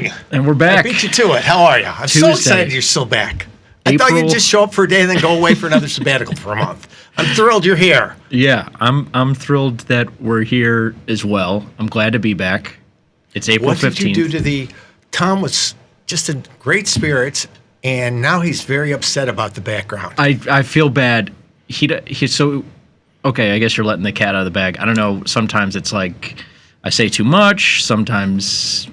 morning. And we're back. I beat you to it. How are you? I'm so excited you're still back. I thought you'd just show up for a day and then go away for another sabbatical for a month. I'm thrilled you're here. Yeah, I'm thrilled that we're here as well. I'm glad to be back. It's April 15th. What did you do to the... Tom was just in great spirits, and now he's very upset about the background. I feel bad. He's so... Okay, I guess you're letting the cat out of the bag. I don't know. Sometimes it's like I say too much. Sometimes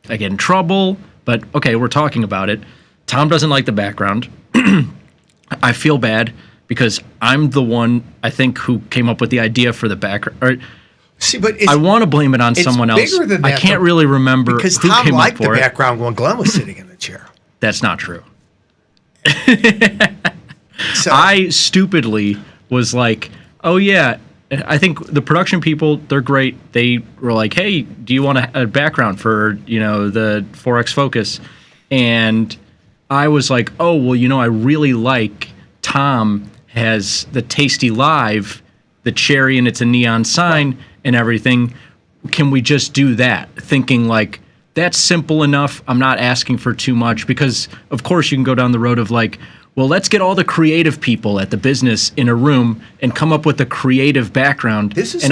I get in trouble. But, okay, we're talking about it. Tom doesn't like the background. I feel bad because I'm the one, I think, who came up with the idea for the background. See, but I want to blame it on someone else. Bigger than that, I can't really remember because who Tom came liked up for the it. background when Glenn was sitting in the chair. That's not true. So, I stupidly was like, oh, yeah, I think the production people, they're great. They were like, hey, do you want a background for, the 4X Focus? And I was like, oh, well, I really like Tom has the tastylive, the cherry, and it's a neon sign and everything. Can we just do that? Thinking like, that's simple enough. I'm not asking for too much because, of course, you can go down the road of like, well, let's get all the creative people at the business in a room and come up with a creative background. This is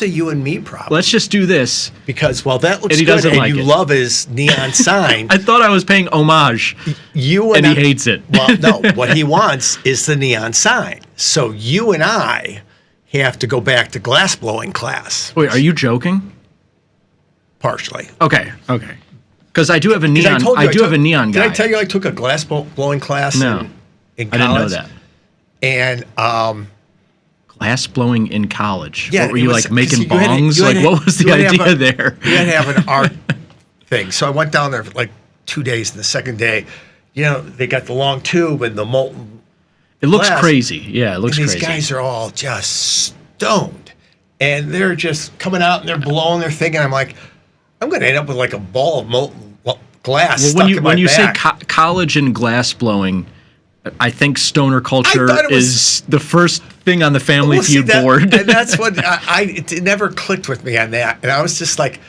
a you and me problem. Let's just do this. Because, well, that looks good and you love his neon sign. I thought I was paying homage. And he hates it. Well, no, what he wants is the neon sign. So you and I have to go back to glass blowing class. Wait, are you joking? Partially. Okay. Because I do have a neon. I do have a neon guy. Did I tell you I took a glass blowing class in college? I didn't know that. And glass blowing in college. Yeah, what were you like making bongs? What was the idea there? You had to have an art thing. So I went down there for like 2 days, and the second day, they got the long tube and the molten. It looks glass. crazy. Yeah, it looks crazy. These guys are all just stoned, and they're just coming out and they're blowing their thing, and I'm like, I'm going to end up with like a ball of molten glass stuck in my when you back. say college and glass blowing, I think stoner culture is the first thing on the Family Feud board. And that's what it never clicked with me on that. And I was just like,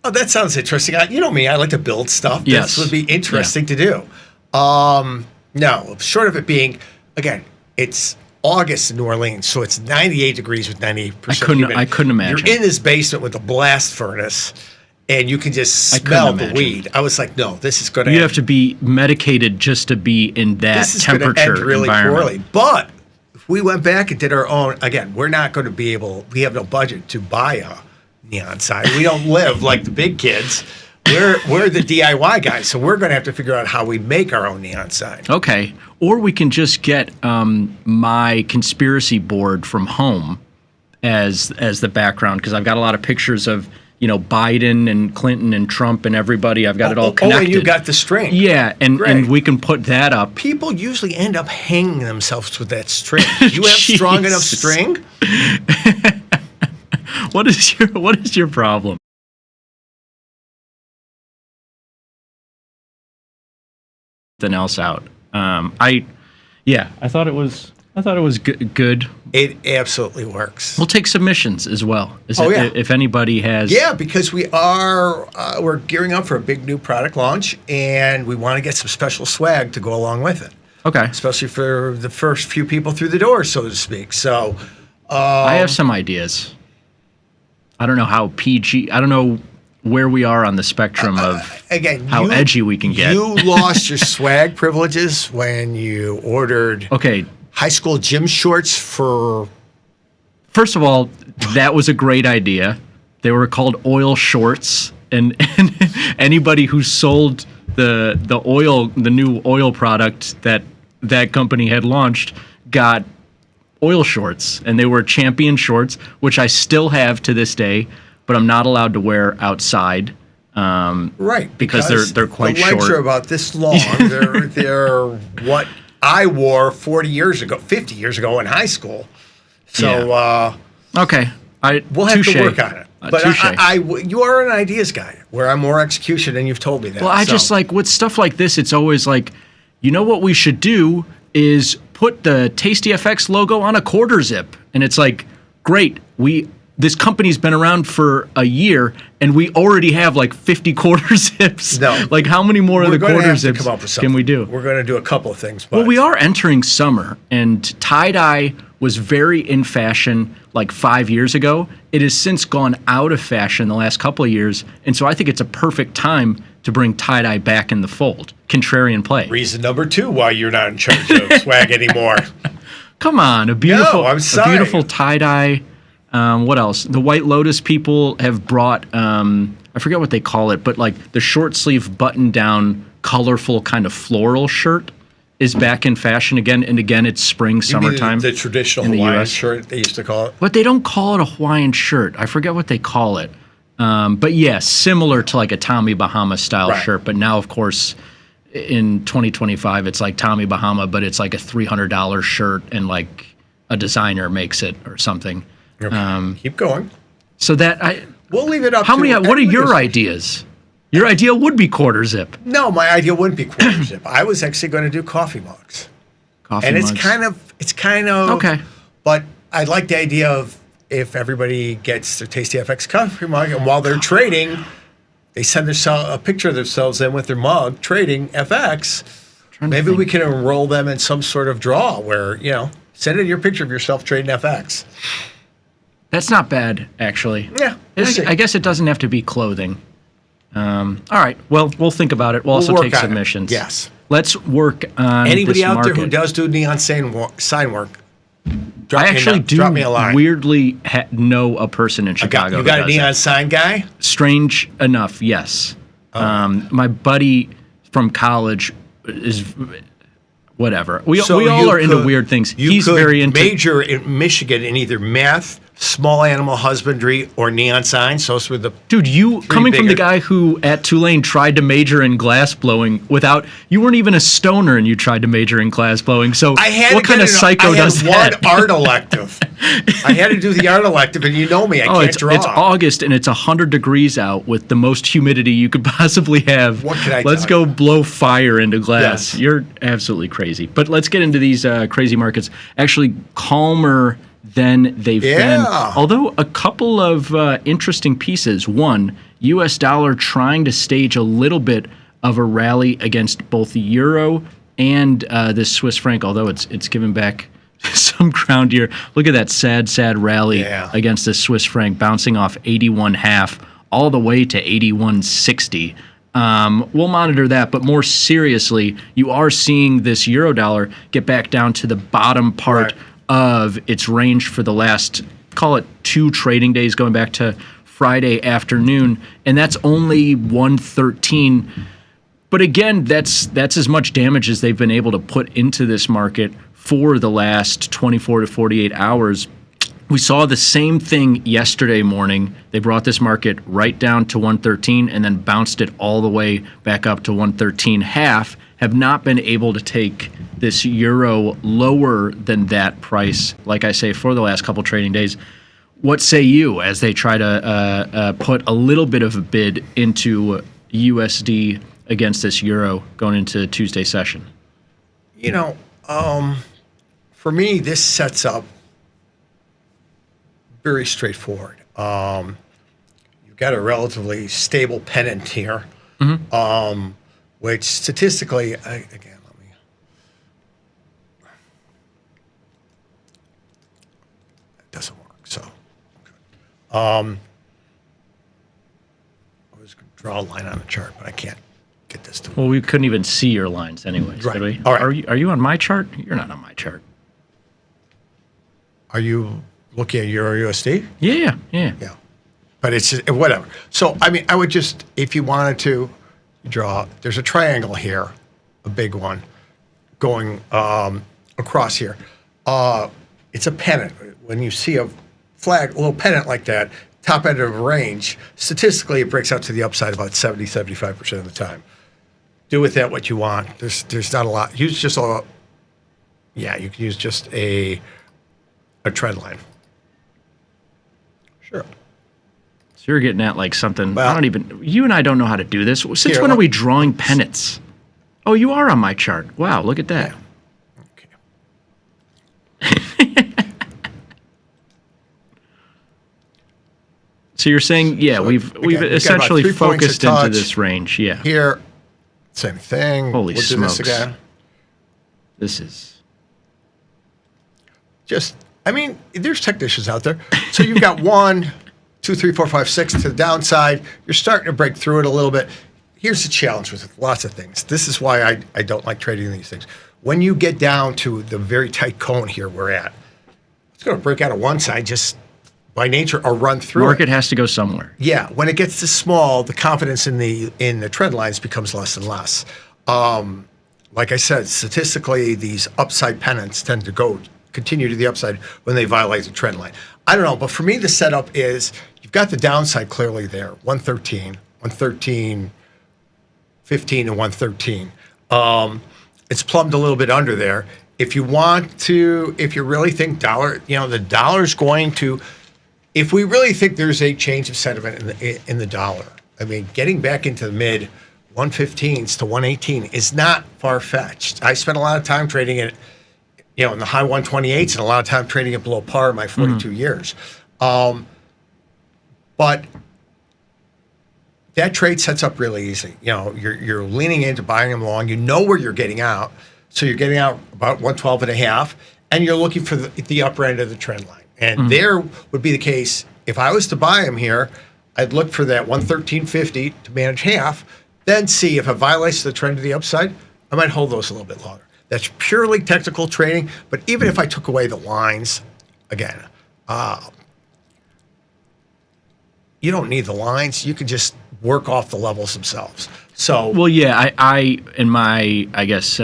oh, that sounds interesting. You know me, I like to build stuff. Yes. This would be interesting to do. No, short of it being, again, it's August in New Orleans, so it's 98 degrees with 98% humidity. I couldn't imagine. You're in this basement with a blast furnace, and you can just smell the weed. I was like, no, this is going to... You have to be medicated just to be in that temperature this is going to end really environment. poorly. But if we went back and did our own... Again, we're not going to be able... We have no budget to buy a neon sign. We don't live like the big kids. We're the DIY guys, so we're going to have to figure out how we make our own neon sign. Okay. Or we can just get my conspiracy board from home as the background, because I've got a lot of pictures of... Biden and Clinton and Trump and everybody. I've got it all connected. Oh, and you got the string. Yeah, and we can put that up. People usually end up hanging themselves with that string. Do you have strong enough string? What is your problem? Something else out. I thought it was good. It absolutely works. We'll take submissions as well. If anybody has... Yeah, because we're gearing up for a big new product launch, and we want to get some special swag to go along with it. Okay. Especially for the first few people through the door, so to speak. So... I have some ideas. I don't know how PG... I don't know where we are on the spectrum of how edgy we can get. You lost your swag privileges when you ordered... Okay. High school gym shorts for... First of all, that was a great idea. They were called oil shorts, and anybody who sold the new oil product that company had launched got oil shorts, and they were champion shorts, which I still have to this day, but I'm not allowed to wear outside. Right, because they're quite short. The legs are about this long. They're what I wore 50 years ago in high school. So okay, we'll have to work on it. But you are an ideas guy, where I'm more execution, and you've told me that. Well, I just like with stuff like this, it's always like, what we should do is put the Tasty FX logo on a quarter zip, and it's like, great, this company's been around for a year, and we already have like 50 quarter zips. No. Like, how many more of the We're gonna quarter have to zips come up with can we do? We're going to do a couple of things. But Well, we are entering summer, and tie-dye was very in fashion like 5 years ago. It has since gone out of fashion the last couple of years, and so I think it's a perfect time to bring tie-dye back in the fold. Contrarian play. Reason number 2 why you're not in charge of swag anymore. Come on, a beautiful, I'm sorry. a beautiful tie-dye. What else? The White Lotus people have brought, I forget what they call it, but like the short sleeve button down, colorful kind of floral shirt is back in fashion again. And again, it's spring, summertime. The traditional in the Hawaiian US. shirt they used to call it. But they don't call it a Hawaiian shirt. I forget what they call it. But yeah, similar to like a Tommy Bahama style Right. shirt. But now, of course, in 2025, it's like Tommy Bahama, but it's like a $300 shirt and like a designer makes it or something. Okay. Keep going. So that We'll leave it up how to many? What are your everybody's- ideas? Your idea would be quarter zip. No, my idea wouldn't be quarter zip. I was actually going to do coffee mugs. Coffee And mugs. it's kind of Okay. But I like the idea of if everybody gets their Tasty FX coffee mug, and while they're trading, they send a picture of themselves in with their mug trading FX. Maybe we can enroll them in some sort of draw where send in your picture of yourself trading FX. That's not bad, actually. Yeah, we'll see. I guess it doesn't have to be clothing. All right. Well, we'll think about it. We'll also work take on it. submissions. Yes. Let's work on Anybody this out there who market. does do neon sign work, drop I me actually do drop me a line. weirdly know a person in Chicago. You got who a does neon it. sign guy? Strange enough, yes. Oh. My buddy from college is whatever. We So all you are into could- weird things. You He's could very into major in Michigan in either math, small animal husbandry, or neon signs. Those were the Dude, you coming from the bigger- guy who at Tulane tried to major in glass blowing without you weren't even a stoner and you tried to major in glass blowing. So I had what to kind get of an- psycho I does had that? one art elective. I had to do the art elective, and you know me, I Oh, can't it's draw. August and it's 100 degrees out with the most humidity you could possibly have. What can I Let's tell go blow fire into glass. Yes. You're absolutely crazy. But let's get into these crazy markets. Actually, calmer than they've been. Yeah. Although a couple of interesting pieces. One, U.S. dollar trying to stage a little bit of a rally against both the euro and the Swiss franc. Although it's given back some ground here. Look at that sad rally Yeah. against the Swiss franc, bouncing off 81.5 all the way to 81.60. We'll monitor that, but more seriously, you are seeing this euro dollar get back down to the bottom part Right. of its range for the last, call it 2 trading days, going back to Friday afternoon, and that's only 113. But again, that's as much damage as they've been able to put into this market for the last 24 to 48 hours. We saw the same thing yesterday morning. They brought this market right down to 113 and then bounced it all the way back up to 113.5. Have not been able to take this euro lower than that price, like I say, for the last couple trading days. What say you as they try to put a little bit of a bid into USD against this euro going into Tuesday session? For me, this sets up very straightforward. You've got a relatively stable pennant here, which statistically, again, let me. It doesn't work. So, I was going to draw a line on the chart, but I can't get this to. Well, we couldn't even see your lines anyways, Right. did we? All right. Are you on my chart? You're not on my chart. Are you looking at Euro USD? Yeah. Yeah, but it's just, whatever. So I mean, I would just, if you wanted to draw, there's a triangle here, a big one, going across here. It's a pennant. When you see a flag, a little pennant like that, top end of a range, statistically it breaks out to the upside about 75% of the time. Do with that what you want. There's not a lot. Use just a, you can use just a trend line. Sure. So you're getting at like something. Well- You and I don't know how to do this. Since Here, when are look. we drawing pennants? Oh, you are on my chart. Wow, look at that. Okay. So you're saying, yeah, So, we've again, we've got about essentially 3 points a focused into touch. this range. Yeah. Here, same thing. Holy we'll smokes. do this again. This is There's technicians out there. So you've got 1, 2, 3, 4, 5, 6 to the downside. You're starting to break through it a little bit. Here's the challenge with lots of things. This is why I don't like trading these things. When you get down to the very tight cone here we're at, it's going to break out of one side just by nature or run through market it. has to go somewhere. Yeah, when it gets this small, the confidence in the trend lines becomes less and less. Like I said, statistically, these upside pennants tend to continue to the upside when they violate the trend line. I don't know, but for me, the setup is you've got the downside clearly there, 113, 113, 15 and 113. It's plumbed a little bit under there. If you really think the dollar's going to, if we really think there's a change of sentiment in the dollar, getting back into the mid 115s to 118 is not far-fetched. I spent a lot of time trading it, in the high 128s and a lot of time trading it below par in my 42 years. But that trade sets up really easy. You're leaning into buying them long. You know where you're getting out. So you're getting out about 112 and a half, and you're looking for the upper end of the trend line. And there would be the case, if I was to buy them here, I'd look for that 113.50 to manage half, then see if it violates the trend to the upside, I might hold those a little bit longer. That's purely technical trading, but even if I took away the lines, again, you don't need the lines. You can just work off the levels themselves. So, well, yeah, I in my, I guess,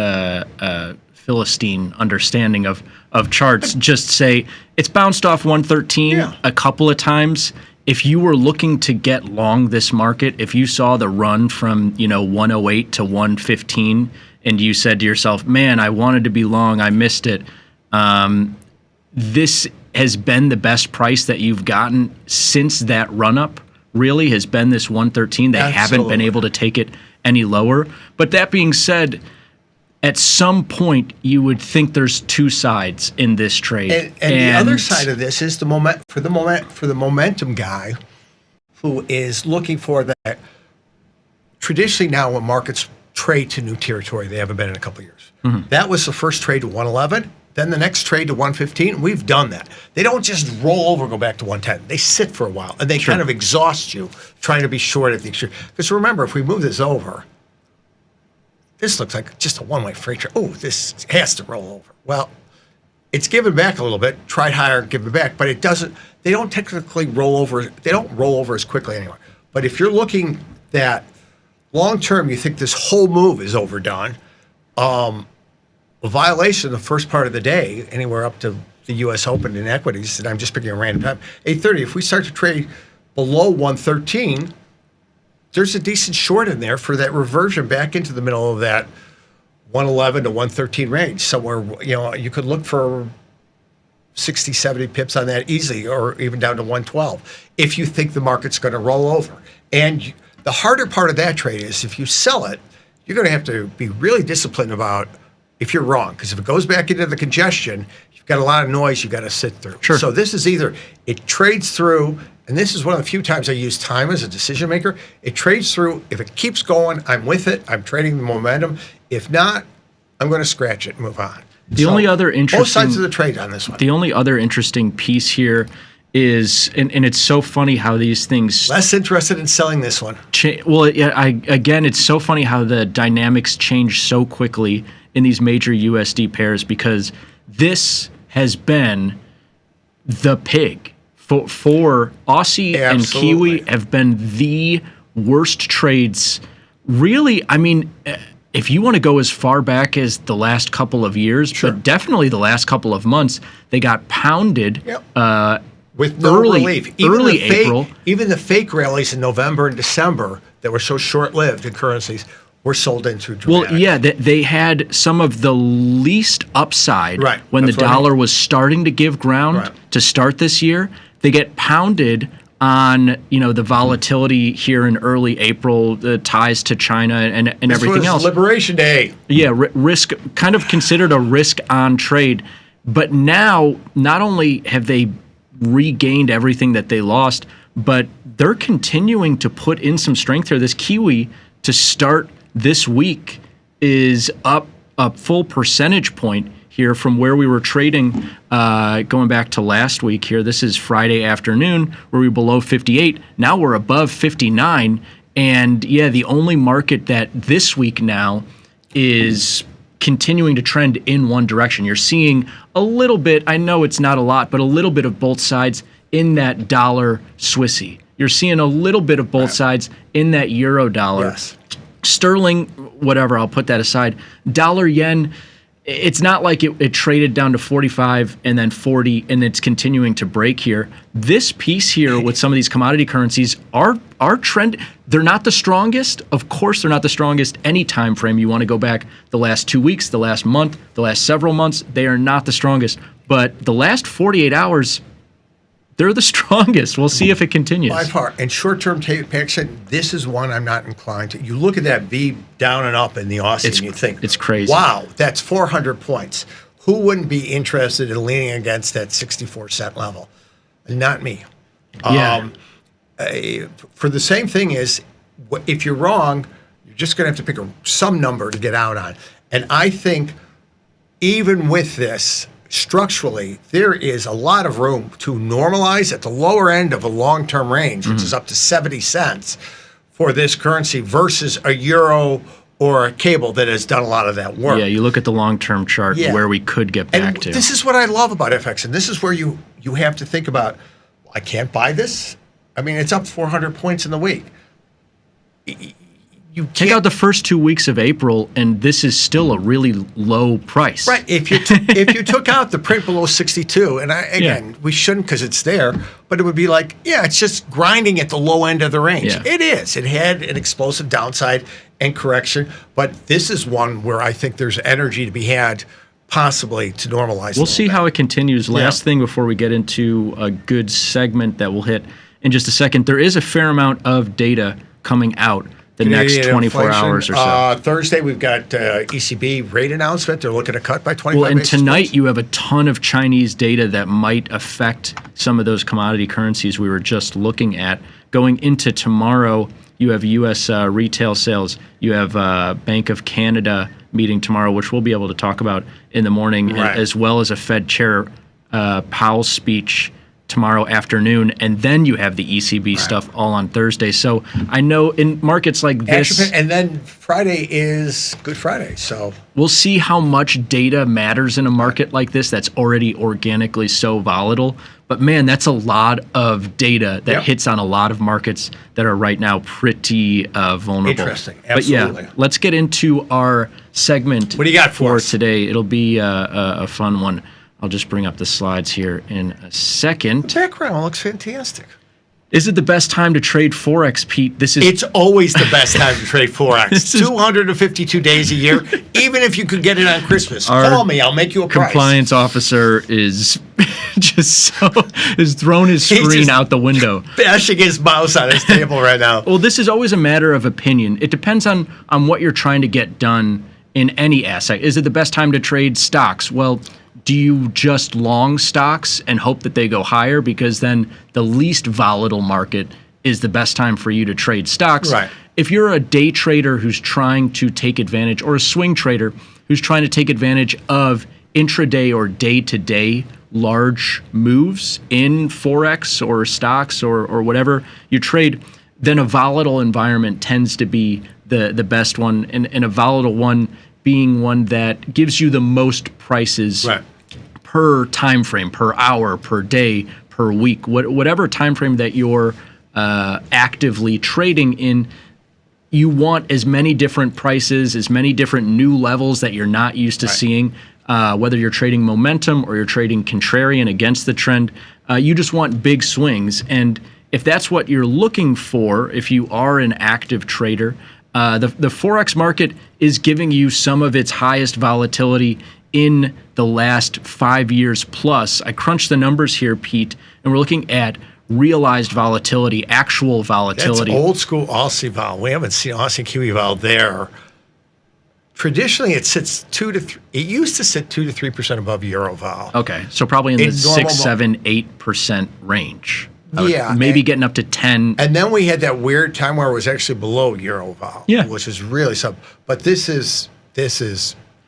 Philistine understanding of charts, just say it's bounced off 113 a couple of times. If you were looking to get long this market, if you saw the run from 108 to 115, and you said to yourself, "Man, I wanted to be long, I missed it," this has been the best price that you've gotten since that run up. Really, has been this 113. They haven't been able to take it any lower. But that being said, at some point, you would think there's two sides in this trade. And the other side of this is the momentum guy who is looking for that. Traditionally now when markets trade to new territory, they haven't been in a couple of years. That was the first trade to 111, then the next trade to 115. We've done that. They don't just roll over and go back to 110. They sit for a while, and they kind of exhaust you trying to be short at the extreme. Because remember, if we move this over, this looks like just a one-way freight trade. Oh, this has to roll over. Well, it's given back a little bit, tried higher, given back, but it doesn't. They don't technically roll over. They don't roll over as quickly anymore. But if you're looking that long-term, you think this whole move is overdone, a violation the first part of the day, anywhere up to the U.S. Open in equities, and I'm just picking a random time, 8:30, if we start to trade below 113, there's a decent short in there for that reversion back into the middle of that 111 to 113 range. Somewhere, you could look for 60, 70 pips on that easily, or even down to 112, if you think the market's going to roll over. And the harder part of that trade is if you sell it, you're going to have to be really disciplined about if you're wrong, because if it goes back into the congestion, you've got a lot of noise you've got to sit through. Sure. So this is either it trades through, and this is one of the few times I use time as a decision maker. It trades through. If it keeps going, I'm with it. I'm trading the momentum. If not, I'm going to scratch it and move on. The only other interesting, both sides of the trade on this one. The only other interesting piece here is, and it's so funny how these things. Less interested in selling this one. Again, it's so funny how the dynamics change so quickly in these major USD pairs, because this has been the pig for Aussie and Kiwi have been the worst trades. Really, if you want to go as far back as the last couple of years, but definitely the last couple of months, they got pounded. With no relief. April. Even the fake rallies in November and December that were so short-lived in currencies were sold into dramatic. Well, yeah, they had some of the least upside when the dollar was starting to give ground to start this year. They get pounded on, the volatility here in early April, the ties to China and everything else. Liberation Day. Yeah, risk, kind of considered a risk-on trade. But now, not only have they regained everything that they lost, but they're continuing to put in some strength here. This Kiwi to start this week is up a full percentage point here from where we were trading going back to last week here. This is Friday afternoon where we were below 58. Now we're above 59. And yeah, the only market that this week now is continuing to trend in one direction. You're seeing a little bit, I know it's not a lot, but a little bit of both sides in that dollar Swissy. You're seeing a little bit of both sides in that euro dollar. Yes. Sterling, whatever, I'll put that aside. Dollar yen, it's not like it traded down to 45 and then 40 and it's continuing to break here. This piece here with some of these commodity currencies are trend. They're not the strongest. Of course, they're not the strongest any time frame. You want to go back the last 2 weeks, the last month, the last several months. They are not the strongest. But the last 48 hours, they're the strongest. We'll see if it continues. By far. And short-term action, this is one I'm not inclined to. You look at that V down and up in the Aussie and you think, it's crazy. Wow, that's 400 points. Who wouldn't be interested in leaning against that 64-cent level? Not me. Yeah. For the same thing is, if you're wrong, you're just going to have to pick some number to get out on. And I think even with this, structurally, there is a lot of room to normalize at the lower end of a long-term range, which is up to 70 cents for this currency versus a euro or a cable that has done a lot of that work. Yeah, you look at the long-term chart where we could get back to. This is what I love about FX, and this is where you have to think about, I can't buy this. I mean, it's up 400 points in the week. You take out the first 2 weeks of April, and this is still a really low price. Right. If you took out the print below 62, and we shouldn't because it's there, but it would be like, it's just grinding at the low end of the range. Yeah. It is. It had an explosive downside and correction, but this is one where I think there's energy to be had, possibly to normalize. We'll see how it continues. Last thing before we get into a good segment that we'll hit in just a second, there is a fair amount of data coming out the next 24 hours or so. Thursday, we've got ECB rate announcement. They're looking to cut by 25 Well, and basis tonight points. you have a ton of Chinese data that might affect some of those commodity currencies we were just looking at. Going into tomorrow, you have U.S. Retail sales. You have Bank of Canada meeting tomorrow, which we'll be able to talk about in the morning, as well as a Fed Chair Powell speech tomorrow afternoon, and then you have the ECB stuff all on Thursday. So I know in markets like this, and then Friday is Good Friday, so we'll see how much data matters in a market like this that's already organically so volatile. But man, that's a lot of data that hits on a lot of markets that are right now pretty vulnerable. Interesting, absolutely. But yeah, let's get into our segment. What do you got for us today? It'll be a fun one. I'll just bring up the slides here in a second. The background looks fantastic. Is it the best time to trade Forex, Pete? It's always the best time to trade Forex. 252 days a year, even if you could get it on Christmas. Call me, I'll make you a price. Compliance officer is has thrown his screen out the window. Bashing his mouse on his table right now. Well, this is always a matter of opinion. It depends on what you're trying to get done in any asset. Is it the best time to trade stocks? Well, do you just long stocks and hope that they go higher? Because then the least volatile market is the best time for you to trade stocks. Right. If you're a day trader who's trying to take advantage, or a swing trader who's trying to take advantage of intraday or day-to-day large moves in Forex or stocks or whatever you trade, then a volatile environment tends to be the best one, and a volatile one being one that gives you the most prices per time frame, per hour, per day, per week, whatever time frame that you're actively trading in. You want as many different prices, as many different new levels that you're not used to seeing, whether you're trading momentum or you're trading contrarian against the trend. You just want big swings. And if that's what you're looking for, if you are an active trader, the Forex market is giving you some of its highest volatility in the last 5 years plus. I crunched the numbers here, Pete, and we're looking at realized volatility, actual volatility. That's old school Aussie vol. We haven't seen Aussie Kiwi vol there. Traditionally, it sits 2 to 3. It used to sit 2 to 3% above Euro vol. Okay, so probably in the 6, 7, 8% range. maybe getting up to 10. And then we had that weird time where it was actually below euro vol, which was really something. But this is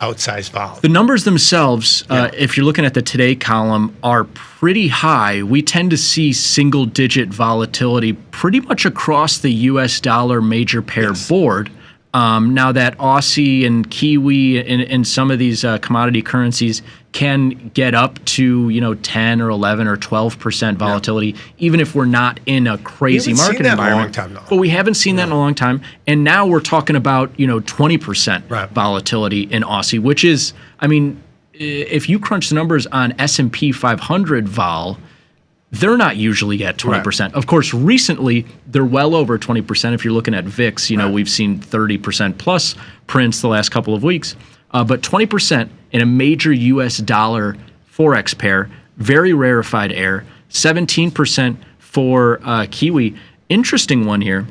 outsized vol. The numbers themselves, if you're looking at the today column, are pretty high. We tend to see single-digit volatility pretty much across the U.S. dollar major pair board. Now that Aussie and Kiwi and some of these commodity currencies can get up to 10 or 11 or 12% volatility, even if we're not in a crazy market environment. But we haven't seen that in a long time. And now we're talking about 20% volatility in Aussie, which is, I mean, if you crunch the numbers on S&P 500 vol, they're not usually at 20%. Of course, recently, they're well over 20%. If you're looking at VIX, we've seen 30% plus prints the last couple of weeks. But 20% in a major U.S. dollar Forex pair, very rarefied air, 17% for Kiwi. Interesting one here,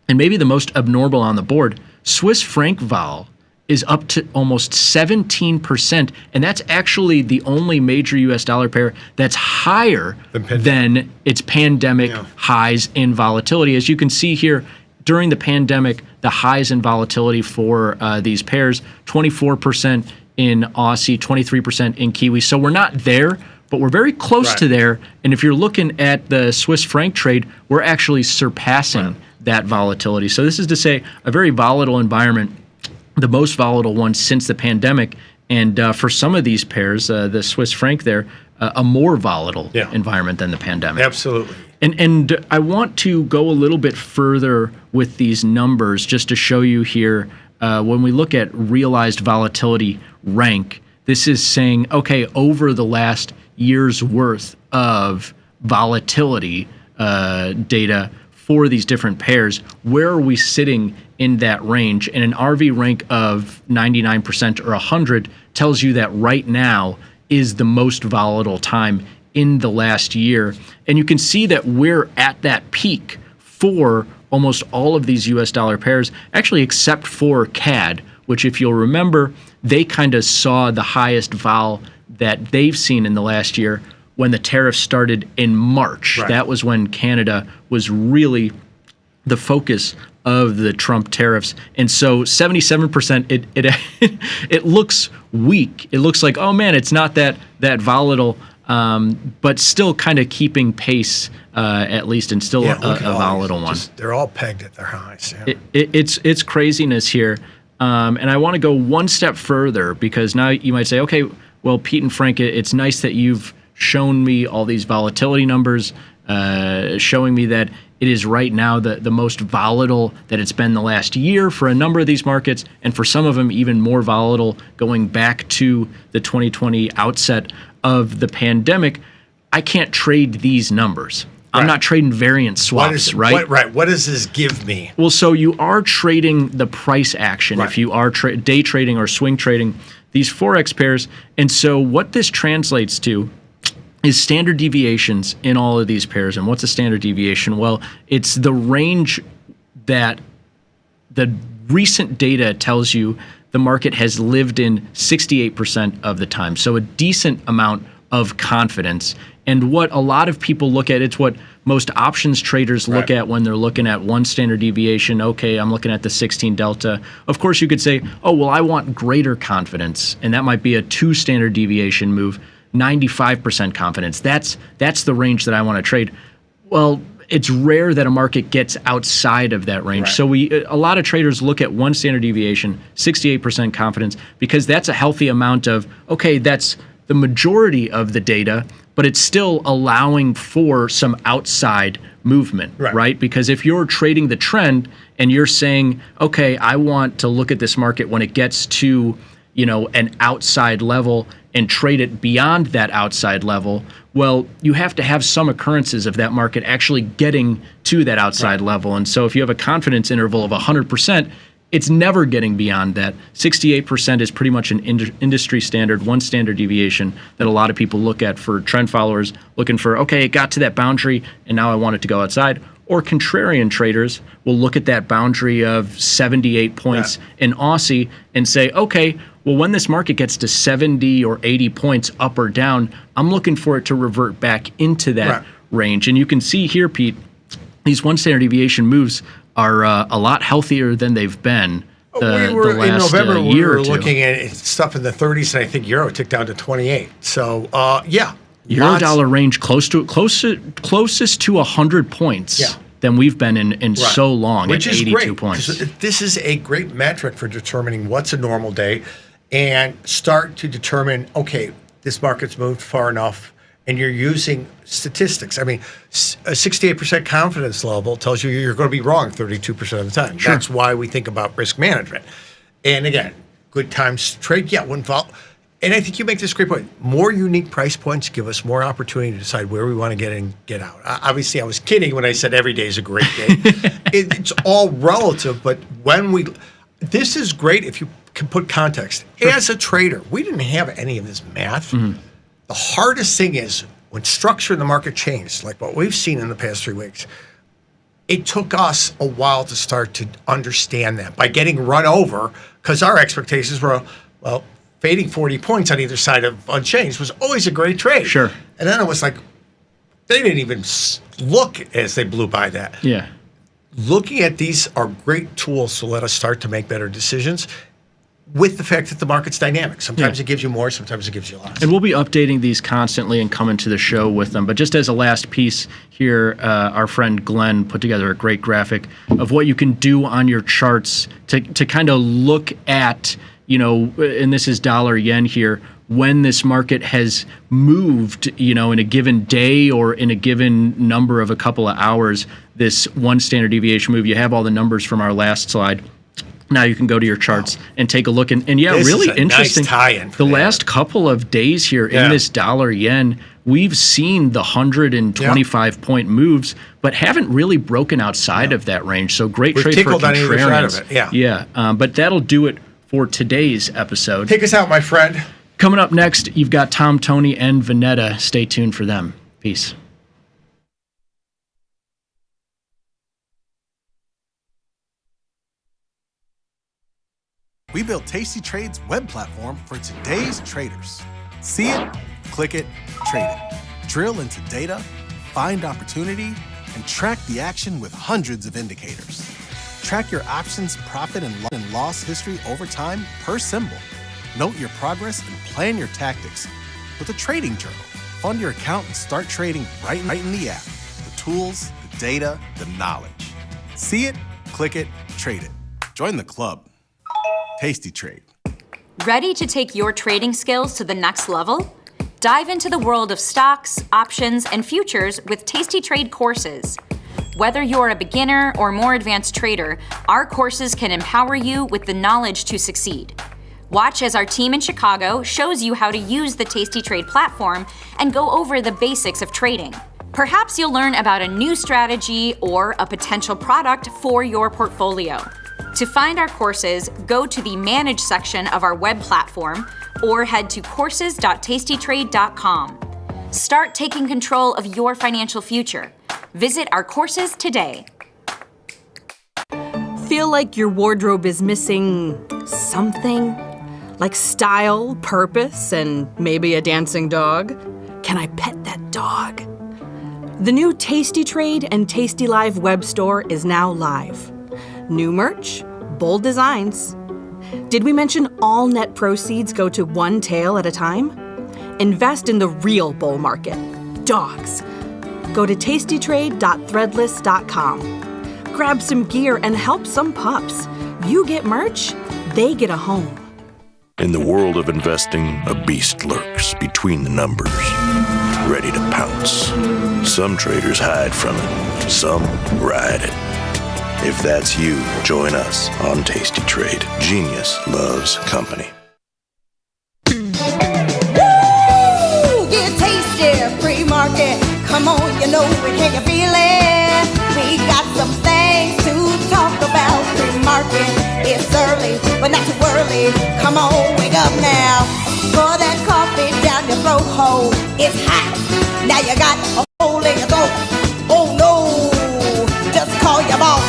and maybe the most abnormal on the board, Swiss franc vol is up to almost 17%, and that's actually the only major U.S. dollar pair that's higher than its pandemic highs in volatility. As you can see here, during the pandemic, the highs in volatility for these pairs, 24% in Aussie, 23% in Kiwi. So we're not there, but we're very close to there. And if you're looking at the Swiss franc trade, we're actually surpassing that volatility. So this is to say a very volatile environment, the most volatile one since the pandemic. And for some of these pairs, the Swiss franc there, a more volatile environment than the pandemic. Absolutely. And I want to go a little bit further with these numbers just to show you here, when we look at realized volatility rank, this is saying, okay, over the last year's worth of volatility data for these different pairs, where are we sitting in that range? And an RV rank of 99% or 100 tells you that right now is the most volatile time in the last year. And you can see that we're at that peak for almost all of these US dollar pairs, actually except for CAD, which if you'll remember, they kind of saw the highest vol that they've seen in the last year when the tariffs started in March. That was when Canada was really the focus of the Trump tariffs. And so 77%, it looks weak. It looks like, oh man, it's not that volatile, but still kind of keeping pace, at least, and still a volatile one. They're all pegged at their highs. It's craziness here. And I want to go one step further, because now you might say, okay, well, Pete and Frank, it's nice that you've shown me all these volatility numbers, showing me that it is right now the most volatile that it's been the last year for a number of these markets, and for some of them even more volatile going back to the 2020 outset of the pandemic. I can't trade these numbers. I'm not trading variance swaps, right? What does this give me? Well, so you are trading the price action if you are day trading or swing trading these Forex pairs. And so what this translates to is standard deviations in all of these pairs. And what's a standard deviation? Well, it's the range that the recent data tells you the market has lived in 68% of the time. So a decent amount of confidence. And what a lot of people look at, it's what most options traders look at when they're looking at one standard deviation. Okay, I'm looking at the 16 delta. Of course, you could say, oh, well, I want greater confidence. And that might be a 2 standard deviation move, 95% confidence. That's the range that I want to trade. Well, it's rare that a market gets outside of that range. So a lot of traders look at 1 standard deviation, 68% confidence, because that's a healthy amount of, okay, that's the majority of the data, but it's still allowing for some outside movement, right? Because if you're trading the trend and you're saying, okay, I want to look at this market when it gets to, an outside level and trade it beyond that outside level, well, you have to have some occurrences of that market actually getting to that outside level. And so if you have a confidence interval of 100%, it's never getting beyond that. 68% is pretty much an industry standard, 1 standard deviation that a lot of people look at for trend followers, looking for, okay, it got to that boundary and now I want it to go outside. Or contrarian traders will look at that boundary of 78 points in Aussie and say, okay, well, when this market gets to 70 or 80 points up or down, I'm looking for it to revert back into that range. And you can see here, Pete, these 1 standard deviation moves are a lot healthier than they've been the last in November, year we were or two. looking at stuff in the 30s, and I think euro ticked down to 28. So, yeah. Euro dollar range closest to 100 points than we've been in so long, which at is 82 great, points. This is a great metric for determining what's a normal day and start to determine, okay, this market's moved far enough, and you're using statistics. I mean, a 68% confidence level tells you you're going to be wrong 32% of the time. Sure. That's why we think about risk management. And again, good times to trade, wouldn't fall. And I think you make this great point. More unique price points give us more opportunity to decide where we want to get in, get out. Obviously, I was kidding when I said every day is a great day. It's all relative, but this is great if you can put context. Sure. As a trader, we didn't have any of this math. Mm-hmm. The hardest thing is when structure in the market changed, like what we've seen in the past 3 weeks, it took us a while to start to understand that by getting run over, because our expectations were, well, fading 40 points on either side of unchanged was always a great trade. Sure. And then it was like, they didn't even look as they blew by that. Yeah. Looking at these are great tools to let us start to make better decisions with the fact that the market's dynamic. Sometimes it gives you more, sometimes it gives you less. And we'll be updating these constantly and coming to the show with them. But just as a last piece here, our friend Glenn put together a great graphic of what you can do on your charts to kind of look at, and this is dollar yen here, when this market has moved, in a given day or in a given number of a couple of hours, this 1 standard deviation move. You have all the numbers from our last slide. Now you can go to your charts and take a look. And this really is a interesting. Nice tie-in the last couple of days here in this dollar yen, we've seen the 125 point moves, but haven't really broken outside of that range. So great trade for contrarians. On either side of it. Yeah. But that'll do it for today's episode. Take us out, my friend. Coming up next, you've got Tom, Tony, and Vanetta. Stay tuned for them. Peace. We built Tasty Trade's web platform for today's traders. See it, click it, trade it. Drill into data, find opportunity, and track the action with hundreds of indicators. Track your options, profit, and loss history over time per symbol. Note your progress and plan your tactics with a trading journal. Fund your account and start trading right in the app. The tools, the data, the knowledge. See it, click it, trade it. Join the club. Tasty Trade. Ready to take your trading skills to the next level? Dive into the world of stocks, options, and futures with Tasty Trade courses. Whether you're a beginner or more advanced trader, our courses can empower you with the knowledge to succeed. Watch as our team in Chicago shows you how to use the Tasty Trade platform and go over the basics of trading. Perhaps you'll learn about a new strategy or a potential product for your portfolio. To find our courses, go to the Manage section of our web platform or head to courses.tastytrade.com. Start taking control of your financial future. Visit our courses today. Feel like your wardrobe is missing something? Like style, purpose, and maybe a dancing dog? Can I pet that dog? The new Tasty Trade and tastylive web store is now live. New merch, bold designs. Did we mention all net proceeds go to one tail at a time? Invest in the real bull market, dogs. Go to tastytrade.threadless.com. Grab some gear and help some pups. You get merch, they get a home. In the world of investing, a beast lurks between the numbers, ready to pounce. Some traders hide from it, some ride it. If that's you, join us on Tasty Trade. Genius loves company. Woo! Get tasty, free market. Come on, you know it, can you feel it? We got some things to talk about. Free market, it's early, but not too early. Come on, wake up now. Pour that coffee down your throat hole. It's hot. Now you got a hole in your throat. Oh no, just call your boss.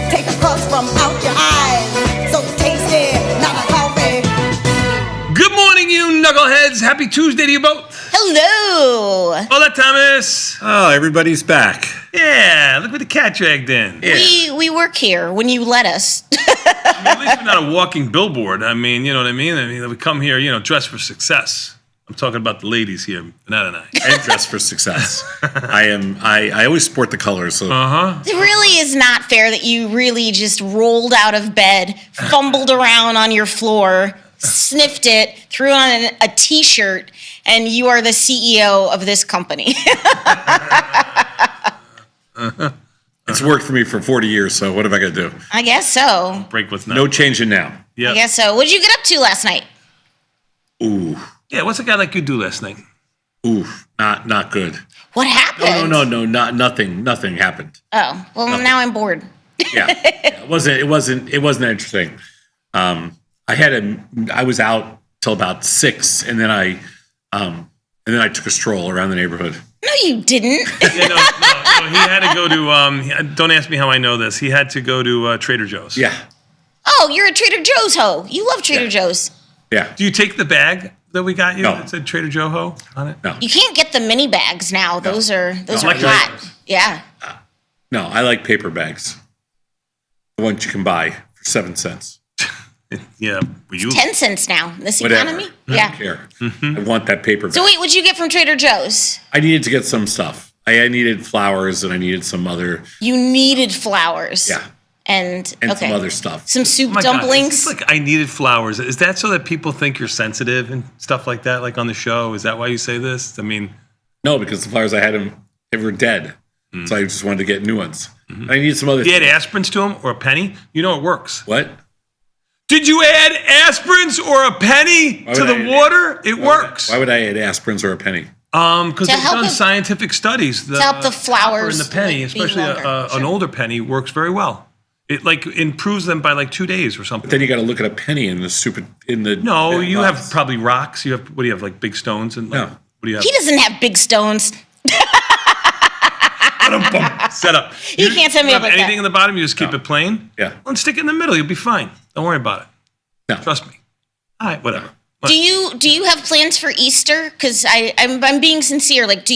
Take a crust from out your eyes. So tasty, not a coffee. Good morning, you knuckleheads. Reds. Happy Tuesday to you both. Hello. Hola, Thomas. Oh, everybody's back. Yeah, look what the cat dragged in. We work here when you let us. I mean, at least we're not a walking billboard. I mean, you know what I mean? I mean, we come here, dressed for success. I'm talking about the ladies here, Vanessa and I. I am dressed for success. I always sport the colors. So. It really is not fair that you really just rolled out of bed, fumbled around on your floor, sniffed it, threw on a T-shirt, and you are the CEO of this company. It's worked for me for 40 years, so what am I going to do? I guess so. Break what's not. No changing now. Yeah. I guess so. What did you get up to last night? Ooh. Yeah, what's a guy like you do last night? Ooh. Not good. What happened? No. Nothing happened. Oh, well, now I'm bored. Yeah. It wasn't interesting. I was out till about 6, and then I took a stroll around the neighborhood. No, you didn't. Yeah, no, he had to go to, don't ask me how I know this. He had to go to Trader Joe's. Yeah. Oh, you're a Trader Joe's hoe. You love Trader Joe's. Yeah. Do you take the bag that we got you No. that said Trader Joe ho on it? No. You can't get the mini bags now. Those are like hot. those. Yeah. No, I like paper bags. The ones you can buy for 7 cents. Yeah. Were you? 10 cents now in this Whatever. economy. I Yeah. don't care. I want that paper bag. So wait, what'd you get from Trader Joe's? I needed to get some stuff. I needed flowers, and I needed some other. You needed flowers. Yeah. And And okay. some other stuff. Some soup Oh my God, dumplings. is this like I needed flowers. Is that so that people think you're sensitive and stuff like that, like on the show? Is that why you say this? I mean, No, because the flowers I had they were dead. So I just wanted to get new ones. I needed some other. you add aspirins to them or a penny? You know it works. What? Did you add aspirins or a penny Why to would I the add- water? It works. Why would I add aspirins or a penny? Because To they've help done it- scientific studies. to help the flowers and the penny, be especially longer. an older penny, works very well. It like improves them by like 2 days or something. Then you got to look at a penny in the. No, you box. have probably rocks. You have what do you have like big stones and like, No. what do you have? He doesn't have big stones. Set up. You can't tell me have about anything that. in the bottom. You just keep it plain. Yeah. Well, and stick it in the middle. You'll be fine. Don't worry about it. No. Trust me. All right, whatever. Do you have plans for Easter? Because I'm being sincere. Like,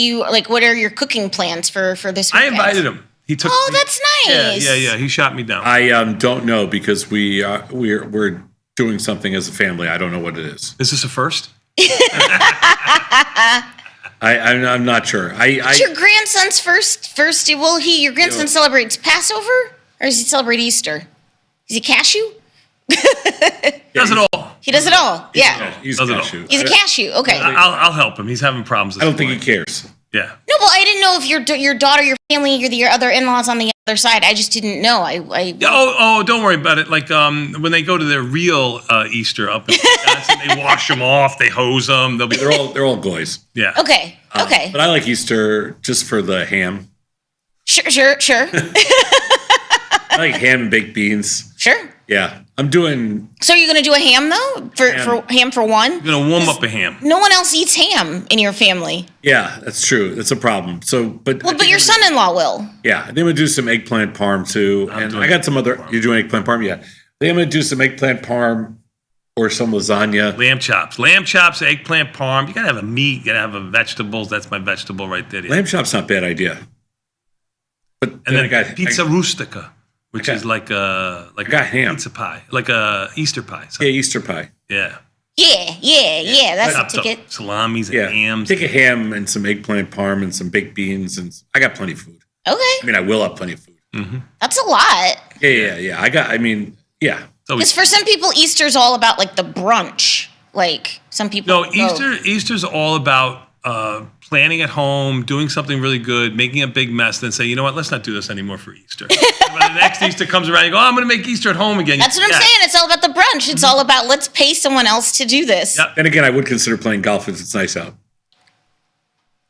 what are your cooking plans for this I weekend? invited him. He took. Oh, that's nice. Yeah. He shot me down. I don't know because we're doing something as a family. I don't know what it is. Is this a first? I'm not sure. It's your grandson's first. Your grandson celebrates Passover, or does he celebrate Easter? Is he cashew? Does it all. He does it all. Yeah. He's Does it all. cashew. He's a cashew. Okay. I'll help him. He's having problems. I don't think he cares. Yeah. No, well, I didn't know if your daughter, your family, your other in-laws on the other side. I just didn't know. Oh, don't worry about it. Like when they go to their real Easter up in Wisconsin, they wash them off, they hose them. They're all goys. Yeah. Okay. Okay. But I like Easter just for the ham. Sure. I like ham and baked beans. Sure. Yeah, I'm doing. So are you going to do a ham though? For ham for one? You're gonna warm up a ham. No one else eats ham in your family. Yeah, that's true. That's a problem. So, but Well, but your son-in-law will. Yeah, I think I'm gonna do some eggplant parm too, and I got some other. You're doing eggplant parm, yeah. I think I'm gonna do some eggplant parm or some lasagna. Lamb chops, eggplant parm. You gotta have a meat. You gotta have a vegetables. That's my vegetable right there. Lamb chop's not a bad idea. But And then I got pizza rustica, which is like a got ham. pizza pie, like a Easter pie. Yeah, Easter pie. Yeah. Yeah. That's Chopped the up ticket. salamis and Yeah, hams. take a ham and some eggplant parm and some baked beans, and I got plenty of food. Okay. I mean, I will have plenty of food. That's a lot. Yeah. Yeah. Because for some people, Easter's all about like the brunch. Like some people. No, go- Easter's all about planning at home, doing something really good, making a big mess, then say, you know what, let's not do this anymore for Easter. When the next Easter comes around, you go, oh, I'm going to make Easter at home again. That's what I'm saying. It's all about the brunch. It's all about let's pay someone else to do this. Yep. Then again, I would consider playing golf if it's nice out.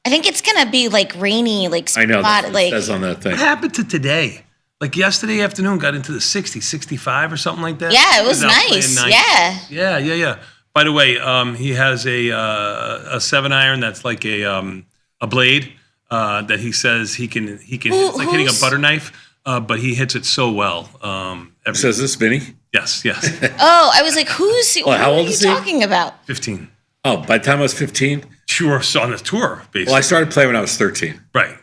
I think it's gonna be like rainy, like I know spot, that's what like it says on that thing. What happened to today? Like yesterday afternoon, got into the 60s, 65 or something like that. yeah, it was out nice. playing Yeah. By the way, he has a 7-iron that's like a blade that he says he can. It's like hitting a butter knife, but he hits it so well. Says this, Vinny? Yes. Oh, I was like, who's? Well, how what old are you is he? talking about? 15. Oh, by the time I was 15? You were on the tour, basically. Well, I started playing when I was 13. Right.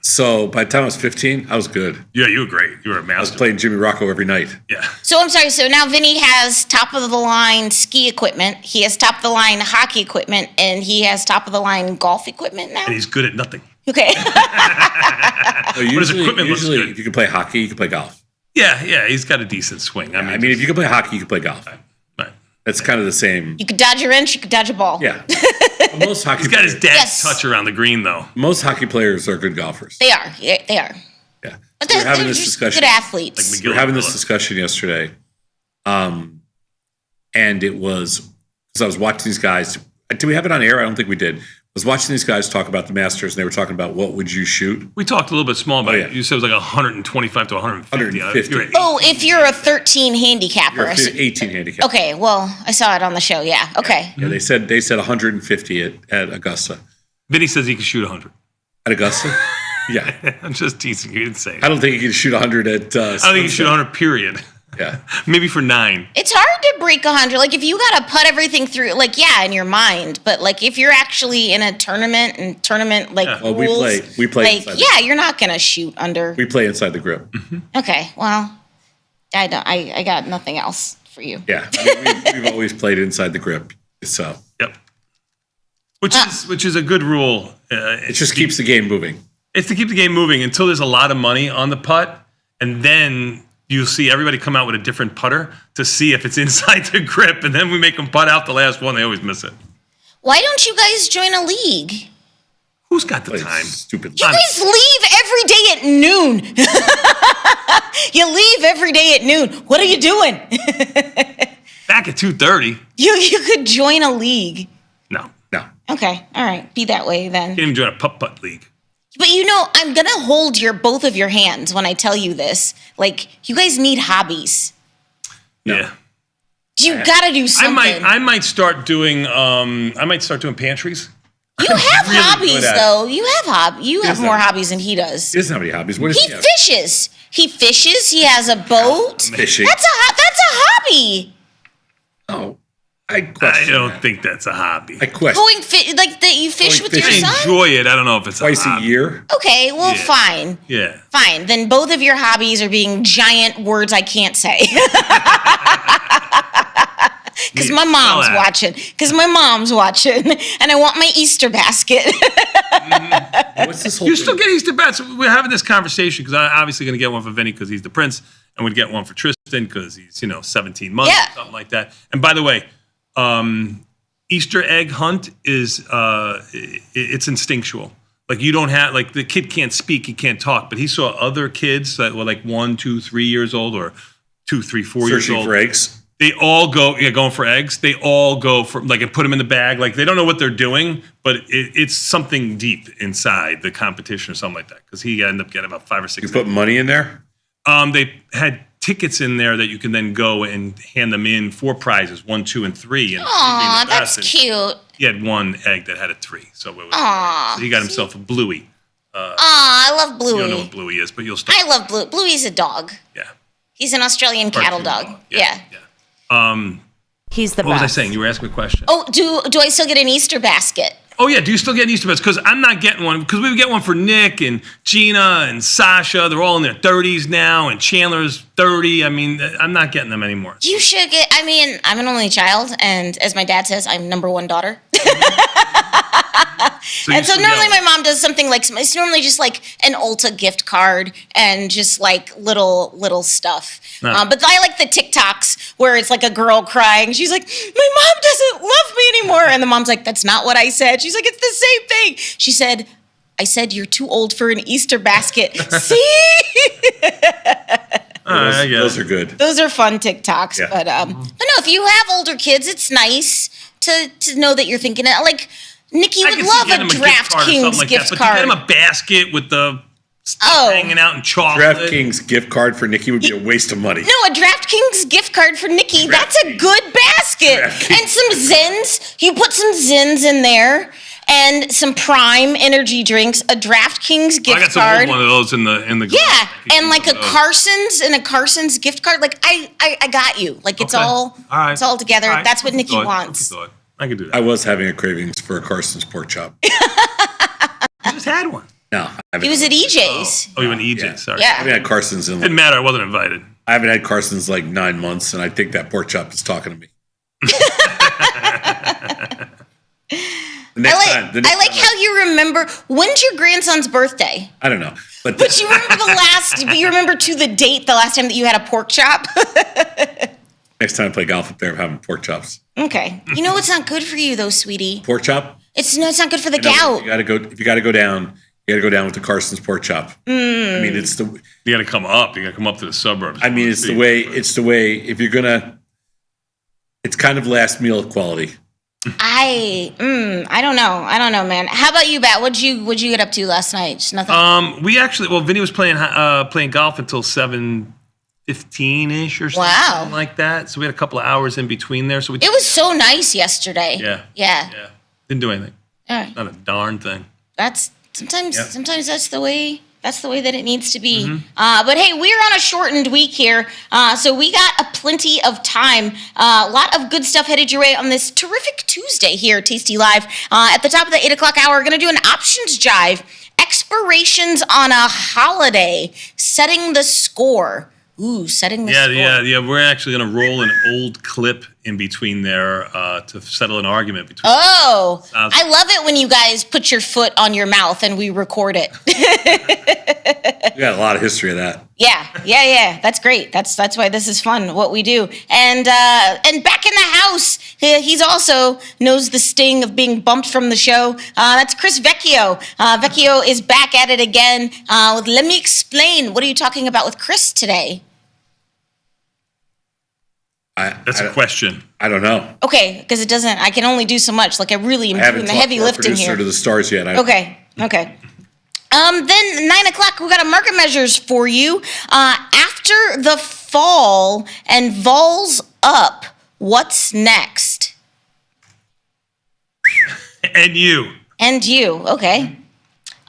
So by the time I was 15, I was good. Yeah, you were great. You were a I was master. playing Jimmy Rocco every night. Yeah. So I'm sorry. So now Vinny has top of the line ski equipment. He has top of the line hockey equipment, and he has top of the line golf equipment now. And he's good at nothing. Okay. his equipment looks usually good. if you can play hockey, you can play golf. Yeah, he's got a decent swing. I mean, if you can play hockey, you can play golf. Right. That's kind of the same. You could dodge a wrench. You could dodge a ball. Yeah. Most hockey He's got his players, dad's touch around the green, though. most hockey players are good golfers. They are. Yeah, they are. Yeah. But We were they're having this just discussion. good athletes. Like We were having this Miller. discussion yesterday, and it was because I was watching these guys. Did we have it on air? I don't think we did. I was watching these guys talk about the Masters, and they were talking about what would you shoot. We talked a little bit small about Oh, yeah. it. You said it was like 125 to 150. 150. You're at Oh, if you're a 13 handicapper. You're 18 handicap. Okay, well, I saw it on the show. Yeah. Okay. Yeah, they said 150 at Augusta. Vinny says he can shoot 100. At Augusta? Yeah. I'm just teasing you. He didn't say it. I don't think you can shoot 100 at. I don't think you shoot 100, period. Yeah. Maybe for 9. It's hard to break 100. Like, if you got to put everything through, like, yeah, in your mind. But, like, if you're actually in a tournament like, Well, rules, we play like, inside yeah, you're not going to shoot under. We play inside the grip. Okay, well, I got nothing else for you. Yeah. I mean, we've always played inside the grip. So Yep. Which is a good rule. it just keeps the game moving. It's to keep the game moving until there's a lot of money on the putt, and then you'll see everybody come out with a different putter to see if it's inside the grip, and then we make them putt out the last one. They always miss it. Why don't you guys join a league? Who's got the Like, time? stupid. You guys leave every day at noon. You leave every day at noon. What are you doing? Back at 2:30. You could join a league. No. No. Okay, all right. Be that way then. Can't even join a putt league. But I'm gonna hold both of your hands when I tell you this. Like, you guys need hobbies. No. Yeah. You gotta do something. I might start doing pantries. You have really hobbies good at it. though. You have more hobbies than he does. He doesn't have any hobbies. What does He he have? fishes. He fishes. He has a boat. Fishing. That's a hobby. Oh, I question don't that. think that's a hobby. I question. Like that you fish Going with your fishing. I son? enjoy it. I don't know if it's Twice a hobby. year? Okay, well, Yeah. fine. Yeah. Fine. Then both of your hobbies are being giant words I can't say. Because my mom's Spell watching. And I want my Easter basket. What's this whole You thing? still get Easter bats. We're having this conversation because I'm obviously going to get one for Vinny because he's the prince, and we'd get one for Tristan because he's 17 months, Yeah. or something like that. And by the way, Easter egg hunt is it's instinctual. Like, you don't have, like, the kid can't speak, he can't talk, but he saw other kids that were like 1, 2, 3 years old, or 2, 3, 4 years Searching old. for eggs? They all go, going for eggs. They all go for, like, and put them in the bag. Like, they don't know what they're doing, but it's something deep inside the competition or something like that. Because he ended up getting about 5 or 6. You put money in there? They had tickets in there that you can then go and hand them in for prizes, 1, 2, and 3. And Aw, being the that's best, cute. he had one egg that had a 3, so it was. Aw, So he got himself a Bluey. I love You don't know Bluey. what Bluey is, but you'll start. I love Bluey. Bluey's a dog. Yeah. He's an Australian cattle dog. Yeah. He's the What was I best. saying? You were asking me a question. Oh, do I still get an Easter basket? Oh, yeah. Do you still get an Easter basket? Because I'm not getting one. Because we would get one for Nick and Gina and Sasha. They're all in their 30s now, and Chandler's 30. I mean, I'm not getting them anymore. You should get. I mean, I'm an only child, and as my dad says, I'm number one daughter. You And so still normally get my mom does something like, it's normally just like an Ulta gift card and just like little stuff. No. But I like the TikToks where it's like a girl crying. She's like, my mom doesn't love me anymore. And the mom's like, that's not what I said. She's like, it's the same thing. She said, I said, you're too old for an Easter basket. See? All right, I guess. Those are good. Those are fun TikToks. Yeah. But no, if you have older kids, it's nice to know that you're thinking it. Like, Nikki I would could love see getting a him gift card or something DraftKings like gift that, card. But to get him a basket with the stuff Oh. hanging out and chocolate. DraftKings gift card for Nikki would be a waste of money. No, a DraftKings gift card for Nikki. That's a good basket. DraftKings. And some Zins. You put some Zins in there and some Prime energy drinks, a DraftKings gift I got some card. old one of those in the Yeah, and like a car. Carson's gift card. Like I got you. Like it's Okay. all All right. it's all together. All right. That's what Food for Nikki thought. wants. Food for thought. I could do that. I was having a cravings for a Carson's pork chop. You just had one. No, He was at EJ's. Oh, you went to EJ. Yeah. Sorry. I Yeah. haven't had Carson's in. Didn't matter. I wasn't invited. I haven't had Carson's like 9 months, and I think that pork chop is talking to me. I like how you remember. When's your grandson's birthday? I don't know, but But you remember but you remember to the date the last time that you had a pork chop? next time I play golf up there, I'm having pork chops. Okay. You know what's not good for you though, sweetie? Pork chop? It's not good for the You know, gout. if you gotta go down, you gotta go down with the Carson's pork chop. I mean, it's the. You got to come up. You got to come up to the suburbs. I mean, it's the way. It's the way. If you're gonna, it's kind of last meal quality. I don't know, man. How about you, Bat? What'd you get up to last night? Just nothing. We actually, Vinny was playing golf until 7:15 ish or something like that. So we had a couple of hours in between there. So It was so nice yesterday. Yeah. Didn't do anything. All right. Not a darn thing. That's sometimes that's the way that it needs to be. But hey, we're on a shortened week here, so we got a plenty of time. A lot of good stuff headed your way on this terrific Tuesday here at Tasty Live. At the top of the 8 o'clock hour, we're going to do an options jive. Expirations on a holiday. Setting the score. Ooh, setting the score. Yeah. We're actually going to roll an old clip in between there to settle an argument between. Oh, I love it when you guys put your foot on your mouth and we record it. We got a lot of history of that. Yeah. That's great. That's why this is fun. What we do. And back in the house, he's also knows the sting of being bumped from the show. That's Chris Vecchio. Vecchio is back at it again. With Let Me Explain. What are you talking about with Chris today? That's a question. I don't know. Okay, because it doesn't. I can only do so much. Like I really am doing the heavy lifting here. To the stars yet. Okay. Then 9 o'clock, we got a market measures for you. After the fall and vols up, what's next? And you. Okay.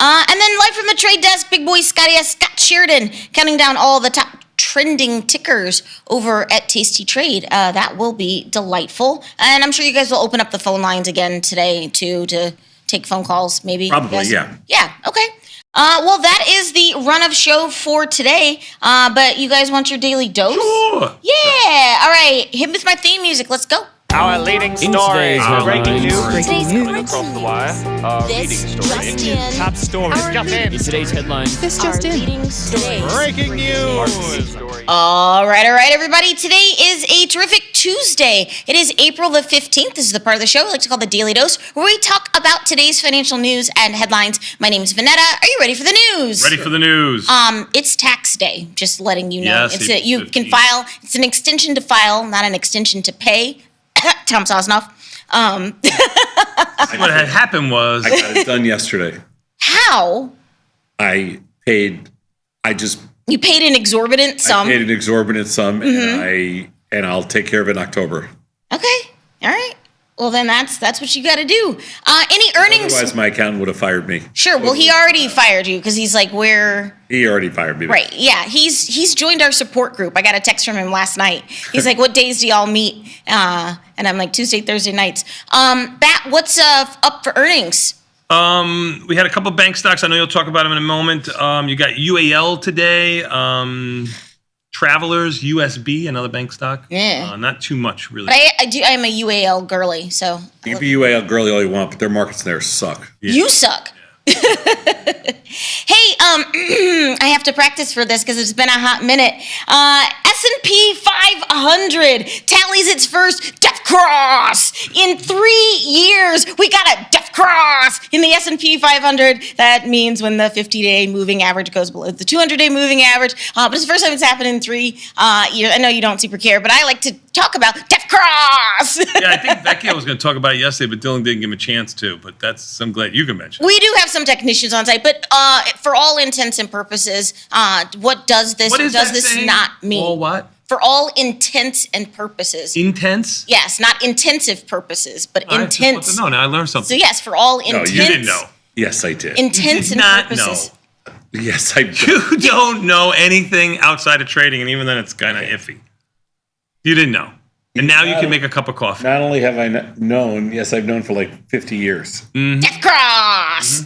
And then live from the trade desk, big boy Scott Sheridan, counting down all the top trending tickers over at Tasty Trade. That will be delightful. And I'm sure you guys will open up the phone lines again today, too, to take phone calls, maybe. Probably, yeah. Yeah, okay. Well, that is the run of show for today. But you guys want your daily dose? Sure. Yeah. All right. Hit me with my theme music. Let's go. Our leading story. Breaking news. Coming across the wire. This just in. Top story. Just in. Today's headline. This just in. Breaking news. All right, everybody. Today is a terrific Tuesday. It is April the 15th. This is the part of the show I like to call the Daily Dose, where we talk about today's financial news and headlines. My name is Vanetta. Are you ready for the news? Ready for the news. It's tax day. Just letting you know. Yes, You can file. It's an extension to file, not an extension to pay. Tom Sosnoff. What had happened was I got it done yesterday. How? You paid an exorbitant sum. I paid an exorbitant sum, and I'll take care of it in October. Okay. All right. Well, then that's what you got to do. Any earnings? Otherwise, my accountant would have fired me. Sure. Well, he already fired you because he's like, He already fired me. Right. Yeah. He's joined our support group. I got a text from him last night. He's like, "What days do y'all meet?" And I'm like, Tuesday, Thursday nights. Bat, what's up for earnings? We had a couple bank stocks. I know you'll talk about them in a moment. You got UAL today. Travelers, USB, another bank stock. Yeah. Not too much, really. But I'm a UAL girly, so. You can be UAL girly all you want, but their markets there suck. Yeah. You suck. Hey, I have to practice for this because it's been a hot minute. S&P 500 tallies its first death cross in 3 years. We got a death cross in the S&P 500. That means when the 50-day moving average goes below the 200-day moving average. But it's the first time it's happened in 3 years. I know you don't super care, but I like to talk about death cross. Yeah, I think Vecchio was going to talk about it yesterday, but Dylan didn't give him a chance to. But I'm glad you can mention it. We do have some technicians on site, but for all intents and purposes, what does this not mean? All what? For all intents and purposes. Intense? Yes, not intensive purposes, but intense. No, now I learned something. So yes, for all intents. No, you didn't know. Yes, I did. Intents and purposes. Know. Yes, I did. You don't know anything outside of trading, and even then it's kind of iffy. You didn't know. And now you can make a cup of coffee. Not only have I known, yes, I've known for like 50 years. Death cross.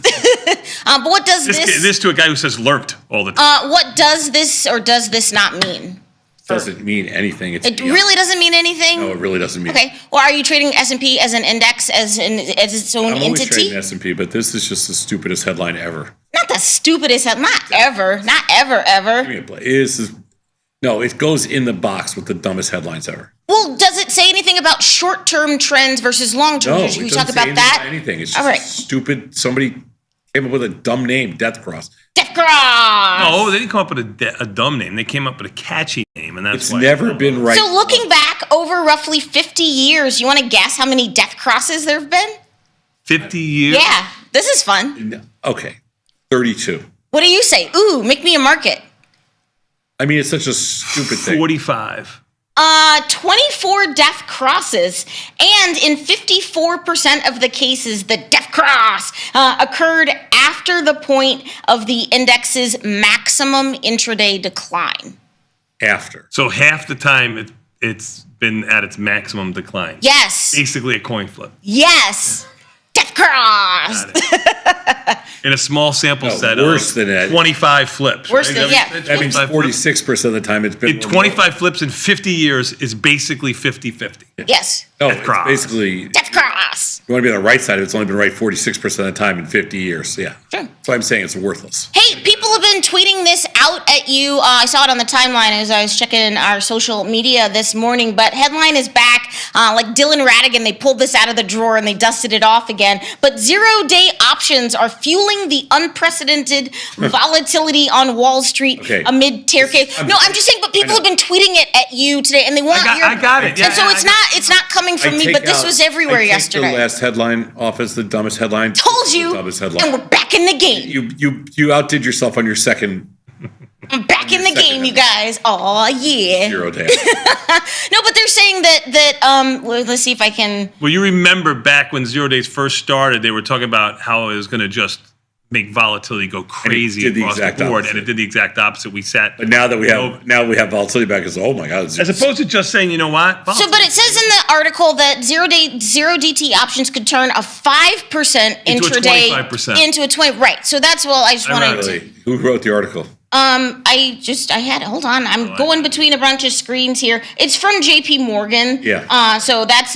But what does This to a guy who says lurked all the time. what does this or does this not mean? Doesn't mean anything. It really doesn't mean anything? No, it really doesn't mean. Okay. Well, are you trading S&P as an index, as its own I'm always entity? trading S&P, but this is just the stupidest headline ever. Not the stupidest. Not ever. Not ever. No, it goes in the box with the dumbest headlines ever. Well, does it say anything about short-term trends versus long-term No, trends? it Can we doesn't talk say about that? anything. It's just All right. stupid. Somebody came up with a dumb name, Death Cross. Death cross. No, they didn't come up with a dumb name. They came up with a catchy name, and that's It's why. never been right. So looking back over roughly 50 years, you want to guess how many death crosses there have been? 50 years? Yeah, this is fun. Okay, 32. What do you say? Ooh, make me a market. I mean, it's such a stupid thing. 45. 24 death crosses, and in 54% of the cases, the death cross occurred after the point of the index's maximum intraday decline. After. So half the time it's been at its maximum decline. Yes. Basically a coin flip. Yes. Death cross. In a small sample No, set worse of than that. 25 flips. Worse right? than- yeah. That means 46% of the time it's been. In 25 flips in 50 years is basically 50-50. Yes. No, Death cross. it's basically. Death cross. You want to be on the right side, it's only been right 46% of the time in 50 years. Yeah. Sure. That's why I'm saying it's worthless. Hey, people have been tweeting this out at you. I saw it on the timeline as I was checking our social media this morning, but headline is back. Like Dylan Radigan, they pulled this out of the drawer and they dusted it off again. But 0-day options are fueling the unprecedented volatility on Wall Street amid tear case. No, I'm just saying, but people have been tweeting it at you today, and they want your. I got it. Yeah, and so it's not coming from me, but this was everywhere yesterday. The last headline off as the dumbest headline. Told you, dumbest headline. and we're back in the game. You outdid yourself on your second. I'm back in the game, you guys. Oh yeah. 0 day. No, but they're saying that well, let's see if I can. Well, you remember back when 0 days first started, they were talking about how it was going to just make volatility go crazy did the across exact the board, opposite. and it did the exact opposite. We sat. But now that we have volatility back, it's oh my god. As opposed to just saying, you know what? So, but it says in the article that zero DT options could turn a 5% Into a intraday 25%. into a 20. Right. So that's I just wanted to. Who wrote the article? Hold on. I'm going between a bunch of screens here. It's from JP Morgan. Yeah. So that's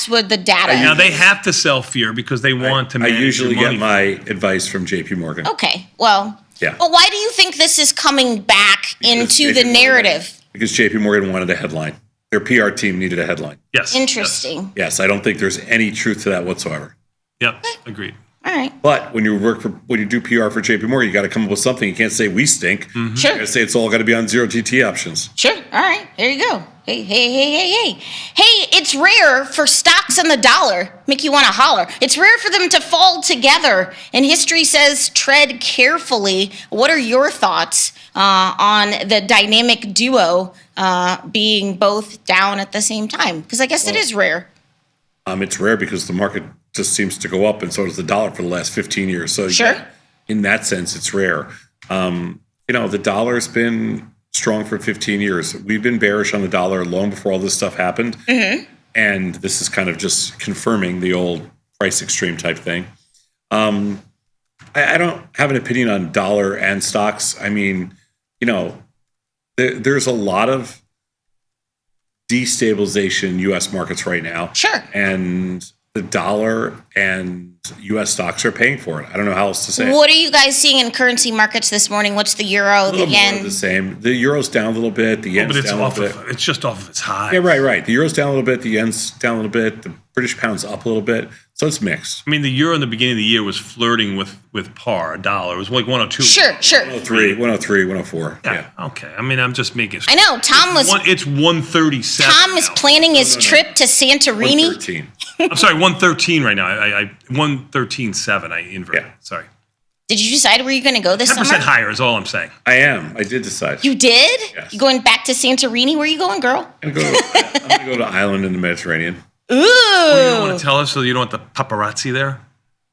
what the data Now is. they have to sell fear because they want to I manage usually your money. get my advice from JP Morgan. Okay. Well. Yeah. But why do you think this is coming back into the JP narrative? Because JP Morgan wanted a headline. Their PR team needed a headline. Yes. Interesting. Yes, I don't think there's any truth to that whatsoever. Yep. Agreed. All right. But when you do PR for JP Morgan, you got to come up with something. You can't say we stink. Sure. You got to say it's all got to be on 0 DT options. Sure. All right. There you go. Hey. Hey, it's rare for stocks and the dollar make you want to holler. It's rare for them to fall together. And history says tread carefully. What are your thoughts on the dynamic duo being both down at the same time? Because I guess it is rare. It's rare because the market just seems to go up, and so does the dollar for the last 15 years. So Sure. in that sense, it's rare. The dollar's been strong for 15 years. We've been bearish on the dollar long before all this stuff happened. Mm-hmm. And this is kind of just confirming the old price extreme type thing. I don't have an opinion on dollar and stocks. I mean, there's a lot of destabilization in U.S. markets right now. Sure. And the dollar and U.S. stocks are paying for it. I don't know how else to say it. What are you guys seeing in currency markets this morning? What's the euro, A the little more yen? of the same. The euro's down a little bit. The yen's But it's down a off little bit. of, it's just off of its high. Yeah, right. The euro's down a little bit. The yen's down a little bit. The British pound's up a little bit. So it's mixed. I mean, the euro in the beginning of the year was flirting with par, a dollar. It was like 102. Sure. 103, 104. Yeah. Okay. I mean, I'm just making. I know. Tom was. It's 137. Tom is planning his trip to Santorini. 113. I'm sorry, 113 right now. I 113.7. I inverted. Yeah. Sorry. Did you decide where you're going to go this 10% summer? higher is all I'm saying. I am. I did decide. You did? Yes. You going back to Santorini? Where are you going, girl? I'm going to go to island in the Mediterranean. Ooh. You don't want to tell us so you don't want the paparazzi there?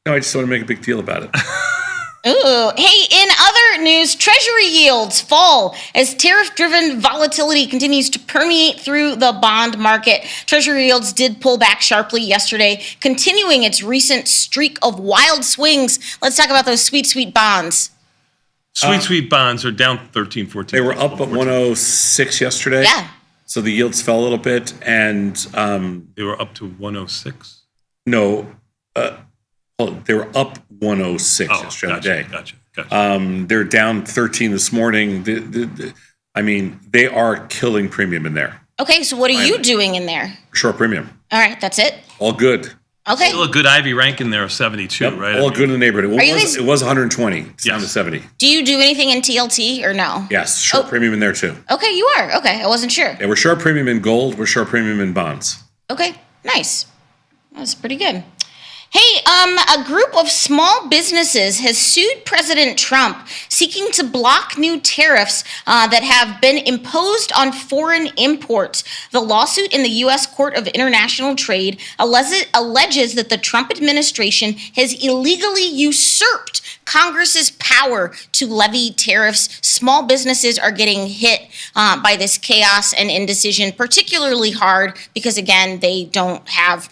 No, I just want to make a big deal about it. Ooh. Hey, in other other news, Treasury yields fall as tariff-driven volatility continues to permeate through the bond market. Treasury yields did pull back sharply yesterday, continuing its recent streak of wild swings. Let's talk about those sweet, sweet bonds. Sweet bonds are down 13, 14. They were up at 106 yesterday. Yeah. So the yields fell a little bit, and They were up to 106. no, they were up 106 yesterday. Gotcha. They're down 13 this morning. I mean, they are killing premium in there. Okay, so what are you doing in there? Short premium, All right, that's it. all good. Okay. Still a good Ivy rank in there of 72, Yep, right? all good in the neighborhood. Are you guys- It was 120. It's down to Yes. 70. Do you do anything in TLT or no? Yes, short premium in there too. Okay, you are. Okay, I wasn't sure. Yeah, we're short premium in gold. We're short premium in bonds. Okay, nice. That's pretty good. Hey, a group of small businesses has sued President Trump, seeking to block new tariffs that have been imposed on foreign imports. The lawsuit in the U.S. Court of International Trade alleges that the Trump administration has illegally usurped Congress's power to levy tariffs. Small businesses are getting hit by this chaos and indecision particularly hard because, again, they don't have,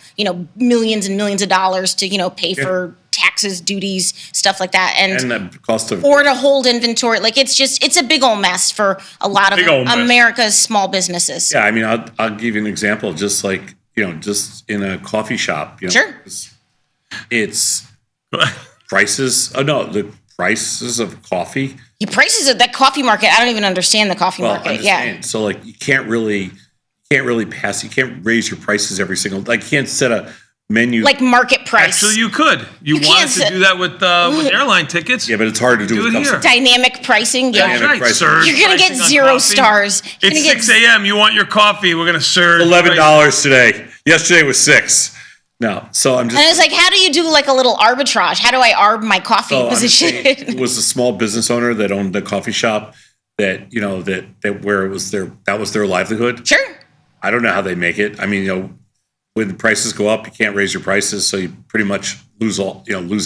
millions and millions of dollars to, pay for taxes, duties, stuff like that. And the cost of or to hold inventory. Like, it's a big old mess for a lot of America's small businesses. Yeah, I mean, I'll give you an example. Just like just in a coffee shop. Sure. It's prices. Oh no, the prices of coffee. The prices of that coffee market. I don't even understand the coffee market. I'm just Yeah. saying, so like you can't really pass. You can't raise your prices every single. Like you can't set a menu. Like market price. Actually, you could. You wanted to do that with airline tickets. Yeah, but it's hard to do with here. Dynamic pricing. Yeah. That's right, pricing. surge You're going to get pricing on 0 coffee. stars. You're It's gonna get 6 a.m. You want your coffee. We're going to surge. $11 today. Yesterday was $6. No, so I'm just. And it's like, how do you do like a little arbitrage? How do I arb my coffee So I'm just position? saying, it was a small business owner that owned the coffee shop that where it was that was their livelihood. Sure. I don't know how they make it. I mean, when the prices go up, you can't raise your prices, so you pretty much lose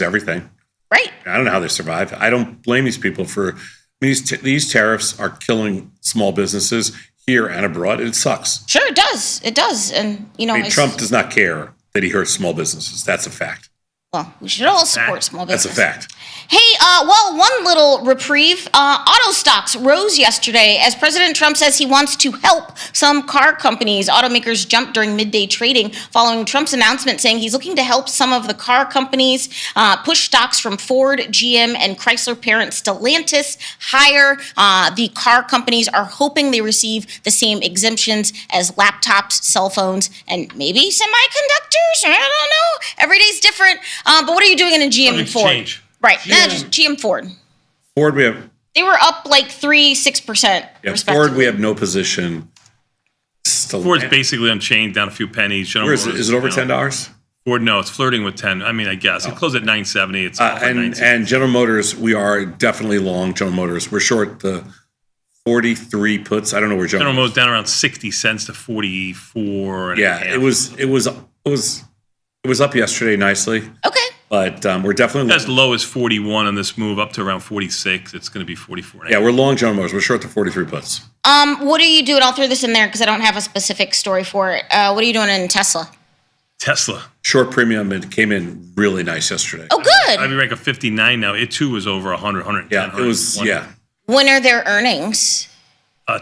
everything. Right. I don't know how they survive. I don't blame these people for these tariffs are killing small businesses here and abroad. It sucks. Sure, it does. It does. And, I mean, Trump does not care that he hurts small businesses. That's a fact. Well, we should all support small That's business. a fact. Hey, one little reprieve. Auto stocks rose yesterday as President Trump says he wants to help some car companies. Automakers jumped during midday trading following Trump's announcement saying he's looking to help some of the car companies push stocks from Ford, GM, and Chrysler parent Stellantis higher. The car companies are hoping they receive the same exemptions as laptops, cell phones, and maybe semiconductors. I don't know. Every day's different. But what are you doing in a GM and Ford? Exchange. Right, just GM Ford. Ford, we have. They were up like 6%. Yeah, respectively. Ford, we have no position. Ford's basically unchained, down a few pennies. Where is it? Is it over $10? Ford, no, it's flirting with 10. I mean, I guess it closed at 970. It's off at 960. And General Motors, we are definitely long General Motors. We're short the 43 puts. I don't know where General Motors down around 60 cents to 44. And a half. it was up yesterday nicely. Okay. But we're definitely as low as 41 on this move up to around 46. It's going to be 44. Yeah, we're long General Motors. We're short the 43 puts. What are you doing? I'll throw this in there because I don't have a specific story for it. What are you doing in Tesla? Tesla. Short premium, it came in really nice yesterday. Oh, good. I'd be rank of 59 now. It too was over 100, 110. Yeah, it was, yeah. When are their earnings?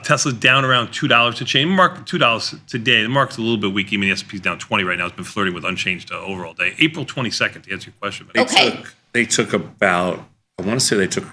Tesla's down around $2 to change. Mark $2 today. The market's a little bit weak. I mean, the S&P's down 20 right now. It's been flirting with unchanged overall day. April 22nd, to answer your question. They took about, I want to say they took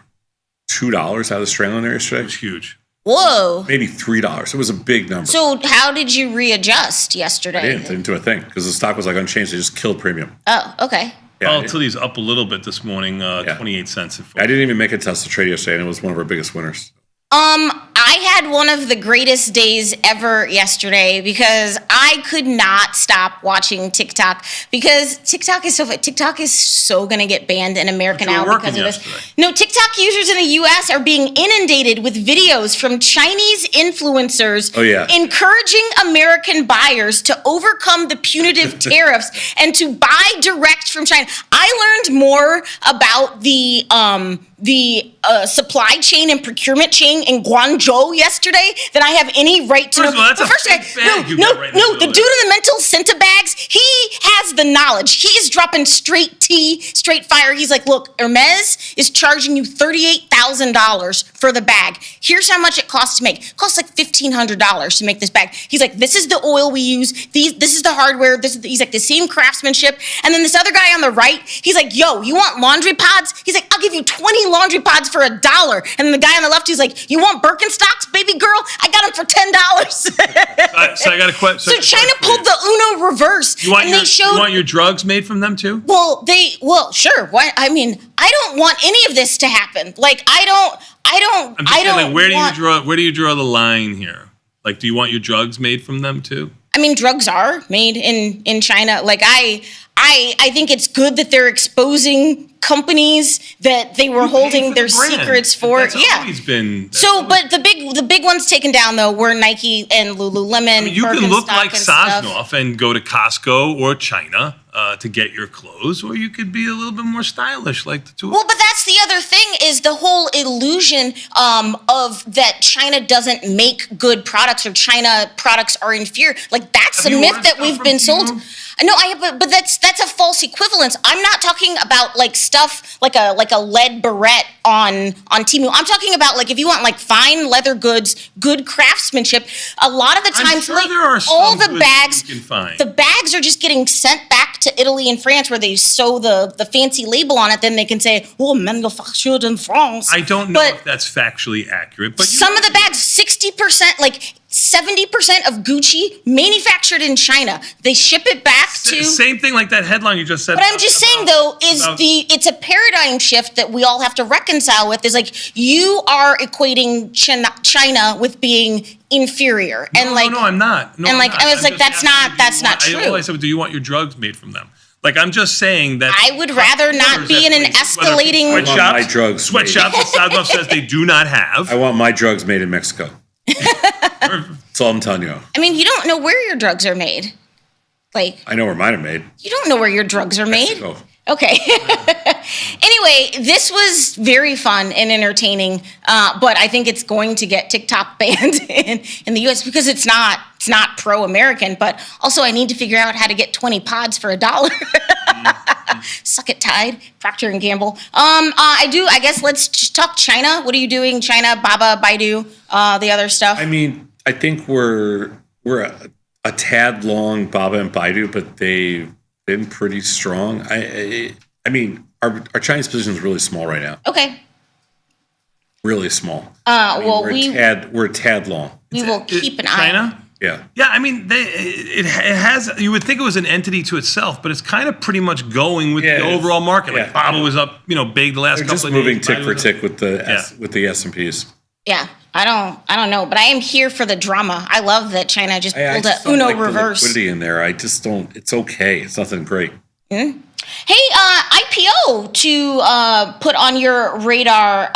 $2 out of the Australian there yesterday. It was huge. Whoa. Maybe $3. It was a big number. So how did you readjust yesterday? I didn't do a thing because the stock was like unchanged. They just killed premium. Oh, okay. Yeah, Volatility's up a little bit this morning, 28 cents. I didn't even make a Tesla trade yesterday, and it was one of our biggest winners. I had one of the greatest days ever yesterday because I could not stop watching TikTok because TikTok is so going to get banned in America now because of this. No, TikTok users in the US are being inundated with videos from Chinese influencers encouraging American buyers to overcome the punitive tariffs and to buy direct from China. I learned more about the supply chain and procurement chain in Guangzhou yesterday than I have any right to know. First of all, that's a big bag you got right the dude in the mental Cinta bags, he has the knowledge. He is dropping straight tea, straight fire. He's like, look, Hermes is charging you $38,000 for the bag. Here's how much it costs to make. It costs like $1,500 to make this bag. He's like, this is the oil we use. This is the hardware. He's like, the same craftsmanship. And then this other guy on the right, he's like, yo, you want laundry pods? He's like, I'll give you 20 laundry pods for $1. And then the guy on the left, he's like, you want Birkenstocks, baby girl? I got them for $10. So I got a question. So China pulled the Uno reverse. You want your drugs made from them too? Well, sure. Why? I mean, I don't want any of this to happen. Like, I don't. Like, where do you draw the line here? Like, do you want your drugs made from them too? I mean, drugs are made in China. Like, I think it's good that they're exposing companies that they were holding their secrets for. That's always been. But the big ones taken down though were Nike and Lululemon. I mean, you can look like Sosnoff Sosnoff and go to Costco or China to get your clothes, or you could be a little bit more stylish like the two. Well, but that's the other thing is the whole illusion of that China doesn't make good products or China products are inferior. Like that's a myth that we've been sold. No, but that's a false equivalence. I'm not talking about like stuff like a lead barrette on Temu. I'm talking about like if you want like fine leather goods, good craftsmanship. A lot of the times, I'm sure there are all the some bags, you can find. the bags are just getting sent back to Italy and France where they sew the fancy label on it. Then they can say, "Oh, manufactured in France." I don't know if that's factually accurate, but some of the bags, 60%, like 70% of Gucci manufactured in China. They ship it back to. Same thing like that headline you just said. But I'm just saying though, it's a paradigm shift that we all have to reconcile with. Is like you are equating China with being inferior, and no, I'm not. No, and like I was like, that's not true. All I said, do you want your drugs made from them? Like I'm just saying that I would rather not be in an escalating. Sweatshops, my drugs sweatshops that Sosnoff says they do not have. I want my drugs made in Mexico. That's all I'm telling you. I mean, you don't know where your drugs are made. Like I know where mine are made. You don't know where your drugs are Mexico. made? Okay. Anyway, this was very fun and entertaining, but I think it's going to get TikTok banned in the U.S. because it's not pro-American. But also, I need to figure out how to get 20 pods for $1. Suck it, Tide, Procter and Gamble. I do. I guess let's just talk China. What are you doing, China? Baba, Baidu, the other stuff. I mean, I think we're a tad long Baba and Baidu, but they've been pretty strong. I mean, our Chinese position is really small right now. Okay. Really small. We're a tad long. We will keep an eye. China. Yeah. Yeah, I mean, it has. You would think it was an entity to itself, but it's kind of pretty much going with the overall market. Like Baba was up, big the last couple of days. Just moving tick for tick with the S&Ps. Yeah, I don't know, but I am here for the drama. I love that China just pulled a Uno like reverse. The liquidity in there. I just don't. It's okay. It's nothing great. Mm-hmm. Hey, IPO to put on your radar.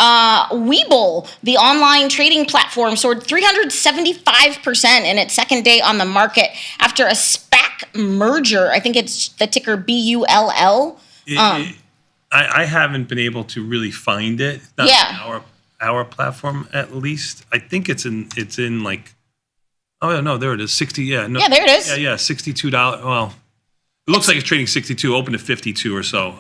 Webull, the online trading platform, soared 375% in its second day on the market after a SPAC merger. I think it's the ticker BULL. I haven't been able to really find it. Not our platform, at least. I think it's in like. Oh no, there it is. 60. Yeah, no. Yeah, there it is. Yeah, $62. Well. It looks like it's trading 62, open to 52 or so.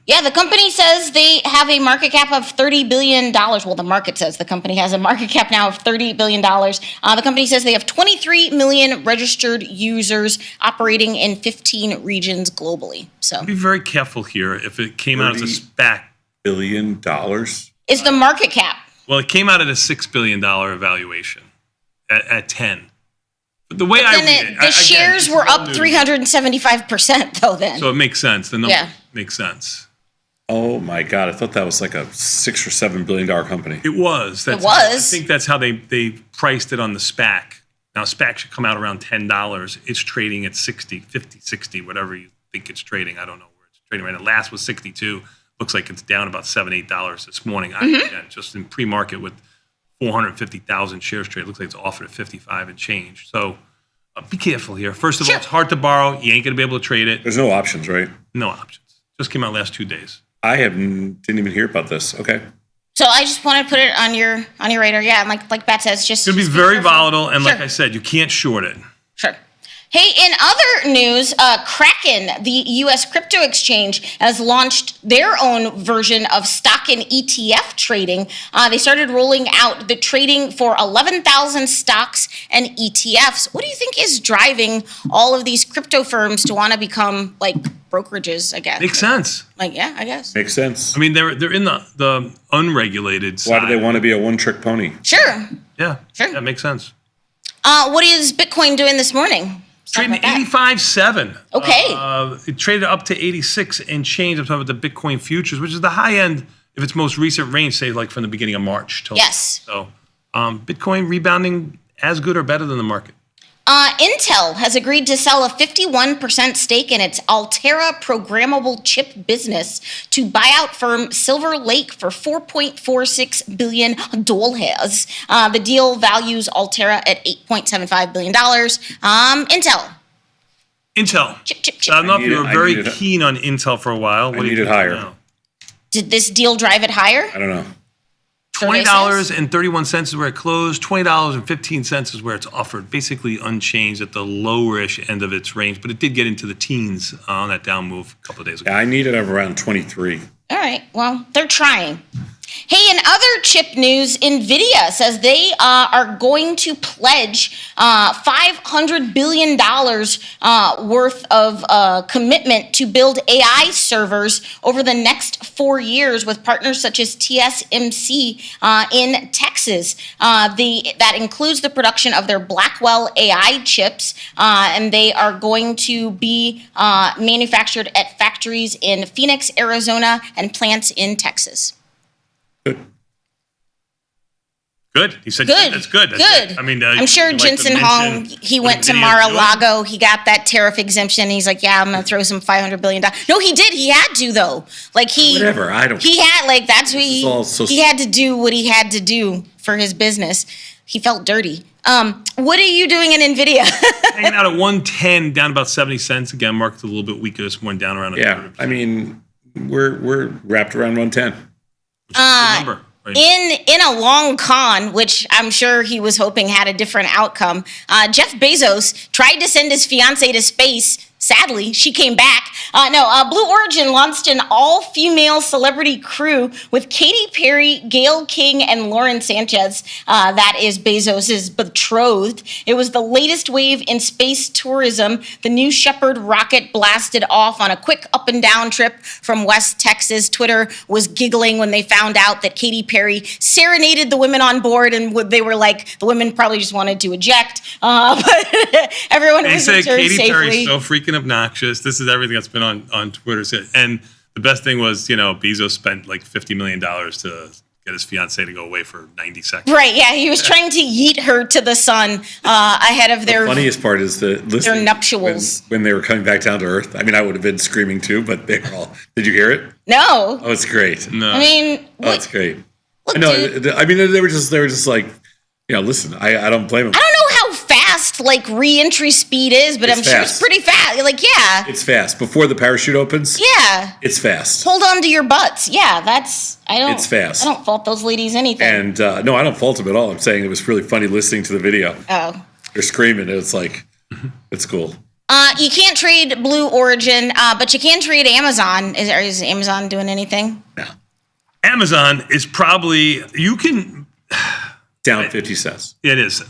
Yeah, the company says they have a market cap of $30 billion. Well, the market says the company has a market cap now of $30 billion. The company says they have 23 million registered users operating in 15 regions globally. So be very careful here if it came out as a SPAC. $30 billion? Is the market cap. Well, it came out at a $6 billion valuation at 10. The way I read it, the shares were up 375% though then. So it makes sense. The number makes sense. Oh my God! I thought that was like a $6 or $7 billion company. It was. It was. I think that's how they priced it on the SPAC. Now, SPAC should come out around $10. It's trading at 60, 50, 60, whatever you think it's trading. I don't know where it's trading right now. Last was 62. Looks like it's down about $7, $8 this morning. Again, just in pre-market with 450,000 shares traded. Looks like it's offered at 55 and change. So be careful here. First of all, it's hard to borrow. You ain't going to be able to trade it. There's no options, right? No options. Just came out last 2 days. I didn't even hear about this. Okay. So I just want to put it on your radar. Yeah, and like Bat says, just It's going to be very volatile, and like I said, you can't short it. Sure. Hey, in other news, Kraken, the U.S. crypto exchange, has launched their own version of stock and ETF trading. They started rolling out the trading for 11,000 stocks and ETFs. What do you think is driving all of these crypto firms to want to become like brokerages, I guess? Makes sense. Like, yeah, I guess. Makes sense. I mean, they're in the unregulated side. Why do they want to be a one-trick pony? Sure. Yeah. Sure. That makes sense. What is Bitcoin doing this morning? Trading 85.7. Okay. It traded up to 86 and change. I'm talking about the Bitcoin futures, which is the high end of its most recent range, say like from the beginning of March. Yes. So Bitcoin rebounding as good or better than the market. Intel has agreed to sell a 51% stake in its Altera programmable chip business to buyout firm Silver Lake for $4.46 billion. The deal values Altera at $8.75 billion. Intel. Chip. I don't know if you were very keen on Intel for a while. What do you think higher? Now? Did this deal drive it higher? I don't know. $20.31 is where it closed. $20.15 is where it's offered. Basically unchanged at the lowerish end of its range, but it did get into the teens on that down move a couple of days ago. Yeah, I need it around 23. All right. Well, they're trying. Hey, in other chip news, NVIDIA says they are going to pledge $500 billion worth of commitment to build AI servers over the next 4 years with partners such as TSMC in Texas. That includes the production of their Blackwell AI chips, and they are going to be manufactured at factories in Phoenix, Arizona, and plants in Texas. Good. He said good. That's good. Good. I mean, I'm sure Jensen Hong, he went to Mar-a-Lago. He got that tariff exemption. He's like, yeah, I'm going to throw some $500 billion. No, he did. He had to, though. Like, whatever. I don't. He had, like, that's what he had to do what he had to do for his business. He felt dirty. What are you doing in NVIDIA? Hanging out at 110, down about 70 cents. Again, market's a little bit weaker this morning, down around. Yeah, I mean, we're wrapped around 110. Which is a good number. Right. In a long con, which I'm sure he was hoping had a different outcome, Jeff Bezos tried to send his fiancée to space. Sadly, she came back. Blue Origin launched an all-female celebrity crew with Katy Perry, Gayle King, and Lauren Sanchez. That is Bezos' betrothed. It was the latest wave in space tourism. The New Shepard rocket blasted off on a quick up-and-down trip from West Texas. Twitter was giggling when they found out that Katy Perry serenaded the women on board, and they were like, the women probably just wanted to eject. But everyone was returned Katy safely. Perry's so freaking obnoxious. This is everything that's been on Twitter. And the best thing was, Bezos spent like $50 million to get his fiancée to go away for 90 seconds. Right, yeah. He was trying to yeet her to the sun ahead of their... The funniest part is their nuptials. When they were coming back down to Earth. I mean, I would have been screaming too, but they were all... Did you hear it? No. Oh, it's great. No. I mean... Oh, it's great. I mean, they were just like, listen, I don't blame them. I don't know how fast, like, re-entry speed is, but I'm sure it's pretty fast. Like, yeah. It's fast. Before the parachute opens? Yeah. It's fast. Hold on to your butts. Yeah, It's fast. I don't fault those ladies anything. And, no, I don't fault them at all. I'm saying it was really funny listening to the video. Oh. They're screaming. It's like, it's cool. You can't trade Blue Origin, but you can trade Amazon. Is Amazon doing anything? No. Amazon is probably, you can... Down 50 cents. It is.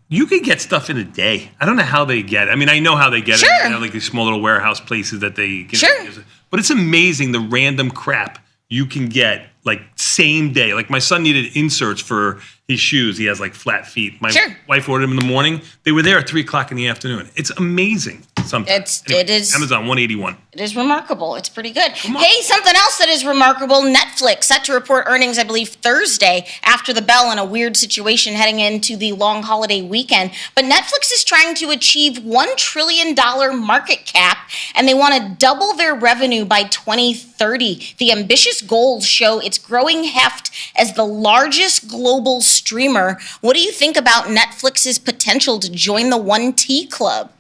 You can get stuff in a day. I don't know how they get it. I mean, I know how they get it. They have like these small little warehouse places that they get. Sure. But it's amazing the random crap you can get like same day. Like my son needed inserts for his shoes. He has like flat feet. My wife ordered them in the morning. They were there at 3:00 in the afternoon. It's amazing. sometimes. It is. Amazon 181. It is remarkable. It's pretty good. Hey, something else that is remarkable, Netflix set to report earnings, I believe, Thursday after the bell in a weird situation heading into the long holiday weekend. But Netflix is trying to achieve $1 trillion market cap, and they want to double their revenue by 2030. The ambitious goals show its growing heft as the largest global streamer. What do you think about Netflix's potential to join the 1T club?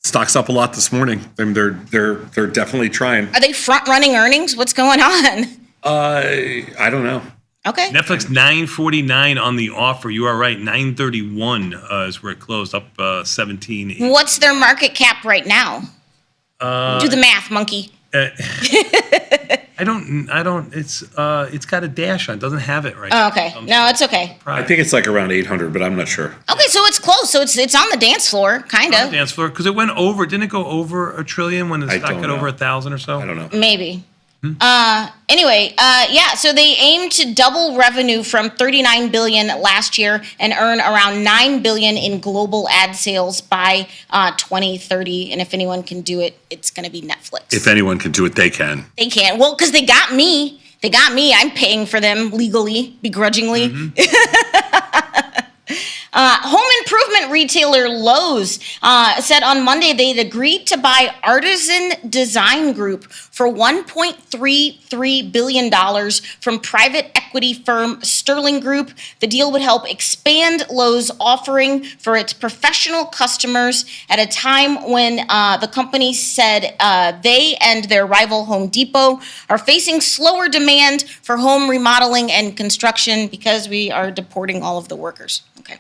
Stock's up a lot this morning. I mean, they're definitely trying. Are they front-running earnings? What's going on? I don't know. Okay. Netflix $9.49 on the offer. You are right. $9.31 is where it closed, up 17. What's their market cap right now? Do the math, monkey. I don't. It's got a dash on. It doesn't have it right. Oh, okay. No, it's okay. I think it's like around 800, but I'm not sure. Okay, so it's close. So it's on the dance floor, kind On the of. dance floor, because it went over. Didn't it go over $1 trillion when the I stock don't got know. over 1,000 or so? I don't know. Maybe. Anyway, yeah, so they aim to double revenue from $39 billion last year and earn around $9 billion in global ad sales by 2030. And if anyone can do it, it's going to be Netflix. If anyone can do it, they can. They can't. Well, because they got me. They got me. I'm paying for them legally, begrudgingly. Home improvement retailer Lowe's said on Monday they'd agreed to buy Artisan Design Group for $1.33 billion from private equity firm Sterling Group. The deal would help expand Lowe's offering for its professional customers at a time when the company said they and their rival Home Depot are facing slower demand for home remodeling and construction because we are deporting all of the workers. Okay.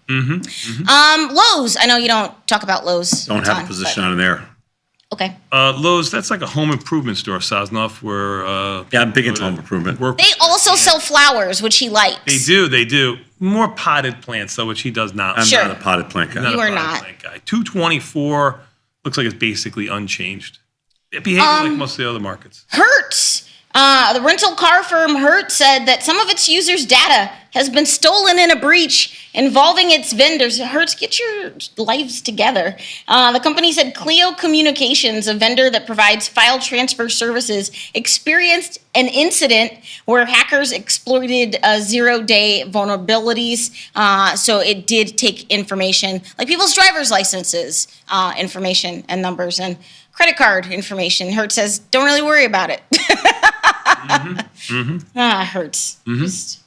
Lowe's. I know you don't talk about Lowe's. Don't have a position on there. Okay. Lowe's, that's like a home improvement store, Sosnoff, where Yeah, I'm big into home improvement. They also sell flowers, which he likes. They do. More potted plants, though, which he does not. I'm Sure. not a potted plant guy. You a are potted not. plant guy. 224 looks like it's basically unchanged. It behaves like most of the other markets. Hertz. The rental car firm Hertz said that some of its users' data has been stolen in a breach involving its vendors. Hertz, get your lives together. The company said Clio Communications, a vendor that provides file transfer services, experienced an incident where hackers exploited zero-day vulnerabilities. So it did take information, like people's driver's licenses, information and numbers, and credit card information. Hertz says, don't really worry about it. Hertz. Just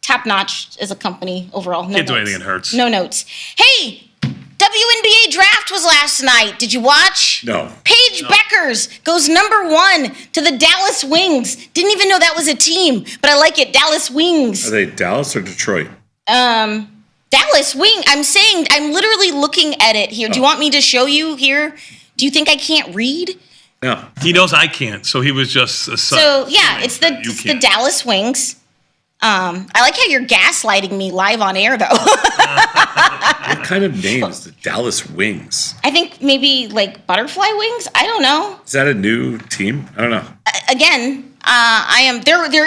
top notch as a company overall. No Can't do notes. anything in Hertz. No notes. Hey, WNBA draft was last night. Did you watch? No. Paige Beckers goes #1 to the Dallas Wings. Didn't even know that was a team, but I like it. Dallas Wings. Are they Dallas or Detroit? Dallas Wing. I'm literally looking at it here. Do you want me to show you here? Do you think I can't read? No. He knows I can't, so he was just a So yeah, it's the You the can't. Dallas Wings. I like how you're gaslighting me live on air, though. What kind of name is the Dallas Wings? I think maybe like butterfly wings. I don't know. Is that a new team? I don't know. Again, I am there. There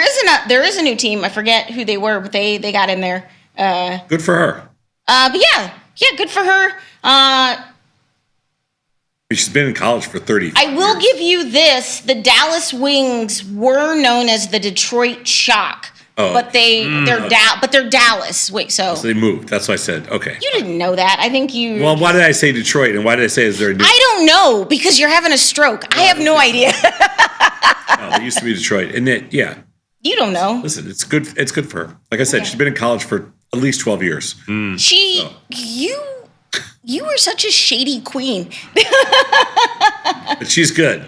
is a new team. I forget who they were, but they got in there. Good for her. But yeah, good for her. She's been in college for 30 I will give you this: the Dallas Wings were known as the Detroit Shock, but they're Dallas. Wait, so they moved. That's what I said. Okay. you didn't know that? I think you. Well, why did I say Detroit? And why did I say is there a new? I don't know because you're having a stroke. I have no idea. No, they used to be Detroit. And it, yeah. You don't know. Listen, it's good. It's good for her. Like I said, she's been in college for at least 12 years. You were such a shady queen. But she's good.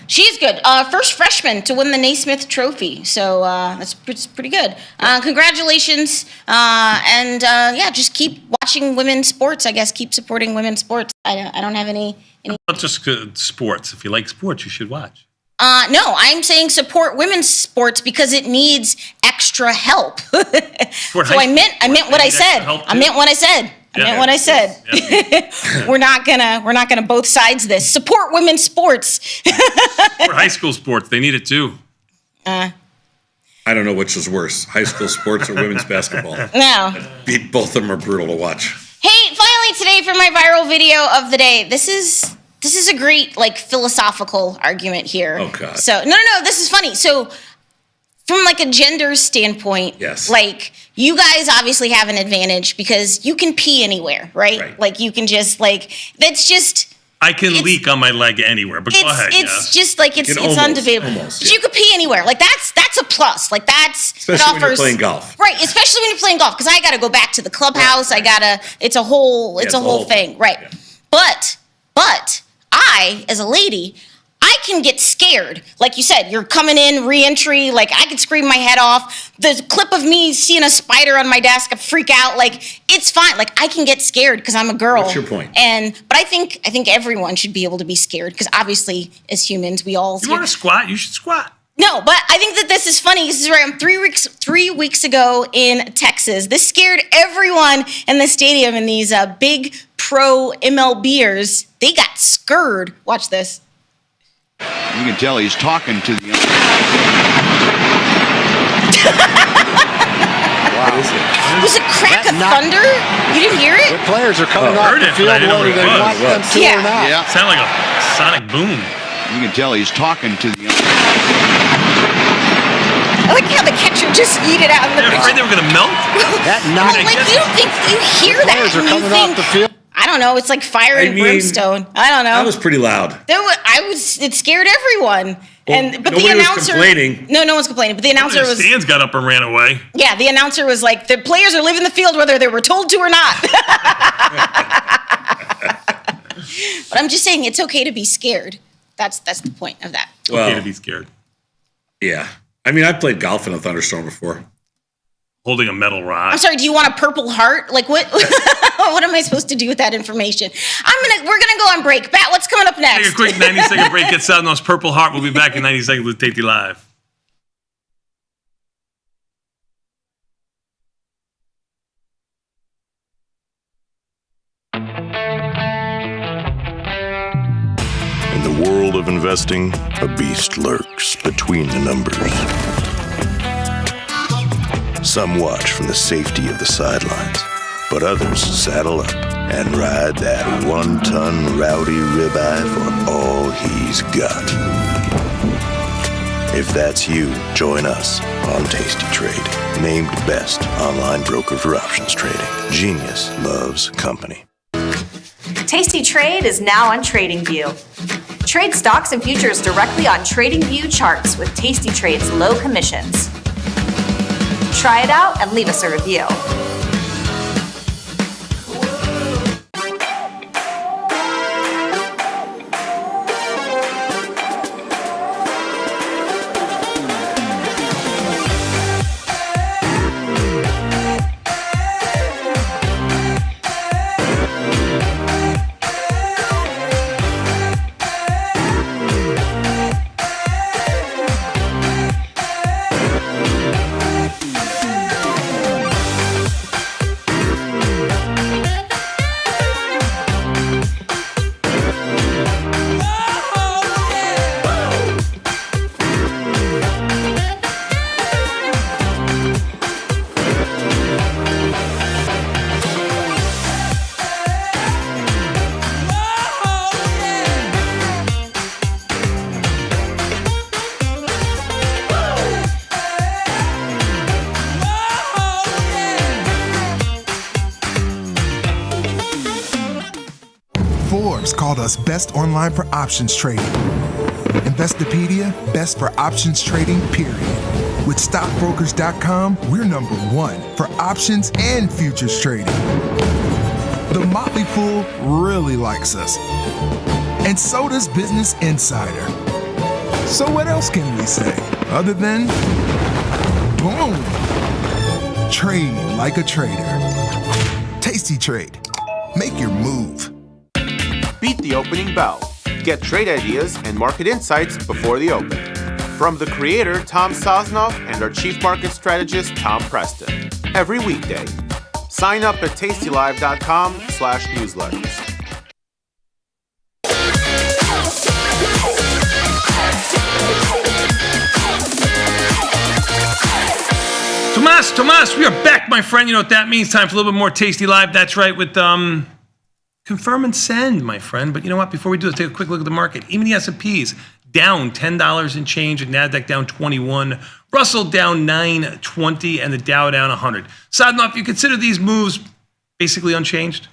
She's good. First freshman to win the Naismith Trophy. So that's pretty good. Congratulations. And just keep watching women's sports. I guess keep supporting women's sports. I don't have any. Not just sports. If you like sports, you should watch. No, I'm saying support women's sports because it needs extra help. So I meant what I said. I meant what I said. We're not gonna both sides this. Support women's sports. For high school sports, they need it too. I don't know which is worse, high school sports or women's basketball. No. Both of them are brutal to watch. Hey, finally today for my viral video of the day. This is a great like philosophical argument here. Oh God. So no, this is funny. So from like a gender standpoint, yes. Like you guys obviously have an advantage because you can pee anywhere, right? Like you can just like that's just. I can leak on my leg anywhere, but go ahead. It's just like it's undebatable. Almost, but you could pee anywhere. Like that's a plus. Like that's especially when you're playing golf. Right, especially when you're playing golf because I got to go back to the clubhouse. Right. It's a whole thing, right? Yeah. But I as a lady, I can get scared. Like you said, you're coming in, re-entry, like I could scream my head off. The clip of me seeing a spider on my desk, I freak out. Like, it's fine. Like, I can get scared because I'm a girl. What's your point? But I think everyone should be able to be scared because obviously, as humans, we all... You want to squat? You should squat. No, but I think that this is funny. This is right. I'm 3 weeks ago in Texas. This scared everyone in the stadium, and these big pro MLBers, they got scared. Watch this. You can tell he's talking to the... Wow. Was it crack of thunder? You didn't hear it? The players are coming off the field whether they want them to or not. Yeah. Sound like a sonic boom. You can tell he's talking to the... I like how the catcher just yeeted out in the They're afraid they were going to melt? You don't think you hear that players are coming off the field. I don't know. It's like fire and brimstone. I don't know. That was pretty loud. It scared everyone. Well, but the announcer was complaining. No one's complaining. But the announcer was. The stands got up and ran away. Yeah, the announcer was like, the players are leaving the field whether they were told to or not. But I'm just saying, it's okay to be scared. That's the point of that. It's okay to be scared. Yeah. I mean, I've played golf in a thunderstorm before. Holding a metal rod. I'm sorry, do you want a purple heart? Like what what am I supposed to do with that information? We're gonna go on break. Bat, what's coming up next? Take a quick 90-second break, get set on those Purple Heart. We'll be back in 90 seconds with Tasty Live. In the world of investing, a beast lurks between the numbers. Some watch from the safety of the sidelines, but others saddle up and ride that one-ton rowdy ribeye for all he's got. If that's you, join us on Tasty Trade, named best online broker for options trading. Genius loves company. Tasty Trade is now on TradingView. Trade stocks and futures directly on TradingView charts with Tasty Trade's low commissions. Try it out and leave us a review. Forbes called us best online for options trading. Investopedia, best for options trading, period. With stockbrokers.com, we're #1 for options and futures trading. The Motley Fool really likes us. And so does Business Insider. So what else can we say other than boom? Trade like a trader. Tasty Trade. Make your move. Beat the opening bell. Get trade ideas and market insights before the open. From the creator, Tom Sosnoff, and our chief market strategist, Tom Preston. Every weekday. Sign up at tastylive.com/newsletters. Tomas, we are back, my friend. You know what that means? Time for a little bit more Tasty Live. That's right, with confirm and send, my friend. But you know what? Before we do, let's take a quick look at the market. Even the S&Ps down $10 and change, and NASDAQ down 21, Russell down 920, and the Dow down 100. Sadnov, if you consider these moves basically unchanged?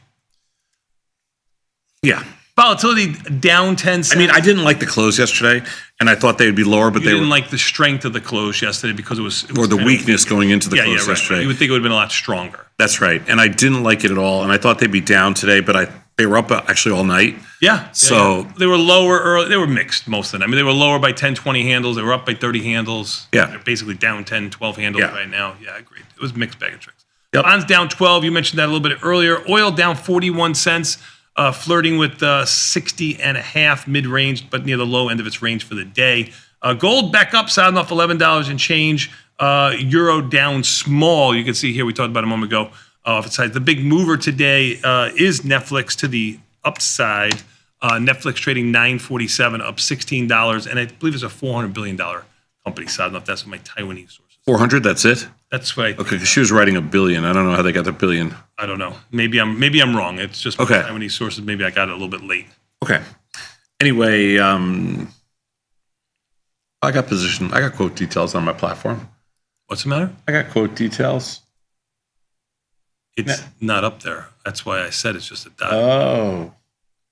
Yeah. Volatility down 10 cents. I mean, I didn't like the close yesterday, and I thought they would be lower, but you they didn't were like the strength of the close yesterday because it was or the weakness going into the close right. yesterday. You would think it would have been a lot stronger. That's right, and I didn't like it at all, and I thought they'd be down today, but they were up actually all night. Yeah. So they were lower early. They were mixed, most of them. I mean, they were lower by 10, 20 handles. They were up by 30 handles. Yeah. They're basically down 10, 12 handles right now. Yeah, I agree. It was a mixed bag of tricks. Yep. Bonds down 12. You mentioned that a little bit earlier. Oil down 41 cents. Flirting with 60 and a half mid-range, but near the low end of its range for the day. Gold back up, sounding off $11 and change. Euro down small. You can see here, we talked about a moment ago, off its side. The big mover today is Netflix to the upside. Netflix trading $9.47, up $16, and I believe it's a $400 billion company. So I don't know if that's what my Taiwanese sources. 400, that's it? That's right. Okay, because she was writing $1 billion. I don't know how they got the billion. I don't know. Maybe I'm wrong. It's just my Okay. Taiwanese sources. Maybe I got it a little bit late. Okay. Anyway, I got quote details on my platform. What's the matter? I got quote details. It's not up there. That's why I said it's just a dot. Oh,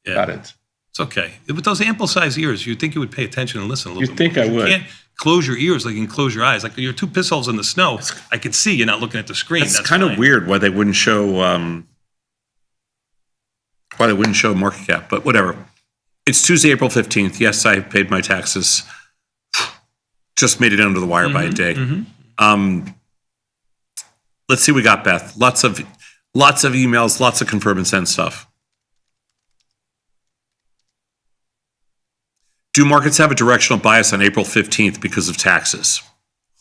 yeah. Got it. It's okay. With those ample size ears, you'd think you would pay attention and listen a little You'd bit think more. I would. You can't close your ears like you can close your eyes. Like you're two piss holes in the snow. I can see you're not looking at the screen. That's That's kind of fine. weird why they wouldn't show market cap, but whatever. It's Tuesday, April 15th. Yes, I paid my taxes. Just made it under the wire by a day. Let's see what we got, Beth. Lots of emails, lots of confirm and send stuff. Do markets have a directional bias on April 15th because of taxes?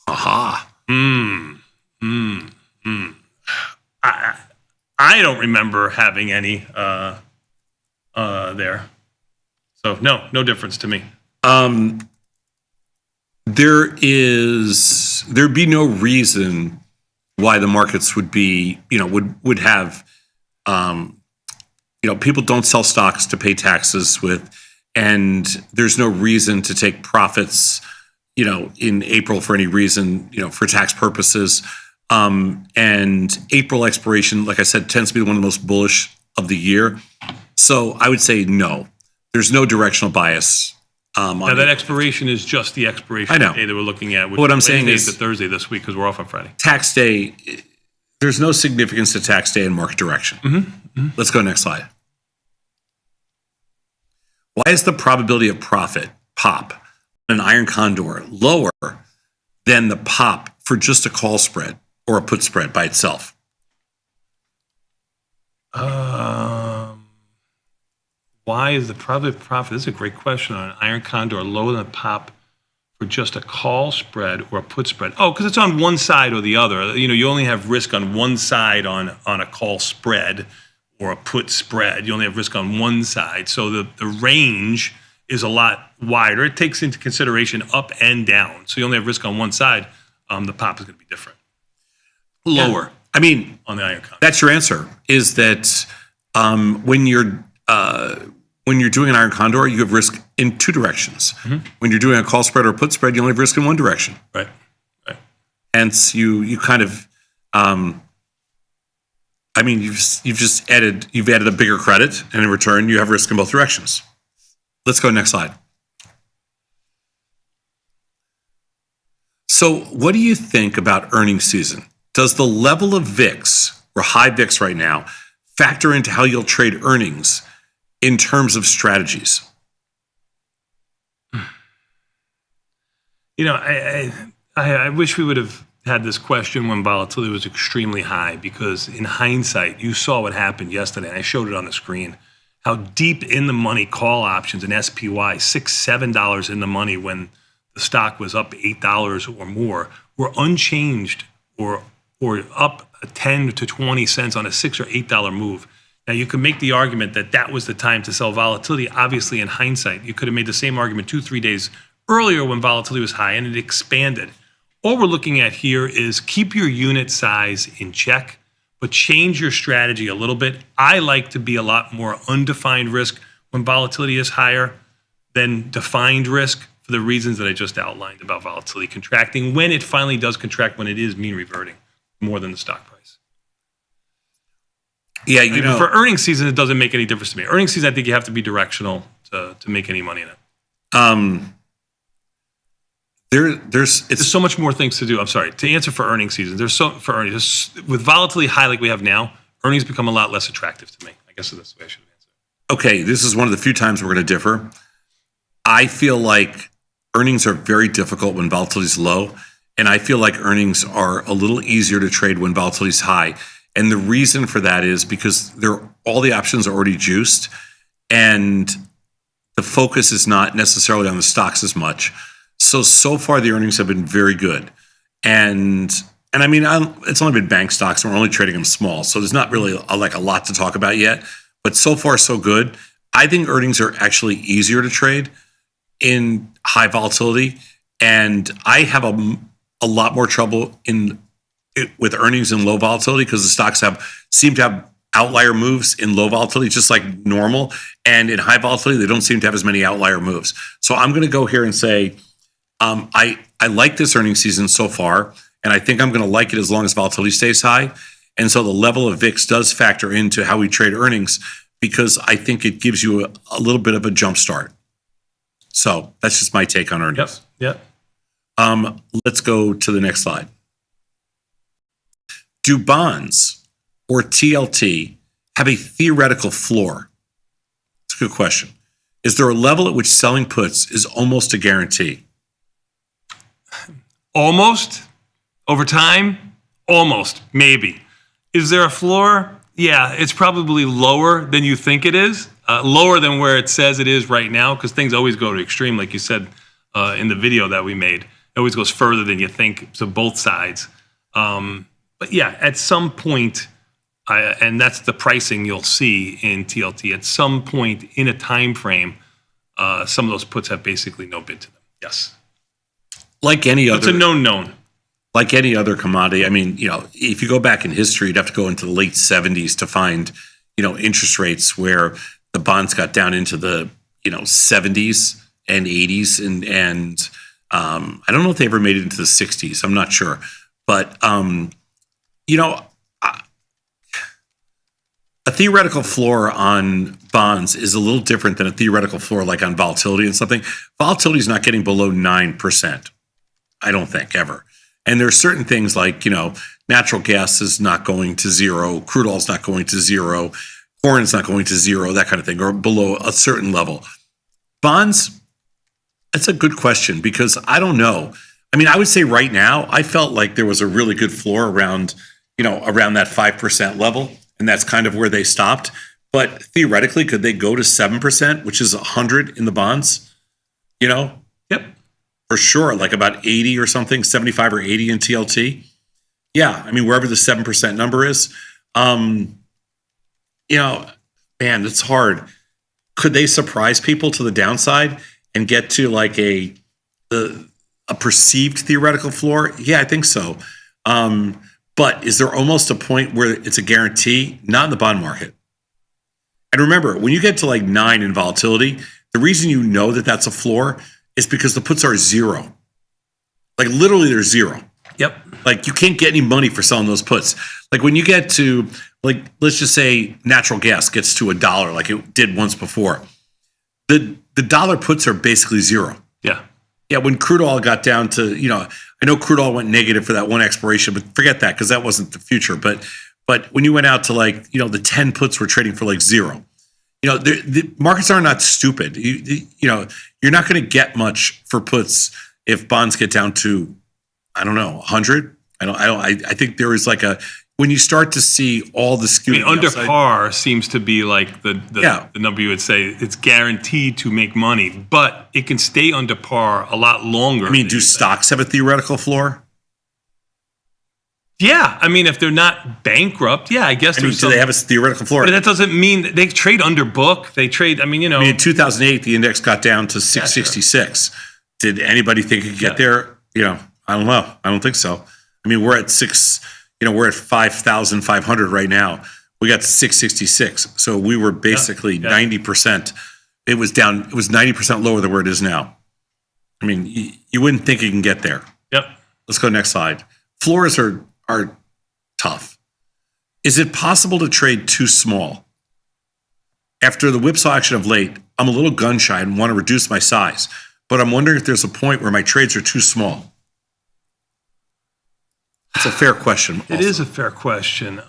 Aha. I don't remember having any there. So no difference to me. There'd be no reason why the markets would be, would have, people don't sell stocks to pay taxes with, and there's no reason to take profits, in April for any reason, for tax purposes. And April expiration, like I said, tends to be one of the most bullish of the year. So I would say no, there's no directional bias. Now that expiration is just the expiration day that we're looking at. Which what I'm saying is the Thursday this week because we're off on Friday. Tax day, there's no significance to tax day in market direction. Let's go next slide. Why is the probability of profit, pop, on an iron condor lower than the pop for just a call spread or a put spread by itself? Why is the probability of profit? This is a great question on an iron condor lower than a pop for just a call spread or a put spread. Oh, because it's on one side or the other. You only have risk on one side on a call spread or a put spread. You only have risk on one side. So the range is a lot wider. It takes into consideration up and down. So you only have risk on one side. The pop is going to be different. Lower. Yeah. I mean, on the iron condor. That's your answer, is that when you're doing an iron condor, you have risk in two directions. When you're doing a call spread or a put spread, you only have risk in one direction. Right. Hence, you kind of, you've added a bigger credit, and in return, you have risk in both directions. Let's go next slide. So, what do you think about earnings season? Does the level of VIX, or high VIX right now, factor into how you'll trade earnings in terms of strategies? I wish we would have had this question when volatility was extremely high, because in hindsight, you saw what happened yesterday, and I showed it on the screen, how deep in the money call options in SPY, $6, $7 in the money when the stock was up $8 or more, were unchanged or up 10 to 20 cents on a $6 or $8 move. Now, you could make the argument that that was the time to sell volatility. Obviously, in hindsight, you could have made the same argument 2-3 days earlier when volatility was high and it expanded. all we're looking at here is keep your unit size in check, but change your strategy a little bit. I like to be a lot more undefined risk when volatility is higher than defined risk for the reasons that I just outlined about volatility contracting. When it finally does contract, when it is mean reverting more than the stock price. Yeah, for earnings season, it doesn't make any difference to me. Earnings season, I think you have to be directional to make any money in it. There's so much more things to do. I'm sorry. To answer for earnings season, with volatility high like we have now, earnings become a lot less attractive to me. I guess that's the way I should have answered. Okay, this is one of the few times we're going to differ. I feel like earnings are very difficult when volatility is low, and I feel like earnings are a little easier to trade when volatility is high. And the reason for that is because all the options are already juiced, and the focus is not necessarily on the stocks as much. So far the earnings have been very good. And I mean, it's only been bank stocks, and we're only trading them small. So there's not really a lot to talk about yet, but so far so good. I think earnings are actually easier to trade in high volatility. And I have a lot more trouble with earnings in low volatility because the stocks seem to have outlier moves in low volatility, just like normal. And in high volatility, they don't seem to have as many outlier moves. So I'm going to go here and say, I like this earnings season so far, and I think I'm going to like it as long as volatility stays high. And so the level of VIX does factor into how we trade earnings because I think it gives you a little bit of a jump start. So that's just my take on earnings. Yep. Let's go to the next slide. Do bonds or TLT have a theoretical floor? It's a good question. Is there a level at which selling puts is almost a guarantee? Almost. Over time, almost, maybe. Is there a floor? Yeah, it's probably lower than you think it is. Lower than where it says it is right now, because things always go to extreme, like you said in the video that we made. It always goes further than you think, so both sides. But yeah, at some point, and that's the pricing you'll see in TLT, at some point in a time frame, some of those puts have basically no bid to them. Yes. Like any other, it's a known. Like any other commodity, I mean, if you go back in history, you'd have to go into the late 70s to find, interest rates where the bonds got down into the, 70s and 80s, and I don't know if they ever made it into the 60s. I'm not sure, but a theoretical floor on bonds is a little different than a theoretical floor like on volatility and something. Volatility is not getting below 9%. I don't think ever. And there are certain things like, natural gas is not going to zero, crude oil is not going to zero, corn is not going to zero, that kind of thing, or below a certain level. Bonds, that's a good question because I don't know. I mean, I would say right now, I felt like there was a really good floor around that 5% level, and that's kind of where they stopped. But theoretically, could they go to 7%, which is 100 in the bonds? Yep. For sure, like about 80 or something, 75 or 80 in TLT. Yeah, I mean, wherever the 7% number is, man, it's hard. Could they surprise people to the downside and get to like a perceived theoretical floor? Yeah, I think so. But is there almost a point where it's a guarantee? Not in the bond market. And remember, when you get to like 9 in volatility, the reason you know that that's a floor is because the puts are zero. Like literally they're zero. Yep. Like you can't get any money for selling those puts. Like when you get to, like, let's just say natural gas gets to $1 like it did once before. The dollar puts are basically zero. Yeah. Yeah, when crude oil got down to, I know crude oil went negative for that one expiration, but forget that because that wasn't the future. But when you went out to like, the 10 puts were trading for like zero. The markets are not stupid. You're not going to get much for puts if bonds get down to, I don't know, 100. I think there is like when you start to see all the skew. Under outside, par seems to be like the number you would say it's guaranteed to make money, but it can stay under par a lot longer. I mean, do stocks have a theoretical floor? Yeah, I mean, if they're not bankrupt, yeah, I guess. Do they have a theoretical floor? But that doesn't mean they trade under book. They trade. I mean, in 2008, the index got down to 666. Did anybody think it could get there? I I don't know. I don't think so. I mean, we're at we're at 5,500 right now. We got to 666. So we were basically 90%. It was down. It was 90% lower than where it is now. I mean, you wouldn't think you can get there. Yep. Let's go next slide. Floors are tough. Is it possible to trade too small? After the whipsaw action of late, I'm a little gun shy and want to reduce my size, but I'm wondering if there's a point where my trades are too small. It's a fair question. It is a fair question.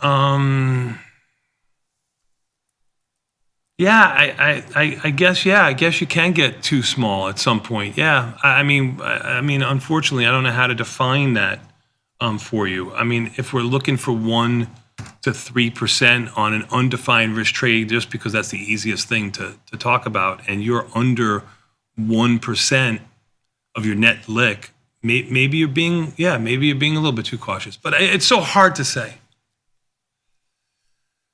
Yeah, I guess you can get too small at some point. Yeah, I mean, unfortunately, I don't know how to define that for you. I mean, if we're looking for 1 to 3% on an undefined risk trade, just because that's the easiest thing to talk about, and you're under 1% of your net lick, maybe you're being a little bit too cautious. But it's so hard to say.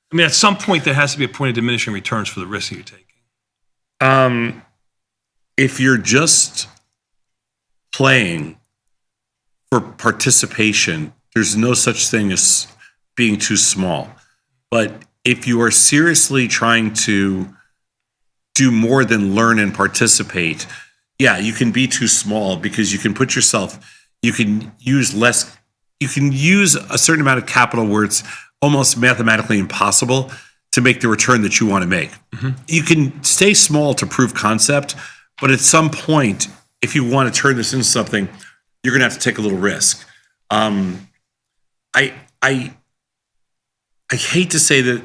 I mean, at some point, there has to be a point of diminishing returns for the risk that you're taking. If you're just playing for participation, there's no such thing as being too small. But if you are seriously trying to do more than learn and participate, yeah, you can be too small because you can use a certain amount of capital where it's almost mathematically impossible to make the return that you want to make. Mm-hmm. You can stay small to prove concept, but at some point, if you want to turn this into something, you're going to have to take a little risk. I hate to say that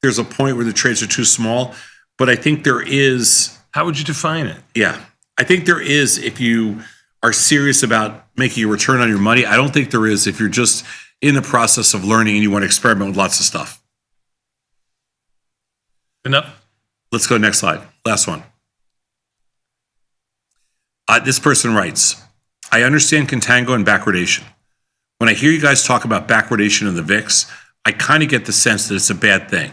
there's a point where the trades are too small, but I think there is. How would you define it? Yeah, I think there is if you are serious about making a return on your money. I don't think there is if you're just in the process of learning and you want to experiment with lots of stuff. Enough. Let's go next slide. Last one. This person writes, I understand contango and backwardation. When I hear you guys talk about backwardation of the VIX, I kind of get the sense that it's a bad thing.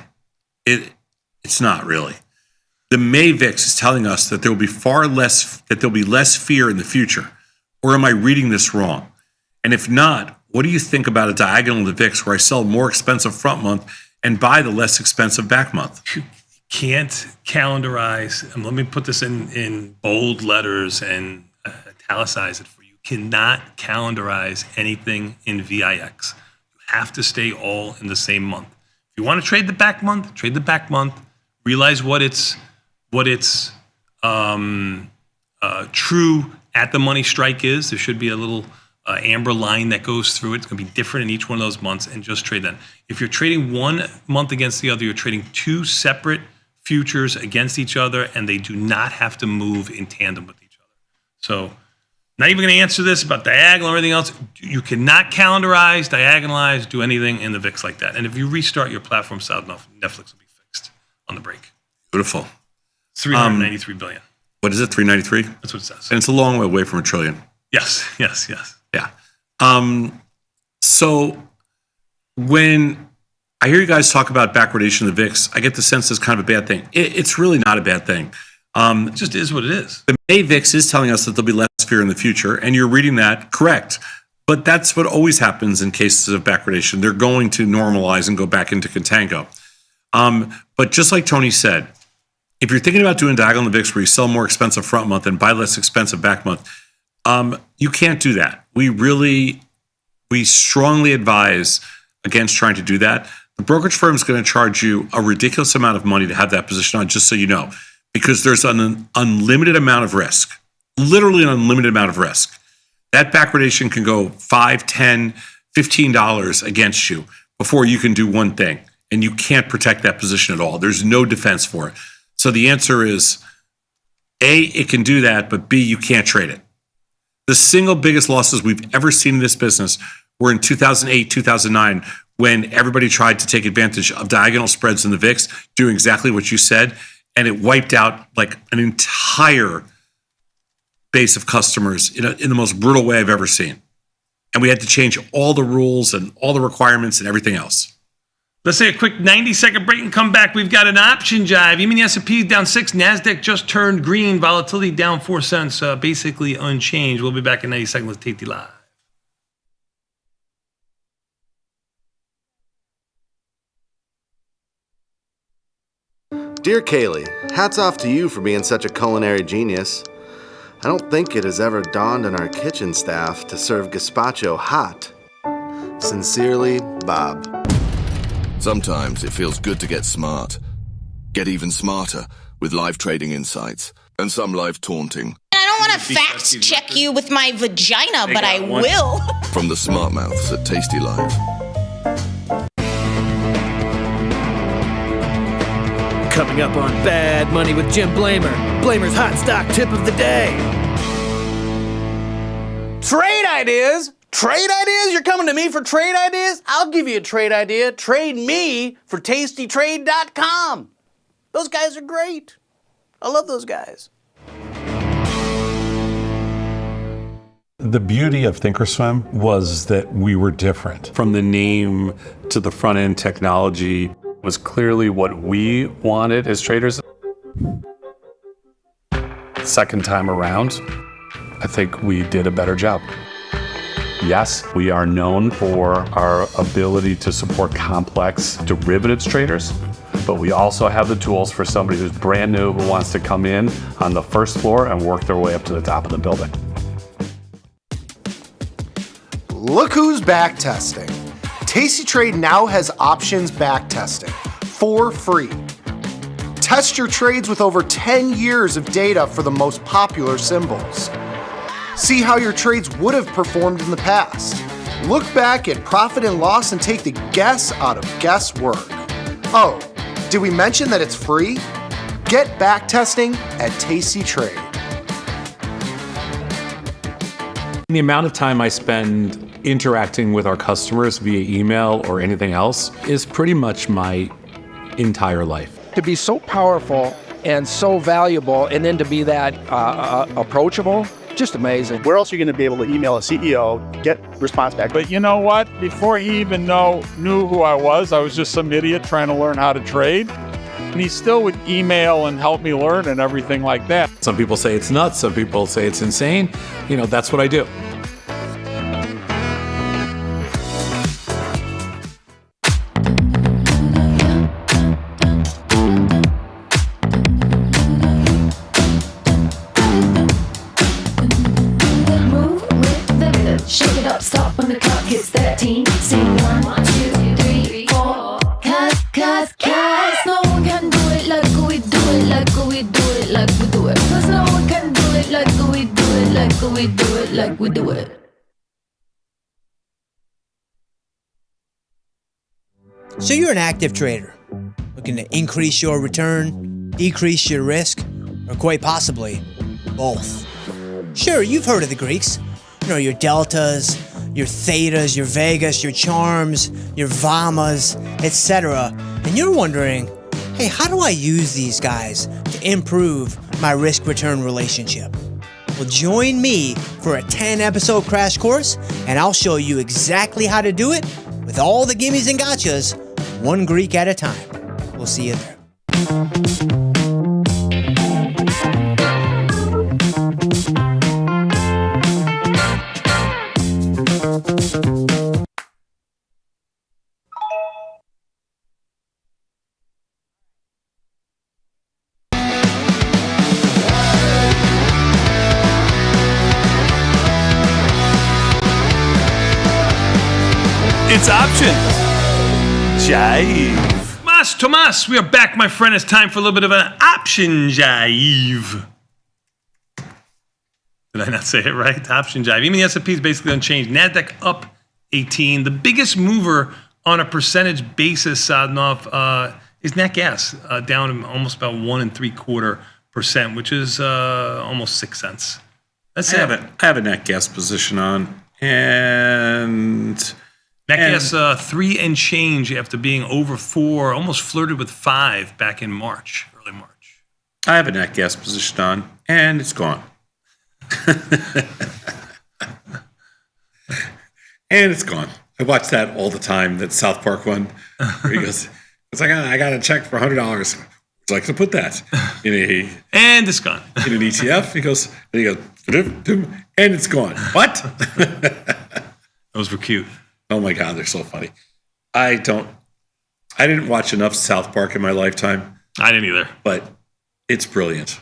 It's not really. The May VIX is telling us that there will be less fear in the future. Or am I reading this wrong? And if not, what do you think about a diagonal of the VIX where I sell more expensive front month and buy the less expensive back month? You can't calendarize, and let me put this in bold letters and italicize it for you. You cannot calendarize anything in VIX. You have to stay all in the same month. If you want to trade the back month, trade the back month. Realize what its true at the money strike is. There should be a little amber line that goes through it. It's going to be different in each one of those months, and just trade that. If you're trading one month against the other, you're trading two separate futures against each other, and they do not have to move in tandem with each other. So, not even going to answer this about diagonal or anything else. You cannot calendarize, diagonalize, do anything in the VIX like that. And if you restart your platform, Netflix will be fixed on the break. Beautiful. 393 billion. What is it? 393? That's what it says. And it's a long way away from $1 trillion. Yes. Yeah. So when I hear you guys talk about backwardation of the VIX, I get the sense it's kind of a bad thing. It's really not a bad thing. It just is what it is. The May VIX is telling us that there'll be less fear in the future, and you're reading that correct. But that's what always happens in cases of backwardation. They're going to normalize and go back into contango. But just like Tony said, if you're thinking about doing diagonal in the VIX where you sell more expensive front month and buy less expensive back month, you can't do that. We strongly advise against trying to do that. The brokerage firm is going to charge you a ridiculous amount of money to have that position on, just so you know, because there's an unlimited amount of risk, literally an unlimited amount of risk. That backwardation can go $5, $10, $15 against you before you can do one thing, and you can't protect that position at all. There's no defense for it. So the answer is, A, it can do that, but B, you can't trade it. The single biggest losses we've ever seen in this business were in 2008, 2009, when everybody tried to take advantage of diagonal spreads in the VIX, doing exactly what you said, and it wiped out like an entire base of customers in the most brutal way I've ever seen. And we had to change all the rules and all the requirements and everything else. Let's take a quick 90-second break and come back. We've got an option jive. Even the S&P is down 6. NASDAQ just turned green. Volatility down 4 cents, basically unchanged. We'll be back in 90 seconds with Tasty Live. Dear Kaylee, hats off to you for being such a culinary genius. I don't think it has ever dawned on our kitchen staff to serve gazpacho hot. Sincerely, Bob. Sometimes it feels good to get smart. Get even smarter with live trading insights and some live taunting. I don't want to fact check you with my vagina, but I will. From the smart mouths at tastylive. Coming up on Bad Money with Jim Blamer. Blamer's hot stock tip of the day. Trade ideas? Trade ideas? You're coming to me for trade ideas? I'll give you a trade idea. Trade me for tastytrade.com. Those guys are great. I love those guys. The beauty of Thinkorswim was that we were different. From the name to the front end technology was clearly what we wanted as traders. Second time around, I think we did a better job. Yes, we are known for our ability to support complex derivatives traders, but we also have the tools for somebody who's brand new who wants to come in on the first floor and work their way up to the top of the building. Look who's back testing. Tasty Trade now has options back testing for free. Test your trades with over 10 years of data for the most popular symbols. See how your trades would have performed in the past. Look back at profit and loss and take the guess out of guesswork. Oh, did we mention that it's free? Get back testing at Tasty Trade. The amount of time I spend interacting with our customers via email or anything else is pretty much my entire life. To be so powerful and so valuable, and then to be that approachable, just amazing. Where else are you going to be able to email a CEO, get response back? But you know what? Before he even knew who I was just some idiot trying to learn how to trade. And he still would email and help me learn and everything like that. Some people say it's nuts, some people say it's insane. That's what I do. So you're an active trader, looking to increase your return, decrease your risk, or quite possibly both. Sure, you've heard of the Greeks. Your deltas, your thetas, your vegas, your charms, your vamas, etc. And you're wondering, hey, how do I use these guys to improve my risk-return relationship? Well, join me for a 10-episode crash course, and I'll show you exactly how to do it with all the gimmies and gotchas, one Greek at a time. We'll see you there. It's options. Jive. Tomas, we are back, my friend. It's time for a little bit of an option jive. Did I not say it right? Option jive. Even the S&P is basically unchanged. NASDAQ up 18. The biggest mover on a percentage basis, Sadnov, is nat gas, down almost about 1 3/4%, which is almost 6 cents. That's it. I have a nat gas position on, and nat gas 3 and change after being over 4, almost flirted with 5 back in March, early March. I have a nat gas position on, and it's gone. And it's gone. I watch that all the time. That South Park one. Where he goes, I got a check for $100. Would you like to put that and it's gone in an ETF? He goes, and it's gone. What? Those were cute. Oh my God, they're so funny. I didn't watch enough South Park in my lifetime. I didn't either. But it's brilliant.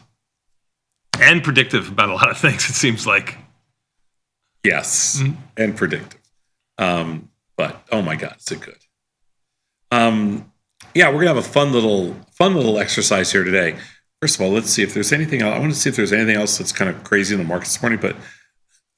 And predictive about a lot of things, it seems like. Yes, and predictive. But oh my God, is it good? Yeah, we're gonna have a fun little exercise here today. First of all, let's see if there's anything else. I want to see if there's anything else that's kind of crazy in the market this morning, but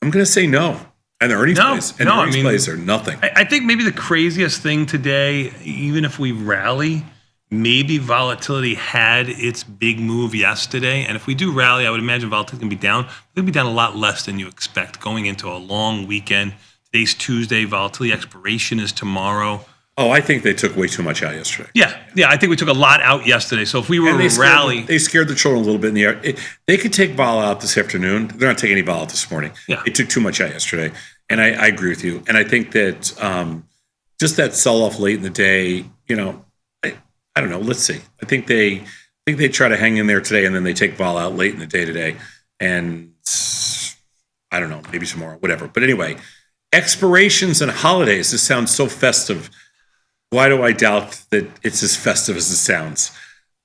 I'm gonna say no. And the earnings plays are nothing. I think maybe the craziest thing today, even if we rally, maybe volatility had its big move yesterday. And if we do rally, I would imagine volatility can be down. It's going to be down a lot less than you expect going into a long weekend. Today's Tuesday. Volatility expiration is tomorrow. Oh, I think they took way too much out yesterday. Yeah. I think we took a lot out yesterday. So if we were to rally, they scared the children a little bit in the air. They could take vol out this afternoon. They're not taking any vol out this morning. Yeah. They took too much out yesterday, and I agree with you. And I think that just that sell off late in the day, I don't know. Let's see. I think they try to hang in there today, and then they take vol out late in the day today, and I don't know, maybe tomorrow, whatever. But anyway, expirations and holidays. This sounds so festive. Why do I doubt that it's as festive as it sounds?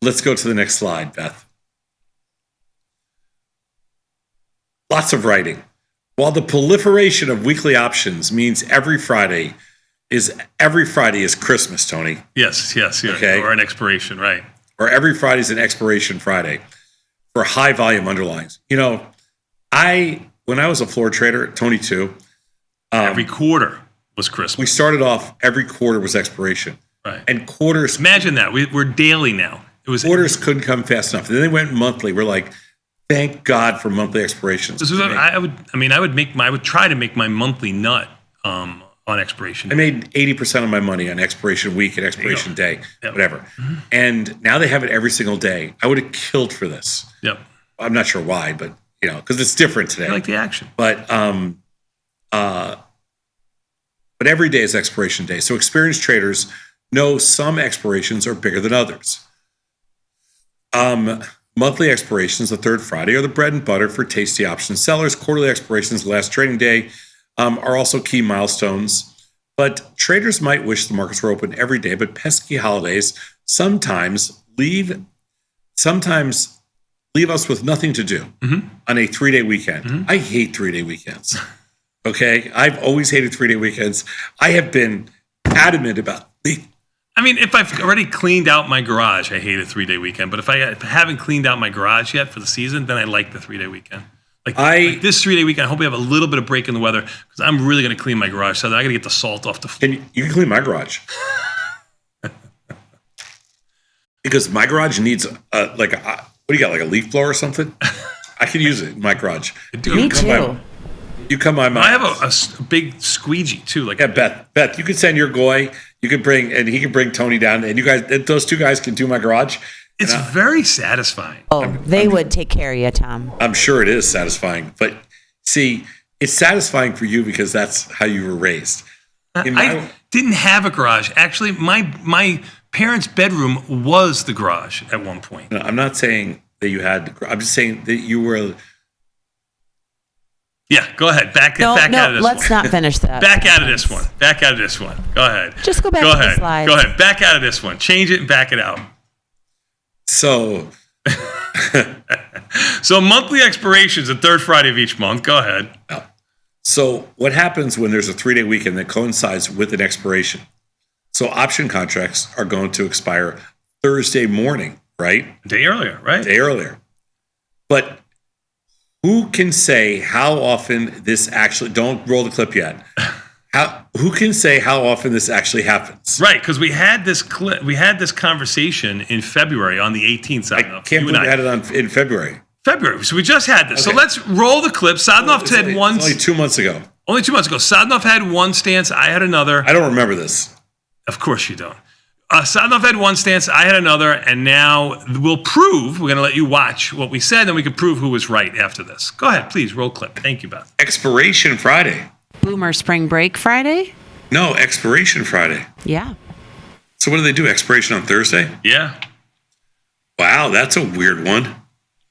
Let's go to the next slide, Beth. Lots of writing. While the proliferation of weekly options means every Friday is Christmas, Tony. Yes. Okay. Or an expiration, right. Or every Friday is an expiration Friday for high volume underlyings. When I was a floor trader, Tony too. Every quarter was Christmas. We started off, every quarter was expiration. Right. And quarters. Imagine that. We're daily now. Quarters couldn't come fast enough. And then they went monthly. We're like, thank God for monthly expirations. I would try to make my monthly nut on expiration. I made 80% of my money on expiration week and expiration day, whatever. Mm-hmm. And now they have it every single day. I would have killed for this. Yep. I'm not sure why, but because it's different today. I like the action. But every day is expiration day. So experienced traders know some expirations are bigger than others. Monthly expirations, the third Friday, are the bread and butter for tasty option sellers. Quarterly expirations, the last trading day, are also key milestones. But traders might wish the markets were open every day, but pesky holidays sometimes leave us with nothing to do on a 3-day weekend. Mm-hmm. I hate 3-day weekends. Okay? I've always hated 3-day weekends. I have been adamant about if I've already cleaned out my garage, I hate a 3-day weekend. But if I haven't cleaned out my garage yet for the season, then I like the 3-day weekend. Like this 3-day weekend, I hope we have a little bit of break in the weather because I'm really going to clean my garage. So that I got to get the salt off the floor. You can clean my garage. Because my garage needs what do you got, like a leaf blower or something? I could use it in my garage. Me too. You come by my I have a big squeegee too. Beth, you could send your goy. You could bring, and he could bring Tony down, and you guys, those two guys can do my garage. It's very satisfying. Oh, they would take care of you, Tom. I'm sure it is satisfying, but see, it's satisfying for you because that's how you were raised. I didn't have a garage. Actually, my parents' bedroom was the garage at one point. No, I'm not saying that you had. I'm just saying that you were. Yeah, go ahead. Back out of this one. Let's not finish that. Back out of this one. Back out of this one. Go ahead. Just go back to the slides. Go ahead. Back out of this one. Change it and back it out. So, monthly expirations, the third Friday of each month. Go ahead. So what happens when there's a 3-day weekend that coincides with an expiration? So option contracts are going to expire Thursday morning, right? Day earlier, right? Day earlier. But who can say how often this actually, don't roll the clip yet. Who can say how often this actually happens? Right, because we had this conversation in February on the 18th. I can't believe we had it in February. So we just had this. Okay. So let's roll the clip. Sadnov had one. Only 2 months ago. Only 2 months ago. Sadnov had one stance. I had another. I don't remember this. Of course you don't. Sadnov had one stance. I had another. And now we'll prove. We're going to let you watch what we said. Then we can prove who was right after this. Go ahead, please. Roll clip. Thank you, Beth. Expiration Friday. Boomer Spring Break Friday? No, Expiration Friday. Yeah. So what do they do? Expiration on Thursday? Yeah. Wow, that's a weird one.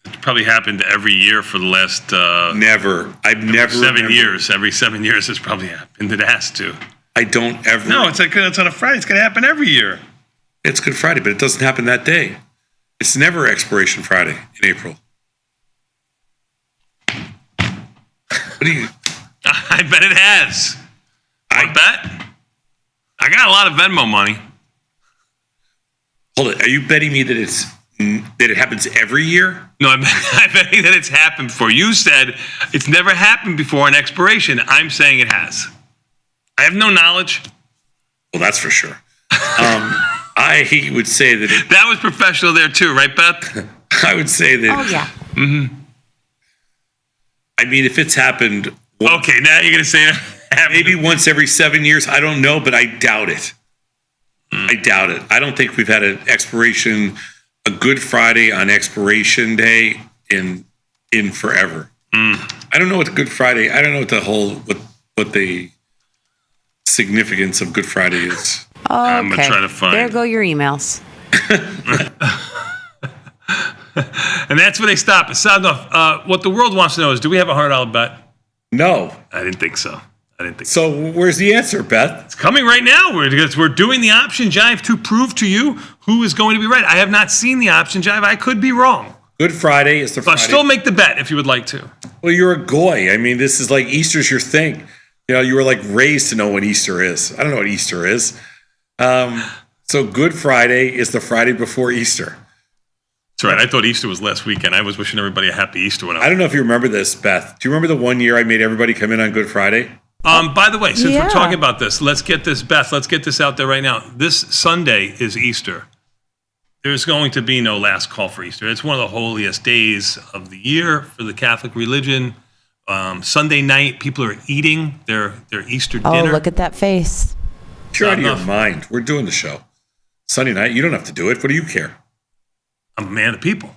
It's probably happened every year for the last never. I've never 7 years. Every 7 years, it's probably happened. It has to. I don't ever. No, it's on a Friday. It's going to happen every year. It's Good Friday, but it doesn't happen that day. It's never Expiration Friday in April. What do you? I bet it has. I bet. I got a lot of Venmo money. Hold it. Are you betting me that it happens every year? No, I'm betting that it's happened before. You said it's never happened before an expiration. I'm saying it has. I have no knowledge. Well, that's for sure. I would say that that was professional there too, right, Beth? I would say that. Oh yeah. Mm-hmm. I mean, if it's happened. Okay, now you're gonna say maybe once every 7 years. I don't know, but I doubt it. I doubt it. I don't think we've had a Good Friday on Expiration Day in forever. I don't know what Good Friday. I don't know what the significance of Good Friday is. Oh, I'm gonna try to find. There go your emails. And that's where they stop. It sounds off. What the world wants to know is, do we have a $100 bet? No, I didn't think so. So where's the answer, Beth? It's coming right now. We're doing the option jive to prove to you who is going to be right. I have not seen the option jive. I could be wrong. Good Friday is the Friday. But still make the bet if you would like to. Well, you're a goy. I mean, this is like Easter's your thing. You know, you were like raised to know what Easter is. I don't know what Easter is. So Good Friday is the Friday before Easter. That's right. I thought Easter was last weekend. I was wishing everybody a happy Easter when I don't know if you remember this, Beth. Do you remember the one year I made everybody come in on Good Friday? By the way, since we're talking about this, let's get this, Beth, let's get this out there right now. This Sunday is Easter. There's going to be no last call for Easter. It's one of the holiest days of the year for the Catholic religion. Sunday night, people are eating their Easter dinner. Oh, look at that face. You're out of your mind. We're doing the show. Sunday night, you don't have to do it. What do you care? I'm a man of the people.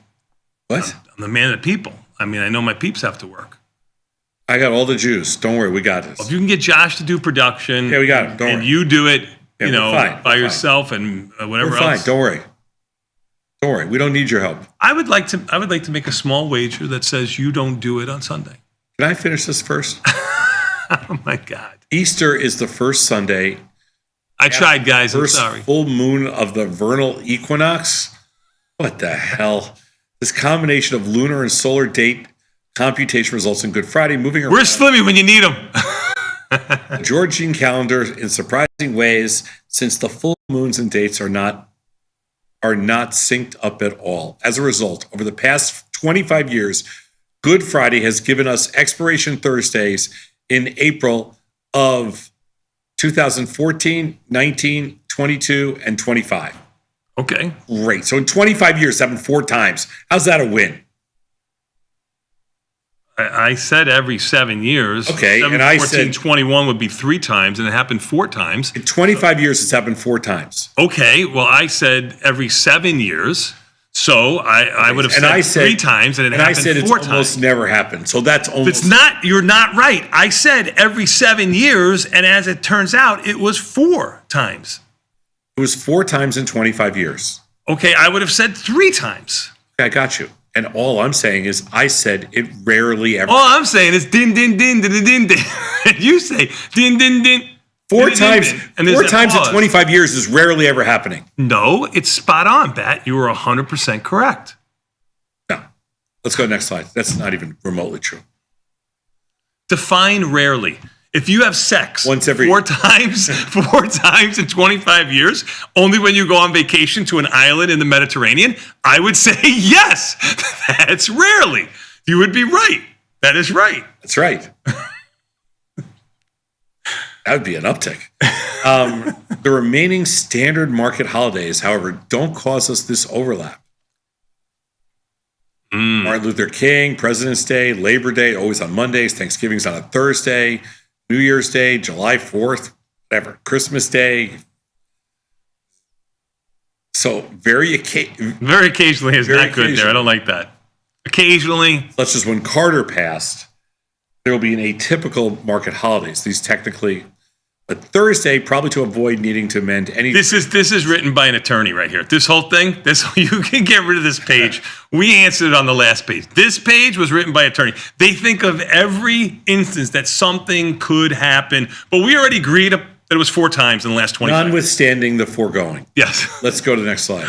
What? I'm a man of the people. I mean, I know my peeps have to work. I got all the juice. Don't worry, we got this. Well, if you can get Josh to do production, yeah, we got it. Don't and worry. you do it, fine. by yourself and whatever we're fine. else. Don't worry. Don't worry. We don't need your help. I would like to make a small wager that says you don't do it on Sunday. Can I finish this first? Oh my God! Easter is the first Sunday. I tried, guys. I'm First sorry. Full moon of the vernal equinox. What the hell? This combination of lunar and solar date computation results in Good Friday moving around. Where's Slimmy when you need him? The Georgian calendar in surprising ways, since the full moons and dates are not synced up at all. As a result, over the past 25 years, Good Friday has given us expiration Thursdays in April of 2014, 19, 22, and 25. Okay. Great. So in 25 years, it's happened 4 times. How's that a win? I said every 7 years. Okay, 7, and I 14, said 21 would be 3 times, and it happened 4 times. In 25 years, it's happened 4 times. Okay, well, I said every 7 years, so I would have said 3 times, and it happened 4 times. And I said it's almost never happened, so that's almost... It's not, you're not right. I said every 7 years, and as it turns out, it was 4 times. It was 4 times in 25 years. Okay, I would have said 3 times. Okay, I got you. And all I'm saying is I said it rarely ever. All I'm saying is din, din, din, din, din, din. And you say din, din, din. 4 din, times, din, din. And 4 times in 25 years is rarely ever happening. No, it's spot on, Bat. You were 100% correct. No. Let's go to the next slide. That's not even remotely true. Define rarely. If you have sex once every 4 times in 25 years, only when you go on vacation to an island in the Mediterranean, I would say yes. That's rarely. You would be right. That is right. That's right. That would be an uptick. The remaining standard market holidays, however, don't cause us this overlap. Martin Luther King, President's Day, Labor Day, always on Mondays, Thanksgiving's on a Thursday, New Year's Day, July 4th, whatever, Christmas Day. So very occasionally is not good there. I don't like that. Occasionally. Such as when Carter passed, there will be an atypical market holidays. These technically But Thursday, probably to avoid needing to amend any. This is written by an attorney right here. This whole thing, you can get rid of this page. We answered it on the last page. This page was written by an attorney. They think of every instance that something could happen, but we already agreed that it was 4 times in the last 20 seconds. Notwithstanding the foregoing. Yes. Let's go to the next slide.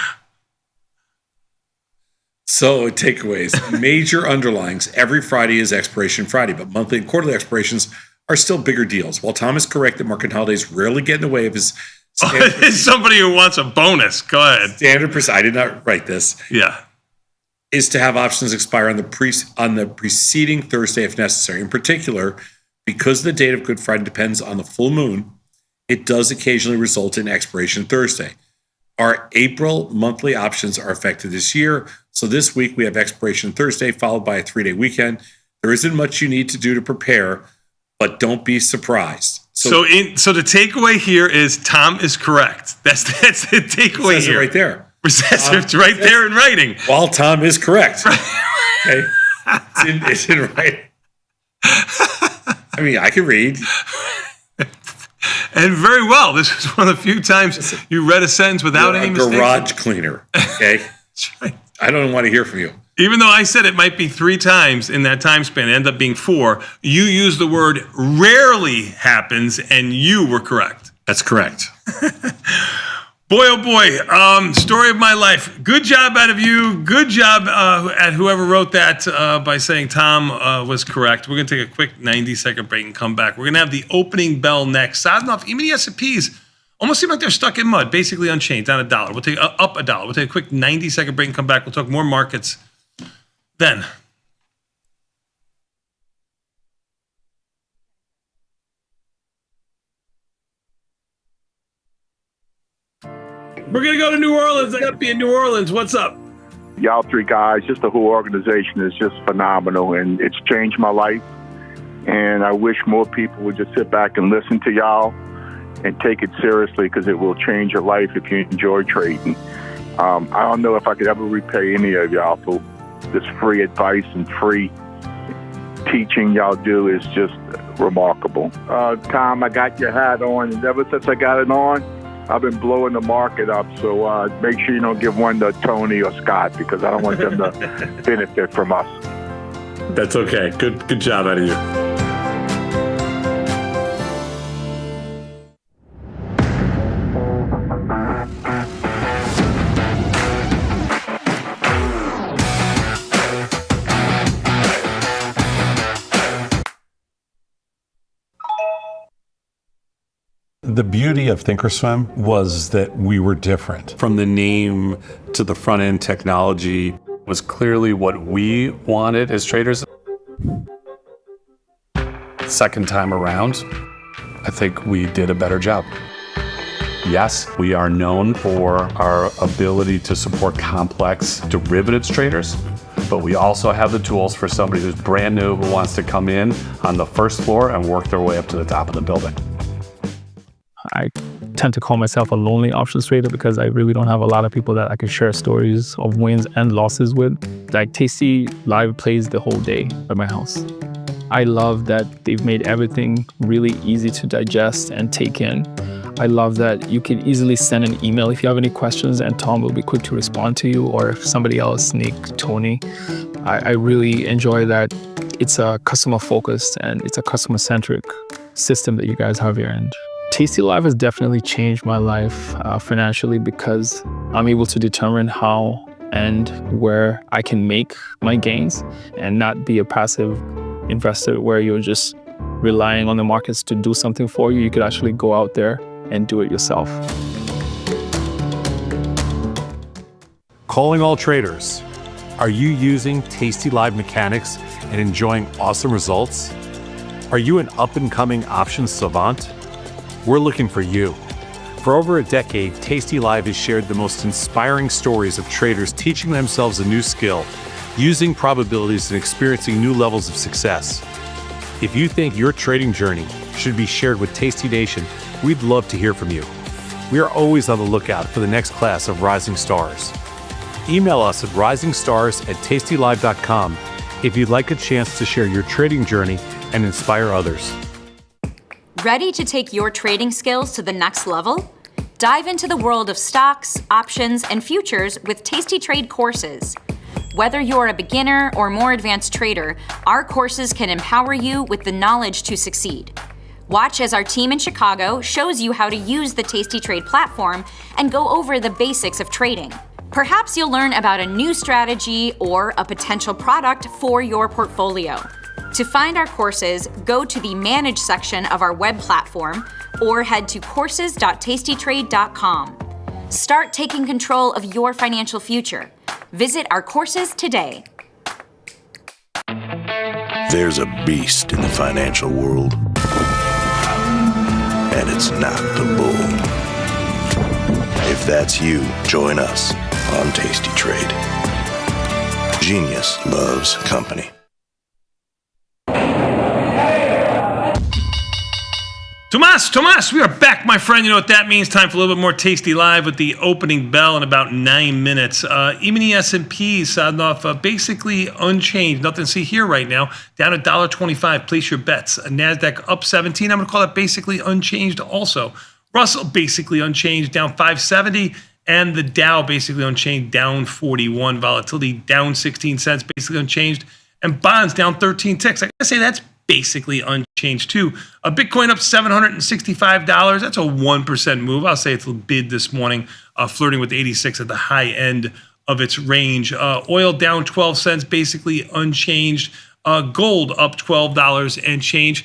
So takeaways, major underlyings. Every Friday is Expiration Friday, but monthly and quarterly expirations are still bigger deals. While Tom is correct that market holidays rarely get in the way of his somebody who wants a bonus. Go ahead. Standard I did not write this. Yeah. Is to have options expire on the preceding Thursday if necessary. In particular, because the date of Good Friday depends on the full moon, it does occasionally result in Expiration Thursday. Our April monthly options are affected this year. So this week we have Expiration Thursday followed by a 3-day weekend. There isn't much you need to do to prepare, but don't be surprised. So the takeaway here is Tom is correct. That's the takeaway here. Right there. It's right there in writing. While Tom is correct. Okay. It's in writing. I mean, I can read. And very well. This was one of the few times you read a sentence without any mistakes. Garage cleaner. Okay. That's right. I don't want to hear from you. Even though I said it might be 3 times in that time span, it ended up being 4. You used the word rarely happens, and you were correct. That's correct. Boy, oh boy, story of my life. Good job out of you. Good job at whoever wrote that by saying Tom was correct. We're going to take a quick 90-second break and come back. We're going to have the opening bell next. Sosnoff, even the S&Ps almost seem like they're stuck in mud, basically unchanged, down $1. We'll take up $1. We'll take a quick 90-second break and come back. We'll talk more markets then. We're going to go to New Orleans. I got to be in New Orleans. What's up? Y'all 3 guys, just the whole organization is just phenomenal, and it's changed my life. And I wish more people would just sit back and listen to y'all and take it seriously, because it will change your life if you enjoy trading. I don't know if I could ever repay any of y'all for this free advice and free teaching y'all do. Is just remarkable. Tom, I got your hat on, and ever since I got it on, I've been blowing the market up. So make sure you don't give one to Tony or Scott, because I don't want them to benefit from us. That's okay. Good job out of you. The beauty of Thinkorswim was that we were different. From the name to the front end technology was clearly what we wanted as traders. Second time around, I think we did a better job. Yes, we are known for our ability to support complex derivatives traders, but we also have the tools for somebody who's brand new who wants to come in on the first floor and work their way up to the top of the building. I tend to call myself a lonely options trader because I really don't have a lot of people that I can share stories of wins and losses with. Like tastylive plays the whole day at my house. I love that they've made everything really easy to digest and take in. I love that you can easily send an email if you have any questions and Tom will be quick to respond to you, or if somebody else, Nick, Tony. I really enjoy that it's a customer focused and it's a customer centric system that you guys have here. And tastylive has definitely changed my life financially, because I'm able to determine how and where I can make my gains and not be a passive investor where you're just relying on the markets to do something for you. You could actually go out there and do it yourself. Calling all traders. Are you using tastylive mechanics and enjoying awesome results? Are you an up-and-coming options savant? We're looking for you. For over a decade, tastylive has shared the most inspiring stories of traders teaching themselves a new skill, using probabilities and experiencing new levels of success. If you think your trading journey should be shared with Tasty Nation, we'd love to hear from you. We are always on the lookout for the next class of rising stars. Email us at risingstars@tastylive.com if you'd like a chance to share your trading journey and inspire others. Ready to take your trading skills to the next level? Dive into the world of stocks, options, and futures with Tasty Trade courses. Whether you're a beginner or more advanced trader, our courses can empower you with the knowledge to succeed. Watch as our team in Chicago shows you how to use the Tasty Trade platform and go over the basics of trading. Perhaps you'll learn about a new strategy or a potential product for your portfolio. To find our courses, go to the Manage section of our web platform or head to courses.tastytrade.com. Start taking control of your financial future. Visit our courses today. There's a beast in the financial world, and it's not the bull. If that's you, join us on Tasty Trade. Genius loves company. Tomas, we are back, my friend. You know what that means. Time for a little bit more Tasty Live with the opening bell in about 9 minutes. Even the S&P starting off basically unchanged. Nothing to see here right now. Down $1.25. Place your bets. NASDAQ up 17. I'm going to call it basically unchanged also. Russell basically unchanged, down 570. And the Dow basically unchanged, down 41. Volatility down 16 cents, basically unchanged. And bonds down 13 ticks. I got to say that's basically unchanged too. Bitcoin up $765. That's a 1% move. I'll say it's a bid this morning, flirting with 86 at the high end of its range. Oil down 12 cents, basically unchanged. Gold up $12 and change.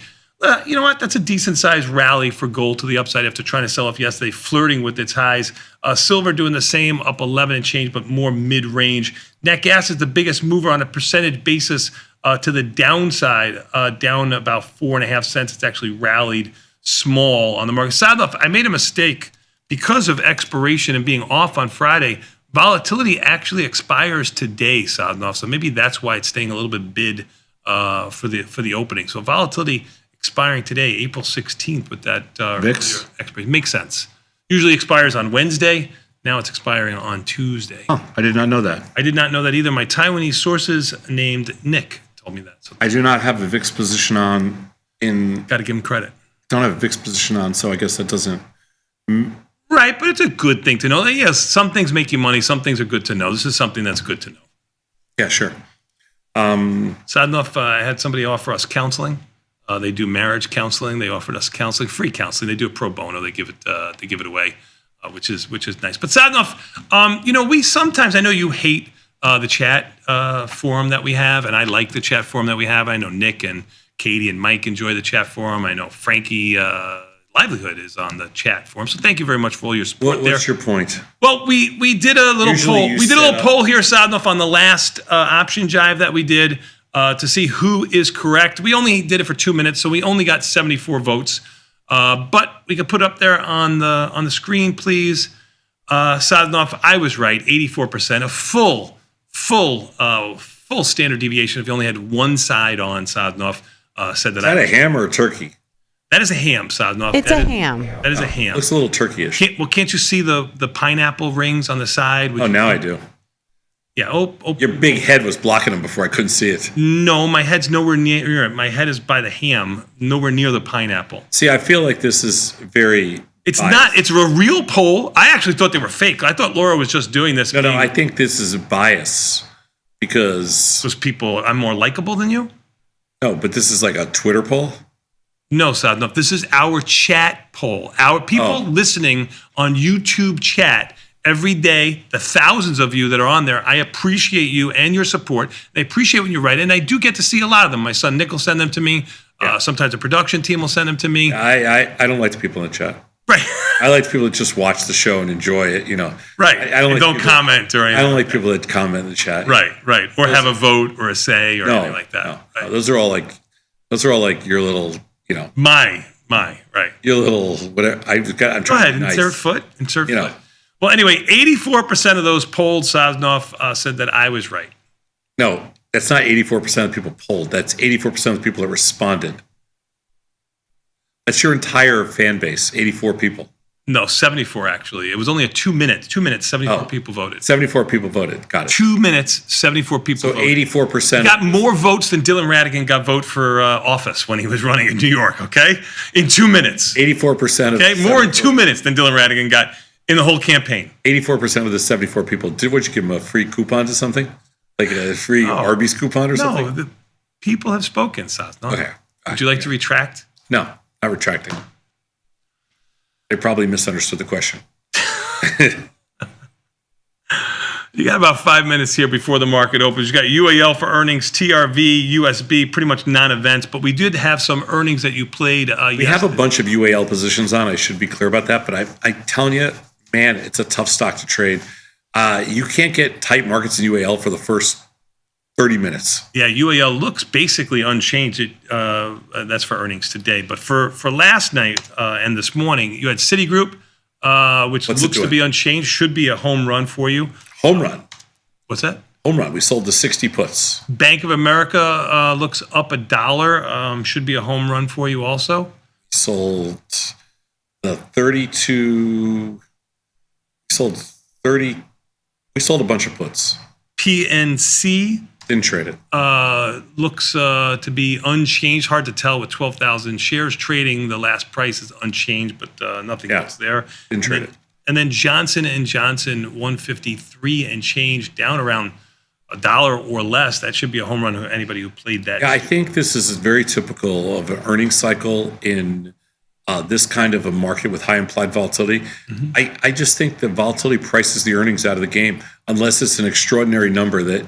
You know what? That's a decent sized rally for gold to the upside after trying to sell off yesterday, flirting with its highs. Silver doing the same, up 11 and change, but more mid-range. Nat gas is the biggest mover on a percentage basis to the downside, down about 4.5 cents. It's actually rallied small on the market. Sadly, I made a mistake because of expiration and being off on Friday. Volatility actually expires today, Sadnov. So maybe that's why it's staying a little bit bid for the opening. So volatility expiring today, April 16th, with that VIX expiration makes sense. Usually expires on Wednesday. Now it's expiring on Tuesday. Oh, I did not know that. I did not know that either. My Taiwanese sources named Nick told me that. So I do not have a VIX position on in... Got to give him credit. Don't have a VIX position on, so I guess that doesn't... Right, but it's a good thing to know. Yes, some things make you money. Some things are good to know. This is something that's good to know. Yeah, sure. Sad enough, I had somebody offer us counseling. They do marriage counseling. They offered us counseling, free counseling. They do it pro bono. They give it away, which is nice. But sad enough, we sometimes, I know you hate the chat forum that we have, and I like the chat forum that we have. I know Nick and Katie and Mike enjoy the chat forum. I know Frankie Livelihood is on the chat forum. So thank you very much for all your support there. What's your point? Well, we did a little poll. We did a little poll here, sad enough, on the last option jive that we did. To see who is correct. We only did it for 2 minutes, so we only got 74 votes. But we could put up there on the screen, please. Sadnov, I was right, 84%. A full standard deviation if you only had one side on. Sadnov said that. Is that a ham or a turkey? That is a ham, Sadnov. It's a ham. That is a ham. Looks a little turkey-ish. Can't you see the pineapple rings on the side? Oh, now I do. Yeah. Your big head was blocking them before I couldn't see it. No, my head's nowhere near it. My head is by the ham, nowhere near the pineapple. See, I feel like this is very... It's biased. not. It's a real poll. I actually thought they were fake. I thought Laura was just doing this. No, I think this is a bias because I'm more likable than you? No, but this is like a Twitter poll? No, Sadnov. This is our chat poll. Our people listening on YouTube chat every day, the thousands of you that are on there, I appreciate you and your support. I appreciate when you write, and I do get to see a lot of them. My son Nick will send them to me. Sometimes the production team will send them to me. I don't like the people in the chat. Right. I like the people that just watch the show and enjoy it, Right. I don't, don't comment or anything. I don't like people that comment in the chat. Right. Or have a vote or a say or anything like that. No. Right. Those are all like your little, My, right. Your little, whatever. I'm trying Go ahead, to be nice. insert foot. Well, anyway, 84% of those polled, Sosnoff, said that I was right. No, that's not 84% of people polled. That's 84% of the people that responded. That's your entire fan base, 84 people. No, 74 actually. It was only a 2 minutes. 2 minutes, 74 people voted. 74 people voted. Got it. 2 minutes, 74 people So voted. 84%. Got more votes than Dylan Radigan got vote for office when he was running in New York, okay? In 2 minutes. 84% of Okay, more in 2 minutes than Dylan Radigan got in the whole campaign. 84% of the 74 people. Would you give them a free coupon to something? Like a free Arby's coupon or something? No, the people have spoken, Saz. No. Okay. Would you like to retract? No, not retracting. They probably misunderstood the question. You got about 5 minutes here before the market opens. You got UAL for earnings, TRV, USB, pretty much non-events, but we did have some earnings that you played. We have a bunch of UAL positions on. I should be clear about that, but I'm telling you, man, it's a tough stock to trade. You can't get tight markets in UAL for the first 30 minutes. Yeah, UAL looks basically unchanged. That's for earnings today. But for last night and this morning, you had Citigroup, which looks to be unchanged. Should be a home run for you. Home run. What's that? Home run. We sold the 60 puts. Bank of America looks up $1. Should be a home run for you also. Sold the 32. We sold 30. We sold a bunch of puts. PNC. Didn't trade it. Looks to be unchanged. Hard to tell with 12,000 shares trading. The last price is unchanged, but nothing else there. Didn't trade it. And then Johnson & Johnson, 153 and change, down around $1 or less. That should be a home run for anybody who played that. Yeah, I think this is very typical of an earnings cycle in this kind of a market with high implied volatility. Mm-hmm. I just think the volatility prices the earnings out of the game, unless it's an extraordinary number that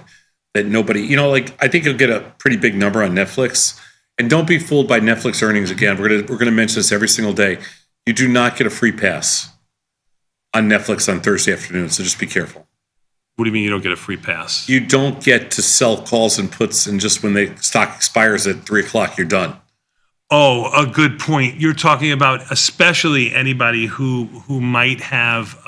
nobody, like I think you'll get a pretty big number on Netflix. And don't be fooled by Netflix earnings again. We're gonna mention this every single day. You do not get a free pass on Netflix on Thursday afternoon, so just be careful. What do you mean you don't get a free pass? You don't get to sell calls and puts, and just when the stock expires at 3:00, you're done. Oh, a good point. You're talking about especially anybody who might have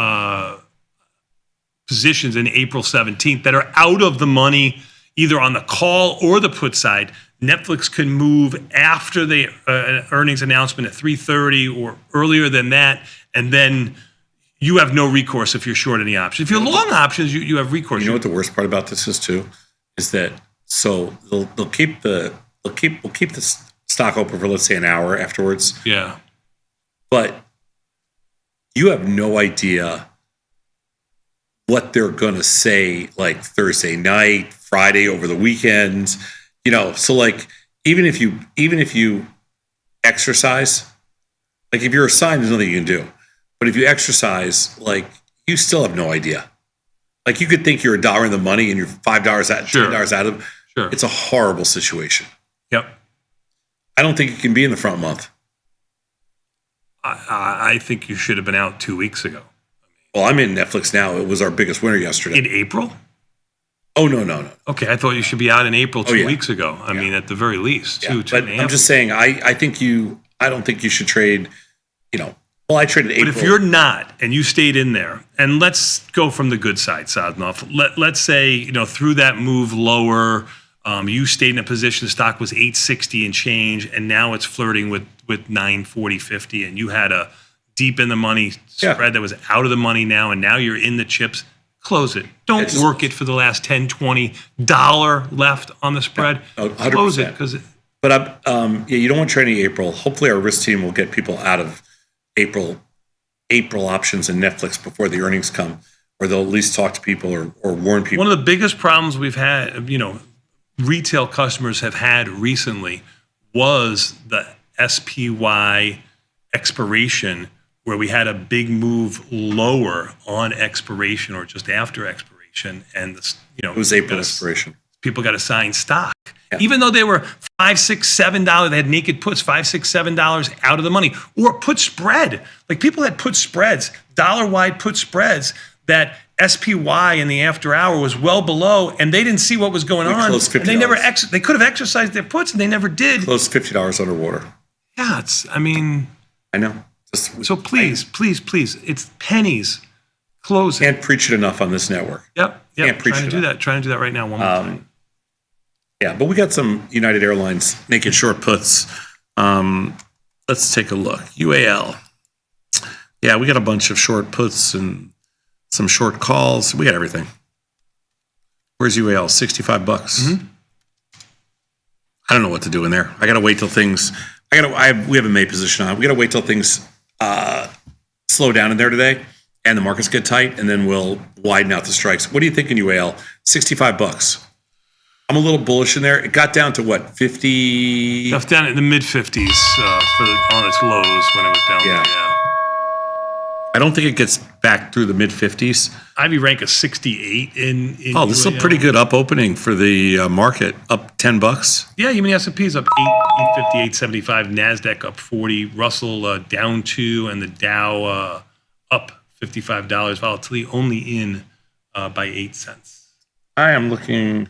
positions in April 17th that are out of the money, either on the call or the put side. Netflix can move after the earnings announcement at 3:30 or earlier than that, and then you have no recourse if you're short any options. If you're long options, you have recourse. You know what the worst part about this is too, is that we'll keep the stock open for, let's say, an hour afterwards. Yeah. But you have no idea what they're going to say like Thursday night, Friday, over the weekend. So like even if you exercise, like if you're assigned, there's nothing you can do. But if you exercise, like you still have no idea. Like you could think you're $1 in the money and you're $5 out, $10 out of. Sure. It's a horrible situation. Yep. I don't think it can be in the front month. I think you should have been out 2 weeks ago. Well, I'm in Netflix now. It was our biggest winner yesterday. In April? Oh, no. Okay, I thought you should be out in April 2 weeks ago. I mean, at the very least, two but and a half. I'm just saying, I don't think you should trade, well, I traded April. But if you're not, and you stayed in there, and let's go from the good side, Sadnov. Let's say, through that move lower, you stayed in a position, the stock was 860 and change, and now it's flirting with 940.50, and you had a deep in the money spread that was out of the money now, and now you're in the chips. Close it. Don't work it for the last $10, $20 left on the spread. No, 100%. Close it because. But you don't want to trade any April. Hopefully, our risk team will get people out of April options in Netflix before the earnings come, or they'll at least talk to people or warn people. One of the biggest problems we've had, retail customers have had recently was the SPY expiration, where we had a big move lower on expiration or just after expiration, and it was April expiration. People got assigned stock, even though they were $5, $6, $7. They had naked puts, $5, $6, $7 out of the money, or put spread. Like people had put spreads, dollar-wide put spreads that SPY in the after hour was well below, and they didn't see what was going on. Closed $50. And they never they could have exercised their puts, and they never did. Closed $50 underwater. Yeah, I know. So please, it's pennies. Close it. Can't preach it enough on this network. Yep. Can't preach Trying to it do enough. that. Trying to do that right now. One more time. Yeah, but we got some United Airlines making short puts. Let's take a look. UAL. Yeah, we got a bunch of short puts and some short calls. We got everything. Where's UAL? $65. I don't know what to do in there. I got to wait till things. We have a May position on. We got to wait till things slow down in there today, and the markets get tight, and then we'll widen out the strikes. What do you think in UAL? $65. I'm a little bullish in there. It got down to what, 50? Stuff down in the mid 50s on its lows when it was down there. Yeah. I don't think it gets back through the mid 50s. Ivy rank a 68 in This is a pretty good up opening for the market, up $10. Yeah, even the S&P's up 850, 875. NASDAQ up 40. Russell down 2, and the Dow up $55. Volatility only in by 8 cents. I am looking.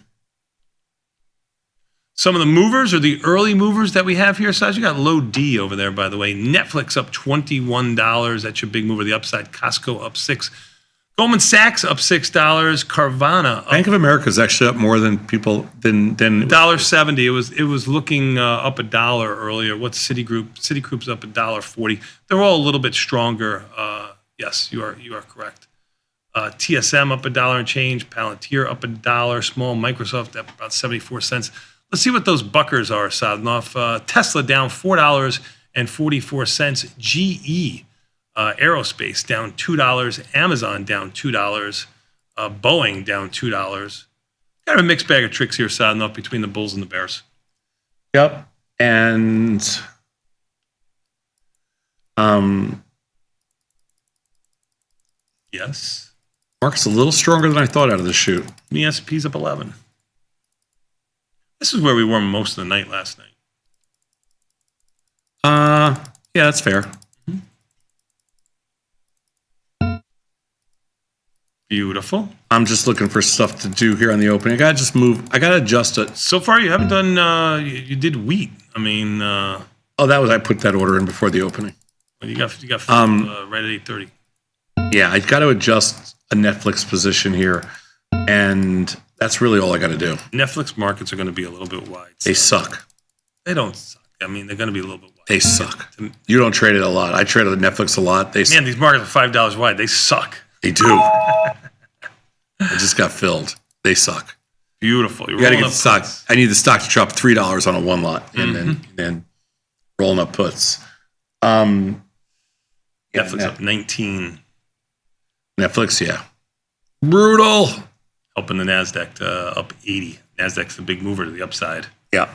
Some of the movers or the early movers that we have here, Saj, you got low D over there, by the way. Netflix up $21. That's your big mover. The upside. Costco up 6. Goldman Sachs up $6. Carvana up. Bank of America is actually up more than people than $1.70. It was looking up $1 earlier. What's Citigroup? Citigroup's up $1.40. They're all a little bit stronger. Yes, you are correct. TSM up $1 and change. Palantir up $1. Small Microsoft up about 74 cents. Let's see what those buckers are, Sadnov. Tesla down $4.44. GE Aerospace down $2. Amazon down $2. Boeing down $2. Kind of a mixed bag of tricks here, Sadnov, between the bulls and the bears. Yep. And yes. Market's a little stronger than I thought out of the chute. The S&P's up 11. This is where we were most of the night last night. Yeah, that's fair. Beautiful. I'm just looking for stuff to do here on the opening. I gotta just move. I gotta adjust it. So far, you haven't done. You did wheat. I mean. I put that order in before the opening. Well, you got right at 8:30. Yeah, I got to adjust a Netflix position here, and that's really all I got to do. Netflix markets are going to be a little bit wide. They suck. They don't suck. I mean, they're going to be a little bit wide. They suck. You don't trade it a lot. I trade on Netflix a lot. These markets are $5 wide. They suck. They do. I just got filled. They suck. Beautiful. You got to get the stock. I need the stock to drop $3 on a one lot, and then rolling up puts. Netflix up 19. Netflix, yeah. Brutal. Helping the NASDAQ up 80. NASDAQ's the big mover to the upside. Yeah.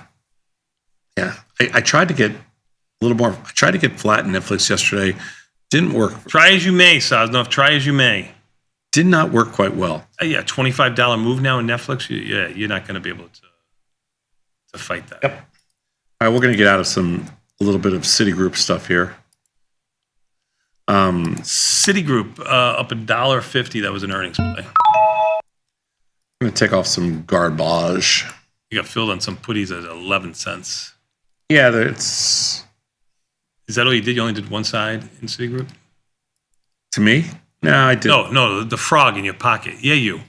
Yeah. I tried to get a little more. I tried to get flat in Netflix yesterday. Didn't work. Try as you may, Sosnov. Try as you may. Did not work quite well. Yeah, $25 move now in Netflix. You're not going to be able to fight that. Yep. All right, we're going to get out of a little bit of Citigroup stuff here. Citigroup up $1.50. That was an earnings play. I'm going to take off some garbage. You got filled on some putties at 11 cents. Yeah, it's. Is that all you did? You only did one side in Citigroup? To me? No, I didn't. No, the frog in your pocket. Yeah, you.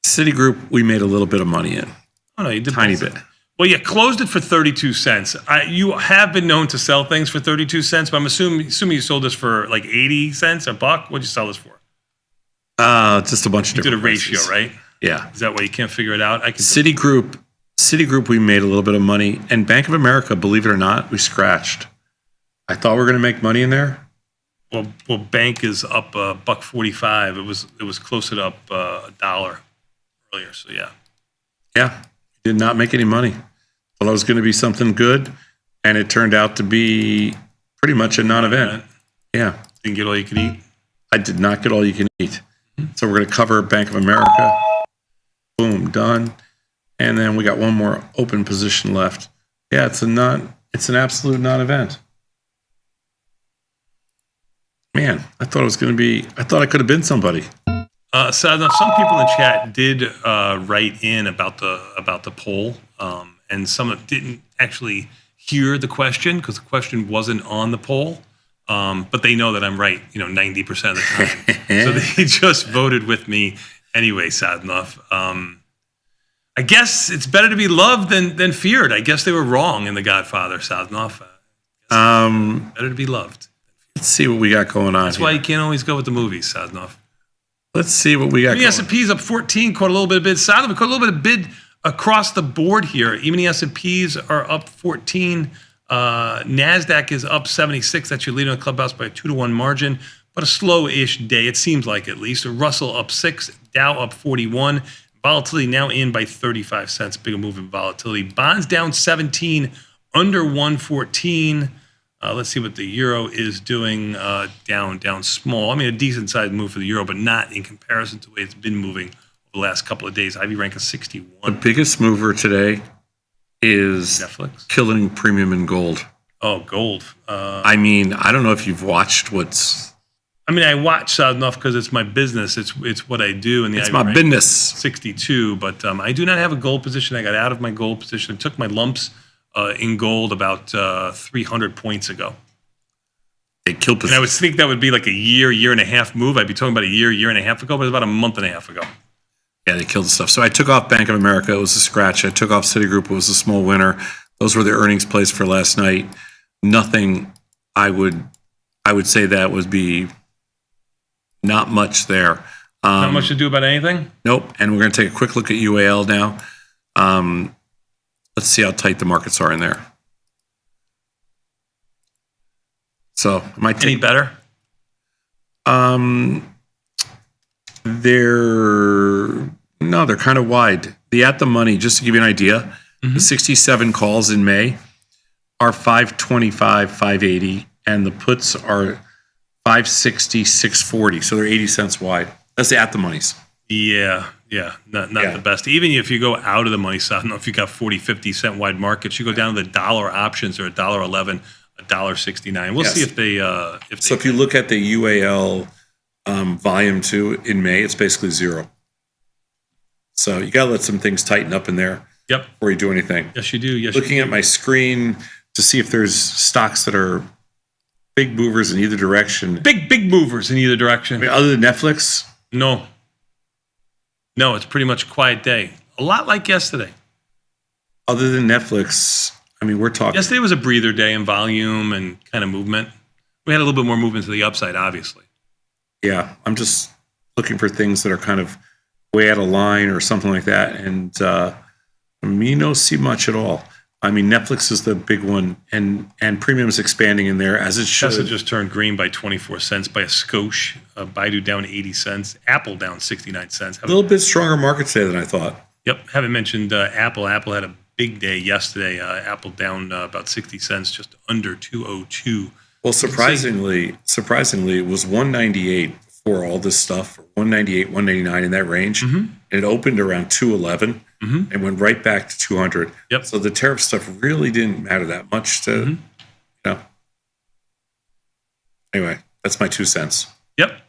Citigroup, we made a little bit of money in. Oh, no, you did. Tiny bit. Well, you closed it for 32 cents. You have been known to sell things for 32 cents, but I'm assuming you sold this for like 80 cents, a buck. What'd you sell this for? Just a bunch of different. You did a ratio, prices. right? Yeah. Is that why you can't figure it out? Citigroup, we made a little bit of money. And Bank of America, believe it or not, we scratched. I thought we were going to make money in there. Well, Bank is up $1.45. It was closer to up $1 earlier. So yeah. Yeah. Did not make any money. Thought it was going to be something good, and it turned out to be pretty much a non-event. Yeah. Didn't get all you could eat? I did not get all you can eat. So we're going to cover Bank of America. Boom, done. And then we got one more open position left. Yeah, it's an absolute non-event. Man, I thought I could have been somebody. So now some people in the chat did write in about the poll, and some of them didn't actually hear the question because the question wasn't on the poll. But they know that I'm right, 90% of the time. So they just voted with me anyway, Sadnov. I guess it's better to be loved than feared. I guess they were wrong in The Godfather, Sadnov. Better to be loved than feared. Let's see what we got going on. That's why you can't always go with the movies, Sadnov. Let's see what we got. Even the S&P's up 14, caught a little bit of bid. Sadnov, we caught a little bit of bid across the board here. Even the S&P's are up 14. NASDAQ is up 76. That's your leader in the clubhouse by a 2-to-1 margin, but a slow-ish day, it seems like at least. Russell up 6, Dow up 41. Volatility now in by 35 cents. Bigger move in volatility. Bonds down 17, under 114. Let's see what the euro is doing. Down small. I mean, a decent sized move for the euro, but not in comparison to the way it's been moving over the last couple of days. IV rank is 61. The biggest mover today is Netflix. Killing premium in gold. Oh, gold. I mean, I don't know if you've watched what's. I mean, I watch enough because it's my business. It's what I do. And It's my business. 62, but I do not have a gold position. I got out of my gold position. I took my lumps in gold about 300 points ago. They kill position. And I would think that would be like a year and a half move. I'd be talking about a year and a half ago, but it was about a month and a half ago. Yeah, they killed the stuff. So I took off Bank of America. It was a scratch. I took off Citigroup. It was a small winner. Those were the earnings plays for last night. Nothing. I would say that would be not much there. Not much to do about anything? Nope. And we're going to take a quick look at UAL now. Let's see how tight the markets are in there. So, any better? They're kind of wide. The at the money, just to give you an idea, the 67 calls in May are 525, 580, and the puts are 560, 640. So they're 80 cents wide. That's the at the monies. Yeah. Not the best. Even if you go out of the money side, I don't know if you got 40, 50 cent wide markets, you go down to the dollar options or $1.11, $1.69. We'll see if they. If you look at the UAL volume 2 in May, it's basically zero. So you got to let some things tighten up in there. Yep. Before you do anything. Yes, you do. Yes, looking at my screen to see if there's stocks that are big movers in either direction. Big movers in either direction. I mean, other than Netflix? No, it's pretty much a quiet day. A lot like yesterday. Other than Netflix, I mean, we're talking. Yesterday was a breather day in volume and kind of movement. We had a little bit more movement to the upside, obviously. Yeah, I'm just looking for things that are kind of way out of line or something like that. And you don't see much at all. I mean, Netflix is the big one, and premium is expanding in there as it should. Tesla just turned green by 24 cents by a skosh. Baidu down 80 cents. Apple down 69 cents. A little bit stronger market today than I thought. Yep. Haven't mentioned Apple. Apple had a big day yesterday. Apple down about 60 cents, just under 202. Well, surprisingly, it was 198 for all this stuff, 198, 199 in that range. And it opened around 211 and went right back to 200. Yep. So the tariff stuff really didn't matter that much to, you know. Anyway, that's my 2 cents. Yep.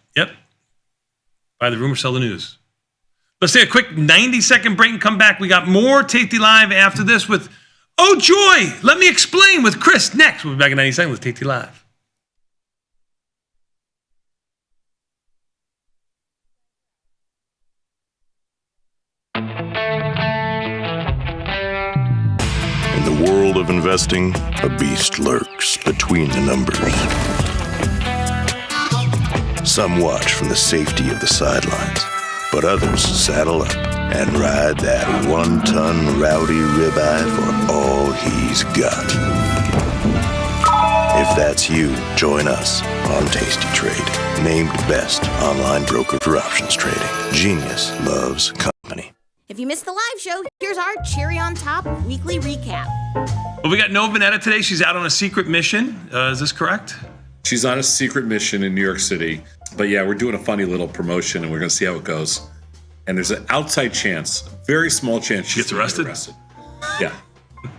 Buy the rumor, sell the news. Let's take a quick 90-second break and come back. We got more Tasty Live after this with, oh joy, let me explain with Chris next. We'll be back in 90 seconds with Tasty Live. In the world of investing, a beast lurks between the numbers. Some watch from the safety of the sidelines, but others saddle up and ride that 1-ton rowdy ribeye for all he's got. If that's you, join us on Tasty Trade, named best online broker for options trading. Genius loves company. If you missed the live show, here's our cherry on top weekly recap. Well, we got Nova Vanetta today. She's out on a secret mission. Is this correct? She's on a secret mission in New York City. But yeah, we're doing a funny little promotion, and we're going to see how it goes. And there's an outside chance, very small chance she gets arrested. Yeah.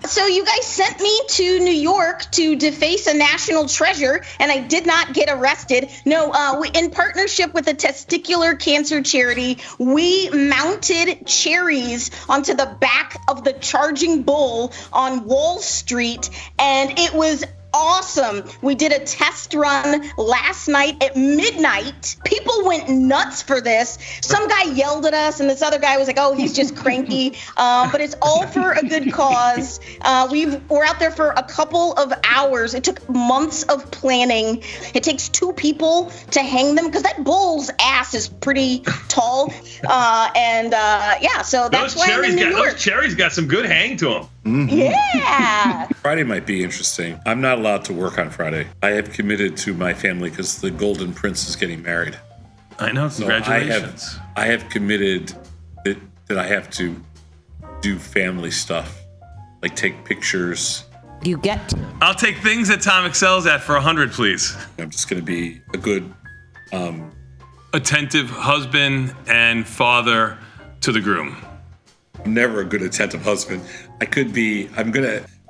So you guys sent me to New York to deface a national treasure, and I did not get arrested. No, in partnership with a testicular cancer charity, we mounted cherries onto the back of the Charging Bull on Wall Street, and it was awesome. We did a test run last night at midnight. People went nuts for this. Some guy yelled at us, and this other guy was like, oh, he's just cranky. But it's all for a good cause. We're out there for a couple of hours. It took months of planning. It takes 2 people to hang them because that bull's ass is pretty tall. So that's why I'm in New York. Those cherries got some good hang to them. Mm-hmm. Yeah. Friday might be interesting. I'm not allowed to work on Friday. I have committed to my family because the Golden Prince is getting married. I know. Congratulations. So I have committed that I have to do family stuff, like take pictures. You get. I'll take things that Tom excels at for 100, please. I'm just going to be a good, attentive husband and father to the groom. I'm never a good attentive husband.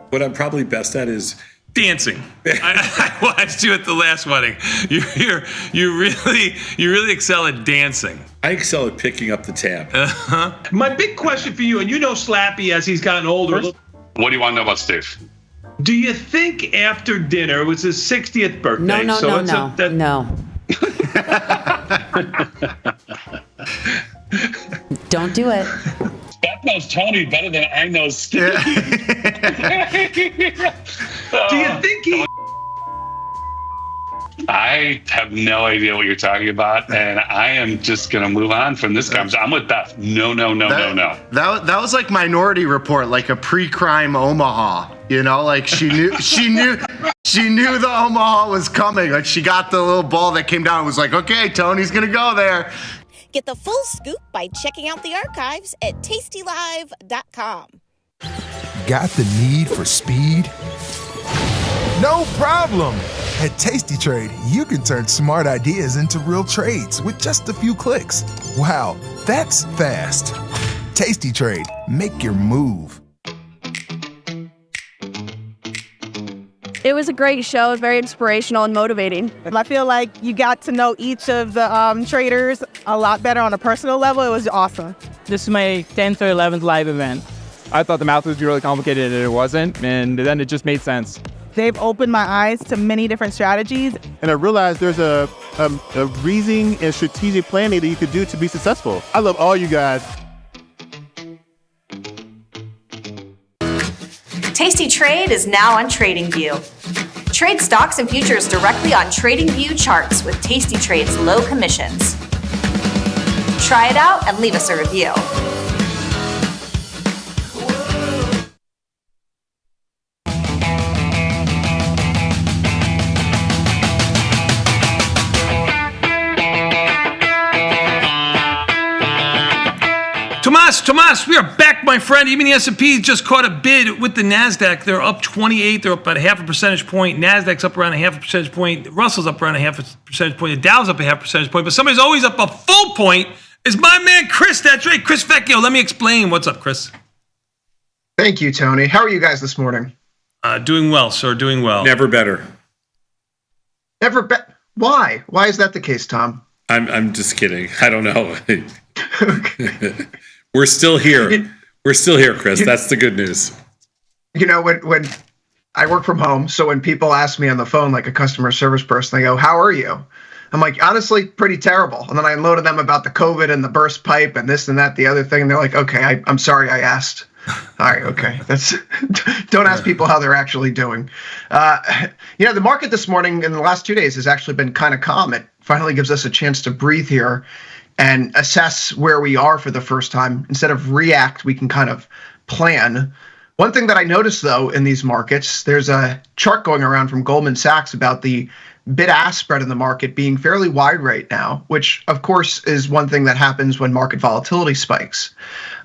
What I'm probably best at is dancing. I watched you at the last wedding. You really excel at dancing. I excel at picking up the tab. My big question for you, and you know Slappy as he's gotten older. What do you want to know about Steve? Do you think after dinner, it was his 60th birthday? No. Don't do it. Beth knows Tony better than I know Steve. Do you think he... I have no idea what you're talking about, and I am just going to move on from this conversation. I'm with Beth. No. That was like Minority Report, like a pre-crime Omaha. You know, like she knew the Omaha was coming. Like she got the little ball that came down and was like, okay, Tony's gonna go there. Get the full scoop by checking out the archives at tastylive.com. Got the need for speed? No problem. At Tasty Trade, you can turn smart ideas into real trades with just a few clicks. Wow, that's fast. Tasty Trade, make your move. It was a great show, very inspirational and motivating. I feel like you got to know each of the traders a lot better on a personal level. It was awesome. This is my 10th or 11th live event. I thought the math would be really complicated and it wasn't, and then it just made sense. They've opened my eyes to many different strategies. And I realized there's a reasoning and strategic planning that you could do to be successful. I love all you guys. Tasty Trade is now on TradingView. Trade stocks and futures directly on TradingView charts with Tasty Trade's low commissions. Try it out and leave us a review. Tomas, we are back, my friend. Even the S&P just caught a bid with the NASDAQ. They're up 28. They're up about 0.5 percentage point. NASDAQ's up around 0.5 percentage point. Russell's up around 0.5 percentage point. The Dow's up 0.5 percentage point. But somebody's always up a full point is my man, Chris. That's right, Chris Vecchio. Let me explain. What's up, Chris? Thank you, Tony. How are you guys this morning? Doing well, sir. Doing well. Never better. Never better. Why? Why is that the case, Tom? I'm just kidding. I don't know. We're still here. We're still here, Chris. That's the good news. You know, when I work from home, so when people ask me on the phone, like a customer service person, they go, "How are you?" I'm like, honestly, pretty terrible. And then I unloaded them about the COVID and the burst pipe and this and that, the other thing. And they're like, okay, I'm sorry I asked. All right, okay. Don't ask people how they're actually doing. The market this morning in the last 2 days has actually been kind of calm. It finally gives us a chance to breathe here and assess where we are for the first time. Instead of react, we can kind of plan. One thing that I noticed, though, in these markets, there's a chart going around from Goldman Sachs about the bid-ask spread in the market being fairly wide right now, which, of course, is one thing that happens when market volatility spikes.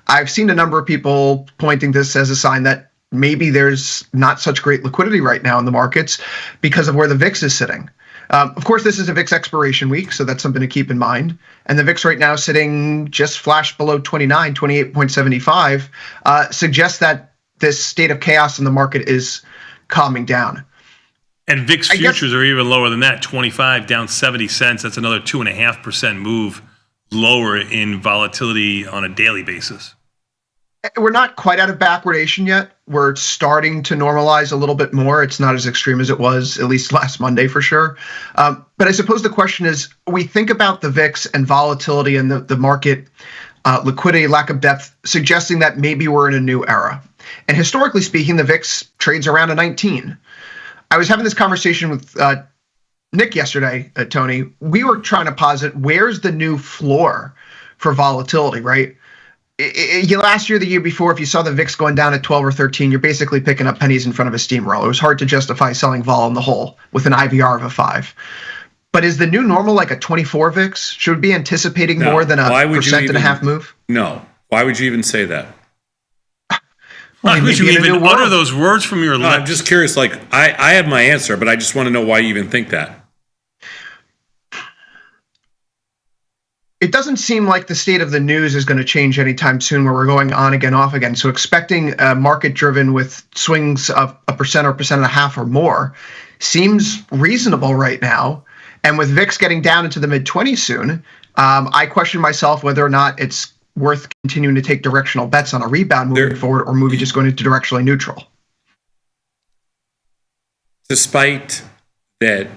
I've seen a number of people pointing this as a sign that maybe there's not such great liquidity right now in the markets because of where the VIX is sitting. Of course, this is a VIX expiration week, so that's something to keep in mind. And the VIX right now sitting just flashed below 29, 28.75, suggests that this state of chaos in the market is calming down. And VIX futures are even lower than that, 25 down 70 cents. That's another 2.5% move lower in volatility on a daily basis. We're not quite out of backwardation yet. We're starting to normalize a little bit more. It's not as extreme as it was, at least last Monday for sure. But I suppose the question is, we think about the VIX and volatility and the market liquidity, lack of depth, suggesting that maybe we're in a new era. And historically speaking, the VIX trades around a 19. I was having this conversation with Nick yesterday, Tony. We were trying to posit where's the new floor for volatility, right? Last year, the year before, if you saw the VIX going down at 12 or 13, you're basically picking up pennies in front of a steamroller. It was hard to justify selling vol in the hole with an IVR of a 5. But is the new normal like a 24 VIX? Should we be anticipating more than a 1.5% move? No. Why would you even say that? Why would you even utter those words from your lips? I'm just curious. Like, I have my answer, but I just want to know why you even think that. It doesn't seem like the state of the news is going to change anytime soon where we're going on again, off again. So expecting a market driven with swings of 1% or 1.5% or more seems reasonable right now. And with VIX getting down into the mid-20s soon, I question myself whether or not it's worth continuing to take directional bets on a rebound moving forward, or moving just going into directionally neutral. Despite that,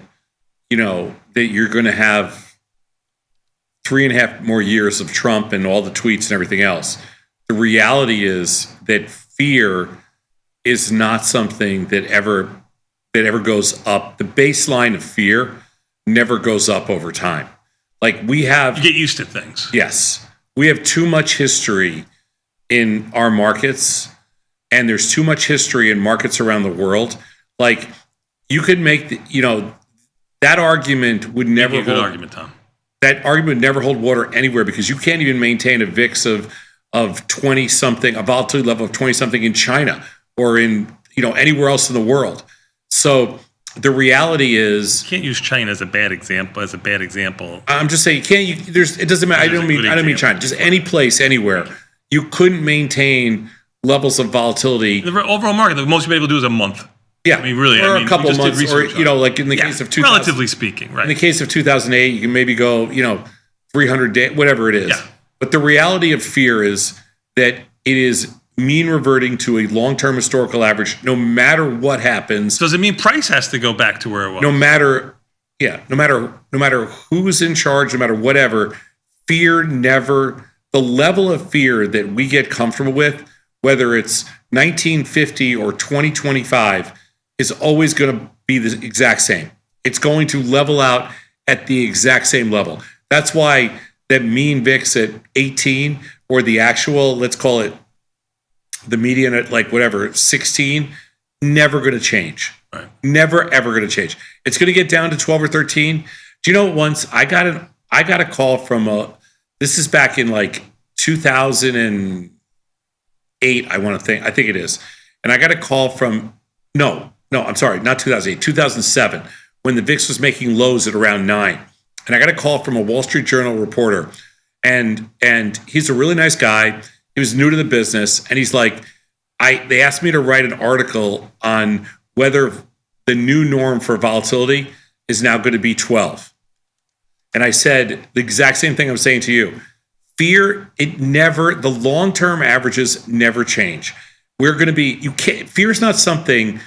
that you're going to have 3.5 more years of Trump and all the tweets and everything else, the reality is that fear is not something that ever goes up. The baseline of fear never goes up over time. Like, you get used to things. Yes. We have too much history in our markets, and there's too much history in markets around the world. Like, you could make that argument would never hold. Good argument, Tom. That argument would never hold water anywhere, because you can't even maintain a VIX of 20 something, a volatility level of 20 something in China or in anywhere else in the world. So the reality is, you can't use China as a bad example. I'm just saying, it doesn't matter. I don't mean China. Just any place, anywhere. You couldn't maintain levels of volatility. The overall market, the most you'll be able to do is a month. Yeah, I mean, really, or a couple of months, or like in the case of 2000, relatively speaking, right? In the case of 2008, you can maybe go 300 days, whatever it is. Yeah. But the reality of fear is that it is mean reverting to a long-term historical average, no matter what happens. Does it mean price has to go back to where it was? No matter who's in charge, no matter whatever, the level of fear that we get comfortable with, whether it's 1950 or 2025, is always going to be the exact same. It's going to level out at the exact same level. That's why that mean VIX at 18, or the actual, let's call it the median at 16, never going to change. Right. Never, ever going to change. It's going to get down to 12 or 13. Do you know, once I got a call from this is back in 2008, I think it is. And I got a call from, no, I'm sorry, not 2008, 2007, when the VIX was making lows at around 9. And I got a call from a Wall Street Journal reporter, and he's a really nice guy. He was new to the business, and he's like, they asked me to write an article on whether the new norm for volatility is now going to be 12. And I said the exact same thing I'm saying to you. Fear, the long-term averages never change. We're going to be, fear is not something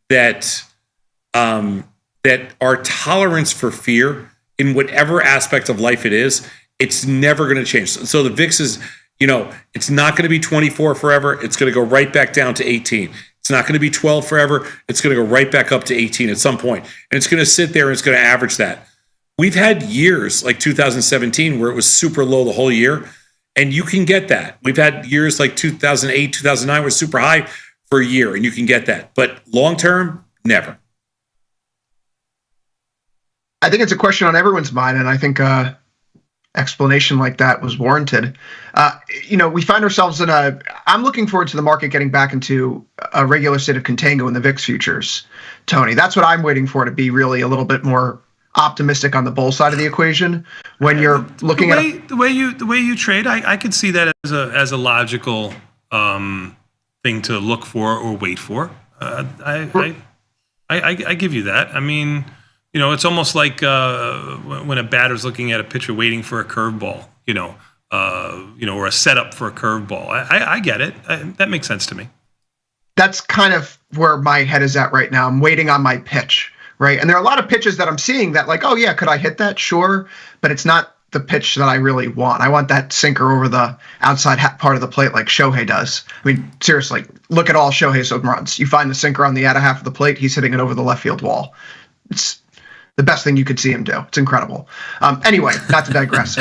that our tolerance for fear in whatever aspect of life it is, it's never going to change. So the VIX is, it's not going to be 24 forever. It's going to go right back down to 18. It's not going to be 12 forever. It's going to go right back up to 18 at some point. And it's going to sit there and it's going to average that. We've had years like 2017 where it was super low the whole year, and you can get that. We've had years like 2008, 2009 were super high for a year, and you can get that. But long term, never. I think it's a question on everyone's mind, and I think explanation like that was warranted. We find ourselves I'm looking forward to the market getting back into a regular state of contango in the VIX futures, Tony. That's what I'm waiting for, to be really a little bit more optimistic on the bull side of the equation. When you're looking at the way you trade, I could see that as a logical thing to look for or wait for. I give you that. I mean, it's almost like when a batter's looking at a pitcher waiting for a curveball. or a setup for a curveball. I get it. That makes sense to me. That's kind of where my head is at right now. I'm waiting on my pitch, right? And there are a lot of pitches that I'm seeing that like, oh yeah, could I hit that? Sure. But it's not the pitch that I really want. I want that sinker over the outside part of the plate like Shohei does. I mean, seriously, look at all Shohei's home runs. You find the sinker on the outer half of the plate, he's hitting it over the left field wall. It's the best thing you could see him do. It's incredible. Anyway, not to digress.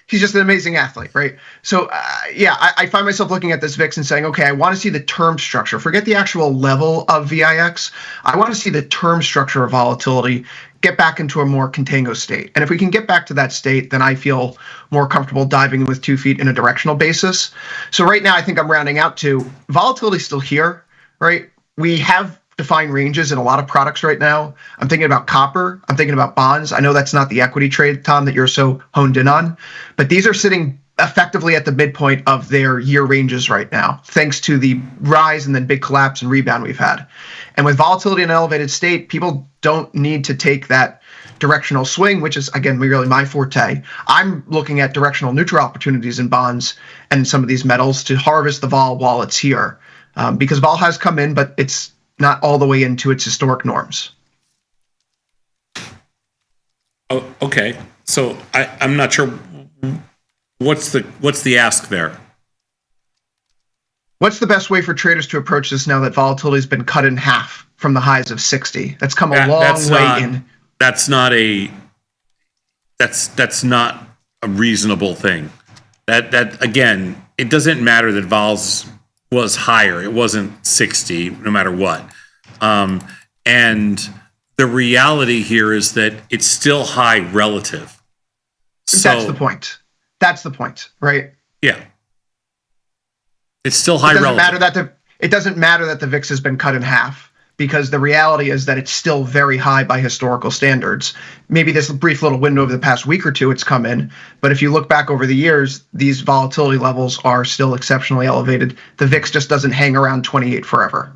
He's just an amazing athlete, right? So, I find myself looking at this VIX and saying, okay, I want to see the term structure. Forget the actual level of VIX. I want to see the term structure of volatility get back into a more contango state. And if we can get back to that state, then I feel more comfortable diving in with 2 feet in a directional basis. So right now, I think I'm rounding out to volatility still here, right? We have defined ranges in a lot of products right now. I'm thinking about copper. I'm thinking about bonds. I know that's not the equity trade, Tom, that you're so honed in on, but these are sitting effectively at the midpoint of their year ranges right now, thanks to the rise and then big collapse and rebound we've had. And with volatility in an elevated state, people don't need to take that directional swing, which is, again, really my forte. I'm looking at directional neutral opportunities in bonds and some of these metals to harvest the vol while it's here. Because vol has come in, but it's not all the way into its historic norms. Oh, okay. So I'm not sure what's the ask there. What's the best way for traders to approach this now that volatility has been cut in half from the highs of 60? That's come a long way in. That's not a reasonable thing. That again, it doesn't matter that vols was higher. It wasn't 60, no matter what. And the reality here is that it's still high relative. So, that's the point. That's the point, right? Yeah. It's still high relative. It doesn't matter that the VIX has been cut in half, because the reality is that it's still very high by historical standards. Maybe this brief little window over the past week or two it's come in, but if you look back over the years, these volatility levels are still exceptionally elevated. The VIX just doesn't hang around 28 forever.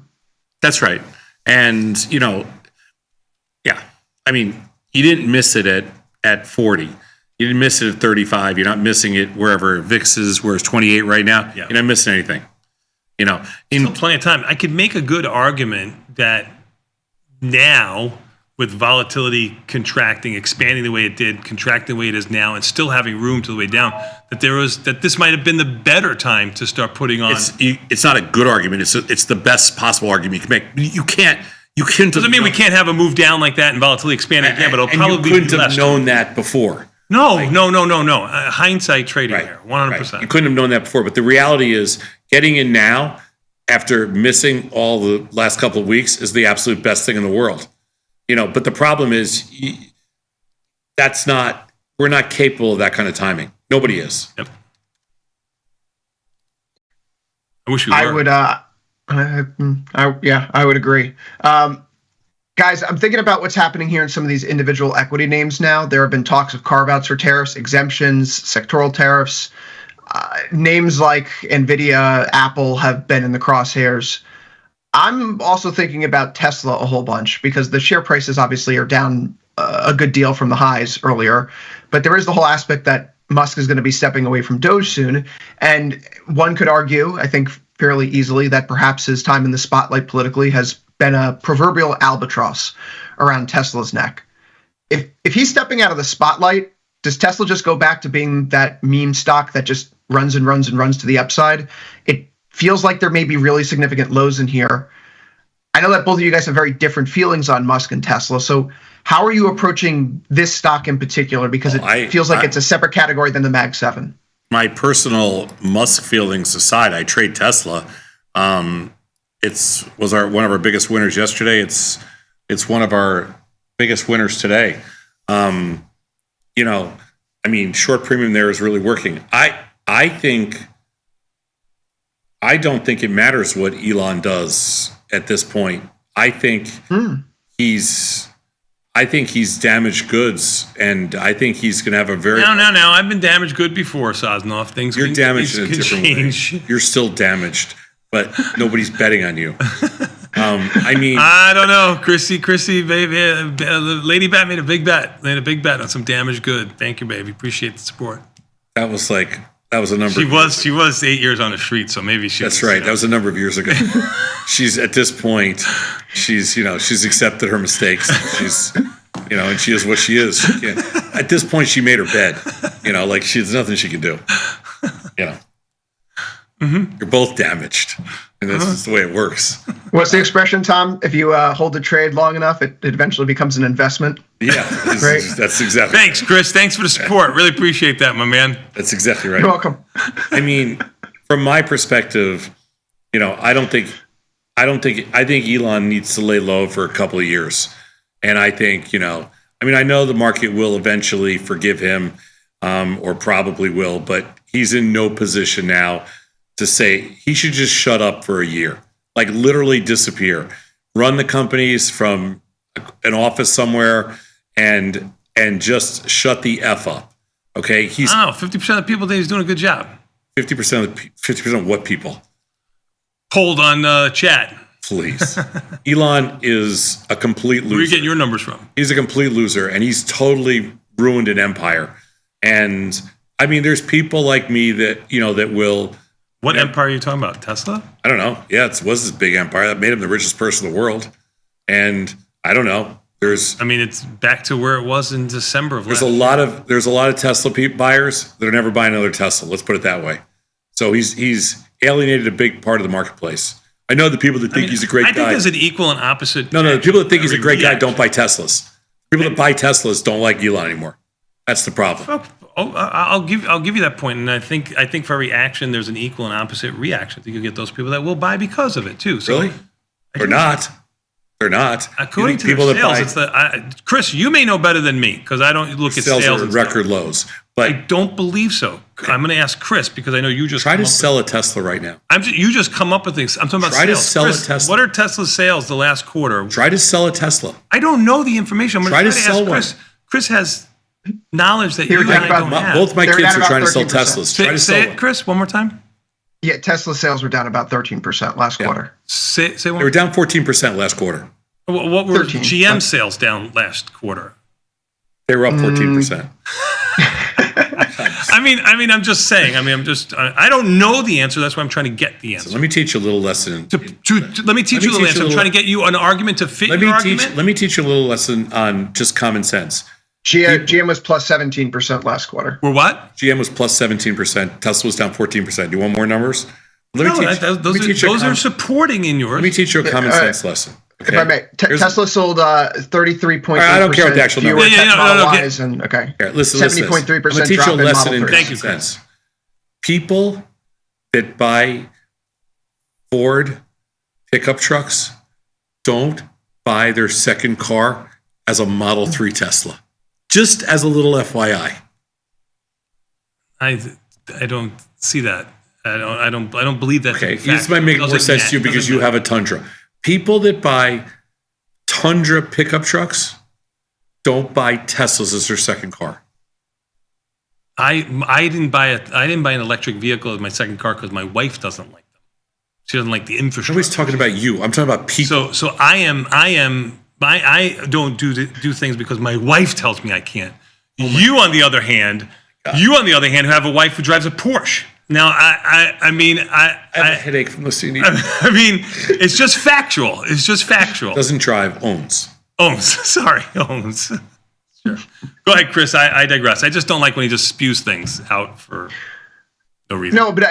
That's right. And, I mean, you didn't miss it at 40. You didn't miss it at 35. You're not missing it wherever VIX is, where it's 28 right now. Yeah. You're not missing anything. Still plenty of time. I could make a good argument that now, with volatility contracting, expanding the way it did, contracting the way it is now, and still having room to the way down, that this might have been the better time to start putting on. It's not a good argument. It's the best possible argument you can make. You couldn't. Doesn't mean we can't have a move down like that and volatility expanding again, but it'll probably you couldn't have known that before. No. Hindsight trading here, 100%. Right. You couldn't have known that before, but the reality is getting in now after missing all the last couple of weeks is the absolute best thing in the world. But the problem is we're not capable of that kind of timing. Nobody is. Yep. I wish we were. I would agree. Guys, I'm thinking about what's happening here in some of these individual equity names now. There have been talks of carve-outs for tariffs, exemptions, sectoral tariffs. Names like NVIDIA, Apple have been in the crosshairs. I'm also thinking about Tesla a whole bunch because the share prices obviously are down a good deal from the highs earlier. But there is the whole aspect that Musk is going to be stepping away from Doge soon. And one could argue, I think fairly easily, that perhaps his time in the spotlight politically has been a proverbial albatross around Tesla's neck. If he's stepping out of the spotlight, does Tesla just go back to being that meme stock that just runs and runs and runs to the upside? It feels like there may be really significant lows in here. I know that both of you guys have very different feelings on Musk and Tesla. So how are you approaching this stock in particular? Because it feels like it's a separate category than the Mag 7. My personal Musk feelings aside, I trade Tesla. Was one of our biggest winners yesterday. It's one of our biggest winners today. Short premium there is really working. I don't think it matters what Elon does at this point. I think he's damaged goods, and I think he's going to have a very... No. I've been damaged good before, Sosnoff. You're damaged in a different way. You're still damaged, but nobody's betting on you. I don't know. Chrissy, baby, Lady Bat made a big bet. On some damaged good. Thank you, baby. Appreciate the support. That was a number. She was 8 years on the street, so maybe she. That's right. That was a number of years ago. She's at this point. She's accepted her mistakes. She's and she is what she is. She can't, at this point, she made her bed. There's nothing she can do. You're both damaged, and that's just the way it works. What's the expression, Tom? If you hold the trade long enough, it eventually becomes an investment. Yeah, right. That's exactly. Thanks, Chris. Thanks for the support. Really appreciate that, my man. That's exactly right. You're welcome. I mean, from my perspective, I think Elon needs to lay low for a couple of years, and I think I know the market will eventually forgive him, or probably will, but he's in no position now to say he should just shut up for a year, like literally disappear, run the companies from an office somewhere, and just shut the F up. Okay, 50% of the people think he's doing a good job. 50% of what people? Polled on chat. Please. Elon is a complete loser. Where are you getting your numbers from? He's a complete loser, and he's totally ruined an empire. And I mean, there's people like me that will. What empire are you talking about? Tesla? I don't know. Yeah, it was this big empire that made him the richest person in the world. And I don't know. It's back to where it was in December of last year. There's a lot of Tesla buyers that are never buying another Tesla. Let's put it that way. So he's alienated a big part of the marketplace. I know the people that think he's a great guy. I think there's an equal and opposite. No, the people that think he's a great guy don't buy Teslas. People that buy Teslas don't like Elon anymore. That's the problem. I'll give you that point, and I think for every action there's an equal and opposite reaction. I think you'll get those people that will buy because of it too. So really? They're not. According to people sales, it's Chris, you may know better than me because I don't look at sales. Sales are at record lows. But I don't believe so. Okay. I'm going to ask Chris because I know you just try to sell a Tesla right now. You just come up with things. I'm talking about try sales. To sell Chris, a Tesla. What are Tesla's sales the last quarter? Try to sell a Tesla. I don't know the information. I'm going to sell one. Chris has knowledge that you and I don't have. Both my kids are trying to sell Teslas. Say it, Chris, one more time. Yeah, Tesla sales were down about 13% last quarter. Say one. They were down 14% last quarter. What were GM sales down last quarter? They were up 14%. I mean, I'm just saying. I don't know the answer. That's why I'm trying to get the answer. So let me teach you a little lesson. Let me teach you a little lesson. I'm trying to get you an argument to fit your argument. Let me teach you a little lesson on just common sense. GM was plus 17% last quarter. We're what? GM was plus 17%. Tesla was down 14%. Do you want more numbers? Those are supporting in yours. Let me teach you a common sense lesson. Okay. If I may, Tesla sold 33.8%. I don't care what the actual number is. Okay. Here, listen. 70.3% teach drop you a lesson in Thank you, sense. People that buy Ford pickup trucks don't buy their second car as a Model 3 Tesla. Just as a little FYI. I don't see that. I don't believe that. Okay, this might make more sense to you because you have a Tundra. People that buy Tundra pickup trucks don't buy Teslas as their second car. I didn't buy an electric vehicle as my second car because my wife doesn't like them. She doesn't like the infrastructure. Nobody's talking about you. I'm talking about people. So I don't do things because my wife tells me I can't. You on the other hand, who have a wife who drives a Porsche. Now, I have a headache from listening to you. I mean, it's just factual. Doesn't drive, owns. Sorry, owns. Sure. Go ahead, Chris. I digress. I just don't like when he just spews things out for no reason. No, but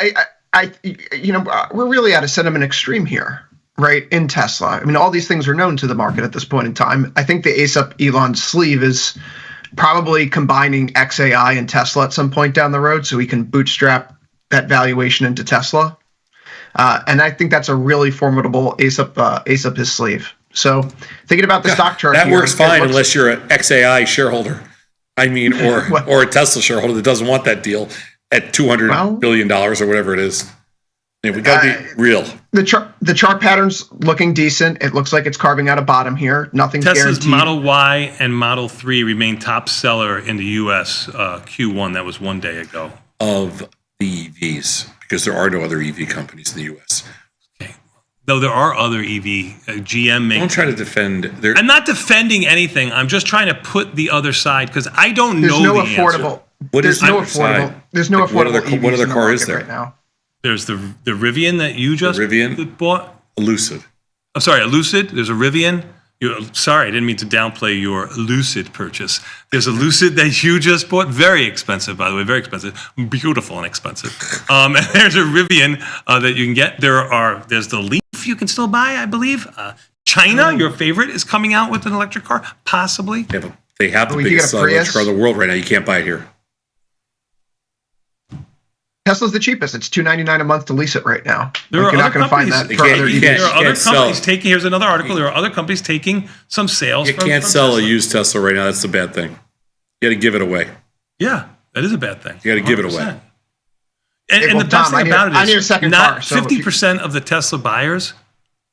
I we're really at a sentiment extreme here, right? In Tesla. I mean, all these things are known to the market at this point in time. I think the ace up Elon's sleeve is probably combining XAI and Tesla at some point down the road so he can bootstrap that valuation into Tesla. And I think that's a really formidable ace up his sleeve. So thinking about the stock chart, that works fine unless you're an XAI shareholder. I mean, or a Tesla shareholder that doesn't want that deal at $200 billion or whatever it is. I mean, we got to be real. The chart pattern's looking decent. It looks like it's carving out a bottom here. Nothing's Tesla's guaranteed. Model Y and Model 3 remain top seller in the U.S. Q1. That was 1 day ago. Of the EVs, because there are no other EV companies in the U.S. Okay. Though there are other EV, GM makes. Don't try to defend. I'm not defending anything. I'm just trying to put the other side because I don't know the answer. What is There's no inside? affordable. There's no Like, what affordable other- EVs what other in the car is market there? right now. There's the Rivian that you just bought. A Lucid. I'm sorry, a Lucid. There's a Rivian. Sorry, I didn't mean to downplay your Lucid purchase. There's a Lucid that you just bought. Very expensive, by the way. Very expensive. Beautiful and expensive. And there's a Rivian that you can get. There's the Leaf you can still buy, I believe. China, your favorite, is coming out with an electric car, possibly. Yeah, but they have the you get biggest a electric Prius? car in the world right now. You can't buy it here. Tesla's the cheapest. It's $299 a month to lease it right now. There are you're not other going to find companies- that for can't- other you EVs. can't- There are other sell. companies taking. Here's another article. There are other companies taking some sales. You from can't sell Tesla. a used Tesla right now. That's the bad thing. You got to give it away. Yeah, that is a bad thing. You got to give it away. 100%. Hey, And well, the best Tom, thing about I it need a is second car, not so if you- 50% of the Tesla buyers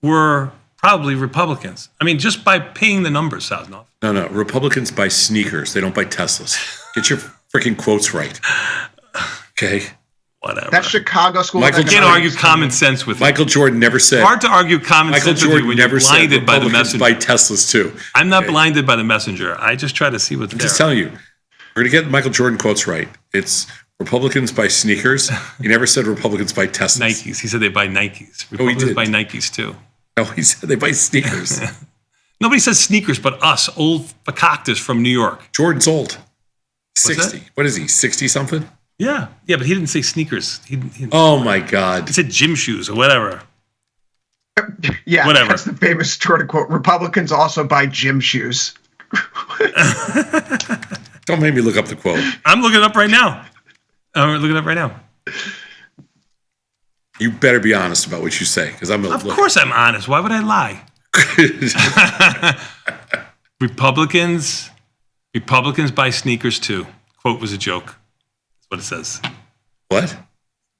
were probably Republicans. I mean, just by paying the numbers, Saznoff. No. Republicans buy sneakers. They don't buy Teslas. Get your freaking quotes right. Okay. Whatever. That Chicago School. Michael of You can't Economics- argue common sense with Michael Jordan never said. Hard to argue common Michael sense with you Jordan when you're never said blinded by the Republicans messenger. buy Teslas too. I'm not blinded by the messenger. I just try to see what's I'm there. just telling you. We're gonna get Michael Jordan quotes right. It's Republicans buy sneakers. He never said Republicans buy Teslas. Nikes. He said they buy Nikes. he Republicans did. buy Nikes too. No, he said they buy sneakers. Nobody says sneakers but us, old fakaktas from New York. Jordan's old. What's 60. What is he? 60 something? Yeah, but he didn't say sneakers. He Oh my God. said gym shoes or whatever. Yeah, Whatever. that's the famous Jordan quote. Republicans also buy gym shoes. Don't make me look up the quote. I'm looking it up right now. I'm looking it up right now. You better be honest about what you say, because I'm gonna Of course I'm honest. Why would I lie? Republicans buy sneakers too. Quote was a joke. That's what it says. What?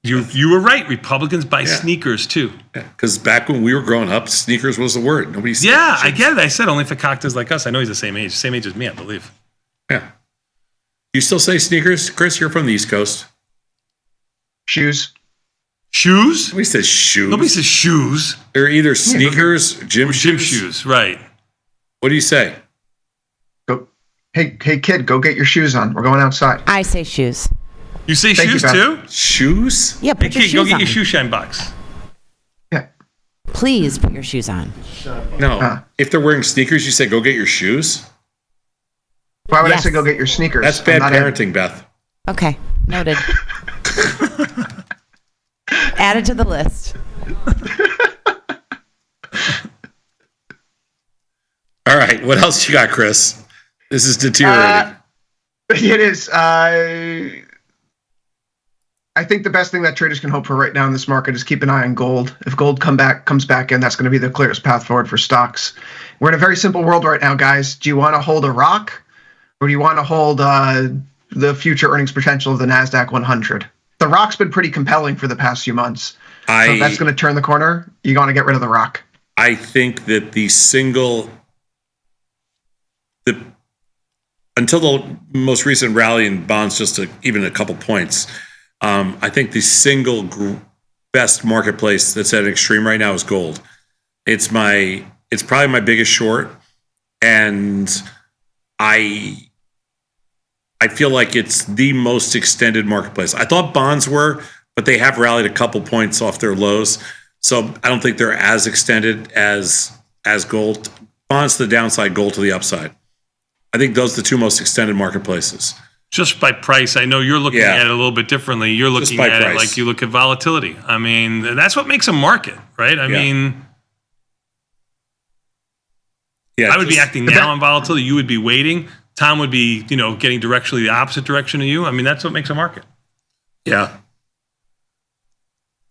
You were right. Republicans buy sneakers too. Because back when we were growing up, sneakers was the word. Nobody said Yeah, I get it. I said only for cocktails like us. I know he's the same age as me, I believe. Yeah. You still say sneakers? Chris, you're from the East Coast. Shoes. Shoes? Nobody says shoes. Nobody says shoes. They're either sneakers, gym shoes, right. What do you say? Go. Hey, kid, go get your shoes on. We're going outside. I say shoes. You say Thank shoes you, Beth. too? Shoes? Yeah, Hey, put your kid, go shoes get on. your shoe shine box. Please put your shoes on. No. If they're wearing sneakers, you say go get your shoes? Why would I Yes. say go get your sneakers? That's I'm bad not in. parenting, Beth. Okay, noted. Add it to the list. All right. What else you got, Chris? This is deteriorating. It is. I think the best thing that traders can hope for right now in this market is keep an eye on gold. If gold comes back in, that's going to be the clearest path forward for stocks. We're in a very simple world right now, guys. Do you want to hold a rock, or do you want to hold the future earnings potential of the NASDAQ 100? The rock's been pretty compelling for the past few months. So if that's going to turn the corner, you got to get rid of the rock. I think that until the most recent rally in bonds, just even a couple points, I think the single best marketplace that's at an extreme right now is gold. It's probably my biggest short, and I feel like it's the most extended marketplace. I thought bonds were, but they have rallied a couple points off their lows, so I don't think they're as extended as gold. Bonds to the downside, gold to the upside. I think those are the two most extended marketplaces. Just by price, I know you're looking at it a little bit differently. You're looking by at it price. like you look at volatility. I mean, that's what makes a market, right? I mean, I would be acting now on volatility. You would be waiting. Tom would be, getting directionally the opposite direction of you. I mean, that's what makes a market. Yeah.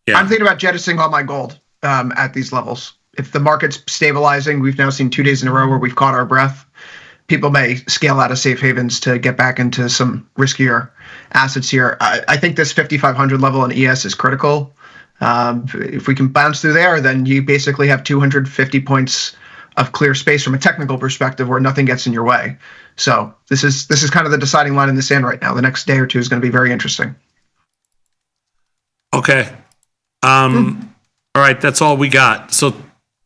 I'm thinking about jettisoning all my gold at these levels. If the market's stabilizing, we've now seen 2 days in a row where we've caught our breath. People may scale out of safe havens to get back into some riskier assets here. I think this 5,500 level in ES is critical. If we can bounce through there, then you basically have 250 points of clear space from a technical perspective where nothing gets in your way. So this is kind of the deciding line in the sand right now. The next day or two is going to be very interesting. Okay. All right, that's all we got. So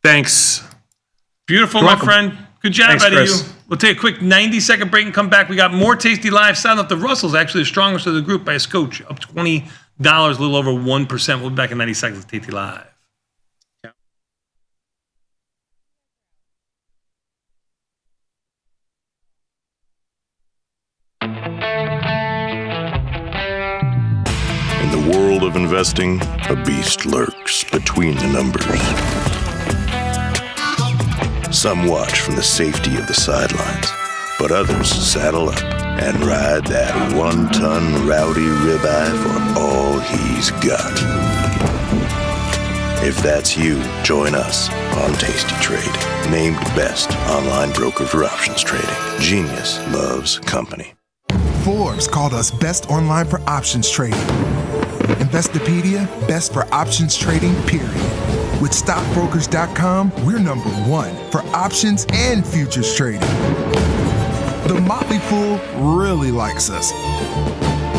thanks. Beautiful, my friend. Good job Thanks, out Chris. of you. We'll take a quick 90-second break and come back. We got more Tasty Live. Sound up the Russell's actually the strongest of the group by a scotch, up $20, a little over 1%. We'll be back in 90 seconds with Tasty Live. In the world of investing, a beast lurks between the numbers. Some watch from the safety of the sidelines, but others saddle up and ride that one-ton rowdy ribeye for all he's got. If that's you, join us on Tasty Trade, named best online broker for options trading. Genius loves company. Forbes called us best online for options trading. Investopedia, best for options trading, period. With stockbrokers.com, we're number one for options and futures trading. The Motley Fool really likes us.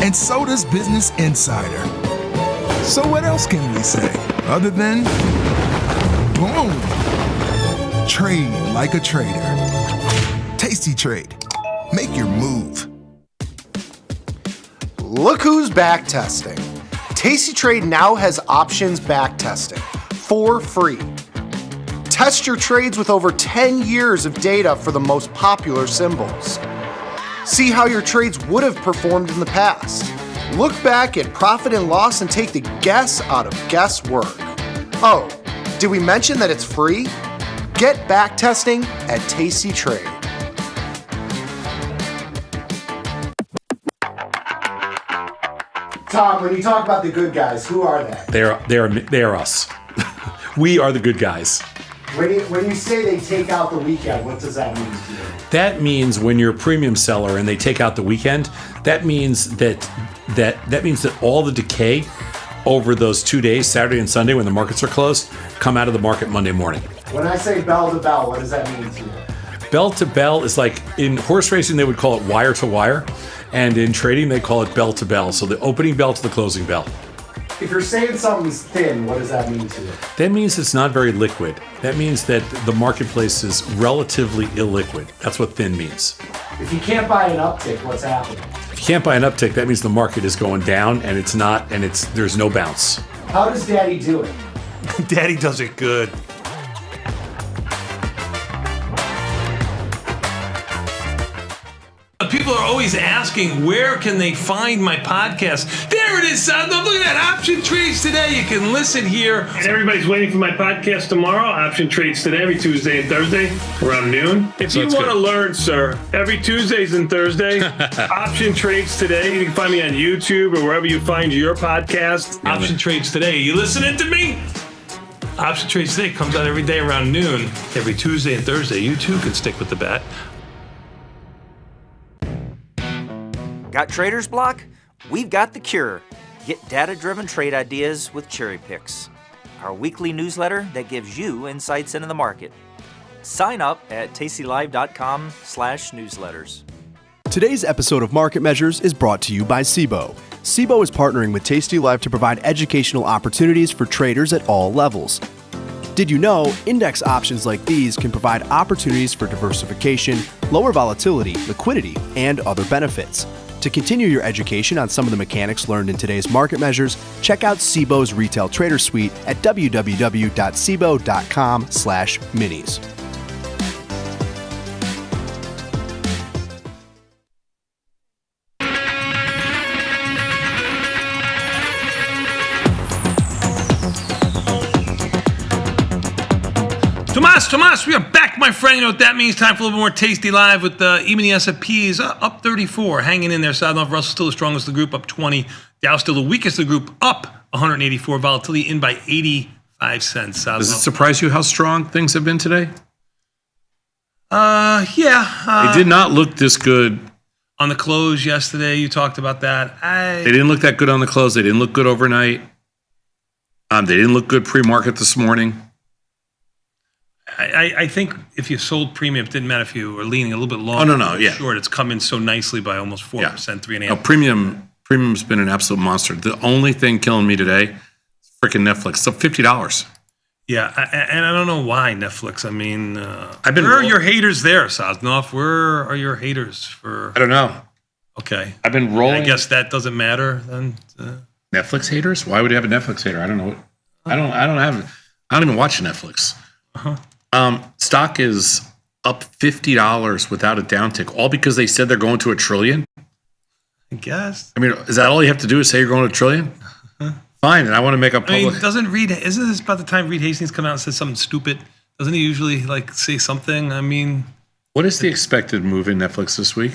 And so does Business Insider. So what else can we say other than boom? Trade like a trader. Tasty Trade. Make your move. Look who's back testing. Tasty Trade now has options back testing for free. Test your trades with over 10 years of data for the most popular symbols. See how your trades would have performed in the past. Look back at profit and loss and take the guess out of guesswork. Oh, did we mention that it's free? Get back testing at Tasty Trade. Tom, when you talk about the good guys, who are they? They are us. We are the good guys. When you say they take out the weekend, what does that mean to you? That means when you're a premium seller and they take out the weekend, that means that all the decay over those 2 days, Saturday and Sunday when the markets are closed, come out of the market Monday morning. When I say bell to bell, what does that mean to you? Bell to bell is like in horse racing, they would call it wire to wire. And in trading, they call it bell to bell. So the opening bell to the closing bell. If you're saying something's thin, what does that mean to you? That means it's not very liquid. That means that the marketplace is relatively illiquid. That's what thin means. If you can't buy an uptick, what's happening? If you can't buy an uptick, that means the market is going down and there's no bounce. How does Daddy do it? Daddy does it good. People are always asking, where can they find my podcast? There it is, son. Look at that. Option Trades Today. You can listen here. And everybody's waiting for my podcast tomorrow. Option Trades Today, every Tuesday and Thursday around noon. If you want to learn, sir, every Tuesdays and Thursday, Option Trades Today. You can find me on YouTube or wherever you find your podcast. Option Trades Today. You listening to me? Option Trades Today comes out every day around noon, every Tuesday and Thursday. You too can stick with the bet. Got trader's block? We've got the cure. Get data-driven trade ideas with Cherry Picks, our weekly newsletter that gives you insights into the market. Sign up at tastylive.com/newsletters. Today's episode of Market Measures is brought to you by SIBO. SIBO is partnering with Tasty Live to provide educational opportunities for traders at all levels. Did you know index options like these can provide opportunities for diversification, lower volatility, liquidity, and other benefits? To continue your education on some of the mechanics learned in today's Market Measures, check out SIBO's Retail Trader Suite at www.sibo.com/minis. Tomas, we are back, my friend. You know what that means? Time for a little bit more Tasty Live with even the S&Ps up 34, hanging in there. Southern Russell still the strongest of the group, up 20. Dow still the weakest of the group, up 184. Volatility in by 85 cents. Does it surprise you how strong things have been today? Yeah. It did not look this good. On the close yesterday, you talked about that. They didn't look that good on the close. They didn't look good overnight. They didn't look good pre-market this morning. I think if you sold premium, it didn't matter if you were leaning a little bit long. Oh, no, yeah. Short, it's come in so nicely by almost 4%, 3.5%. No, premium's been an absolute monster. The only thing killing me today is freaking Netflix. It's up $50. Yeah, and I don't know why Netflix. I mean, I've been where are your haters there, Sosnoff? Where are your haters for? I don't know. Okay, I've been rolling. I guess that doesn't matter then. Netflix haters? Why would you have a Netflix hater? I don't know. I don't even watch Netflix. Stock is up $50 without a downtick, all because they said they're going to $1 trillion. I guess. I mean, is that all you have to do is say you're going to $1 trillion? Fine, and I want to make a public. I mean, isn't this about the time Reed Hastings come out and says something stupid? Doesn't he usually say something? I mean, what is the expected move in Netflix this week?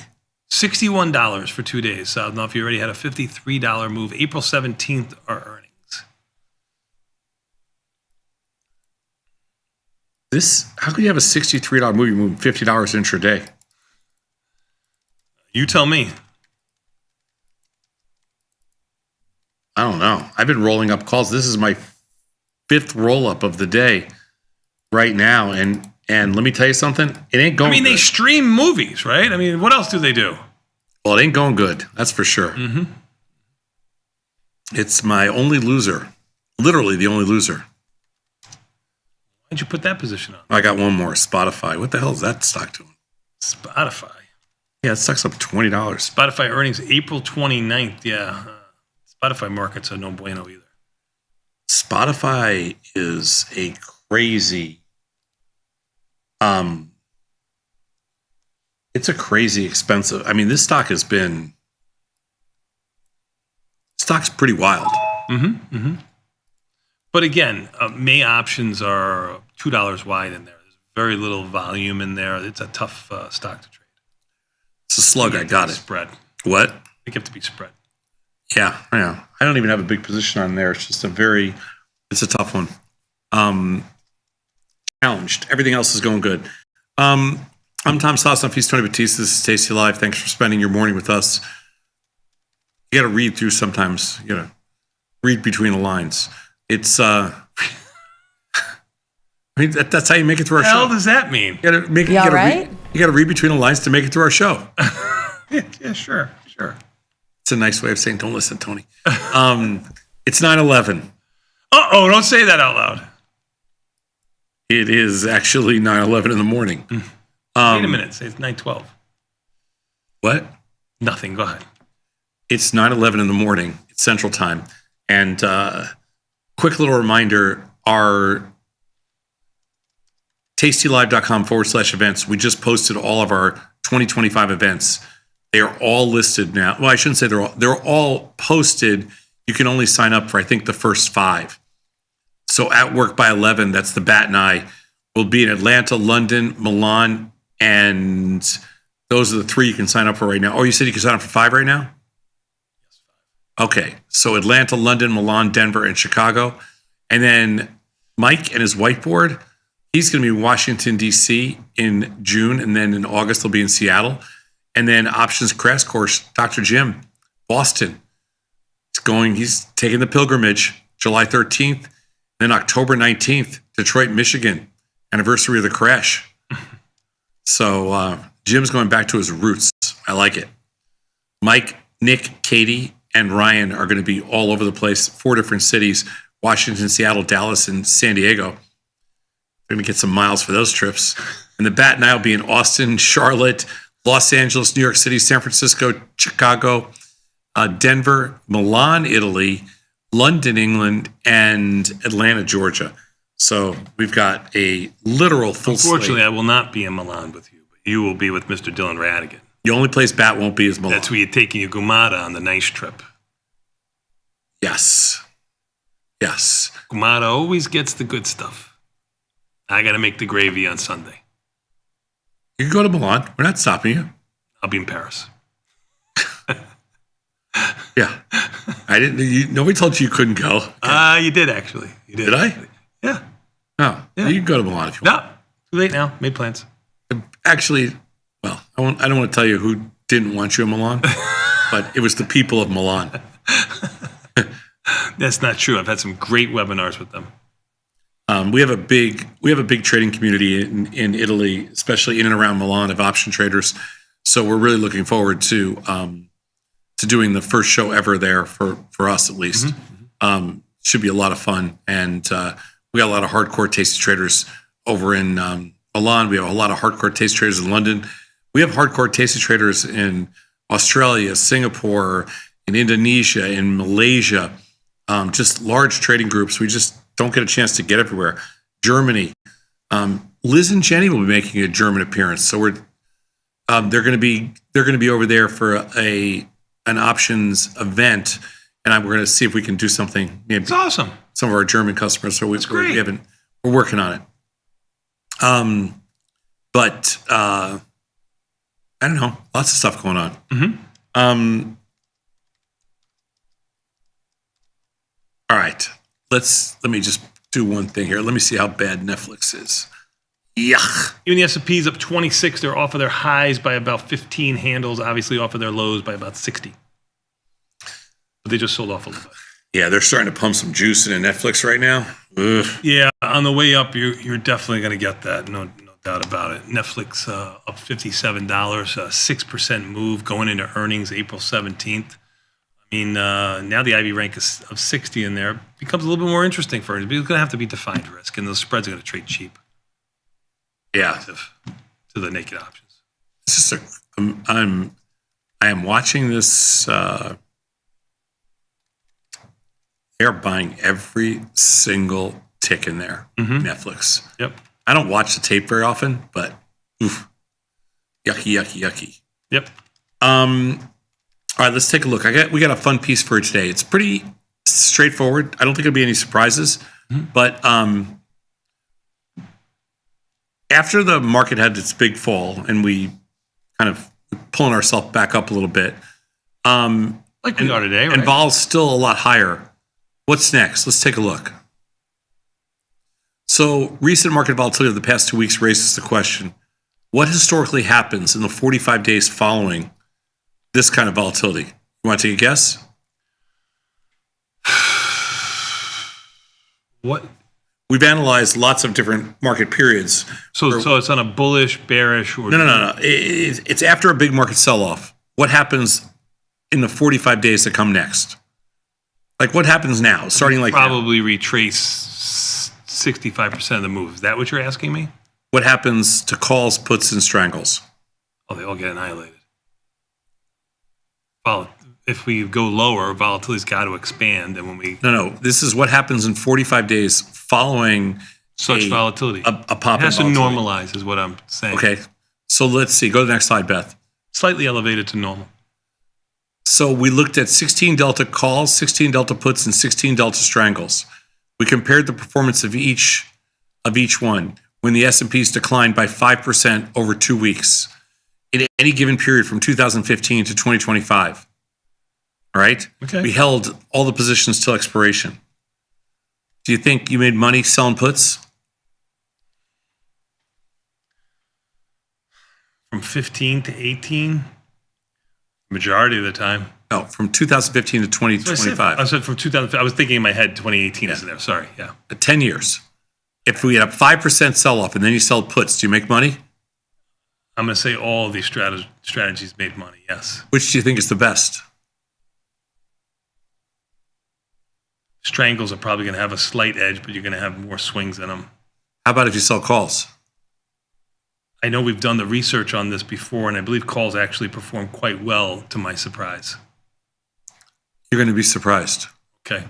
$61 for 2 days. I don't know if you already had a $53 move. April 17th are earnings. How can you have a $63 move? You move $50 intraday. You tell me. I don't know. I've been rolling up calls. This is my 5th roll up of the day right now. And let me tell you something. It ain't going good. They stream movies, right? I mean, what else do they do? Well, it ain't going good. That's for sure. Mm-hmm. It's my only loser. Literally the only loser. Why'd you put that position on? I got one more. Spotify. What the hell is that stock doing? Spotify. Yeah, it stock's up $20. Spotify earnings April 29th. Yeah. Spotify markets are no bueno either. Spotify is a crazy, it's a crazy expensive. I mean, this stock has been, stock's pretty wild. Mm-hmm. Mm-hmm. But again, May options are $2 wide in there. There's very little volume in there. It's a tough stock to trade. It's a slug. I got it. Spread. What? They have to be spread. Yeah. I don't even have a big position on there. It's just it's a tough one. Challenged. Everything else is going good. I'm Tom Sosnoff. He's Tony Batista. This is Tasty Live. Thanks for spending your morning with us. You got to read through sometimes. You got to read between the lines. It's, I mean, that's how you make it through our show. What the hell does that mean? You got to make it. You all right? You got to read between the lines to make it through our show. Yeah, sure. It's a nice way of saying, don't listen, Tony. It's 9/11. Uh-oh, don't say that out loud. It is actually 9/11 in the morning. Wait a minute. Say it's 9:12. What? Nothing. Go ahead. It's 9/11 in the morning. It's Central Time. And quick little reminder, our tastylive.com/events. We just posted all of our 2025 events. They are all listed now. Well, I shouldn't say they're all posted. You can only sign up for, I think, the first 5. So at Work by 11, that's the Bat and I, will be in Atlanta, London, Milan, and those are the 3 you can sign up for right now. Oh, you said you can sign up for 5 right now? Yes, 5. Okay. So Atlanta, London, Milan, Denver, and Chicago. And then Mike and his whiteboard, he's going to be in Washington, D.C. in June, and then in August he'll be in Seattle. And then Options Crash Course, Dr. Jim, Boston. He's taking the pilgrimage July 13th, then October 19th, Detroit, Michigan, anniversary of the crash. So Jim's going back to his roots. I like it. Mike, Nick, Katie, and Ryan are going to be all over the place, 4 different cities, Washington, Seattle, Dallas, and San Diego. They're going to get some miles for those trips. And the Bat and I will be in Austin, Charlotte, Los Angeles, New York City, San Francisco, Chicago, Denver, Milan, Italy, London, England, and Atlanta, Georgia. So we've got a literal full Unfortunately, slate. I will not be in Milan with you, but you will be with Mr. Dylan Radigan. The only place Bat won't be is Milan. That's where you're taking your Gumata on the nice trip. Yes. Gumata always gets the good stuff. I got to make the gravy on Sunday. You can go to Milan. We're not stopping you. I'll be in Paris. Yeah. Nobody told you couldn't go. Okay. You did, actually. You did. Did I? Yeah. Oh, yeah. You can go to Milan if you want. No, too late now. Made plans. Actually, well, I don't want to tell you who didn't want you in Milan, but it was the people of Milan. That's not true. I've had some great webinars with them. We have a big trading community in Italy, especially in and around Milan, of option traders. So we're really looking forward to doing the first show ever there for us, at least. Should be a lot of fun, and We got a lot of hardcore tasty traders over in Milan. We have a lot of hardcore tasty traders in London. We have hardcore tasty traders in Australia, Singapore, in Indonesia, in Malaysia, just large trading groups. We just don't get a chance to get everywhere. Germany. Liz and Jenny will be making a German appearance, so they're going to be over there for an options event, and we're going to see if we can do something. Maybe it's awesome. Some of our German customers, so we're working on it. But I don't know, lots of stuff going on. Mm-hmm. All right, let me just do one thing here. Let me see how bad Netflix is. Yuck. Even the S&P's up 26. They're off of their highs by about 15 handles, obviously off of their lows by about 60. But they just sold off a little bit. Yeah, they're starting to pump some juice into Netflix right now. Ugh. Yeah, on the way up, you're definitely going to get that. No doubt about it. Netflix up $57, 6% move going into earnings April 17th. I mean, now the IB rank is of 60 in there becomes a little bit more interesting for it. It's going to have to be defined risk, and those spreads are going to trade cheap. Yeah, to the naked options. It's just I am watching this. They're buying every single tick in there. Netflix. Yep. I don't watch the tape very often, but oof, yucky. Yep. All right, let's take a look. We got a fun piece for today. It's pretty straightforward. I don't think there'll be any surprises, but after the market had its big fall and we kind of pulling ourselves back up a little bit, like we are today, right? And vol's still a lot higher. What's next? Let's take a look. So recent market volatility of the past 2 weeks raises the question, what historically happens in the 45 days following this kind of volatility? You want to take a guess? What? We've analyzed lots of different market periods. So it's on a bullish, bearish, or no. It's after a big market sell-off. What happens in the 45 days that come next? Like what happens now? Starting like probably retrace 65% of the move. Is that what you're asking me? What happens to calls, puts, and strangles? Oh, they all get annihilated. If we go lower, volatility's got to expand, and when we no, this is what happens in 45 days following such volatility. A pop. It has to normalize, is what I'm saying. Okay, so let's see. Go to the next slide, Beth. Slightly elevated to normal. So we looked at 16 delta calls, 16 delta puts, and 16 delta strangles. We compared the performance of each one when the S&Ps declined by 5% over 2 weeks in any given period from 2015 to 2025. All right? Okay. We held all the positions till expiration. Do you think you made money selling puts? From 15 to 18? Majority of the time. No, from 2015 to 2025. I said from 2000. I was thinking in my head 2018 is there. Sorry, yeah. 10 years. If we had a 5% sell-off and then you sell puts, do you make money? I'm going to say all of these strategies made money, yes. Which do you think is the best? Strangles are probably going to have a slight edge, but you're going to have more swings in them. How about if you sell calls? I know we've done the research on this before, and I believe calls actually perform quite well, to my surprise. You're going to be surprised. Okay.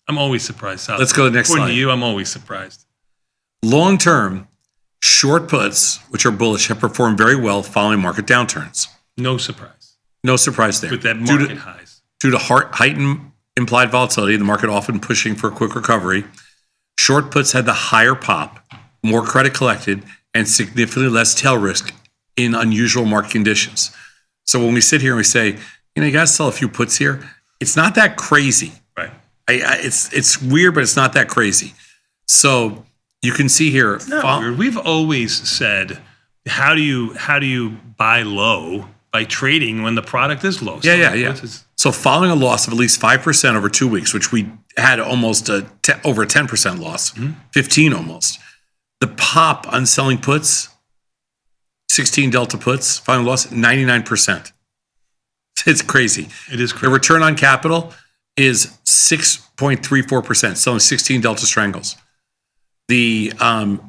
I'm always surprised, Sal. Let's go to the next According slide. to you, I'm always surprised. Long-term, short puts, which are bullish, have performed very well following market downturns. No surprise. No surprise there. With that market highs. Due to heightened implied volatility, the market often pushing for a quick recovery, short puts had the higher pop, more credit collected, and significantly less tail risk in unusual market conditions. So when we sit here and we say, you got to sell a few puts here, it's not that crazy. Right. It's weird, but it's not that crazy. So you can see here. It's not weird. We've always said, how do you buy low? By trading when the product is low. Yeah. So following a loss of at least 5% over 2 weeks, which we had almost over a 10% loss, 15 almost. The pop on selling puts, 16 delta puts, final loss, 99%. It's crazy. It is crazy. The return on capital is 6.34%, selling 16 delta strangles. The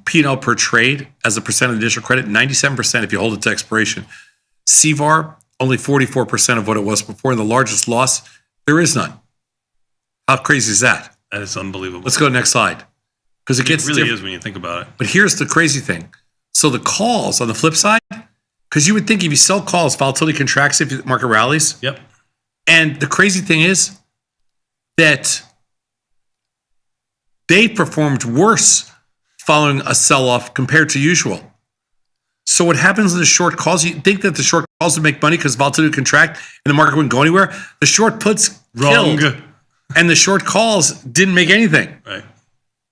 P&L per trade as a percent of additional credit, 97% if you hold it to expiration. CVAR, only 44% of what it was before. And the largest loss, there is none. How crazy is that? That is unbelievable. Let's go to the next slide. Because it gets really different. is when you think about it. But here's the crazy thing. So the calls on the flip side, because you would think if you sell calls, volatility contracts if the market rallies. Yep. And the crazy thing is that they performed worse following a sell-off compared to usual. So what happens in the short calls, you think that the short calls would make money because volatility would contract and the market wouldn't go anywhere. The short puts killed, and the short calls didn't make anything. Right.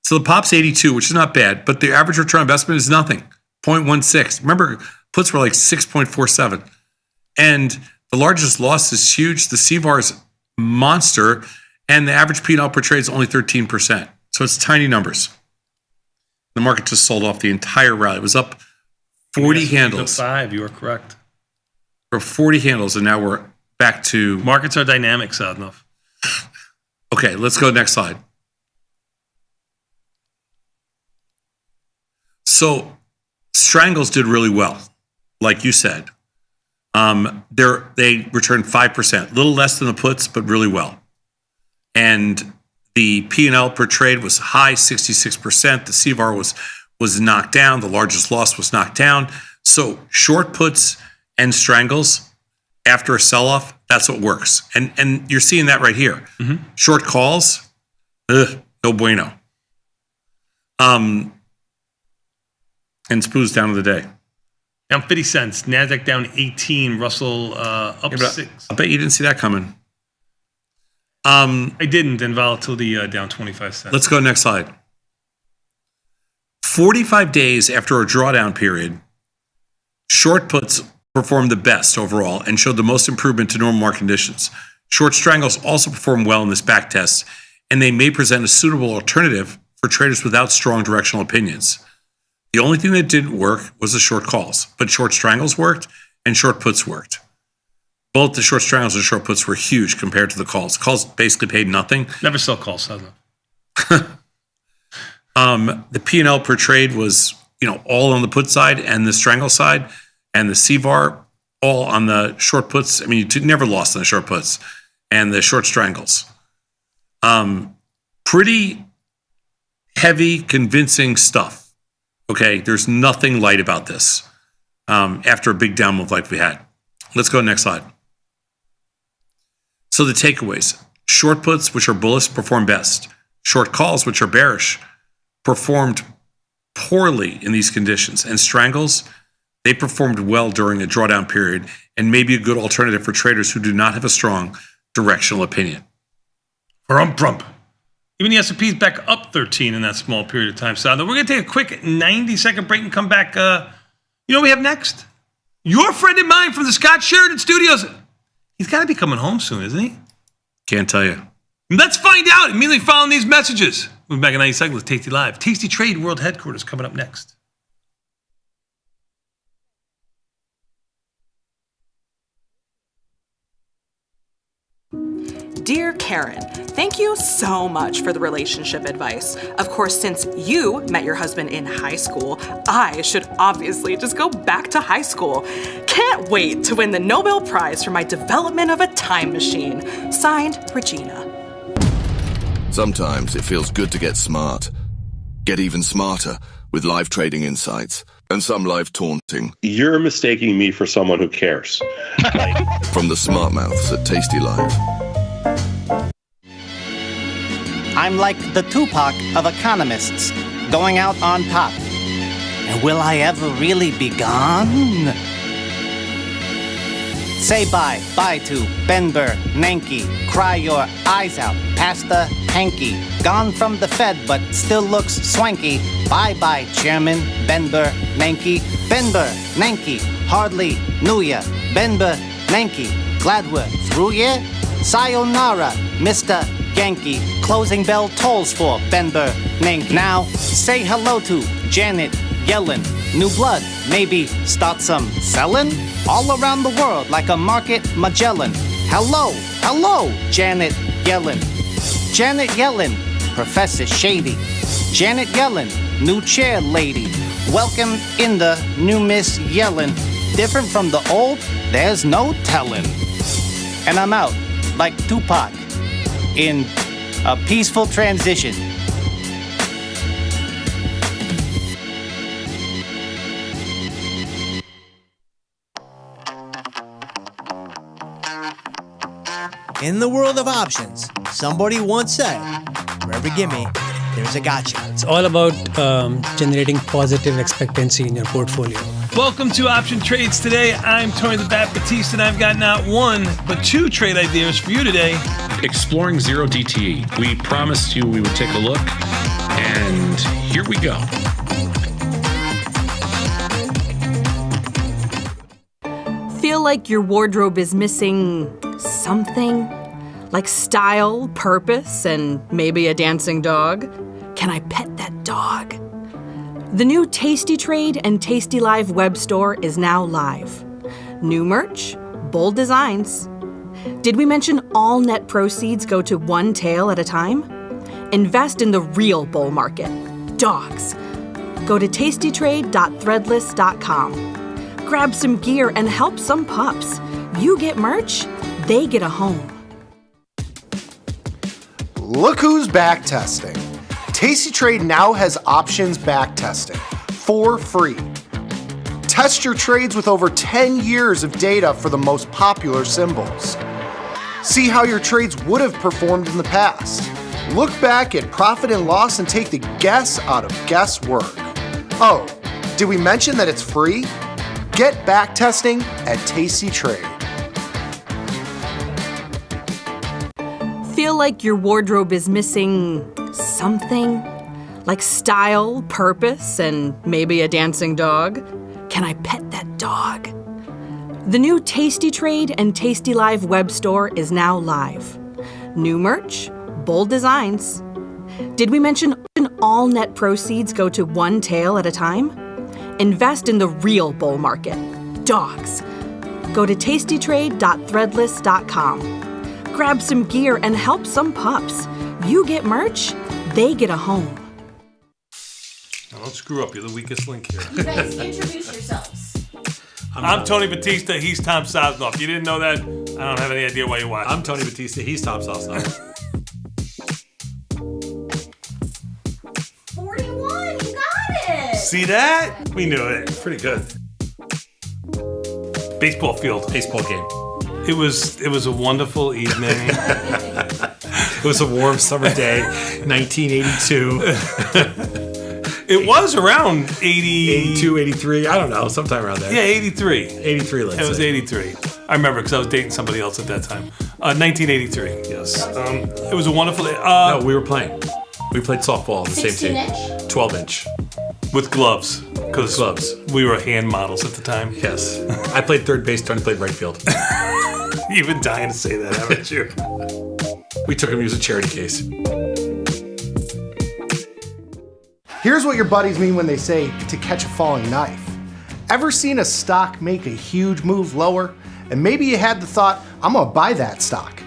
So the pop's 82, which is not bad, but the average return on investment is nothing, 0.16. Remember, puts were like 6.47. And the largest loss is huge. The CVAR is monster, and the average P&L per trade is only 13%. So it's tiny numbers. The market just sold off the entire rally. It was up 40 handles. 5, you are correct. For 40 handles, and now we're back to... Markets are dynamic, Sadnov. Okay, let's go next slide. So Strangles did really well, like you said. They returned 5%, a little less than the puts, but really well. And the P&L per trade was high, 66%. The CVAR was knocked down. The largest loss was knocked down. So short puts and Strangles after a sell-off, that's what works. And you're seeing that right here. Mm-hmm. Short calls, no bueno. And SPOO's down of the day. Down 50 cents. NASDAQ down 18. Russell up 6. I bet you didn't see that coming. I didn't, and volatility down 25 cents. Let's go next slide. 45 days after a drawdown period, short puts performed the best overall and showed the most improvement to normal market conditions. Short Strangles also performed well in this back test, and they may present a suitable alternative for traders without strong directional opinions. The only thing that didn't work was the short calls, but short Strangles worked and short puts worked. Both the short Strangles and short puts were huge compared to the calls. Calls basically paid nothing. Never sell calls, Sadnov. The P&L per trade was, all on the put side and the Strangle side, and the CVAR all on the short puts. I mean, you never lost on the short puts and the short Strangles. Pretty heavy, convincing stuff. Okay, there's nothing light about this after a big down move like we had. Let's go next slide. So the takeaways. Short puts, which are bullish, perform best. Short calls, which are bearish, performed poorly in these conditions. And Strangles, they performed well during the drawdown period and may be a good alternative for traders who do not have a strong directional opinion. Rump. Even the S&P is back up 13 in that small period of time. So we're going to take a quick 90-second break and come back. You know what we have next? Your friend and mine from the Scott Sheridan Studios. He's got to be coming home soon, isn't he? Can't tell you. Let's find out immediately following these messages. We'll be back in 90 seconds with Tasty Live. Tasty Trade World Headquarters coming up next. Dear Karen, thank you so much for the relationship advice. Of course, since you met your husband in high school, I should obviously just go back to high school. Can't wait to win the Nobel Prize for my development of a time machine. Signed, Regina. Sometimes it feels good to get smart. Get even smarter with live trading insights and some live taunting. You're mistaking me for someone who cares. From the smart mouths at Tasty Live. I'm like the Tupac of economists, going out on top. And will I ever really be gone? Say bye to Ben Bernanke. Cry your eyes out past the hanky. Gone from the Fed, but still looks swanky. Bye-bye, Chairman Ben Bernanke. Ben Bernanke, hardly knew ya. Ben Bernanke, glad we're through ya. Sayonara, Mr. Yankee. Closing bell tolls for Ben Bernanke. Now, say hello to Janet Yellen. New blood, maybe start some selling? All around the world like a market Magellan. Hello, Janet Yellen. Janet Yellen, Professor Shady. Janet Yellen, new chair lady. Welcome in the new Miss Yellen. Different from the old, there's no telling. And I'm out, like Tupac, in a peaceful transition. In the world of options, somebody once said, for every gimme, there's a gotcha. It's all about generating positive expectancy in your portfolio. Welcome to Option Trades Today. I'm Tony the Bat Batiste, and I've got not one, but two trade ideas for you today. Exploring zero DTE. We promised you we would take a look, and here we go. Feel like your wardrobe is missing something? Like style, purpose, and maybe a dancing dog? Can I pet that dog? The new Tasty Trade and tastylive web store is now live. New merch, bold designs. Did we mention all net proceeds go to one tail at a time? Invest in the real bull market, dogs. Go to tastytrade.threadless.com. Grab some gear and help some pups. You get merch, they get a home. Look who's back testing. Tasty Trade now has options back testing for free. Test your trades with over 10 years of data for the most popular symbols. See how your trades would have performed in the past. Look back at profit and loss and take the guess out of guesswork. Oh, did we mention that it's free? Get back testing at Tasty Trade. Feel like your wardrobe is missing something? Like style, purpose, and maybe a dancing dog? Can I pet that dog? The new Tasty Trade and tastylive web store is now live. New merch, bold designs. Did we mention all net proceeds go to one tail at a time? Invest in the real bull market, dogs. Go to tastytrade.threadless.com. Grab some gear and help some pups. You get merch, they get a home. Now, don't screw up. You're the weakest link here. You guys introduce yourselves. I'm Tony Batista. He's Tom Sosnoff. If you didn't know that, I don't have any idea why you're watching. I'm Tony Batista. He's Tom Sosnoff. 41, you got it! See that? We knew it. Pretty good. Baseball field. Baseball game. It was a wonderful evening. It was a warm summer day, 1982. It was around 82, 83. I don't know, sometime around there. Yeah, 83. 83, let's say. It was 83. I remember because I was dating somebody else at that time. 1983. Yes. It was a wonderful day. No, we were playing. We played softball on the same team. 16-inch? 12-inch. With gloves. Because we were hand models at the time. Yes. I played third base, Tony played right field. You've been dying to say that, haven't you? We took him to use a charity case. Here's what your buddies mean when they say to catch a falling knife. Ever seen a stock make a huge move lower? And maybe you had the thought, I'm gonna buy that stock.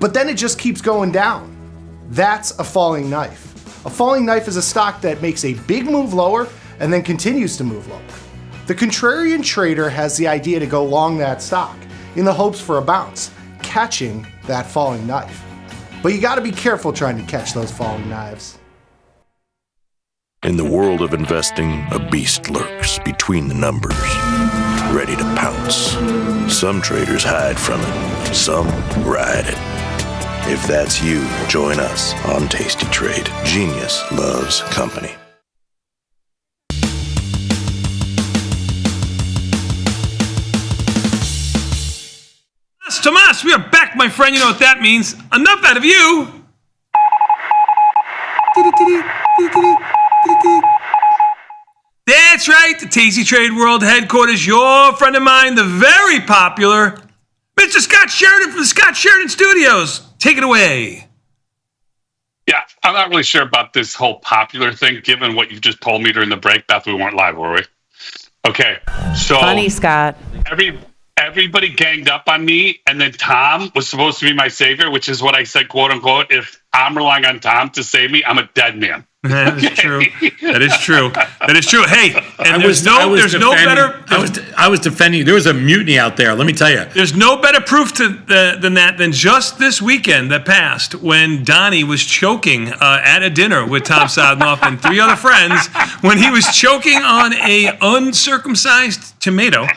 But then it just keeps going down. That's a falling knife. A falling knife is a stock that makes a big move lower and then continues to move lower. The contrarian trader has the idea to go long that stock in the hopes for a bounce, catching that falling knife. But you gotta be careful trying to catch those falling knives. In the world of investing, a beast lurks between the numbers, ready to pounce. Some traders hide from it, some ride it. If that's you, join us on Tasty Trade. Genius loves company. Tomas, we are back, my friend. You know what that means. Enough out of you. That's right, the Tasty Trade World Headquarters. Your friend of mine, the very popular Mr. Scott Sheridan from the Scott Sheridan Studios. Take it away. Yeah, I'm not really sure about this whole popular thing, given what you just told me during the break. Beth, we weren't live, were we? Okay, so Funny, Scott. Every everybody ganged up on me, and then Tom was supposed to be my savior, which is what I said, quote unquote. If I'm relying on Tom to save me, I'm a dead man. That is true. That is true. That is true. Hey, and there's no better. I was defending you. There was a mutiny out there. Let me tell you. There's no better proof than just this weekend that passed when Donnie was choking at a dinner with Tom Sodnoff and 3 other friends when he was choking on a uncircumcised tomato,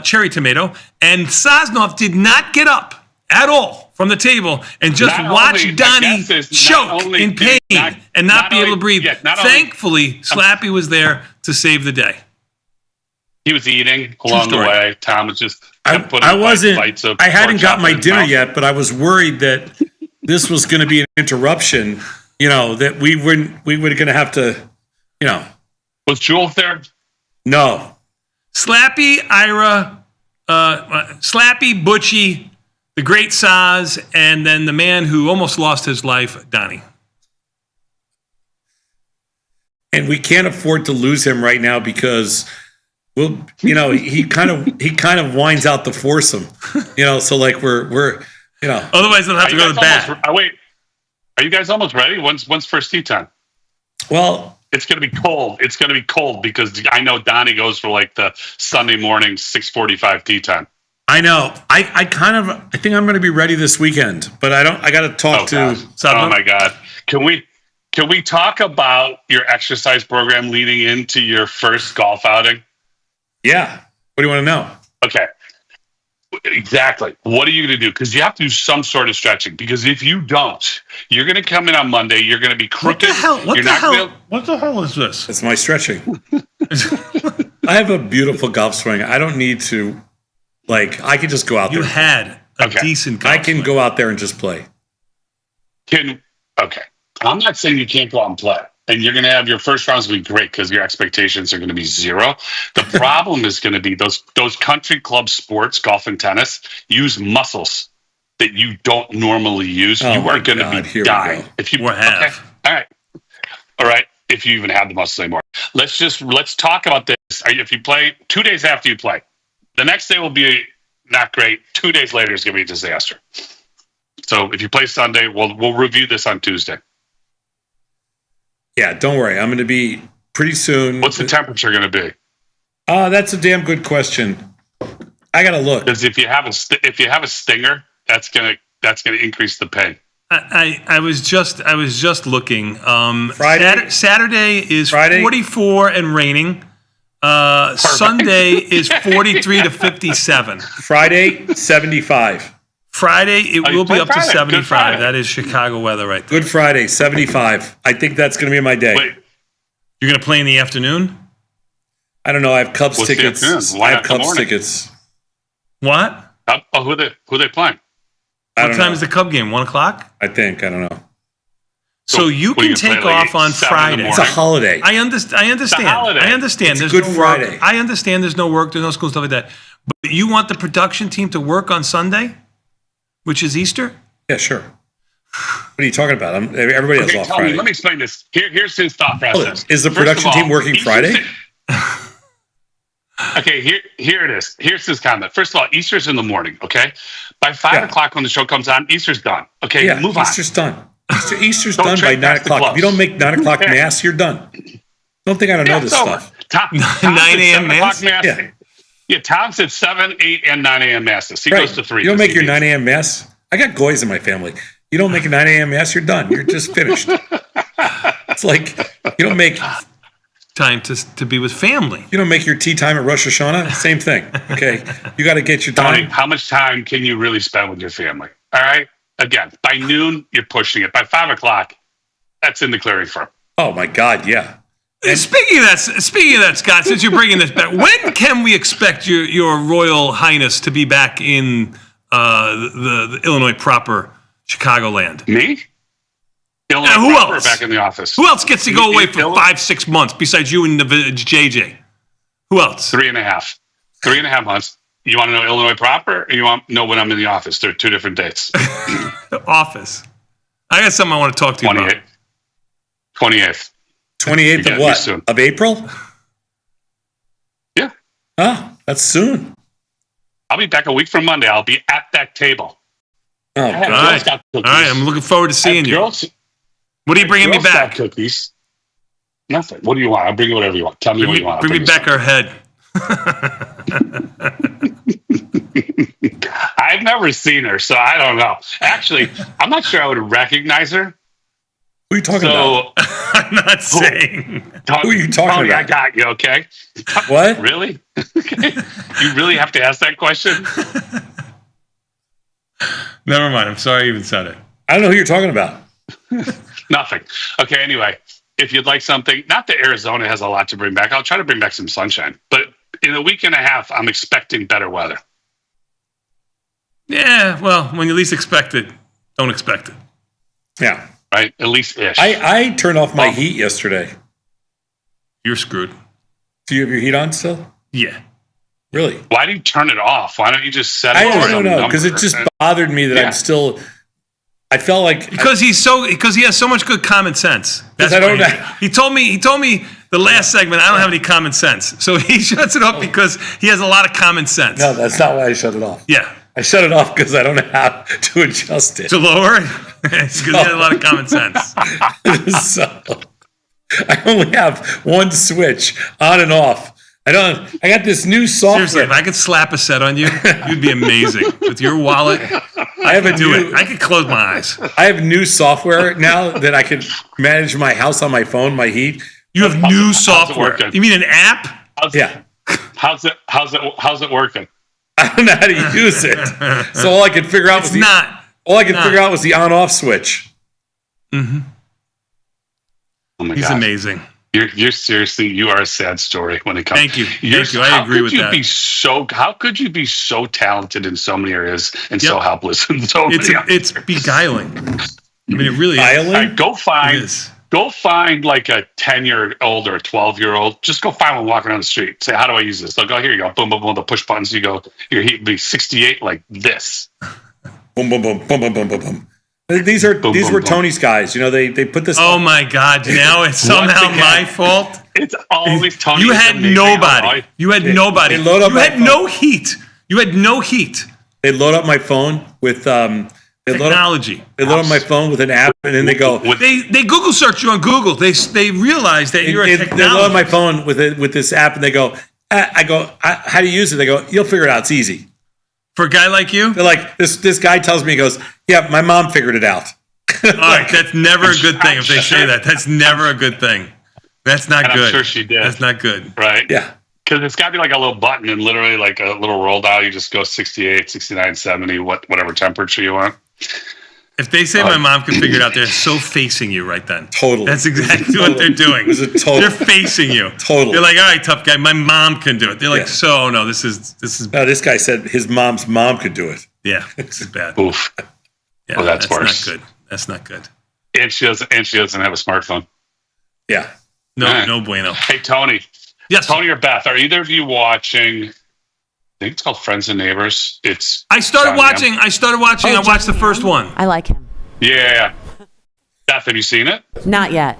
cherry tomato, and Sosnoff did not get up at all from the table and just watch Donnie choke in pain and not be able to breathe. Thankfully, Slappy was there to save the day. He was eating along the way. Tom was just I hadn't got my dinner yet, but I was worried that this was going to be an interruption. That we were going to have to. Was Jules there? No. Slappy, Ira, Slappy, Butchie, the great Saz, and then the man who almost lost his life, Donnie. And we can't afford to lose him right now because he kind of winds out the foursome. So like we're Otherwise they'll have to go to the bat. Wait, are you guys almost ready? When's first tea time? Well, it's going to be cold. It's going to be cold because I know Donnie goes for like the Sunday morning 6:45 tea time. I know. I think I'm going to be ready this weekend, but I got to talk to. Oh my God! Can we talk about your exercise program leading into your first golf outing? Yeah. What do you want to know? Okay. Exactly. What are you going to do? Because you have to do some sort of stretching. Because if you don't, you're going to come in on Monday. You're going to be crooked. What the hell is this? It's my stretching. I have a beautiful golf swing. I don't need to. I could just go out there. You had a decent golf I can go out there and just play. Okay. I'm not saying you can't go out and play. And you're going to have your first rounds will be great because your expectations are going to be 0. The problem is going to be those country club sports, golf and tennis, use muscles that you don't normally use. You are going to be dying. If you have. Okay. All right. If you even have the muscles anymore. Let's talk about this. If you play 2 days after you play, the next day will be not great. 2 days later is going to be a disaster. So if you play Sunday, we'll review this on Tuesday. Yeah, don't worry. I'm going to be pretty soon. What's the temperature going to be? That's a damn good question. I got to look. Because if you have a stinger, that's going to increase the pain. I was just looking. Saturday is 44 and raining. Sunday is 43 to 57. Friday 75. Friday it will be up to 75. That is Chicago weather right there. Good Friday 75. I think that's going to be my day. Wait, you're going to play in the afternoon? I don't know. I have Cubs tickets. I have Cubs tickets. What? Who are they playing? What time is the Cub game? 1 o'clock? I think. I don't know. So you can take off on Friday. It's a holiday. I understand. I understand. It's there's Good no Friday. Work. I understand there's no work. There's no school, stuff like that. But you want the production team to work on Sunday, which is Easter? Yeah, sure. What are you talking about? Everybody has off Friday. Let me explain this. Here's his thought process. Is the production team working Friday? Okay, here it is. Here's his comment. First of all, Easter's in the morning, okay? By 5 o'clock when the show comes on, Easter's done. Okay, move on. Easter's done. Easter's done by 9 o'clock. If you don't make 9 o'clock mass, you're done. Don't think I don't know this stuff. Tom 9 a.m. mass? Yeah, Tom said 7, 8, and 9 a.m. masses. He goes to 3. You don't make your 9 a.m. mass? I got goys in my family. You don't make a 9 a.m. mass, you're done. You're just finished. It's like you don't make time to be with family. You don't make your tea time at Rosh Hashanah? Same thing. Okay. You got to get your time. Tony, how much time can you really spend with your family? All right. Again, by noon, you're pushing it. By 5 o'clock, that's in the clearing firm. Oh my God, yeah. And speaking of that, Scott, since you're bringing this back, when can we expect your Royal Highness to be back in the Illinois proper Chicagoland? Me? Illinois who proper else? Back in the office. Who else gets to go away for 5-6 months besides you and the JJ? Who else? 3.5. 3.5 months. You want to know Illinois proper, or you want to know when I'm in the office? They're 2 different dates. Office. I got something I want to talk to you about. 28th. 28th of what? Of April? Yeah. Oh, that's soon. I'll be back a week from Monday. I'll be at that table. Oh, I have All Girl right. Scout All cookies. right. I'm looking forward to seeing you. What are you bringing me Girl Scout back? Cookies. Nothing. What do you want? I'll bring you whatever you want. Tell me what you want. I'll Bring me back our head. I've never seen her, so I don't know. Actually, I'm not sure I would recognize her. Who are you talking about? I'm not saying. Who are you talking Tony, about? I got you, okay? What? Really? You really have to ask that question? Never mind. I'm sorry I even said it. I don't know who you're talking about. Nothing. Okay, anyway, if you'd like something, not that Arizona has a lot to bring back. I'll try to bring back some sunshine. But in a week and a half, I'm expecting better weather. Yeah, well, when you least expect it, don't expect it. Yeah. Right? At least ish. I turned off my heat yesterday. You're screwed. Do you have your heat on still? Yeah. Really? Why do you turn it off? Why don't you just set it I to don't some know, because it number? just bothered me that I'm still. I felt like because he has so much good common sense. That's I don't why know. he told me the last segment I don't have any common sense. So he shuts it off because he has a lot of common sense. No, that's not why I shut it off. Yeah. I shut it off because I don't know how to adjust it. To lower it? Because he has a lot of common sense. So I only have one switch on and off. I got this new software. Seriously, if I could slap a set on you, you'd be amazing. With your wallet, I could do it. I could close my eyes. I have new software now that I can manage my house on my phone, my heat. You have new software. working? You mean an app? Yeah. How's it working? I don't know how to use it. So all I could figure out was figure out was the on-off switch. Mm-hmm. Oh my He's God. amazing. You're seriously, you are a sad story when it comes. Thank you. Thank you. I How agree could with you that. How could you be so talented in so many areas and so helpless in so many? It's beguiling. I mean, it really is. All right, go find like a 10-year-old or a 12-year-old. Just go find one walking around the street. Say, how do I use this? They'll go, here you go. Boom, boom, boom. They'll push buttons. You go, your heat will be 68 like this. Boom, boom, boom, boom, boom, boom, boom, boom. These were Tony's guys. You know, they put this. Oh my God! Now it's somehow my fault. It's always Tony. You had nobody. You had nobody. They load up you my had phone. no heat. You had no heat. They load up my phone with technology. They load up my phone with an app, and then they go. They Google search you on Google. They realize that you're a They technology. load up my phone with this app, and they go. I go. How do you use it? They go. You'll figure it out. It's easy. For a guy like you, they're like this guy tells me, he goes, yeah, my mom figured it out. All right, that's never a good thing if they say that. That's never a good thing. That's not And good. I'm sure she did. That's not good. Right? Yeah. Because it's got to be like a little button and literally like a little roll dial. You just go 68, 69, 70, whatever temperature you want. If they say my mom can figure it out, they're so facing you right then. Totally. That's exactly what they're doing. They're facing you. Totally. They're like, all right, tough guy, my mom can do it. They're like, Yeah. so no, this is. No, this guy said his mom's mom could do it. Yeah, this is bad. Oof. Yeah, Well, that's worse. not good. That's not good. And she doesn't have a smartphone. Yeah. No, All right. no bueno. Hey, Tony. Yes. Tony or Beth, are either of you watching? I think it's called Friends and Neighbors. I started John watching. Hamm. I watched the first one. I like him. Yeah. Beth, have you seen it? Not yet.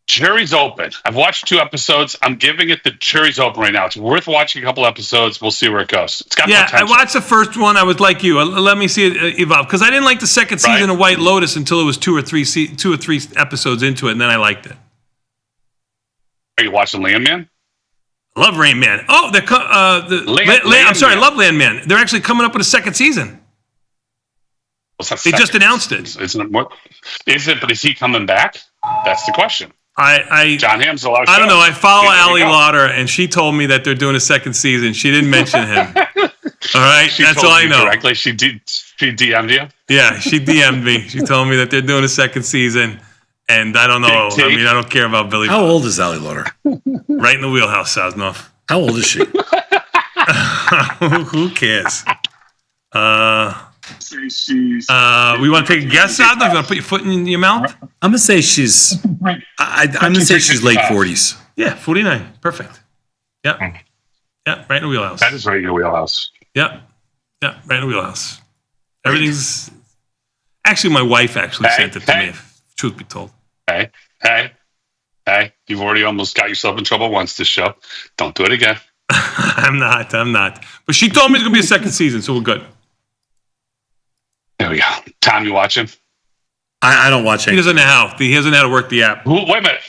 Jury's open. I've watched 2 episodes. I'm giving it the jury's open right now. It's worth watching a couple episodes. We'll see where it goes. It's got Yeah, potential. I watched the first one. I was like you. Let me see it evolve because I didn't like the second season of White Lotus until it was 2 or 3 episodes into it, and then I liked it. Are you watching Land Man? I love Rain Man. Oh, I'm sorry, I love Land Man. They're actually coming up with a second season. They just announced it. Isn't it more? Is it? But is he coming back? That's the question. John Hamm's a lot of I don't know. I follow There we Ali go. Lauder, and she told me that they're doing a second season. She didn't mention him. All right, She that's told all I you know. Directly, she DM'd you. Yeah, she DM'd me. She told me that they're doing a second season, and I don't know. I mean, I don't care about Billy. How old is Ali Lauder? Right in the wheelhouse, Sosnoff. How old is she? Who cares? We want to take a guess, Sosnoff? You want to put your foot in your mouth? I'm gonna say she's. I'm gonna say she's late 40s. Yeah, 49. Perfect. Yep. Yeah, right in the wheelhouse. That is right in your wheelhouse. Yep. Yeah, right in the wheelhouse. Everything's. Actually, my wife actually sent it to me, if truth be told. Hey, you've already almost got yourself in trouble once this show. Don't do it again. I'm not. But she told me it's going to be a second season, so we're good. There we go. Tom, you watching? I don't watch it. He doesn't know how. He doesn't know how to work the app. Wait a minute.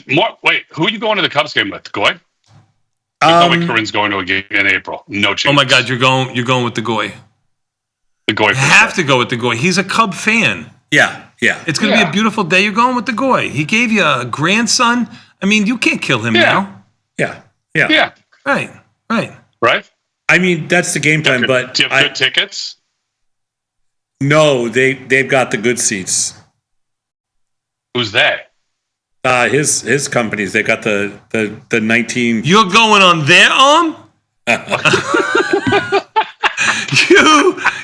Who are you going to the Cubs game with? Goy? Corinne's going to a game in April. No chance. Oh my God, you're going with the Goy. The Goy. You have to go with the Goy. He's a Cub fan. Yeah. It's going to be a beautiful day. You're going with the Goy. He gave you a grandson. I mean, you can't kill him now. Yeah. Right. I mean, that's the game plan. But do you have good tickets? No, they've got the good seats. Who's they? His companies. They got the 19. You're going on their arm?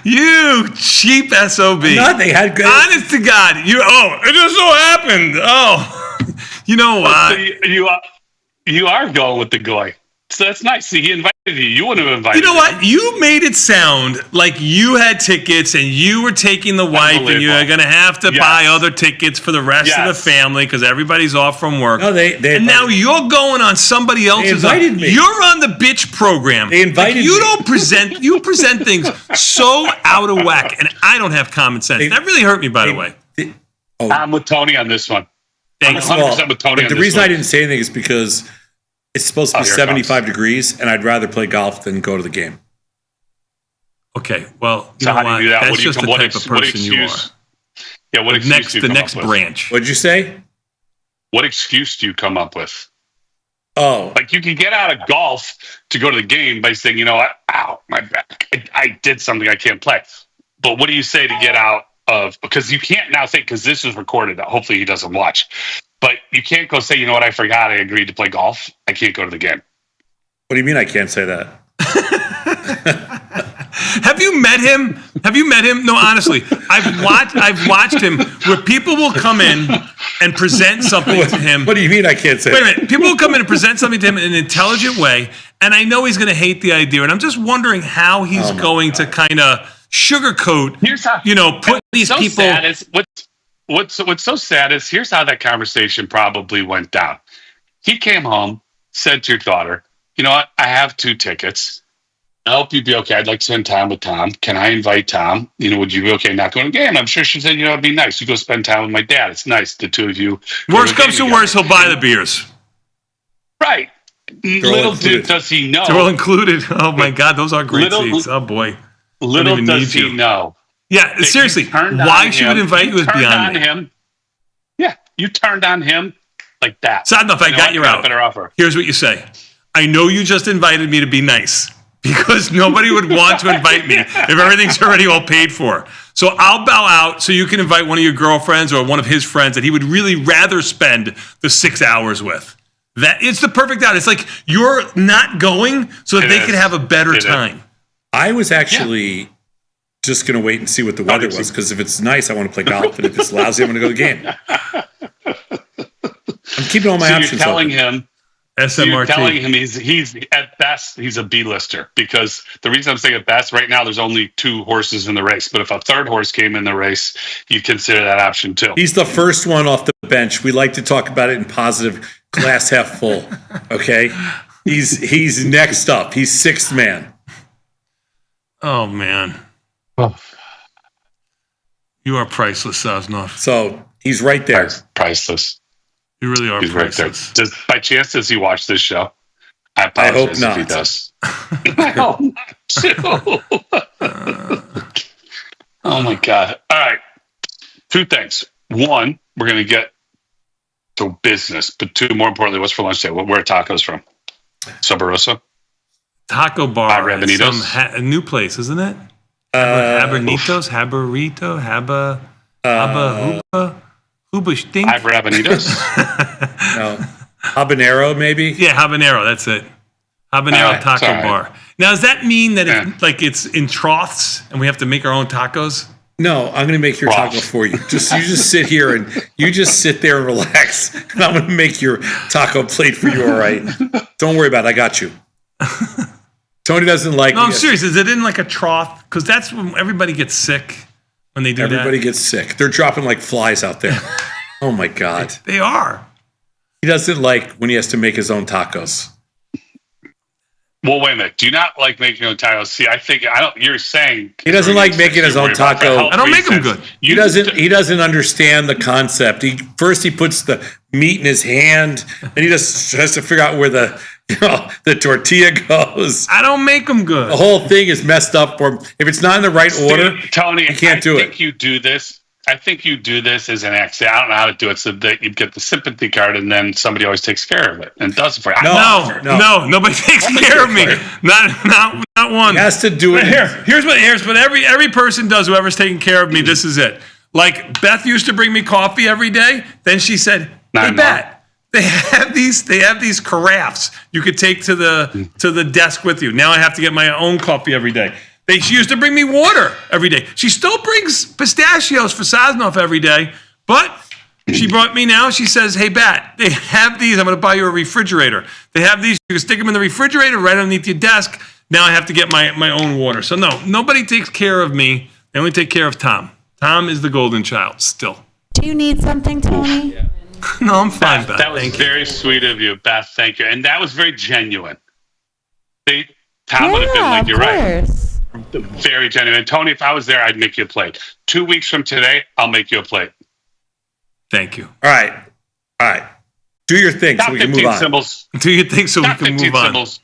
You cheap SOB. No, they had good. Honest to God, it just so happened. Oh, you know what? So you are going with the Goy. So that's nice. See, he invited you. You wouldn't have invited You know him. what? You made it sound like you had tickets and you were taking the wife and you were going to have to buy other tickets for the rest of the family because everybody's off from work. No, they and now you're going on somebody else's. They invited me. You're on the bitch program. They invited me. You present things so out of whack, and I don't have common sense. That really hurt me, by the way. I'm with Tony on this one. Thanks. I'm 100% with Tony on the this reason one. I didn't say anything is because it's supposed to be here it 75 degrees, and I'd rather play golf than go to the game. Okay, well, you So know how do you what? do that? That's What do you- just the what type ex- of what person you are. excuse- Yeah, what excuse do you The come next up with? branch. What'd you say? What excuse do you come up with? Oh, Like you can get out of golf to go to the game by saying, you know what, ow, my back, I did something I can't play. But what do you say to get out of? Because you can't now say, because this is recorded. Hopefully he doesn't watch. But you can't go say, you know what, I forgot I agreed to play golf. I can't go to the game. what do you mean I can't say that? Have you met him? No, honestly, I've watched him where people will come in and present something to him. What do you mean I can't say Wait a that? minute. People will come in and present something to him in an intelligent way, and I know he's going to hate the idea, and I'm just wondering how he's going to kind of sugarcoat, put these so people. Sad is, what's so sad is here's how that conversation probably went down. He came home, said to your daughter, you know what, I have 2 tickets. I hope you'd be okay. I'd like to spend time with Tom. Can I invite Tom? Would you be okay not going to the game? I'm sure she said, it'd be nice. You go spend time with my dad. It's nice, the 2 of you. Worst comes to worst, he'll buy the beers. Right. Little does he know. They're all included. Oh my God, those are great seats. Oh boy. Little does he know. Yeah, seriously. Why she would invite you is beyond me. Him. Yeah, you turned on him like that. Sad enough, I got you out. Better offer. Here's what you say. I know you just invited me to be nice because nobody would want to invite me if everything's already all paid for. So I'll bow out so you can invite one of your girlfriends or one of his friends that he would really rather spend the 6 hours with. It's the perfect out. It's like you're not going so that they could have a better time. I was actually just going to wait and see what the weather was, because if it's nice, I want to play golf, and if it's lousy, I'm going to go to the game. I'm keeping all my options You're telling open. him. SMRT. So you're telling him he's at best he's a B-lister, because the reason I'm saying at best right now there's only 2 horses in the race, but if a 3rd horse came in the race, you'd consider that option too. He's the first one off the bench. We like to talk about it in positive, glass half full. Okay, he's next up. He's 6th man. Oh man, you are priceless, Sosnov. So he's right there. Priceless. You really are He's priceless. right there. By chance does he watch this show? I apologize hope if he not. does. I hope not too. Oh my God. All right. 2 things. 1, we're going to get to business, but 2, more importantly, what's for lunch today? Where are tacos from? Saborosa? Taco bar. Five Rabanitos? A new place, isn't it? Habernitos, Haberito, Huba Stink. 5 Rabanitos? No. Habanero, maybe? Yeah, habanero. That's it. Habanero All right, taco sorry. bar. Now, does that mean that it's in troughs and we have to make our own tacos? No, I'm going to make your taco for you. You just sit here and you just sit there and relax, and I'm going to make your taco plate for you. All right, don't worry about it. I got you. Tony doesn't like. No, I'm serious. Is it in like a trough? Because that's when everybody gets sick when they do Everybody gets sick. They're dropping like flies out there. Oh my God, that. They are. he doesn't like when he has to make his own tacos. Well, wait a minute. Do you not like making your own tacos? See, I don't. You're saying He doesn't like making his own taco. I don't make them good. He doesn't understand the concept. He puts the meat in his hand, and he just has to figure out where the tortilla goes. I don't make them good. The whole thing is messed up for him. If it's not in the right order, Tony, you can't do it. I think you do this. I think you do this as an accident. I don't know how to do it, so that you get the sympathy card, and then somebody always takes care of it and does it for you. No, nobody takes care of me. Not one. He has to do it. Here's what every person does. Whoever's taking care of me, this is it. Like Beth used to bring me coffee every day. Then she said, "Hey, Beth, they have these carafes you could take to the desk with you. Now I have to get my own coffee every day." She used to bring me water every day. She still brings pistachios for Saznoff every day, but she brought me now. She says, "Hey, Bat, they have these. I'm going to buy you a refrigerator. They have these. You can stick them in the refrigerator right underneath your desk. Now I have to get my own water." So no, nobody takes care of me. They only take care of Tom. Tom is the golden child still. Do you need something, Tony? No, I'm fine, Beth. That was very sweet of you, Beth. Thank you. And that was very genuine. Tom would have been like, "You're right." Very genuine. Tony, if I was there, I'd make you a plate. 2 weeks from today, I'll make you a plate. Thank you. All right. Do your thing so we can move on. Symbols. Do your thing so we can move on. Symbols.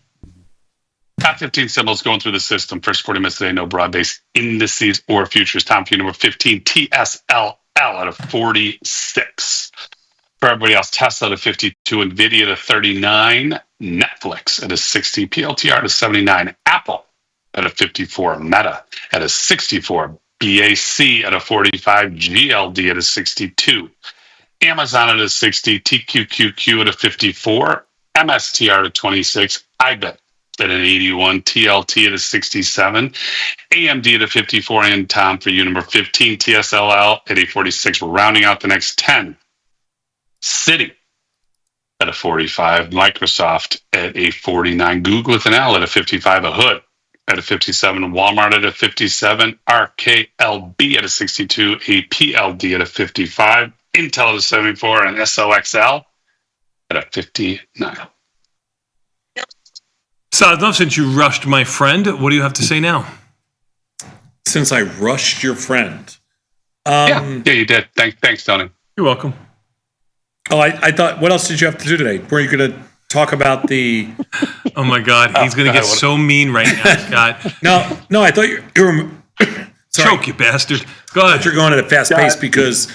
Top 15 symbols going through the system. First 40 minutes today, no broad-based indices or futures. Tom, for you, number 15, TSLL out of 46. For everybody else, Tesla to 52, NVIDIA to 39, Netflix at a 60, PLTR to 79, Apple at a 54, Meta at a 64, BAC at a 45, GLD at a 62, Amazon at a 60, TQQQ at a 54, MSTR at 26, IBET at an 81, TLT at a 67, AMD at a 54, and Tom, for you, number 15, TSLL at a 46. We're rounding out the next 10. Citi at a 45, Microsoft at a 49, Google with an L at a 55, a Hood at a 57, Walmart at a 57, RKLB at a 62, a PLD at a 55, Intel at a 74, and SOXL at a 59. Saznoff, since you rushed my friend, what do you have to say now? Since I rushed your friend. Yeah, you did. Thanks, Tony. You're welcome. Oh, I thought, what else did you have to do today? Were you going to talk about the... Oh, my God. He's going to get so mean right now, Scott. No, I thought you were... Sorry. Choke, you bastard. Go ahead. You're going at a fast pace because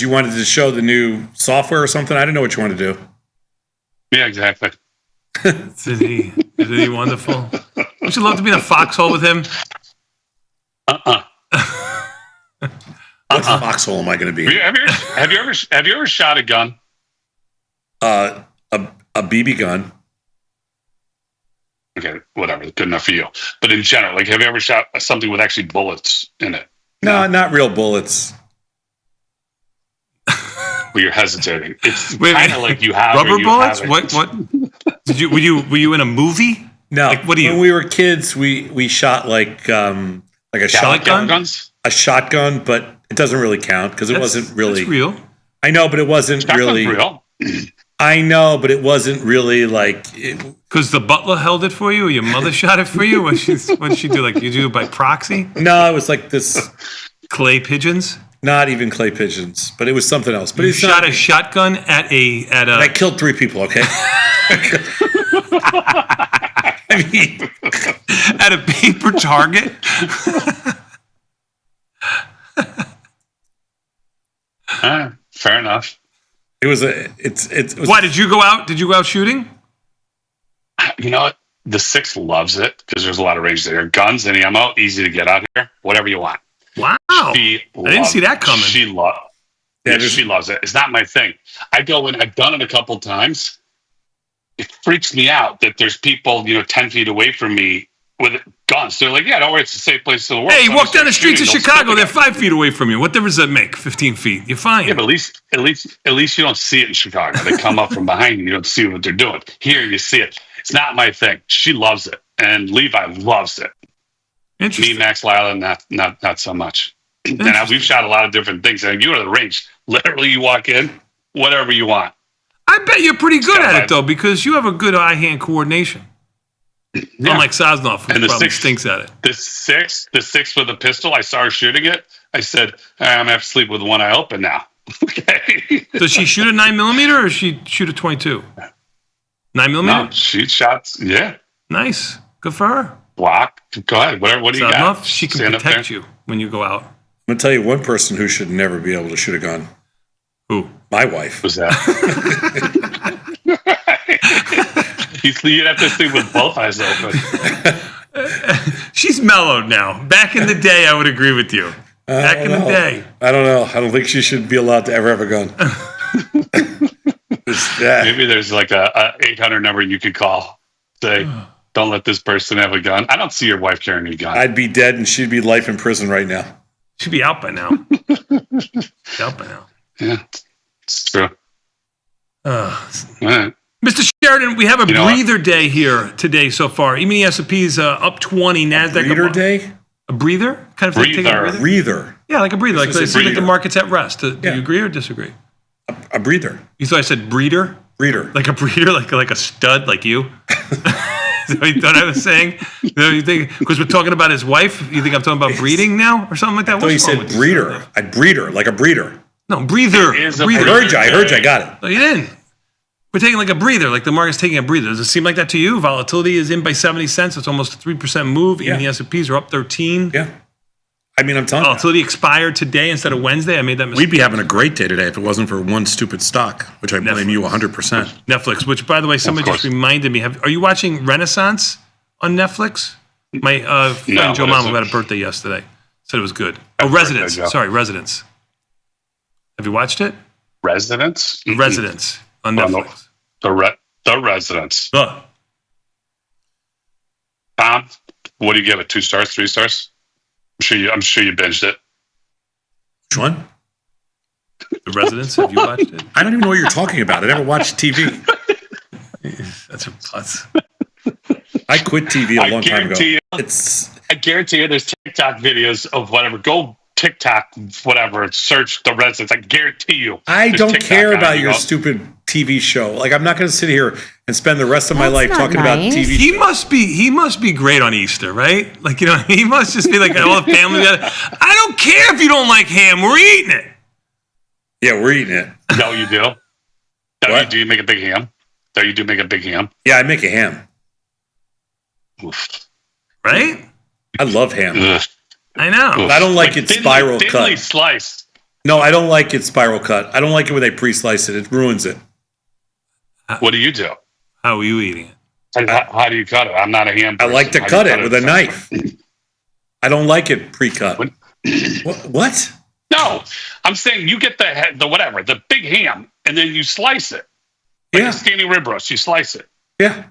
you wanted to show the new software or something. I didn't know what you wanted to do. Yeah, exactly. Isn't he wonderful? Would you love to be in a foxhole with him? What foxhole am I going to be? Have you ever shot a gun? A BB gun. Okay, whatever. Good enough for you. But in general, like, have you ever shot something with actually bullets in it? No, not real bullets. Well, you're hesitating. It's kind of like you have rubber bullets. What? Did you? Were you in a movie? No. Like, what do you? When we were kids, we shot like a shotgun. Guns? A shotgun, but it doesn't really count because it wasn't really real. I know, but it wasn't really real. I know, but it wasn't really like. Because the butler held it for you, or your mother shot it for you. What did she do? Like, you do it by proxy? No, it was like this clay pigeons. Not even clay pigeons, but it was something else. But you it's shot not, a shotgun at a. I killed 3 people. Okay. I mean, at a paper target. Fair enough. It was it was. Why did you go out? Did you go out shooting? You know what? The 6 loves it because there's a lot of range there. Guns and ammo, easy to get out here. Whatever you want. Wow. I didn't see that coming. She loves it. It's not my thing. I go in, I've done it a couple times. It freaks me out that there's people, 10 feet away from me with guns. They're like, yeah, don't worry, it's a safe place in the world. Hey, you walk down the streets of Chicago, they're 5 feet away from you. What difference does that make? 15 feet. You're fine. Yeah, but at least you don't see it in Chicago. They come up from behind you, you don't see what they're doing. Here you see it. It's not my thing. She loves it. And Levi loves it. Me, Max, Lila, not so much. And we've shot a lot of different things. And you go to the range. Literally, you walk in, whatever you want. I bet you're pretty good at it, though, because you have a good eye-hand coordination. Unlike Sosnoff, who And the probably six- stinks at it. The six with the pistol. I saw her shooting it. I said, I'm gonna have to sleep with one eye open now. Okay. Does she shoot a 9mm or does she shoot a 22? 9mm? No, she shots. Yeah. Nice. Good for her. Block. Go ahead. Whatever. What do you got? Sosnoff, she can Stand up protect there. you when you go out. I'm gonna tell you one person who should never be able to shoot a gun. Who? My wife. Who's that? You'd have to sleep with both eyes open. She's mellowed now. Back in the day, I would agree with you. Back in the day. I don't know. I don't think she should be allowed to ever have a gun. Maybe there's like a 800 number you could call. Say, don't let this person have a gun. I don't see your wife carrying a gun. I'd be dead and she'd be life in prison right now. She'd be out by now. Yeah, it's true. All right. Mr. Sheridan, we have a breather day here today so far. Even the S&P's up 20, NASDAQ. Breather day? A breather? Kind of like taking a breather? Breather. Yeah, like a breather. Like, This is it a seems like the breather. market's at rest. Do you agree or disagree? A breather. You thought I said breeder? Breeder. Like a breeder, like a stud, like you? Is that what you thought I was saying? You think because we're talking about his wife, you think I'm talking about breeding now or something like that? I thought you said breeder. A breeder, like a breeder. No, breather. I heard you. I got it. No, you didn't. We're taking like a breather, like the market's taking a breather. Does it seem like that to you? Volatility is in by 70 cents. It's almost a 3% move. Even the S&Ps are up 13. Yeah. I mean, I'm telling you. Volatility expired today instead of Wednesday. I made that mistake. We'd be having a great day today if it wasn't for one stupid stock, which I blame you 100%. Netflix, which by the way, somebody just reminded me. Are you watching Renaissance on Netflix? My friend Joe what is Mama it? who had a birthday yesterday said it was good. Oh, Residence. Joe. Sorry, Residence. Have you watched it? Residence? Residence on Netflix. The Residence. Tom, what do you give it? 2 stars, 3 stars? I'm sure you binged it. Which one? The Residence. Have you watched it? I don't even know what you're talking about. I never watched TV. That's a putz. I quit TV a long time ago. I guarantee you there's TikTok videos of whatever. Go TikTok, whatever, search The Residence. I guarantee you. I there's don't TikTok care on about it. your stupid TV show. Like, I'm not going to sit here and spend the rest of my life talking about TV. He must be great on Easter, right? Like, you know, he must just be like all the family together. I don't care if you don't like ham. We're eating it. Yeah, we're eating it. No, you do. No, you do make a big ham. No, you do make a big ham. Yeah, I make a ham. Right? I love ham. I know. But I don't like it spiral thinly cut. sliced. No, I don't like it spiral cut. I don't like it when they pre-slice it. It ruins it. What do you do? How are you eating it? How do you cut it? I'm not a ham person. I like to How do you cut it with a knife. I don't like it pre-cut. What? No, I'm saying you get the whatever, the big ham, and then you slice it. Like a standing rib roast, you slice it. Yeah.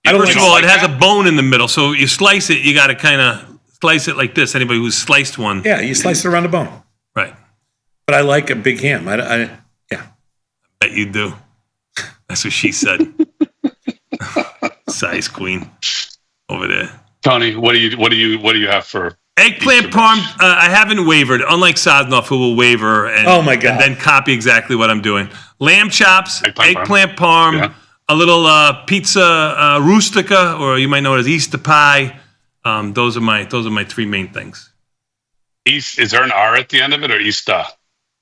First of all, it has a bone in the middle, so you slice it, you got to kind of slice it like this. Anybody who's sliced one. Yeah, you slice it around the bone. Right. But I like a big ham. Bet you do. That's what she said. Size queen over there. Tony, what do you have for eggplant parm? I haven't wavered, unlike Sosnoff, who will waver and, Oh, my God. and then copy exactly what I'm doing. Lamb chops, eggplant parm, Yeah. a little pizza rustica, or you might know it as Easter pie. Those are my 3 main things. East? Is there an R at the end of it, or Easter?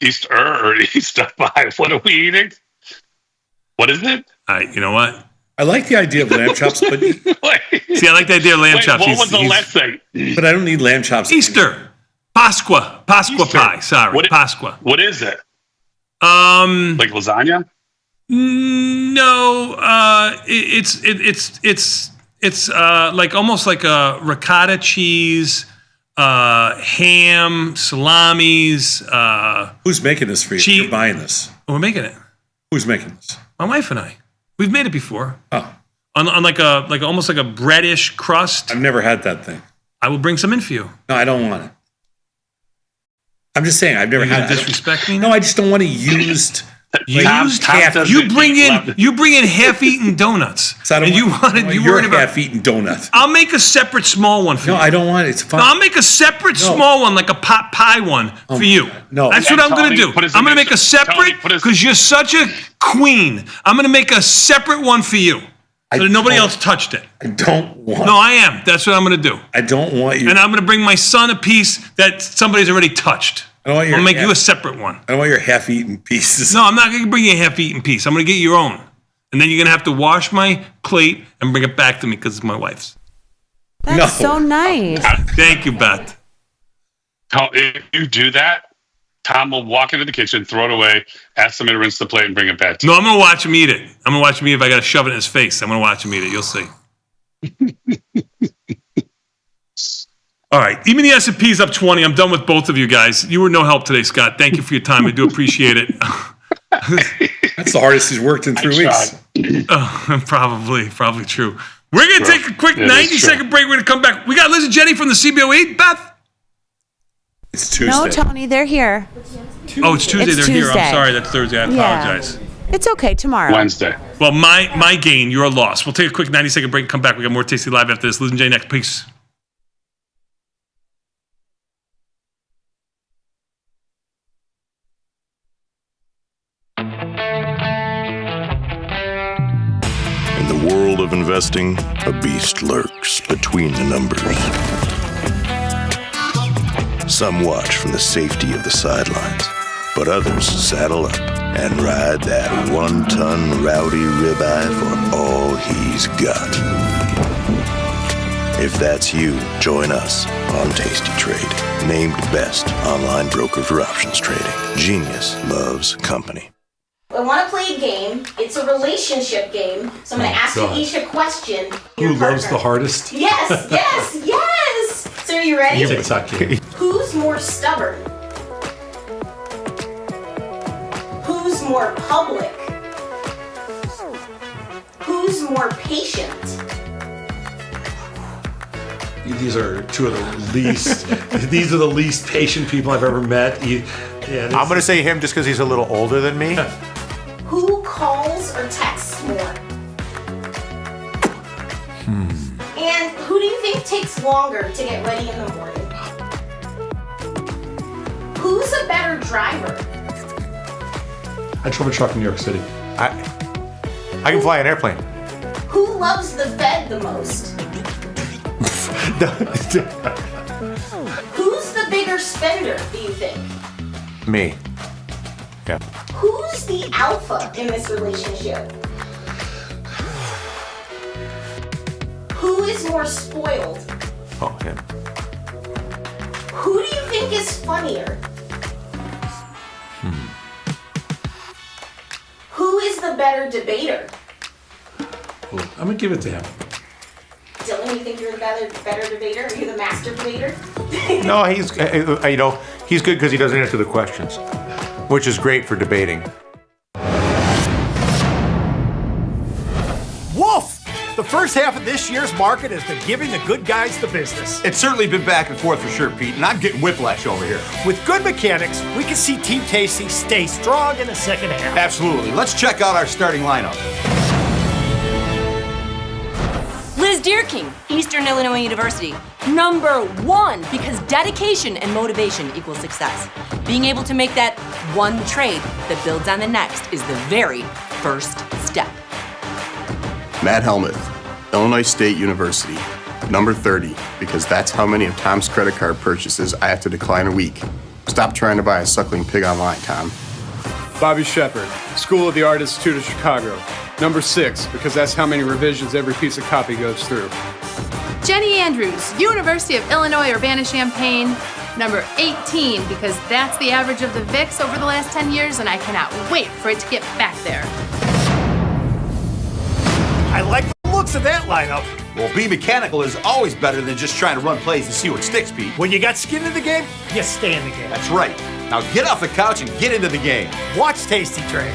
Easter or Easter pie? What are we eating? What is it? You know what? I like the idea of lamb chops, but See, I like the idea of lamb chops. What was the last thing? But I don't need lamb chops. Easter, Pasqua pie. Sorry, Pasqua. What is it? Like lasagna? No, it's like almost like a ricotta cheese, ham, salamis. Who's making this for you? You're buying this. We're making it. Who's making this? My wife and I. We've made it before. Oh. On like almost like a breadish crust. I've never had that thing. I will bring some in for you. No, I don't want it. I'm just saying, I've never Are you had gonna it. disrespect me? No, I just don't want to used. You bring in half-eaten donuts. So I don't and you want- wanted no, you you're worried about half-eaten donut. I'll make a separate small one for No, you. I don't want it. It's fine. No, I'll make a separate small one, like a pot pie one for you. No. That's what I'm going to do. I'm going to make a separate, because you're such a queen. I'm going to make a separate one for you. So that nobody else touched it. I don't want. No, I am. That's what I'm going to do. I don't want you. And I'm going to bring my son a piece that somebody's already touched. I don't want I'm going to make you a separate one. I don't want your half-eaten pieces. No, I'm not going to bring you a half-eaten piece. I'm going to get your own. And then you're going to have to wash my plate and bring it back to me because it's my wife's. That's so nice. Thank you, Beth. If you do that, Tom will walk into the kitchen, throw it away, ask somebody to rinse the plate, and bring it back to you. No, I'm going to watch him eat it. I'm going to watch him eat it. If I got to shove it in his face, I'm going to watch him eat it. You'll see. All right. Even the S&P is up 20. I'm done with both of you guys. You were no help today, Scott. Thank you for your time. I do appreciate it. That's the hardest he's worked in 3 weeks. Probably true. We're going to take a quick 90-second break. We're going to come back. We got Liz and Jenny from the CBOE. Beth? It's Tuesday. No, Tony, they're here. Oh, it's Tuesday. They're here. I'm Tuesday. sorry. That's Thursday. I apologize. It's okay. Tomorrow. Wednesday. Well, my gain, your loss. We'll take a quick 90-second break and come back. We got more Tasty Live after this. Liz and Jenny next. Peace. In the world of investing, a beast lurks between the numbers. Some watch from the safety of the sidelines, but others saddle up and ride that 1-ton rowdy ribeye for all he's got. If that's you, join us on Tasty Trade, named best online broker for options trading. Genius loves company. I want to play a game. It's a relationship game. So I'm going to ask you each a question. Who loves the hardest? Yes, yes, yes. So are you ready? TikTok. Who's more stubborn? Who's more public? Who's more patient? These are two of the least. These are the least patient people I've ever met. I'm going to say him just because he's a little older than me. Who calls or texts more? And who do you think takes longer to get ready in the morning? Who's a better driver? I drove a truck in New York City. I can fly an airplane. Who loves the Fed the most? Who's the bigger spender, do you think? Me. Yeah. Who's the alpha in this relationship? Who is more spoiled? Oh, him. Who do you think is funnier? Who is the better debater? I'm going to give it to him. Dylan, you think you're the better debater? Are you the master debater? No, he's he's good because he doesn't answer the questions, which is great for debating. Woof! The first half of this year's market has been giving the good guys the business. It's certainly been back and forth for sure, Pete, and I'm getting whiplash over here. With good mechanics, we can see Team Tasty stay strong in the second half. Absolutely. Let's check out our starting lineup. Liz Deerking, Eastern Illinois University. #1, because dedication and motivation equals success. Being able to make that one trade that builds on the next is the very first step. Matt Helmuth, Illinois State University. #30, because that's how many of Tom's credit card purchases I have to decline a week. Stop trying to buy a suckling pig online, Tom. Bobby Shepard, School of the Art Institute of Chicago. #6, because that's how many revisions every piece of copy goes through. Jenny Andrews, University of Illinois Urbana-Champaign. #18, because that's the average of the VIX over the last 10 years, and I cannot wait for it to get back there. I like the looks of that lineup. Well, be mechanical is always better than just trying to run plays and see what sticks, Pete. When you got skin in the game, you stay in the game. That's right. Now get off the couch and get into the game. Watch Tasty Trade.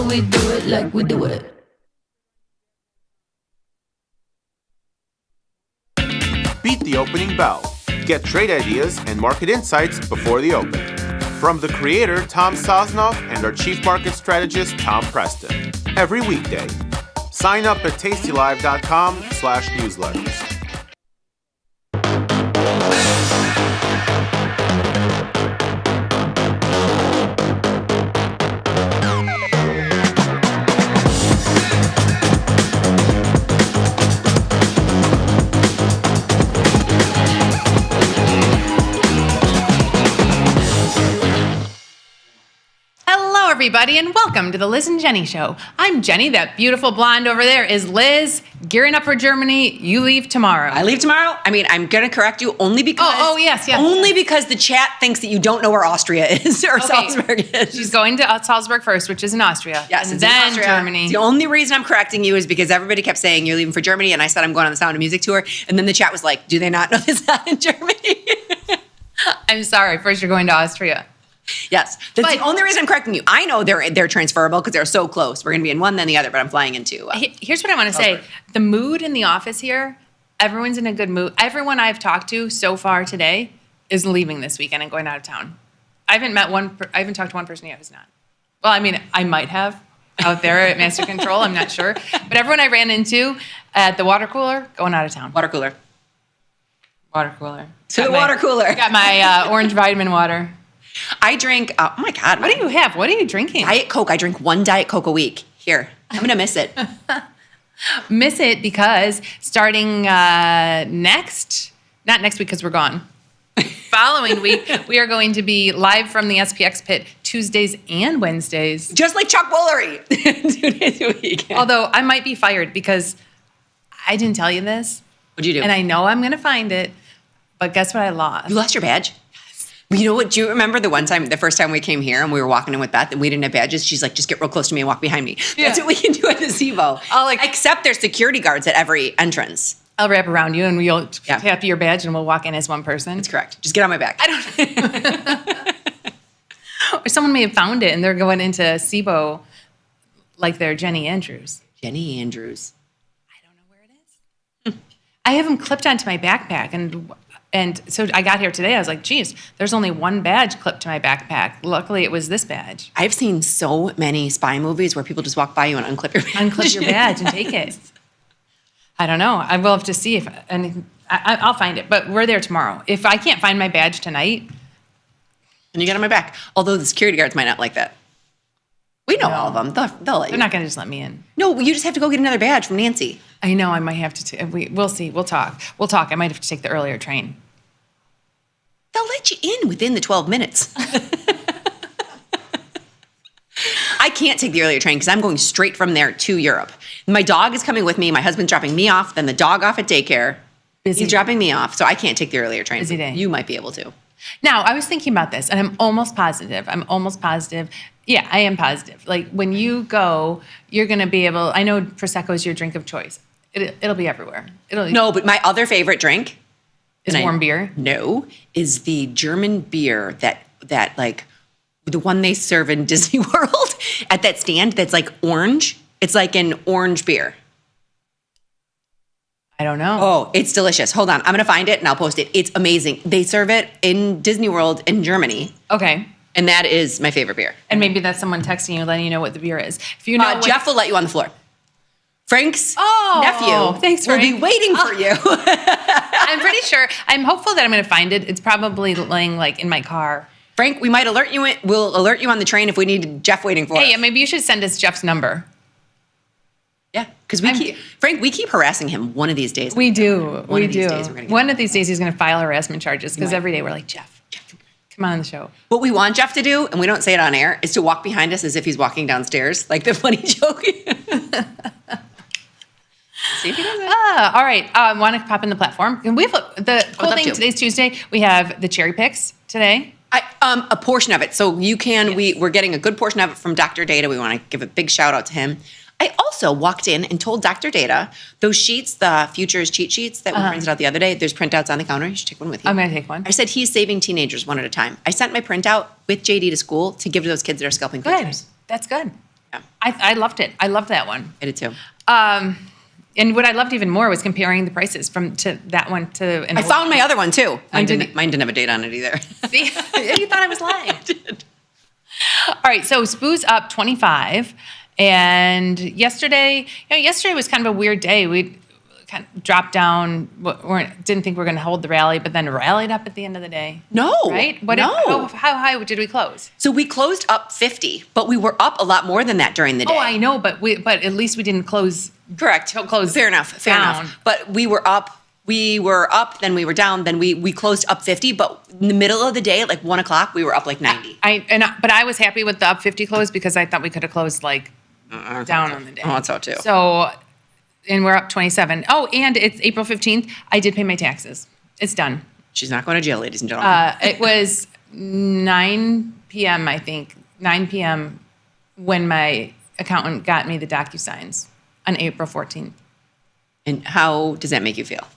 we do it like we do it. Beat the opening bell. Get trade ideas and market insights before the open. From the creator, Tom Sosnoff, and our chief market strategist, Tom Preston. Every weekday. Sign up at tastylive.com/newsletters. Hello, everybody, and welcome to the Liz and Jenny Show. I'm Jenny. That beautiful blonde over there is Liz. Gearing up for Germany. You leave tomorrow. I leave tomorrow? I mean, I'm going to correct you only because... Oh, yes. Only because the chat thinks that you don't know where Austria is or Salzburg is. She's going to Salzburg first, which is in Austria. Yes, and it's in then Austria. Germany. The only reason I'm correcting you is because everybody kept saying you're leaving for Germany, and I said I'm going on the Sound of Music tour, and then the chat was like, do they not know this not in Germany? I'm sorry. First, you're going to Austria. Yes, that's the only reason I'm correcting you. I know they're transferable because they're so close. We're going to be in one, then the other, but I'm flying into. Here's what I want to say. The mood in the office here, everyone's in a good mood. Everyone I've talked to so far today is leaving this weekend and going out of town. I haven't talked to one person yet who's not. Well, I mean, I might have out there at Master Control. I'm not sure. But everyone I ran into at the water cooler, going out of town. Water cooler. Water cooler. To the water cooler. Got my orange vitamin water. I drink, oh my God. What do you have? What are you drinking? Diet Coke. I drink one Diet Coke a week. Here, I'm going to miss it. Miss it because starting not next week because we're gone. Following week, we are going to be live from the SPX pit Tuesdays and Wednesdays. Just like Chuck Woolery. 2 days a week. Although I might be fired because I didn't tell you this. What'd you do? And I know I'm going to find it, but guess what I lost? You lost your badge? You know what? Do you remember the first time we came here and we were walking in with Beth and we didn't have badges? She's like, just get real close to me and walk behind me. That's what we can do at the SIVO. Except there's security guards at every entrance. I'll wrap around you and we'll tap your badge and we'll walk in as one person. That's correct. Just get on my back. Or someone may have found it and they're going into SIVO like they're Jenny Andrews. Jenny Andrews. I don't know where it is. I have them clipped onto my backpack and so I got here today. I was like, geez, there's only one badge clipped to my backpack. Luckily, it was this badge. I've seen so many spy movies where people just walk by you and unclip your badge. Unclip your badge and take it. I don't know. I will have to see I'll find it. But we're there tomorrow. If I can't find my badge tonight. And you get on my back. Although the security guards might not like that. We know all of them. They'll let you. They're not going to just let me in. No, you just have to go get another badge from Nancy. I know. I might have to. We'll see. We'll talk. I might have to take the earlier train. They'll let you in within the 12 minutes. I can't take the earlier train because I'm going straight from there to Europe. My dog is coming with me. My husband's dropping me off, then the dog off at daycare. Busy. He's dropping me off, so I can't take the earlier train. Busy day. You might be able to. Now, I was thinking about this, and I'm almost positive. Yeah, I am positive. Like, when you go, you're going to be able... I know Prosecco is your drink of choice. It'll be everywhere. No, but my other favorite drink... Is warm beer? No, is the German beer that like, the one they serve in Disney World at that stand that's like orange. It's like an orange beer. I don't know. Oh, it's delicious. Hold on. I'm going to find it and I'll post it. It's amazing. They serve it in Disney World in Germany. Okay. And that is my favorite beer. And maybe that's someone texting you, letting you know what the beer is. If you know Jeff will let you on the floor. Frank's nephew thanks, will Frank. be waiting for you. I'm pretty sure. I'm hopeful that I'm going to find it. It's probably laying like in my car. Frank, we might alert you. We'll alert you on the train if we need Jeff waiting for us. Hey, maybe you should send us Jeff's number. Yeah, because we keep harassing him one of these days. We do. One of these days we're gonna get One of these days he's going to file harassment charges because every day we're like, Jeff, come on the show. What we want Jeff to do, and we don't say it on air, is to walk behind us as if he's walking downstairs, like the funny joke. See if he does it. All right. Want to pop in the platform? And we have the cool thing. Today's Tuesday. We have the cherry picks today. A portion of it. So you can. Yes. We're getting a good portion of it from Dr. Data. We want to give a big shout out to him. I also walked in and told Dr. Data those sheets, the futures cheat sheets that we printed out the other day. There's printouts on the counter. You should take one with you. I'm going to take one. I said he's saving teenagers one at a time. I sent my printout with JD to school to give to those kids that are scalping futures. That's good. Yeah. I loved it. I loved that one. I did too. And what I loved even more was comparing the prices to that one to. I found my other one too. Mine didn't have a date on it either. See, you thought I was lying. All right, so Spoo's up 25, and yesterday was kind of a weird day. We kind of dropped down. Didn't think we were going to hold the rally, but then rallied up at the end of the day. No, right? No. How high did we close? So we closed up 50, but we were up a lot more than that during the day. Oh, I know, but at least we didn't close. Correct. Close. Fair enough. But we were up. Then we were down. Then we closed up 50. But in the middle of the day, at like 1 o'clock, we were up like 90. But I was happy with the up 50 close because I thought we could have closed like down on the day. Oh, that's so too. So, and we're up 27. Oh, and it's April 15th. I did pay my taxes. It's done. She's not going to jail, ladies and gentlemen. It was 9 p.m. I think 9 p.m. when my accountant got me the DocuSigns on April 14th. And how does that make you feel?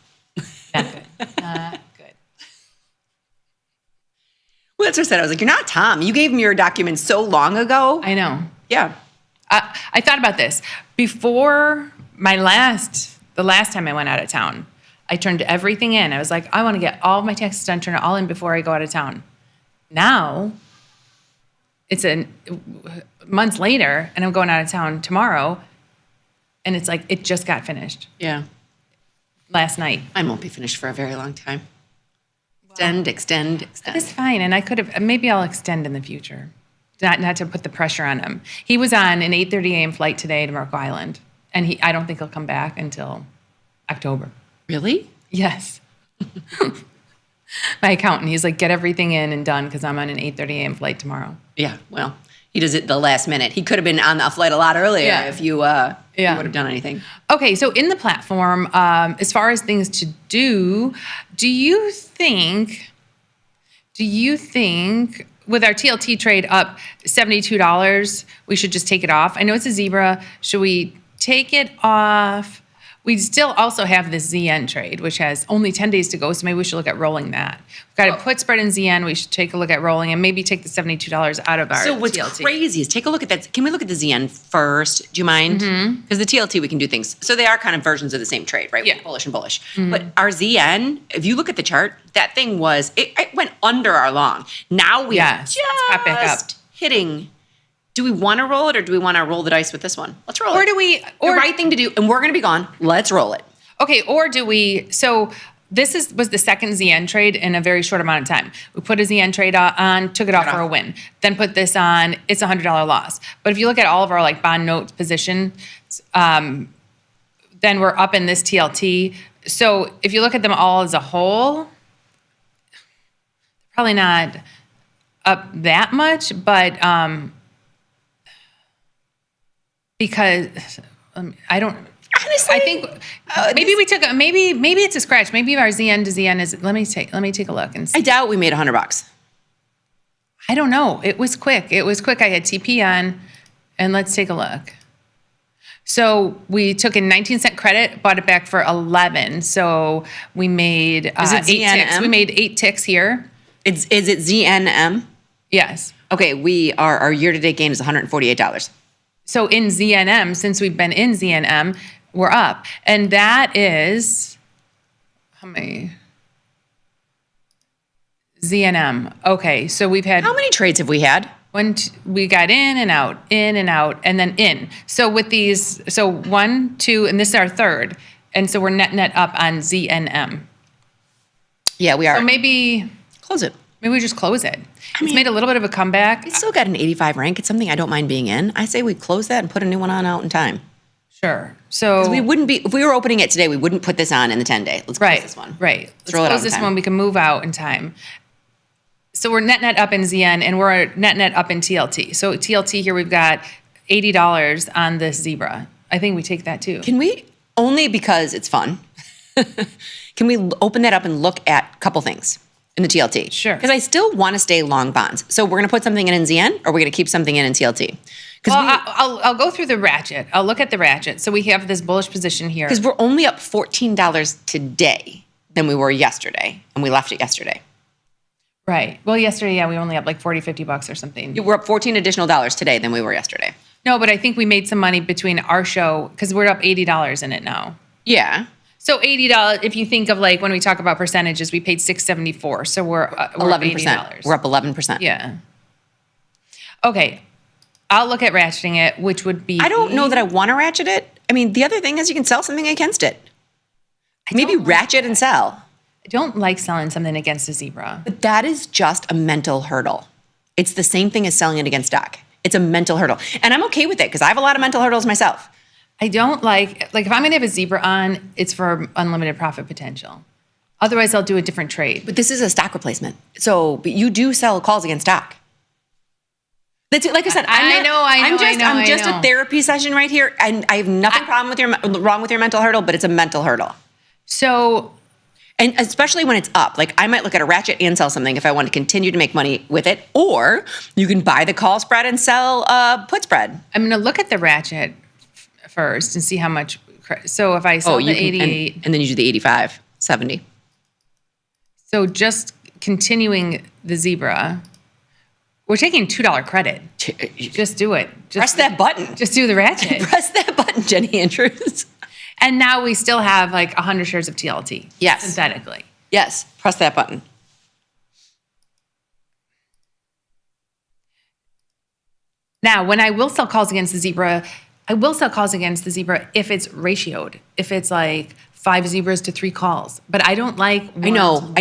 Not good. Not good. Well, that's what I said. I was like, you're not Tom. You gave me your documents so long ago. I know. Yeah. I thought about this. Before the last time I went out of town, I turned everything in. I was like, I want to get all of my taxes done, turn it all in before I go out of town. Now, it's months later, and I'm going out of town tomorrow, and it's like, it just got finished. Yeah. Last night. I won't be finished for a very long time. Extend. It's fine, and maybe I'll extend in the future. Not to put the pressure on him. He was on an 8:30 a.m. flight today to Merco Island, and I don't think he'll come back until October. Really? Yes. My accountant, he's like, get everything in and done because I'm on an 8:30 a.m. flight tomorrow. Yeah, well, he does it the last minute. He could have been on the flight a lot earlier if you would have done anything. Okay, so in the platform, as far as things to do you think with our TLT trade up $72, we should just take it off? I know it's a zebra. Should we take it off? We still also have this ZN trade, which has only 10 days to go, so maybe we should look at rolling that. We've got a put spread in ZN. We should take a look at rolling and maybe take the $72 out of our TLT. So what's crazy is take a look at that. Can we look at the ZN first? Do you mind? Because the TLT, we can do things. So they are kind of versions of the same trade, right? Yeah. Bullish and bullish. But our ZN, if you look at the chart, that thing it went under our long. Now we are just got back up. hitting. Do we want to roll it or do we want to roll the dice with this one? Let's roll it. Or do we? The right thing to do, and we're going to be gone. Let's roll it. Okay, or do we? So this was the second ZN trade in a very short amount of time. We put a ZN trade on, took it off for a win. Then put this on. It's a $100 loss. But if you look at all of our bond note position, then we're up in this TLT. So if you look at them all as a whole, probably not up that much, but because I don't. Honestly, I think maybe we took maybe it's a scratch. Maybe our ZN to ZN is. Let me take a look and see. I doubt we made $100. I don't know. It was quick. I had TP on, and let's take a look. So we took a 19-cent credit, bought it back for 11. So we made 8 ticks. We made 8 ticks here. Is it ZNM? Yes. Okay, our year-to-date gain is $148. So in ZNM, since we've been in ZNM, we're up. And that is, how many? ZNM. Okay, so we've had. How many trades have we had? We got in and out, and then in. So with these, 1, 2, and this is our third. And so we're net up on ZNM. Yeah, we are. So maybe. Close it. Maybe we just close it. It's made a little bit of a comeback. It's still got an 85 rank. It's something I don't mind being in. I say we close that and put a new one on out in time. Sure. So we wouldn't be, if we were opening it today, we wouldn't put this on in the 10-day. Let's close this one. Right. Let's roll it out close this one. We can move out in time. So we're net up in ZN and we're net up in TLT. So TLT here, we've got $80 on this zebra. I think we take that too. Can we, only because it's fun, can we open that up and look at a couple things in the TLT? Sure. Because I still want to stay long bonds. So we're going to put something in ZN or we're going to keep something in TLT? Well, I'll go through the ratchet. I'll look at the ratchet. So we have this bullish position here. Because we're only up $14 today than we were yesterday, and we left it yesterday. Right. Well, yesterday, we were only up like $40, $50 or something. We're up $14 additional today than we were yesterday. No, but I think we made some money between our show because we're up $80 in it now. Yeah. So $80. If you think of like when we talk about percentages, we paid $674, so we're 11%. $80. We're up 11%. Yeah. Okay, I'll look at ratcheting it, which would be. I don't know that I want to ratchet it. I mean, the other thing is you can sell something against it. Maybe ratchet and sell. I don't like selling something against a zebra. But that is just a mental hurdle. It's the same thing as selling it against stock. It's a mental hurdle. And I'm okay with it because I have a lot of mental hurdles myself. I don't like if I'm going to have a zebra on, it's for unlimited profit potential. Otherwise, I'll do a different trade. But this is a stock replacement. So, but you do sell calls against stock. That's like I said. I'm just a therapy session right here, and I have nothing wrong with your mental hurdle, but it's a mental hurdle. So, and especially when it's up, like I might look at a ratchet and sell something if I want to continue to make money with it, or you can buy the call spread and sell put spread. I'm going to look at the ratchet first and see how much. So if I sell the 88, and then you do the 85, 70. So just continuing the zebra. We're taking $2 credit. Just do it. Press that button. Just do the ratchet. Press that button, Jenny Andrews. And now we still have like 100 shares of TLT. Yes. Synthetically. Yes. Press that button. Now, when I will sell calls against the zebra, I will sell calls against the zebra if it's ratioed. If it's like 5 zebras to 3 calls. But I don't like I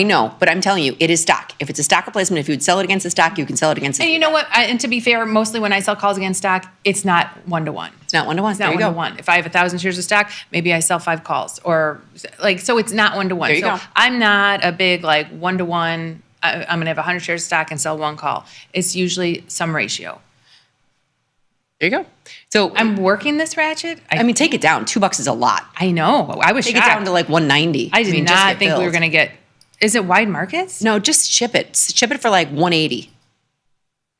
know. But I'm telling you, it is stock. If it's a stock replacement, if you would sell it against the stock, you can sell it against the And you know what? And to be fair, mostly when I sell calls against stock, it's not 1-to-1. It's not 1-to-1. It's not 1-to-1. If I have 1,000 shares of stock, maybe I sell 5 calls. Or like, so it's not 1-to-1. There you go. I'm not a big like 1-to-1. I'm going to have 100 shares of stock and sell 1 call. It's usually some ratio. There you go. So I'm working this ratchet. I mean, take it down. $2 is a lot. I know. I was take shocked. it down to like 190. I did not think we were going to get. Is it wide markets? No, just ship it. Ship it for like 180.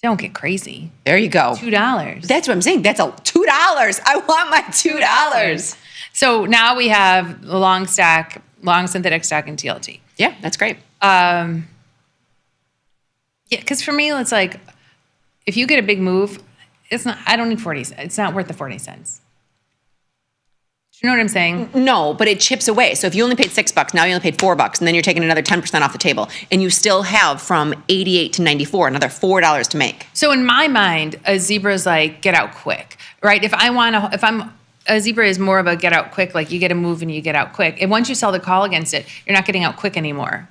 Don't get crazy. There you go. $2. That's what I'm saying. That's $2. I want my $2. So now we have the long synthetic stack and TLT. Yeah, that's great. Yeah, because for me, it's like if you get a big move. It's not. I don't need 40 cents. It's not worth the 40 cents. Do you know what I'm saying? No, but it chips away. So if you only paid $6, now you only paid $4, and then you're taking another 10% off the table, and you still have from 88 to 94 another $4 to make. So in my mind, a zebra is like get out quick, right? A zebra is more of a get out quick. Like you get a move and you get out quick. And once you sell the call against it, you're not getting out quick anymore.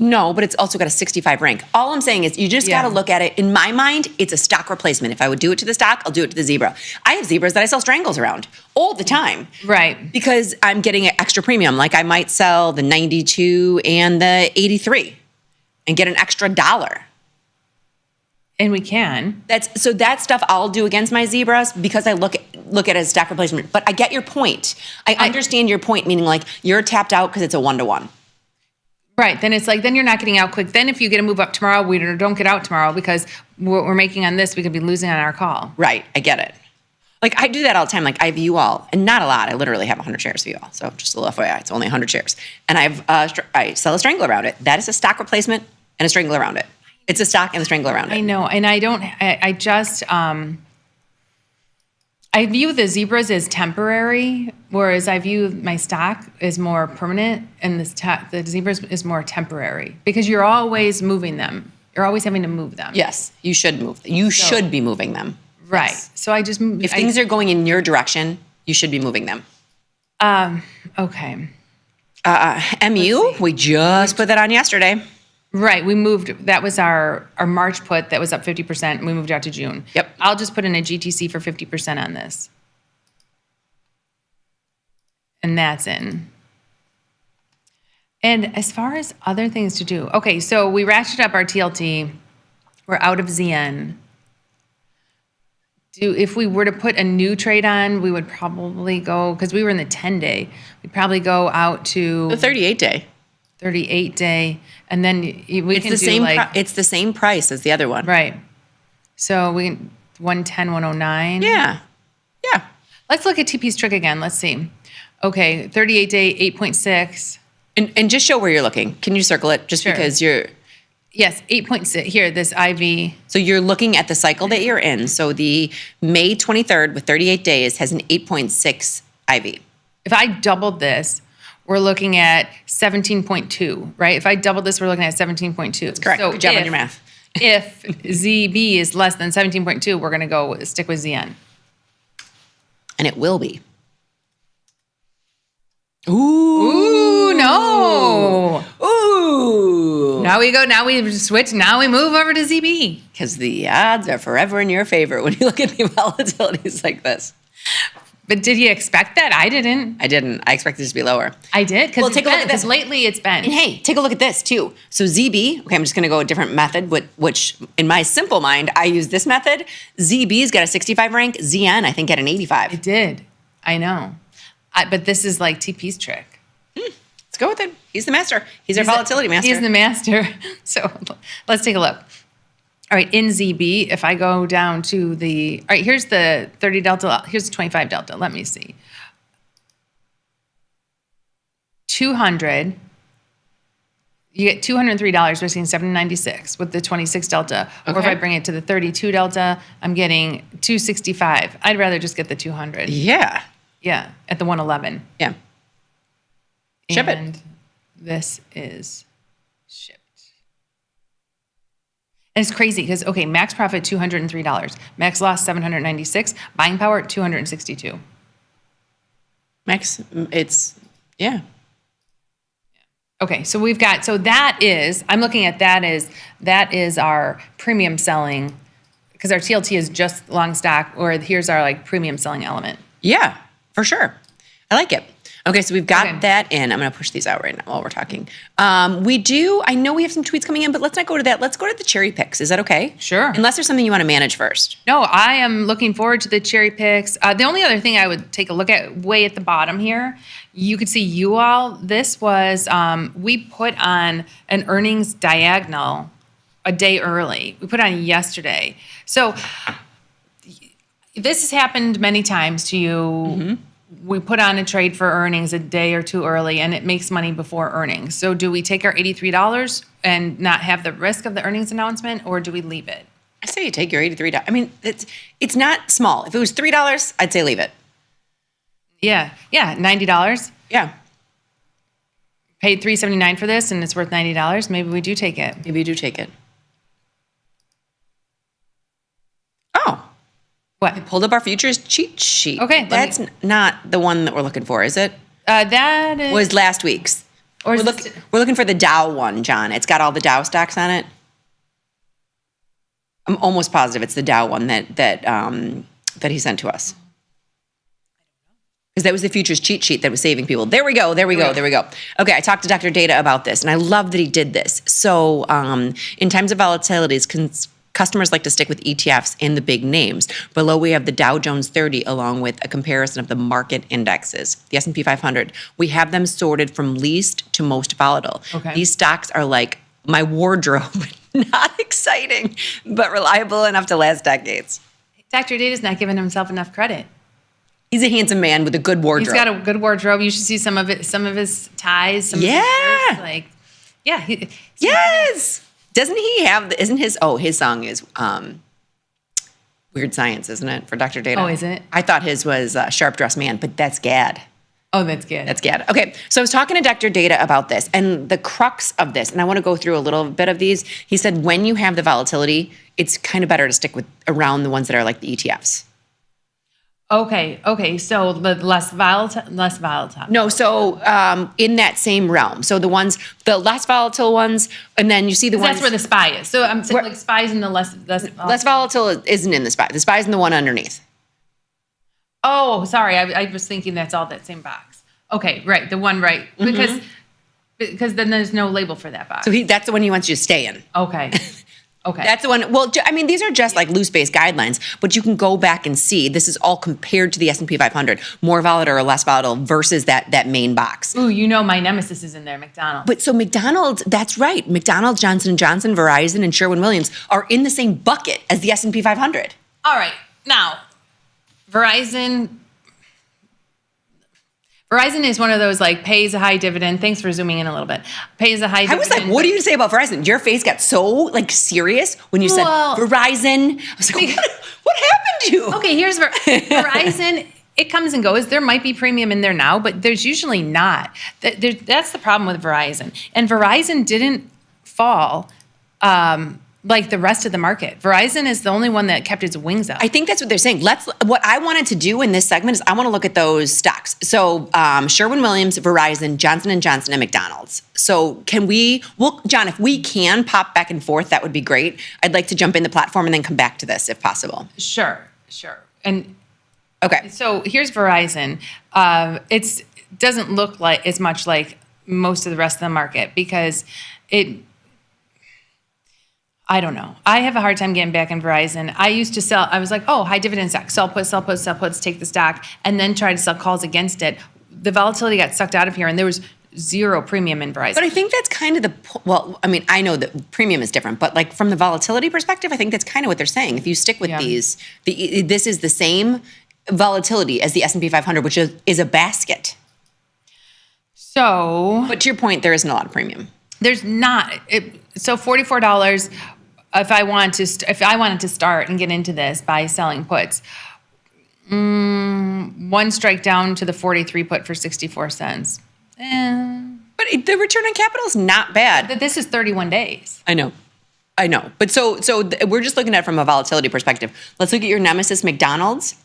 No, but it's also got a 65 rank. All I'm saying is you just got to look at it. In my mind, it's a stock replacement. If I would do it to the stock, I'll do it to the zebra. I have zebras that I sell strangles around all the time. Right. Because I'm getting an extra premium. Like I might sell the 92 and the 83 and get an extra $1. And we can. So that stuff I'll do against my zebras because I look at it as stock replacement. But I get your point. I understand your point, meaning like you're tapped out because it's a 1-to-1. Right. Then it's like, then you're not getting out quick. Then if you get a move up tomorrow, we don't get out tomorrow because what we're making on this, we could be losing on our call. Right. I get it. Like I do that all the time. Like I have you all, and not a lot. I literally have 100 shares of you all. So just a little FYI, it's only 100 shares. And I sell a strangle around it. That is a stock replacement and a strangle around it. It's a stock and a strangle around it. I know. And I view the zebras as temporary, whereas I view my stock as more permanent, and the zebras is more temporary because you're always moving them. You're always having to move them. Yes, you should move. You should be moving them. Right. Yes. So I just if things are going in your direction, you should be moving them. Okay. MU, we just put that on yesterday. Right. We moved. That was our March put that was up 50%. And we moved out to June. Yep. I'll just put in a GTC for 50% on this. And that's in. And as far as other things to do. Okay. So we ratcheted up our TLT. We're out of ZN. If we were to put a new trade on, we would probably go, because we were in the 10-day, we'd probably go out to the 38-day. 38-day, and then it's the same price as the other one, right? So we 110, 109. Yeah. Let's look at TP's trick again. Let's see. Okay, 38-day, 8.6. And just show where you're looking. Can you circle it? Just Sure. because you're. Yes, 8.6. Here, this IV. So you're looking at the cycle that you're in. So the May 23rd with 38 days has an 8.6 IV. If I doubled this, we're looking at 17.2, right? If I doubled this, we're looking at 17.2. That's correct. Good job on your math. If ZB is less than 17.2, we're going to stick with ZN. And it will be. Ooh, no. Ooh. Now we switch. Now we move over to ZB. Because the odds are forever in your favor when you look at the volatilities like this. But did you expect that? I didn't. I didn't. I expected this to be lower. I did. Well, take a look at this. Lately it's been. And hey, take a look at this too. So ZB, okay, I'm just going to go a different method, which in my simple mind, I use this method. ZB's got a 65 rank. ZN, I think, had an 85. It did. I know. But this is like TP's trick. Let's go with it. He's the master. He's our volatility master. He's the master. So let's take a look. All right, in ZB, if I go down to all right, here's the 30 delta, here's the 25 delta. Let me see. 200, you get $203, risking $796 with the 26 delta. Okay. Or if I bring it to the 32 delta, I'm getting $265. I'd rather just get the 200. Yeah. Yeah, at the 111. Yeah. Ship it. And this is shipped. And it's crazy because, okay, max profit, $203. Max loss, $796. Buying power, $262. Max, yeah. Okay, so we've got, I'm looking at that is our premium selling, because our TLT is just long stock, or here's our like premium selling element. Yeah, for sure. I like it. Okay, so we've got that in. I'm going to push these out right now while we're talking. I know we have some tweets coming in, but let's not go to that. Let's go to the cherry picks. Is that okay? Sure. Unless there's something you want to manage first. No, I am looking forward to the cherry picks. The only other thing I would take a look at way at the bottom here, you could see you all. This was, we put on an earnings diagonal a day early. We put on yesterday. So this has happened many times to you. Mm-hmm. We put on a trade for earnings a day or two early, and it makes money before earnings. So do we take our $83 and not have the risk of the earnings announcement, or do we leave it? I say you take your $83. I mean, it's not small. If it was $3, I'd say leave it. Yeah, $90. Yeah. Paid $379 for this, and it's worth $90. Maybe we do take it. Maybe you do take it. Oh. What? I pulled up our futures cheat sheet. Okay. That's not the one that we're looking for, is it? That is... was last week's. Or we're looking for the Dow one, John. It's got all the Dow stocks on it. I'm almost positive it's the Dow one that he sent to us. Because that was the futures cheat sheet that was saving people. There we go. Okay, I talked to Dr. Data about this, and I love that he did this. So in times of volatilities, customers like to stick with ETFs and the big names. Below, we have the Dow Jones 30 along with a comparison of the market indexes, the S&P 500. We have them sorted from least to most volatile. Okay. These stocks are like my wardrobe. Not exciting, but reliable enough to last decades. Dr. Data's not giving himself enough credit. He's a handsome man with a good wardrobe. He's got a good wardrobe. You should see some of his ties. Some of his shirts. Yes. Doesn't he have, his song is Weird Science, isn't it, for Dr. Data? Oh, is it? I thought his was Sharp Dressed Man, but that's Gad. Oh, that's Gad. That's Gad. Okay, so I was talking to Dr. Data about this, and the crux of this, and I want to go through a little bit of these. He said when you have the volatility, it's kind of better to stick with around the ones that are like the ETFs. Okay. So the less volatile. No, so in that same realm. So the less volatile ones, and then you see the ones. That's where the SPY is. So I'm saying like SPY's in the less volatile isn't in the SPY. The SPY's in the one underneath. Oh, sorry. I was thinking that's all that same box. Okay, right. The one right. Mm-hmm. Because then there's no label for that box. So that's the one he wants you to stay in. Okay. That's the one. Well, I mean, these are just like loose-based guidelines, but you can go back and see this is all compared to the S&P 500, more volatile or less volatile versus that main box. Ooh, my nemesis is in there, McDonald's. But so McDonald's, that's right. McDonald's, Johnson & Johnson, Verizon, and Sherwin-Williams are in the same bucket as the S&P 500. All right. Now, Verizon Verizon is one of those like pays a high dividend. Thanks for zooming in a little bit. Pays a high dividend. I was like, what do you say about Verizon? Your face got so like serious when you said Verizon. I was like, what happened to you? Okay, here's Verizon. It comes and goes. There might be premium in there now, but there's usually not. That's the problem with Verizon. And Verizon didn't fall like the rest of the market. Verizon is the only one that kept its wings up. I think that's what they're saying. What I wanted to do in this segment is I want to look at those stocks. So Sherwin-Williams, Verizon, Johnson & Johnson, and McDonald's. So can we, John, if we can pop back and forth, that would be great. I'd like to jump in the platform and then come back to this if possible. Sure. And okay. So here's Verizon. It doesn't look like as much like most of the rest of the market because I don't know. I have a hard time getting back in Verizon. I used to sell, I was like, high dividend stock, sell puts, take the stock, and then try to sell calls against it. The volatility got sucked out of here, and there was zero premium in Verizon. But I think that's kind of I know that premium is different, but like from the volatility perspective, I think that's kind of what they're saying. If you stick with these, this is the same volatility as the S&P 500, which is a basket. So, but to your point, there isn't a lot of premium. There's not. So $44. If I wanted to start and get into this by selling puts, one strike down to the 43 put for 64 cents. But the return on capital is not bad. This is 31 days. I know. But so we're just looking at it from a volatility perspective. Let's look at your nemesis, McDonald's.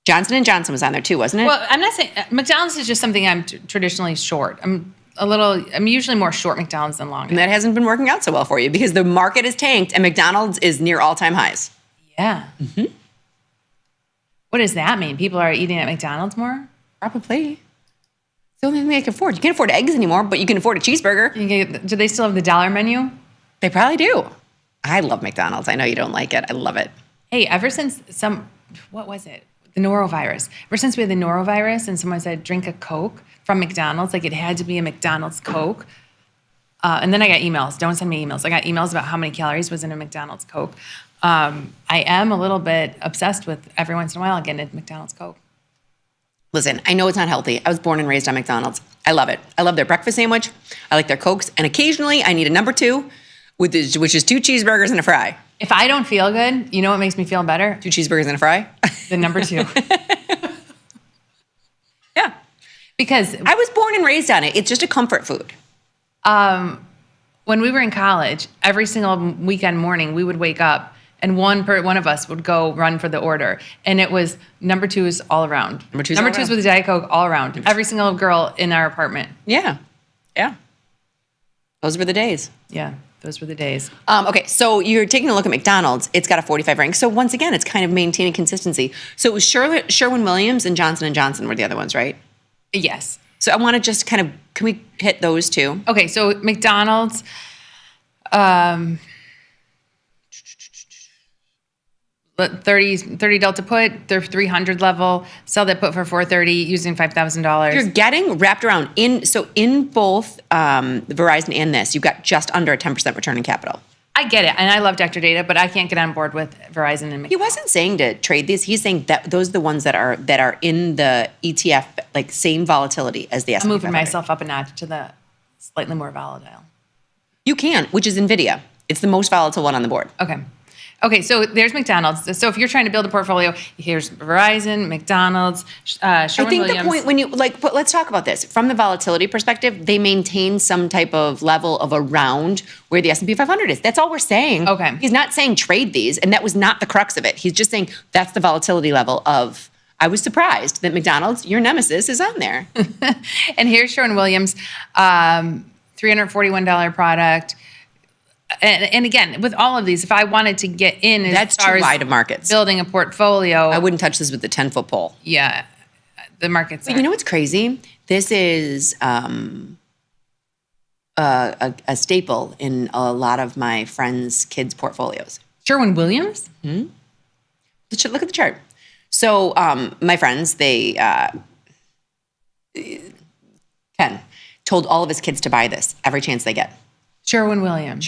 Johnson & Johnson was on there too, wasn't it? Well, I'm not saying McDonald's is just something I'm traditionally short. I'm usually more short McDonald's than long. And that hasn't been working out so well for you because the market is tanked and McDonald's is near all-time highs. Yeah. Mm-hmm. What does that mean? People are eating at McDonald's more? Probably. It's the only thing they can afford. You can't afford eggs anymore, but you can afford a cheeseburger. Do they still have the dollar menu? They probably do. I love McDonald's. I know you don't like it. I love it. Hey, ever since what was it? The norovirus. Ever since we had the norovirus and someone said, drink a Coke from McDonald's, like it had to be a McDonald's Coke. And then I got emails. Don't send me emails. I got emails about how many calories was in a McDonald's Coke. I am a little bit obsessed with every once in a while getting a McDonald's Coke. Listen, I know it's not healthy. I was born and raised on McDonald's. I love it. I love their breakfast sandwich. I like their Cokes. And occasionally I need a number 2, which is 2 cheeseburgers and a fry. If I don't feel good, you know what makes me feel better? 2 cheeseburgers and a fry? The number 2. Yeah. Because I was born and raised on it. It's just a comfort food. When we were in college, every single weekend morning, we would wake up and one of us would go run for the order. And it was number 2s all around. Number 2s with a Diet Coke all around. Every single girl in our apartment. Yeah. Those were the days. Yeah. Those were the days. Okay, so you're taking a look at McDonald's. It's got a 45 rank. So once again, it's kind of maintaining consistency. So it was Sherwin-Williams and Johnson & Johnson were the other ones, right? Yes. So I want to just can we hit those two? Okay, so McDonald's, 30 Delta put, their 300 level, sell that put for 430 using $5,000. You're getting wrapped around in both Verizon and this, you've got just under a 10% return on capital. I get it, and I love Dr. Data, but I can't get on board with Verizon and McDonald's. He wasn't saying to trade these. He's saying that those are the ones that are in the ETF, like same volatility as the S&P 500. I'm moving myself up a notch to the slightly more volatile. You can, which is NVIDIA. It's the most volatile one on the board. Okay, so there's McDonald's. So if you're trying to build a portfolio, here's Verizon, McDonald's, Sherwin-Williams. I think the point when you but let's talk about this from the volatility perspective. They maintain some type of level of around where the S&P 500 is. That's all we're saying. Okay, he's not saying trade these, and that was not the crux of it. He's just saying that's the volatility level of. I was surprised that McDonald's, your nemesis, is on there. And here's Sherwin-Williams, $341 product. And again, with all of these, if I wanted to get in, that's too wide of markets. Building a portfolio, I wouldn't touch this with the 10-foot pole. Yeah, the markets. But you know what's crazy? This is a staple in a lot of my friends' kids' portfolios. Sherwin-Williams? Mm-hmm. Look at the chart. So my friends, Ken told all of his kids to buy this every chance they get. Sherwin-Williams.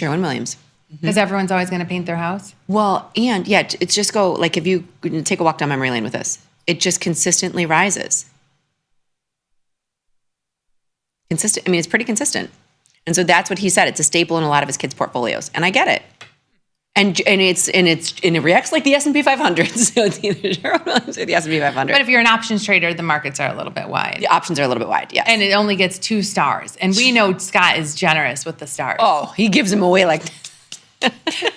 Because everyone's always going to paint their house? Well, and yeah, it's just go, like if you take a walk down memory lane with this, it just consistently rises. Consistent. I mean, it's pretty consistent. And so that's what he said. It's a staple in a lot of his kids' portfolios. And I get it. And it reacts like the S&P 500. So it's either Sherwin Williams or the S&P 500. But if you're an options trader, the markets are a little bit wide. The options are a little bit wide, yes. And it only gets 2 stars. And we know Scott is generous with the stars. Oh, he gives them away like And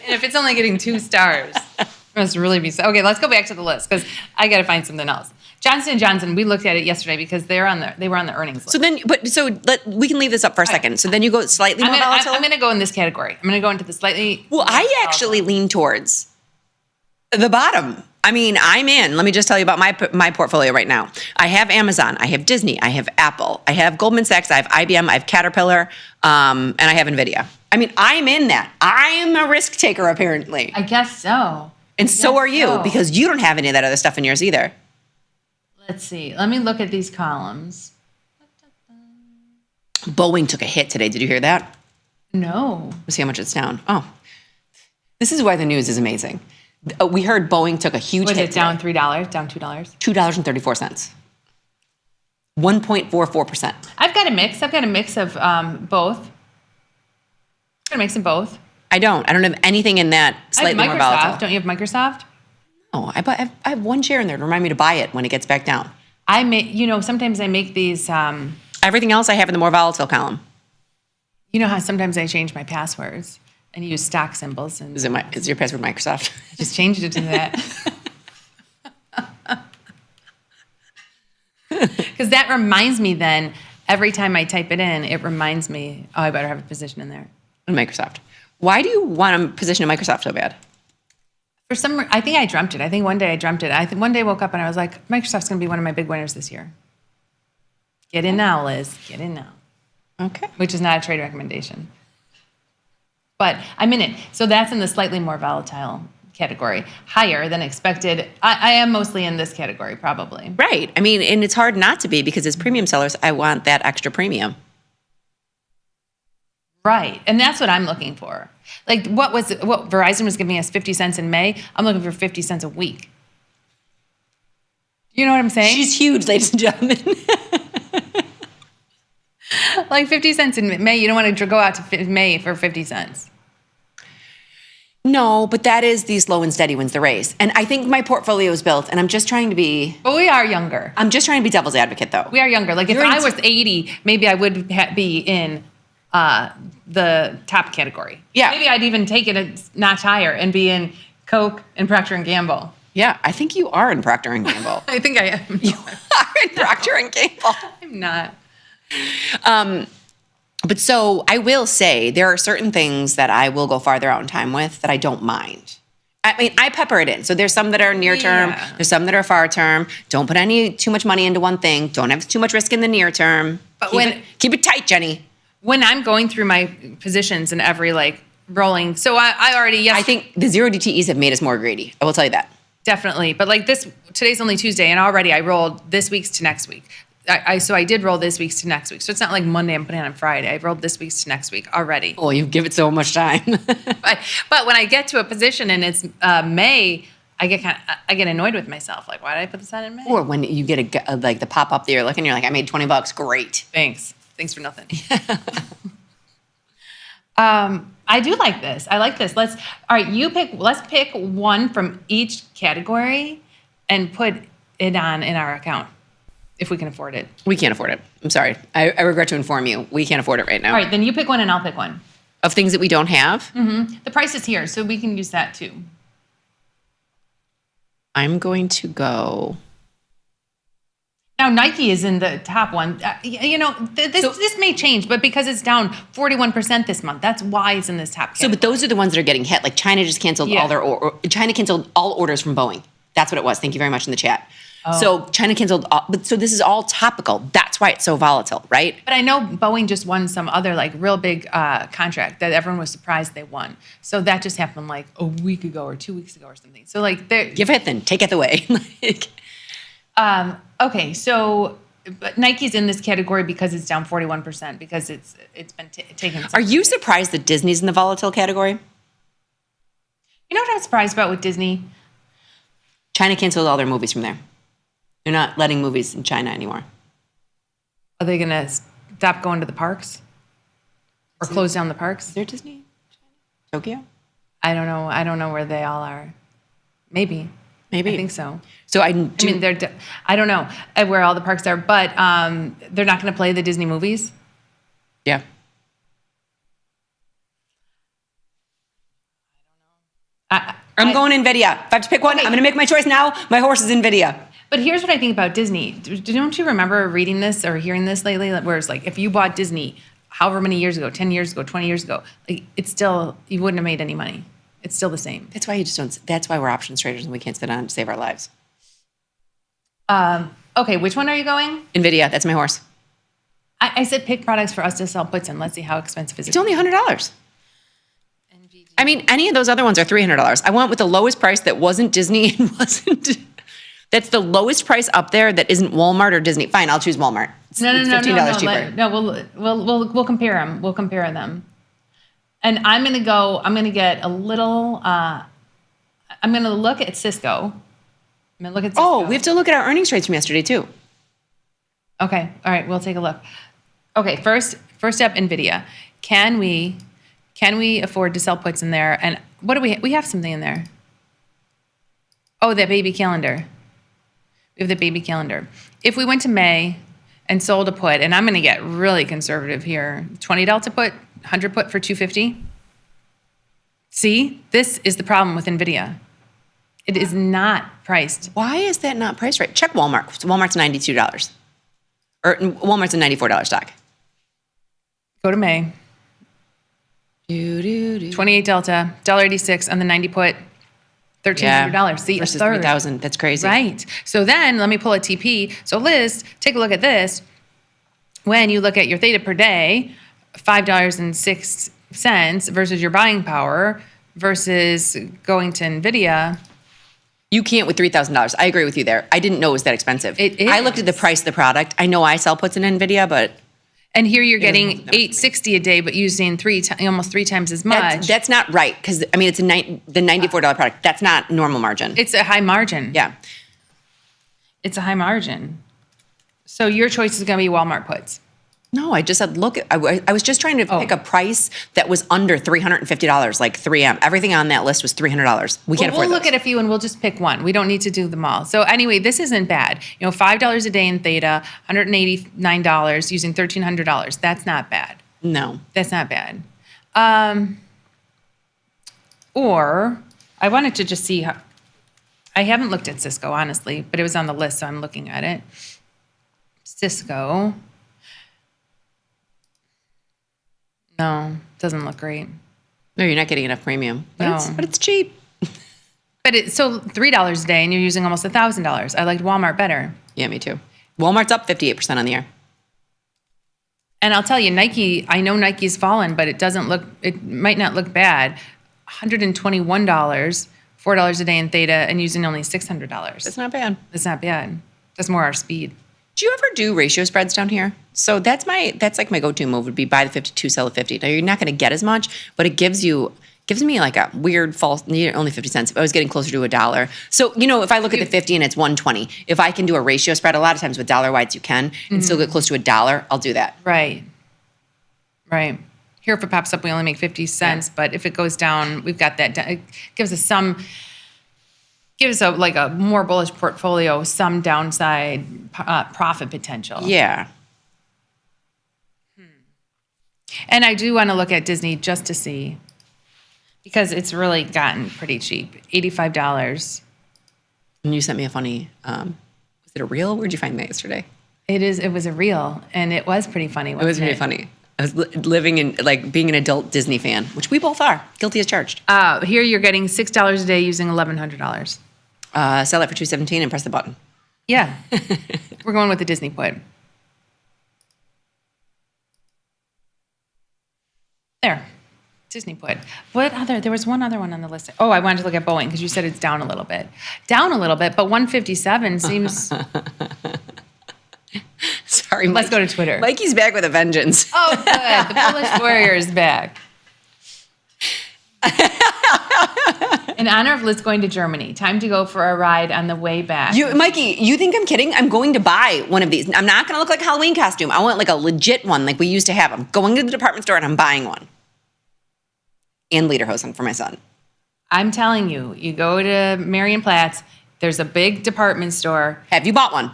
if it's only getting 2 stars, it must really be so. Okay, let's go back to the list because I got to find something else. Johnson & Johnson, we looked at it yesterday because they were on the earnings list. We can leave this up for a second. So then you go slightly more volatile? I'm going to go in this category. I'm going to go into the slightly... Well, I actually lean towards the bottom. I mean, I'm in. Let me just tell you about my portfolio right now. I have Amazon. I have Disney. I have Apple. I have Goldman Sachs. I have IBM. I have Caterpillar. And I have NVIDIA. I mean, I'm in that. I am a risk taker, apparently. I guess so. And so are you, because you don't have any of that other stuff in yours either. Let's see. Let me look at these columns. Boeing took a hit today. Did you hear that? No. Let's see how much it's down. Oh, this is why the news is amazing. We heard Boeing took a huge hit. Was it down $3? Down $2? $2.34. 1.44%. I've got a mix. I've got a mix of both. I've got a mix of both. I don't have anything in that slightly more volatile. Don't you have Microsoft? Oh, I have one share in there to remind me to buy it when it gets back down. Sometimes I make these. Everything else I have in the more volatile column. You know how sometimes I change my passwords and use stock symbols. And is your password Microsoft? I just changed it to that. Because that reminds me then, every time I type it in, it reminds me, I better have a position in there. In Microsoft. Why do you want a position in Microsoft so bad? I think I dreamt it. I think one day I dreamt it. One day I woke up and I was like, Microsoft's going to be one of my big winners this year. Get in now, Liz. Get in now. Okay. Which is not a trade recommendation. But I'm in it. So that's in the slightly more volatile category. Higher than expected. I am mostly in this category, probably. Right. I mean, and it's hard not to be because as premium sellers, I want that extra premium. Right. And that's what I'm looking for. Like what Verizon was giving us 50 cents in May, I'm looking for 50 cents a week. You know what I'm saying? She's huge, ladies and gentlemen. Like 50 cents in May, you don't want to go out to May for 50 cents. No, but that is the slow and steady wins the race. And I think my portfolio is built, and I'm just trying to be... But we are younger. I'm just trying to be devil's advocate, though. We are younger. Like if I was 80, maybe I would be in the top category. Yeah. Maybe I'd even take it a notch higher and be in Coke and Procter & Gamble. Yeah, I think you are in Procter & Gamble. I think I am. You are in Procter & Gamble. I'm not. But so I will say there are certain things that I will go farther out in time with that I don't mind. I mean, I pepper it in. So there's some that are near term. Yeah. There's some that are far term. Don't put too much money into one thing. Don't have too much risk in the near term. But keep it tight, Jenny. When I'm going through my positions in every rolling, so I already, I think the 0 DTEs have made us more greedy. I will tell you that. Definitely. But today's only Tuesday and already I rolled this week's to next week. So I did roll this week's to next week. So it's not like Monday I'm putting on Friday. I rolled this week's to next week already. Oh, you give it so much time. but when I get to a position and it's May, I get annoyed with myself. Like, why did I put this on in May? Or when you get the pop up that you're looking, you're like, I made $20. Great. Thanks for nothing. I do like this. I like this. Let's pick one from each category and put it on in our account. If we can afford it. We can't afford it. I'm sorry. I regret to inform you. We can't afford it right now. All right, then you pick one and I'll pick one. Of things that we don't have? Mm-hmm. The price is here, so we can use that too. I'm going to go... Now, Nike is in the top one. This may change, but because it's down 41% this month, that's why it's in this top category. So, but those are the ones that are getting hit. Like China just canceled China canceled all orders from Boeing. That's what it was. Thank you very much in the chat. Oh. So China canceled so this is all topical. That's why it's so volatile, right? But I know Boeing just won some other real big contract that everyone was surprised they won. So that just happened a week ago or 2 weeks ago or something. So give it then, take it away. Okay, so but Nike's in this category because it's down 41% because it's been taken. Are you surprised that Disney's in the volatile category? You know what I'm surprised about with Disney? China canceled all their movies from there. They're not letting movies in China anymore. Are they going to stop going to the parks or close down the parks. Is there Disney? Tokyo? I don't know. I don't know where they all are. Maybe. I think so. So I mean, I don't know where all the parks are, but they're not going to play the Disney movies. Yeah. I'm going NVIDIA. If I have to pick one, I'm going to make my choice now. My horse is NVIDIA. But here's what I think about Disney. Don't you remember reading this or hearing this lately? Where it's like, if you bought Disney however many years ago, 10 years ago, 20 years ago, like it's still, you wouldn't have made any money. It's still the same. That's why you just don't. That's why we're options traders and we can't sit down to save our lives. Okay, which one are you going? NVIDIA. That's my horse. I said pick products for us to sell puts in. Let's see how expensive is it. It's only $100. I mean, any of those other ones are $300. I went with the lowest price that wasn't Disney and wasn't. That's the lowest price up there that isn't Walmart or Disney. Fine, I'll choose Walmart. It's $15 cheaper. We'll compare them. We'll compare them. And I'm gonna get a little. I'm gonna look at Cisco. I'm gonna look at Cisco. Oh, we have to look at our earnings trades from yesterday too. Okay, all right, we'll take a look. Okay, first up, NVIDIA. Can we afford to sell puts in there? And what do we have something in there? Oh, that baby calendar. We have the baby calendar. If we went to May and sold a put, and I'm going to get really conservative here, 20 delta put, 100 put for 250. See, this is the problem with NVIDIA. It is not priced. Why is that not priced right? Check Walmart. Walmart's $92. Or Walmart's a $94 stock. Go to May. 28 delta, $1.86 on the 90 put, $1,300. See, versus a third. 3,000. That's crazy. Right. So then let me pull a TP. So Liz, take a look at this. When you look at your theta per day, $5.06 versus your buying power versus going to NVIDIA. You can't with $3,000. I agree with you there. I didn't know it was that expensive. It is. I looked at the price of the product. I know I sell puts in NVIDIA, but and here you're getting $860 a day, but using almost three times as much. That's not right because I mean it's the $94 product. That's not normal margin. It's a high margin. Yeah, it's a high margin. So your choice is going to be Walmart puts. No, I just said look. I was just trying to pick a price that was under $350, like 3M. Everything on that list was $300. We can't afford. We'll look at a few and we'll just pick one. We don't need to do them all. So anyway, this isn't bad. You know, $5 a day in theta, $189 using $1,300. That's not bad. No, that's not bad. Or I wanted to just see how. I haven't looked at Cisco honestly, but it was on the list, so I'm looking at it. Cisco. No, doesn't look great. No, you're not getting enough premium. But it's cheap. But it's so $3 a day, and you're using almost $1,000. I liked Walmart better. Yeah, me too. Walmart's up 58% on the year. And I'll tell you, Nike. I know Nike's fallen, but it doesn't look. It might not look bad. $121, $4 a day in theta, and using only $600. That's not bad. That's not bad. That's more our speed. Do you ever do ratio spreads down here? So that's like my go-to move would be buy the 52, sell the 50. Now you're not going to get as much, but it gives me like a weird false, only 50 cents. If I was getting closer to $1. So, you know, if I look at the 50 and it's 120, if I can do a ratio spread, a lot of times with dollar wides you can, and still get close to $1, I'll do that. Right. Right. Here if it pops up, we only make 50 cents, but if it goes down, we've got that. It gives us like a more bullish portfolio, some downside profit potential. Yeah. And I do want to look at Disney just to see, because it's really gotten pretty cheap, $85. And you sent me a funny, was it a reel? Where'd you find that yesterday? It was a reel, and it was pretty funny. It was pretty funny. I was living in, like, being an adult Disney fan, which we both are. Guilty as charged. Here you're getting $6 a day using $1,100. Sell it for $217 and press the button. Yeah. We're going with the Disney put. There. Disney put. There was one other one on the list. Oh, I wanted to look at Boeing because you said it's down a little bit. Down a little bit, but 157 seems... Sorry, Let's go to Twitter. Mikey's back with a vengeance. Oh, good. The Polish Warrior is back. In honor of Liz going to Germany, time to go for a ride on the way back. Mikey, you think I'm kidding? I'm going to buy one of these. I'm not going to look like a Halloween costume. I want like a legit one like we used to have. I'm going to the department store and I'm buying one. And lederhosen for my son. I'm telling you, you go to Marion Platts, there's a big department store. Have you bought one?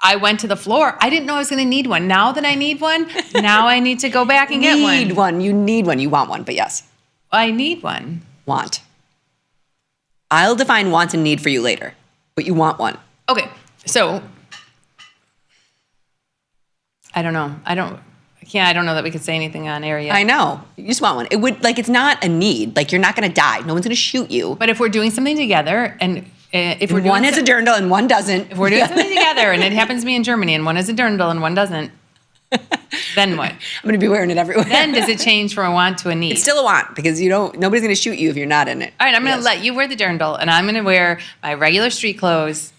I went to the floor. I didn't know I was going to need one. Now that I need one, now I need to go back and get one. Need one. You need one. You want one, but yes. I need one. Want. I'll define want and need for you later, but you want one. Okay, so I don't know. I don't know that we could say anything on air yet. I know. You just want one. It would it's not a need. Like you're not going to die. No one's going to shoot you. But if we're doing something together and if we're doing one has a dirndl and one doesn't. If we're doing something together and it happens to be in Germany and one has a dirndl and one doesn't, then what? I'm going to be wearing it everywhere. Then does it change from a want to a need? It's still a want because nobody's going to shoot you if you're not in it. All right, I'm going to let you wear the dirndl and I'm going to wear my regular street clothes.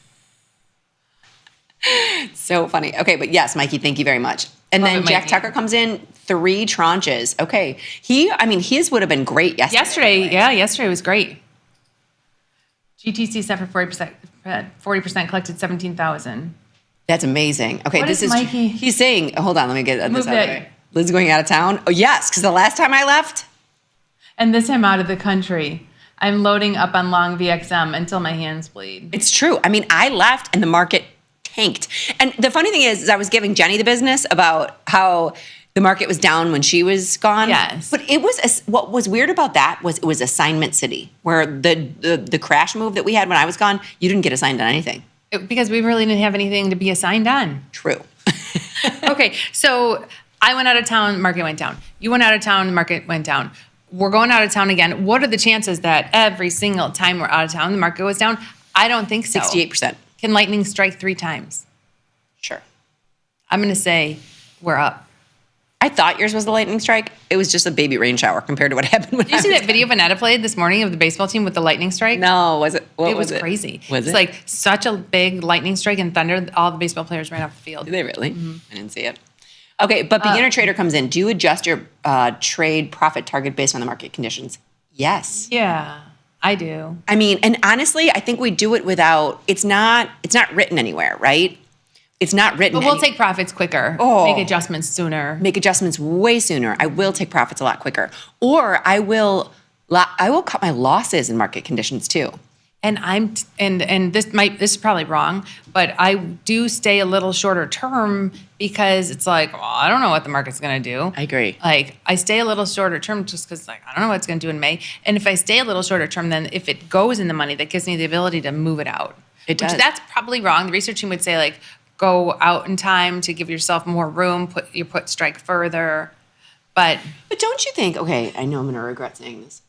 So funny. Okay, but yes, Mikey, thank you very much. And then Jack Tucker comes in 3 tranches. Okay. His would have been great yesterday. Yesterday was great. GTC set for 40% collected 17,000. That's amazing. Okay, What this is Mikey? He's saying, hold on, let me get this Move out of the way. Liz is going out of town? Oh, yes, because the last time I left. And this time out of the country. I'm loading up on long VXM until my hands bleed. It's true. I left and the market tanked. And the funny thing is I was giving Jenny the business about how the market was down when she was gone. Yes. But it was what was weird about that was it was assignment city, where the crash move that we had when I was gone, you didn't get assigned on anything. Because we really didn't have anything to be assigned on. True. Okay, so I went out of town, the market went down. You went out of town, the market went down. We're going out of town again. What are the chances that every single time we're out of town, the market goes down? I don't think so. 68%. Can lightning strike 3 times? Sure. I'm going to say we're up. I thought yours was the lightning strike. It was just a baby rain shower compared to what happened when Did you see that video Vanetta played this morning of the baseball team with the lightning strike? No, was it? It was crazy. Was it? It's like such a big lightning strike and thunder. All the baseball players ran off the field. Did they really? I didn't see it. Okay, but beginner trader comes in. Do you adjust your trade profit target based on the market conditions? Yes. Yeah, I do. And honestly, I think we do it without. It's not written anywhere, right? It's not written. But we'll take profits quicker. Oh. Make adjustments sooner. Make adjustments way sooner. I will take profits a lot quicker, or I will cut my losses in market conditions too. And this is probably wrong, but I do stay a little shorter term because it's like, well, I don't know what the market's going to do. I agree. Like I stay a little shorter term just because I don't know what it's going to do in May. And if I stay a little shorter term, then if it goes in the money, that gives me the ability to move it out. It does. That's probably wrong. The research team would say go out in time to give yourself more room, put strike further. But don't you think, okay, I know I'm going to regret saying this.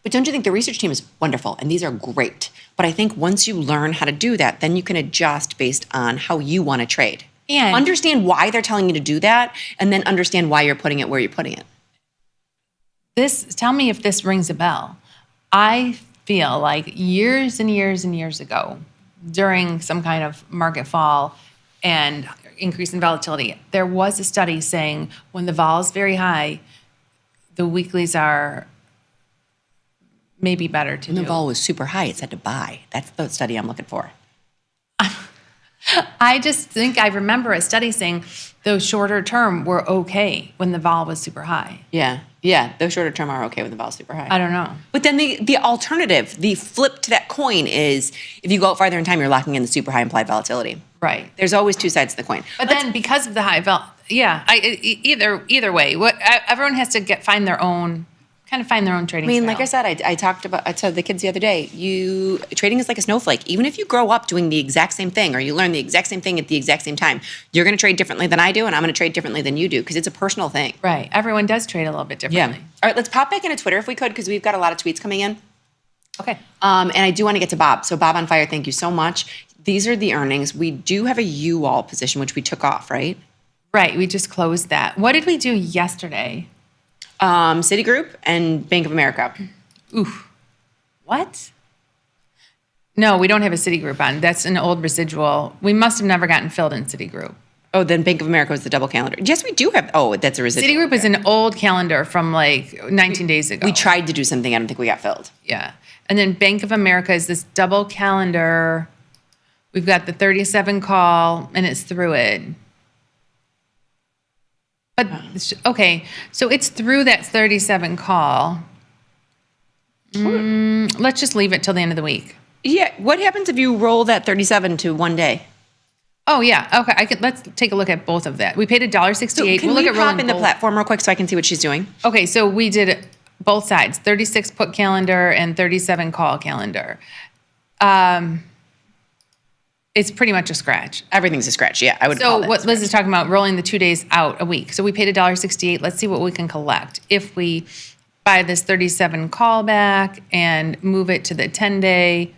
But don't you think the research team is wonderful and these are great? But I think once you learn how to do that, then you can adjust based on how you want to trade. And understand why they're telling you to do that and then understand why you're putting it where you're putting it. Tell me if this rings a bell. I feel like years and years and years ago, during some kind of market fall and increase in volatility, there was a study saying when the vol is very high, the weeklies are maybe better to do. When the vol was super high, it said to buy. That's the study I'm looking for. I just think I remember a study saying those shorter term were okay when the vol was super high. Yeah, those shorter term are okay when the vol is super high. I don't know. But then the alternative, the flip to that coin is if you go out farther in time, you're locking in the super high implied volatility. Right. There's always 2 sides to the coin. But then because of the high either way, everyone has to find their own trading style. Like I said, I told the kids the other day, trading is like a snowflake. Even if you grow up doing the exact same thing or you learn the exact same thing at the exact same time, you're going to trade differently than I do and I'm going to trade differently than you do because it's a personal thing. Right. Everyone does trade a little bit differently. Yeah. All right, let's pop back into Twitter if we could because we've got a lot of tweets coming in. Okay. And I do want to get to Bob. So Bob on Fire, thank you so much. These are the earnings. We do have a U-All position, which we took off, right? Right. We just closed that. What did we do yesterday? Citigroup and Bank of America. Oof. What? No, we don't have a Citigroup on. That's an old residual. We must have never gotten filled in Citigroup. Oh, then Bank of America was the double calendar. Yes, we do have. Oh, that's a residual. Citigroup is an old calendar from like 19 days ago. We tried to do something. I don't think we got filled. Yeah. And then Bank of America is this double calendar. We've got the 37 call, and it's through it. But, okay, so it's through that 37 call. Let's just leave it till the end of the week. Yeah. What happens if you roll that 37 to one day? Oh, yeah. Okay, let's take a look at both of that. We paid $1.68. So can we'll we look at pop rolling in the both. platform real quick so I can see what she's doing? Okay, so we did both sides, 36 put calendar and 37 call calendar. It's pretty much a scratch. Everything's a scratch, yeah. I would call So that what Liz is talking about, rolling the 2 days out a week. So we paid $1.68. Let's see what we can collect. If we buy this 37 call back and move it to the 10-day,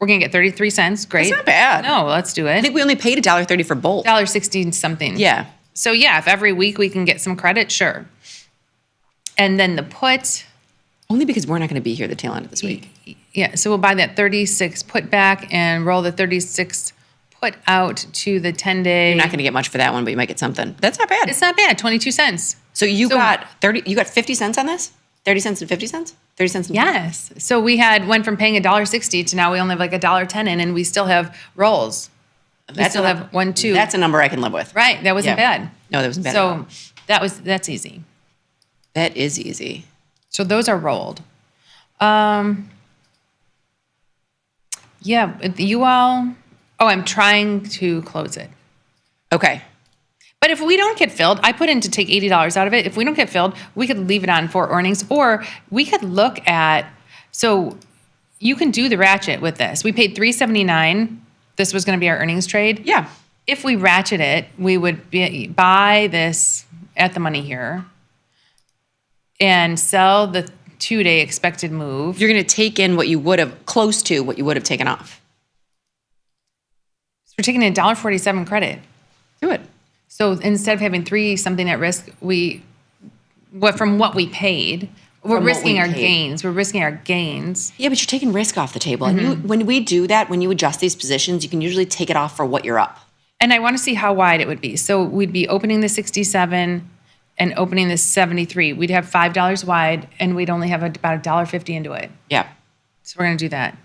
we're going to get 33 cents. Great. That's not bad. No, let's do it. I think we only paid $1.30 for both. $1.60 something. Yeah. So yeah, if every week we can get some credit, sure. And then the put. Only because we're not going to be here the tail end of this week. Yeah, so we'll buy that 36 put back and roll the 36 put out to the 10-day. You're not going to get much for that one, but you might get something. That's not bad. It's not bad, 22 cents. So you got 50 cents on this? 30 cents and 50 cents? 30 cents and Yes. So we went from paying $1.60 to now we only have like $1.10 in, and we still have rolls. We still have 1, 2. That's a number I can live with. Right, that wasn't bad. No, that wasn't bad at all. So that's easy. That is easy. So those are rolled. Yeah, you all. Oh, I'm trying to close it. Okay. But if we don't get filled, I put in to take $80 out of it. If we don't get filled, we could leave it on for earnings, or we could look at. So you can do the ratchet with this. We paid $3.79. This was going to be our earnings trade. Yeah. If we ratchet it, we would buy this at the money here and sell the 2-day expected move. You're going to take in what you would have, close to what you would have taken off. So we're taking a $1.47 credit. Do it. So instead of having 3 something at risk, from what we paid, we're risking our gains. We're risking our gains. Yeah, but you're taking risk off the table. And when we do that, when you adjust these positions, you can usually take it off for what you're up. And I want to see how wide it would be. So we'd be opening the 67 and opening the 73. We'd have $5 wide, and we'd only have about $1.50 into it. Yeah. So we're going to do that.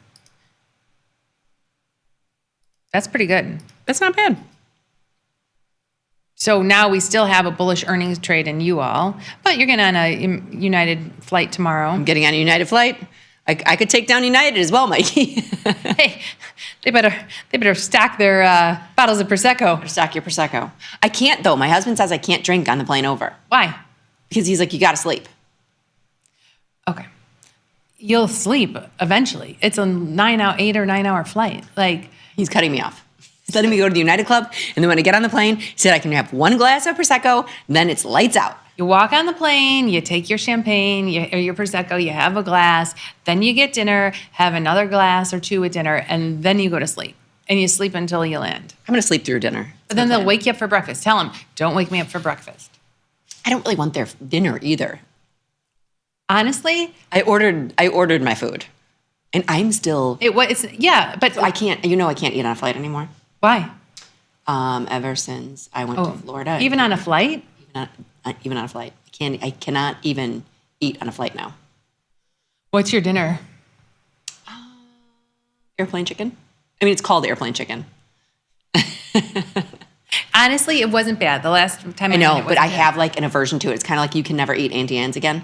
That's pretty good. That's not bad. So now we still have a bullish earnings trade in you all, but you're getting on a United flight tomorrow. I'm getting on a United flight. I could take down United as well, Mikey. Hey, they better stack their bottles of Prosecco. Stack your Prosecco. I can't, though. My husband says I can't drink on the plane over. Why? Because he's like, you got to sleep. Okay. You'll sleep eventually. It's a 8 or 9 hour flight. Like, he's cutting me off. He's letting me go to the United Club, and then when I get on the plane, he said I can have 1 glass of Prosecco, then it's lights out. You walk on the plane, you take your champagne or your Prosecco, you have a glass, then you get dinner, have another glass or 2 at dinner, and then you go to sleep. And you sleep until you land. I'm going to sleep through dinner. But then they'll wake you up for breakfast. Tell them, don't wake me up for breakfast. I don't really want their dinner either. Honestly? I ordered my food. And I'm still... but... I can't eat on a flight anymore. Why? Ever since I went to Florida. Even on a flight? Even on a flight. I cannot even eat on a flight now. What's your dinner? Airplane chicken. I mean, it's called airplane chicken. Honestly, it wasn't bad. The last time I know, but I have like an aversion to it. It's kind of like you can never eat Auntie Anne's again.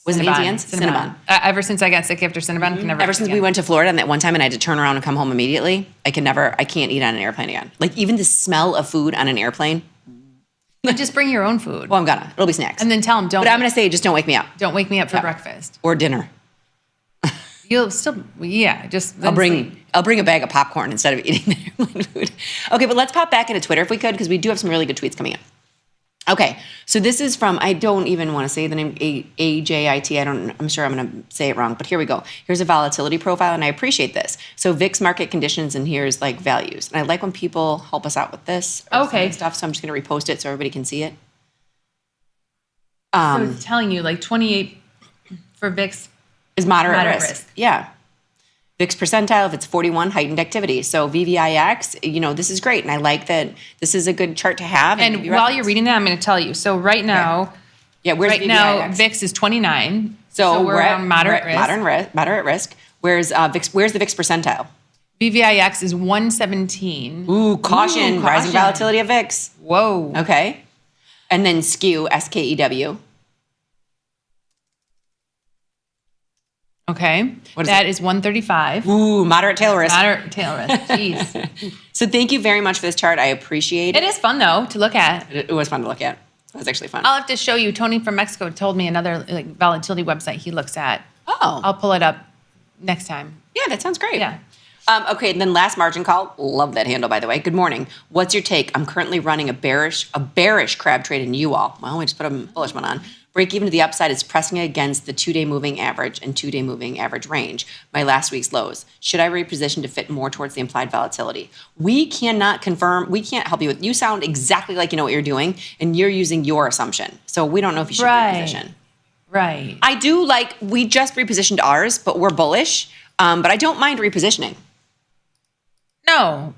Was it Auntie Anne's? Cinnabon. Ever since I got sick after Cinnabon, can never. Ever since we went to Florida and that one time and I had to turn around and come home immediately, I can't eat on an airplane again. Like even the smell of food on an airplane. Just bring your own food. Well, I'm gonna. It'll be snacks. And then tell them, don't. But I'm gonna say, just don't wake me up. Don't wake me up for breakfast. Or dinner. You'll still, just. I'll bring a bag of popcorn instead of eating the airplane food. Okay, but let's pop back into Twitter if we could, because we do have some really good tweets coming in. Okay, so this is from, I don't even want to say the name, AJIT. I'm sure I'm going to say it wrong, but here we go. Here's a volatility profile, and I appreciate this. So VIX market conditions, and here's like values. And I like when people help us out with this. Okay. Stuff, so I'm just going to repost it so everybody can see it. So it's telling you like 28 for VIX is moderate risk. Yeah. VIX percentile, if it's 41, heightened activity. So VVIX, this is great. And I like that this is a good chart to have. And while you're reading that, I'm going to tell you. So right now, where's now VVIX? VIX is 29. So we're at around moderate risk. Moderate risk. Where's the VIX percentile? VVIX is 117. Ooh, caution. Rising volatility of VIX. Whoa. Okay. And then skew, SKEW. Okay. That is 135. Ooh, moderate tail risk. Moderate tail risk. Jeez. So thank you very much for this chart. I appreciate it. It is fun, though, to look at. It was fun to look at. It was actually fun. I'll have to show you. Tony from Mexico told me another volatility website he looks at. Oh. I'll pull it up next time. Yeah, that sounds great. Yeah. Okay, and then last margin call. Love that handle, by the way. Good morning. What's your take? I'm currently running a bearish crab trade in you all. Well, we just put a bullish one on. Break even to the upside is pressing against the 2-day moving average and 2-day moving average range, my last week's lows. Should I reposition to fit more towards the implied volatility? We cannot confirm. We can't help you with. You sound exactly like you know what you're doing, and you're using your assumption. So we don't know if you should reposition. Right. I do we just repositioned ours, but we're bullish. But I don't mind repositioning. No.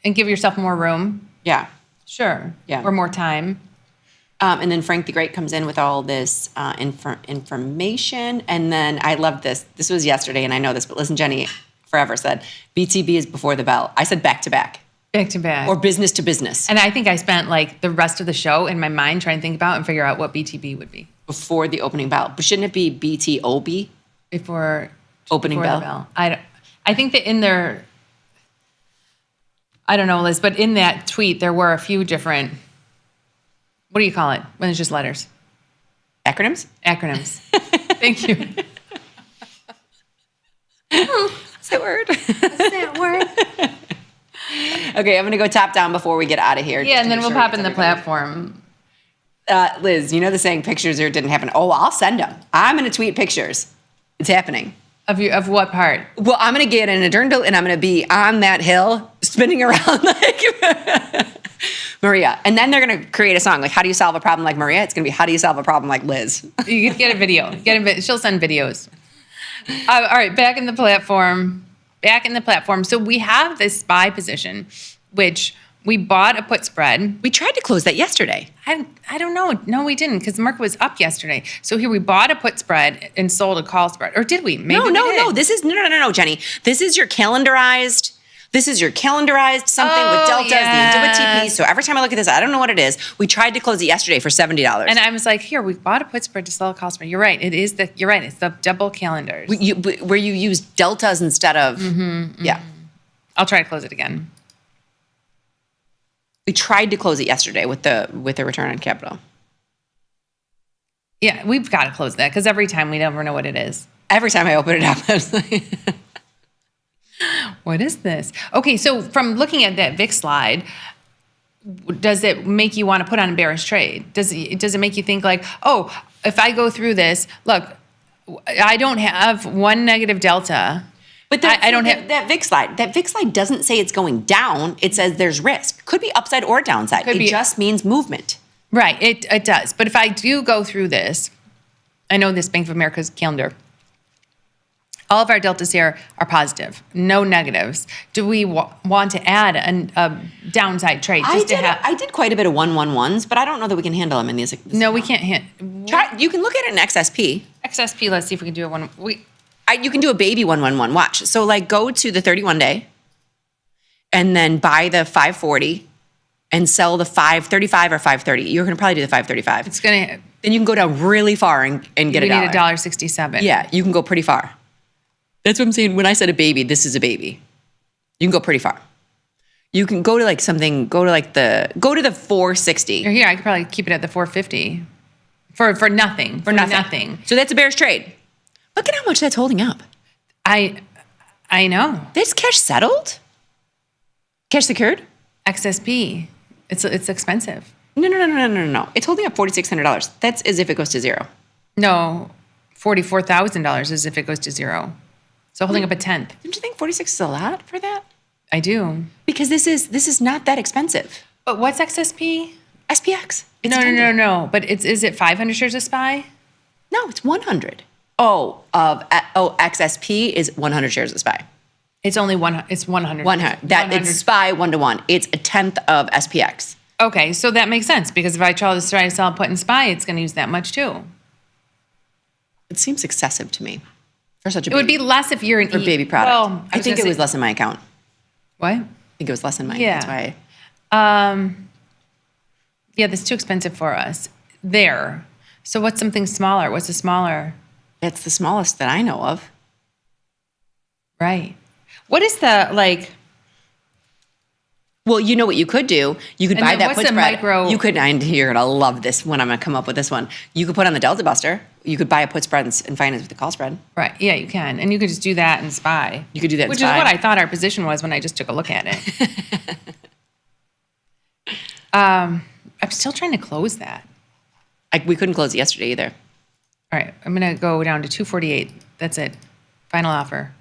And give yourself more room. Yeah. Sure. Yeah. Or more time. And then Frank the Great comes in with all this information. And then I love this. This was yesterday, and I know this, but listen, Jenny forever said, BTB is before the bell. I said back to back. Back to back. Or business to business. And I think I spent the rest of the show in my mind trying to think about and figure out what BTB would be. Before the opening bell. But shouldn't it be BTOB? Before opening before bell? The bell. I think that in their, I don't know, Liz, but in that tweet, there were a few different, what do you call it when it's just letters? Acronyms? Acronyms. Thank you. What's that word? What's that word? Okay, I'm going to go top down before we get out of here. Yeah, and then we'll pop in the platform. Liz, you know the saying, pictures or it didn't happen. Oh, I'll send them. I'm going to tweet pictures. It's happening. Of what part? Well, I'm going to get in a dirndl and I'm going to be on that hill spinning around like Maria. And then they're going to create a song like, how do you solve a problem like Maria? It's going to be, how do you solve a problem like Liz? You get a video. She'll send videos. All right, back in the platform. So we have this buy position, which we bought a put spread. We tried to close that yesterday. I don't know. No, we didn't, because the market was up yesterday. So here we bought a put spread and sold a call spread. Or did we? Maybe No. This is no, Jenny. This is your calendarized something with deltas, the Intuit TP. So every time I look at this, I don't know what it is. We tried to close it yesterday for $70. And I was like, here, we bought a put spread to sell a call spread. You're right. You're right. It's the double calendars. Where you use deltas instead of, yeah. I'll try to close it again. We tried to close it yesterday with the return on capital. Yeah, we've got to close that because every time we never know what it is. Every time I open it up, I was like, what is this? Okay, so from looking at that VIX slide, does it make you want to put on a bearish trade? Does it make you think like, oh, if I go through this, look, I don't have one negative delta. But I don't have that VIX slide. That VIX slide doesn't say it's going down. It says there's risk. Could be upside or downside. It just means movement. Right. It does. But if I do go through this, I know this Bank of America's calendar. All of our deltas here are positive, no negatives. Do we want to add a downside trade? I did quite a bit of 111s, but I don't know that we can handle them in these. No, we can't. You can look at an XSP. XSP. Let's see if we can do a one. You can do a baby 111. Watch. So go to the 31-day and then buy the 540 and sell the 535 or 530. You're going to probably do the 535. It's going to. Then you can go down really far and get a dollar. You need $1.67. Yeah, you can go pretty far. That's what I'm saying. When I said a baby, this is a baby. You can go pretty far. You can go to go to the 460. Here, I could probably keep it at the 450 for nothing. For nothing. So that's a bearish trade. Look at how much that's holding up. I know. This cash settled? Cash secured? XSP. It's expensive. No. It's holding up $4,600. That's as if it goes to zero. No, $44,000 as if it goes to zero. So holding up a tenth. Don't you think 46 is a lot for that? I do. Because this is not that expensive. But what's XSP? SPX. No. But is it 500 shares a SPY? No, it's 100. XSP is 100 shares of SPY. It's only one. It's 100. 100. That it's SPY 1-to-1. It's a tenth of SPX. Okay, so that makes sense because if I try to sell put in SPY, it's going to use that much too. It seems excessive to me for such a. It would be less if you're an for baby product. Well, I think it was less in my account. What? I think it was less in mine. Yeah. That's why. Yeah, that's too expensive for us. There. So what's something smaller? What's a smaller? It's the smallest that I know of. Right. What is the like? Well, you know what you could do? You could And buy then that what's put the spread. micro- You could, and you're gonna love this when I'm gonna come up with this one. You could put on the Delta Buster. You could buy a put spread and finance with the call spread. Right. Yeah, you can, and you could just do that in SPY. You could do that in which SPY. is what I thought our position was when I just took a look at it. I'm still trying to close that. We couldn't close it yesterday either. All right, I'm gonna go down to 248. That's it. Final offer.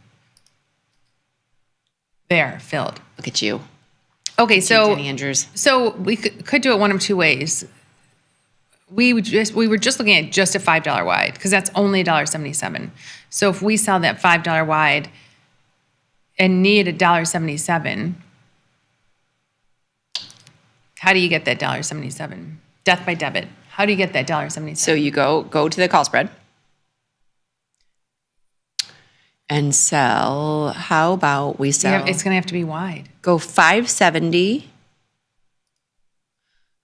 There, filled. Look at you. Okay, so Jenny Andrews. So we could do it one of two ways. We were just looking at just a $5 wide because that's only $1.77. So if we sell that $5 wide and need $1.77, how do you get that $1.77? Death by debit. How do you get that $1.77? So you go to the call spread and sell. How about we sell? It's going to have to be wide. Go 570.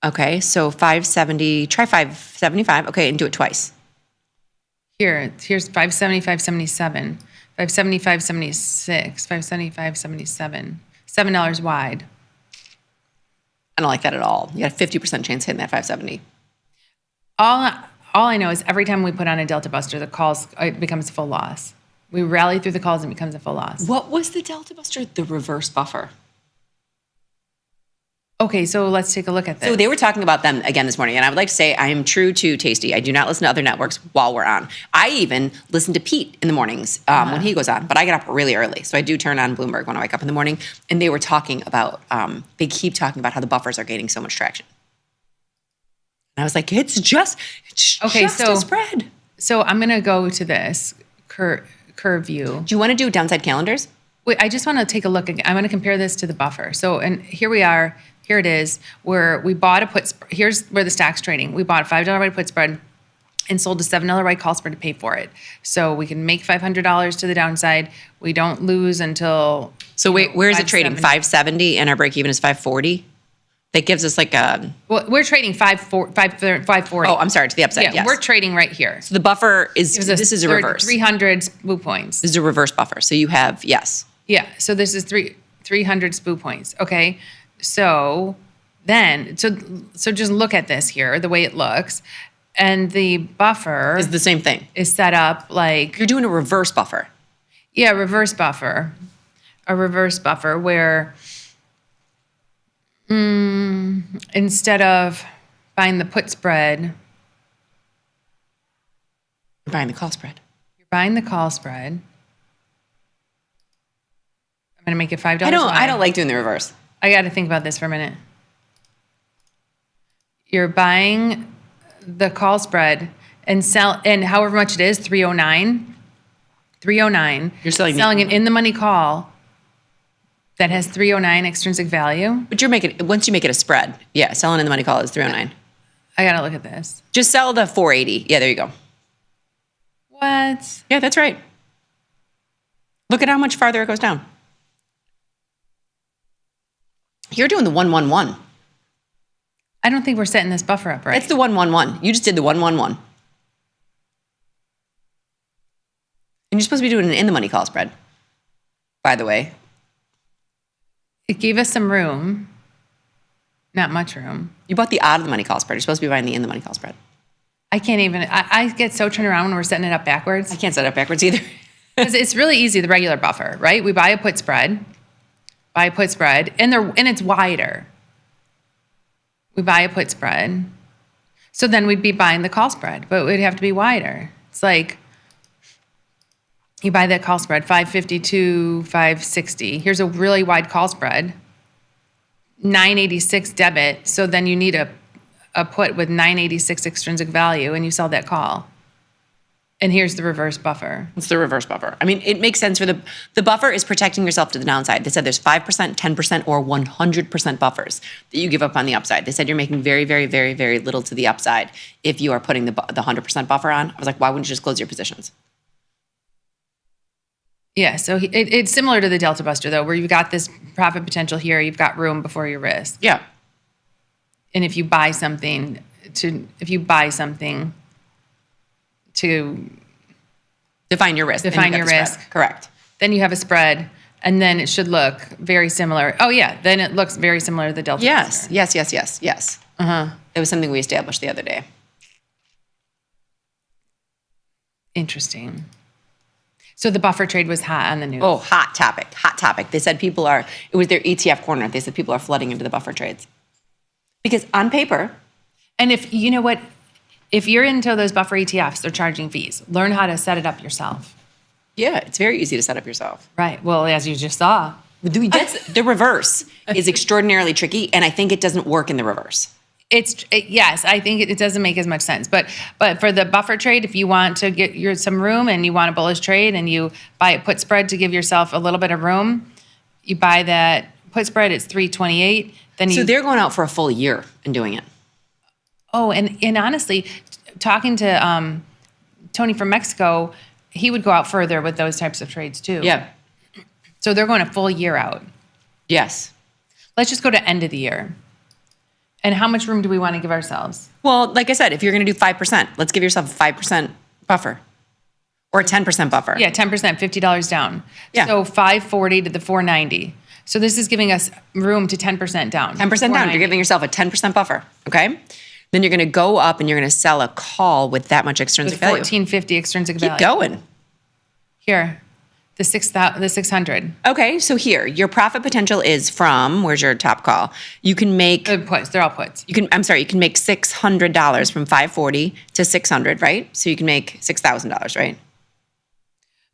Okay, so 570. Try 575. Okay, and do it twice. Here's 570, 577, 570, 576, 570, 577. $7 wide. I don't like that at all. You got a 50% chance hitting that 570. All I know is every time we put on a Delta Buster, it becomes a full loss. We rally through the calls and it becomes a full loss. What was the Delta Buster? The reverse buffer. Okay, so let's take a look at this. So they were talking about them again this morning, and I would like to say I am true to Tasty. I do not listen to other networks while we're on. I even listen to Pete in the mornings when he goes on, but I get up really early. So I do turn on Bloomberg when I wake up in the morning, and they were talking about, they keep talking about how the buffers are gaining so much traction. And I was like, it's just a spread. So I'm going to go to this curve view. Do you want to do downside calendars? Wait, I just want to take a look. I'm going to compare this to the buffer. So, and here we are. Here it is, where we bought a put. Here's where the stock's trading. We bought a $5 right put spread and sold a $7 right call spread to pay for it. So we can make $500 to the downside. We don't lose until. So wait, where is it trading? 570, and our break even is 540. That gives us like a. Well, we're trading 540. Oh, I'm sorry, to the upside. Yeah, yes. we're trading right here. So the buffer is. This is a reverse. 300 SPU points. This is a reverse buffer. So you have yes. Yeah. So this is 300 SPU points. Okay. So then, so just look at this here, the way it looks, and the buffer is the same thing. Is set up like you're doing a reverse buffer. Yeah, reverse buffer, a reverse buffer where instead of buying the put spread, you're buying the call spread. You're buying the call spread. I'm going to make it $5. I don't like doing the reverse. I got to think about this for a minute. You're buying the call spread and however much it is, 309. 309. You're selling an in the money call that has 309 extrinsic value. But once you make it a spread, yeah, selling in the money call is 309. I got to look at this. Just sell the 480. Yeah, there you go. What? Yeah, that's right. Look at how much farther it goes down. You're doing the 111. I don't think we're setting this buffer up right. It's the 111. You just did the 111. And you're supposed to be doing an in the money call spread, by the way. It gave us some room. Not much room. You bought the out of the money call spread. You're supposed to be buying the in the money call spread. I can't even, I get so turned around when we're setting it up backwards. I can't set it up backwards either. Because it's really easy, the regular buffer, right? We buy a put spread. And it's wider. We buy a put spread. So then we'd be buying the call spread, but it would have to be wider. It's like you buy that call spread, 552, 560. Here's a really wide call spread, 986 debit. So then you need a put with 986 extrinsic value, and you sell that call. And here's the reverse buffer. It's the reverse buffer. I mean, it makes sense for the buffer is protecting yourself to the downside. They said there's 5%, 10%, or 100% buffers that you give up on the upside. They said you're making very, very, very, very little to the upside if you are putting the 100% buffer on. I was like, why wouldn't you just close your positions? Yeah, so it's similar to the Delta Buster, though, where you've got this profit potential here, you've got room before your risk. Yeah. And if you buy something to define your risk. Define your risk. Correct. Then you have a spread, and then it should look very similar. Oh, yeah, then it looks very similar to the Delta Yes, Buster. yes. Uh-huh. It was something we established the other day. Interesting. So the buffer trade was hot on the news. Oh, hot topic. They said it was their ETF corner. They said people are flooding into the buffer trades. Because on paper. And if you're into those buffer ETFs, they're charging fees. Learn how to set it up yourself. Yeah, it's very easy to set up yourself. Right. Well, as you just saw. The reverse is extraordinarily tricky, and I think it doesn't work in the reverse. Yes, I think it doesn't make as much sense. But for the buffer trade, if you want to get some room and you want a bullish trade and you buy a put spread to give yourself a little bit of room, you buy that put spread, it's 328. So they're going out for a full year and doing it. Oh, and honestly, talking to Tony from Mexico, he would go out further with those types of trades too. Yeah. So they're going a full year out. Yes. Let's just go to end of the year. And how much room do we want to give ourselves? Well, like I said, if you're going to do 5%, let's give yourself a 5% buffer or a 10% buffer. Yeah, 10%, $50 down. Yeah. So 540 to the 490. So this is giving us room to 10% down. 10% down. You're giving yourself a 10% buffer. Okay. Then you're going to go up and you're going to sell a call with that much extrinsic value. 1450 extrinsic value. Keep going. Here, the 600. Okay, so here, your profit potential is from, where's your top call? You can make puts. They're all puts. You can make $600 from 540 to 600, right? So you can make $6,000, right?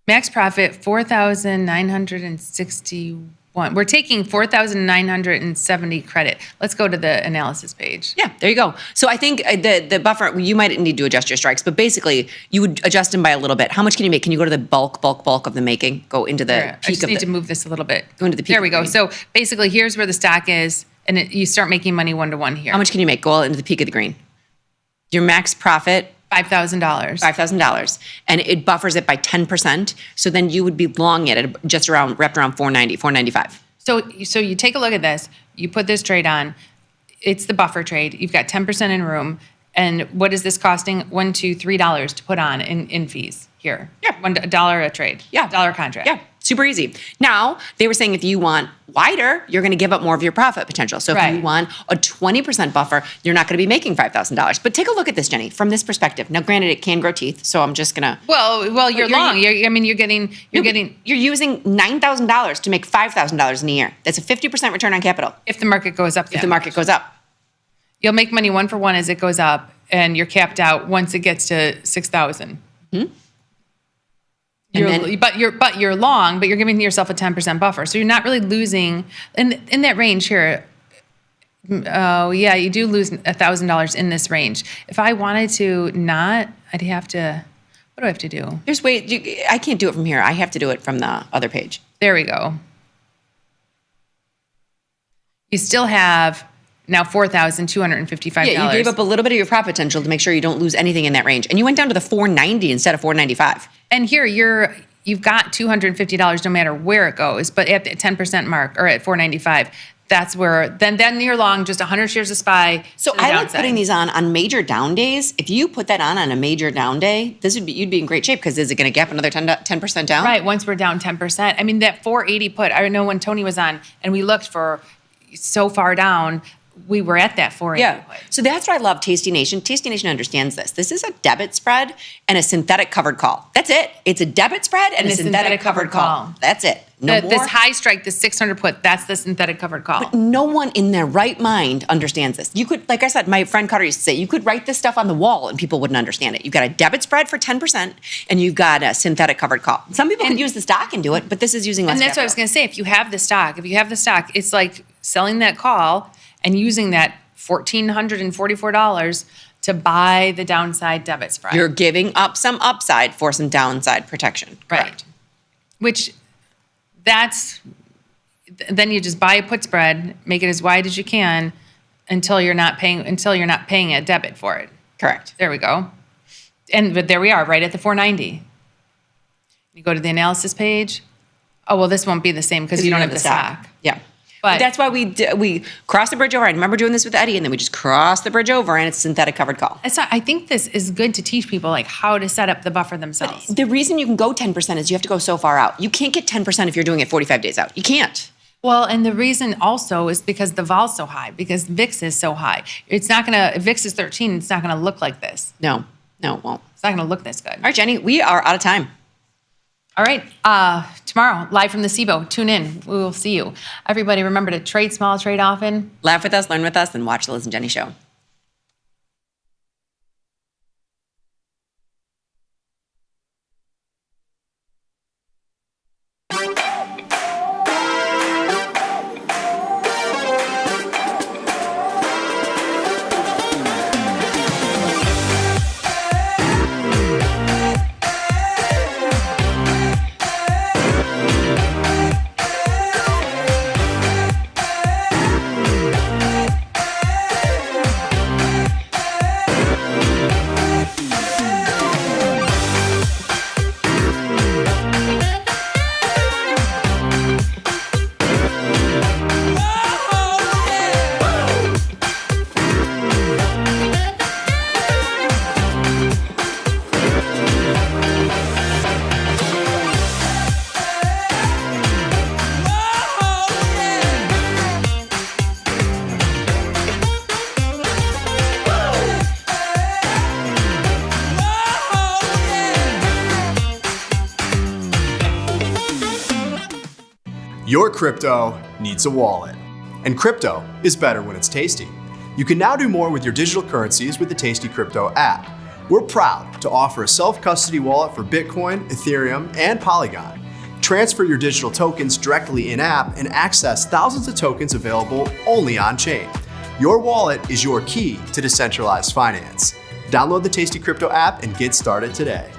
Max profit 4,961. We're taking 4,970 credit. Let's go to the analysis page. Yeah, there you go. So I think the buffer, you might need to adjust your strikes, but basically you would adjust them by a little bit. How much can you make? Can you go to the bulk of the making? Go into the Here, peak I just of need to move this a little bit. Go into the peak. There we go. So basically, here's where the stock is, and you start making money 1-to-1 here. How much can you make? Go into the peak of the green. Your max profit. $5,000. $5,000. And it buffers it by 10%. So then you would be long it at just wrapped around 490, 495. So you take a look at this. You put this trade on. It's the buffer trade. You've got 10% in room. And what is this costing? $1, $2, $3 to put on in fees here. Yeah. $1 a trade. Yeah. $1 contract. Yeah. Super easy. Now, they were saying if you want wider, you're going to give up more of your profit potential. So if you want a 20% buffer, you're not going to be making $5,000. But take a look at this, Jenny, from this perspective. Now, granted, it can grow teeth, so I'm just going to. Well, you're long. You're using $9,000 to make $5,000 in a year. That's a 50% return on capital. If the market goes up. If the market goes up. You'll make money 1-for-1 as it goes up, and you're capped out once it gets to 6,000. Mm-hmm. But you're long, but you're giving yourself a 10% buffer. So you're not really losing in that range here. Oh yeah, you do lose $1,000 in this range. If I wanted to not, I'd have to. What do I have to do? I can't do it from here. I have to do it from the other page. There we go. You still have now $4,255. Yeah, you gave up a little bit of your profit potential to make sure you don't lose anything in that range, and you went down to the 490 instead of 495. And here you've got $250 no matter where it goes, but at the 10% mark or at 495, that's where then you're long just 100 shares of SPY. So I like putting these on major down days. If you put that on a major down day, you'd be in great shape because is it going to gap another 10% down? Right. Once we're down 10%. I mean that 480 put. I know when Tony was on and we looked for so far down. We were at that 480. Yeah. So that's why I love Tasty Nation. Tasty Nation understands this. This is a debit spread and a synthetic covered call. That's it. It's a debit spread and a synthetic covered call. That's it. No more. This high strike, the 600 put, that's the synthetic covered call. But no one in their right mind understands this. You could, like I said, my friend Cutter used to say, you could write this stuff on the wall and people wouldn't understand it. You've got a debit spread for 10% and you've got a synthetic covered call. Some people could use the stock and do it, but this is using less And that's capital. what I was going to say. If you have the stock, it's like selling that call and using that $1,444 to buy the downside debit spread. You're giving up some upside for some downside protection. Right. Which then you just buy a put spread, make it as wide as you can until you're not paying a debit for it. Correct. There we go. But there we are, right at the 490. You go to the analysis page. Oh, well, this won't be the same because you don't have the stock. Yeah. But that's why we cross the bridge over. I remember doing this with Eddie, and then we just cross the bridge over, and it's synthetic covered call. I think this is good to teach people like how to set up the buffer themselves. But the reason you can go 10% is you have to go so far out. You can't get 10% if you're doing it 45 days out. You can't. Well, and the reason also is because the vol's so high, because VIX is so high. If VIX is 13, it's not gonna look like this. No, it won't. It's not gonna look this good. All right, Jenny, we are out of time. All right, tomorrow, live from the SIBO. Tune in, we will see you. Everybody remember to trade small, trade often. Laugh with us, learn with us, and watch the Liz and Jenny show. Your crypto needs a wallet. And crypto is better when it's tasty. You can now do more with your digital currencies with the Tasty Crypto app. We're proud to offer a self-custody wallet for Bitcoin, Ethereum, and Polygon. Transfer your digital tokens directly in-app and access thousands of tokens available only on-chain. Your wallet is your key to decentralized finance. Download the Tasty Crypto app and get started today.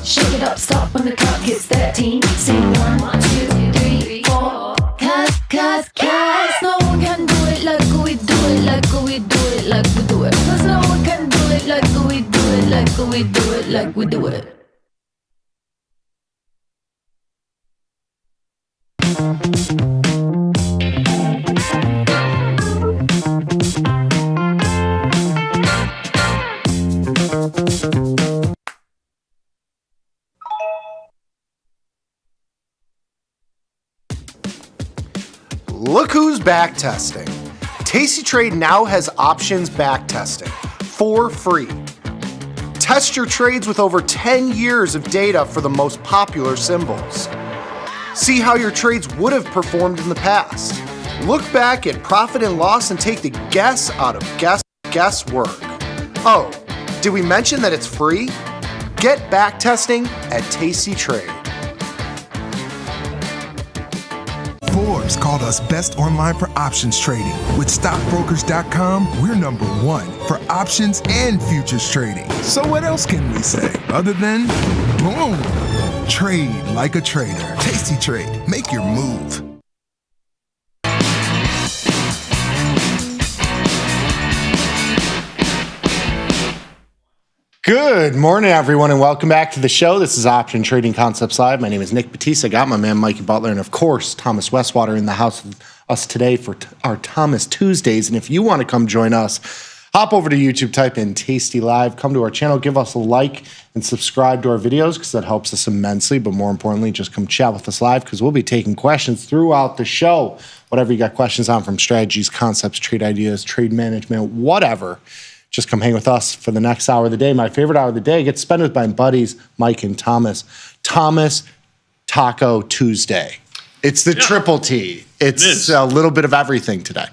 Shake it up, stop when the clock hits 13. Sing 1, 2, 3, 4. Cause no one can do it like we do it, like we do it, like we do it. Cause no one can do it like we do it, like we do it, like we do it. Look who's back testing. tastytrade now has options back testing for free. Test your trades with over 10 years of data for the most popular symbols. See how your trades would have performed in the past. Look back at profit and loss and take the guess out of guesswork. Oh, did we mention that it's free? Get back testing at tastytrade. Forbes called us best online for options trading. With stockbrokers.com, we're number one for options and futures trading. So what else can we say other than boom? Trade like a trader. Tasty Trade. Make your move. Good morning, everyone, and welcome back to the show. This is Option Trading Concepts Live. My name is Nick Batista. I got my man Mikey Butler and, of course, Thomas Westwater in the house with us today for our Thomas Tuesdays. And if you want to come join us, hop over to YouTube, type in Tasty Live, come to our channel, give us a like, and subscribe to our videos because that helps us immensely. But more importantly, just come chat with us live because we'll be taking questions throughout the show. Whatever you got questions on, from strategies, concepts, trade ideas, trade management, whatever. Just come hang with us for the next hour of the day. My favorite hour of the day gets spent with my buddies, Mike and Thomas. Thomas Taco Tuesday. It's the triple T. It's a little bit of everything today.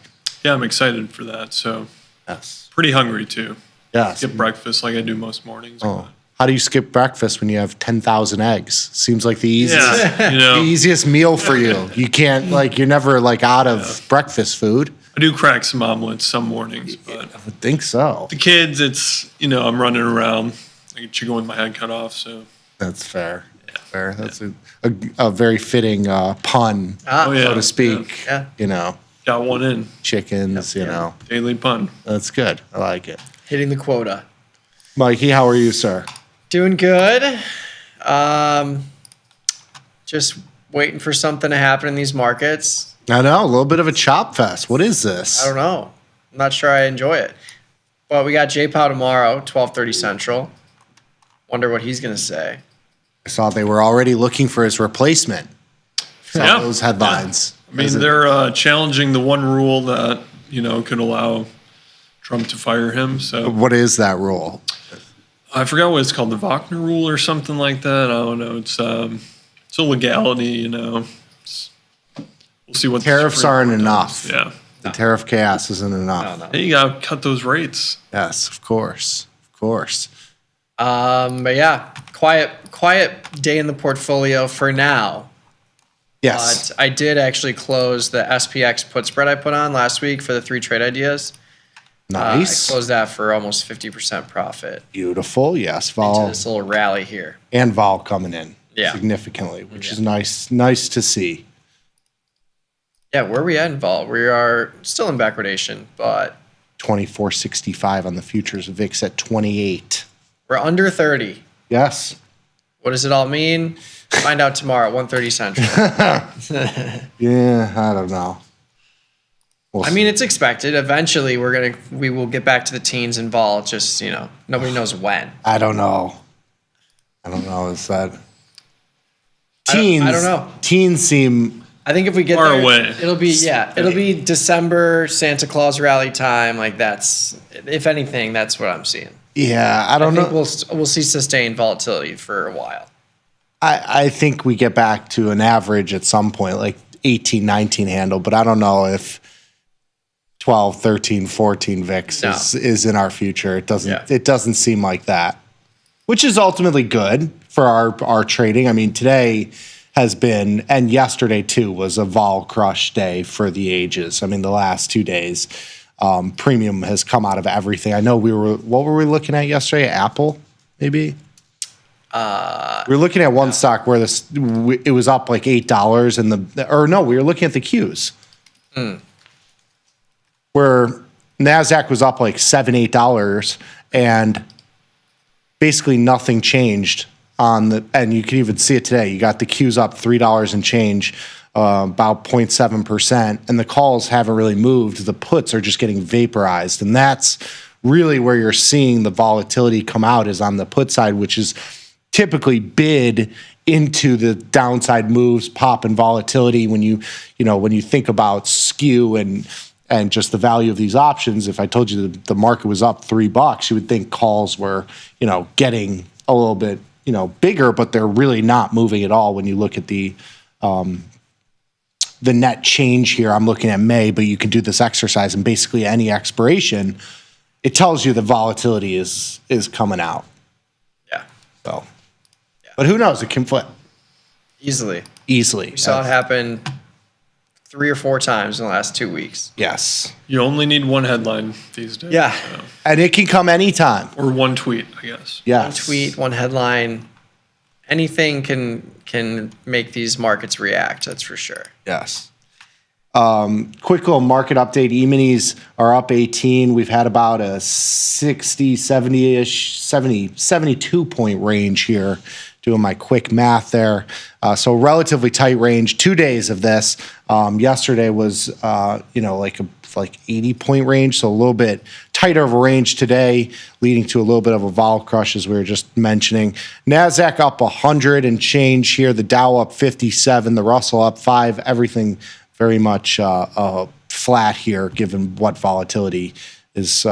Yeah, I'm excited for that. So, yes. Pretty hungry too. Yes. skip breakfast like I do most mornings. Oh. How do you skip breakfast when you have 10,000 eggs? Seems like the easiest, Yeah, the easiest meal for you. You can't you're never out of breakfast food. I do crack some omelets some mornings, but I would think so. the kids, it's I'm running around. I get chicken with my head cut off, so That's fair. Fair. That's a very fitting pun, Oh, yeah, so to speak. Yeah. Got one in. Chickens, Daily pun. That's good. I like it. Hitting the quota. Mikey, how are you, sir? Doing good. Just waiting for something to happen in these markets. I know, a little bit of a chop fest. What is this? I don't know. I'm not sure I enjoy it. But we got J-Pow tomorrow, 12:30 Central. Wonder what he's going to say. I saw they were already looking for his replacement. Saw those headlines. I mean, they're challenging the one rule that could allow Trump to fire him. So What is that rule? I forgot what it's called, the Wagner rule or something like that. I don't know. It's a legality. We'll see what Tariffs aren't enough. Yeah. The tariff chaos isn't enough. Hey, you gotta cut those rates. Yes, of course. Of course. But yeah, quiet day in the portfolio for now. Yes. But I did actually close the SPX put spread I put on last week for the 3 trade ideas. Nice. I closed that for almost 50% profit. Beautiful. Yes, Into Vol. this little rally here. And Vol coming in Yeah. significantly, which is nice to see. Yeah, where are we at in vol? We are still in backwardation, but 24.65 on the futures. VIX at 28. we're under 30. Yes. What does it all mean? Find out tomorrow at 1:30 Central. Yeah, I don't know. I mean, it's expected. Eventually, we will get back to the teens in vol. Just nobody knows when. I don't know. Is that teens? I don't know. Teens seem. I think if we get Far there, away. it'll be December Santa Claus rally time. If anything, that's what I'm seeing. Yeah, I don't know. We'll see sustained volatility for a while. I think we get back to an average at some point, like 18, 19 handle, but I don't know if 12, 13, 14 VIX is in our future. It doesn't seem like that, which is ultimately good for our trading. I mean, today has been, and yesterday too, was a vol crush day for the ages. I mean, the last 2 days, premium has come out of everything. I know what were we looking at yesterday? Apple, maybe? We were looking at one stock where it was up like $8 we were looking at the Qs. Where NASDAQ was up like $7, $8 and basically nothing changed and you can even see it today. You got the Qs up $3 and change, about 0.7%, and the calls haven't really moved. The puts are just getting vaporized, and that's really where you're seeing the volatility come out is on the put side, which is typically bid into the downside moves, pop and volatility. When you think about skew and just the value of these options, if I told you the market was up $3, you would think calls were, getting a little bit, bigger, but they're really not moving at all when you look at the net change here. I'm looking at May, but you can do this exercise and basically any expiration, it tells you the volatility is coming out. Yeah. So, but who knows? It can flip Easily. We saw it happen 3 or 4 times in the last 2 weeks. Yes. You only need one headline these days. Yeah. And it can come anytime. Or one tweet, I guess. Yes. One tweet, one headline. Anything can make these markets react, that's for sure. Yes. Quick little market update. E-minis are up 18. We've had about a 60, 70-ish, 72 point range here. Doing my quick math there. So relatively tight range. 2 days of this. Yesterday was, like 80 point range. So a little bit tighter of a range today, leading to a little bit of a vol crush as we were just mentioning. NASDAQ up 100 and change here. The Dow up 57. The Russell up 5. Everything very much flat here, given what volatility is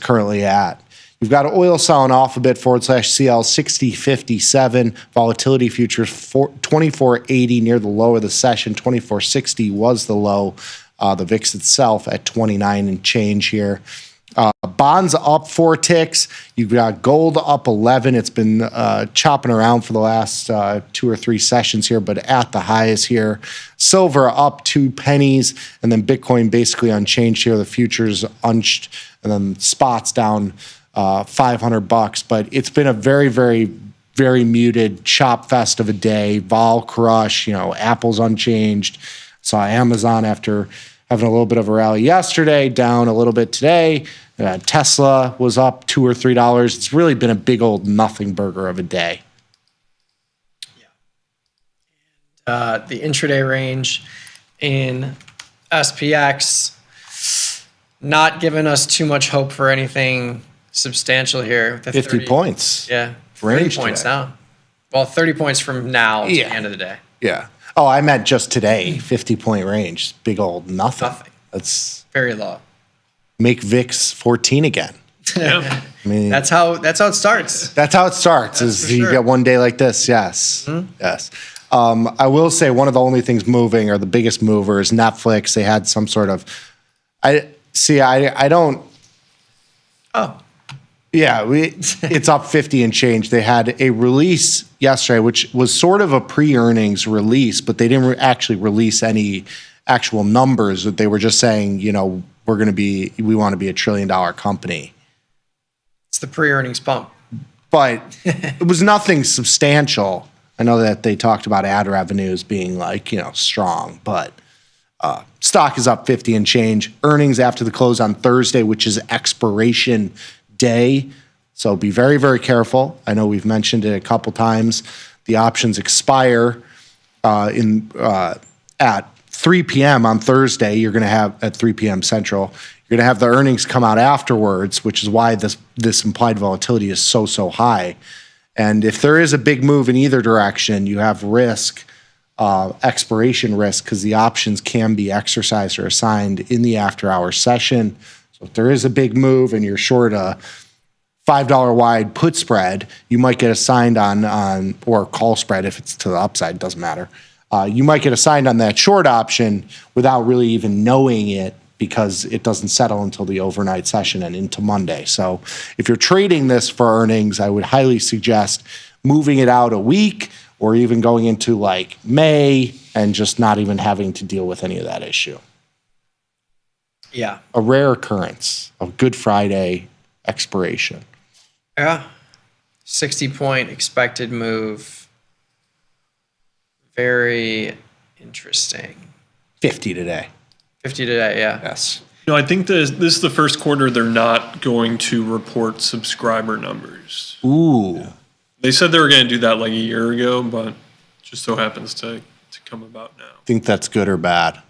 currently at. You've got oil selling off a bit, /CL 60.57. Volatility futures 24.80 near the low of the session. 24.60 was the low. The VIX itself at 29 and change here. Bonds up 4 ticks. You've got gold up 11. It's been chopping around for the last 2 or 3 sessions here, but at the highs here. Silver up 2 pennies, and then Bitcoin basically unchanged here. The futures unched, and then spots down $500. But it's been a very, very, very muted chop fest of a day. Vol crush. Apple's unchanged. Saw Amazon after having a little bit of a rally yesterday, down a little bit today. Tesla was up $2 or $3. It's really been a big old nothing burger of a day. The intraday range in SPX not giving us too much hope for anything substantial here. The 50 points. Yeah, 30 Range points today. now. Well, 30 points from now to Yeah. the end of the day. Yeah. Oh, I meant just today. 50-point range. Big old nothing. That's very low. Make VIX 14 again. I mean, That's how it starts. That's how it starts. Is you get one day like this? Yes, yes. I will say one of the only things moving, or the biggest mover, is Netflix. They had some sort of. I don't. Oh. Yeah, it's up 50 and change. They had a release yesterday, which was sort of a pre-earnings release, but they didn't actually release any actual numbers. They were just saying, we want to be a $1 trillion company. It's the pre-earnings pump. But it was nothing substantial. I know that they talked about ad revenues being strong, but stock is up 50 and change. Earnings after the close on Thursday, which is expiration day. So be very, very careful. I know we've mentioned it a couple times. The options expire at 3 p.m. on Thursday. You're going to have at 3 p.m. Central. You're going to have the earnings come out afterwards, which is why this implied volatility is so high. And if there is a big move in either direction, you have risk, expiration risk, because the options can be exercised or assigned in the after-hour session. So if there is a big move and you're short a $5 wide put spread, you might get assigned on or call spread if it's to the upside, doesn't matter. You might get assigned on that short option without really even knowing it, because it doesn't settle until the overnight session and into Monday. So if you're trading this for earnings, I would highly suggest moving it out a week or even going into like May and just not even having to deal with any of that issue. Yeah. A rare occurrence of Good Friday expiration. Yeah. 60-point expected move. Very interesting. 50 today. 50 today, yeah. Yes. I think this is the first quarter they're not going to report subscriber numbers. Ooh. They said they were going to do that like a year ago, but just so happens to come about now. Think that's good or bad?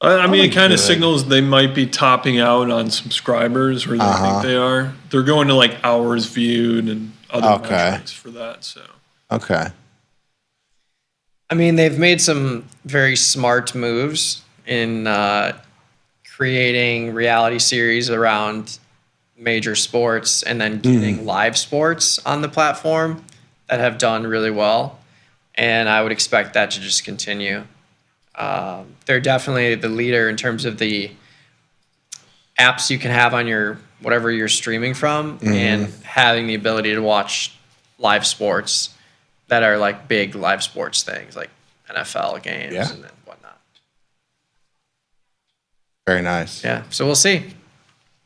I mean, it kind good. of signals they might be topping out on subscribers, or they think they are. They're going to like hours viewed and other metrics for that. So Okay. I mean, they've made some very smart moves in creating reality series around major sports and then getting live sports on the platform that have done really well. And I would expect that to just continue. They're definitely the leader in terms of the apps you can have on your whatever you're streaming from and having the ability to watch live sports that are like big live sports things like NFL games and then whatnot. Very nice. Yeah. So we'll see.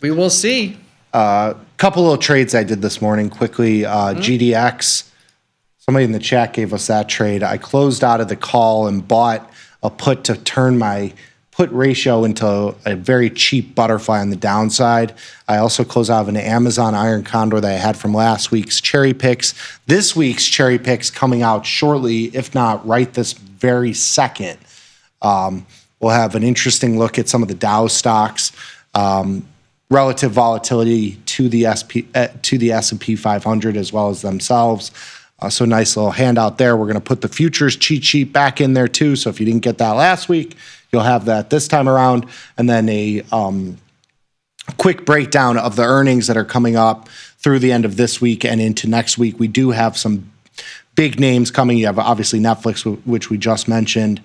We will see. Couple little trades I did this morning quickly. GDX. Somebody in the chat gave us that trade. I closed out of the call and bought a put to turn my put ratio into a very cheap butterfly on the downside. I also closed out of an Amazon Iron Condor that I had from last week's cherry picks. This week's cherry picks coming out shortly, if not right this very second. We'll have an interesting look at some of the Dow stocks, relative volatility to the S&P 500 as well as themselves. So nice little handout there. We're going to put the futures cheat sheet back in there too. So if you didn't get that last week, you'll have that this time around. And then a quick breakdown of the earnings that are coming up through the end of this week and into next week. We do have some big names coming. You have obviously Netflix, which we just mentioned.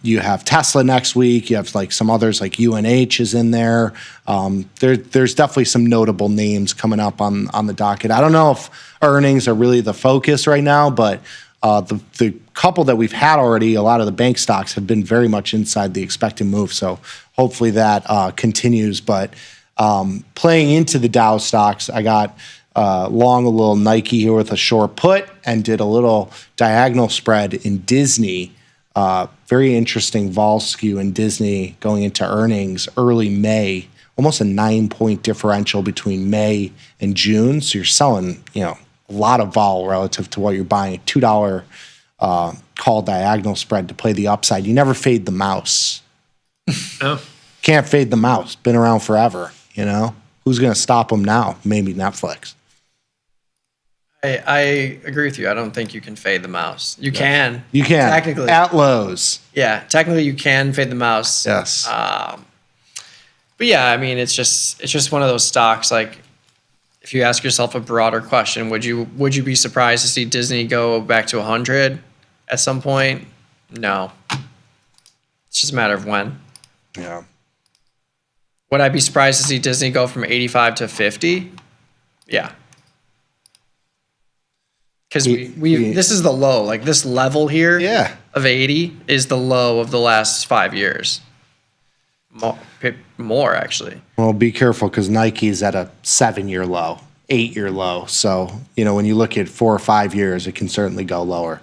You have Tesla next week. You have like some others like UNH is in there. There's definitely some notable names coming up on the docket. I don't know if earnings are really the focus right now, but the couple that we've had already, a lot of the bank stocks have been very much inside the expected move. So hopefully that continues. But playing into the Dow stocks, I got long a little Nike here with a short put and did a little diagonal spread in Disney. Very interesting vol skew in Disney going into earnings early May, almost a 9-point differential between May and June. So you're selling, a lot of vol relative to what you're buying. $2 call diagonal spread to play the upside. You never fade the mouse. No. Can't fade the mouse. Been around forever, Who's going to stop them now? Maybe Netflix. I agree with you. I don't think you can fade the mouse. You can. You can. Technically. At lows. Yeah, technically you can fade the mouse. Yes. But yeah, I mean, it's just one of those stocks. Like, if you ask yourself a broader question, would you be surprised to see Disney go back to 100 at some point? No. It's just a matter of when. Yeah. Would I be surprised to see Disney go from 85 to 50? Yeah. Because this is the low. Like, this level here of 80 is the low of the last 5 years. More actually. Well, be careful because Nike's at a 7-year low, 8-year low. So, when you look at 4 or 5 years, it can certainly go lower.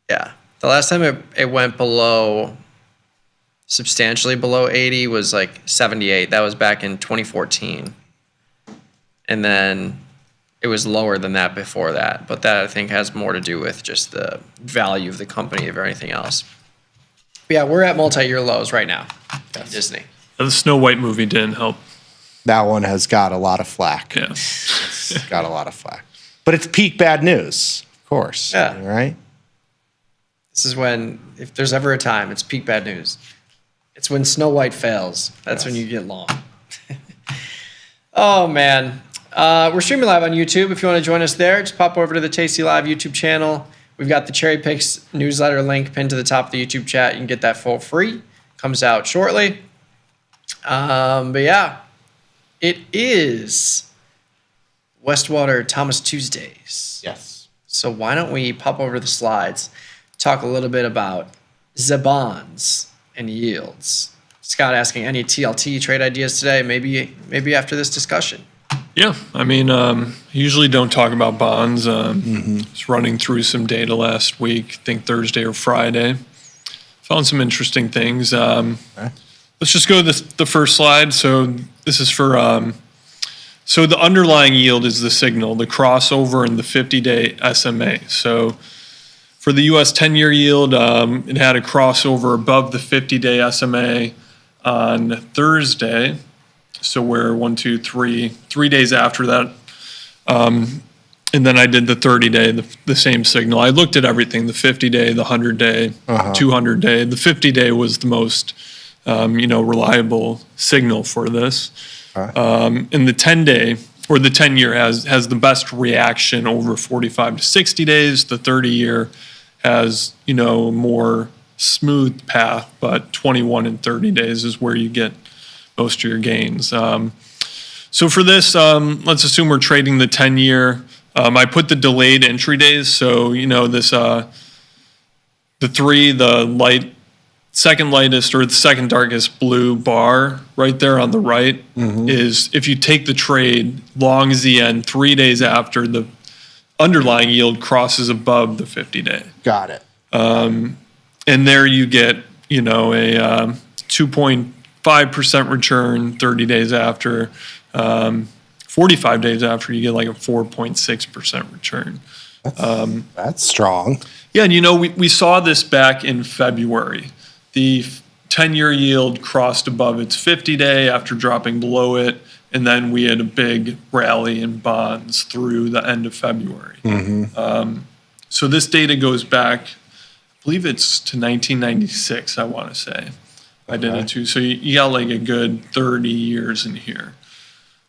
Yeah. The last time it went substantially below 80 was like 78. That was back in 2014. And then it was lower than that before that. But that, I think, has more to do with just the value of the company over anything else. But yeah, we're at multi-year lows right now. Yes. Disney. The Snow White movie didn't help. That one has got a lot of flack. Yeah. It's got a lot of flack. But it's peak bad news, of course. Yeah. Right? This is when, if there's ever a time, it's peak bad news. It's when Snow White fails. That's when you get long. Oh, man. We're streaming live on YouTube. If you want to join us there, just pop over to the Tasty Live YouTube channel. We've got the Cherry Picks newsletter link pinned to the top of the YouTube chat. You can get that for free. Comes out shortly. But yeah, it is Westwater Thomas Tuesdays. Yes. So why don't we pop over the slides, talk a little bit about the bonds and yields. Scott asking any TLT trade ideas today, maybe after this discussion. Yeah, I mean, usually don't talk about bonds. Just running through some data last week, I think Thursday or Friday. Found some interesting things. Let's just go to the first slide. So this is for, so the underlying yield is the signal, the crossover and the 50-day SMA. So for the U.S. 10-year yield, it had a crossover above the 50-day SMA on Thursday. So we're 3 days after that. And then I did the 30-day, the same signal. I looked at everything, the 50-day, the 100-day, 200-day. The 50-day was the most, reliable signal for this. And the 10-day, or the 10-year has the best reaction over 45 to 60 days. The 30-year has, more smooth path, but 21 and 30 days is where you get most of your gains. So for this, let's assume we're trading the 10-year. I put the delayed entry days. So, this, the second lightest or the second darkest blue bar right there on the right is if you take the trade long ZN 3 days after the underlying yield crosses above the 50-day. Got it. And there you get, a 2.5% return 30 days after. 45 days after, you get like a 4.6% return. That's strong. Yeah, and we saw this back in February. The 10-year yield crossed above its 50-day after dropping below it, and then we had a big rally in bonds through the end of February. So this data goes back, I believe it's to 1996, I want to say. I did it too. So you got like a good 30 years in here.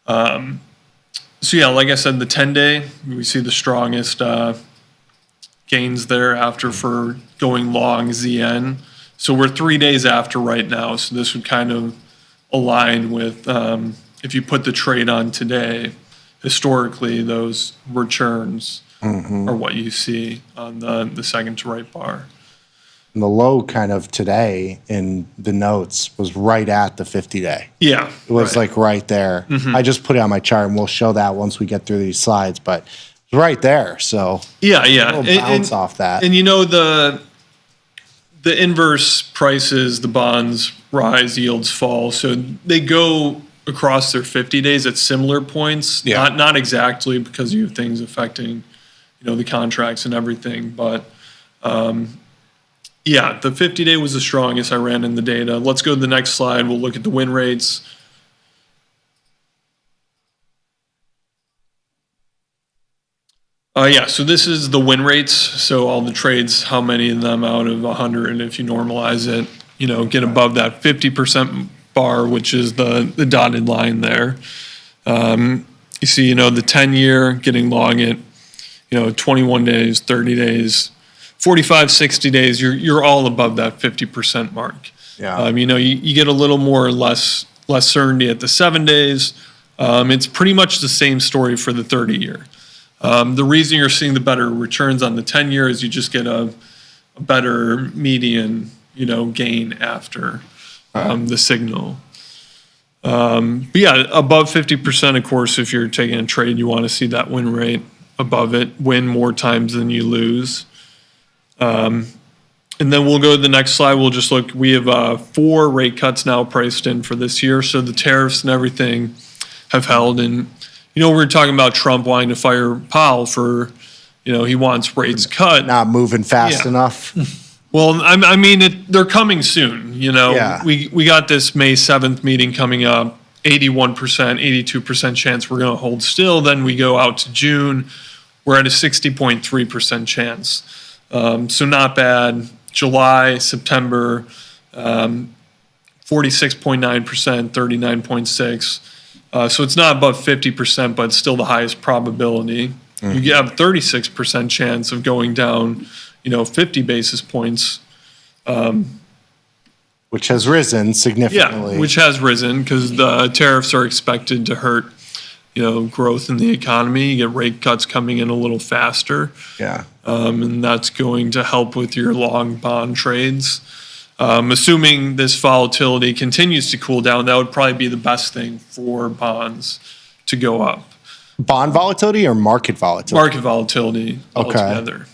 So yeah, like I said, the 10-day, we see the strongest gains there after for going long ZN. So we're 3 days after right now. So this would kind of align with if you put the trade on today, historically those returns are what you see on the second to right bar. And the low kind of today in the notes was right at the 50-day. Yeah. It was like right there. I just put it on my chart, and we'll show that once we get through these slides, but it's right there. So yeah. a little bounce off that. And you know, the inverse prices, the bonds rise, yields fall. So they go across their 50 days at similar points. Yeah. Not exactly, because you have things affecting, the contracts and everything. But yeah, the 50-day was the strongest. I ran in the data. Let's go to the next slide. We'll look at the win rates. Yeah, so this is the win rates. So all the trades, how many of them out of 100, if you normalize it, get above that 50% bar, which is the dotted line there. You see, the 10-year getting long at, 21 days, 30 days, 45, 60 days, you're all above that 50% mark. Yeah. You get a little more or less certainty at the 7 days. It's pretty much the same story for the 30-year. The reason you're seeing the better returns on the 10-year is you just get a better median, gain after the signal. But yeah, above 50%, of course, if you're taking a trade, you want to see that win rate above it, win more times than you lose. And then we'll go to the next slide. We'll just look. We have 4 rate cuts now priced in for this year. So the tariffs and everything have held. And, we were talking about Trump wanting to fire Powell for, he wants rates cut. Not moving fast enough. Well, I mean, they're coming soon. Yeah. We got this May 7th meeting coming up. 81%, 82% chance we're going to hold still. Then we go out to June. We're at a 60.3% chance. So not bad. July, September, 46.9%, 39.6%. So it's not above 50%, but it's still the highest probability. You have 36% chance of going down, 50 basis points. Which has risen significantly. Yeah, which has risen because the tariffs are expected to hurt, growth in the economy. You get rate cuts coming in a little faster. Yeah. And that's going to help with your long bond trades. Assuming this volatility continues to cool down, that would probably be the best thing for bonds to go up. Bond volatility or market volatility? Market volatility altogether.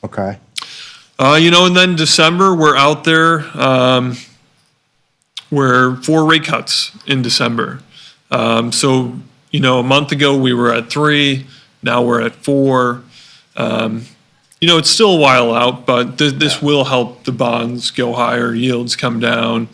Okay. And then December, we're out there. We're 4 rate cuts in December. So, a month ago we were at 3. Now we're at 4. It's still a while out, but this will help the bonds go higher, yields come down.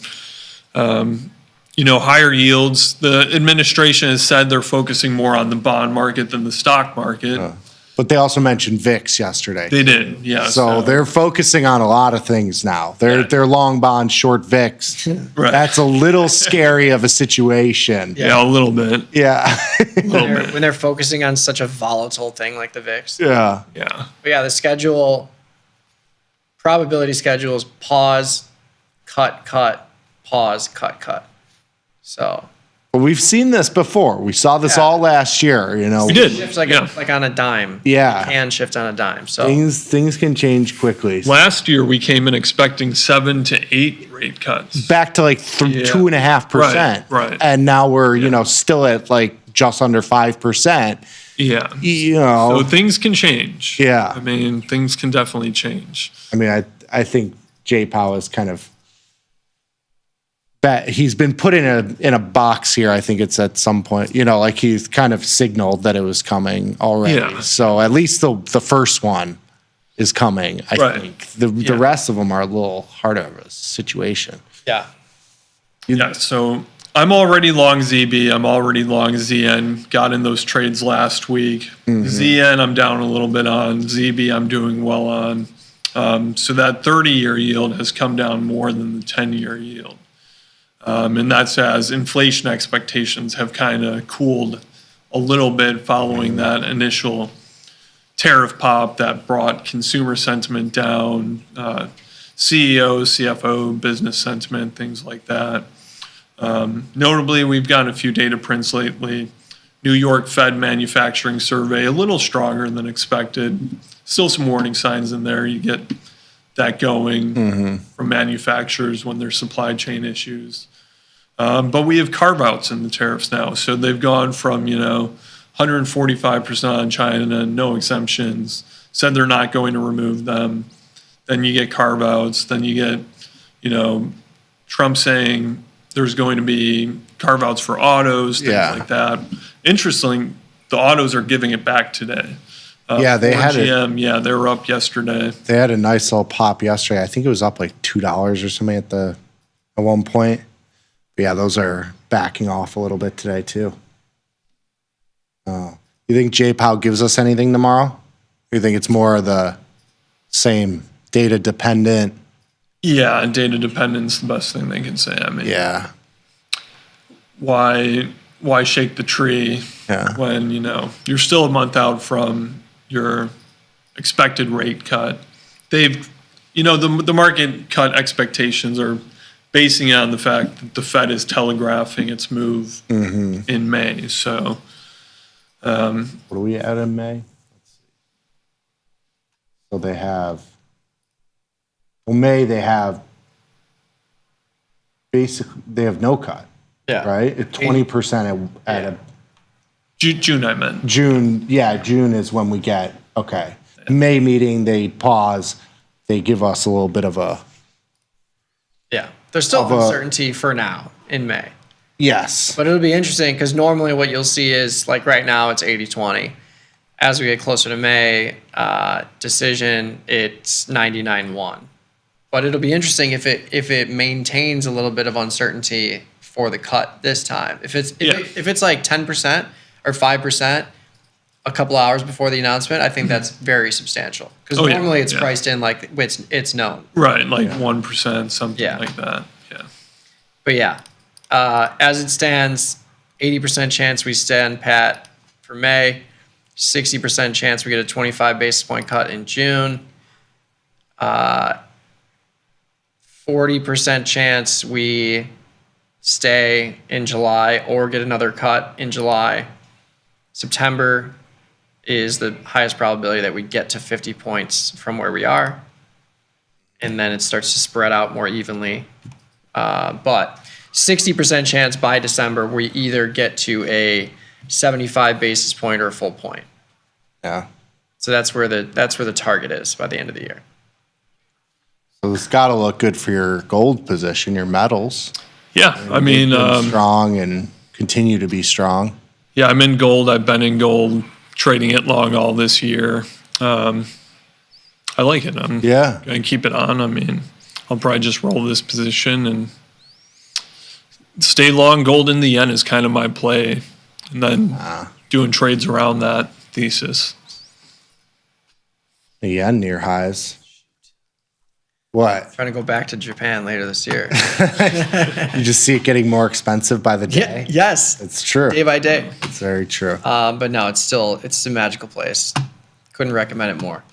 Higher yields. The administration has said they're focusing more on the bond market than the stock market. But they also mentioned VIX yesterday. They did, yes. So they're focusing on a lot of things now. They're long bond, short VIX. Right. That's a little scary of a situation. Yeah, a little bit. Yeah. When they're focusing on such a volatile thing like the VIX. Yeah. Yeah. But yeah, the schedule, probability schedule is pause, cut, pause, cut. So. But we've seen this before. We saw this all last year, We did. Shifts like on a dime. Yeah. It can shift on a dime. So Things can change quickly. Last year, we came in expecting 7 to 8 rate cuts. Back to like 2.5%. Right. And now we're, still at like just under 5%. Yeah. So things can change. Yeah. I mean, things can definitely change. I mean, I think Jay Powell is kind of he's been put in a box here. I think it's at some point, like he's kind of signaled that it was coming already. Yeah. So at least the first one is coming. I think the rest of them are a little harder of a situation. Yeah. Yeah. So I'm already long ZB. I'm already long ZN. Got in those trades last week. ZN I'm down a little bit on. ZB I'm doing well on. So that 30-year yield has come down more than the 10-year yield. And that's as inflation expectations have kind of cooled a little bit following that initial tariff pop that brought consumer sentiment down, CEO, CFO, business sentiment, things like that. Notably, we've gotten a few data prints lately. New York Fed manufacturing survey, a little stronger than expected. Still some warning signs in there. You get that going from manufacturers when there's supply chain issues. But we have carve-outs in the tariffs now. So they've gone from, 145% on China, no exemptions, said they're not going to remove them. Then you get carve-outs. Then you get, Trump saying there's going to be carve-outs for autos, things like that. Interesting, the autos are giving it back today. They had GM, they were up yesterday. They had a nice little pop yesterday. I think it was up like $2 or something at one point. But yeah, those are backing off a little bit today too. You think J-Pow gives us anything tomorrow? Or you think it's more of the same data dependent? Yeah, data dependent's the best thing they can say. I mean, why shake the tree when you're still a month out from your expected rate cut? They've, the market cut expectations are basing it on the fact that the Fed is telegraphing its move in May. So, what do we add in May? Let's see. So they have. May they have no cut. Yeah. Right? 20% at a June, I meant. June is when we get May meeting, they pause, they give us a little bit of a there's still uncertainty for now in May. Yes. But it'll be interesting because normally what you'll see is like right now it's 80-20. As we get closer to May, decision, it's 99-1. But it'll be interesting if it maintains a little bit of uncertainty for the cut this time. If it's like 10% or 5% a couple hours before the announcement, I think that's very substantial. Because normally it's priced in like it's known. Right, like 1%, something like that. Yeah. But as it stands, 80% chance we stand pat for May, 60% chance we get a 25 basis point cut in June, 40% chance we stay in July or get another cut in July. September is the highest probability that we get to 50 points from where we are. And then it starts to spread out more evenly. But 60% chance by December, we either get to a 75 basis point or a full point. Yeah. So that's where the target is by the end of the year. So it's got to look good for your gold position, your metals. Yeah, I mean, strong and continue to be strong. Yeah, I'm in gold. I've been in gold, trading it long all this year. I like it. I'm going to keep it on. I mean, I'll probably just roll this position and stay long. Gold in the yen is kind of my play, and then doing trades around that thesis. The yen near highs. What? Trying to go back to Japan later this year. You just see it getting more expensive by the day. Yes. It's true. Day by day. It's very true. But no, it's a magical place. Couldn't recommend it more.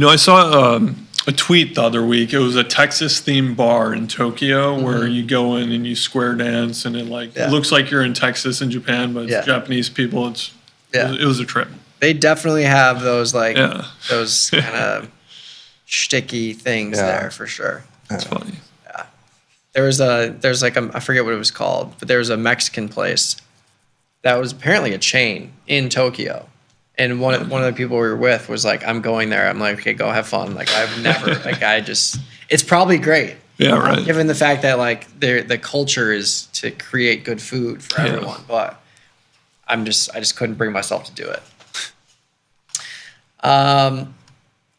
I saw a tweet the other week. It was a Texas-themed bar in Tokyo where you go in and you square dance, and it looks like you're in Texas and Japan, but it's Japanese people. It was a trip. They definitely have those those kind of shticky things there for sure. That's funny. Yeah. There's I forget what it was called, but there was a Mexican place that was apparently a chain in Tokyo. And one of the people we were with was like, I'm going there. I'm like, okay, go have fun. Like I've never it's probably great. Yeah, right. Given the fact that the culture is to create good food for everyone, but I just couldn't bring myself to do it.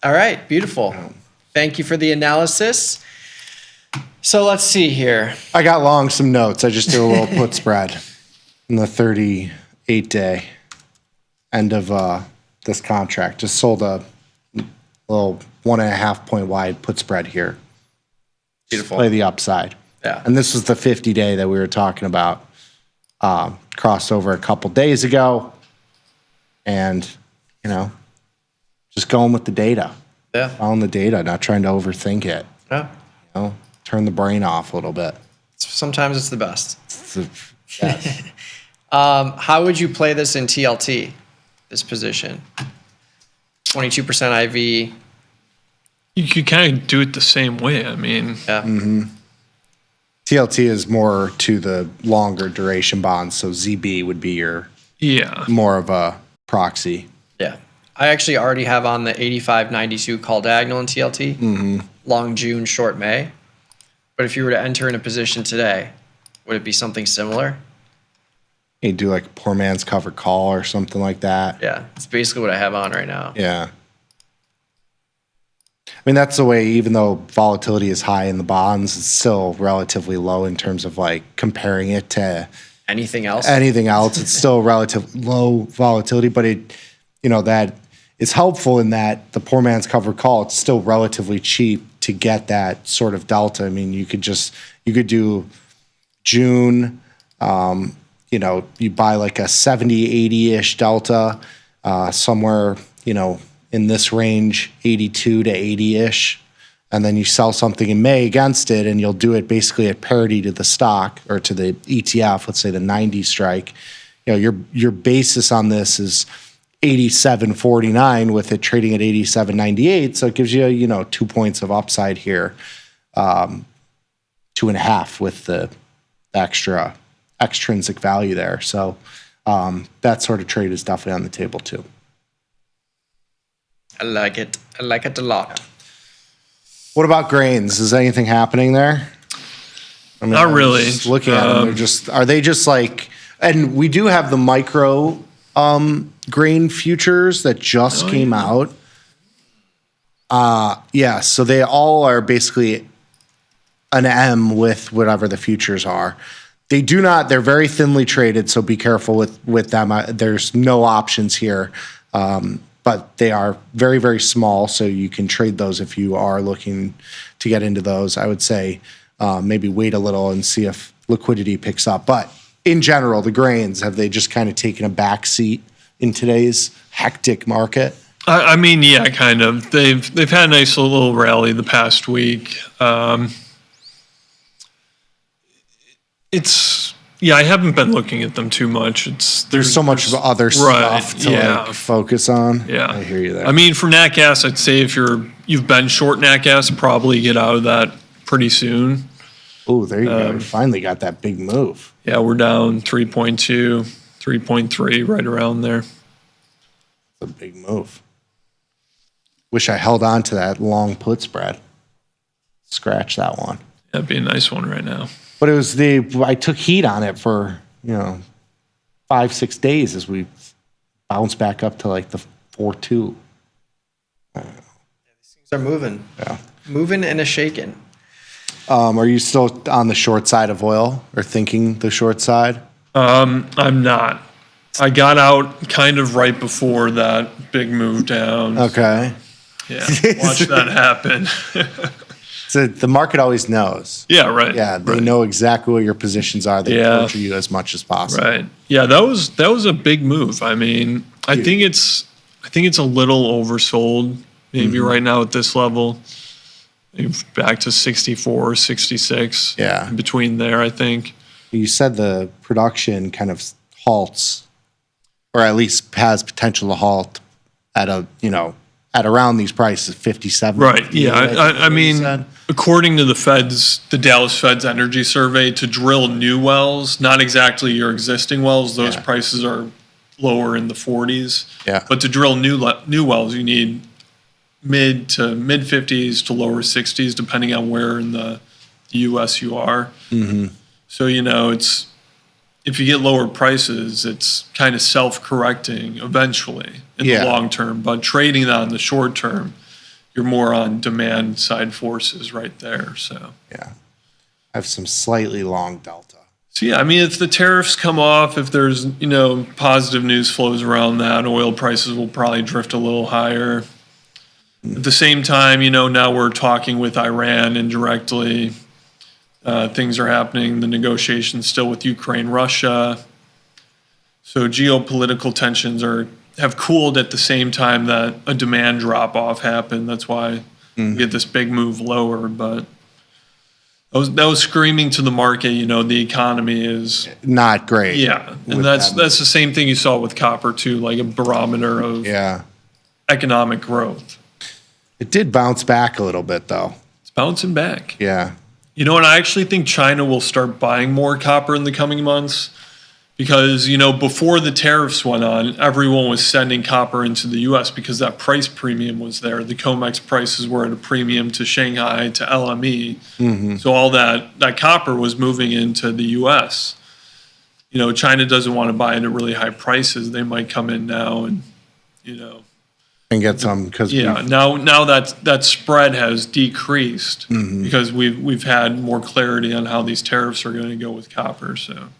All right, beautiful. Thank you for the analysis. So let's see here. I got some notes. I just did a little put spread in the 38-day end of this contract. Just sold a little 1.5 point wide put spread here. Beautiful. Play the upside. Yeah. And this was the 50-day that we were talking about. Crossed over a couple days ago. And, just going with the data. Yeah. Following the data, not trying to overthink it. Yeah. You know, turn the brain off a little bit. Sometimes it's the best. Yes. How would you play this in TLT, this position? 22% IV. You could kind of do it the same way. I mean, Yeah. TLT is more to the longer duration bonds, so ZB would be your more of a proxy. Yeah. I actually already have on the 85-92 call diagonal in TLT. Long June, short May. But if you were to enter in a position today, would it be something similar? You do like a poor man's cover call or something like that. Yeah. It's basically what I have on right now. Yeah. I mean, that's the way, even though volatility is high in the bonds, it's still relatively low in terms of like comparing it to anything else. It's still relatively low volatility, but that it's helpful in that the poor man's cover call, it's still relatively cheap to get that sort of delta. I mean, you could do June, you buy like a 70, 80-ish delta, somewhere, in this range, 82 to 80-ish, and then you sell something in May against it, and you'll do it basically at parity to the stock or to the ETF, let's say the 90 strike. Your basis on this is 87.49 with it trading at 87.98, so it gives you 2 points of upside here, 2.5 with the extra extrinsic value there. So that sort of trade is definitely on the table too. I like it. I like it a lot. What about grains? Is anything happening there? I mean, Not really. Just looking at them, are they just like? And we do have the micro grain futures that just came out. Yeah, so they all are basically an M with whatever the futures are. They do not. They're very thinly traded, so be careful with them. There's no options here. But they are very, very small, so you can trade those if you are looking to get into those. I would say maybe wait a little and see if liquidity picks up. But in general, the grains, have they just kind of taken a back seat in today's hectic market? I mean, yeah, kind of. They've had a nice little rally the past week. I haven't been looking at them too much. There's so much other stuff to focus on. Yeah, I hear you there. I mean, for nat gas, I'd say if you've been short nat gas, probably get out of that pretty soon. Oh, there you go. We finally got that big move. Yeah, we're down 3.2, 3.3, right around there. It's a big move. Wish I held on to that long put spread. Scratch that one. That'd be a nice one right now. But it was I took heat on it for 5-6 days as we bounced back up to like the 4.2. These things are moving. Yeah, moving and a shaking. Are you still on the short side of oil or thinking the short side? I'm not. I got out kind of right before that big move down. Okay. Yeah, watch that happen. So the market always knows. Yeah, right. Yeah, they know exactly what your positions are. They torture you as much as possible. Right. Yeah, that was a big move. I mean, I think it's a little oversold maybe right now at this level. Back to 64, 66. Yeah. In between there, I think. You said the production kind of halts, or at least has potential to halt at at around these prices, 57. Right. Yeah. I mean, according to the Dallas Fed's energy survey, to drill new wells, not exactly your existing wells, those prices are lower in the 40s. Yeah. But to drill new wells, you need mid 50s to lower 60s, depending on where in the U.S. you are. Mm-hmm. So, it's if you get lower prices, it's kind of self-correcting eventually in the long term. But trading that in the short term, you're more on demand side forces right there. So yeah, I have some slightly long delta. So yeah, I mean, if the tariffs come off, if there's positive news flows around that, oil prices will probably drift a little higher. At the same time, now we're talking with Iran indirectly. Things are happening, the negotiations still with Ukraine, Russia. So geopolitical tensions are have cooled at the same time that a demand drop off happened. That's why we get this big move lower. But that was screaming to the market, the economy is not great. Yeah. And that's the same thing you saw with copper too, like a barometer of economic growth. It did bounce back a little bit though. It's bouncing back. Yeah. And I actually think China will start buying more copper in the coming months because, before the tariffs went on, everyone was sending copper into the U.S. because that price premium was there. The COMEX prices were at a premium to Shanghai, to LME. So all that copper was moving into the U.S. China doesn't want to buy it at really high prices. They might come in now and, and get some because now that spread has decreased because we've had more clarity on how these tariffs are going to go with copper. So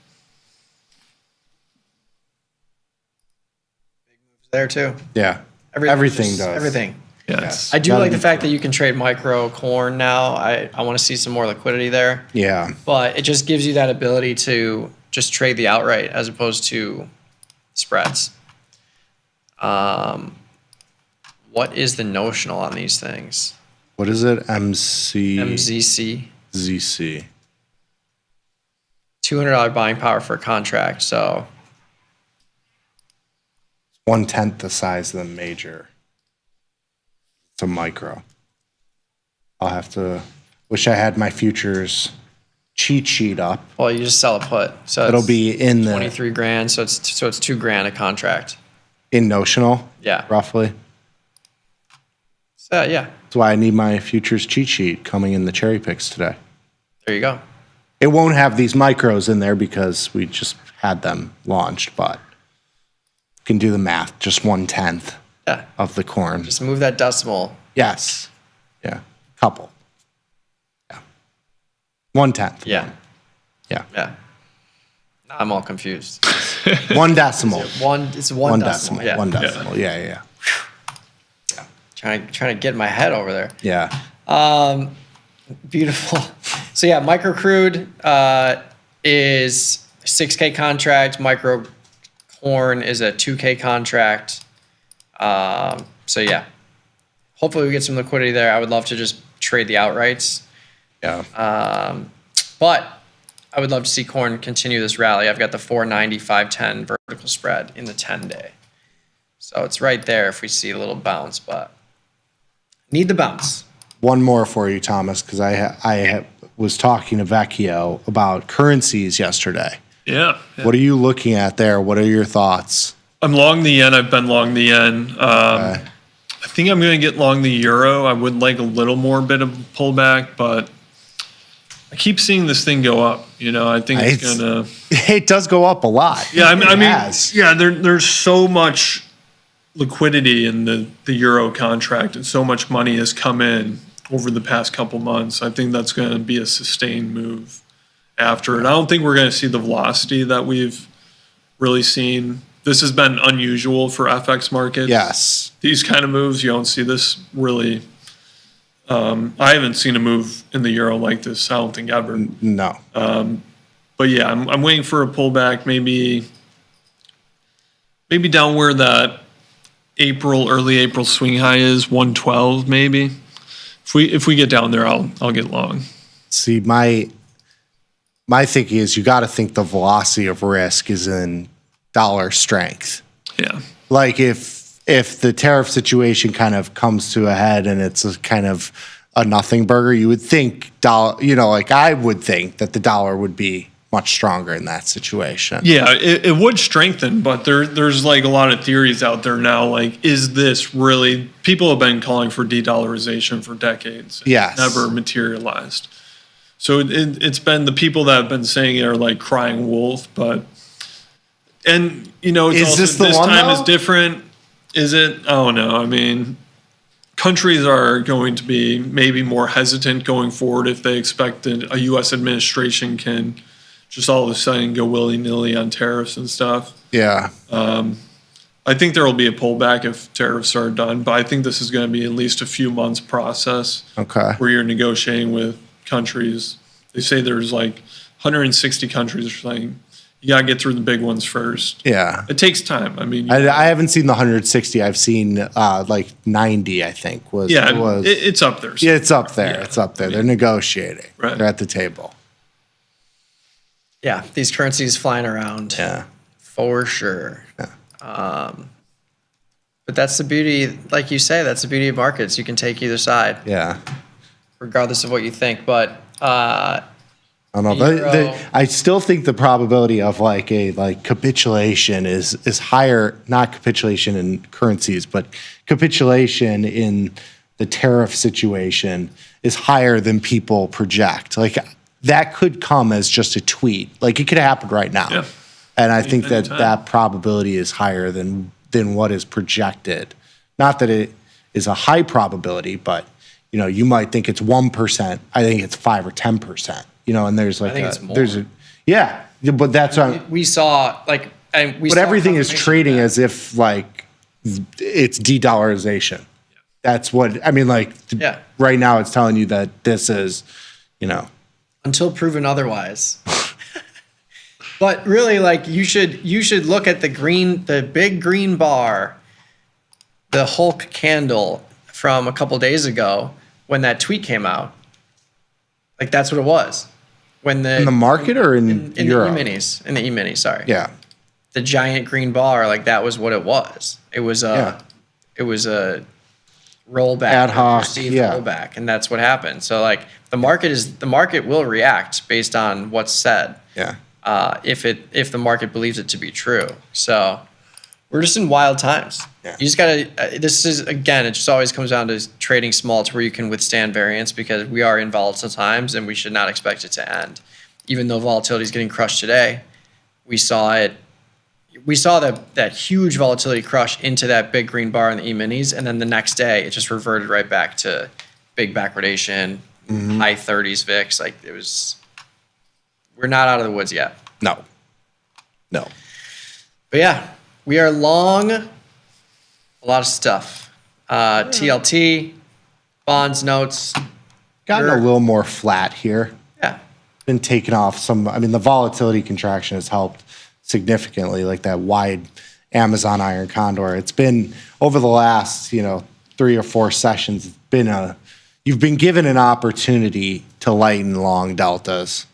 there too. Yeah, everything does. Everything. Yes. I do like the fact that you can trade micro corn now. I want to see some more liquidity there. Yeah. But it just gives you that ability to just trade the outright as opposed to spreads. What is the notional on these things? What is it? MZC. ZC. $200 buying power for a contract. So 1/10 the size of the major. It's a micro. I'll have to. Wish I had my futures cheat sheet up. Well, you just sell a put. So it'll it's be in the 23 grand. So it's $2,000 a contract. In notional. Yeah. Roughly. So yeah. That's why I need my futures cheat sheet coming in the cherry picks today. There you go. It won't have these micros in there because we just had them launched, but you can do the math. Just 1/10 of the corn. Just move that decimal. Yes. Yeah. Couple. Yeah. 1/10. Yeah. Yeah. Yeah. I'm all confused. One decimal. It's one decimal. Yeah. One decimal. Yeah. Trying to get my head over there. Yeah. Beautiful. So yeah, micro crude is 6K contract. Micro corn is a 2K contract. So yeah, hopefully we get some liquidity there. I would love to just trade the outrights. Yeah. But I would love to see corn continue this rally. I've got the 490, 510 vertical spread in the 10-day. So it's right there if we see a little bounce, but need the bounce. One more for you, Thomas, because I was talking to Vecchio about currencies yesterday. Yeah. What are you looking at there? What are your thoughts? I'm long the yen. I've been long the yen. I think I'm going to get long the euro. I would like a little more bit of pullback, but I keep seeing this thing go up. I think it's going to. It does go up a lot. Yeah, I mean, there's so much liquidity in the euro contract, and so much money has come in over the past couple months. I think that's going to be a sustained move after it. I don't think we're going to see the velocity that we've really seen. This has been unusual for FX markets. Yes. These kind of moves, you don't see this really. I haven't seen a move in the euro like this, I don't think ever. No. But yeah, I'm waiting for a pullback, maybe down where that early April swing high is, 112 maybe. If we get down there, I'll get long. See, my thinking is you got to think the velocity of risk is in dollar strength. Yeah. Like if the tariff situation kind of comes to a head and it's a kind of a nothing burger, you would think I would think that the dollar would be much stronger in that situation. Yeah, it would strengthen, but there's like a lot of theories out there now. Like, is this really? People have been calling for de-dollarization for decades. Yes. Never materialized. So it's been the people that have been saying it are like crying wolf, and it's is also, this the this one time though? is different. Is it? Oh no, I mean, countries are going to be maybe more hesitant going forward if they expect that a U.S. administration can just all of a sudden go willy-nilly on tariffs and stuff. Yeah. I think there will be a pullback if tariffs are done, but I think this is going to be at least a few months process. Okay. Where you're negotiating with countries. They say there's like 160 countries saying, You got to get through the big ones first. Yeah. It takes time. I mean, I haven't seen the 160. I've seen like 90, I think. It's up there. Yeah, it's up there. It's up there. They're negotiating. Right. They're at the table. Yeah, these currencies flying around. Yeah. For sure. But that's the beauty, like you say, that's the beauty of markets. You can take either side. Yeah. Regardless of what you think. But I don't know. I still think the probability of like capitulation is higher, not capitulation in currencies, but capitulation in the tariff situation is higher than people project. Like that could come as just a tweet. Like it could happen right now. Yeah. And I think that probability is higher than what is projected. Not that it is a high probability, but you might think it's 1%. I think it's 5 or 10%. And there's like I think it's more. But that's we saw like and we. But saw everything is confirmation trading of that. as if like it's de-dollarization. That's what I mean. Like right now, it's telling you that this is, until proven otherwise. But really, like you should look at the big green bar, the Hulk candle from a couple days ago when that tweet came out. Like that's what it was. In the market or in Europe? In the E-minis, sorry. Yeah. The giant green bar, like that was what it was. It was a rollback, ad hoc, perceived rollback, and that's what happened. So like the market will react based on what's said. Yeah. If the market believes it to be true. So we're just in wild times. Yeah. You just gotta. This is again. It just always comes down to trading small to where you can withstand variance because we are in volatile times and we should not expect it to end. Even though volatility is getting crushed today, we saw it. We saw that huge volatility crush into that big green bar in the E-minis, and then the next day it just reverted right back to big backwardation, high 30s VIX. Like it was. We're not out of the woods yet. No. But yeah, we are long a lot of stuff. TLT, bonds, notes. Gotten a little more flat here. Yeah. Been taken off some. I mean, the volatility contraction has helped significantly, like that wide Amazon iron condor. It's been over the last, 3 or 4 sessions, it's been you've been given an opportunity to lighten long deltas.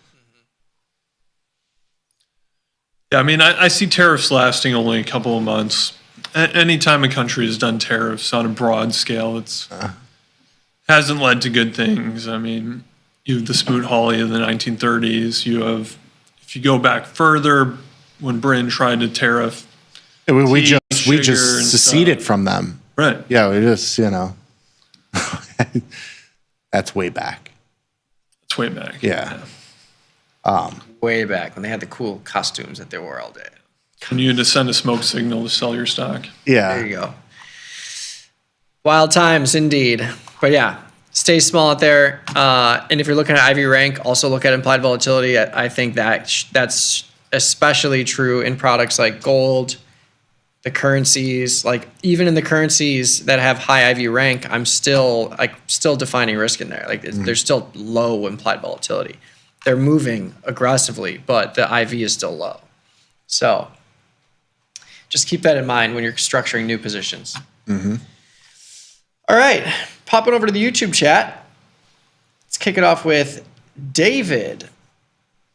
Yeah, I mean, I see tariffs lasting only a couple of months. Anytime a country has done tariffs on a broad scale, it's hasn't led to good things. I mean, you have the Smoot Hawley of the 1930s. You have, if you go back further, when Britain tried to tariff, we just sugar and seceded stuff. from them. Right. Yeah, we just that's way back. It's way back. Yeah. Way back when they had the cool costumes that they wore all day. When you had to send a smoke signal to sell your stock. Yeah. There you go. Wild times indeed. But yeah, stay small out there. And if you're looking at IV rank, also look at implied volatility. I think that's especially true in products like gold, the currencies. Like even in the currencies that have high IV rank, I'm still defining risk in there. Like there's still low implied volatility. They're moving aggressively, but the IV is still low. So just keep that in mind when you're structuring new positions. All right, popping over to the YouTube chat. Let's kick it off with David.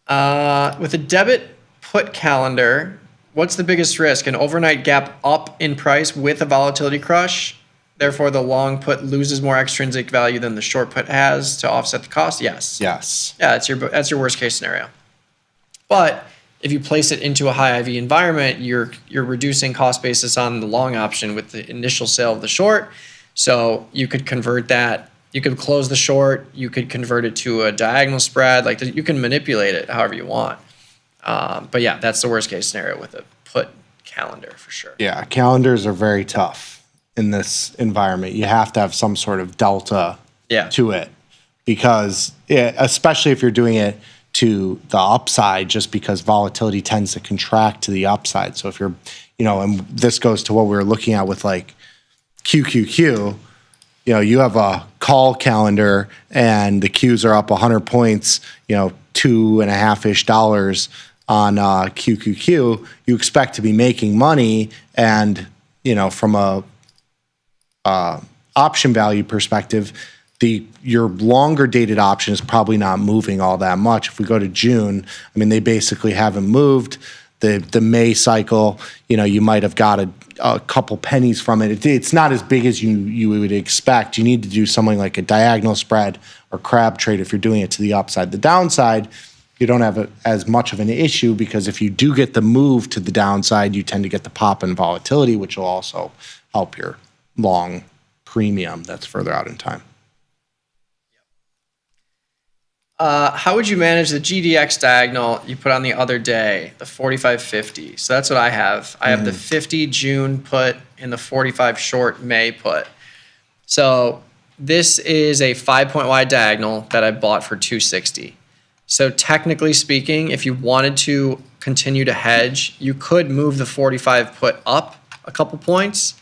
With a debit put calendar, what's the biggest risk? An overnight gap up in price with a volatility crush? Therefore, the long put loses more extrinsic value than the short put has to offset the cost? Yes. Yes. Yeah, that's your worst case scenario. But if you place it into a high IV environment, you're reducing cost basis on the long option with the initial sale of the short. So you could convert that. You could close the short. You could convert it to a diagonal spread. Like you can manipulate it however you want. But yeah, that's the worst case scenario with a put calendar for sure. Yeah, calendars are very tough in this environment. You have to have some sort of delta to it because especially if you're doing it to the upside, just because volatility tends to contract to the upside. So if you're, and this goes to what we were looking at with like QQQ, you have a call calendar and the Qs are up 100 points, $2.5-ish. on QQQ, you expect to be making money, and from a option value perspective, your longer dated option is probably not moving all that much. If we go to June, I mean, they basically haven't moved. The May cycle, you might have got a couple pennies from it. It's not as big as you would expect. You need to do something like a diagonal spread or crab trade if you're doing it to the upside. The downside, you don't have as much of an issue, because if you do get the move to the downside, you tend to get the pop in volatility, which will also help your long premium that's further out in time. How would you manage the GDX diagonal you put on the other day, the 45.50? So that's what I have. I have the 50 June put and the 45 short May put. So this is a 5-point wide diagonal that I bought for 260. So technically speaking, if you wanted to continue to hedge, you could move the 45 put up a couple points.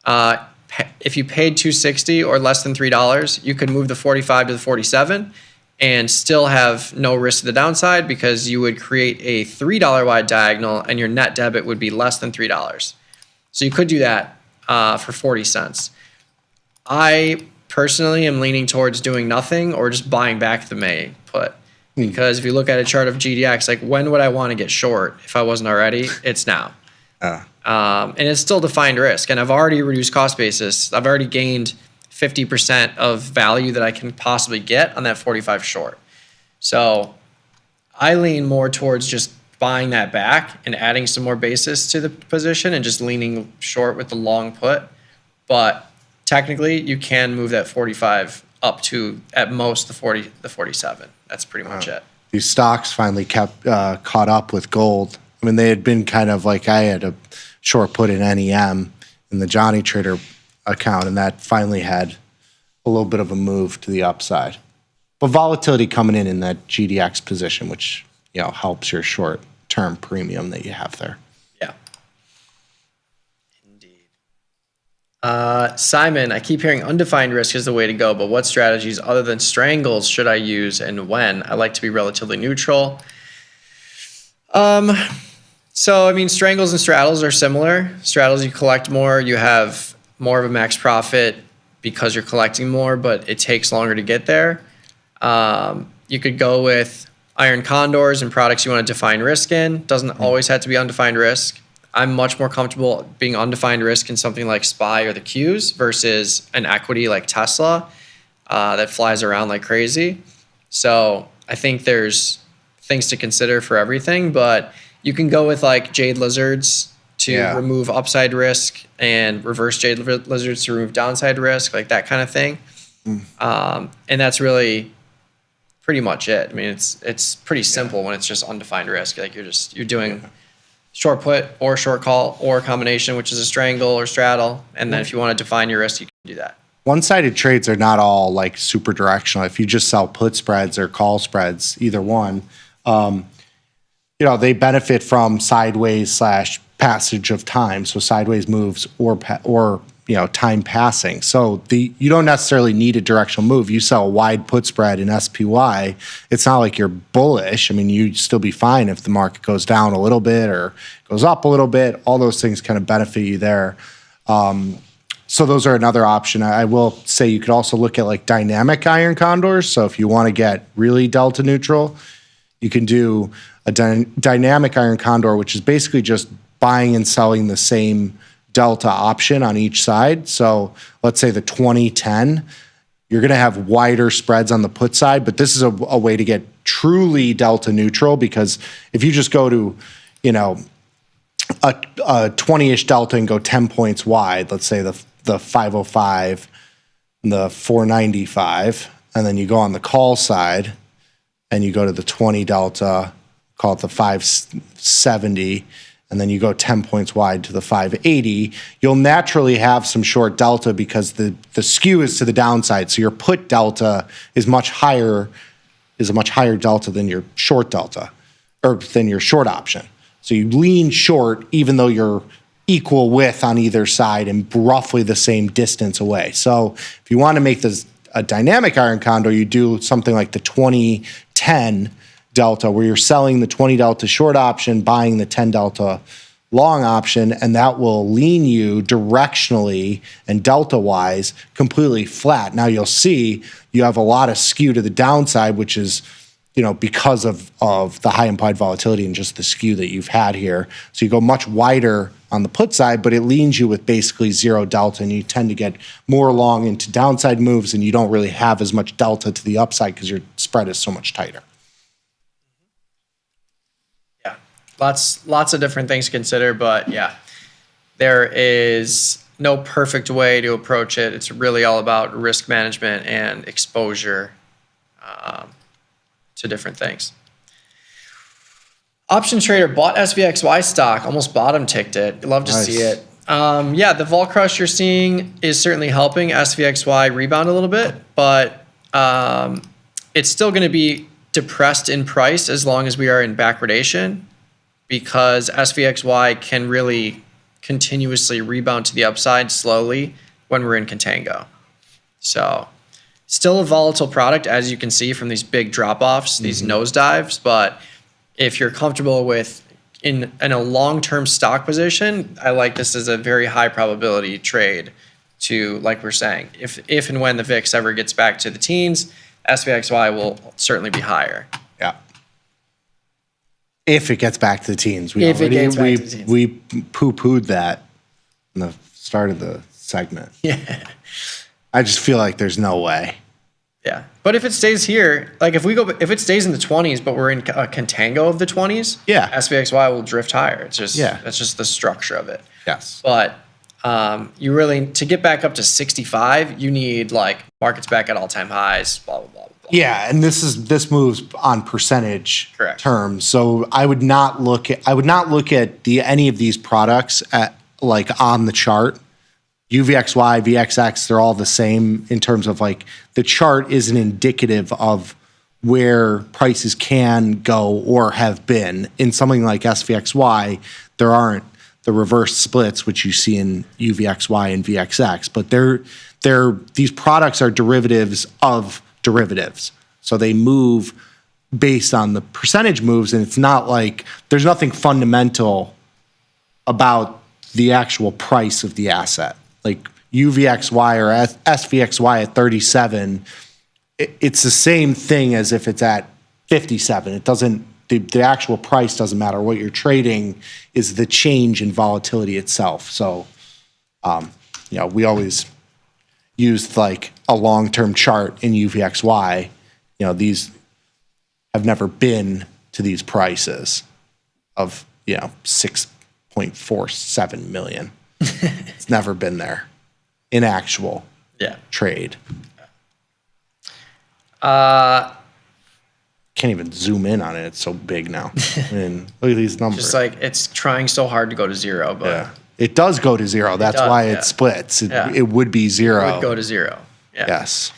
If you paid 260 or less than $3, you could move the 45 to the 47 and still have no risk to the downside, because you would create a $3 wide diagonal and your net debit would be less than $3. So you could do that for 40 cents. I personally am leaning towards doing nothing or just buying back the May put. Because if you look at a chart of GDX, like, when would I want to get short if I wasn't already? It's now. And it's still defined risk. And I've already reduced cost basis. I've already gained 50% of value that I can possibly get on that 45 short. So I lean more towards just buying that back and adding some more basis to the position and just leaning short with the long put. But technically, you can move that 45 up to, at most, the 47. That's pretty much it. These stocks finally caught up with gold. I mean, they had been kind of like, I had a short put in NEM in the Johnny Trader account, and that finally had a little bit of a move to the upside. But volatility coming in that GDX position, which helps your short-term premium that you have there. Yeah. Indeed. Simon, I keep hearing undefined risk is the way to go, but what strategies other than strangles should I use and when? I like to be relatively neutral. So, I mean, strangles and straddles are similar. Straddles, you collect more, you have more of a max profit because you're collecting more, but it takes longer to get there. You could go with iron condors and products you want to define risk in. Doesn't always have to be undefined risk. I'm much more comfortable being undefined risk in something like SPY or the Qs versus an equity like Tesla that flies around like crazy. So I think there's things to consider for everything, but you can go with like jade lizards to remove upside risk and reverse jade lizards to remove downside risk, like that kind of thing. And that's really pretty much it. I mean, it's pretty simple when it's just undefined risk. Like you're doing short put or short call or a combination, which is a strangle or straddle. And then if you want to define your risk, you can do that. One-sided trades are not all like super directional. If you just sell put spreads or call spreads, either one, they benefit from sideways / passage of time. So sideways moves or time passing. So you don't necessarily need a directional move. You sell a wide put spread in SPY, it's not like you're bullish. I mean, you'd still be fine if the market goes down a little bit or goes up a little bit. All those things kind of benefit you there. So those are another option. I will say you could also look at like dynamic iron condors. So if you want to get really delta neutral, you can do a dynamic iron condor, which is basically just buying and selling the same delta option on each side. So let's say the 20-10, you're going to have wider spreads on the put side, but this is a way to get truly delta neutral, because if you just go to, a 20-ish delta and go 10 points wide, let's say the 505 and the 495, and then you go on the call side and you go to the 20 delta, call it the 570, and then you go 10 points wide to the 580, you'll naturally have some short delta because the skew is to the downside. So your put delta is a much higher delta than your short delta, or than your short option. So you lean short even though you're equal width on either side and roughly the same distance away. So if you want to make this a dynamic iron condor, you do something like the 20-10 delta, where you're selling the 20 delta short option, buying the 10 delta long option, and that will lean you directionally and delta-wise completely flat. Now you'll see you have a lot of skew to the downside, which is, because of the high implied volatility and just the skew that you've had here. So you go much wider on the put side, but it leans you with basically zero delta, and you tend to get more long into downside moves, and you don't really have as much delta to the upside because your spread is so much tighter. Yeah, lots of different things to consider, but yeah, there is no perfect way to approach it. It's really all about risk management and exposure to different things. Option trader bought SVXY stock, almost bottom ticked it. Love to see it. The vol crush you're seeing is certainly helping SVXY rebound a little bit, but it's still going to be depressed in price as long as we are in backwardation, because SVXY can really continuously rebound to the upside slowly when we're in contango. So still a volatile product, as you can see from these big drop-offs, these nosedives, but if you're comfortable with in a long-term stock position, I like this as a very high probability trade to, like we're saying, if and when the VIX ever gets back to the teens, SVXY will certainly be higher. Yeah. If it gets back to the teens. If it gets back to the teens. We poo-pooed that in the start of the segment. Yeah. I just feel like there's no way. Yeah. But if it stays here, like if it stays in the 20s, but we're in a contango of the 20s, SVXY will drift higher. It's just, that's just the structure of it. Yes. But you really, to get back up to 65, you need like markets back at all-time highs, blah, blah, blah, blah. Yeah, and this moves on percentage terms. So I would not look at any of these products at like on the chart. UVXY, VXX, they're all the same in terms of like the chart isn't indicative of where prices can go or have been. In something like SVXY, there aren't the reverse splits, which you see in UVXY and VXX, but these products are derivatives of derivatives. So they move based on the percentage moves, and it's not like there's nothing fundamental about the actual price of the asset. Like UVXY or SVXY at 37, it's the same thing as if it's at 57. It doesn't, the actual price doesn't matter. What you're is the change in volatility itself. So, we always used like a long-term chart in UVXY. These have never been to these prices of, 6.47 million. It's never been there in actual trade. Can't even zoom in on it. It's so big now. Look at these numbers. Just like it's trying so hard to go to zero, but it does go to zero. That's why it splits. It would be zero. It would go to zero. Yeah. Yes.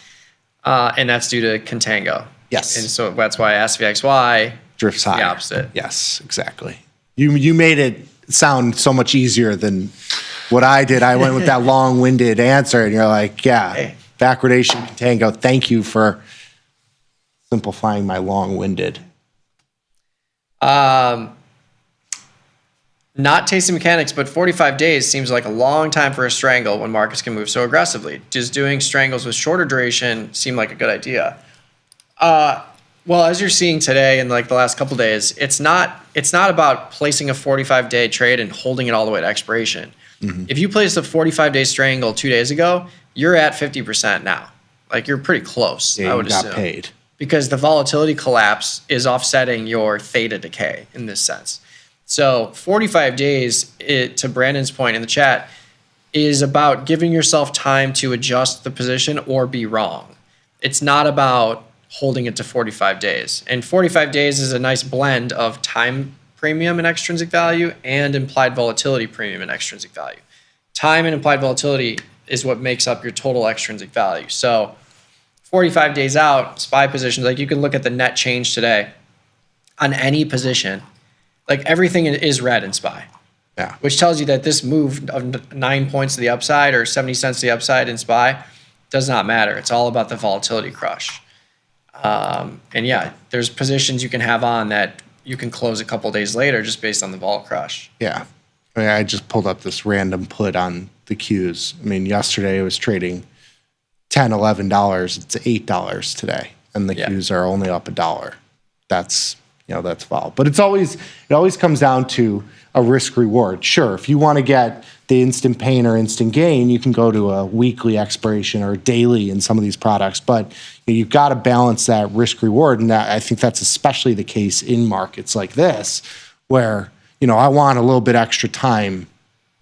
And that's due to contango. Yes. And so that's why SVXY drifts higher. The opposite. Yes, exactly. You made it sound so much easier than what I did. I went with that long-winded answer, and you're like, backwardation, contango. Thank you for simplifying my long-winded. Not tasty mechanics, but 45 days seems like a long time for a strangle when markets can move so aggressively. Does doing strangles with shorter duration seem like a good idea? Well, as you're seeing today and like the last couple days, it's not about placing a 45-day trade and holding it all the way to expiration. Mm-hmm. If you placed a 45-day strangle 2 days ago, you're at 50% now. Like you're pretty close. I would assume. Got paid because the volatility collapse is offsetting your theta decay in this sense. So 45 days, to Brandon's point in the chat, is about giving yourself time to adjust the position or be wrong. It's not about holding it to 45 days. And 45 days is a nice blend of time premium and extrinsic value and implied volatility premium and extrinsic value. Time and implied volatility is what makes up your total extrinsic value. So 45 days out, SPY positions, like you can look at the net change today on any position. Like everything is red in SPY. Yeah. Which tells you that this move of 9 points to the upside or 70 cents to the upside in SPY does not matter. It's all about the volatility crush. And yeah, there's positions you can have on that you can close a couple days later just based on the vol crush. Yeah. I mean, I just pulled up this random put on the Qs. I mean, yesterday it was trading $10, $11. It's $8 today. And the Qs are only up $1. That's, that's vol. But it always comes down to a risk reward. Sure, if you want to get the instant pain or instant gain, you can go to a weekly expiration or daily in some of these products. But you've got to balance that risk reward. And I think that's especially the case in markets like this, where, I want a little bit extra time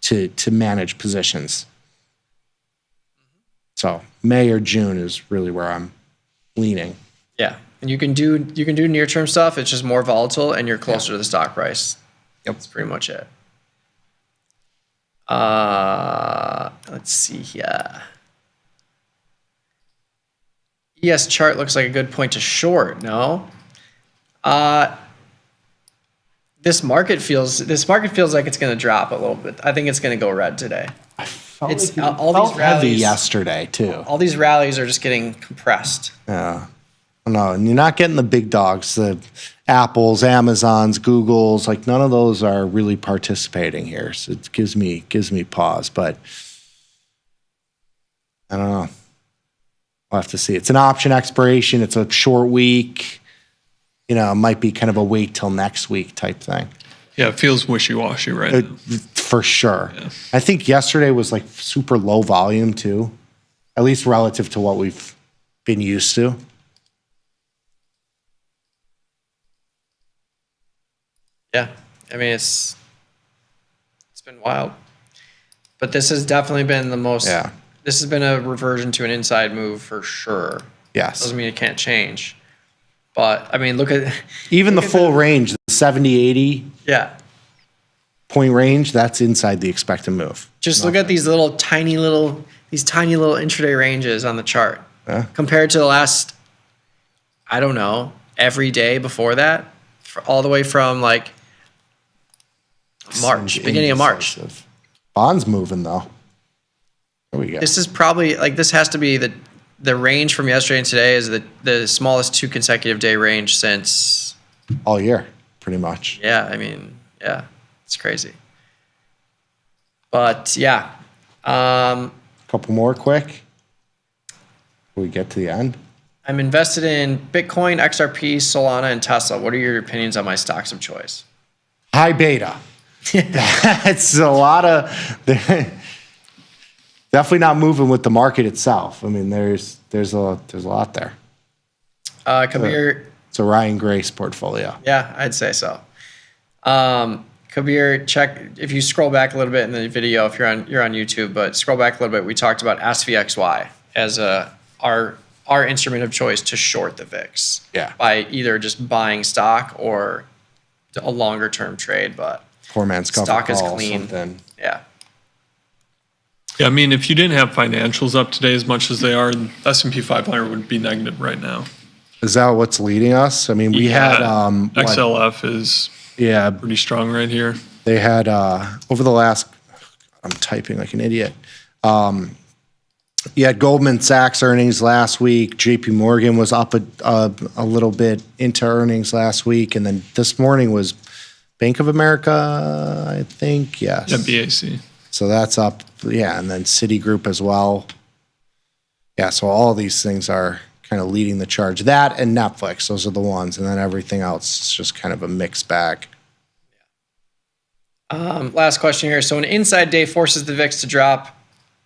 to manage positions. So May or June is really where I'm leaning. Yeah. And you can do near term stuff. It's just more volatile and you're closer to the stock price. Yep. That's pretty much it. Let's see here. ES chart looks like a good point to short, no? This market feels like it's going to drop a little bit. I think it's going to go red today. These rallies heavy yesterday too. All these rallies are just getting compressed. Yeah. No, and you're not getting the big dogs, the Apples, Amazons, Googles, like none of those are really participating here. So it gives me pause, but I don't know. We'll have to see. It's an option expiration. It's a short week. It might be kind of a wait till next week type thing. Yeah, it feels wishy-washy right now. For sure. Yeah. I think yesterday was like super low volume too, at least relative to what we've been used to. Yeah, I mean it's been wild, but this has definitely been the most. Yeah. This has been a reversion to an inside move for sure. Yes. Doesn't mean it can't change, but I mean look at even the full range, the 70, 80. Yeah. Point range, that's inside the expected move. Just look at these tiny little intraday ranges on the chart compared to the last, I don't know, every day before that, all the way from like March, beginning of March. Bonds moving though. There we go. This is probably this has to be the range from yesterday and today is the smallest 2 consecutive day range since all year, pretty much. Yeah, I mean, yeah, it's crazy. But yeah, couple more quick. Before we get to the end. I'm invested in Bitcoin, XRP, Solana, and Tesla. What are your opinions on my stocks of choice? High beta. That's a lot of definitely not moving with the market itself. I mean, there's a lot there. Kabir, it's a Ryan Grace portfolio. Yeah, I'd say so. Kabir, check if you scroll back a little bit in the video if you're on YouTube, but scroll back a little bit. We talked about SVXY as our instrument of choice to short the VIX. Yeah. By either just buying stock or a longer term trade, but poor man's stock is clean. Something. Yeah. Yeah, I mean, if you didn't have financials up today as much as they are, the S&P 500 would be negative right now. Is that what's leading us? I mean, we had XLF is pretty strong right here. They had over the last. I'm typing like an idiot. You had Goldman Sachs earnings last week. JP Morgan was up a little bit into earnings last week. And then this morning was Bank of America, I think. Yes. Yeah, BAC. So that's up. Yeah. And then Citigroup as well. Yeah. So all these things are kind of leading the charge. That and Netflix, those are the ones. And then everything else is just kind of a mixed bag. Last question here. So an inside day forces the VIX to drop.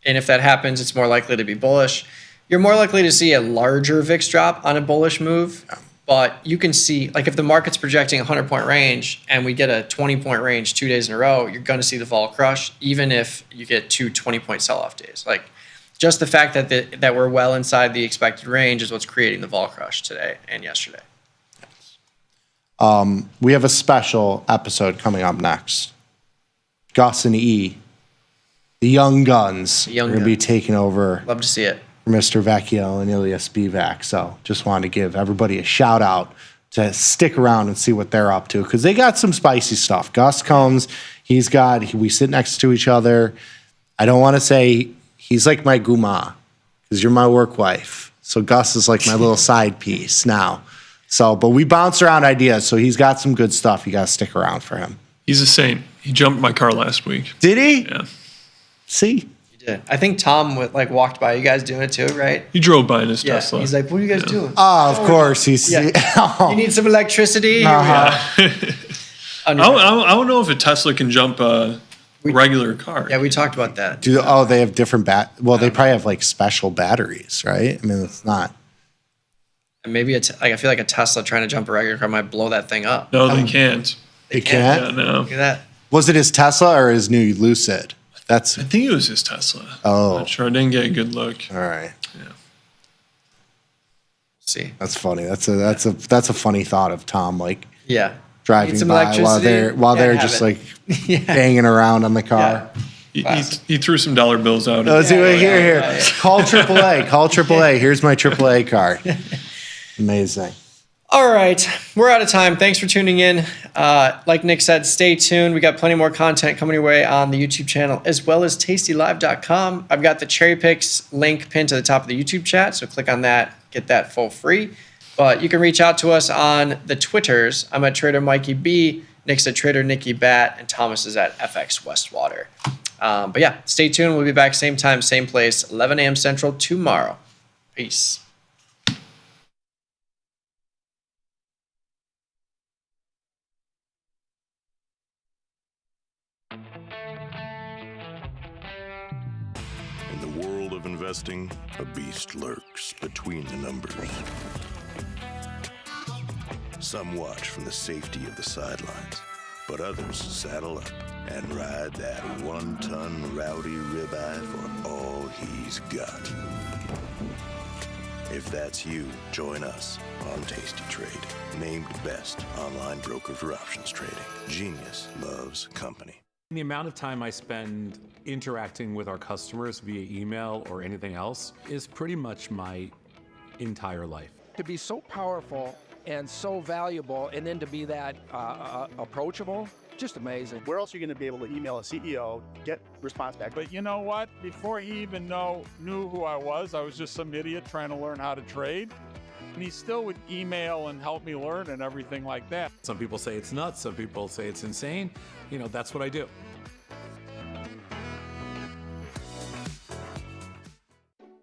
And if that happens, it's more likely to be bullish. You're more likely to see a larger VIX drop on a bullish move, but you can see, like if the market's projecting a 100-point range and we get a 20-point range 2 days in a row, you're going to see the vol crush, even if you get 2 20-point sell-off days. Like just the fact that we're well inside the expected range is what's creating the vol crush today and yesterday. We have a special episode coming up next. Gus and E. The young guns are going to be taking over. Love to see it. Mr. Vecchio and Ilya Spivak. So just wanted to give everybody a shout out to stick around and see what they're up to because they got some spicy stuff. Gus comes, we sit next to each other. I don't want to say he's like my guma because you're my work wife. So Gus is like my little side piece now. So, but we bounce around ideas. So he's got some good stuff. You got to stick around for him. He's a saint. He jumped my car last week. Did he? Yeah. See? You did. I think Tom walked by you guys doing it too, right? He drove by in his Yeah. Tesla. He's like, "What are you guys doing?" Oh, of course. He's. Yeah. You need some electricity? Uh-huh. I don't know if a Tesla can jump a regular car. Yeah, we talked about that. They have different they probably have like special batteries, right? I mean, it's not. And maybe I feel like a Tesla trying to jump a regular car might blow that thing up. No, they can't. They can't? Yeah, no. Look at that. Was it his Tesla or his new Lucid? I think it was his Tesla. Oh. Not sure. I didn't get a good look. All right. Yeah. See. That's funny. That's a funny thought of Tom, like Yeah. driving Need some by electricity? while Yeah, they're have just it. like banging around on the car. He threw some dollar bills out. Oh, here. Call AAA. Call AAA. Here's my AAA card. Amazing. All right, we're out of time. Thanks for tuning in. Like Nick said, stay tuned. We got plenty more content coming your way on the YouTube channel, as well as tastylive.com. I've got the Cherry Picks link pinned to the top of the YouTube chat, so click on that, get that for free. But you can reach out to us on the Twitters. I'm at Trader Mikey B, Nick's at Trader Nicky Bat, and Thomas is at FX Westwater. But yeah, stay tuned. We'll be back same time, same place, 11 a.m. Central tomorrow. Peace. In the world of investing, a beast lurks between the numbers. Some watch from the safety of the sidelines, but others saddle up and ride that one-ton rowdy ribeye for all he's got. If that's you, join us on Tasty Trade, named best online broker for options trading. Genius loves company. The amount of time I spend interacting with our customers via email or anything else is pretty much my entire life. To be so powerful and so valuable, and then to be that approachable, just amazing. Where else are you going to be able to email a CEO, get response back? But you know what? Before he even knew who I was just some idiot trying to learn how to trade. And he still would email and help me learn and everything like that. Some people say it's nuts, some people say it's insane. You know, that's what I do.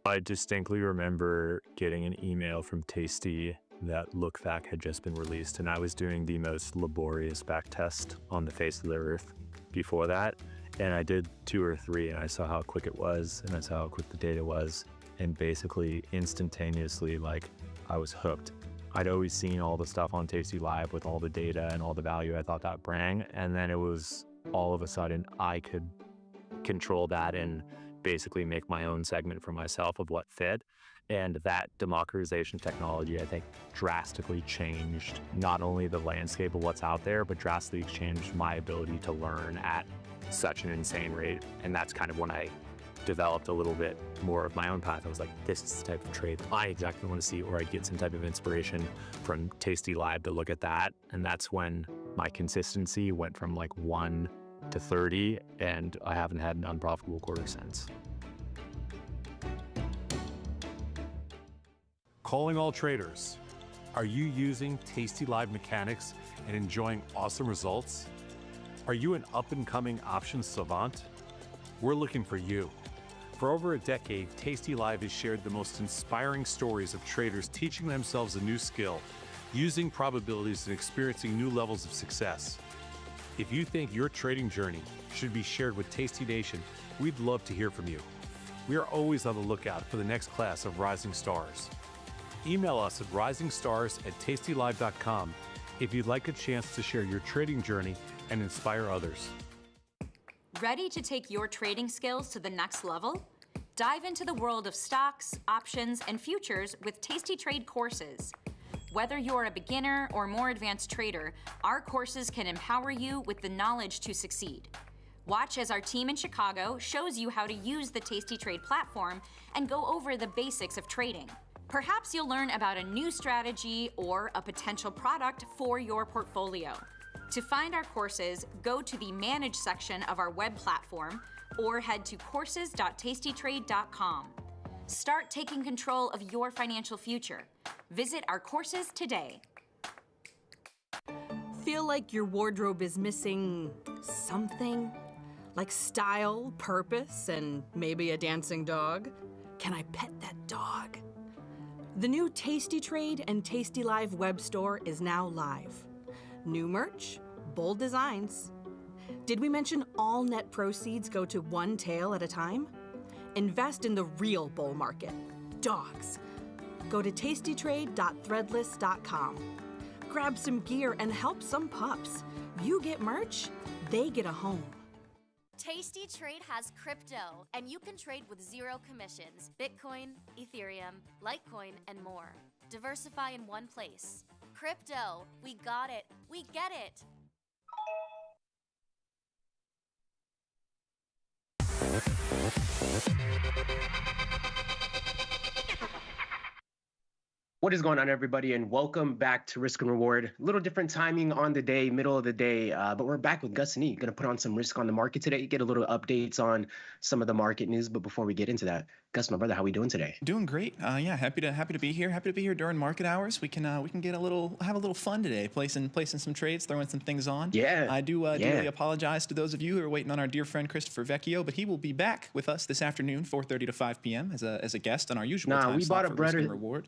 I distinctly remember getting an email from Tasty that Lookback had just been released, and I was doing the most laborious back test on the face of the earth before that. And I did 2 or 3, and I saw how quick it was, and I saw how quick the data was, and basically instantaneously, like, I was hooked. I'd always seen all the stuff on Tasty Live with all the data and all the value I thought that bring, and then it was all of a sudden I could control that and basically make my own segment for myself of what fit. And that democratization technology, I think, drastically changed not only the landscape of what's out there, but drastically changed my ability to learn at such an insane rate. And that's kind of when I developed a little bit more of my own path. I was like, this is the type of trade I exactly want to see, or I'd get some type of inspiration from Tasty Live to look at that. And that's when my consistency went from like 1 to 30, and I haven't had an unprofitable quarter since. Calling all traders. Are you using Tasty Live mechanics and enjoying awesome results? Are you an up-and-coming options savant? We're looking for you. For over a decade, Tasty Live has shared the most inspiring stories of traders teaching themselves a new skill, using probabilities and experiencing new levels of success. If you think your trading journey should be shared with Tasty Nation, we'd love to hear from you. We are always on the lookout for the next class of rising stars. Email us at risingstars@tastylive.com if you'd like a chance to share your trading journey and inspire others. Ready to take your trading skills to the next level? Dive into the world of stocks, options, and futures with Tasty Trade courses. Whether you're a beginner or more advanced trader, our courses can empower you with the knowledge to succeed. Watch as our team in Chicago shows you how to use the Tasty Trade platform and go over the basics of trading. Perhaps you'll learn about a new strategy or a potential product for your portfolio. To find our courses, go to the Manage section of our web platform or head to courses.tastytrade.com. Start taking control of your financial future. Visit our courses today. Feel like your wardrobe is missing something? Like style, purpose, and maybe a dancing dog? Can I pet that dog? The new Tasty Trade and tastylive web store is now live. New merch, bold designs. Did we mention all net proceeds go to one tail at a time? Invest in the real bull market, dogs. Go to tastytrade.threadless.com. Grab some gear and help some pups. You get merch, they get a home. Tasty Trade has crypto, and you can trade with zero commissions. Bitcoin, Ethereum, Litecoin, and more. Diversify in one place. Crypto, we got it. We get it. What is going on, everybody, and welcome back to Risk and Reward. A little different timing on the day, middle of the day, but we're back with Gus and E. Going to put on some risk on the market today, get a little updates on some of the market news. But before we get into that, Gus, my brother, how we doing today? Doing great. Yeah, happy to be here. Happy to be here during market hours. We can get have a little fun today, placing some trades, throwing some things on. Yeah. I do really apologize to those of you who are waiting on our dear friend Christopher Vecchio, but he will be back with us this afternoon, 4:30 to 5 p.m. as a guest on our usual time slot for Risk and Reward.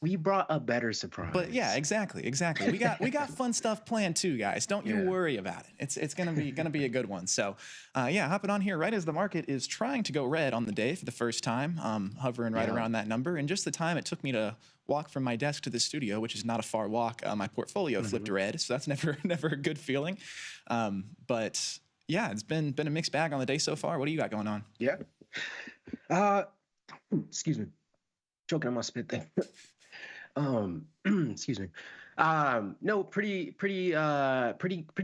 We brought a better surprise. But yeah, exactly. We got fun stuff planned too, guys. Don't you worry about it. It's gonna be a good one. So hopping on here right as the market is trying to go red on the day for the first time, hovering right around that number. And just the time it took me to walk from my desk to the studio, which is not a far walk, my portfolio flipped red. So that's never a good feeling. But yeah, it's been a mixed bag on the day so far. What do you got going on? Yeah. Excuse me. Choking on my spit there. Excuse me. No, pretty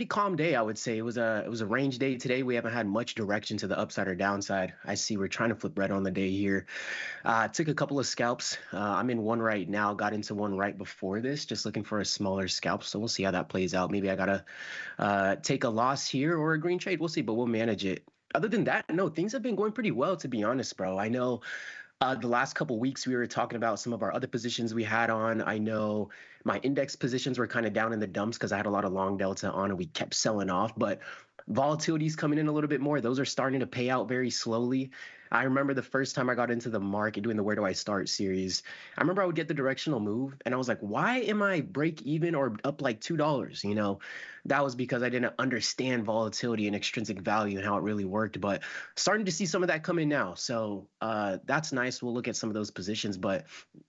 calm day, I would say. It was a range day today. We haven't had much direction to the upside or downside. I see we're trying to flip red on the day here. Took a couple of scalps. I'm in one right now. Got into one right before this, just looking for a smaller scalp. So we'll see how that plays out. Maybe I gotta take a loss here or a green trade. We'll see, but we'll manage it. Other than that, no, things have been going pretty well, to be honest, bro. I know the last couple weeks we were talking about some of our other positions we had on. I know my index positions were kind of down in the dumps because I had a lot of long delta on and we kept selling off. But volatility's coming in a little bit more. Those are starting to pay out very slowly. I remember the first time I got into the market doing the Where Do I Start series, I remember I would get the directional move and I was like, why am I break even or up like $2? You know, that was because I didn't understand volatility and extrinsic value and how it really worked. But starting to see some of that come in now. So that's nice. We'll look at some of those positions, but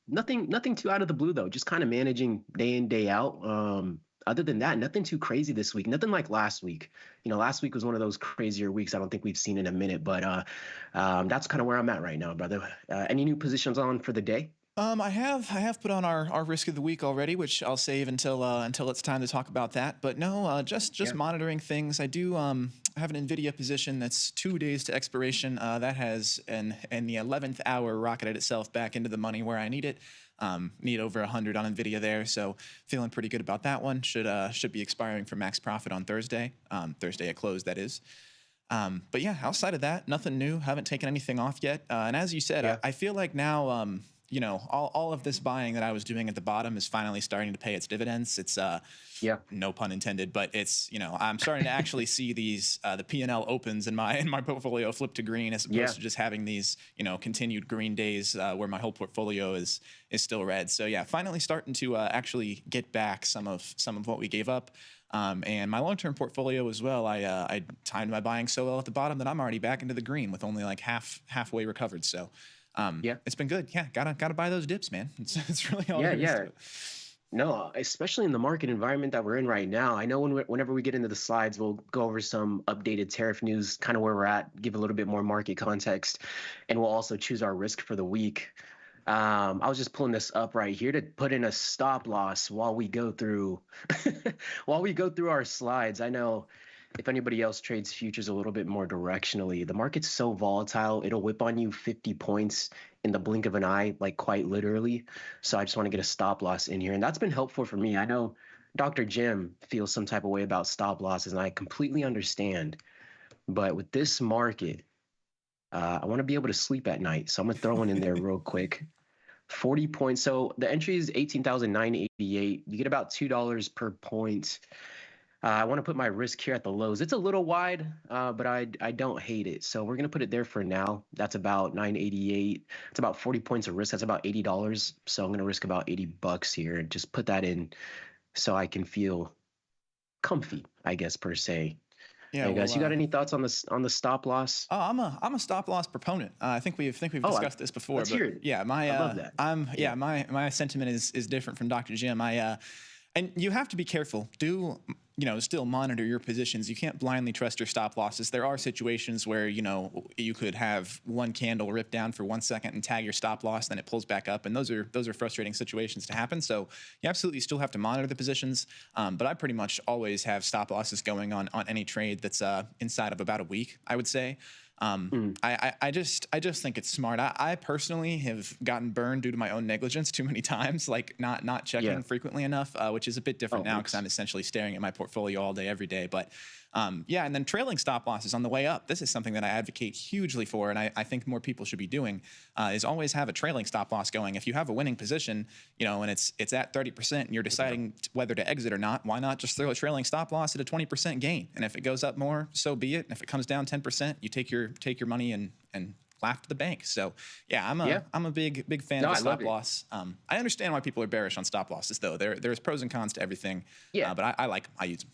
nothing too out of the blue, though. Just kind of managing day in, day out. Other than that, nothing too crazy this week. Nothing like last week. You know, last week was one of those crazier weeks I don't think we've seen in a minute. But that's kind of where I'm at right now, brother. Any new positions on for the day? I have put on our risk of the week already, which I'll save until it's time to talk about that. But no, just monitoring things. I do have an NVIDIA position that's 2 days to expiration. That has in the 11th hour rocketed itself back into the money where I need it. Need over 100 on NVIDIA there, so feeling pretty good about that one. Should be expiring for max profit on Thursday. Thursday at close, that is. But yeah, outside of that, nothing new. Haven't taken anything off yet. And as you said, I feel like now, you know, all of this buying that I was doing at the bottom is finally starting to pay its dividends. It's no pun intended, but it's, you know, I'm starting to actually see these the P&L opens in my portfolio flip to green as opposed to just having these, you know, continued green days where my whole portfolio is still red. So yeah, finally starting to actually get back some of what we gave up. And my long-term portfolio as well, I timed my buying so well at the bottom that I'm already back into the green with only like halfway recovered. So it's been good. Yeah, gotta buy those dips, man. It's really all there is to it. No, especially in the market environment that we're in right now. I know whenever we get into the slides, we'll go over some updated tariff news, kind of where we're at, give a little bit more market context, and we'll also choose our risk for the week. I was just pulling this up right here to put in a stop loss while we go through our slides. I know if anybody else trades futures a little bit more directionally, the market's so volatile, it'll whip on you 50 points in the blink of an eye, like quite literally. So I just want to get a stop loss in here. And that's been helpful for me. I know Dr. Jim feels some type of way about stop losses, and I completely understand. But with this market, I want to be able to sleep at night, so I'm gonna throw one in there real quick. 40 points. So the entry is 18,988. You get about $2 per point. I want to put my risk here at the lows. It's a little wide, but I don't hate it. So we're gonna put it there for now. That's about 988. It's about 40 points of risk. That's about $80. So I'm gonna risk about $80 here and just put that in so I can feel comfy, I guess, per se. Yeah, Hey guys, well, you got any thoughts on the stop loss? Oh, I'm a stop loss proponent. I think we've discussed this before. Let's but hear it. Yeah, I love that. my sentiment is different from Dr. Jim. And you have to be careful. Still monitor your positions. You can't blindly trust your stop losses. There are situations where, you could have one candle rip down for 1 second and tag your stop loss, then it pulls back up. And those are frustrating situations to happen. So you absolutely still have to monitor the positions. But I pretty much always have stop losses going on any trade that's inside of about a week, I would say. I just think it's smart. I personally have gotten burned due to my own negligence too many times, like not checking frequently enough, which is a bit different now because I'm essentially staring at my portfolio all day, every day. But and then trailing stop losses on the way up. This is something that I advocate hugely for, and I think more people should be doing, is always have a trailing stop loss going. If you have a winning position, and it's at 30% and you're deciding whether to exit or not, why not just throw a trailing stop loss at a 20% gain? And if it goes up more, so be it. And if it comes down 10%, you take your money and laugh to the bank. So I'm a big fan of the stop loss. I understand why people are bearish on stop losses, though. There's pros and cons to everything. But I use them.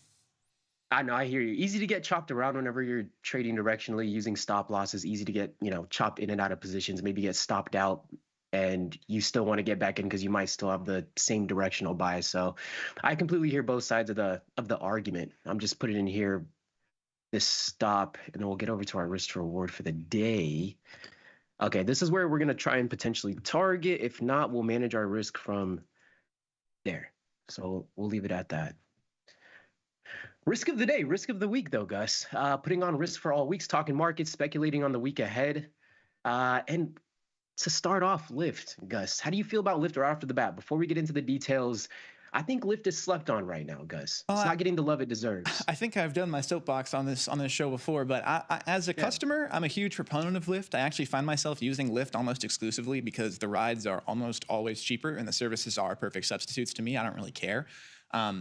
I know, I hear you. Easy to get chopped around whenever you're trading directionally using stop losses. Easy to get, chopped in and out of positions, maybe get stopped out, and you still want to get back in because you might still have the same directional bias. So I completely hear both sides of the argument. I'm just putting in here this stop, and then we'll get over to our risk to reward for the day. Okay, this is where we're going to try and potentially target. If not, we'll manage our risk from there. So we'll leave it at that. Risk of the day, risk of the week, though, Gus. Putting on risk for all weeks, talking markets, speculating on the week ahead. And to start off, Lyft, Gus. How do you feel about Lyft right after the bat? Before we get into the details, I think Lyft is slept on right now, Gus. It's not getting the love it deserves. I think I've done my soapbox on this show before, but I as a customer, I'm a huge proponent of Lyft. I actually find myself using Lyft almost exclusively because the rides are almost always cheaper and the services are perfect substitutes to me. I don't really care.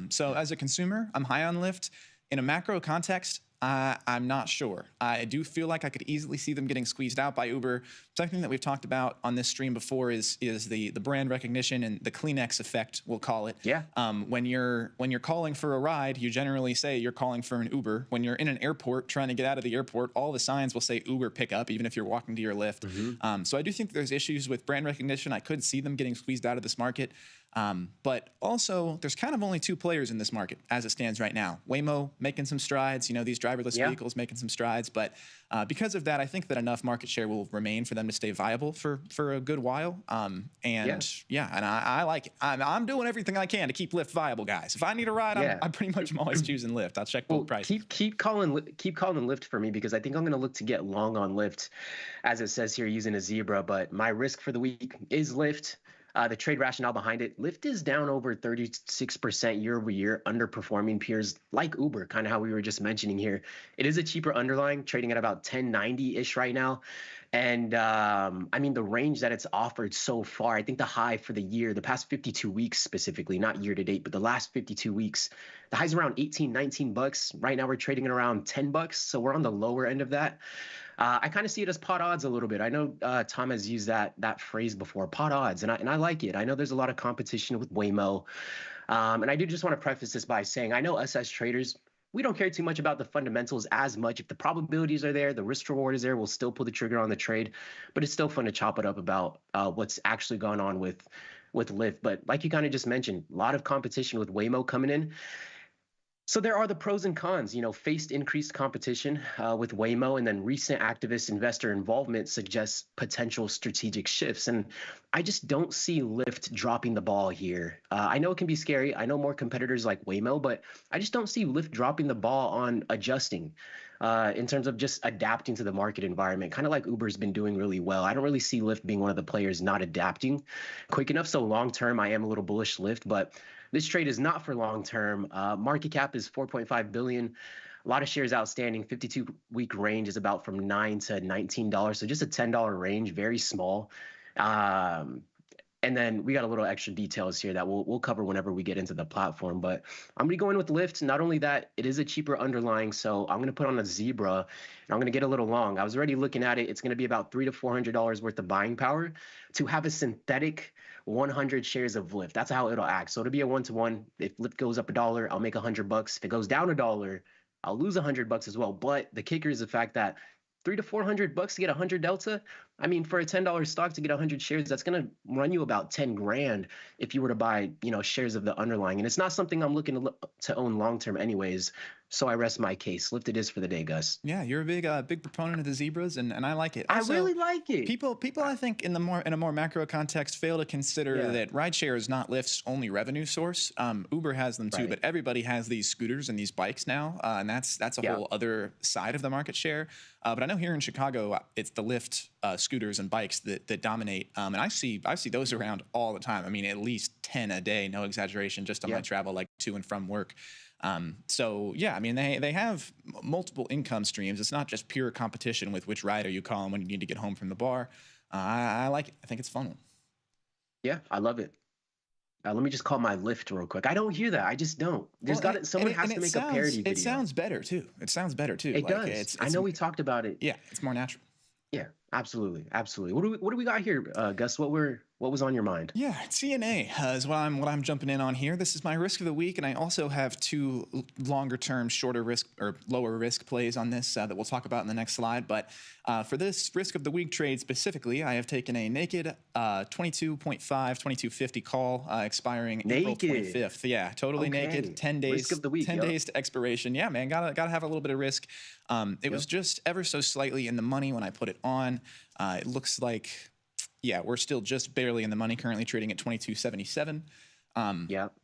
So as a consumer, I'm high on Lyft. In a macro context, I'm not sure. I do feel like I could easily see them getting squeezed out by Uber. Something that we've talked about on this stream before is the brand recognition and the Kleenex effect, we'll call it. Yeah. When you're calling for a ride, you generally say you're calling for an Uber. When you're in an airport trying to get out of the airport, all the signs will say Uber pickup, even if you're walking to your Lyft. So I do think there's issues with brand recognition. I could see them getting squeezed out of this market. But also, there's kind of only two players in this market as it stands right now. Waymo making some strides, these driverless vehicles making some strides. But because of that, I think that enough market share will remain for them to stay viable for a good while. And I like it. I'm doing everything I can to keep Lyft viable, guys. If I need a ride, I'm pretty much always choosing Lyft. I'll check both prices. Keep calling Lyft for me, because I think I'm going to look to get long on Lyft, as it says here, using a zebra. But my risk for the week is Lyft. The trade rationale behind it, Lyft is down over 36% year over year, underperforming peers like Uber, kind of how we were just mentioning here. It is a cheaper underlying, trading at about 1090-ish right now. And the range that it's offered so far, I think the high for the year, the past 52 weeks specifically, not year to date, but the last 52 weeks, the high's around $18-19. Right now we're trading at around $10. So we're on the lower end of that. I kind of see it as pot odds a little bit. I know Tom has used that phrase before, pot odds, and I like it. I know there's a lot of competition with Waymo, and I do just want to preface this by saying I know us as traders, we don't care too much about the fundamentals as much. If the probabilities are there, the risk reward is there, we'll still pull the trigger on the trade. But it's still fun to chop it up about what's actually going on with Lyft. But like you kind of just mentioned, a lot of competition with Waymo coming in. So there are the pros and cons, faced increased competition with Waymo, and then recent activist investor involvement suggests potential strategic shifts. And I just don't see Lyft dropping the ball here. I know it can be scary. I know more competitors like Waymo, but I just don't see Lyft dropping the ball on adjusting in terms of just adapting to the market environment, kind of like Uber's been doing really well. I don't really see Lyft being one of the players not adapting quick enough. So long term, I am a little bullish Lyft, but this trade is not for long term. Market cap is 4.5 billion. A lot of shares outstanding. 52-week range is about from $9 to $19. So just a $10 range, very small. And then we got a little extra details here that we'll cover whenever we get into the platform. But I'm gonna be going with Lyft. Not only that, it is a cheaper underlying, so I'm gonna put on a Zebra, and I'm gonna get a little long. I was already looking at it. It's gonna be about $300 to $400 worth of buying power to have a synthetic 100 shares of Lyft. That's how it'll act. So it'll be a 1-to-1. If Lyft goes up $1, I'll make $100. If it goes down $1, I'll lose $100 as well. But the kicker is the fact that $300 to $400 to get 100 delta. I mean, for a $10 stock to get 100 shares, that's going to run you about 10 grand if you were to buy, shares of the underlying. And it's not something I'm looking to own long term, anyways. So I rest my case. Lyft it is for the day, Gus. Yeah, you're a big proponent of the Zebras, and I like it. Also, I really like it. People, I think, in a more macro context, fail to consider that rideshare is not Lyft's only revenue source. Uber has them too, but everybody has these scooters and these bikes now, and that's a whole other side of the market share. But I know here in Chicago, it's the Lyft scooters and bikes that dominate, and I see those around all the time. I mean, at least 10 a day, no exaggeration, just on my travel, like to and from work. So yeah, I mean, they have multiple income streams. It's not just pure competition with which rider you call them when you need to get home from the bar. I like it. I think it's fun. Yeah, I love it. Let me just call my Lyft real quick. I don't hear that. I just don't. Someone has to make a parody video. It sounds better too. It does. I know we talked about it. Yeah, it's more natural. Yeah, absolutely. What do we got here, Gus? What was on your mind? Yeah, TNA is what I'm jumping in on here. This is my risk of the week, and I also have two longer term, shorter risk or lower risk plays on this that we'll talk about in the next slide. But for this risk of the week trade specifically, I have taken a naked 22.50 call expiring April 25th. Yeah, totally naked. 10 days. Risk of the week. 10 days to expiration. Yeah, man, gotta have a little bit of risk. It was just ever so slightly in the money when I put it on. It looks like, we're still just barely in the money, currently trading at 22.77.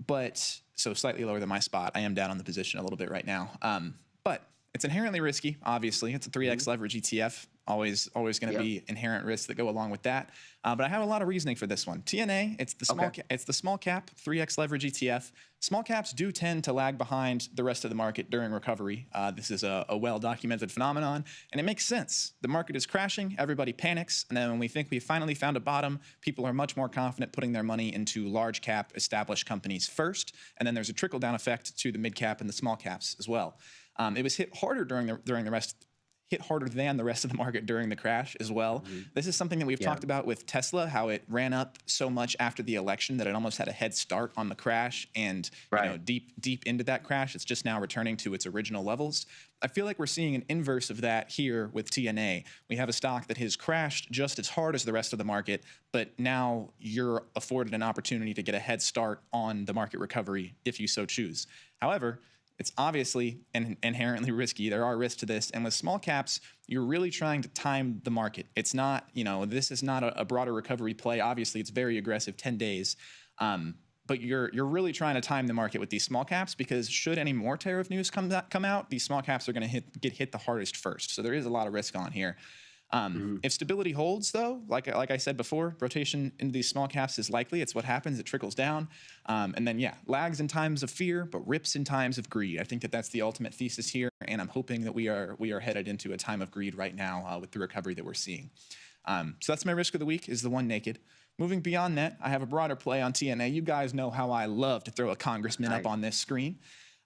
But so slightly lower than my spot. I am down on the position a little bit right now. But it's inherently risky, obviously. It's a 3x leverage ETF. Always going to be inherent risks that go along with that. But I have a lot of reasoning for this one. TNA, it's the small cap 3x leverage ETF. Small caps do tend to lag behind the rest of the market during recovery. This is a well-documented phenomenon, and it makes sense. The market is crashing, everybody panics, and then when we think we finally found a bottom, people are much more confident putting their money into large cap established companies first, and then there's a trickle-down effect to the mid cap and the small caps as well. It was hit harder hit harder than the rest of the market during the crash as well. This is something that we've talked about with Tesla, how it ran up so much after the election that it almost had a head start on the crash, and deep into that crash, it's just now returning to its original levels. I feel like we're seeing an inverse of that here with TNA. We have a stock that has crashed just as hard as the rest of the market, but now you're afforded an opportunity to get a head start on the market recovery if you so choose. However, it's obviously inherently risky. There are risks to this. And with small caps, you're really trying to time the market. It's not, this is not a broader recovery play. Obviously, it's very aggressive, 10 days. But you're really trying to time the market with these small caps, because should any more tariff news come out, these small caps are going to get hit the hardest first. So there is a lot of risk on here. If stability holds, though, like I said before, rotation into these small caps is likely. It's what happens. It trickles down. And then, lags in times of fear, but rips in times of greed. I think that's the ultimate thesis here, and I'm hoping that we are headed into a time of greed right now with the recovery that we're seeing. So that's my risk of the week, is the one naked. Moving beyond that, I have a broader play on TNA. You guys know how I love to throw a congressman up on this screen.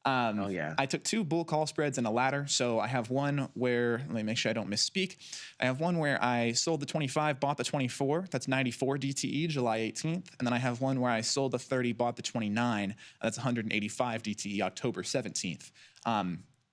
I took two bull call spreads and a ladder. So I have one where, let me make sure I don't misspeak. I have one where I sold the 25, bought the 24. That's 94 DTE, July 18th. And then I have one where I sold the 30, bought the 29. That's 185 DTE, October 17th.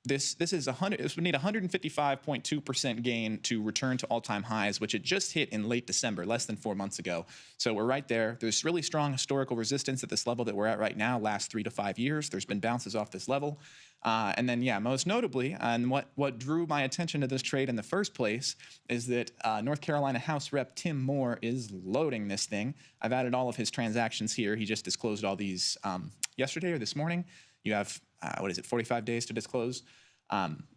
This would need 155.2% gain to return to all-time highs, which it just hit in late December, less than 4 months ago. So we're right there. There's really strong historical resistance at this level that we're at right now, last 3 to 5 years. There's been bounces off this level. And then, most notably, and what drew my attention to this trade in the first place is that North Carolina House Rep Tim Moore is loading this thing. I've added all of his transactions here. He just disclosed all these yesterday or this morning. You have 45 days to disclose.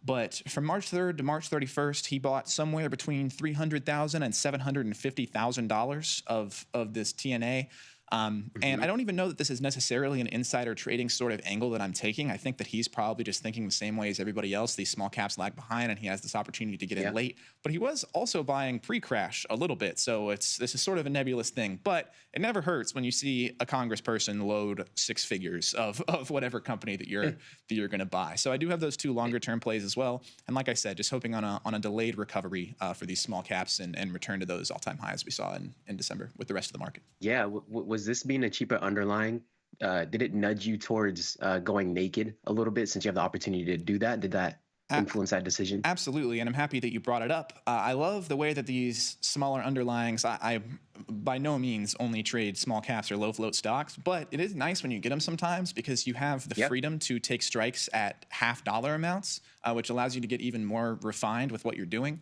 But from March 3rd to March 31st, he bought somewhere between $300,000 and $750,000 of this TNA. And I don't even know that this is necessarily an insider trading sort of angle that I'm taking. I think that he's probably just thinking the same way as everybody else. These small caps lag behind, and he has this opportunity to get in late. But he was also buying pre-crash a little bit, so this is sort of a nebulous thing. But it never hurts when you see a congressperson load six figures of whatever company that you're going to buy. So I do have those two longer term plays as well. And like I said, just hoping on a delayed recovery for these small caps and return to those all-time highs we saw in December with the rest of the market. Yeah, was this being a cheaper underlying? Did it nudge you towards going naked a little bit since you have the opportunity to do that? Did that influence that decision? Absolutely, and I'm happy that you brought it up. I love the way that these smaller underlyings, I by no means only trade small caps or low float stocks, but it is nice when you get them sometimes because you have the freedom to take strikes at $half amounts, which allows you to get even more refined with what you're doing.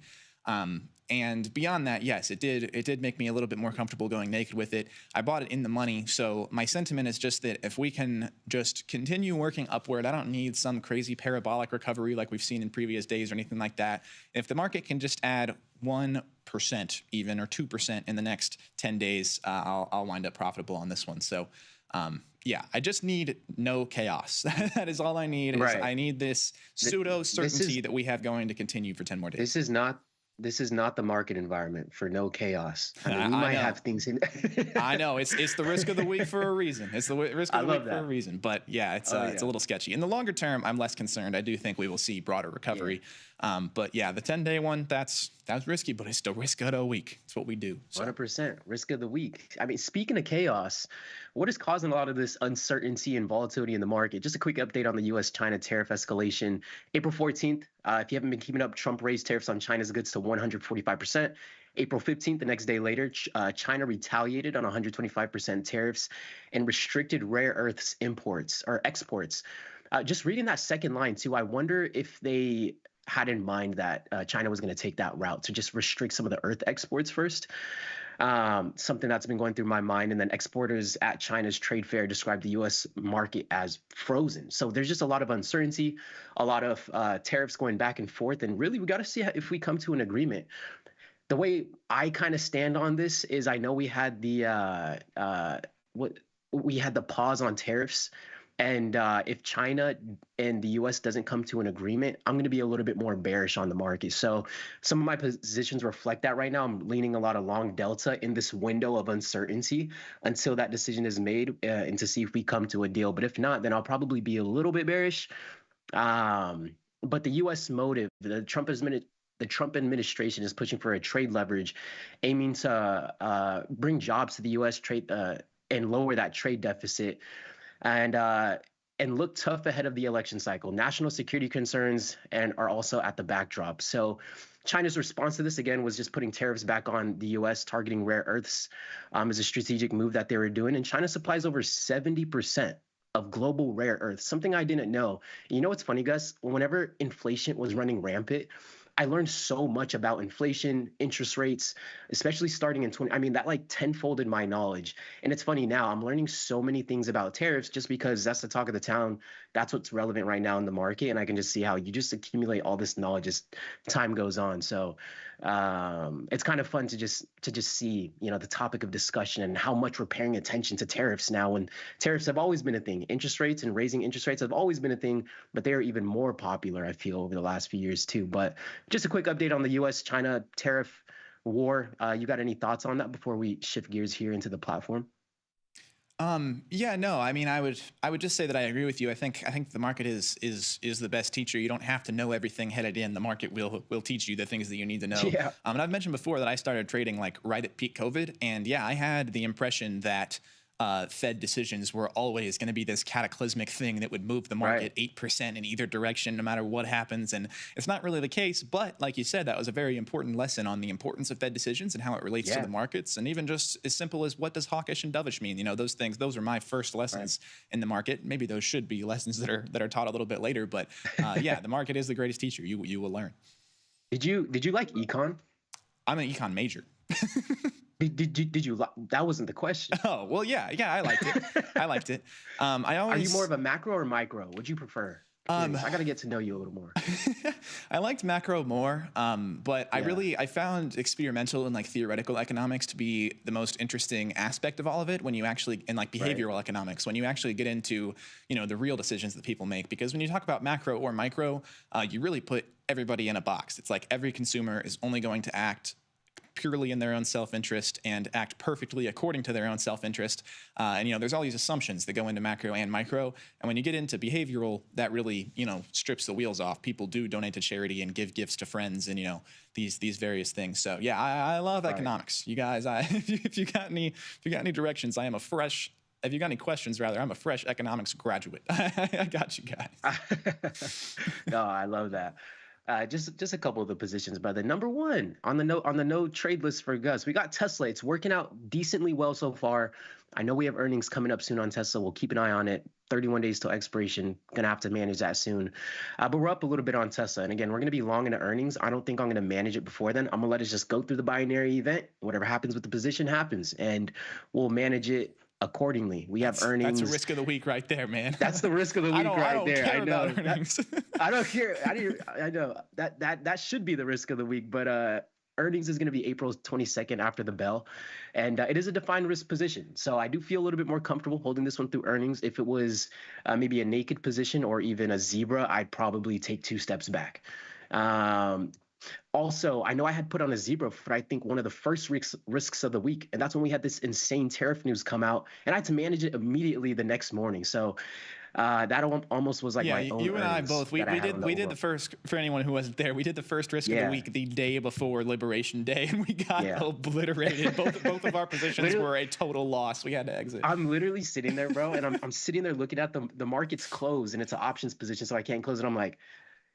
And beyond that, yes, it did make me a little bit more comfortable going naked with it. I bought it in the money, so my sentiment is just that if we can just continue working upward, I don't need some crazy parabolic recovery like we've seen in previous days or anything like that. If the market can just add 1% even or 2% in the next 10 days, I'll wind up profitable on this one. So yeah, I just need no chaos. That is all I need. Right. I need this pseudo certainty that we have going to continue for 10 more days. This is not the market environment for no chaos. I mean, we might have things in. I know it's the risk of the week for a reason. It's the risk of the week for a reason. But yeah, it's a little sketchy. In the longer term, I'm less concerned. I do think we will see broader recovery. But yeah, the 10-day one, that's risky, but it's the risk of the week. It's what we do. 100% risk of the week. I mean, speaking of chaos, what is causing a lot of this uncertainty and volatility in the market? Just a quick update on the U.S.-China tariff escalation. April 14th, if you haven't been keeping up, Trump raised tariffs on China's goods to 145%. April 15th, the next day later, China retaliated on 125% tariffs and restricted rare earths imports or exports. Just reading that second line, too, I wonder if they had in mind that China was going to take that route to just restrict some of the earth exports first. Something that's been going through my mind. And then exporters at China's trade fair described the U.S. market as frozen. So there's just a lot of uncertainty, a lot of tariffs going back and forth. And really, we got to see if we come to an agreement. The way I kind of stand on this is I know we had the pause on tariffs. And if China and the U.S. doesn't come to an agreement, I'm going to be a little bit more bearish on the market. So some of my positions reflect that right now. I'm leaning a lot of long delta in this window of uncertainty until that decision is made and to see if we come to a deal. But if not, then I'll probably be a little bit bearish. But the U.S. motive, the Trump administration is pushing for a trade leverage, aiming to bring jobs to the U.S. trade and lower that trade deficit. And look tough ahead of the election cycle. National security concerns are also at the backdrop. So China's response to this, again, was just putting tariffs back on the U.S., targeting rare earths as a strategic move that they were doing. And China supplies over 70% of global rare earths, something I didn't know. You know what's funny, Gus? Whenever inflation was running rampant, I learned so much about inflation, interest rates, especially starting in that like tenfolded my knowledge. And it's funny now, I'm learning so many things about tariffs just because that's the talk of the town. That's what's relevant right now in the market. And I can just see how you just accumulate all this knowledge as time goes on. So it's kind of fun to just see, the topic of discussion and how much we're paying attention to tariffs now. And tariffs have always been a thing. Interest rates and raising interest rates have always been a thing, but they are even more popular, I feel, over the last few years too. But just a quick update on the U.S.-China tariff war. You got any thoughts on that before we shift gears here into the platform? Yeah, no, I mean, I would just say that I agree with you. I think the market is the best teacher. You don't have to know everything headed in. The market will teach you the things that you need to know. Yeah. And I've mentioned before that I started trading like right at peak COVID. And yeah, I had the impression that Fed decisions were always going to be this cataclysmic thing that would move the market 8% in either direction, no matter what happens. And it's not really the case. But like you said, that was a very important lesson on the importance of Fed decisions and how it relates to the markets. And even just as simple as what does hawkish and dovish mean? Those things, those are my first lessons in the market. Maybe those should be lessons that are taught a little bit later. But yeah, the market is the greatest teacher. You will learn. Did you like econ? I'm an econ major. Did you? That wasn't the question. Oh, well, yeah, I liked it. I liked it. Are you more of a macro or micro? Would you prefer? I got to get to know you a little more. I liked macro more, but I found experimental and like theoretical economics to be the most interesting aspect of all of it when you actually, and like behavioral economics, when you actually get into, the real decisions that people make. Because when you talk about macro or micro, you really put everybody in a box. It's like every consumer is only going to act purely in their own self-interest and act perfectly according to their own self-interest. And there's all these assumptions that go into macro and micro. And when you get into behavioral, that really, strips the wheels off. People do donate to charity and give gifts to friends and, these various things. So yeah, I love economics. You guys, if you got any directions, if you got any questions, rather, I'm a fresh economics graduate. I got you guys. No, I love that. Just a couple of the positions, brother. Number one on the no trade list for Gus, we got Tesla. It's working out decently well so far. I know we have earnings coming up soon on Tesla. We'll keep an eye on it. 31 days till expiration. Gonna have to manage that soon. But we're up a little bit on Tesla. And again, we're gonna be long into earnings. I don't think I'm gonna manage it before then. I'm gonna let us just go through the binary event. Whatever happens with the position happens, and we'll manage it accordingly. We have earnings. That's a risk of the week right there, man. That's the risk of the week right there. I know. About earnings. I don't care. I know that should be the risk of the week, but earnings is going to be April 22nd after the bell, and it is a defined risk position. So I do feel a little bit more comfortable holding this one through earnings. If it was maybe a naked position or even a zebra, I'd probably take 2 steps back. Also, I know I had put on a zebra for I think one of the first risks of the week, and that's when we had this insane tariff news come out, and I had to manage it immediately the next morning. So that almost was like my own. You and I both. We did the first, for anyone who wasn't there, we did the first risk of the week the day before Liberation Day, and we got obliterated. Both of our positions were a total loss. We had to exit. I'm literally sitting there, bro, and I'm sitting there looking at the market's closed, and it's an options position, so I can't close it. I'm like,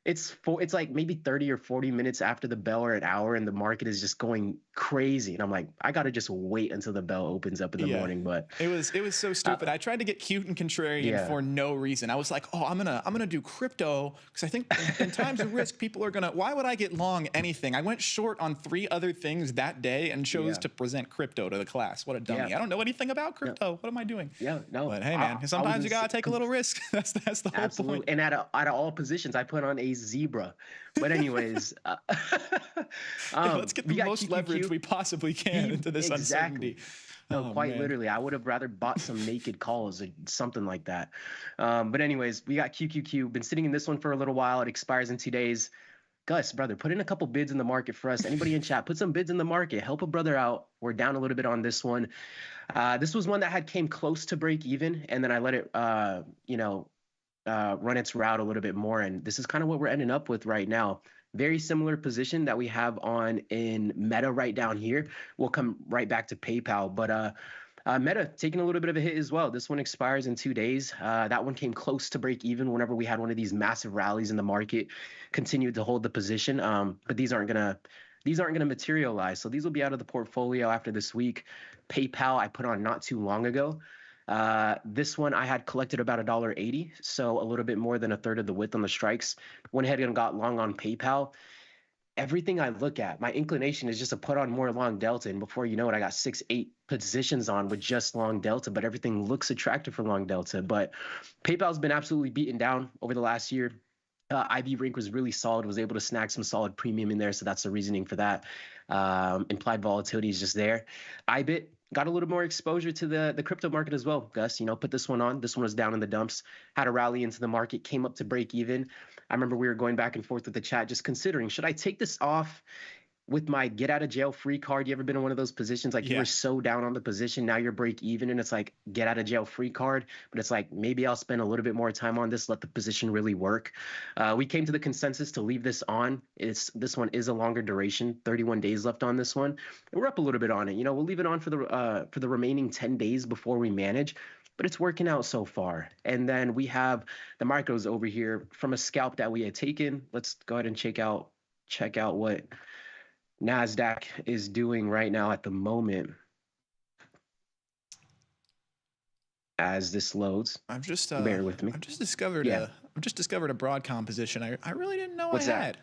it's like maybe 30 or 40 minutes after the bell or an hour, and the market is just going crazy. And I'm like, I got to just wait until the bell opens up in the morning. But it was so stupid. I tried to get cute and contrarian for no reason. I was like, oh, I'm gonna do crypto because I think in times of risk, people are gonna. Why would I get long anything? I went short on 3 other things that day and chose to present crypto to the class. What a dummy! I don't know anything about crypto. What am I doing? No. But hey, man, sometimes you gotta take a little risk. That's the whole point. And out of all positions, I put on a zebra. But anyways, let's get the most leverage we possibly can into this uncertainty. No, quite literally. I would have rather bought some naked calls or something like that. But anyways, we got QQQ. Been sitting in this one for a little while. It expires in 2 days. Gus, brother, put in a couple bids in the market for us. Anybody in chat, put some bids in the market. Help a brother out. We're down a little bit on this one. This was one that came close to break even, and then I let it, run its route a little bit more. And this is kind of what we're ending up with right now. Very similar position that we have on in Meta right down here. We'll come right back to PayPal, but Meta taking a little bit of a hit as well. This one expires in 2 days. That one came close to break even whenever we had one of these massive rallies in the market. Continued to hold the position, but these aren't gonna materialize. So these will be out of the portfolio after this week. PayPal I put on not too long ago. This one I had collected about $1.80, so a little bit more than a third of the width on the strikes. Went ahead and got long on PayPal. Everything I look at, my inclination is just to put on more long delta, and before you know it, I got 6-8 positions on with just long delta, but everything looks attractive for long delta. But PayPal's been absolutely beaten down over the last year. IB rank was really solid, was able to snag some solid premium in there, so that's the reasoning for that. Implied volatility is just there. IBIT got a little more exposure to the crypto market as well, Gus. Put this one on. This one was down in the dumps, had a rally into the market, came up to break even. I remember we were going back and forth with the chat, just considering, should I take this off with my get out of jail free card? You ever been in one of those positions? Like you were so down on the position, now you're break even and it's like get out of jail free card. But it's like, maybe I'll spend a little bit more time on this, let the position really work. We came to the consensus to leave this on. This one is a longer duration, 31 days left on this one. We're up a little bit on it. We'll leave it on for the remaining 10 days before we manage. But it's working out so far. And then we have the micros over here from a scalp that we had taken. Let's go ahead and check out what NASDAQ is doing right now at the moment as this loads. Bear with me. I've just discovered a Broadcom position. I really didn't know What's I had.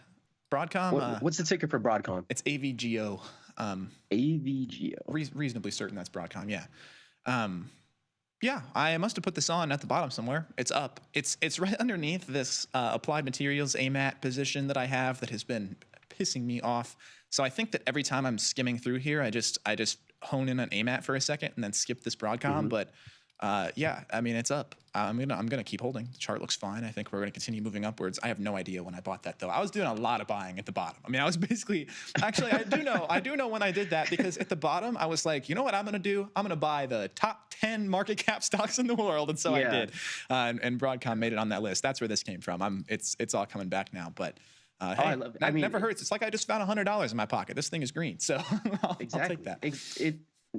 Broadcom. What's the ticker for Broadcom? It's AVGO. AVGO. Reasonably certain that's Broadcom. Yeah. Yeah, I must have put this on at the bottom somewhere. It's up. It's right underneath this applied materials AMAT position that I have that has been pissing me off. So I think that every time I'm skimming through here, I just hone in on AMAT for a second and then skip this Broadcom. But yeah, I mean, it's up. I'm gonna keep holding. The chart looks fine. I think we're gonna continue moving upwards. I have no idea when I bought that though. I was doing a lot of buying at the bottom. I mean, I was basically actually I do know when I did that, because at the bottom I was like, you know what I'm gonna do? I'm gonna buy the top 10 market cap stocks in the world, and so I did. And Broadcom made it on that list. That's where this came from. It's all coming back now, but. Hey, I love it. That never hurts. It's like I just found $100 in my pocket. This thing is green, so I'll take that.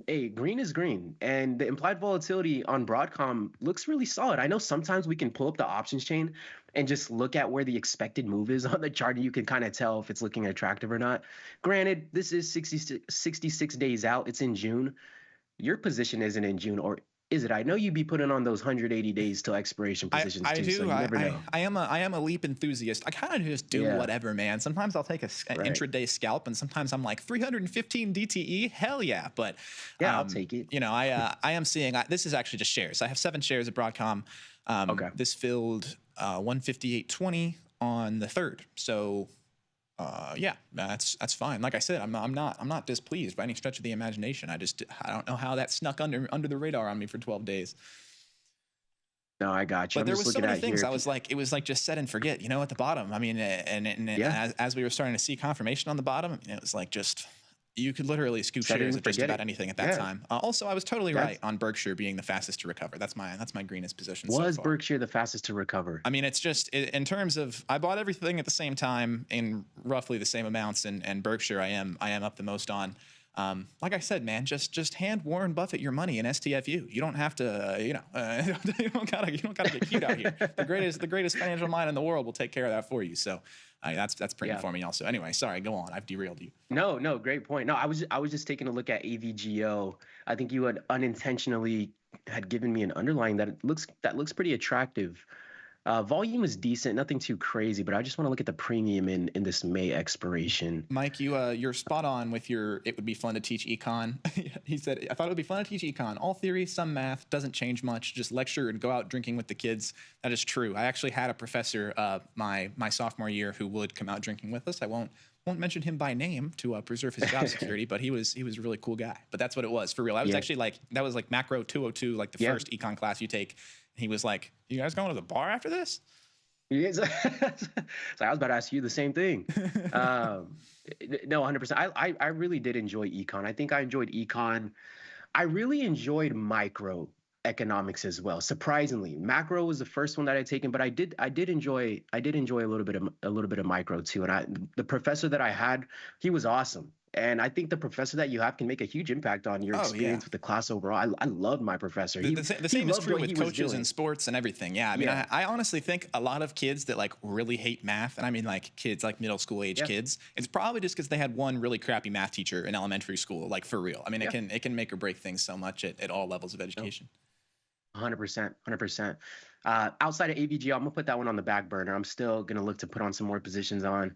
Hey, green is green, and the implied volatility on Broadcom looks really solid. I know sometimes we can pull up the options chain and just look at where the expected move is on the chart, and you can kind of tell if it's looking attractive or not. Granted, this is 66 days out. It's in June. Your position isn't in June, or is it? I know you'd be putting on those 180 days till expiration positions I too. do. So you never know. I am a leap enthusiast. I kind of just do whatever, man. Sometimes I'll take an intraday scalp, and sometimes I'm like 315 DTE. Hell yeah! But I'll take it. You know, I am seeing. This is actually just shares. I have 7 shares of Broadcom. This filled 158.20 on the 3rd. So. Yeah, that's fine. Like I said, I'm not displeased by any stretch of the imagination. I don't know how that snuck under the radar on me for 12 days. No, I got you. But there was so many things. I was like, it was like just set and forget. You know, at the bottom. I mean, as we were starting to see confirmation on the bottom, it was like just. You could literally scoop shares of just about anything at that time. Also, I was totally right on Berkshire being the fastest to recover. That's my greenest position. Was Berkshire the fastest to recover? I mean, it's just in terms of I bought everything at the same time in roughly the same amounts, and Berkshire I am up the most on. Like I said, man, just hand Warren Buffett your money in STFU. You don't have to, you don't gotta get cute out here. The greatest financial mind in the world will take care of that for you. So. That's pretty for me also. Anyway, sorry, go on. I've derailed you. No, great point. No, I was just taking a look at AVGO. I think you had unintentionally had given me an underlying that looks pretty attractive. Volume is decent, nothing too crazy, but I just want to look at the premium in this May expiration. Mike, you're spot on with your. It would be fun to teach econ. He said, I thought it would be fun to teach econ. All theory, some math, doesn't change much. Just lecture and go out drinking with the kids. That is true. I actually had a professor my sophomore year who would come out drinking with us. I won't mention him by name to preserve his job security, but he was a really cool guy. But that's what it was for real. I was actually that was like macro 202, like the first econ class you take. He was like, "You guys going to the bar after this?" Yes. So I was about to ask you the same thing. No, 100%. I really did enjoy econ. I think I enjoyed econ. I really enjoyed micro economics as well. Surprisingly, macro was the first one that I'd taken, but I did enjoy a little bit of micro too. And the professor that I had, he was awesome. And I think the professor that you have can make a huge impact on your experience with the class overall. I loved my professor. The same is true with coaches and sports and everything. Yeah, I mean, I honestly think a lot of kids that like really hate math, and I mean like kids like middle school age kids, it's probably just because they had one really crappy math teacher in elementary school, like for real. I mean, it can make or break things so much at all levels of education. 100%. Outside of AVG, I'm gonna put that one on the back burner. I'm still gonna look to put on some more positions on.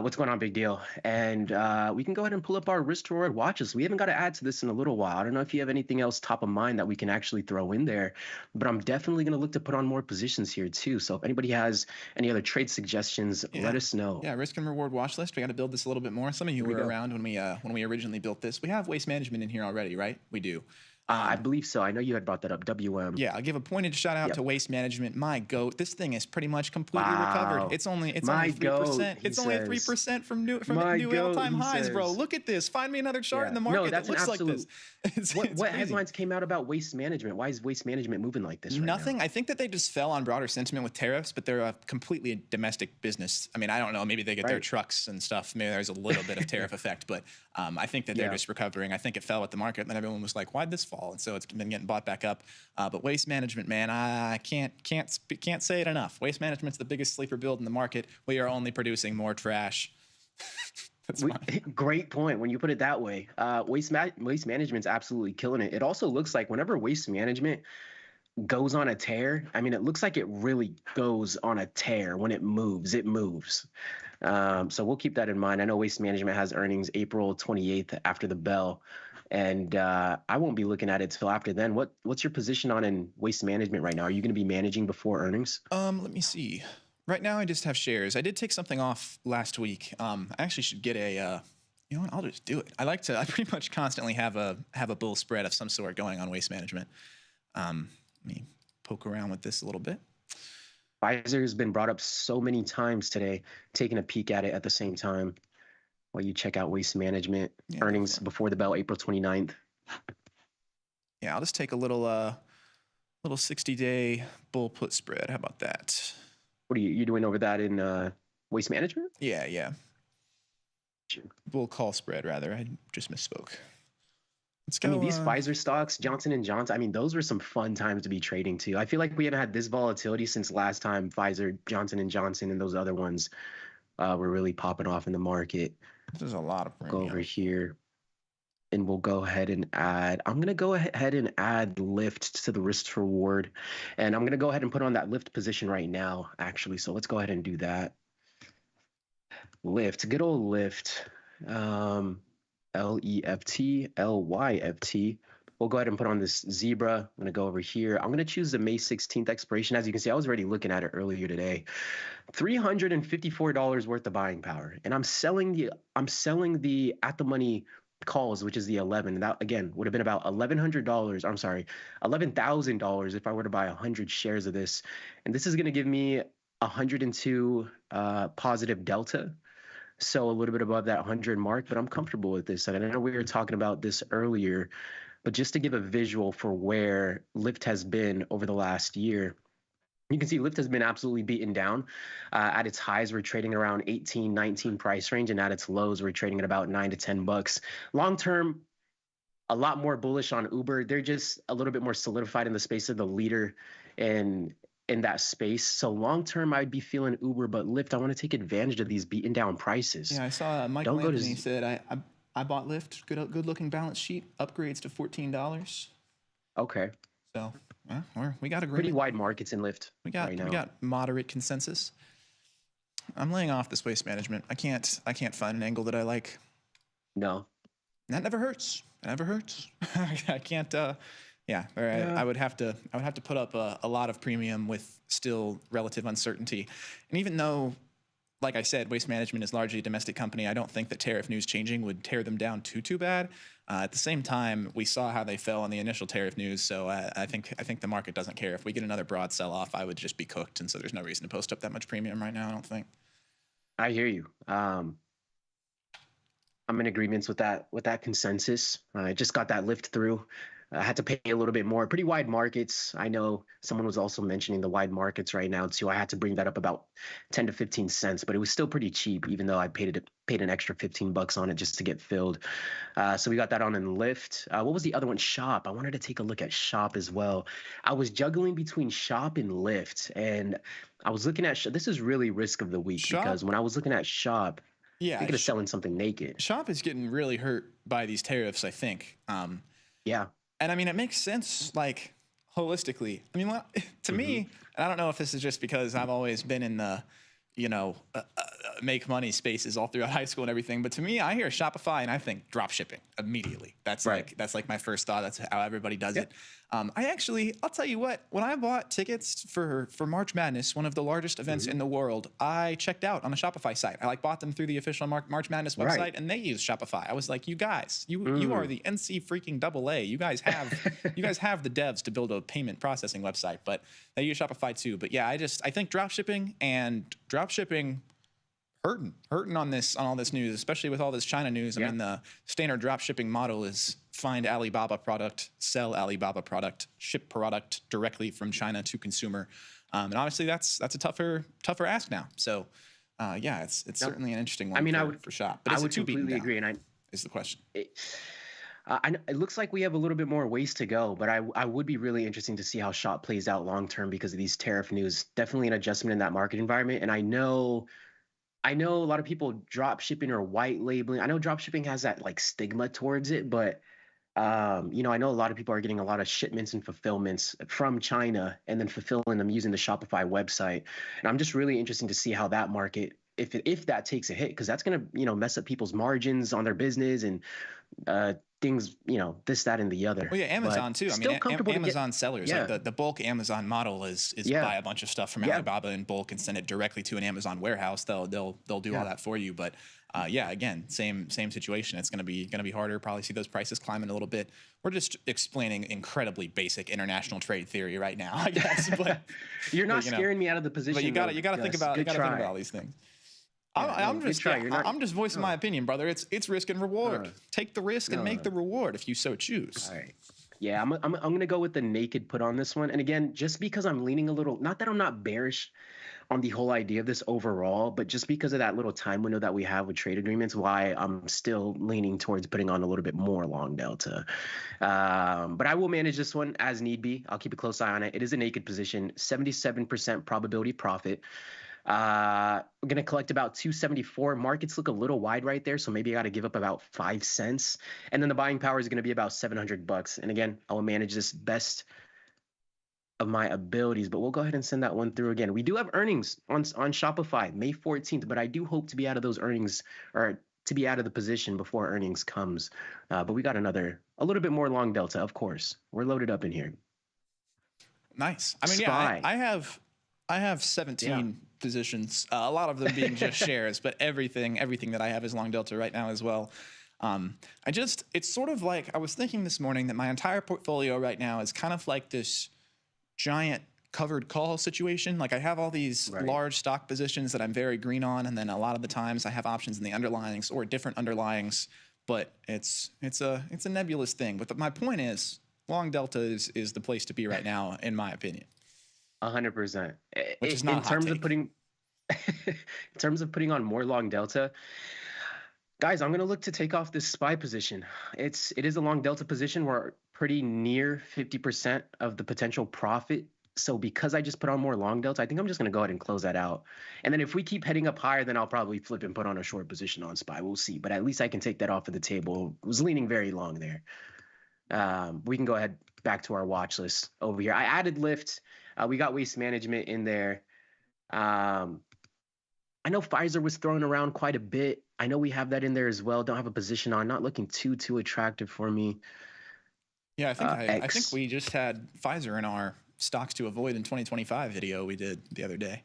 What's going on, Big Deal? And we can go ahead and pull up our risk to reward watches. We haven't got to add to this in a little while. I don't know if you have anything else top of mind that we can actually throw in there, but I'm definitely going to look to put on more positions here too. So if anybody has any other trade suggestions, let us know. Yeah, risk and reward watch list. We got to build this a little bit more. Some of you were around when we originally built this. We have waste management in here already, right? We do. I believe so. I know you had brought that up. WM. Yeah, I'll give a pointed shout out to Waste Management. My goat, this thing is pretty much completely recovered. It's only 3%. It's only 3% from new all-time highs, bro. Look at this. Find me another chart in the market that looks like this. What headlines came out about Waste Management? Why is Waste Management moving like this right Nothing. now? I think that they just fell on broader sentiment with tariffs, but they're a completely domestic business. I mean, I don't know. Maybe they get their trucks and stuff. Maybe there's a little bit of tariff effect, but I think that they're just recovering. I think it fell with the market, and then everyone was like, "Why'd this fall?" And so it's been getting bought back up. But Waste Management, man, I can't say it enough. Waste Management's the biggest sleeper build in the market. We are only producing more trash. Great point when you put it that way. Waste Management's absolutely killing it. It also looks like whenever Waste Management goes on a tear, I mean, it looks like it really goes on a tear. When it moves. So we'll keep that in mind. I know Waste Management has earnings April 28th after the bell. and I won't be looking at it till after then. What's your position on in waste management right now? Are you going to be managing before earnings? Let me see. Right now, I just have shares. I did take something off last week. I actually should get a. You know what? I'll just do it. I pretty much constantly have a bull spread of some sort going on waste management. Let me poke around with this a little bit. Pfizer has been brought up so many times today. Taking a peek at it at the same time while you check out waste management earnings before the bell, April 29th. Yeah, I'll just take a little 60-day bull put spread. How about that? What are you doing over that in waste management? Yeah. Bull call spread, rather. I just misspoke. Let's go. I mean, these Pfizer stocks, Johnson & Johnson, I mean, those were some fun times to be trading too. I feel like we haven't had this volatility since last time Pfizer, Johnson & Johnson, and those other ones were really popping off in the market. There's a lot of premium. Go over here, and we'll go ahead and add. I'm going to go ahead and add Lyft to the risk to reward. And I'm going to go ahead and put on that Lyft position right now, actually. So let's go ahead and do that. Lyft, good old Lyft. L-E-F-T, L-Y-F-T. We'll go ahead and put on this zebra. I'm going to go over here. I'm going to choose the May 16th expiration. As you can see, I was already looking at it earlier today. $354 worth of buying power. And I'm selling the at the money calls, which is the 11. That again would have been about $1,100. I'm sorry, $11,000 if I were to buy 100 shares of this. And this is going to give me 102 positive delta. So a little bit above that 100 mark, but I'm comfortable with this. And I know we were talking about this earlier, but just to give a visual for where Lyft has been over the last year, you can see Lyft has been absolutely beaten down. At its highs, we're trading around 18, 19 price range, and at its lows, we're trading at about $9 to $10. Long term, a lot more bullish on Uber. They're just a little bit more solidified in the space of the leader in that space. So long term, I'd be feeling Uber, but Lyft, I want to take advantage of these beaten down prices. Yeah, I saw Michael Anthony said I bought Lyft. Good looking balance sheet. Upgrades to $14. Okay. So we got agreement. Pretty wide markets in Lyft. We got moderate consensus. I'm laying off this waste management. I can't find an angle that I like. No. That never hurts. It never hurts. I can't. I would have to put up a lot of premium with still relative uncertainty. And even though, like I said, waste management is largely a domestic company, I don't think that tariff news changing would tear them down too bad. At the same time, we saw how they fell on the initial tariff news, so I think the market doesn't care. If we get another broad sell-off, I would just be cooked, and so there's no reason to post up that much premium right now, I don't think. I hear you. I'm in agreement with that consensus. I just got that lift through. I had to pay a little bit more. Pretty wide markets. I know someone was also mentioning the wide markets right now too. I had to bring that up about 10 to 15 cents, but it was still pretty cheap, even though I paid an extra $15 on it just to get filled. So we got that on in Lyft. What was the other one? Shop. I wanted to take a look at Shop as well. I was juggling between Shop and Lyft, and I was looking at this is really risk of the week because when I was looking at Shop, thinking of selling something naked. Shop is getting really hurt by these tariffs, I think. Yeah. And I mean, it makes sense, like, holistically. I mean, to me, and I don't know if this is just because I've always been in the, make money spaces all throughout high school and everything, but to me, I hear Shopify and I think drop shipping immediately. That's like my first thought. That's how everybody does it. I'll tell you what, when I bought tickets for March Madness, one of the largest events in the world, I checked out on a Shopify site. I bought them through the official March Madness website, and they use Shopify. I was like, you guys, you are the NC freaking AA. You guys have the devs to build a payment processing website, but they use Shopify too. But yeah, I think drop shipping hurting on all this news, especially with all this China news. I mean, the standard drop shipping model is find Alibaba product, sell Alibaba product, ship product directly from China to consumer. And obviously that's a tougher ask now. So it's certainly an interesting one for Shop. But I would completely agree. And is the question. It looks like we have a little bit more ways to go, but I would be really interesting to see how Shop plays out long term because of these tariff news. Definitely an adjustment in that market environment. And I know a lot of people drop shipping or white labeling. I know drop shipping has that like stigma towards it, but I know a lot of people are getting a lot of shipments and fulfillments from China and then fulfilling them using the Shopify website. And I'm just really interested to see how that market, if that takes a hit, because that's going to, mess up people's margins on their business and things, this, that, and the other. Well, yeah, Amazon But too. I still mean, comfortable to get- Amazon sellers, Yeah. like the bulk Amazon model is Yeah. buy a bunch of stuff from Yeah. Alibaba in bulk and send it directly to an Amazon warehouse. They'll do Yeah. all that for you. But yeah, again, same situation. It's gonna be harder. Probably see those prices climbing a little bit. We're just explaining incredibly basic international trade theory right now, I guess. But You're not but, scaring me out of the position. But you got though, to think Gus. about Good try. all these things. Yeah, I'm no, just good try. You're not- I'm just voicing my opinion, brother. It's risk and reward. Take the risk and no. make the reward if you so choose. All right. Yeah, I'm gonna go with the naked put on this one. And again, just because I'm leaning a little, not that I'm not bearish on the whole idea of this overall, but just because of that little time window that we have with trade agreements, why I'm still leaning towards putting on a little bit more long delta. But I will manage this one as need be. I'll keep a close eye on it. It is a naked position, 77% probability profit. We're gonna collect about 274. Markets look a little wide right there, so maybe I got to give up about 5 cents. And then the buying power is gonna be about $700. And again, I will manage this best of my abilities, but we'll go ahead and send that one through again. We do have earnings on Shopify May 14th, but I do hope to be out of those earnings, or to be out of the position before earnings comes. But we got a little bit more long delta, of course. We're loaded up in here. Nice. I mean, Spy. yeah, I have 17 positions, a lot of them being just shares, but everything that I have is long delta right now as well. It's sort of like, I was thinking this morning that my entire portfolio right now is kind of like this giant covered call situation. Like I have all these large stock positions that I'm very green on, and then a lot of the times I have options in the underlyings or different underlyings, but it's a nebulous thing. But my point is, long delta is the place to be right now, in my opinion. 100%. Which is not a hot take. In terms of putting on more long delta, guys, I'm gonna look to take off this SPY position. It is a long delta position. We're pretty near 50% of the potential profit. So because I just put on more long delta, I think I'm just gonna go ahead and close that out. And then if we keep heading up higher, then I'll probably flip and put on a short position on SPY. We'll see. But at least I can take that off of the table. It was leaning very long there. We can go ahead back to our watch list over here. I added Lyft. We got waste management in there. I know Pfizer was thrown around quite a bit. I know we have that in there as well. Don't have a position on. Not looking too attractive for me. Yeah, I think we just had Pfizer in our stocks to avoid in 2025 video we did the other day.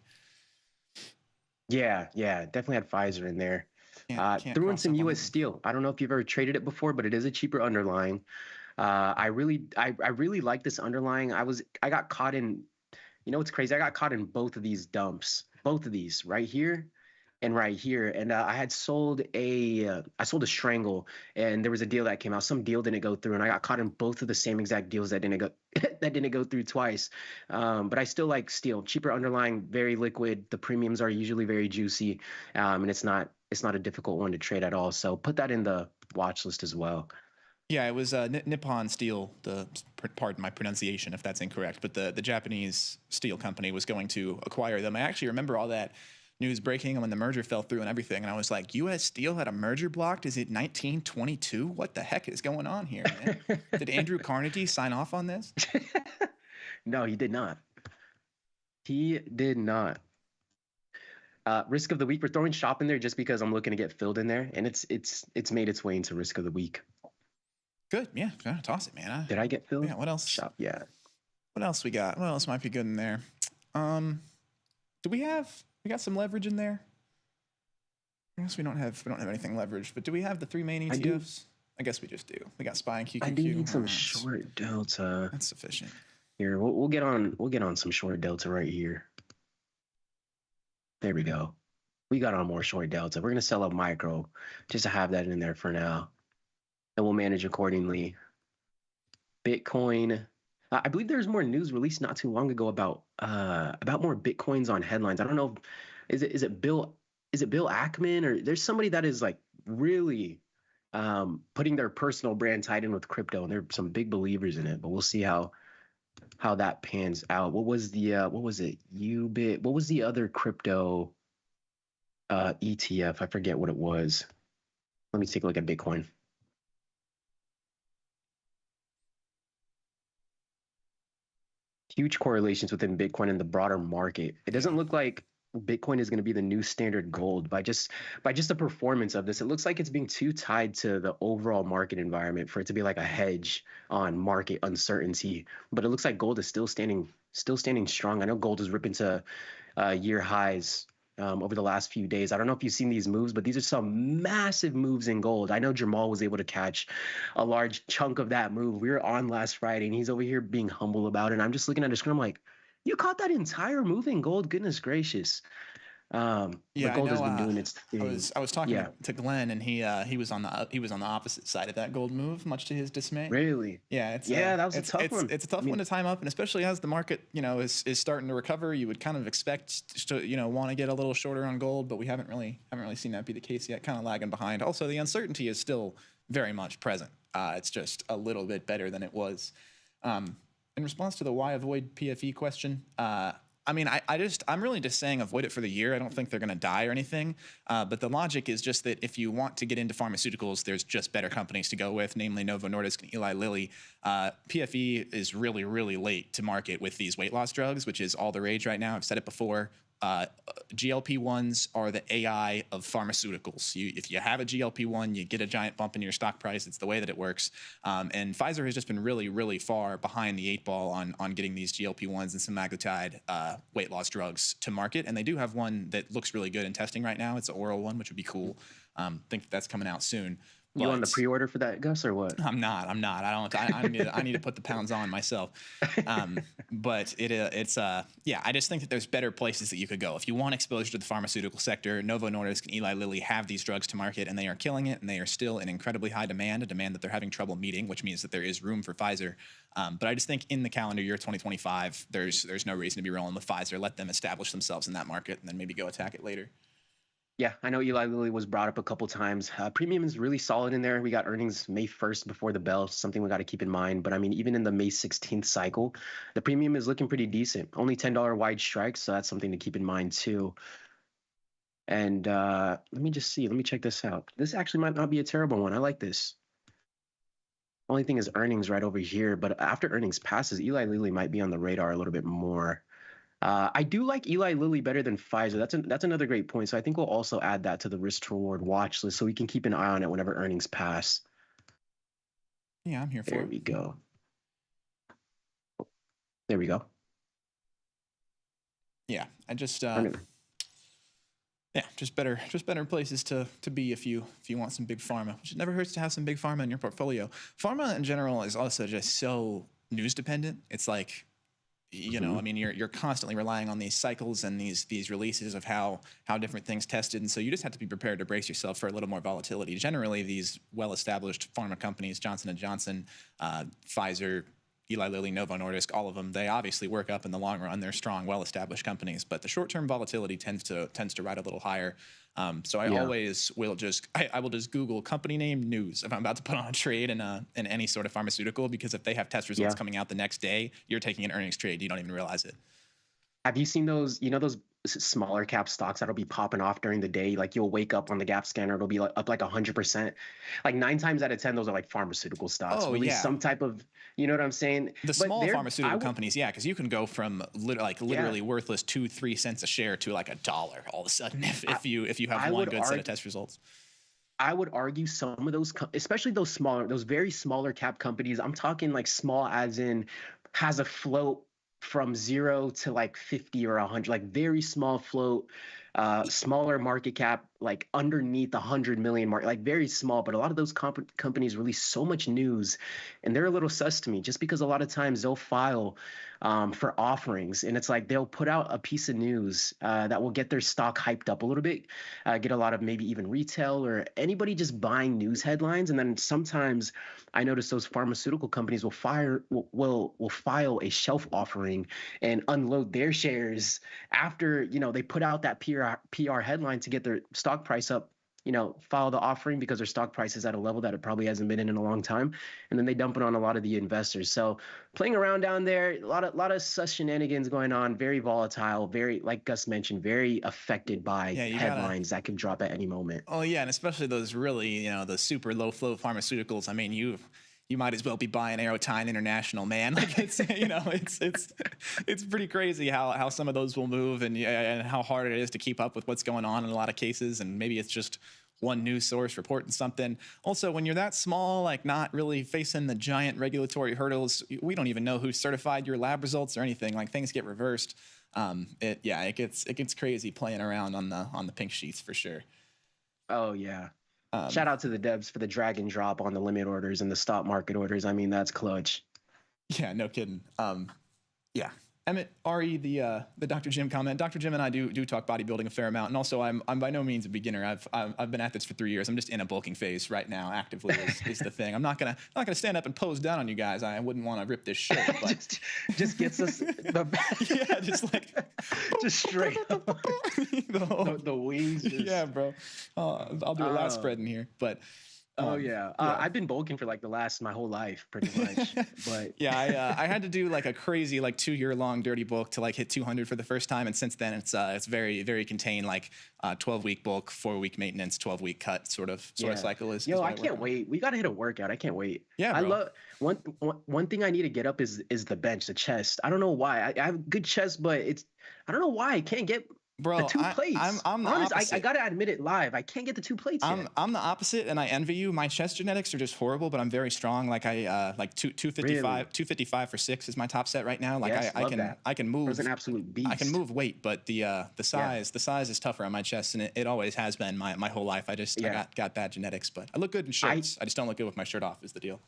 Yeah, definitely had Pfizer in there. Can't Threw in cross some up on U.S. Steel. I don't know if you've ever traded it before, but it is a cheaper underlying. I really like this underlying. I got caught in, what's crazy? I got caught in both of these dumps, both of these right here and right here. And I had sold a strangle, and there was a deal that came out. Some deal didn't go through, and I got caught in both of the same exact deals that didn't go that didn't go through twice. But I still like steel, cheaper underlying, very liquid. The premiums are usually very juicy, and it's not a difficult one to trade at all. So put that in the watch list as well. Yeah, it was Nippon Steel. Pardon my pronunciation if that's incorrect, but the Japanese steel company was going to acquire them. I actually remember all that news breaking and when the merger fell through and everything, and I was like, U.S. Steel had a merger blocked? Is it 1922? What the heck is going on here, man? Did Andrew Carnegie sign off on this? No, he did not. He did not. Risk of the week. We're throwing shop in there just because I'm looking to get filled in there, and it's made its way into risk of the week. Good, yeah, toss it, man. Did I get filled? Yeah. What else? Shop, yeah. What else we got? What else might be good in there? Do we got some leverage in there? I guess we don't have anything leveraged, but do we have the three main ETFs? I guess we just do. We got SPY and QQQ. I do need some short delta. That's sufficient. Here, we'll get on some short delta right here. There we go. We got on more short delta. We're gonna sell up micro just to have that in there for now, and we'll manage accordingly. Bitcoin. I believe there's more news released not too long ago about more Bitcoins on headlines. I don't know. Is it Bill Ackman, or there's somebody that is like really putting their personal brand tied in with crypto, and they're some big believers in it. But we'll see how that pans out. What was it? Ubit. What was the other crypto ETF? I forget what it was. Let me take a look at Bitcoin. Huge correlations within Bitcoin and the broader market. It doesn't look like Bitcoin is going to be the new standard gold by just the performance of this. It looks like it's being too tied to the overall market environment for it to be like a hedge on market uncertainty. But it looks like gold is still standing strong. I know gold is ripping to year highs over the last few days. I don't know if you've seen these moves, but these are some massive moves in gold. I know Jamal was able to catch a large chunk of that move. We were on last Friday, and he's over here being humble about it. And I'm just looking at his screen. I'm like, you caught that entire move in gold? Goodness gracious. Yeah, But gold I know. has been doing its thing. I was talking Yeah. to Glenn, and he was on the opposite side of that gold move, much to his dismay. Really? Yeah, That was a tough one. It's a tough one to time up, and especially as the market is starting to recover, you would kind of expect to want to get a little shorter on gold, but we haven't really seen that be the case yet. Kind of lagging behind. Also, the uncertainty is still very much present. It's just a little bit better than it was. In response to the why avoid PFE question, I'm really just saying avoid it for the year. I don't think they're going to die or anything. But the logic is just that if you want to get into pharmaceuticals, there's just better companies to go with, namely Novo Nordisk and Eli Lilly. PFE is really, really late to market with these weight loss drugs, which is all the rage right now. I've said it before. GLP-1s are the AI of pharmaceuticals. If you have a GLP-1, you get a giant bump in your stock price. It's the way that it works. And Pfizer has just been really, really far behind the 8 ball on getting these GLP-1s and semaglutide weight loss drugs to market. And they do have one that looks really good in testing right now. It's an oral one, which would be cool. Think that's coming out soon. You on the pre-order for that, Gus, or what? I'm not. I need to put the pounds on myself. But I just think that there's better places that you could go. If you want exposure to the pharmaceutical sector, Novo Nordisk and Eli Lilly have these drugs to market, and they are killing it, and they are still in incredibly high demand, a demand that they're having trouble meeting, which means that there is room for Pfizer. But I just think in the calendar year 2025, there's no reason to be rolling with Pfizer. Let them establish themselves in that market, and then maybe go attack it later. Yeah, I know Eli Lilly was brought up a couple times. Premium is really solid in there. We got earnings May 1st before the bell, something we got to keep in mind. But I mean, even in the May 16th cycle, the premium is looking pretty decent. Only $10 wide strikes, so that's something to keep in mind too. And let me just see. Let me check this out. This actually might not be a terrible one. I like this. Only thing is earnings right over here. But after earnings passes, Eli Lilly might be on the radar a little bit more. I do like Eli Lilly better than Pfizer. That's another great point. So I think we'll also add that to the risk to reward watch list so we can keep an eye on it whenever earnings pass. Yeah, I'm here for it. There we go. There we go. Yeah, I just just better places to be if you want some big pharma, which never hurts to have some big pharma in your portfolio. Pharma in general is also just so news dependent. It's like, I mean, you're constantly relying on these cycles and these releases of how different things tested, and so you just have to be prepared to brace yourself for a little more volatility. Generally, these well-established pharma companies, Johnson & Johnson, Pfizer, Eli Lilly, Novo Nordisk, all of them, they obviously work up in the long run. They're strong, well-established companies, but the short-term volatility tends to ride a little higher. So I always will I will just Google company name news if I'm about to put on a trade in any sort of pharmaceutical, because if they have test results coming out the next day, you're taking an earnings trade. You don't even realize it. Have you seen those, those smaller cap stocks that'll be popping off during the day? Like you'll wake up on the Gap scanner, it'll be up like 100%. Like 9 times out of 10, those are like pharmaceutical stocks. Oh, Release some type of, you know what I'm saying? The small pharmaceutical companies, because you can go from literally worthless 2-3 cents a share to like $1 all of a sudden if you have one good set of test results. I would argue some of those, especially those very smaller cap companies, I'm talking like small as in has a float from 0 to like 50 or 100, like very small float, smaller market cap, like underneath the 100 million market, like very small. But a lot of those companies release so much news, and they're a little sus to me, just because a lot of times they'll file for offerings, and it's like they'll put out a piece of news that will get their stock hyped up a little bit, get a lot of maybe even retail or anybody just buying news headlines, and then sometimes I notice those pharmaceutical companies will file a shelf offering and unload their shares after they put out that PR headline to get their stock price up. File the offering because their stock price is at a level that it probably hasn't been in a long time, and then they dump it on a lot of the investors. So playing around down there, a lot of sus shenanigans going on, very volatile, very, like Gus mentioned, very affected by headlines that can drop at any moment. Oh yeah, and especially those really, the super low flow pharmaceuticals. I mean, you might as well be buying Aerotine International, man. Like it's it's pretty crazy how some of those will move and how hard it is to keep up with what's going on in a lot of cases. And maybe it's just one news source reporting something. Also, when you're that small, like not really facing the giant regulatory hurdles, we don't even know who certified your lab results or anything. Like things get reversed. It gets crazy playing around on the pink sheets for sure. Oh yeah. Shout out to the devs for the drag and drop on the limit orders and the stop market orders. I mean, that's clutch. Yeah, no kidding. Yeah. Emmett, Ari, the Dr. Jim comment. Dr. Jim and I do talk bodybuilding a fair amount, and also I'm by no means a beginner. I've been at this for 3 years. I'm just in a bulking phase right now. Actively is the thing. I'm not gonna stand up and pose down on you guys. I wouldn't want to rip this shirt. But just gets us yeah, just like just straight up. the wings. Just... Yeah, bro. I'll do a lat spread in here, but. I've been bulking for like my whole life, pretty much. But yeah, I had to do like a crazy 2-year-long dirty bulk to like hit 200 for the first time, and since then it's very very contained, like 12-week bulk, 4-week maintenance, 12-week cut sort of cycle is. Yo, I can't wait. We gotta hit a workout. I can't wait. Yeah, bro. I love one thing I need to get up is the bench, the chest. I don't know why. I have a good chest, but I don't know why I can't get. Bro, the two plates. I'm the honest. opposite. I gotta admit it live. I can't get the 2 plates. I'm the opposite, and I envy you. My chest genetics are just horrible, but I'm very strong. Like I 255 for 6 is my top set right now. Like yes, I can move. It's an absolute beast. I can move weight, but the size is tougher on my chest, and it always has been my whole life. I got bad genetics, but I look good in shirts. I just don't look good with my shirt off. Is the deal.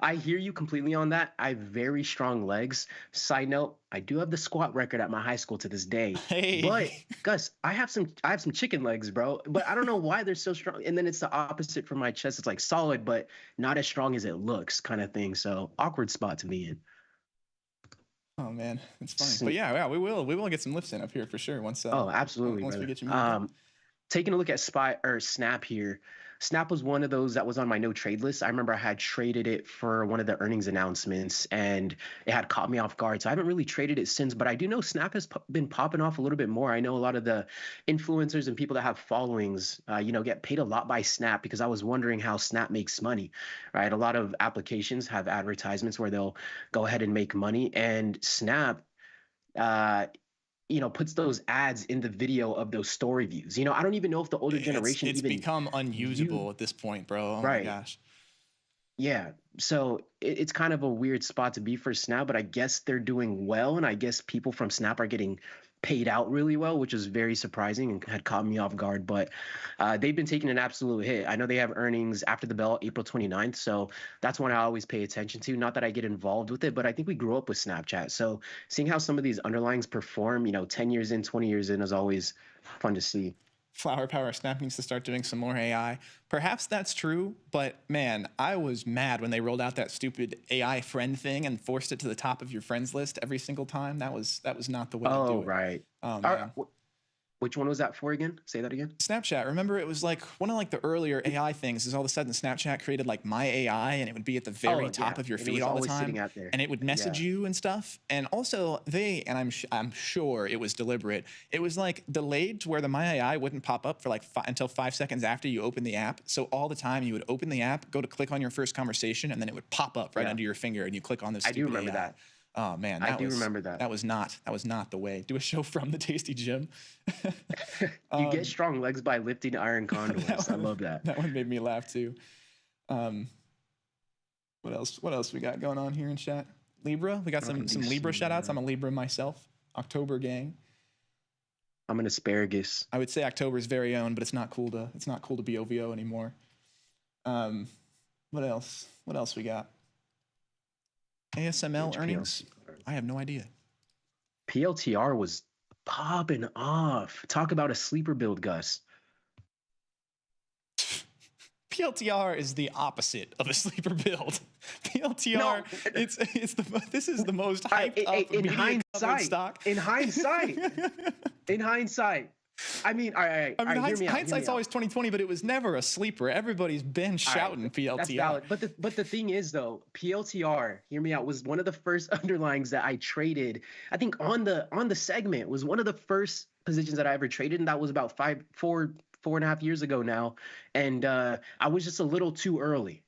I hear you completely on that. I have very strong legs. Side note, I do have the squat record at my high school to this day. Hey. But Gus, I have some chicken legs, bro. But I don't know why they're so strong. And then it's the opposite for my chest. It's like solid, but not as strong as it looks, kind of thing. So awkward spot to be in. Oh man, it's funny. But yeah, we will get some lifts in up here for sure. Once absolutely. Once we get you moving. Taking a look at Snap here. Snap was one of those that was on my no trade list. I remember I had traded it for one of the earnings announcements, and it had caught me off guard. So I haven't really traded it since, but I do know Snap has been popping off a little bit more. I know a lot of the influencers and people that have followings, get paid a lot by Snap, because I was wondering how Snap makes money, right? A lot of applications have advertisements where they'll go ahead and make money, and Snap, puts those ads in the video of those story views. I don't even know if the older generation it's become unusable at this point, bro. Oh right. My gosh. Yeah. So it's kind of a weird spot to be for Snap, but I guess they're doing well. And I guess people from Snap are getting paid out really well, which is very surprising and had caught me off guard. But they've been taking an absolute hit. I know they have earnings after the bell, April 29th. So that's one I always pay attention to. Not that I get involved with it, but I think we grew up with Snapchat. So seeing how some of these underlyings perform, 10 years in, 20 years in is always fun to see. Flower Power Snap needs to start doing some more AI. Perhaps that's true, but man, I was mad when they rolled out that stupid AI friend thing and forced it to the top of your friends list every single time. That was not the way to do it. Oh, right. Oh, man. Which one was that for again? Say that again. Snapchat. Remember, it was like one of like the earlier AI things is all of a sudden Snapchat created like My AI, and it would be at the very top of your feed all the time, and it would message you and stuff. And also I'm sure it was deliberate. It was like delayed to where the My AI wouldn't pop up for like until 5 seconds after you open the app. So all the time you would open the app, go to click on your first conversation, and then it would pop up right under your finger, and you click on this. I do remember AI. that. Oh man, I do remember that. That was not the way. Do a show from the Tasty Gym. You get strong legs by lifting iron condors. I love that. That one made me laugh too. What else we got going on here in chat? Libra. We got some Libra shout outs. I'm a Libra myself. October gang. I'm an asparagus. I would say October's very own, but it's not cool to be OVO anymore. What else? What else we got? ASML earnings? I have no idea. PLTR was popping off. Talk about a sleeper build, Gus. PLTR is the opposite of a sleeper build. PLTR, this is the most hyped up in hindsight stock. In hindsight. In hindsight. I mean, all right, hindsight's always 20/20, but it was never a sleeper. Everybody's been shouting PLTR. That's valid. But the thing is, though, PLTR, hear me out, was one of the first underlyings that I traded. I think on the segment was one of the first positions that I ever traded, and that was about 4.5 years ago now. And I was just a little too early.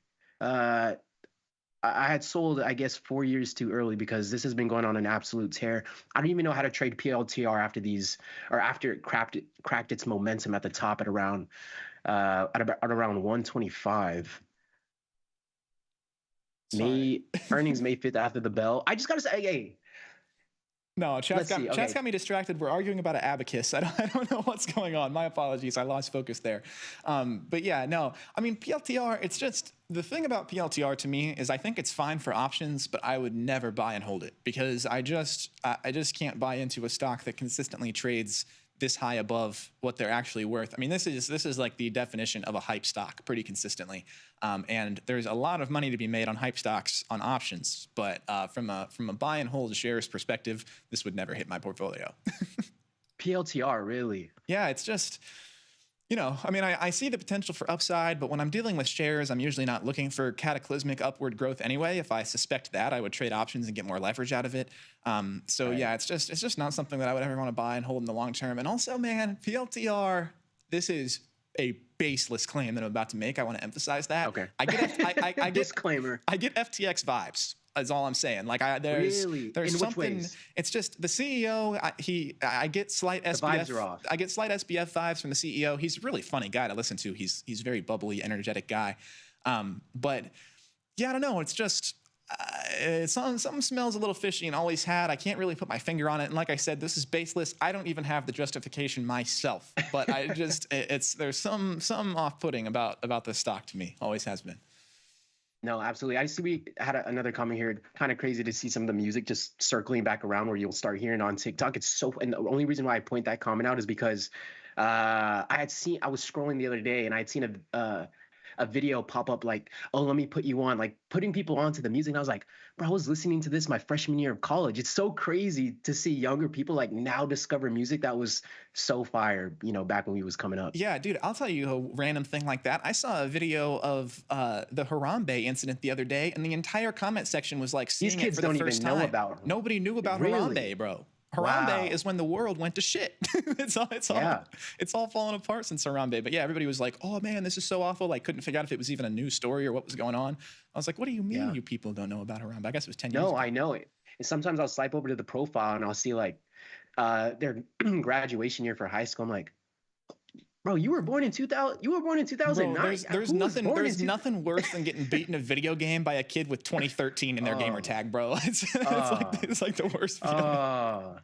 I had sold, I guess, 4 years too early because this has been going on an absolute tear. I don't even know how to trade PLTR after these, or after it cracked its momentum at the top at around at around 125. Earnings May 5th after the bell. I just gotta say, hey. No, chat's got me distracted. We're arguing about an abacus. I don't know what's going on. My apologies. I lost focus there. But yeah, no. I mean, PLTR, it's just, the thing about PLTR to me is I think it's fine for options, but I would never buy and hold it because I just can't buy into a stock that consistently trades this high above what they're actually worth. I mean, this is like the definition of a hype stock pretty consistently. And there's a lot of money to be made on hype stocks on options, but from a buy and hold shares perspective, this would never hit my portfolio. PLTR, really? Yeah, it's just, you know, I mean, I see the potential for upside, but when I'm dealing with shares, I'm usually not looking for cataclysmic upward growth anyway. If I suspect that, I would trade options and get more leverage out of it. So yeah, it's just not something that I would ever want to buy and hold in the long term. And also, man, PLTR, this is a baseless claim that I'm about to make. I want to emphasize that. Okay. I get disclaimer. I get FTX vibes. Is all I'm saying. Like there's In something. which ways? It's just the CEO. I get slight SBF. Vibes are off. I get slight SBF vibes from the CEO. He's a really funny guy to listen to. He's a very bubbly, energetic guy. But yeah, I don't know. It's just something smells a little fishy and always had. I can't really put my finger on it. And like I said, this is baseless. I don't even have the justification myself. But I just there's some off-putting about this stock to me. Always has been. No, absolutely. I see we had another comment here. Kind of crazy to see some of the music just circling back around where you'll start hearing on TikTok. It's so, and the only reason why I point that comment out is because I was scrolling the other day and I had seen a video pop up like, oh, let me put you on, like putting people onto the music. And I was like, bro, I was listening to this my freshman year of college. It's so crazy to see younger people like now discover music that was so fire, you know, back when we was coming up. Yeah, dude, I'll tell you a random thing like that. I saw a video of the Harambe incident the other day, and the entire comment section was like seeing These kids it for don't the first even know time. about Nobody knew about Really? Harambe, bro. Harambe Wow. is when the world went to shit. It's all fallen apart since Harambe. But yeah, everybody was like, "Oh man, this is so awful." Like, couldn't figure out if it was even a news story or what was going on. I was like, "What do you mean you people don't know about Harambe?" I guess it was 10 years ago. No, I know it. And sometimes I'll swipe over to the profile and I'll see like their graduation year for high school. I'm like, bro, you were born in 2000. You were born in 2009. Bro, there's nothing worse than getting beaten in a video game by a kid with 2013 in their gamer tag, bro. It's like the worst feeling.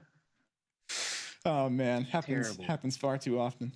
Oh man, happens far too often.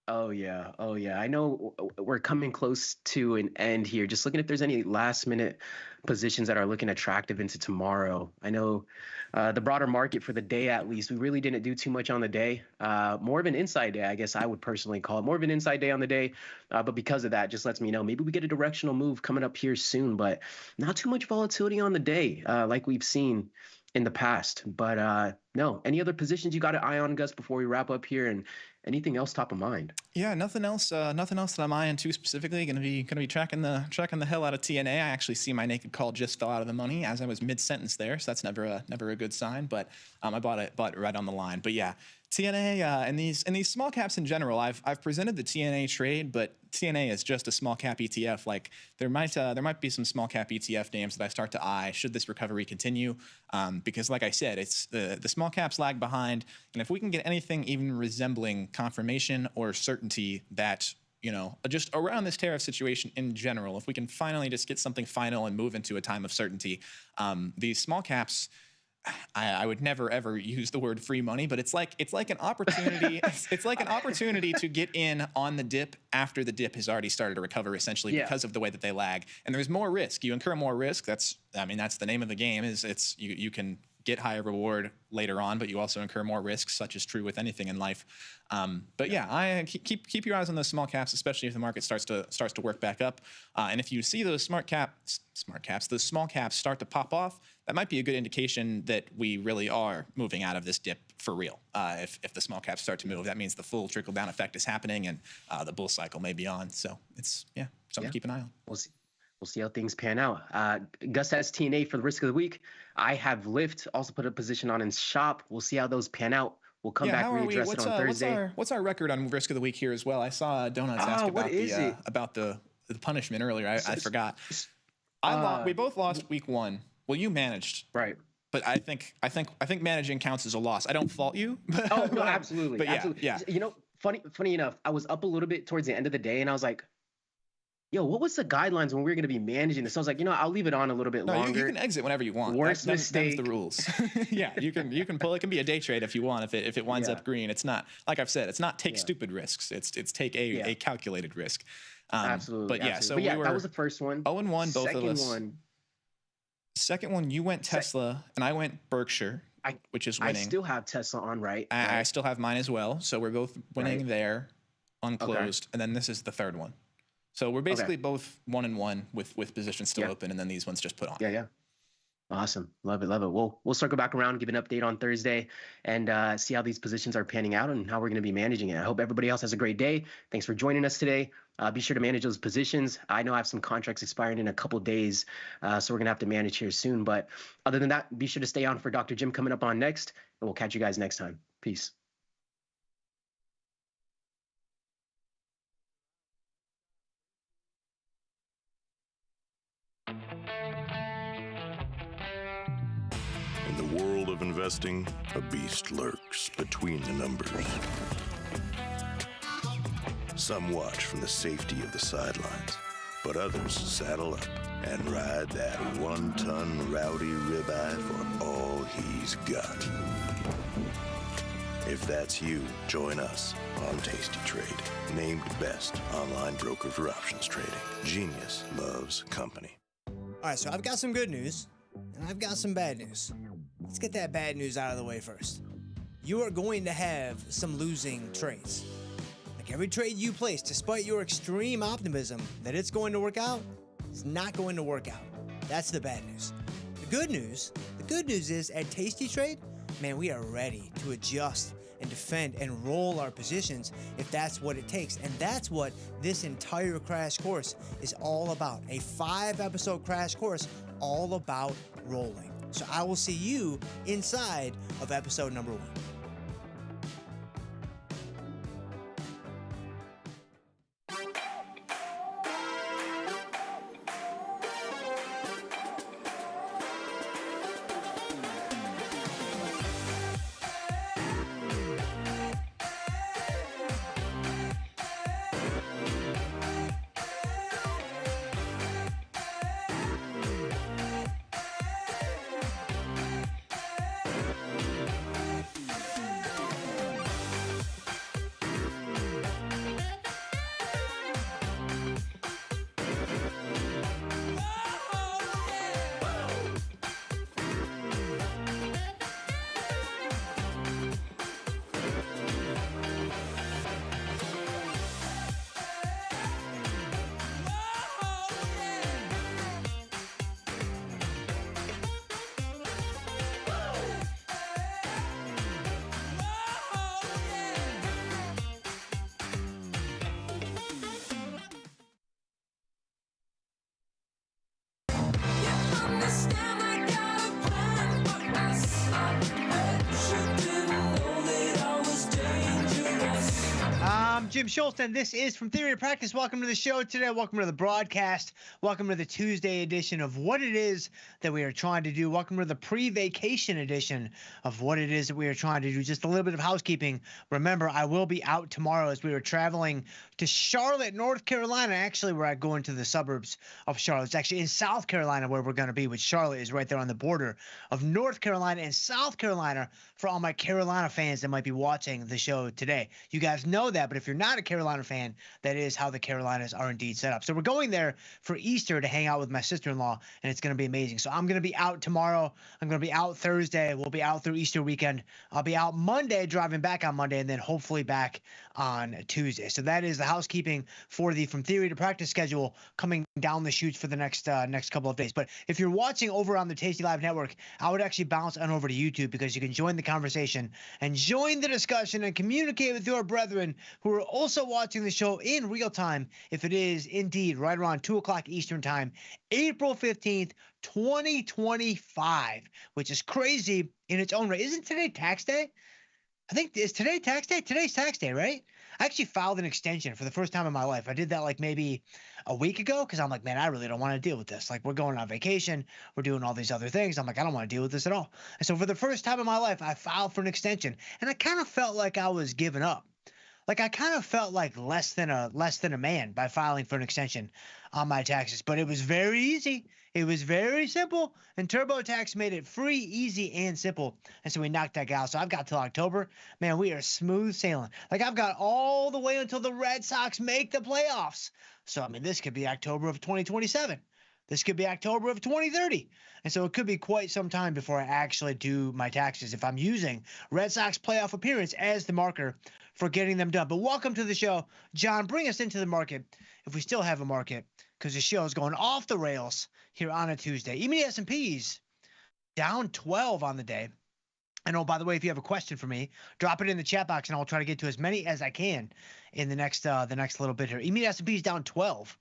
Oh yeah. I know we're coming close to an end here. Just looking if there's any last minute positions that are looking attractive into tomorrow. I know the broader market for the day, at least, we really didn't do too much on the day. More of an inside day, I guess I would personally call it. More of an inside day on the day. But because of that, just lets me know maybe we get a directional move coming up here soon, but not too much volatility on the day like we've seen in the past. But no, any other positions you got an eye on, Gus, before we wrap up here, and anything else top of mind? Yeah, nothing else that I'm eyeing too specifically. Gonna be tracking the hell out of TNA. I actually see my naked call just fell out of the money as I was mid sentence there, so that's never a good sign. But I bought it right on the line. But yeah, TNA and these small caps in general. I've presented the TNA trade, but TNA is just a small cap ETF. Like there might be some small cap ETF names that I start to eye should this recovery continue, because like I said, it's the small caps lag behind, and if we can get anything even resembling confirmation or certainty that, you know, just around this tariff situation in general, if we can finally just get something final and move into a time of certainty, these small caps, I would never ever use the word free money, but it's like an opportunity. it's like an opportunity to get in on the dip after the dip has already started to recover, essentially because of the way that they lag. And there's more risk. You incur more risk. That's the name of the game. Is you can get higher reward later on, but you also incur more risks, such is true with anything in life. But yeah, I keep your eyes on those small caps, especially if the market starts to work back up. And if you see those small caps, those small caps start to pop off, that might be a good indication that we really are moving out of this dip for real. If the small caps start to move, that means the full trickle down effect is happening, and the bull cycle may be on. So it's something to keep an eye on. We'll see how things pan out. Gus has TNA for the risk of the week. I have Lyft, also put a position on in Shop. We'll see how those pan out. We'll come back and readdress it on Thursday. What's our record on risk of the week here as well? I saw Donuts ask about the the punishment earlier. I forgot. We both lost week 1. Well, you managed. Right. But I think managing counts as a loss. I don't fault you. But, Oh no, absolutely. But absolutely. yeah. You know, funny enough, I was up a little bit towards the end of the day, and I was like, "Yo, what was the guidelines when we were going to be managing this?" So I was like, I'll leave it on a little bit longer. You can exit whenever you want. Worst mistake. Them's the rules. Yeah, you can pull. It can be a day trade if you want. If it winds up green, it's not, like I've said, it's not take stupid risks. It's take a calculated risk. Absolutely. But yeah, absolutely. so we were that was the first one. 0-1, both of us. Second one, you went Tesla, and I went Berkshire, which is winning. I still have Tesla on, right? I still have mine as well. So we're both winning there, unclosed, and then this is the third one. So we're basically both 1-1 with positions still open, and then these ones just put on. Yeah. Awesome. Love it. We'll circle back around, give an update on Thursday, and see how these positions are panning out and how we're going to be managing it. I hope everybody else has a great day. Thanks for joining us today. Be sure to manage those positions. I know I have some contracts expiring in a couple days, so we're going to have to manage here soon. But other than that, be sure to stay on for Dr. Jim coming up on next, and we'll catch you guys next time. Peace. In the world of investing, a beast lurks between the numbers. Some watch from the safety of the sidelines, but others saddle up and ride that 1-ton rowdy ribeye for all he's got. If that's you, join us on Tasty Trade, named best online broker for options trading. Genius loves company. All right, so I've got some good news, and I've got some bad news. Let's get that bad news out of the way first. You are going to have some losing trades. Like every trade you place, despite your extreme optimism that it's going to work out, it's not going to work out. That's the bad news. The good news is at Tasty Trade, man, we are ready to adjust and defend and roll our positions if that's what it takes. And that's what this entire crash course is all about. A 5-episode crash course all about rolling. So I will see you inside of episode number 1. Jim Schultz, and this is From Theory to Practice. Welcome to the show today. Welcome to the broadcast. Welcome to the Tuesday edition of what it is that we are trying to do. Welcome to the pre-vacation edition of what it is that we are trying to do. Just a little bit of housekeeping. Remember, I will be out tomorrow as we are traveling to Charlotte, North Carolina. Actually, we're going to the suburbs of Charlotte. It's actually in South Carolina where we're going to be, which Charlotte is right there on the border of North Carolina and South Carolina for all my Carolina fans that might be watching the show today. You guys know that, but if you're not a Carolina fan, that is how the Carolinas are indeed set up. So we're going there for Easter to hang out with my sister-in-law, and it's going to be amazing. So I'm going to be out tomorrow. I'm going to be out Thursday. We'll be out through Easter weekend. I'll be out Monday, driving back on Monday, and then hopefully back on Tuesday. So that is the housekeeping for the From Theory to Practice schedule coming down the chutes for the next couple of days. But if you're watching over on the Tasty Live Network, I would actually bounce on over to YouTube because you can join the conversation and join the discussion and communicate with your brethren who are also watching the show in real time if it is indeed right around 2 o'clock Eastern time, April 15th, 2025, which is crazy in its own right. Isn't today tax day? I think is today tax day? Today's tax day, right? I actually filed an extension for the first time in my life. I did that like maybe a week ago because I'm like, man, I really don't want to deal with this. Like, we're going on vacation, we're doing all these other things. I'm like, I don't want to deal with this at all. And so for the first time in my life, I filed for an extension, and I kind of felt like I was giving up. Like, I kind of felt like less than a man by filing for an extension on my taxes, but it was very easy. It was very simple, and TurboTax made it free, easy, and simple. And so we knocked that out. So I've got till October. Man, we are smooth sailing. Like, I've got all the way until the Red Sox make the playoffs. So I mean, this could be October of 2027. This could be October of 2030. And so it could be quite some time before I actually do my taxes if I'm using Red Sox playoff appearance as the marker for getting them done. But welcome to the show. John, bring us into the market, if we still have a market, because the show is going off the rails here on a Tuesday. Even the S&P's down 12 on the day. And oh, by the way, if you have a question for me, drop it in the chat box, and I'll try to get to as many as I can in the next little bit here. Even the S&P's down 12.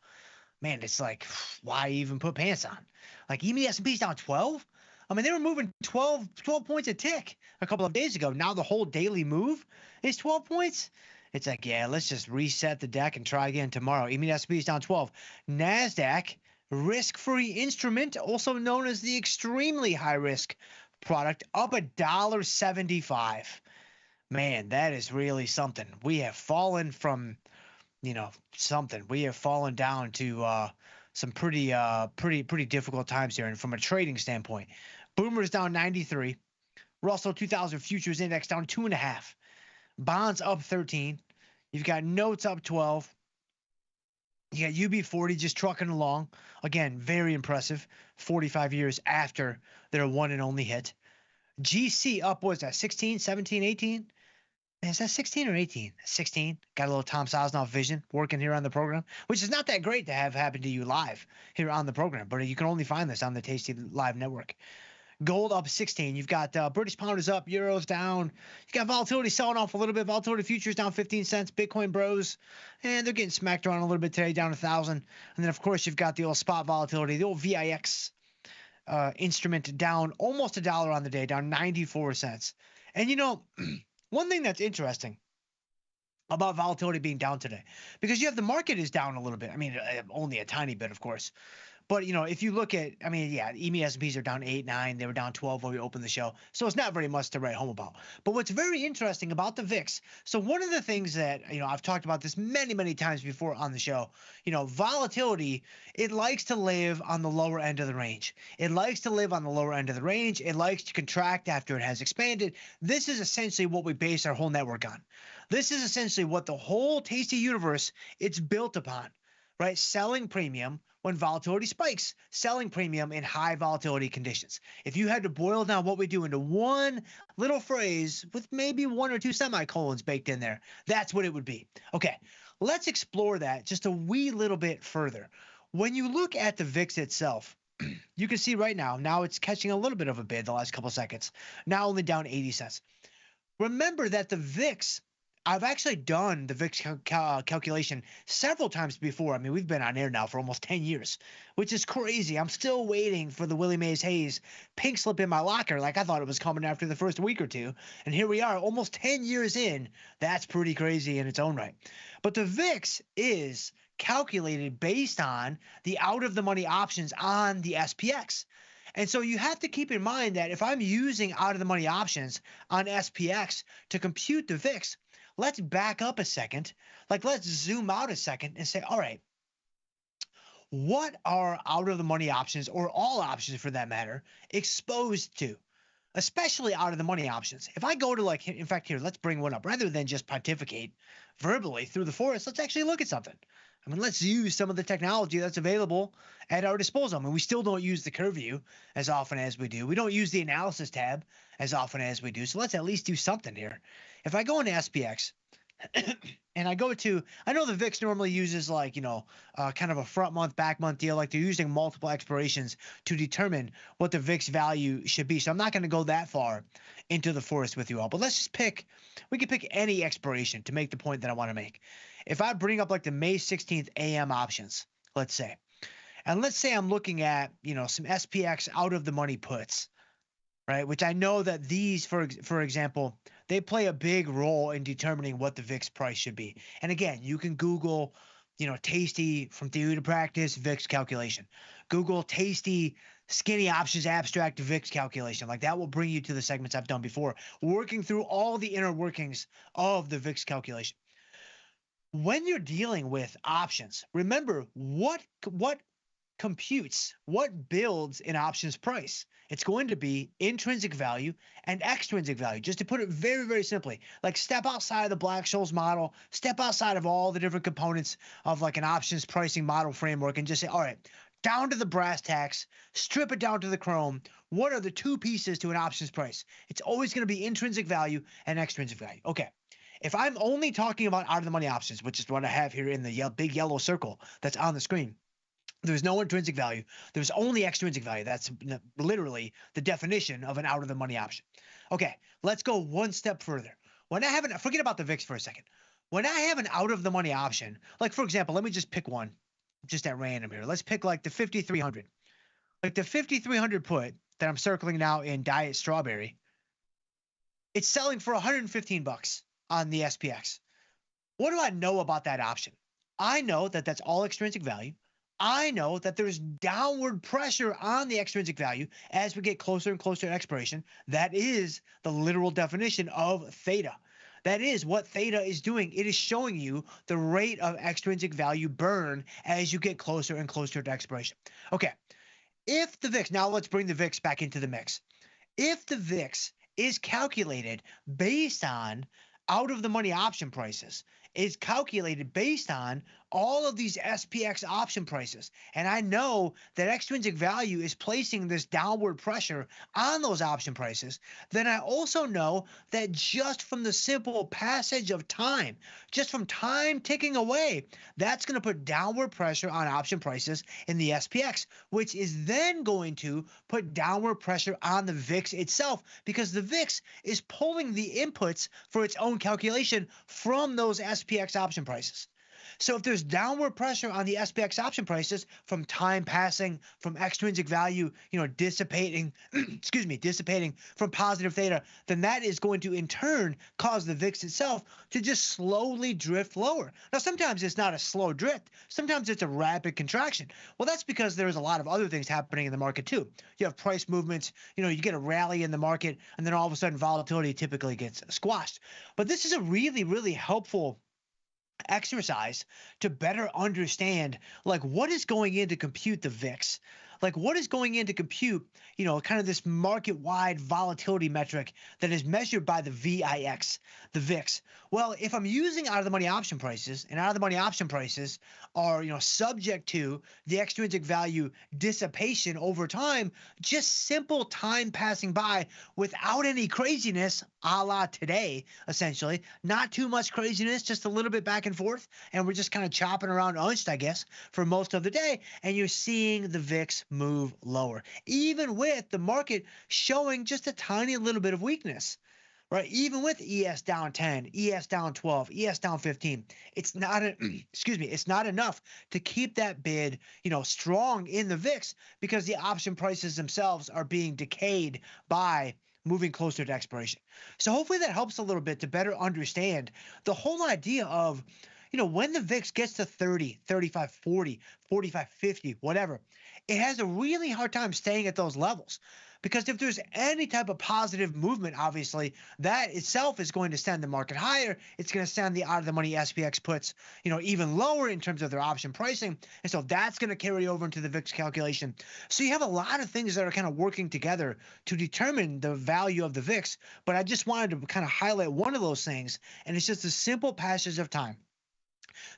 Man, it's like, why even put pants on? Like, even the S&P's down 12? I mean, they were moving 12 points a tick a couple of days ago. Now the whole daily move is 12 points. It's like, yeah, let's just reset the deck and try again tomorrow. Even the S&P's down 12. NASDAQ, risk-free instrument, also known as the extremely high-risk product, up $1.75. Man, that is really something. We have fallen from something. We have fallen down to some pretty difficult times here. And from a trading standpoint, Boomer's down 93. Russell 2000 Futures Index down 2.5. Bonds up 13. You've got notes up 12. You got UB40 just trucking along. Again, very impressive. 45 years after their one and only hit. GC up, what is that, 16, 17, 18? Is that 16 or 18? 16. Got a little Tom Sosnoff vision working here on the program, which is not that great to have happen to you live here on the program, but you can only find this on the Tasty Live Network. Gold up 16. You've got British pound is up, euros down. You got volatility selling off a little bit. Volatility futures down 15 cents. Bitcoin bros, and they're getting smacked around a little bit today, down 1,000. And then, of course, you've got the old spot volatility, the old VIX instrument down almost $1 on the day, down 94 cents. And, one thing that's interesting about volatility being down today, because you have the market is down a little bit. I mean, only a tiny bit, of course. But, if you look at, EME S&Ps are down 8, 9. They were down 12 when we opened the show. So it's not very much to write home about. But what's very interesting about the VIX, so one of the things that, I've talked about this many, many times before on the show, volatility, it likes to live on the lower end of the range. It likes to live on the lower end of the range. It likes to contract after it has expanded. This is essentially what we base our whole network on. This is essentially what the whole Tasty universe, it's built upon, right? Selling premium when volatility spikes, selling premium in high volatility conditions. If you had to boil down what we do into one little phrase with maybe one or two semicolons baked in there, that's what it would be. Okay, let's explore that just a wee little bit further. When you look at the VIX itself, you can see right now it's catching a little bit of a bid the last couple seconds, now only down 80 cents. Remember that the VIX, I've actually done the VIX calculation several times before. I mean, we've been on air now for almost 10 years, which is crazy. I'm still waiting for the Willie Mays Hayes pink slip in my locker like I thought it was coming after the first week or two. And here we are, almost 10 years in. That's pretty crazy in its own right. But the VIX is calculated based on the out-of-the-money options on the SPX. And so you have to keep in mind that if I'm using out-of-the-money options on SPX to compute the VIX, let's back up a second. Let's zoom out a second and say, all right, what are out-of-the-money options, or all options for that matter, exposed to? Especially out-of-the-money options. If I go to in fact, here, let's bring one up. Rather than just pontificate verbally through the forest, let's actually look at something. I mean, let's use some of the technology that's available at our disposal. I mean, we still don't use the curve view as often as we do. We don't use the analysis tab as often as we do. So let's at least do something here. If I go into SPX and I go to, I know the VIX normally uses kind of a front month, back month deal. Like they're using multiple expirations to determine what the VIX value should be. So I'm not going to go that far into the forest with you all. But let's just we can pick any expiration to make the point that I want to make. If I bring up the May 16th AM options, let's say, and let's say I'm looking at, some SPX out of the money puts, right? Which I know that these, for example, they play a big role in determining what the VIX price should be. And again, you can Google, Tasty from theory to practice VIX calculation. Google Tasty skinny options abstract VIX calculation. Like that will bring you to the segments I've done before, working through all the inner workings of the VIX calculation. When you're dealing with options, remember what computes, what builds an options price. It's going to be intrinsic value and extrinsic value. Just to put it very, very simply, like step outside of the Black-Scholes model, step outside of all the different components of like an options pricing model framework and just say, all right, down to the brass tacks, strip it down to the chrome. What are the two pieces to an options price? It's always going to be intrinsic value and extrinsic value. Okay. If I'm only talking about out of the money options, which is what I have here in the big yellow circle that's on the screen, there's no intrinsic value. There's only extrinsic value. That's literally the definition of an out of the money option. Okay, let's go one step further. When I have forget about the VIX for a second. When I have an out of the money option, like for example, let me just pick one, just at random here. Let's pick like the 5300. Like the 5300 put that I'm circling now in Diet Strawberry. It's selling for 115 bucks on the SPX. What do I know about that option? I know that that's all extrinsic value. I know that there's downward pressure on the extrinsic value as we get closer and closer to expiration. That is the literal definition of theta. That is what theta is doing. It is showing you the rate of extrinsic value burn as you get closer and closer to expiration. Okay, if the VIX, now let's bring the VIX back into the mix. If the VIX is calculated based on out of the money option prices, is calculated based on all of these SPX option prices. And I know that extrinsic value is placing this downward pressure on those option prices. Then I also know that just from the simple passage of time, just from time ticking away, that's going to put downward pressure on option prices in the SPX, which is then going to put downward pressure on the VIX itself, because the VIX is pulling the inputs for its own calculation from those SPX option prices. So if there's downward pressure on the SPX option prices from time passing, from extrinsic value, dissipating, dissipating from positive theta, then that is going to in turn cause the VIX itself to just slowly drift lower. Now, sometimes it's not a slow drift. Sometimes it's a rapid contraction. Well, that's because there's a lot of other things happening in the market too. You have price movements, you get a rally in the market, and then all of a sudden volatility typically gets squashed. But this is a really, really helpful exercise to better understand like what is going in to compute the VIX, like what is going in to compute, kind of this market-wide volatility metric that is measured by the VIX, the VIX. Well, if I'm using out of the money option prices, and out of the money option prices are, subject to the extrinsic value dissipation over time, just simple time passing by without any craziness, a la today, essentially, not too much craziness, just a little bit back and forth, and we're just kind of chopping around unched, I guess, for most of the day, and you're seeing the VIX move lower, even with the market showing just a tiny little bit of weakness, right? Even with ES down 10, ES down 12, ES down 15, it's not it's not enough to keep that bid, strong in the VIX, because the option prices themselves are being decayed by moving closer to expiration. So hopefully that helps a little bit to better understand the whole idea of, when the VIX gets to 30, 35, 40, 45, 50, whatever, it has a really hard time staying at those levels. Because if there's any type of positive movement, obviously, that itself is going to send the market higher. It's going to send the out of the money SPX puts, even lower in terms of their option pricing. And so that's going to carry over into the VIX calculation. So you have a lot of things that are kind of working together to determine the value of the VIX. But I just wanted to kind of highlight one of those things. And it's just a simple passage of time.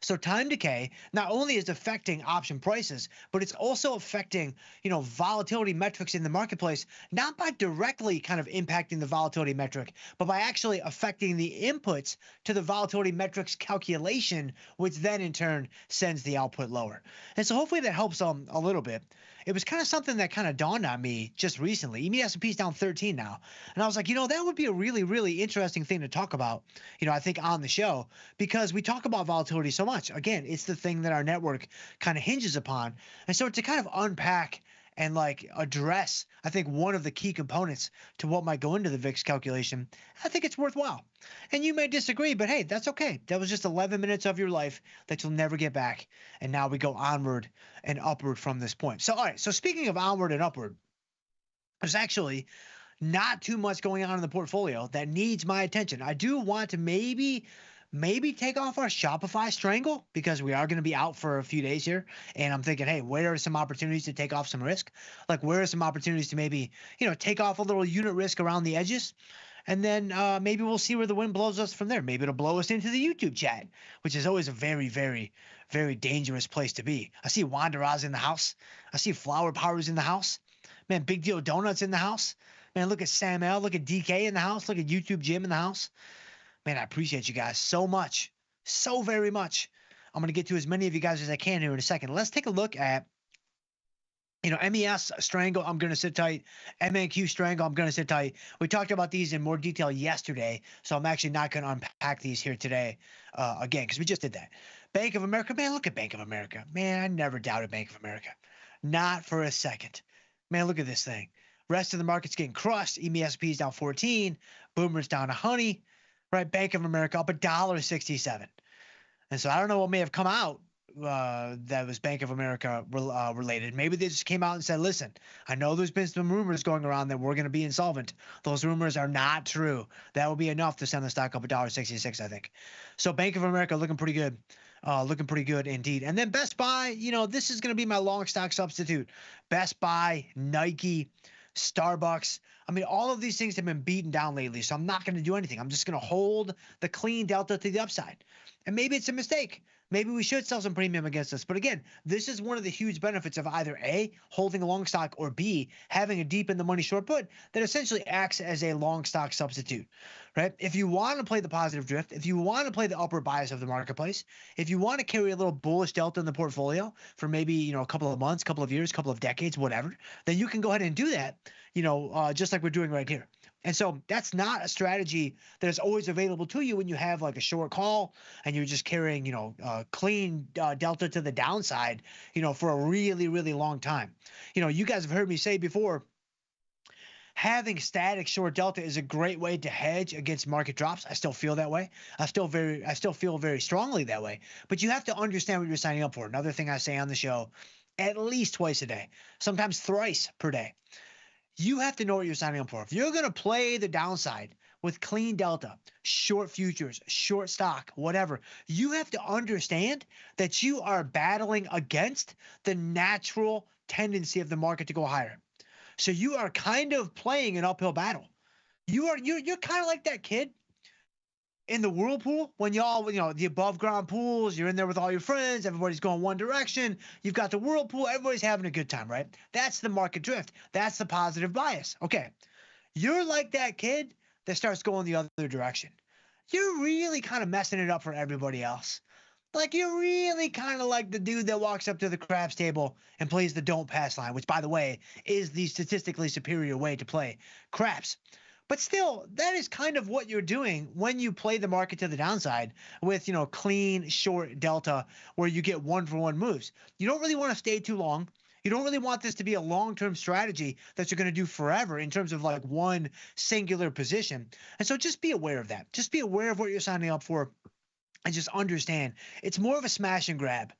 So time decay not only is affecting option prices, but it's also affecting, volatility metrics in the marketplace, not by directly kind of impacting the volatility metric, but by actually affecting the inputs to the volatility metrics calculation, which then in turn sends the output lower. And so hopefully that helps a little bit. It was kind of something that kind of dawned on me just recently. EMI S&P is down 13 now. And I was like, that would be a really, really interesting thing to talk about, I think on the show, because we talk about volatility so much. Again, it's the thing that our network kind of hinges upon. And so to kind of unpack and like address, I think, one of the key components to what might go into the VIX calculation, I think it's worthwhile. And you may disagree, but hey, that's okay. That was just 11 minutes of your life that you'll never get back. And now we go onward and upward from this point. So, all right. So speaking of onward and upward, there's actually not too much going on in the portfolio that needs my attention. I do want to maybe take off our Shopify strangle because we are going to be out for a few days here. And I'm thinking, hey, where are some opportunities to take off some risk? Like, where are some opportunities to maybe, take off a little unit risk around the edges? And then maybe we'll see where the wind blows us from there. Maybe it'll blow us into the YouTube chat, which is always a very, very, very dangerous place to be. I see Wanderaz in the house. I see Flower Powers in the house. Man, Big Deal Donuts in the house. Man, look at Sam L. Look at DK in the house. Look at YouTube Jim in the house. Man, I appreciate you guys so much. So very much. I'm going to get to as many of you guys as I can here in a second. Let's take a look at, MES strangle, I'm going to sit tight. MNQ strangle, I'm going to sit tight. We talked about these in more detail yesterday, so I'm actually not going to unpack these here today again because we just did that. Bank of America, man, look at Bank of America. Man, I never doubted Bank of America. Not for a second. Man, look at this thing. Rest of the market's getting crushed. MESP is down 14. Boomer's down a honey. Right, Bank of America up $1.67. And so I don't know what may have come out that was Bank of America related. Maybe they just came out and said, listen, I know there's been some rumors going around that we're going to be insolvent. Those rumors are not true. That will be enough to send the stock up $1.66, I think. So Bank of America looking pretty good. Looking pretty good indeed. And then Best Buy, this is going to be my long stock substitute. Best Buy, Nike, Starbucks. I mean, all of these things have been beaten down lately, so I'm not going to do anything. I'm just going to hold the clean delta to the upside. And maybe it's a mistake. Maybe we should sell some premium against this. But again, this is one of the huge benefits of either A, holding a long stock, or B, having a deep in the money short put that essentially acts as a long stock substitute, right? If you want to play the positive drift, if you want to play the upward bias of the marketplace, if you want to carry a little bullish delta in the portfolio for maybe, a couple of months, couple of years, couple of decades, whatever, then you can go ahead and do that, just like we're doing right here. And so that's not a strategy that is always available to you when you have like a short call and you're just carrying, clean delta to the downside, for a really, really long time. You guys have heard me say before, having static short delta is a great way to hedge against market drops. I still feel that way. I still feel very strongly that way. But you have to understand what you're signing up for. Another thing I say on the show, at least twice a day, sometimes thrice per day. You have to know what you're signing up for. If you're going to play the downside with clean delta, short futures, short stock, whatever, you have to understand that you are battling against the natural tendency of the market to go higher. So you are kind of playing an uphill battle. You're kind of like that kid in the whirlpool when y'all, the above ground pools, you're in there with all your friends, everybody's going one direction, you've got the whirlpool, everybody's having a good time, right? That's the market drift. That's the positive bias. Okay. You're like that kid that starts going the other direction. You're really kind of messing it up for everybody else. Like you're really kind of like the dude that walks up to the craps table and plays the don't pass line, which by the way is the statistically superior way to play craps. But still, that is kind of what you're doing when you play the market to the downside with, clean, short delta where you get one-for-one moves. You don't really want to stay too long. You don't really want this to be a long-term strategy that you're going to do forever in terms of like one singular position. And so just be aware of that. Just be aware of what you're signing up for and just understand it's more of a smash and grab.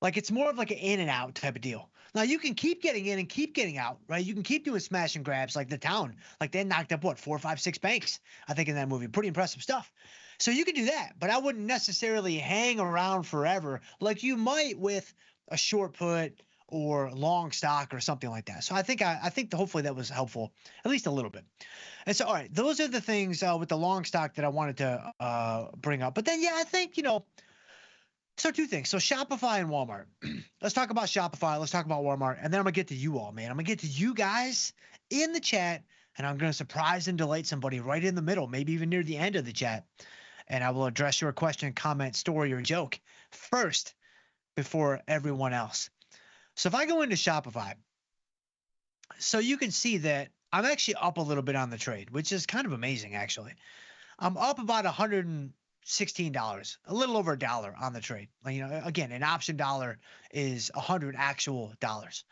Like it's more of like an in and out type of deal. Now you can keep getting in and keep getting out, right? You can keep doing smash and grabs like the town. Like they knocked up 4, 5, 6 banks, I think, in that movie. Pretty impressive stuff. So you can do that, but I wouldn't necessarily hang around forever like you might with a short put or long stock or something like that. So I think hopefully that was helpful, at least a little bit. And so, all right, those are the things with the long stock that I wanted to bring up. But then, yeah, I think, so 2 things. So Shopify and Walmart. Let's talk about Shopify. Let's talk about Walmart. And then I'm going to get to you all, man. I'm going to get to you guys in the chat, and I'm going to surprise and delight somebody right in the middle, maybe even near the end of the chat. And I will address your question, comment, story, or joke first before everyone else. So if I go into Shopify, so you can see that I'm actually up a little bit on the trade, which is kind of amazing, actually. I'm up about $116, a little over $1 on the trade. Again, an option dollar is 100 actual dollars.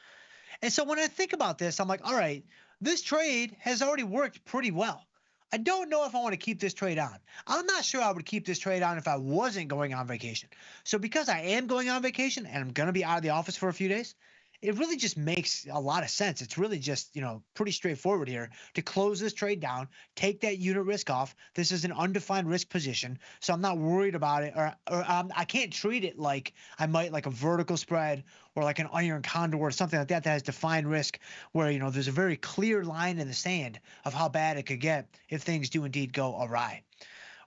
And so when I think about this, I'm like, all right, this trade has already worked pretty well. I don't know if I want to keep this trade on. I'm not sure I would keep this trade on if I wasn't going on vacation. So because I am going on vacation and I'm going to be out of the office for a few days, it really just makes a lot of sense. It's really just, pretty straightforward here to close this trade down, take that unit risk off. This is an undefined risk position, so I'm not worried about it, or I can't treat it like I might like a vertical spread or like an iron condor or something like that has defined risk where, there's a very clear line in the sand of how bad it could get if things do indeed go awry.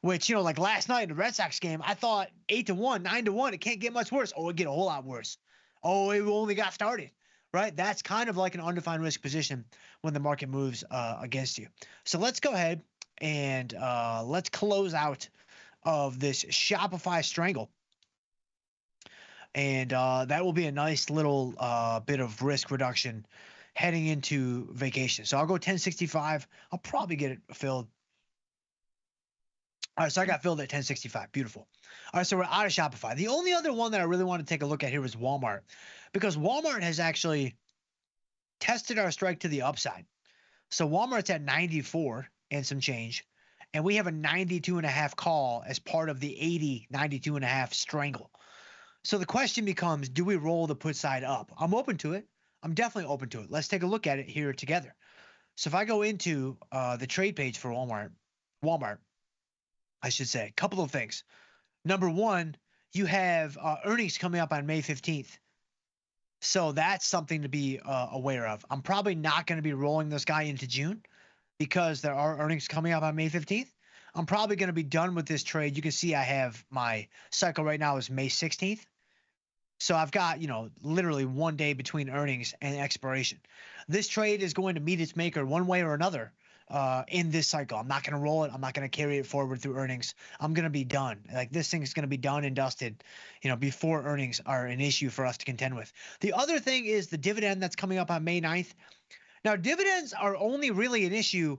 Which, like last night in the Red Sox game, I thought 8-1, 9-1, it can't get much worse. Oh, it get a whole lot worse. Oh, it only got started, right? That's kind of like an undefined risk position when the market moves against you. So let's go ahead and let's close out of this Shopify strangle. And that will be a nice little bit of risk reduction heading into vacation. So I'll go 1065. I'll probably get it filled. All right, so I got filled at 1065. Beautiful. All right, so we're out of Shopify. The only other one that I really want to take a look at here is Walmart, because Walmart has actually tested our strike to the upside. So Walmart's at 94 and some change, and we have a 92.5 call as part of the 80, 92.5 strangle. So the question becomes, do we roll the put side up? I'm open to it. I'm definitely open to it. Let's take a look at it here together. So if I go into the trade page for Walmart, I should say, a couple of things. Number one, you have earnings coming up on May 15th. So that's something to be aware of. I'm probably not going to be rolling this guy into June because there are earnings coming up on May 15th. I'm probably going to be done with this trade. You can see I have my cycle right now is May 16th. So I've got, literally 1 day between earnings and expiration. This trade is going to meet its maker one way or another in this cycle. I'm not going to roll it. I'm not going to carry it forward through earnings. I'm going to be done. Like this thing is going to be done and dusted, before earnings are an issue for us to contend with. The other thing is the dividend that's coming up on May 9th. Now, dividends are only really an issue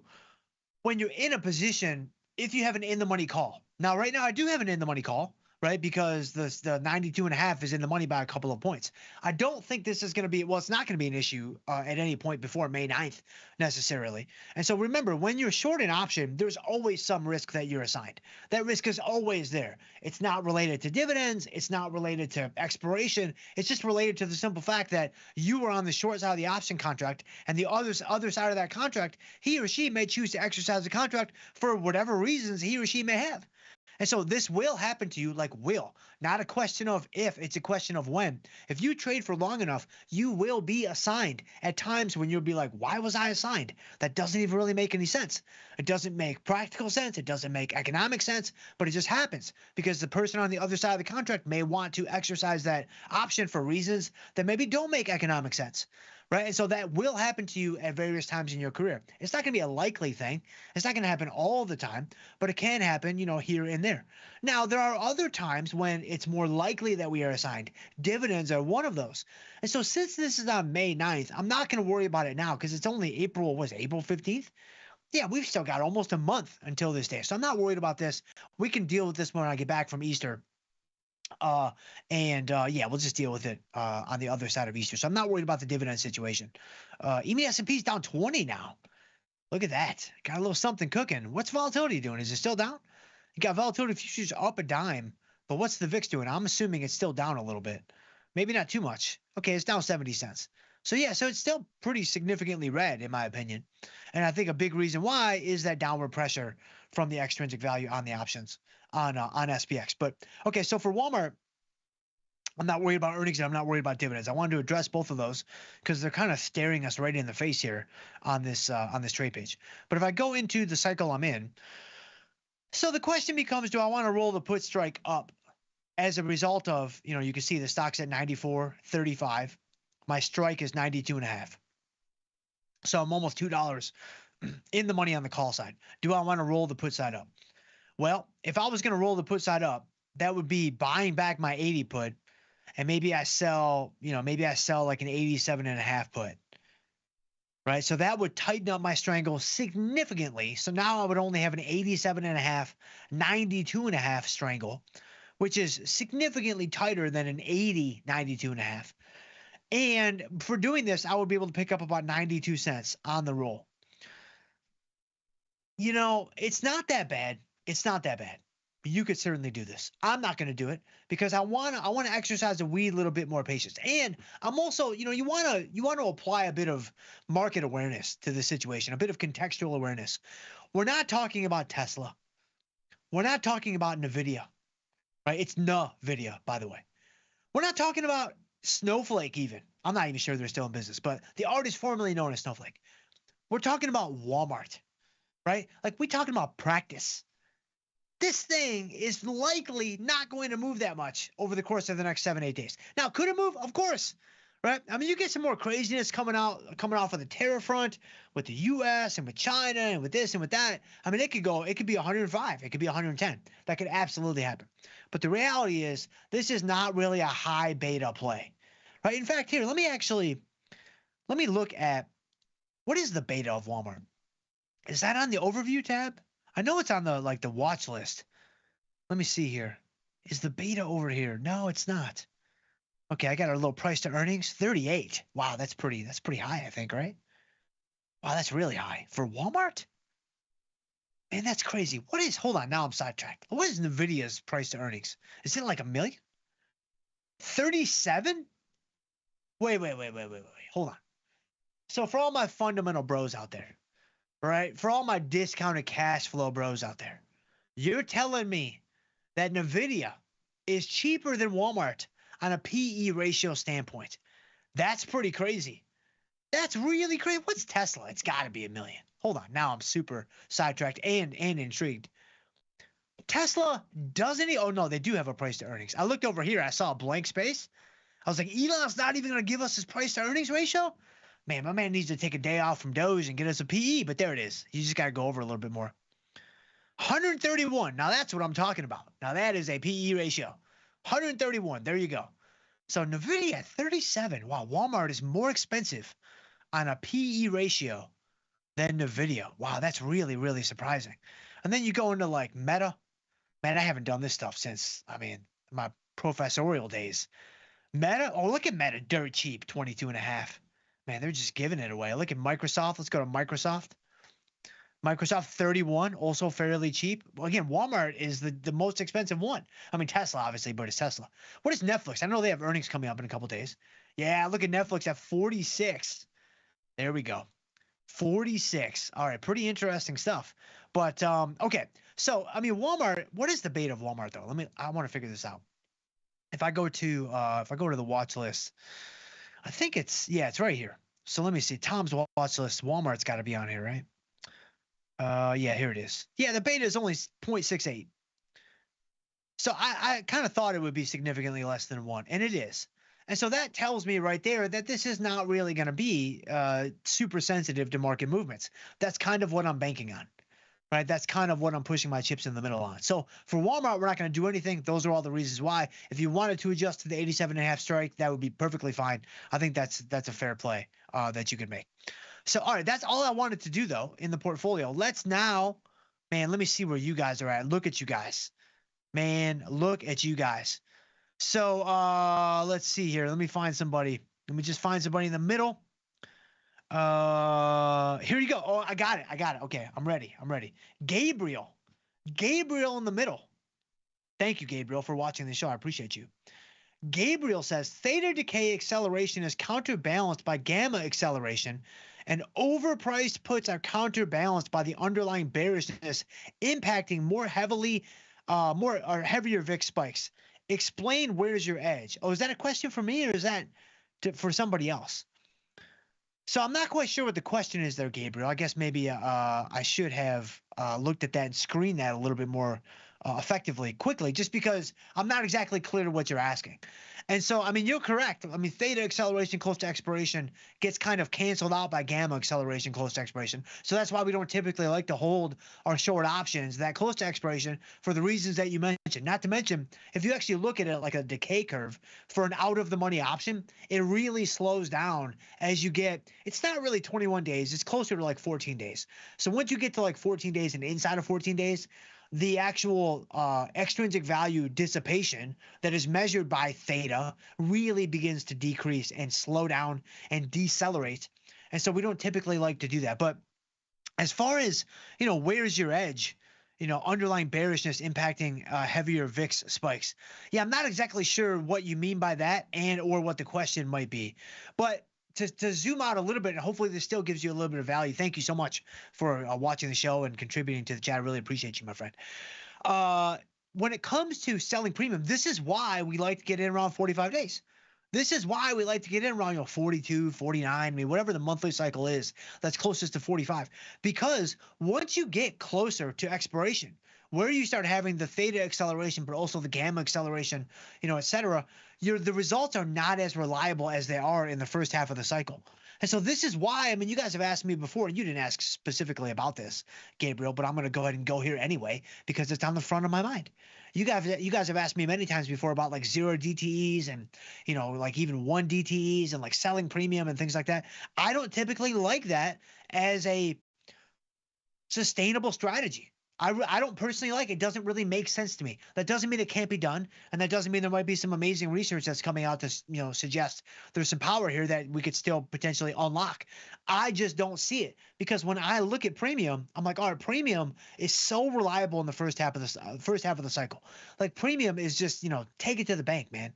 when you're in a position if you have an in-the-money call. Now, right now, I do have an in-the-money call, right? Because the 92.5 is in the money by a couple of points. I don't think this is going to be, well, it's not going to be an issue at any point before May 9th necessarily. And so remember, when you're short an option, there's always some risk that you're assigned. That risk is always there. It's not related to dividends. It's not related to expiration. It's just related to the simple fact that you were on the short side of the option contract, and the other side of that contract, he or she may choose to exercise the contract for whatever reasons he or she may have. And so this will happen to you, like will. Not a question of if, it's a question of when. If you trade for long enough, you will be assigned at times when you'll be like, why was I assigned? That doesn't even really make any sense. It doesn't make practical sense. It doesn't make economic sense, but it just happens because the person on the other side of the contract may want to exercise that option for reasons that maybe don't make economic sense. Right. And so that will happen to you at various times in your career. It's not going to be a likely thing. It's not going to happen all the time, but it can happen, here and there. Now, there are other times when it's more likely that we are assigned. Dividends are one of those. And so since this is on May 9th, I'm not going to worry about it now because it's only April 15th? Yeah, we've still got almost a month until this day. So I'm not worried about this. We can deal with this when I get back from Easter. We'll just deal with it on the other side of Easter. So I'm not worried about the dividend situation. EMA S&P is down 20 now. Look at that. Got a little something cooking. What's volatility doing? Is it still down? You got volatility futures up a dime, but what's the VIX doing? I'm assuming it's still down a little bit. Maybe not too much. Okay, it's down 70 cents. So it's still pretty significantly red in my opinion. And I think a big reason why is that downward pressure from the extrinsic value on the options on SPX. But okay, so for Walmart, I'm not worried about earnings and I'm not worried about dividends. I wanted to address both of those because they're kind of staring us right in the face here on this trade page. But if I go into the cycle I'm in, so the question becomes, do I want to roll the put strike up as a result of, you can see the stock's at 94.35. My strike is 92.5. So I'm almost $2 in the money on the call side. Do I want to roll the put side up? Well, if I was going to roll the put side up, that would be buying back my 80 put, and maybe I sell like an 87.5 put. Right? So that would tighten up my strangle significantly. So now I would only have an 87.5, 92.5 strangle, which is significantly tighter than an 80, 92.5. And for doing this, I would be able to pick up about 92 cents on the roll. You know, it's not that bad. It's not that bad. You could certainly do this. I'm not going to do it because I want to exercise a wee little bit more patience. And I'm also, you know, you want to apply a bit of market awareness to the situation, a bit of contextual awareness. We're not talking about Tesla. We're not talking about Nvidia, right? It's Nvidia, by the way. We're not talking about Snowflake even. I'm not even sure they're still in business, but the artist formerly known as Snowflake. We're talking about Walmart, right? Like we're talking about practice. This thing is likely not going to move that much over the course of the next 7-8 days. Now, could it move? Of course, right? I mean, you get some more craziness coming off of the tariff front with the U.S. and with China and with this and with that. I mean, it could be 105, it could be 110. That could absolutely happen. But the reality is, this is not really a high beta play, right? In fact, here, let me look at what is the beta of Walmart. Is that on the overview tab? I know it's on the watch list. Let me see here. Is the beta over here? No, it's not. Okay, I got a little price to earnings, 38. Wow, that's pretty high, I think, right? Wow, that's really high for Walmart. Man, that's crazy. Hold on, now I'm sidetracked. What is Nvidia's price to earnings? Is it like $1 million? 37? Wait. Hold on. So for all my fundamental bros out there, right? For all my discounted cash flow bros out there, you're telling me that Nvidia is cheaper than Walmart on a PE ratio standpoint. That's pretty crazy. That's really crazy. What's Tesla? It's got to be $1 million. Hold on. Now I'm super sidetracked and intrigued. Tesla doesn't. Oh no, they do have a price to earnings. I looked over here. I saw a blank space. I was like, Elon's not even going to give us his price to earnings ratio. Man, my man needs to take a day off from Doge and get us a PE, but there it is. You just got to go over a little bit more. 131. Now that's what I'm talking about. Now that is a PE ratio. 131. There you go. So Nvidia at 37. Wow, Walmart is more expensive on a PE ratio than Nvidia. Wow, that's really, really surprising. And then you go into like Meta. Man, I haven't done this stuff since, my professorial days. Meta, look at Meta, dirt cheap, 22.5. Man, they're just giving it away. Look at Microsoft. Let's go to Microsoft. Microsoft 31, also fairly cheap. Well, again, Walmart is the most expensive one. I mean, Tesla, obviously, but it's Tesla. What is Netflix? I know they have earnings coming up in a couple days. Yeah, look at Netflix at 46. There we go. 46. All right, pretty interesting stuff. But, okay. So, I mean, Walmart, what is the beta of Walmart, though? I want to figure this out. If I go to the watch list, I think it's right here. So let me see. Tom's watch list. Walmart's got to be on here, right? Yeah, here it is. Yeah, the beta is only 0.68. So I kind of thought it would be significantly less than 1, and it is. And so that tells me right there that this is not really going to be super sensitive to market movements. That's kind of what I'm banking on, right? That's kind of what I'm pushing my chips in the middle on. So for Walmart, we're not going to do anything. Those are all the reasons why. If you wanted to adjust to the 87.5 strike, that would be perfectly fine. I think that's a fair play that you could make. So, all right, that's all I wanted to do, though, in the portfolio. Let's now, man, let me see where you guys are at. Look at you guys. Man, look at you guys. So, let's see here. Let me find somebody. Let me just find somebody in the middle. Here you go. Oh, I got it. Okay, I'm ready. Gabriel in the middle. Thank you, Gabriel, for watching the show. I appreciate you. Gabriel says theta decay acceleration is counterbalanced by gamma acceleration, and overpriced puts are counterbalanced by the underlying bearishness, impacting heavier VIX spikes. Explain where's your edge. Oh, is that a question for me, or is that for somebody else? So I'm not quite sure what the question is there, Gabriel. I guess maybe I should have looked at that and screened that a little bit more effectively, quickly, just because I'm not exactly clear to what you're asking. And so, I mean, you're correct. I mean, theta acceleration close to expiration gets kind of canceled out by gamma acceleration close to expiration. So that's why we don't typically like to hold our short options that close to expiration for the reasons that you mentioned. Not to mention, if you actually look at it like a decay curve for an out of the money option, it really slows down as you get, it's not really 21 days. It's closer to like 14 days. So once you get to like 14 days and inside of 14 days, the actual extrinsic value dissipation that is measured by theta really begins to decrease and slow down and decelerate. And so we don't typically like to do that. But as far as, where's your edge? Underlying bearishness impacting heavier VIX spikes. Yeah, I'm not exactly sure what you mean by that and or what the question might be. But to zoom out a little bit, and hopefully this still gives you a little bit of value. Thank you so much for watching the show and contributing to the chat. I really appreciate you, my friend. When it comes to selling premium, this is why we like to get in around 45 days. This is why we like to get in around 42, 49, I mean, whatever the monthly cycle is that's closest to 45. Because once you get closer to expiration, where you start having the theta acceleration, but also the gamma acceleration, et cetera, the results are not as reliable as they are in the first half of the cycle. And so this is why, I mean, you guys have asked me before, and you didn't ask specifically about this, Gabriel, but I'm going to go ahead and go here anyway because it's on the front of my mind. You guys have asked me many times before about like 0 DTEs and, like even 1 DTEs and like selling premium and things like that. I don't typically like that as a sustainable strategy. I don't personally like it. It doesn't really make sense to me. That doesn't mean it can't be done, and that doesn't mean there might be some amazing research that's coming out to suggest there's some power here that we could still potentially unlock. I just don't see it because when I look at premium, I'm like, all right, premium is so reliable in the first half of the cycle. Like premium is just take it to the bank, man.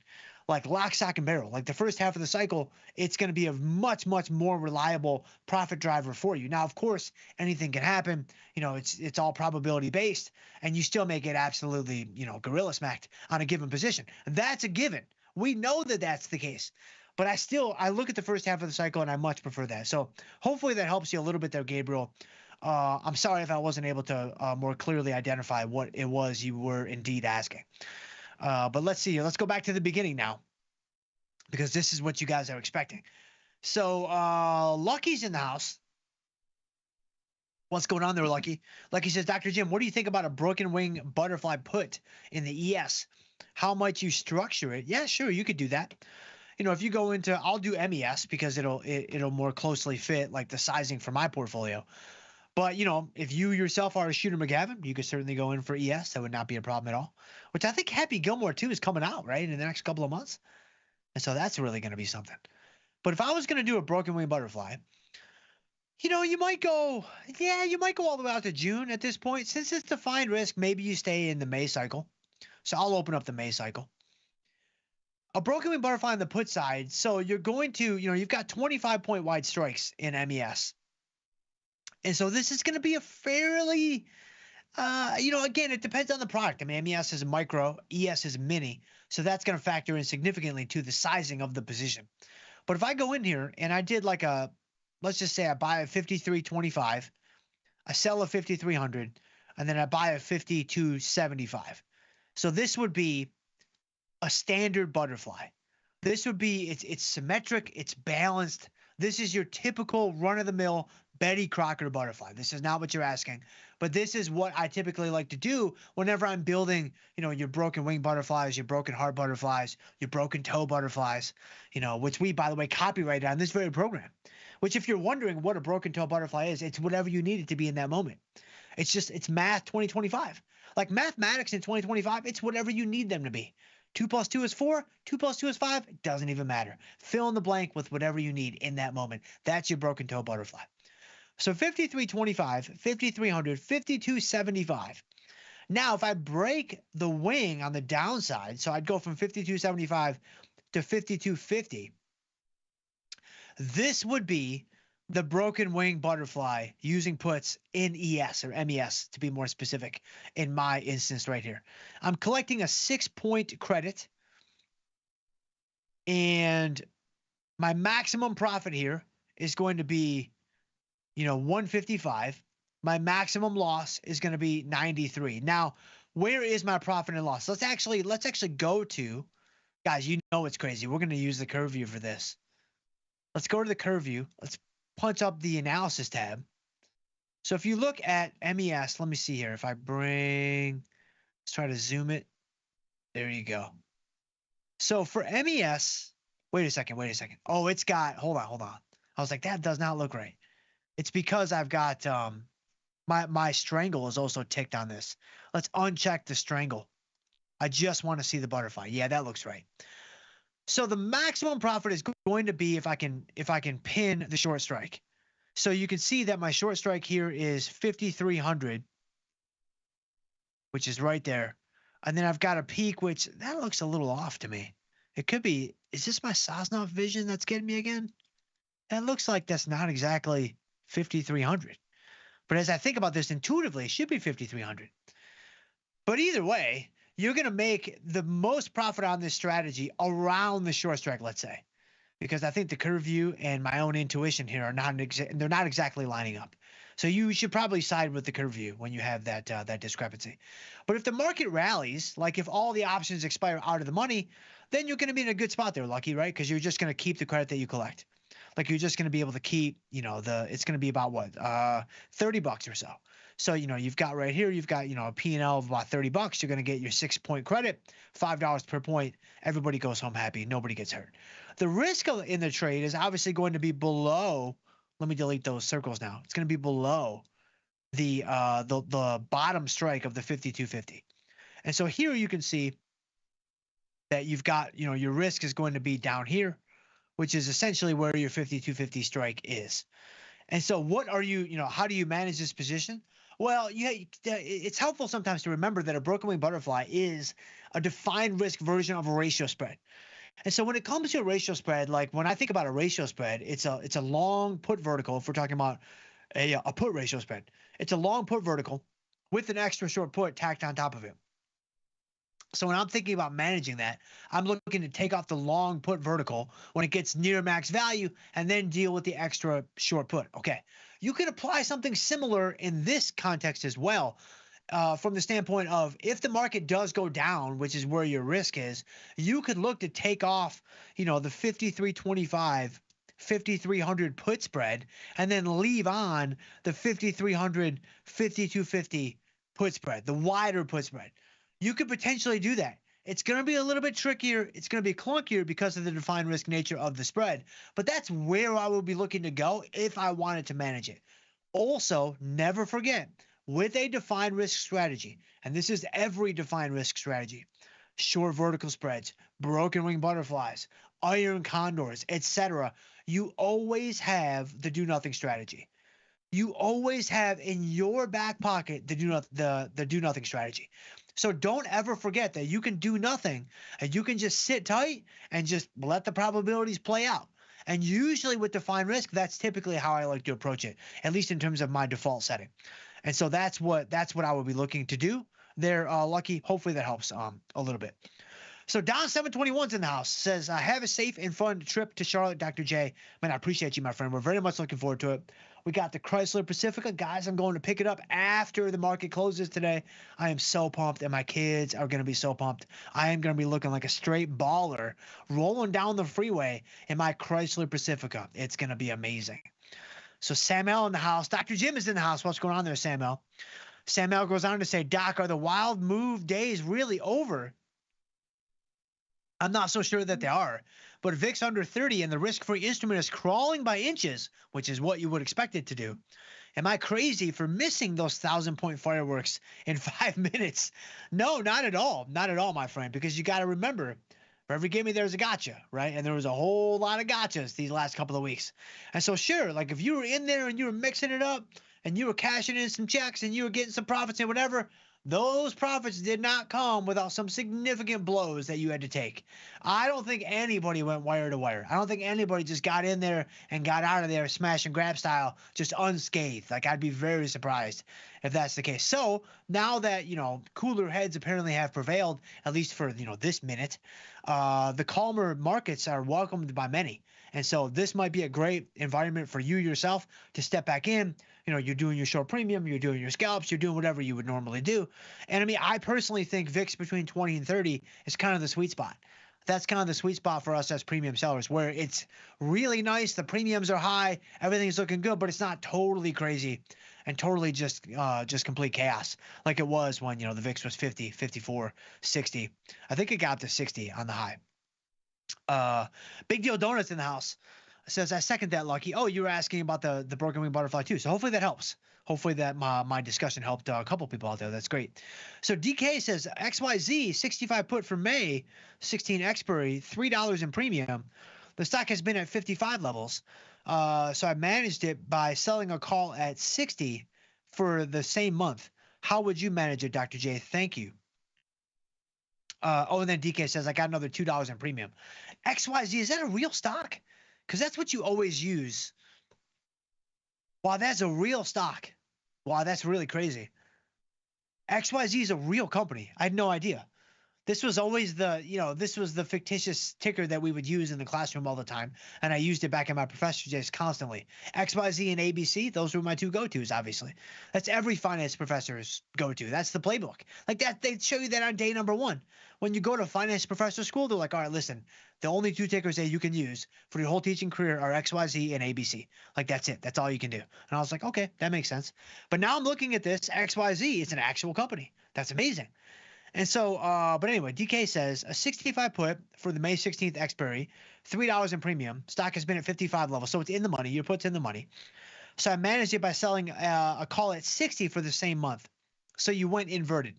Like lock, stock, and barrel. Like the first half of the cycle, it's going to be a much, much more reliable profit driver for you. Now, of course, anything can happen. It's all probability based, and you still may get absolutely, gorilla smacked on a given position. That's a given. We know that that's the case. But I look at the first half of the cycle, and I much prefer that. So hopefully that helps you a little bit there, Gabriel. I'm sorry if I wasn't able to more clearly identify what it was you were indeed asking. But let's see. Let's go back to the beginning now, because this is what you guys are expecting. So Lucky's in the house. What's going on there, Lucky? Lucky says, Dr. Jim, what do you think about a broken wing butterfly put in the ES? How might you structure it? Yeah, sure, you could do that. If you go into, I'll do MES because it'll more closely fit like the sizing for my portfolio. But, if you yourself are a Shooter McGavin, you could certainly go in for ES. That would not be a problem at all. Which I think Happy Gilmore, too, is coming out, right, in the next couple of months. And so that's really going to be something. But if I was going to do a broken wing butterfly, you might go all the way out to June at this point. Since it's defined risk, maybe you stay in the May cycle. So I'll open up the May cycle. A broken wing butterfly on the put side. So you're going to, you've got 25-point wide strikes in MES. And so this is going to be a fairly, again, it depends on the product. I mean, MES is a micro, ES is a mini. So that's going to factor in significantly to the sizing of the position. But if I go in here and I did like let's just say I buy a 53.25, I sell a 5300, and then I buy a 52.75. So this would be a standard butterfly. This would be, it's symmetric, it's balanced. This is your typical run-of-the-mill Betty Crocker butterfly. This is not what you're asking, but this is what I typically like to do whenever I'm building, your broken wing butterflies, your broken heart butterflies, your broken toe butterflies, which we, by the way, copyrighted on this very program. Which, if you're wondering what a broken toe butterfly is, it's whatever you need it to be in that moment. It's math 2025. Like mathematics in 2025, it's whatever you need them to be. 2 + 2 is 4, 2 + 2 is 5, it doesn't even matter. Fill in the blank with whatever you need in that moment. That's your broken toe butterfly. So 53.25, 5300, 52.75. Now, if I break the wing on the downside, so I'd go from 52.75 to 52.50, this would be the broken wing butterfly using puts in ES or MES to be more specific in my instance right here. I'm collecting a 6-point credit, and my maximum profit here is going to be, 155. My maximum loss is going to be 93. Now, where is my profit and loss? Let's actually go to, guys, it's crazy. We're going to use the curve view for this. Let's go to the curve view. Let's punch up the analysis tab. So if you look at MES, let me see here. If I let's try to zoom it. There you go. So for MES, wait a second. Oh, it's got, hold on. I was like, that does not look right. It's because I've got, My strangle is also ticked on this. Let's uncheck the strangle. I just want to see the butterfly. Yeah, that looks right. So the maximum profit is going to be if I can pin the short strike. So you can see that my short strike here is 5,300, which is right there. And then I've got a peak, which that looks a little off to me. It could be, is this my Sosnoff vision that's getting me again? That looks like that's not exactly 5,300. But as I think about this intuitively, it should be 5,300. But either way, you're going to make the most profit on this strategy around the short strike, let's say, because I think the curve view and my own intuition here are they're not exactly lining up. So you should probably side with the curve view when you have that discrepancy. But if the market rallies, like if all the options expire out of the money, then you're going to be in a good spot there, Lucky, right? Because you're just going to keep the credit that you collect. Like you're just going to be able to keep, it's going to be about what, $30 or so. So, you've got right here, you've got, a P&L of about $30. You're going to get your 6-point credit, $5 per point. Everybody goes home happy. Nobody gets hurt. The risk in the trade is obviously going to be below. Let me delete those circles now. It's going to be below the bottom strike of the 5250. And so here you can see that you've got, your risk is going to be down here, which is essentially where your 5250 strike is. And so what are you, how do you manage this position? Well, it's helpful sometimes to remember that a broken wing butterfly is a defined risk version of a ratio spread. And so when it comes to a ratio spread, like when I think about a ratio spread, it's a long put vertical. If we're talking about a put ratio spread, it's a long put vertical with an extra short put tacked on top of it. So when I'm thinking about managing that, I'm looking to take off the long put vertical when it gets near max value and then deal with the extra short put. Okay. You can apply something similar in this context as well, from the standpoint of if the market does go down, which is where your risk is, you could look to take off, the 5325, 5300 put spread and then leave on the 5300, 5250 put spread, the wider put spread. You could potentially do that. It's going to be a little bit trickier. It's going to be clunkier because of the defined risk nature of the spread. But that's where I would be looking to go if I wanted to manage it. Also, never forget, with a defined risk strategy, and this is every defined risk strategy, short vertical spreads, broken wing butterflies, iron condors, etc., you always have the do nothing strategy. You always have in your back pocket the do nothing strategy. So don't ever forget that you can do nothing and you can just sit tight and just let the probabilities play out. And usually with defined risk, that's typically how I like to approach it, at least in terms of my default setting. And so that's what I would be looking to do there, Lucky. Hopefully that helps a little bit. So Don 721's in the house, says, have a safe and fun trip to Charlotte, Dr. J. Man, I appreciate you, my friend. We're very much looking forward to it. We got the Chrysler Pacifica. Guys, I'm going to pick it up after the market closes today. I am so pumped, and my kids are going to be so pumped. I am going to be looking like a straight baller rolling down the freeway in my Chrysler Pacifica. It's going to be amazing. So Sam L in the house. Dr. Jim is in the house. What's going on there, Sam L? Sam L goes on to say, Doc, are the wild move days really over? I'm not so sure that they are, but VIX under 30 and the risk-free instrument is crawling by inches, which is what you would expect it to do. Am I crazy for missing those 1,000-point fireworks in 5 minutes? No, not at all. Not at all, my friend, because you got to remember, for every gimme, there's a gotcha, right? And there was a whole lot of gotchas these last couple of weeks. And so, sure, like if you were in there and you were mixing it up and you were cashing in some checks and you were getting some profits and whatever, those profits did not come without some significant blows that you had to take. I don't think anybody went wire to wire. I don't think anybody just got in there and got out of there smash and grab style, just unscathed. Like, I'd be very surprised if that's the case. So now that, cooler heads apparently have prevailed, at least for, this minute, the calmer markets are welcomed by many. And so this might be a great environment for you yourself to step back in. You're doing your short premium, you're doing your scalps, you're doing whatever you would normally do. And I mean, I personally think VIX between 20 and 30 is kind of the sweet spot. That's kind of the sweet spot for us as premium sellers, where it's really nice. The premiums are high, everything's looking good, but it's not totally crazy and totally just complete chaos like it was when, the VIX was 50, 54, 60. I think it got up to 60 on the high. Big Deal Donuts in the house says, I second that, Lucky. Oh, you were asking about the broken wing butterfly too. So hopefully that helps. Hopefully that my discussion helped a couple people out there. That's great. So DK says XYZ 65 put for May 16 expiry, $3 in premium. The stock has been at 55 levels. So I managed it by selling a call at 60 for the same month. How would you manage it, Dr. J? Thank you. And then DK says, I got another $2 in premium. XYZ, is that a real stock? Because that's what you always use. Wow, that's a real stock. Wow, that's really crazy. XYZ is a real company. I had no idea. This was always this was the fictitious ticker that we would use in the classroom all the time. And I used it back in my professor's days constantly. XYZ and ABC, those were my two go-tos, obviously. That's every finance professor's go-to. That's the playbook. Like that, they show you that on day number 1. When you go to finance professor school, they're like, all right, listen, the only 2 tickers that you can use for your whole teaching career are XYZ and ABC. Like, that's it. That's all you can do. And I was like, okay, that makes sense. But now I'm looking at this. XYZ is an actual company. That's amazing. And so, but anyway, DK says a 65 put for the May 16th expiry, $3 in premium. Stock has been at 55 levels, so it's in the money. Your put's in the money. So I managed it by selling a call at 60 for the same month. So you went inverted.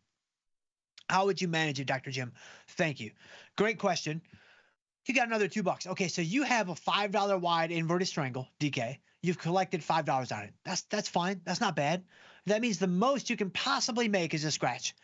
How would you manage it, Dr. Jim? Thank you. Great question. You got another $2. Okay, so you have a $5 wide inverted strangle, DK. You've collected $5 on it. That's fine. That's not bad. That means the most you can possibly make is a scratch.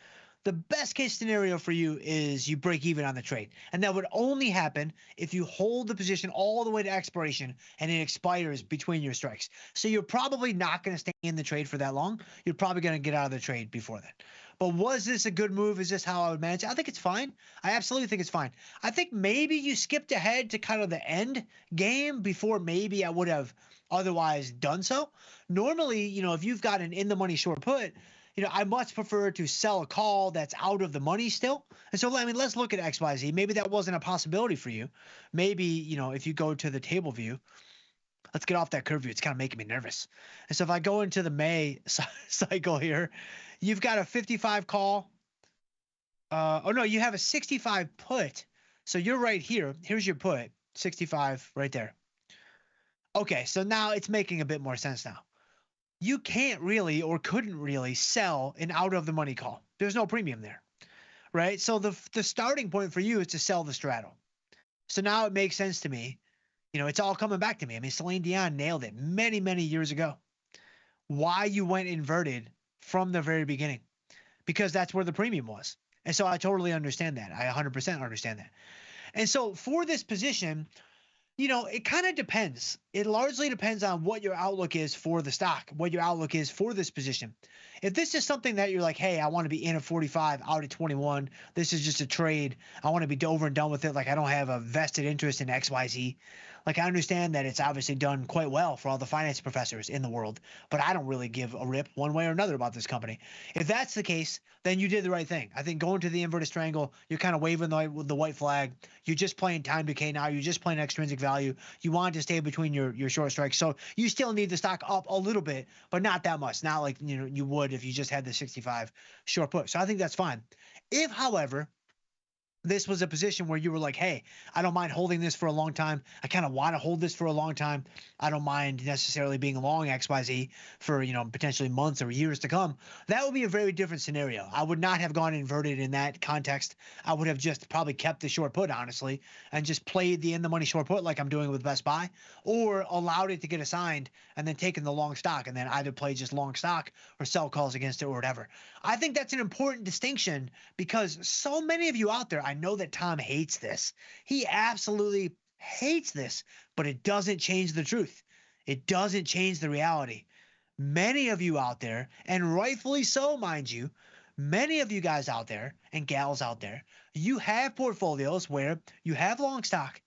The best case scenario for you is you break even on the trade. And that would only happen if you hold the position all the way to expiration and it expires between your strikes. So you're probably not going to stay in the trade for that long. You're probably going to get out of the trade before that. But was this a good move? Is this how I would manage it? I think it's fine. I absolutely think it's fine. I think maybe you skipped ahead to kind of the end game before maybe I would have otherwise done so. Normally, if you've got an in the money short put, I much prefer to sell a call that's out of the money still. And so, let's look at XYZ. Maybe that wasn't a possibility for you. Maybe, if you go to the table view, let's get off that curve view. It's kind of making me nervous. And so if I go into the May cycle here, you've got a 55 call. You have a 65 put. So you're right here. Here's your put, 65 right there. Okay, so now it's making a bit more sense now. You can't really or couldn't really sell an out of the money call. There's no premium there, right? So the starting point for you is to sell the straddle. So now it makes sense to me. It's all coming back to me. I mean, Celine Dion nailed it many, many years ago. Why you went inverted from the very beginning, because that's where the premium was. And so I totally understand that. I 100% understand that. And so for this position, it kind of depends. It largely depends on what your outlook is for the stock, what your outlook is for this position. If this is something that you're like, hey, I want to be in at 45, out at 21, this is just a trade, I want to be over and done with it, like I don't have a vested interest in XYZ. Like, I understand that it's obviously done quite well for all the finance professors in the world, but I don't really give a rip one way or another about this company. If that's the case, then you did the right thing. I think going to the inverted triangle, you're kind of waving the white flag. You're just playing time decay now. You're just playing extrinsic value. You want to stay between your short strikes. So you still need the stock up a little bit, but not that much. Not like you would if you just had the 65 short put. So I think that's fine. If, however, this was a position where you were like, hey, I don't mind holding this for a long time. I kind of want to hold this for a long time. I don't mind necessarily being long XYZ for, potentially months or years to come. That would be a very different scenario. I would not have gone inverted in that context. I would have just probably kept the short put, honestly, and just played the in the money short put like I'm doing with Best Buy, or allowed it to get assigned and then taken the long stock and then either play just long stock or sell calls against it or whatever. I think that's an important distinction because so many of you out there, I know that Tom hates this. He absolutely hates this, but it doesn't change the truth. It doesn't change the reality. Many of you out there, and rightfully so, mind you, many of you guys out there and gals out there, you have portfolios where you have long stock,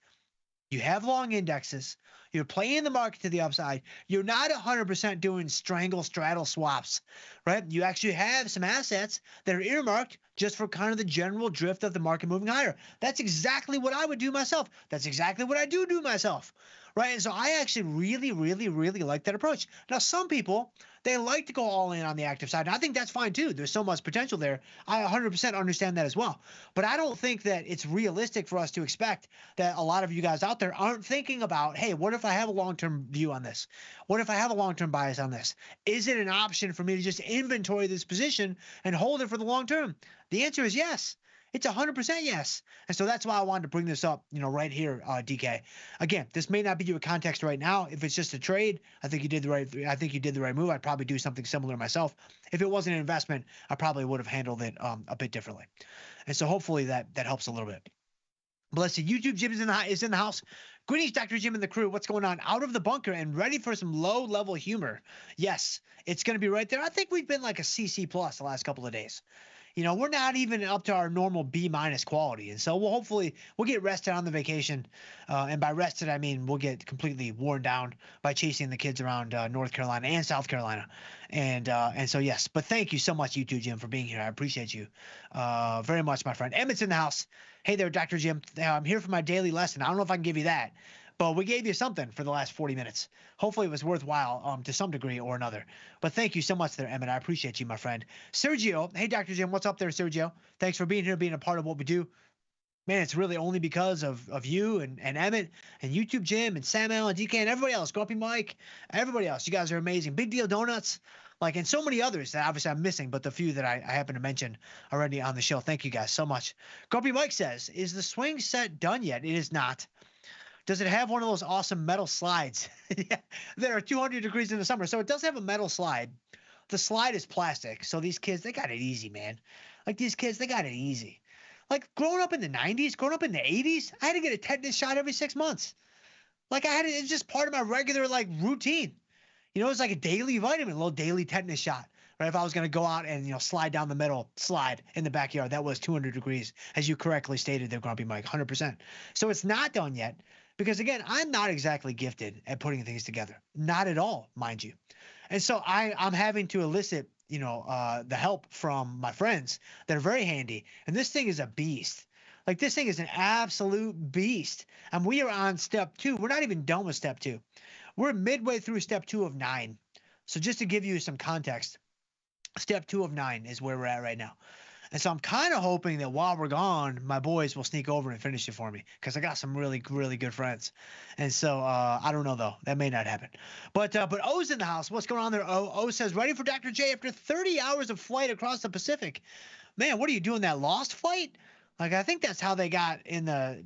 you have long indexes, you're playing the market to the upside. You're not 100% doing straddle swaps, right? You actually have some assets that are earmarked just for kind of the general drift of the market moving higher. That's exactly what I would do myself. That's exactly what I do myself, right? And so I actually really, really, really like that approach. Now, some people, they like to go all in on the active side. And I think that's fine too. There's so much potential there. I 100% understand that as well. But I don't think that it's realistic for us to expect that a lot of you guys out there aren't thinking about, hey, what if I have a long-term view on this? What if I have a long-term bias on this? Is it an option for me to just inventory this position and hold it for the long term? The answer is yes. It's 100% yes. And so that's why I wanted to bring this up, right here, DK. Again, this may not be your context right now. If it's just a trade, I think you did the right move. I'd probably do something similar myself. If it wasn't an investment, I probably would have handled it a bit differently. And so hopefully that helps a little bit. But let's see, YouTube Jim is in the house. Greetings, Dr. Jim and the crew. What's going on? Out of the bunker and ready for some low-level humor. Yes, it's going to be right there. I think we've been like a CC+ the last couple of days. We're not even up to our normal B- quality. And so we'll get rested on the vacation. And by rested, I mean we'll get completely worn down by chasing the kids around North Carolina and South Carolina. And so, yes. But thank you so much, YouTube Jim, for being here. I appreciate you very much, my friend. Emmett's in the house. Hey there, Dr. Jim. I'm here for my daily lesson. I don't know if I can give you that. But we gave you something for the last 40 minutes. Hopefully it was worthwhile to some degree or another. But thank you so much there, Emmett. I appreciate you, my friend. Sergio. Hey, Dr. Jim. What's up there, Sergio? Thanks for being here, being a part of what we do. Man, it's really only because of you and Emmett and YouTube Jim and Samuel and DK and everybody else. Grumpy Mike, everybody else. You guys are amazing. Big Deal Donuts. And so many others that obviously I'm missing, but the few that I happen to mention already on the show. Thank you guys so much. Grumpy Mike says, is the swing set done yet? It is not. Does it have one of those awesome metal slides? Yeah, that are 200 degrees in the summer. So it does have a metal slide. The slide is plastic. So these kids, they got it easy, man. These kids, they got it easy. Growing up in the 90s, growing up in the 80s, I had to get a tetanus shot every 6 months. It's just part of my regular, routine. It was like a daily vitamin, a little daily tetanus shot. Right? If I was going to go out and, slide down the metal slide in the backyard, that was 200 degrees, as you correctly stated there, Grumpy Mike, 100%. So it's not done yet. Because again, I'm not exactly gifted at putting things together. Not at all, mind you. And so I'm having to elicit, the help from my friends that are very handy. And this thing is a beast. This thing is an absolute beast. And we are on step 2. We're not even done with step 2. We're midway through step 2 of 9. So just to give you some context, step 2 of 9 is where we're at right now. And so I'm kind of hoping that while we're gone, my boys will sneak over and finish it for me because I got some really, really good friends. And so I don't know, though. That may not happen. But O's in the house. What's going on there, O? O says, ready for Dr. J after 30 hours of flight across the Pacific. Man, what are you doing, that lost flight? I think that's how they got in the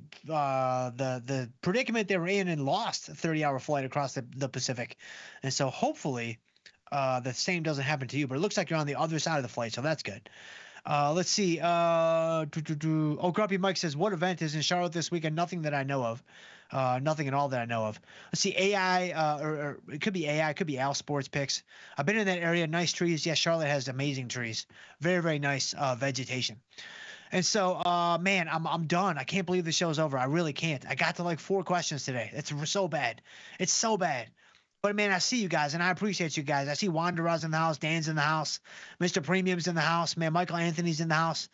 predicament they were in Lost, a 30-hour flight across the Pacific. And so hopefully the same doesn't happen to you. But it looks like you're on the other side of the flight, so that's good. Let's see. Grumpy Mike says, what event is in Charlotte this weekend? Nothing that I know of. Nothing at all that I know of. Let's see. AI, or it could be AI. It could be Al Sports Picks. I've been in that area. Nice trees. Yes, Charlotte has amazing trees. Very, very nice vegetation. And so, man, I'm done. I can't believe the show's over. I really can't. I got to 4 questions today. It's so bad. It's so bad. But, man, I see you guys, and I appreciate you guys. I see Wanderer's in the house, Dan's in the house, Mr. Premium's in the house, man, Michael Anthony's in the house.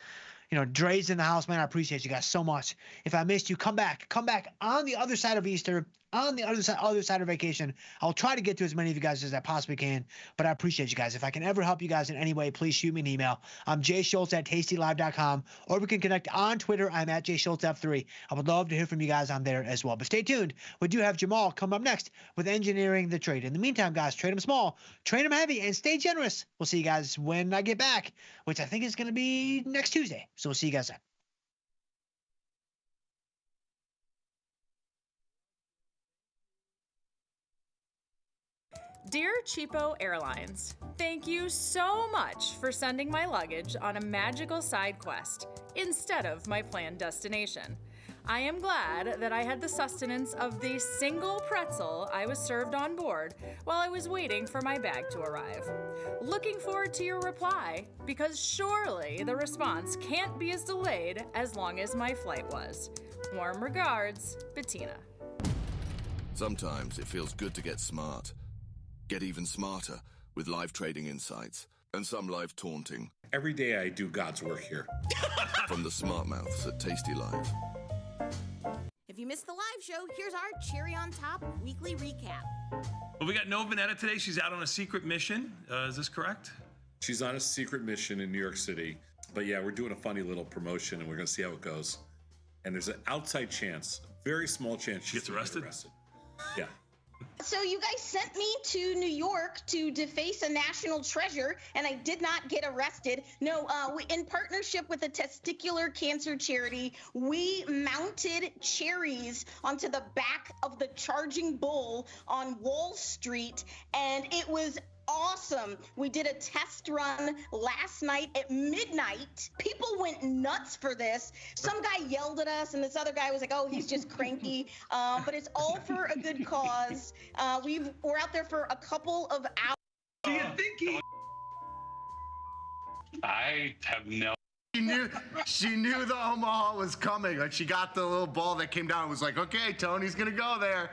Dre's in the house, man. I appreciate you guys so much. If I missed you, come back on the other side of Easter, on the other side of vacation. I'll try to get to as many of you guys as I possibly can, but I appreciate you guys. If I can ever help you guys in any way, please shoot me an email. I'm jschultz@tastylive.com, or we can connect on Twitter. I'm at jschultzf3. I would love to hear from you guys on there as well. But stay tuned. We do have Jamal come up next with Engineering the Trade. In the meantime, guys, trade them small, trade them heavy, and stay generous. We'll see you guys when I get back, which I think is going to be next Tuesday. So we'll see you guys then. Dear Cheapo Airlines, thank you so much for sending my luggage on a magical side quest instead of my planned destination. I am glad that I had the sustenance of the single pretzel I was served on board while I was waiting for my bag to arrive. Looking forward to your reply, because surely the response can't be as delayed as long as my flight was. Warm regards, Bettina. Sometimes it feels good to get smart. Get even smarter with live trading insights. and some life taunting. Every day I do God's work here. From the smart mouths at Tasty Live. If you missed the live show, here's our cherry on top weekly recap. Well, we got No Vanetta today. She's out on a secret mission. Is this correct? She's on a secret mission in New York City. But yeah, we're doing a funny little promotion, and we're going to see how it goes. And there's an outside chance, very small chance she gets arrested. Yeah. So you guys sent me to New York to deface a national treasure, and I did not get arrested. No, in partnership with a testicular cancer charity, we mounted cherries onto the back of the Charging Bull on Wall Street, and it was awesome. We did a test run last night at midnight. People went nuts for this. Some guy yelled at us, and this other guy was like, oh, he's just cranky. But it's all for a good cause. We're out there for a couple of hours. Do you think he... I have no... She knew the Omaha was coming. Like, she got the little ball that came down and was like, okay, Tony's going to go there.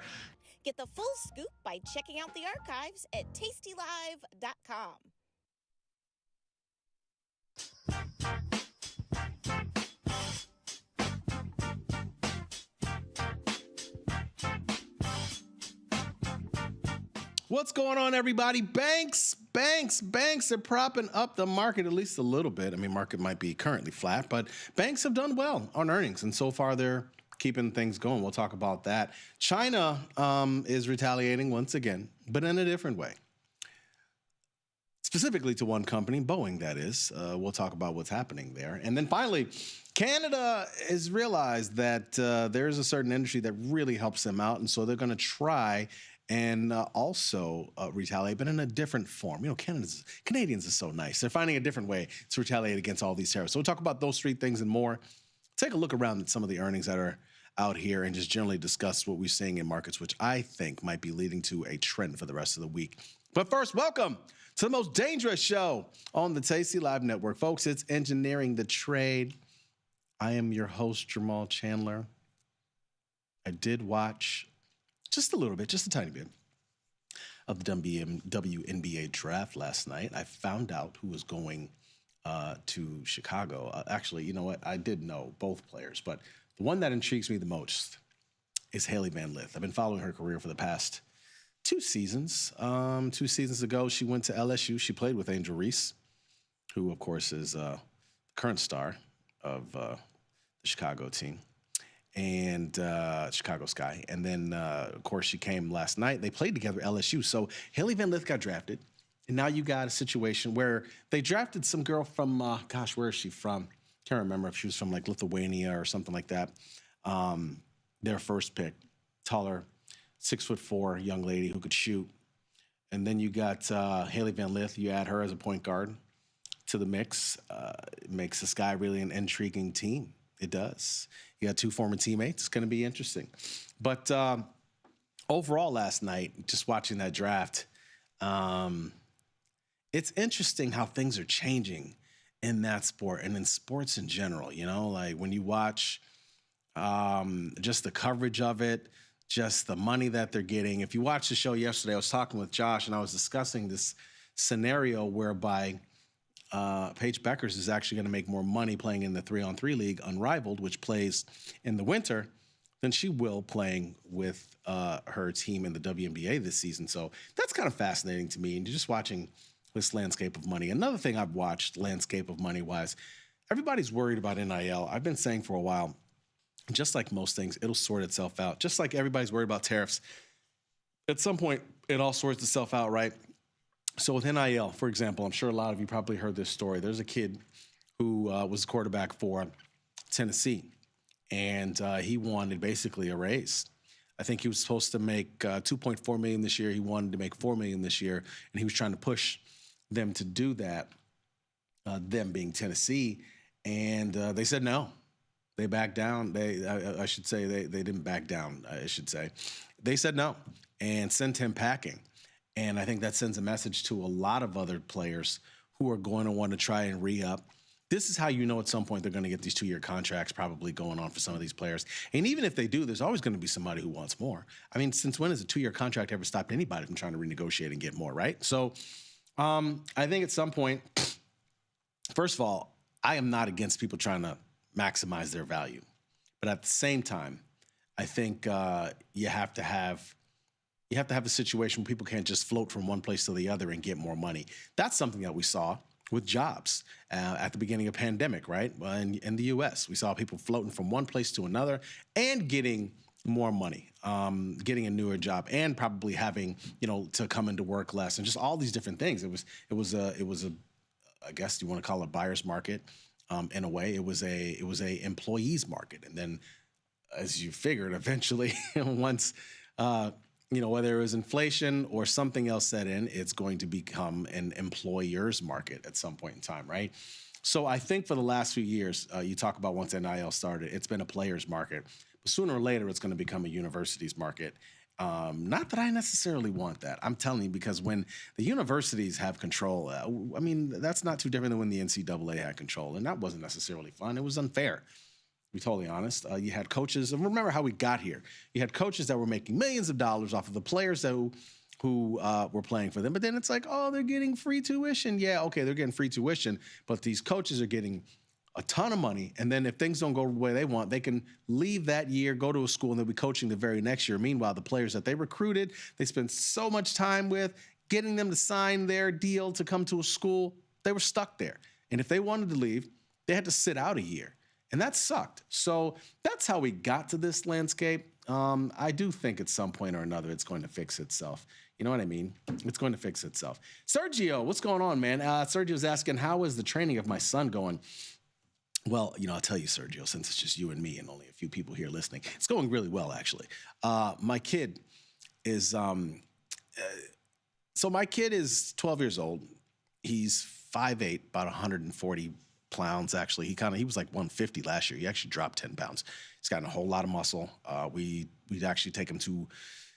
Get the full scoop by checking out the archives at tastylive.com. What's going on, everybody? Banks are propping up the market at least a little bit. I mean, market might be currently flat, but banks have done well on earnings, and so far they're keeping things going. We'll talk about that. China is retaliating once again, but in a different way. Specifically to one company, Boeing, that is. We'll talk about what's happening there. And then finally, Canada has realized that there's a certain industry that really helps them out, and so they're going to try and also retaliate, but in a different form. You know, Canadians are so nice. They're finding a different way to retaliate against all these tariffs. So we'll talk about those three things and more. Take a look around at some of the earnings that are out here and just generally discuss what we're seeing in markets, which I think might be leading to a trend for the rest of the week. But first, welcome to the most dangerous show on the Tasty Live Network. Folks, it's Engineering the Trade. I am your host, Jamal Chandler. I did watch just a little bit, just a tiny bit, of the WNBA draft last night. I found out who was going to Chicago. Actually, you know what? I did know both players, but the one that intrigues me the most is Hailey Van Lith. I've been following her career for the past 2 seasons. 2 seasons ago, she went to LSU. She played with Angel Reese, who, of course, is the current star of the Chicago team and Chicago Sky. And then, of course, she came last night. They played together at LSU. So Hailey Van Lith got drafted. And now you got a situation where they drafted some girl from, where is she from? Can't remember if she was from like Lithuania or something like that. Their first pick, taller, 6'4" young lady who could shoot. And then you got Hailey Van Lith. You add her as a point guard to the mix. It makes the Sky really an intriguing team. It does. You got 2 former teammates. It's going to be interesting. But overall last night, just watching that draft, it's interesting how things are changing in that sport and in sports in general. You know, like when you watch just the coverage of it, just the money that they're getting. If you watched the show yesterday, I was talking with Josh and I was discussing this scenario whereby Paige Beckers is actually going to make more money playing in the 3-on-3 league, Unrivaled, which plays in the winter, than she will playing with her team in the WNBA this season. So that's kind of fascinating to me. And just watching this landscape of money. Another thing I've watched, landscape of money-wise, everybody's worried about NIL. I've been saying for a while, just like most things, it'll sort itself out. Just like everybody's worried about tariffs. At some point, it all sorts itself out, right? So with NIL, for example, I'm sure a lot of you probably heard this story. There's a kid who was quarterback for Tennessee, and he wanted basically a raise. I think he was supposed to make $2.4 million this year. He wanted to make $4 million this year, and he was trying to push them to do that, them being Tennessee, and they said no. They backed down. I should say they didn't back down, I should say. They said no and sent him packing. And I think that sends a message to a lot of other players who are going to want to try and re-up. This is how you know at some point they're going to get these 2-year contracts probably going on for some of these players. And even if they do, there's always going to be somebody who wants more. I mean, since when has a 2-year contract ever stopped anybody from trying to renegotiate and get more, right? So I think at some point, first of all, I am not against people trying to maximize their value. But at the same time, I think you have to have a situation where people can't just float from one place to the other and get more money. That's something that we saw with jobs at the beginning of pandemic, right? In the U.S., we saw people floating from one place to another and getting more money, getting a newer job, and probably having to come into work less, and just all these different things. It was a I guess you want to call it a buyer's market. In a way, it was a employees market, and then as you figured, eventually, once whether it was inflation or something else set in, it's going to become an employer's market at some point in time, right? So I think for the last few years, you talk about once NIL started, it's been a player's market. But sooner or later, it's going to become a university's market. Not that I necessarily want that. I'm telling you, because when the universities have control, I mean, that's not too different than when the NCAA had control. And that wasn't necessarily fun. It was unfair, to be totally honest. You had coaches, and remember how we got here. You had coaches that were making millions of dollars off of the players who were playing for them. But then it's like, oh, they're getting free tuition. Yeah, okay, they're getting free tuition. But these coaches are getting a ton of money, and then if things don't go the way they want, they can leave that year, go to a school, and they'll be coaching the very next year. Meanwhile, the players that they recruited, they spent so much time with, getting them to sign their deal to come to a school, they were stuck there. And if they wanted to leave, they had to sit out a year. And that sucked. So that's how we got to this landscape. I do think at some point or another it's going to fix itself. You know what I mean? It's going to fix itself. Sergio, what's going on, man? Sergio's asking, how is the training of my son going? Well, I'll tell you, Sergio, since it's just you and me and only a few people here listening, it's going really well, actually. My kid is, my kid is 12 years old. He's 5'8", about 140 pounds, actually. He was like 150 last year. He actually dropped 10 pounds. He's gotten a whole lot of muscle. We'd actually take him to,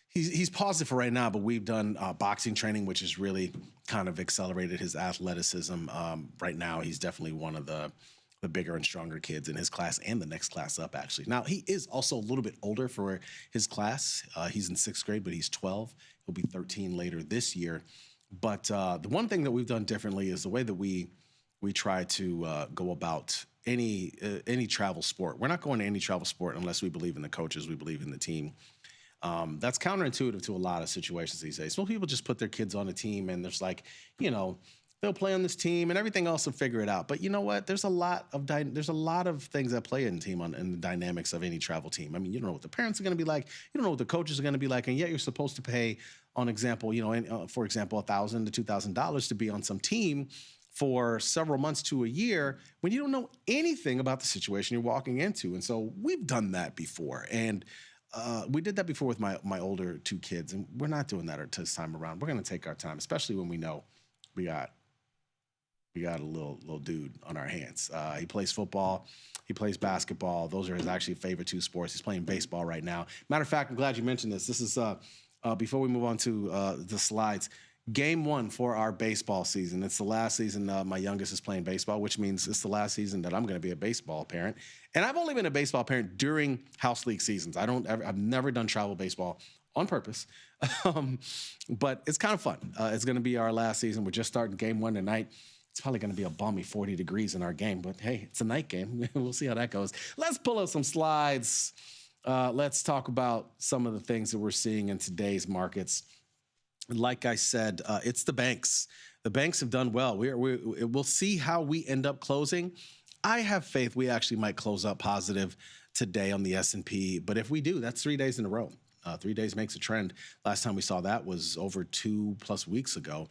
he's paused it for right now, but we've done boxing training, which has really kind of accelerated his athleticism. Right now, he's definitely one of the bigger and stronger kids in his class and the next class up, actually. Now, he is also a little bit older for his class. He's in 6th grade, but he's 12. He'll be 13 later this year. But the one thing that we've done differently is the way that we try to go about any travel sport. We're not going to any travel sport unless we believe in the coaches, we believe in the team. That's counterintuitive to a lot of situations these days. Most people just put their kids on a team and there's like, they'll play on this team and everything else will figure it out. But you know what? There's a lot of things that play in the dynamics of any travel team. I mean, you don't know what the parents are going to be like. You don't know what the coaches are going to be like. And yet you're supposed to pay, for example, $1,000 to $2,000 to be on some team for several months to a year when you don't know anything about the situation you're walking into. And so we've done that before. And we did that before with my older 2 kids. And we're not doing that this time around. We're going to take our time, especially when we know we got a little dude on our hands. He plays football. He plays basketball. Those are his actually favorite 2 sports. He's playing baseball right now. Matter of fact, I'm glad you mentioned this. This is, before we move on to the slides, game 1 for our baseball season. It's the last season my youngest is playing baseball, which means it's the last season that I'm going to be a baseball parent. And I've only been a baseball parent during house league seasons. I've never done travel baseball on purpose. But it's kind of fun. It's going to be our last season. We're just starting game 1 tonight. It's probably going to be a balmy 40 degrees in our game, but hey, it's a night game. We'll see how that goes. Let's pull up some slides. Let's talk about some of the things that we're seeing in today's markets. Like I said, it's the banks. The banks have done well. We'll see how we end up closing. I have faith we actually might close up positive today on the S&P, but if we do, that's 3 days in a row. 3 days makes a trend. Last time we saw that was over 2+ weeks ago.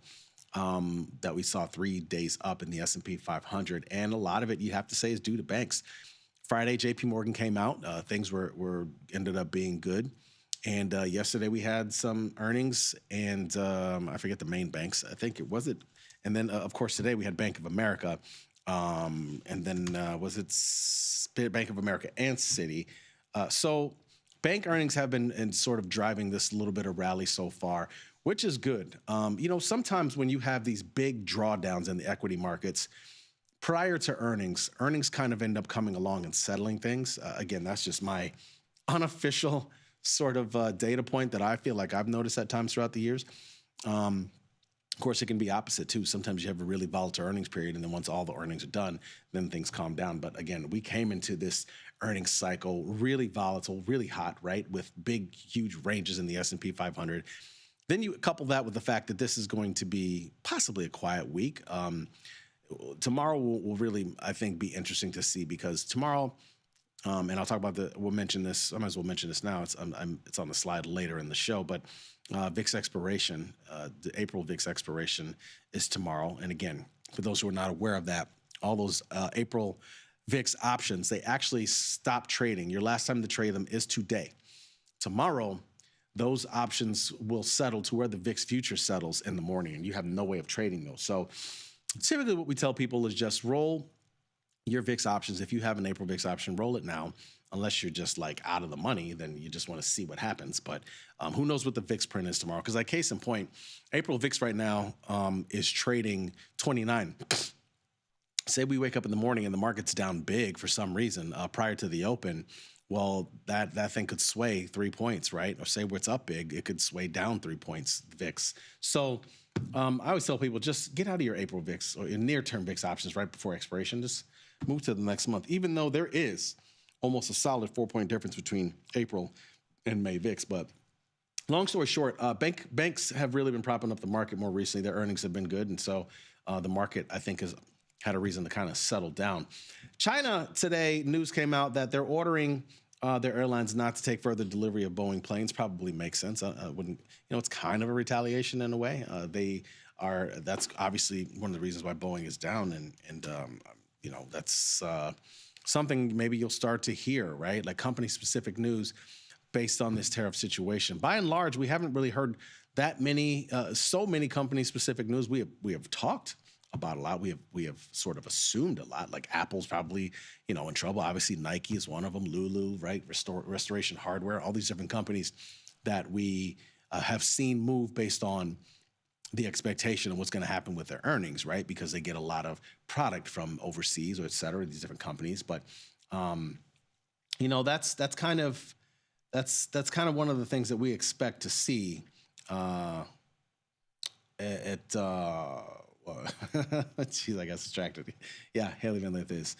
That we saw 3 days up in the S&P 500. And a lot of it, you have to say, is due to banks. Friday, JP Morgan came out. Things ended up being good. And yesterday we had some earnings and I forget the main banks. I think it was it. And then, of course, today we had Bank of America. And then was it Bank of America and Citi. So bank earnings have been sort of driving this little bit of rally so far, which is good. Sometimes when you have these big drawdowns in the equity markets, prior to earnings kind of end up coming along and settling things. Again, that's just my unofficial sort of data point that I feel like I've noticed at times throughout the years. Of course, it can be opposite too. Sometimes you have a really volatile earnings period, and then once all the earnings are done, then things calm down. But again, we came into this earnings cycle really volatile, really hot, right, with big, huge ranges in the S&P 500. Then you couple that with the fact that this is going to be possibly a quiet week. Tomorrow will really, I think, be interesting to see, because tomorrow, and I'll talk about we'll mention this. I might as well mention this now. It's on the slide later in the show, but VIX expiration, the April VIX expiration is tomorrow. And again, for those who are not aware of that, all those April VIX options, they actually stop trading. Your last time to trade them is today. Tomorrow, those options will settle to where the VIX future settles in the morning, and you have no way of trading those. So typically what we tell people is just roll your VIX options. If you have an April VIX option, roll it now. Unless you're just like out of the money, then you just want to see what happens. But who knows what the VIX print is tomorrow? Because like case in point, April VIX right now is trading 29. Say we wake up in the morning and the market's down big for some reason prior to the open. Well, that thing could sway 3 points, right? Or say where it's up big, it could sway down 3 points, VIX. So I always tell people, just get out of your April VIX or your near-term VIX options right before expiration. Just move to the next month, even though there is almost a solid 4-point difference between April and May VIX. But long story short, banks have really been propping up the market more recently. Their earnings have been good, and so the market, I think, has had a reason to kind of settle down. China today, news came out that they're ordering their airlines not to take further delivery of Boeing planes. Probably makes sense. Wouldn't, it's kind of a retaliation in a way. That's obviously one of the reasons why Boeing is down, and that's something maybe you'll start to hear, right? Like company-specific news based on this tariff situation. By and large, we haven't really heard that many, so many company-specific news. We have talked about a lot. We have sort of assumed a lot. Like Apple's probably, in trouble. Obviously, Nike is one of them. Lulu, right? Restoration Hardware. All these different companies that we have seen move based on the expectation of what's going to happen with their earnings, right? Because they get a lot of product from overseas or et cetera, these different companies. But that's kind of one of the things that we expect to see Jeez, I got distracted. Yeah, Haley Van Lith is.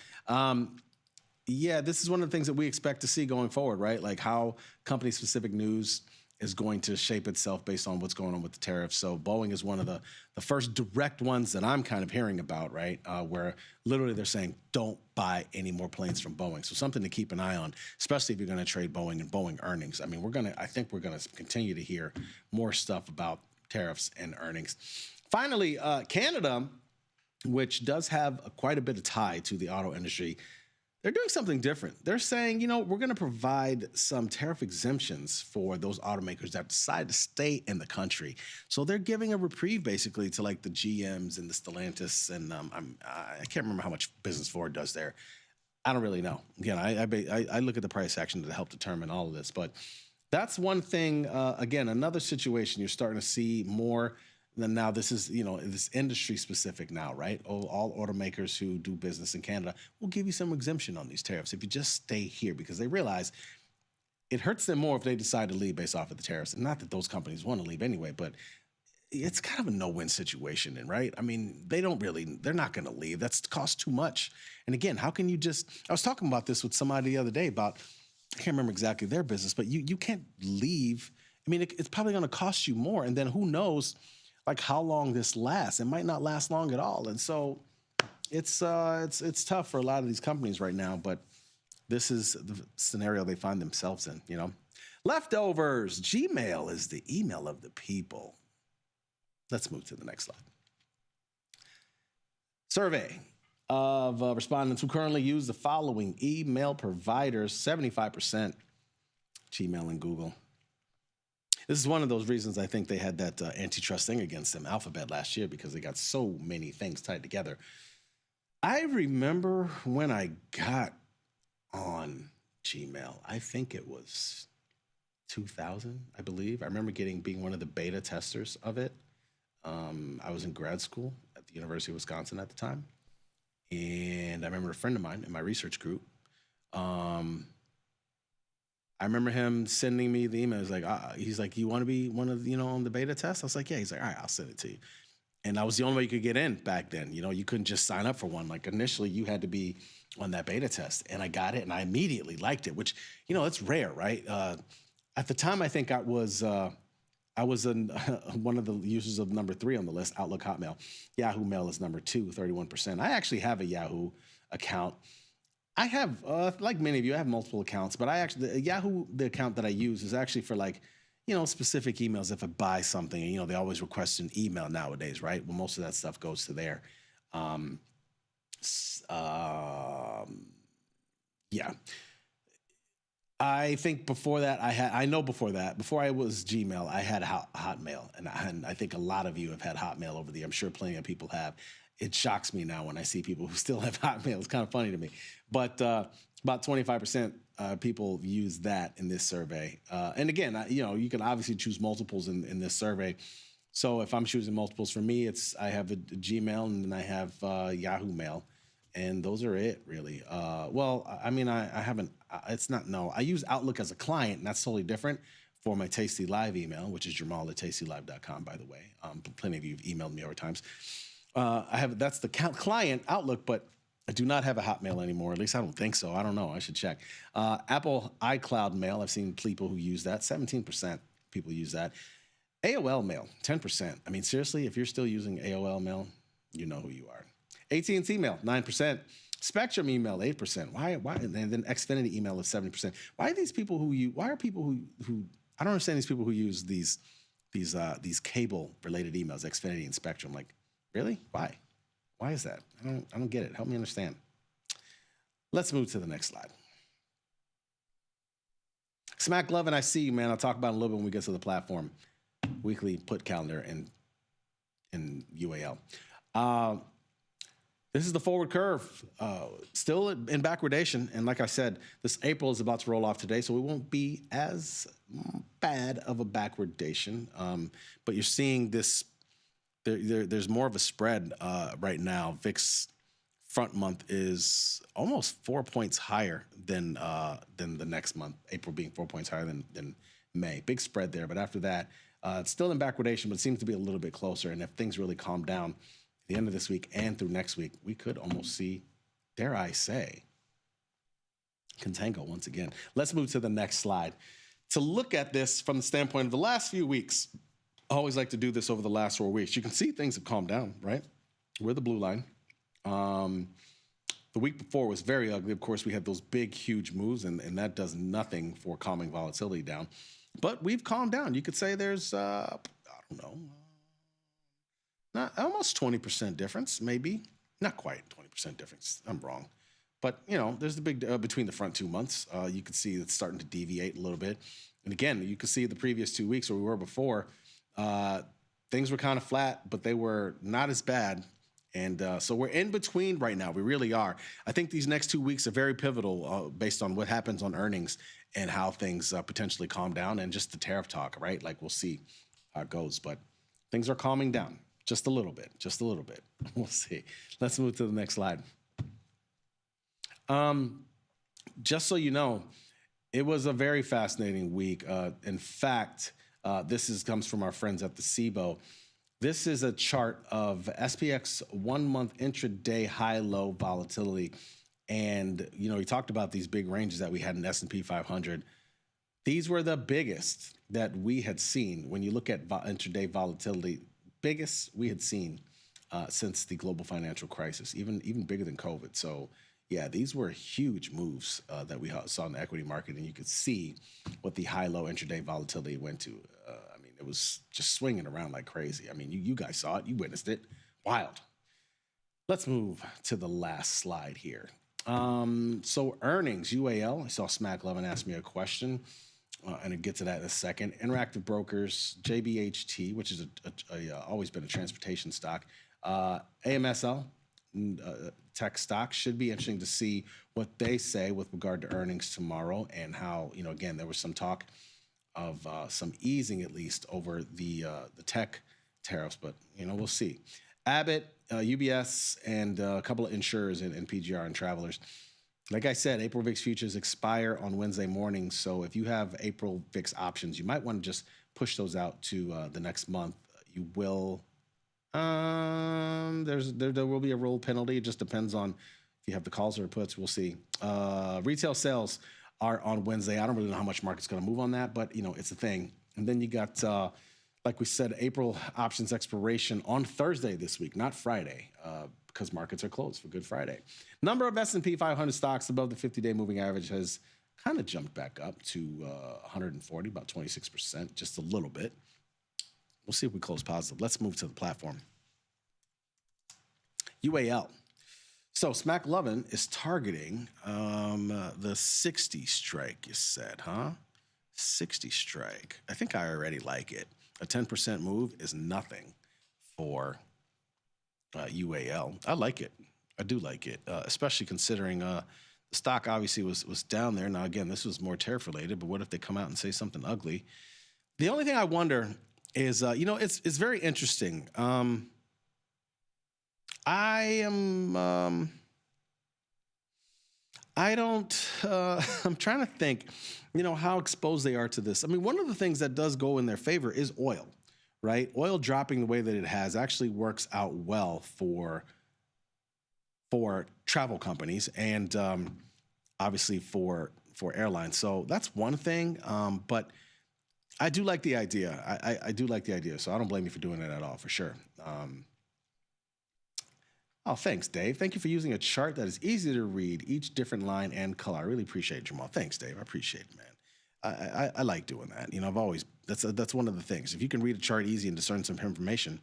This is one of the things that we expect to see going forward, right? Like how company-specific news is going to shape itself based on what's going on with the tariffs. So Boeing is one of the first direct ones that I'm kind of hearing about, right? Where literally they're saying, don't buy any more planes from Boeing. So something to keep an eye on, especially if you're going to trade Boeing and Boeing earnings. I mean, I think we're going to continue to hear more stuff about tariffs and earnings. Finally, Canada, which does have quite a bit of tie to the auto industry, they're doing something different. They're saying, we're going to provide some tariff exemptions for those automakers that decide to stay in the country. So they're giving a reprieve basically to like the GMs and the Stellantis, and I can't remember how much business Ford does there. I don't really know. Again, I look at the price action to help determine all of this, but that's one thing. Again, another situation you're starting to see more. Then now this is, this industry specific now, right? All automakers who do business in Canada will give you some exemption on these tariffs if you just stay here, because they realize it hurts them more if they decide to leave based off of the tariffs. And not that those companies want to leave anyway, but it's kind of a no-win situation, right? I mean, they're not going to leave. That's cost too much. And again, how can you I was talking about this with somebody the other day about, I can't remember exactly their business, but you can't leave. I mean, it's probably going to cost you more. And then who knows, like how long this lasts. It might not last long at all. And so it's tough for a lot of these companies right now, but this is the scenario they find themselves in, Leftovers. Gmail is the email of the people. Let's move to the next slide. Survey of respondents who currently use the following email providers: 75% Gmail and Google. This is one of those reasons I think they had that antitrust thing against them, Alphabet, last year, because they got so many things tied together. I remember when I got on Gmail, I think it was 2000, I believe. I remember being one of the beta testers of it. I was in grad school at the University of Wisconsin at the time. And I remember a friend of mine in my research group, I remember him sending me the email. He's like, you want to be one of, on the beta test? I was like, yeah. He's like, all right, I'll send it to you. And that was the only way you could get in back then. You know, you couldn't just sign up for one. Like initially, you had to be on that beta test, and I got it, and I immediately liked it. Which, you know, it's rare, right? At the time, I think I was one of the users of number 3 on the list, Outlook, Hotmail. Yahoo Mail is number 2, 31%. I actually have a Yahoo account. I have, like many of you, I have multiple accounts, but Yahoo, the account that I use is actually for like, you know, specific emails. If I buy something, and, you know, they always request an email nowadays, right? Well, most of that stuff goes to there. Yeah. I think before that, before I was Gmail, I had Hotmail. And I think a lot of you have had Hotmail over the years. I'm sure plenty of people have. It shocks me now when I see people who still have Hotmail. It's kind of funny to me. But about 25% people use that in this survey. And again, you know, you can obviously choose multiples in this survey. So if I'm choosing multiples for me, I have a Gmail and then I have Yahoo Mail. And those are it, really. Well, I mean, I haven't, I use Outlook as a client, and that's totally different for my tastylive email, which is jamal@tastylive.com, by the way. Plenty of you have emailed me over times. That's the client Outlook, but I do not have a Hotmail anymore. At least I don't think so. I don't know. I should check. Apple iCloud Mail, I've seen people who use that. 17% people use that. AOL Mail, 10%. I mean, seriously, if you're still using AOL Mail, you know who you are. AT&T Mail, 9%. Spectrum Email, 8%. Why? And then Xfinity Email is 70%. Why are people who I don't understand these people who use these cable related emails, Xfinity and Spectrum. Like, really? Why? Why is that? I don't get it. Help me understand. Let's move to the next slide. Smack Love and I see you, man. I'll talk about it a little bit when we get to the platform. Weekly put calendar in UAL. This is the forward curve, still in backwardation. And like I said, this April is about to roll off today, so it won't be as bad of a backwardation. But you're seeing this, there's more of a spread right now. VIX front month is almost 4 points higher than the next month, April being 4 points higher than May. Big spread there, but after that, it's still in backwardation, but it seems to be a little bit closer. And if things really calm down, the end of this week and through next week, we could almost see, dare I say, contango once again. Let's move to the next slide. To look at this from the standpoint of the last few weeks, I always like to do this over the last 4 weeks. You can see things have calmed down, right? We're the blue line. The week before was very ugly. Of course, we had those big, huge moves, and that does nothing for calming volatility down. But we've calmed down. You could say there's, I don't know, almost 20% difference, maybe. Not quite 20% difference. I'm wrong. But, you know, there's the big, between the front 2 months, you can see it's starting to deviate a little bit. And again, you can see the previous 2 weeks where we were before, things were kind of flat, but they were not as bad. And so we're in between right now. We really are. I think these next 2 weeks are very pivotal based on what happens on earnings and how things potentially calm down and just the tariff talk, right? Like, we'll see how it goes. But things are calming down. Just a little bit. We'll see. Let's move to the next slide. Just so you know, it was a very fascinating week. In fact, this comes from our friends at the SIBO. This is a chart of SPX 1 month intraday high-low volatility. And, you know, we talked about these big ranges that we had in S&P 500. These were the biggest that we had seen when you look at intraday volatility. Biggest we had seen since the global financial crisis, even bigger than COVID. So, yeah, these were huge moves that we saw in the equity market, and you could see what the high-low intraday volatility went to. I mean, it was just swinging around like crazy. I mean, you guys saw it. You witnessed it. Wild. Let's move to the last slide here. So earnings, UAL. I saw Smack Levin ask me a question. And I'll get to that in a second. Interactive Brokers, JBHT, which is always been a transportation stock. AMSL, tech stock. Should be interesting to see what they say with regard to earnings tomorrow and how, you know, again, there was some talk of some easing at least over the tech tariffs, but, you know, we'll see. Abbott, UBS, and a couple of insurers in PGR and Travelers. Like I said, April VIX futures expire on Wednesday morning. So if you have April VIX options, you might want to just push those out to the next month. You will There will be a roll penalty. It just depends on if you have the calls or puts. We'll see. Retail sales are on Wednesday. I don't really know how much market's going to move on that, but it's a thing. And then you got, like we said, April options expiration on Thursday this week, not Friday, because markets are closed for Good Friday. Number of S&P 500 stocks above the 50-day moving average has kind of jumped back up to 140, about 26%, just a little bit. We'll see if we close positive. Let's move to the platform. UAL. So Smack Lovin is targeting the 60 strike, you said, huh? 60 strike. I think I already like it. A 10% move is nothing for UAL. I like it. I do like it, especially considering the stock obviously was down there. Now, again, this was more tariff related, but what if they come out and say something ugly? The only thing I wonder is, it's very interesting. I'm trying to think, how exposed they are to this. I mean, one of the things that does go in their favor is oil, right? Oil dropping the way that it has actually works out well for travel companies and obviously for airlines. So that's one thing. But I do like the idea. I do like the idea. So I don't blame you for doing it at all, for sure. Oh, thanks, Dave. Thank you for using a chart that is easy to read, each different line and color. I really appreciate it, Jamal. Thanks, Dave. I appreciate it, man. I like doing that. I've always, that's one of the things. If you can read a chart easy and discern some information,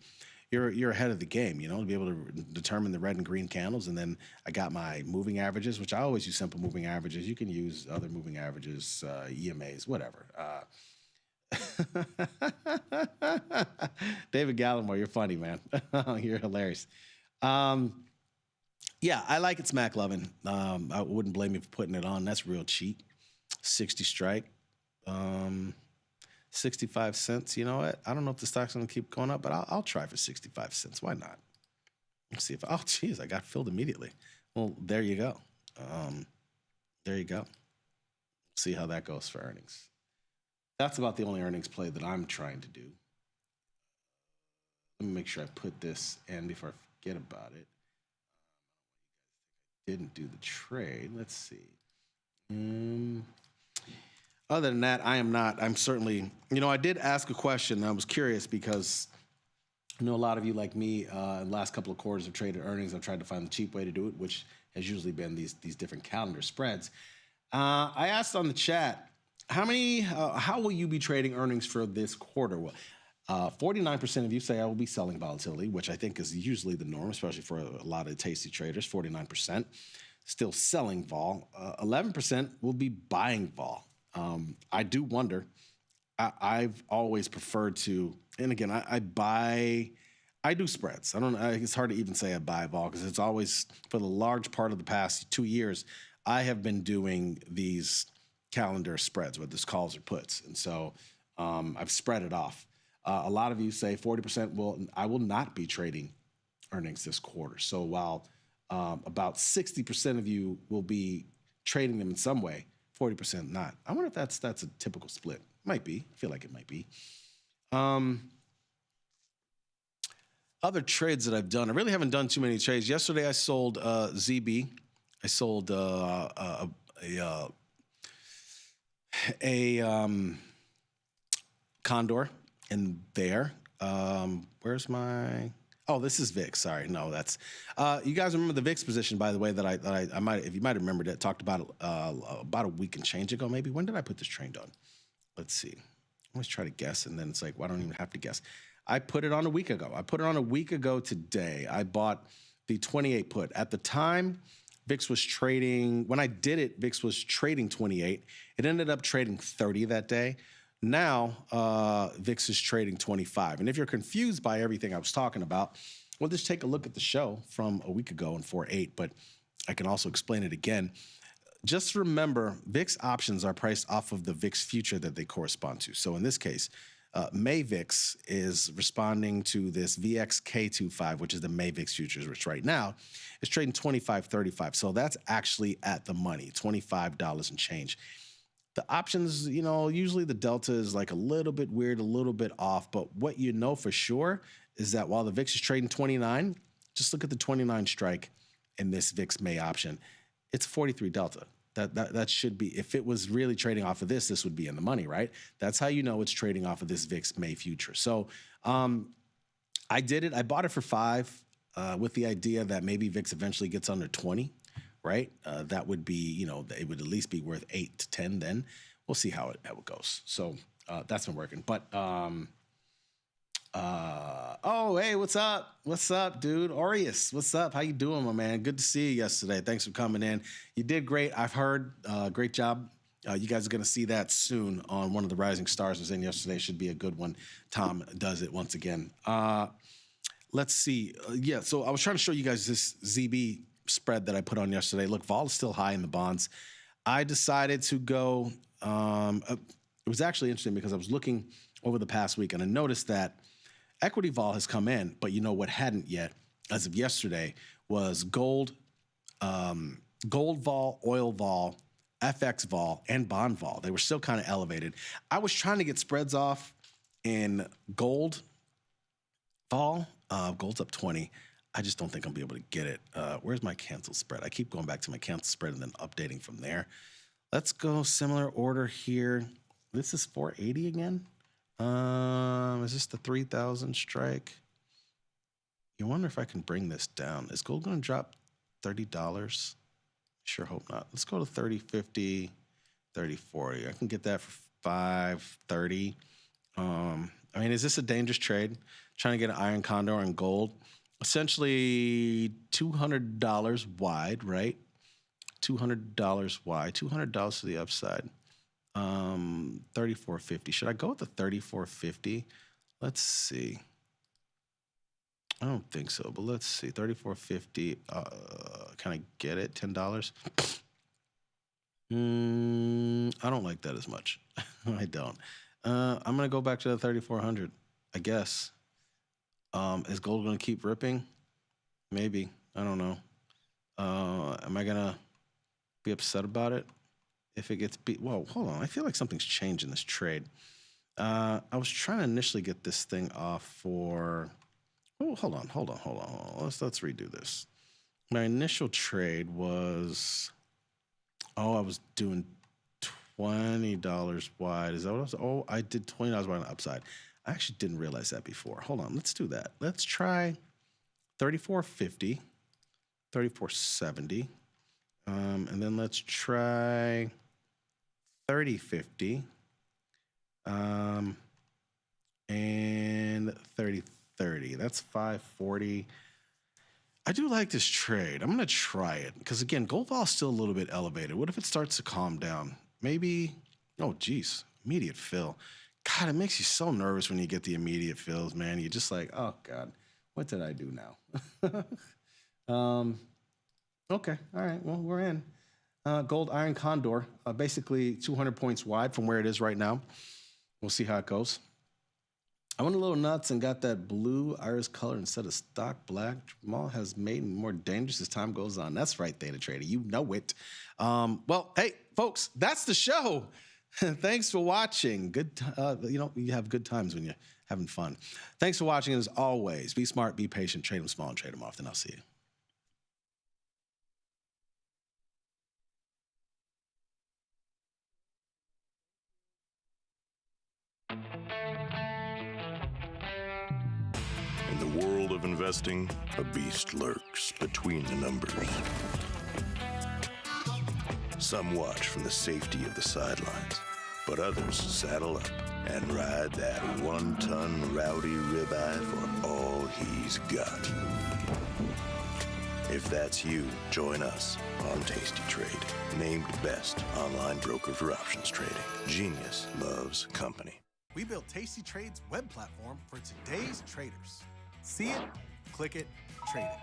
you're ahead of the game, to be able to determine the red and green candles. And then I got my moving averages, which I always use simple moving averages. You can use other moving averages, EMAs, whatever. David Gallimore, you're funny, man. You're hilarious. Yeah, I like it, Smack Lovin'. I wouldn't blame you for putting it on. That's real cheap. 60 strike. 65 cents. You know what? I don't know if the stock's going to keep going up, but I'll try for 65 cents. Why not? Let's see if, oh, geez, I got filled immediately. Well, there you go. There you go. See how that goes for earnings. That's about the only earnings play that I'm trying to do. Let me make sure I put this in before I forget about it. Didn't do the trade. Let's see. Other than that, I'm certainly, I did ask a question. I was curious because I know a lot of you like me in the last couple of quarters have traded earnings. I've tried to find the cheap way to do it, which has usually been these different calendar spreads. I asked on the chat, how will you be trading earnings for this quarter? Well, 49% of you say I will be selling volatility, which I think is usually the norm, especially for a lot of tasty traders, 49%. Still selling vol. 11% will be buying vol. I do wonder. I've always preferred to, and again, I do spreads. It's hard to even say I buy vol because it's always, for the large part of the past 2 years, I have been doing these calendar spreads, whether it's calls or puts. And so I've spread it off. A lot of you say 40% I will not be trading earnings this quarter. So while about 60% of you will be trading them in some way, 40% not. I wonder if that's a typical split. Might be. I feel like it might be. Other trades that I've done. I really haven't done too many trades. Yesterday I sold ZB. I sold a Condor in there. Where's my? Oh, this is VIX. Sorry, no, that's. You guys remember the VIX position, by the way, that I might, if you might remember that, talked about it about a week and change ago, maybe. When did I put this trade on? Let's see. I always try to guess, and then it's like, well, I don't even have to guess. I put it on a week ago. I put it on a week ago today. I bought the 28 put. At the time, VIX was trading. When I did it, VIX was trading 28. It ended up trading 30 that day. Now, VIX is trading 25. And if you're confused by everything I was talking about, well, just take a look at the show from a week ago in 4.8, but I can also explain it again. Just remember, VIX options are priced off of the VIX future that they correspond to. So in this case, May VIX is responding to this VXK25, which is the May VIX futures, which right now is trading 25.35. So that's actually at the money, $25 and change. The options, usually the delta is like a little bit weird, a little bit off. But what you know for sure is that while the VIX is trading 29, just look at the 29 strike in this VIX May option. It's 43 delta. That should be, if it was really trading off of this would be in the money, right? That's how you know it's trading off of this VIX May future. So I did it. I bought it for 5 with the idea that maybe VIX eventually gets under 20, right? That would be, it would at least be worth 8 to 10 then. We'll see how it goes. So that's been working. But, oh, hey, what's up? What's up, dude? Aureus, what's up? How you doing, my man? Good to see you yesterday. Thanks for coming in. You did great. I've heard. Great job. You guys are going to see that soon on one of the Rising Stars was in yesterday. Should be a good one. Tom does it once again. Let's see. Yeah, so I was trying to show you guys this ZB spread that I put on yesterday. Look, vol is still high in the bonds. I decided to go. It was actually interesting because I was looking over the past week and I noticed that equity vol has come in, but what hadn't yet, as of yesterday, was gold, gold vol, oil vol, FX vol, and bond vol. They were still kind of elevated. I was trying to get spreads off in gold vol. Gold's up 20. I just don't think I'll be able to get it. Where's my cancel spread? I keep going back to my cancel spread and then updating from there. Let's go similar order here. This is 480 again. Is this the 3,000 strike? You wonder if I can bring this down. Is gold going to drop $30? Sure hope not. Let's go to 30.50, 30.40. I can get that for 5.30. Is this a dangerous trade? Trying to get an iron condor on gold. Essentially $200 wide, right? $200 wide, $200 to the upside. 34.50. Should I go with the 34.50? Let's see. I don't think so, but let's see. 34.50. Can I get it? $10? I don't like that as much. I don't. I'm gonna go back to the 3,400. I guess. Is gold gonna keep ripping? Maybe. I don't know. Am I gonna be upset about it if it gets beat? Whoa, hold on. I feel like something's changed in this trade. I was trying to initially get this thing off for. Oh, hold on. Let's redo this. My initial trade was. Oh, I was doing $20 wide. Is that what I was? Oh, I did $20 wide on the upside. I actually didn't realize that before. Hold on. Let's do that. Let's try 34.50, 34.70. And then let's try 30.50. And 30.30. That's 5.40. I do like this trade. I'm going to try it because, again, gold vol is still a little bit elevated. What if it starts to calm down? Maybe, oh, geez, immediate fill. God, it makes you so nervous when you get the immediate fills, man. You're just like, oh, God, what did I do now? Okay, all right, well, we're in. Gold iron condor, basically 200 points wide from where it is right now. We'll see how it goes. I went a little nuts and got that blue iris color instead of stock black. Jamal has made me more dangerous as time goes on. That's right, Theta Trader. You know it. Well, hey, folks, that's the show. Thanks for watching. Good, you have good times when you're having fun. Thanks for watching. As always, be smart, be patient, trade them small and trade them often. I'll see you. In the world of investing, a beast lurks between the numbers. Some watch from the safety of the sidelines, but others saddle up and ride that one-ton rowdy ribeye for all he's got. If that's you, join us on Tasty Trade, named best online broker for options trading. Genius loves company. We built Tasty Trade's web platform for today's traders. See it, click it, trade it.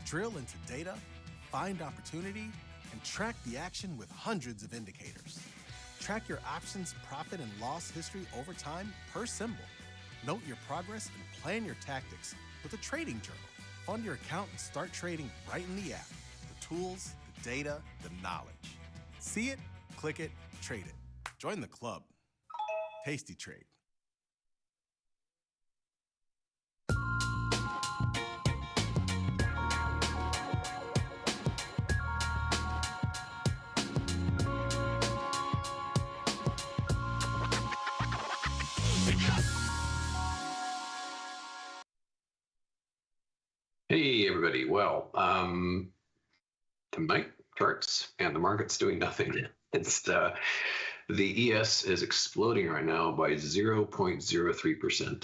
Drill into data, find opportunity, and track the action with hundreds of indicators. Track your options profit and loss history over time per symbol. Note your progress and plan your tactics with a trading journal. Fund your account and start trading right in the app. The tools, the data, the knowledge. See it, click it, trade it. Join the club. Tasty Trade. Hey, everybody. Well, tonight charts and the market's doing nothing. It's the ES is exploding right now by 0.03%.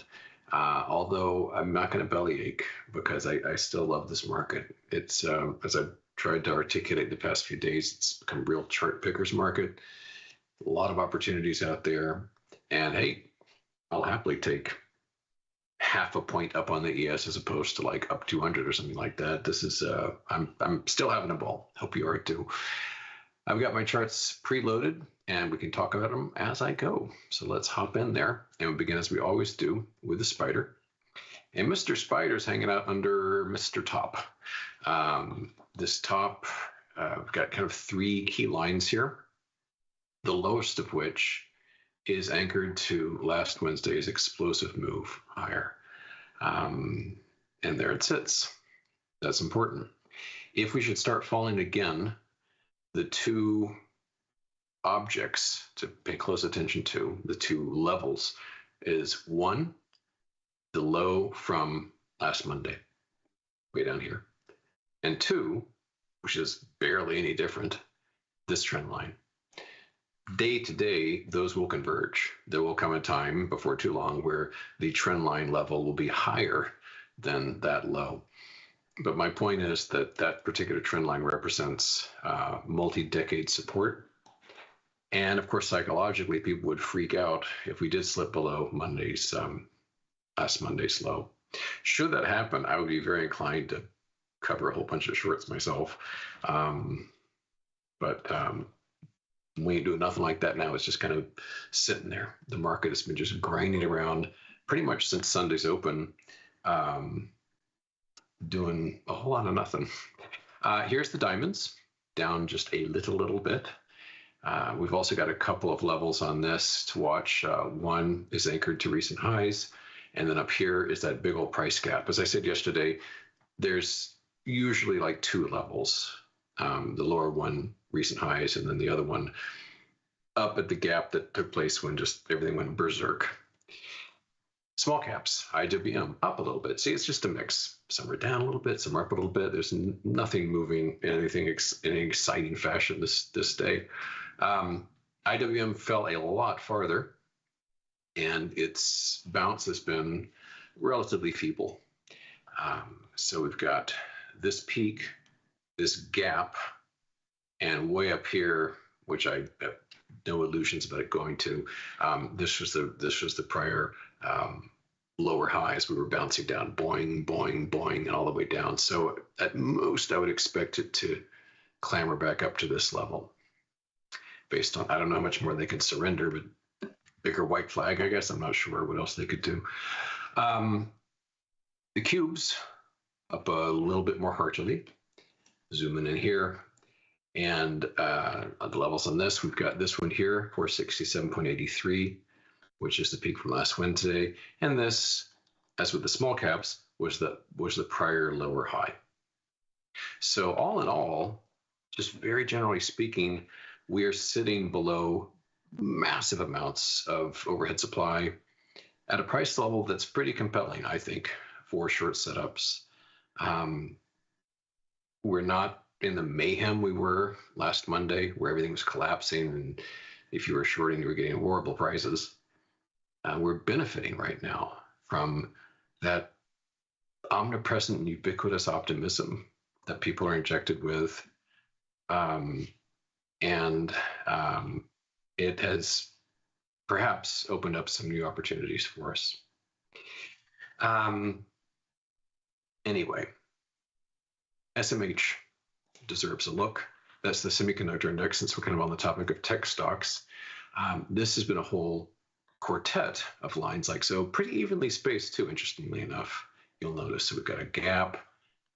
Although I'm not going to bellyache because I still love this market. It's as I've tried to articulate the past few days, it's become a real chart pickers market. A lot of opportunities out there, and hey, I'll happily take half a point up on the ES as opposed to like up 200 or something like that. This is I'm still having a ball. Hope you are too. I've got my charts preloaded and we can talk about them as I go. So let's hop in there and we'll begin as we always do with the spider. And Mr. Spider's hanging out under Mr. Top. This top, we've got kind of three key lines here. The lowest of which is anchored to last Wednesday's explosive move higher. And there it sits. That's important. If we should start falling again, the two objects to pay close attention to, the two levels, is one, the low from last Monday, way down here. And two, which is barely any different, this trend line. Day to day, those will converge. There will come a time before too long where the trend line level will be higher than that low. But my point is that that particular trend line represents multi-decade support. And of course, psychologically, people would freak out if we did slip below last Monday's low. Should that happen, I would be very inclined to cover a whole bunch of shorts myself. We ain't doing nothing like that now. It's just kind of sitting there. The market has been just grinding around pretty much since Sunday's open, doing a whole lot of nothing. Here's the diamonds, down just a little bit. We've also got a couple of levels on this to watch. One is anchored to recent highs, and then up here is that big old price gap. As I said yesterday, there's usually like two levels. The lower one, recent highs, and then the other one up at the gap that took place when just everything went berserk. Small caps, IWM up a little bit. See, it's just a mix. Some are down a little bit, some are up a little bit. There's nothing moving in anything in an exciting fashion this day. IWM fell a lot farther, and its bounce has been relatively feeble. So we've got this peak, this gap, and way up here, which I have no illusions about it going to. This was the prior lower highs. We were bouncing down, boing, boing, boing, and all the way down. So at most, I would expect it to clamber back up to this level. Based on, I don't know how much more they can surrender, but bigger white flag, I guess. I'm not sure what else they could do. The cubes up a little bit more heartily. Zooming in here. And the levels on this, we've got this one here, 467.83, which is the peak from last Wednesday. And this, as with the small caps, was the prior lower high. So all in all, just very generally speaking, we are sitting below massive amounts of overhead supply at a price level that's pretty compelling, I think, for short setups. We're not in the mayhem we were last Monday, where everything was collapsing, and if you were shorting, you were getting horrible prices. We're benefiting right now from that omnipresent and ubiquitous optimism that people are injected with. It has perhaps opened up some new opportunities for us. Anyway, SMH deserves a look. That's the semiconductor index, since we're kind of on the topic of tech stocks. This has been a whole quartet of lines like so, pretty evenly spaced too, interestingly enough. You'll notice, so we've got a gap,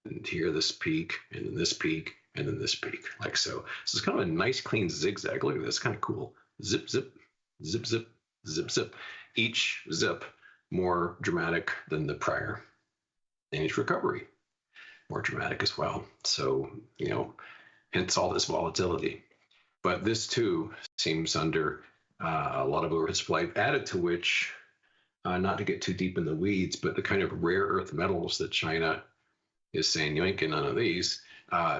and here this peak, and then this peak, and then this peak, like so. So it's kind of a nice clean zigzag. Look at this, kind of cool. Zip, zip, zip, zip, zip, zip. Each zip more dramatic than the prior. And each recovery more dramatic as well. So, hence all this volatility. But this too seems under a lot of oversupply, added to which, not to get too deep in the weeds, but the kind of rare earth metals that China is saying you ain't getting none of these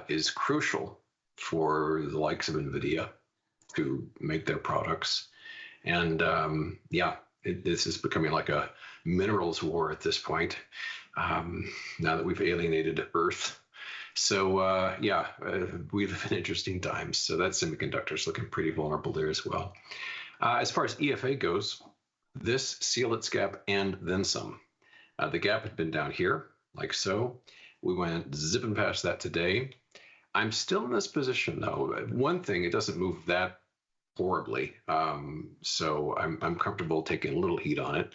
is crucial for the likes of NVIDIA to make their products. And this is becoming like a minerals war at this point, now that we've alienated Earth. So we live in interesting times. So that semiconductor's looking pretty vulnerable there as well. As far as EFA goes, this sealed its gap and then some. The gap had been down here, like so. We went zipping past that today. I'm still in this position, though. One thing, it doesn't move that horribly, so I'm comfortable taking a little heat on it.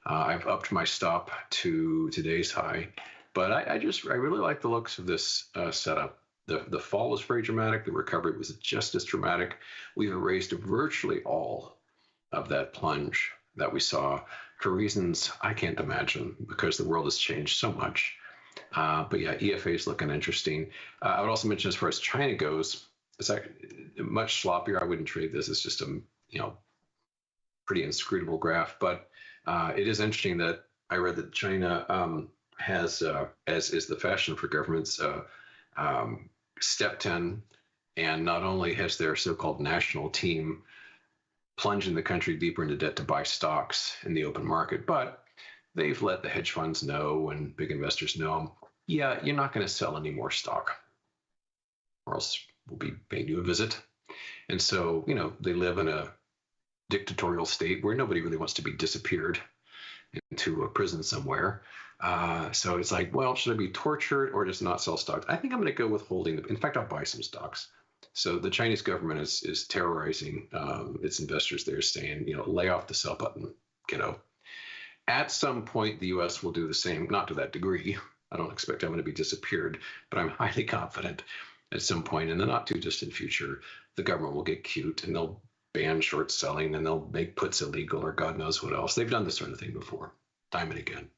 I've upped my stop to today's high, but I really like the looks of this setup. The fall was very dramatic. The recovery was just as dramatic. We've erased virtually all of that plunge that we saw for reasons I can't imagine, because the world has changed so much. But yeah, EFA is looking interesting. I would also mention, as far as China goes, it's like much sloppier. I wouldn't trade this. It's just a pretty inscrutable graph. But it is interesting that I read that China has, as is the fashion for governments, stepped in, and not only has their so-called national team plunged the country deeper into debt to buy stocks in the open market, but they've let the hedge funds know and big investors know, yeah, you're not going to sell any more stock, or else we'll be paying you a visit. And so, they live in a dictatorial state where nobody really wants to be disappeared into a prison somewhere. So it's like, well, should I be tortured or just not sell stocks? I think I'm going to go with holding them. In fact, I'll buy some stocks. So the Chinese government is terrorizing its investors there, saying, lay off the sell button, kiddo. At some point, the U.S. will do the same, not to that degree. I don't expect I'm going to be disappeared, but I'm highly confident at some point in the not too distant future, the government will get cute and they'll ban short selling and they'll make puts illegal or God knows what else. They've done this sort of thing before, time and again.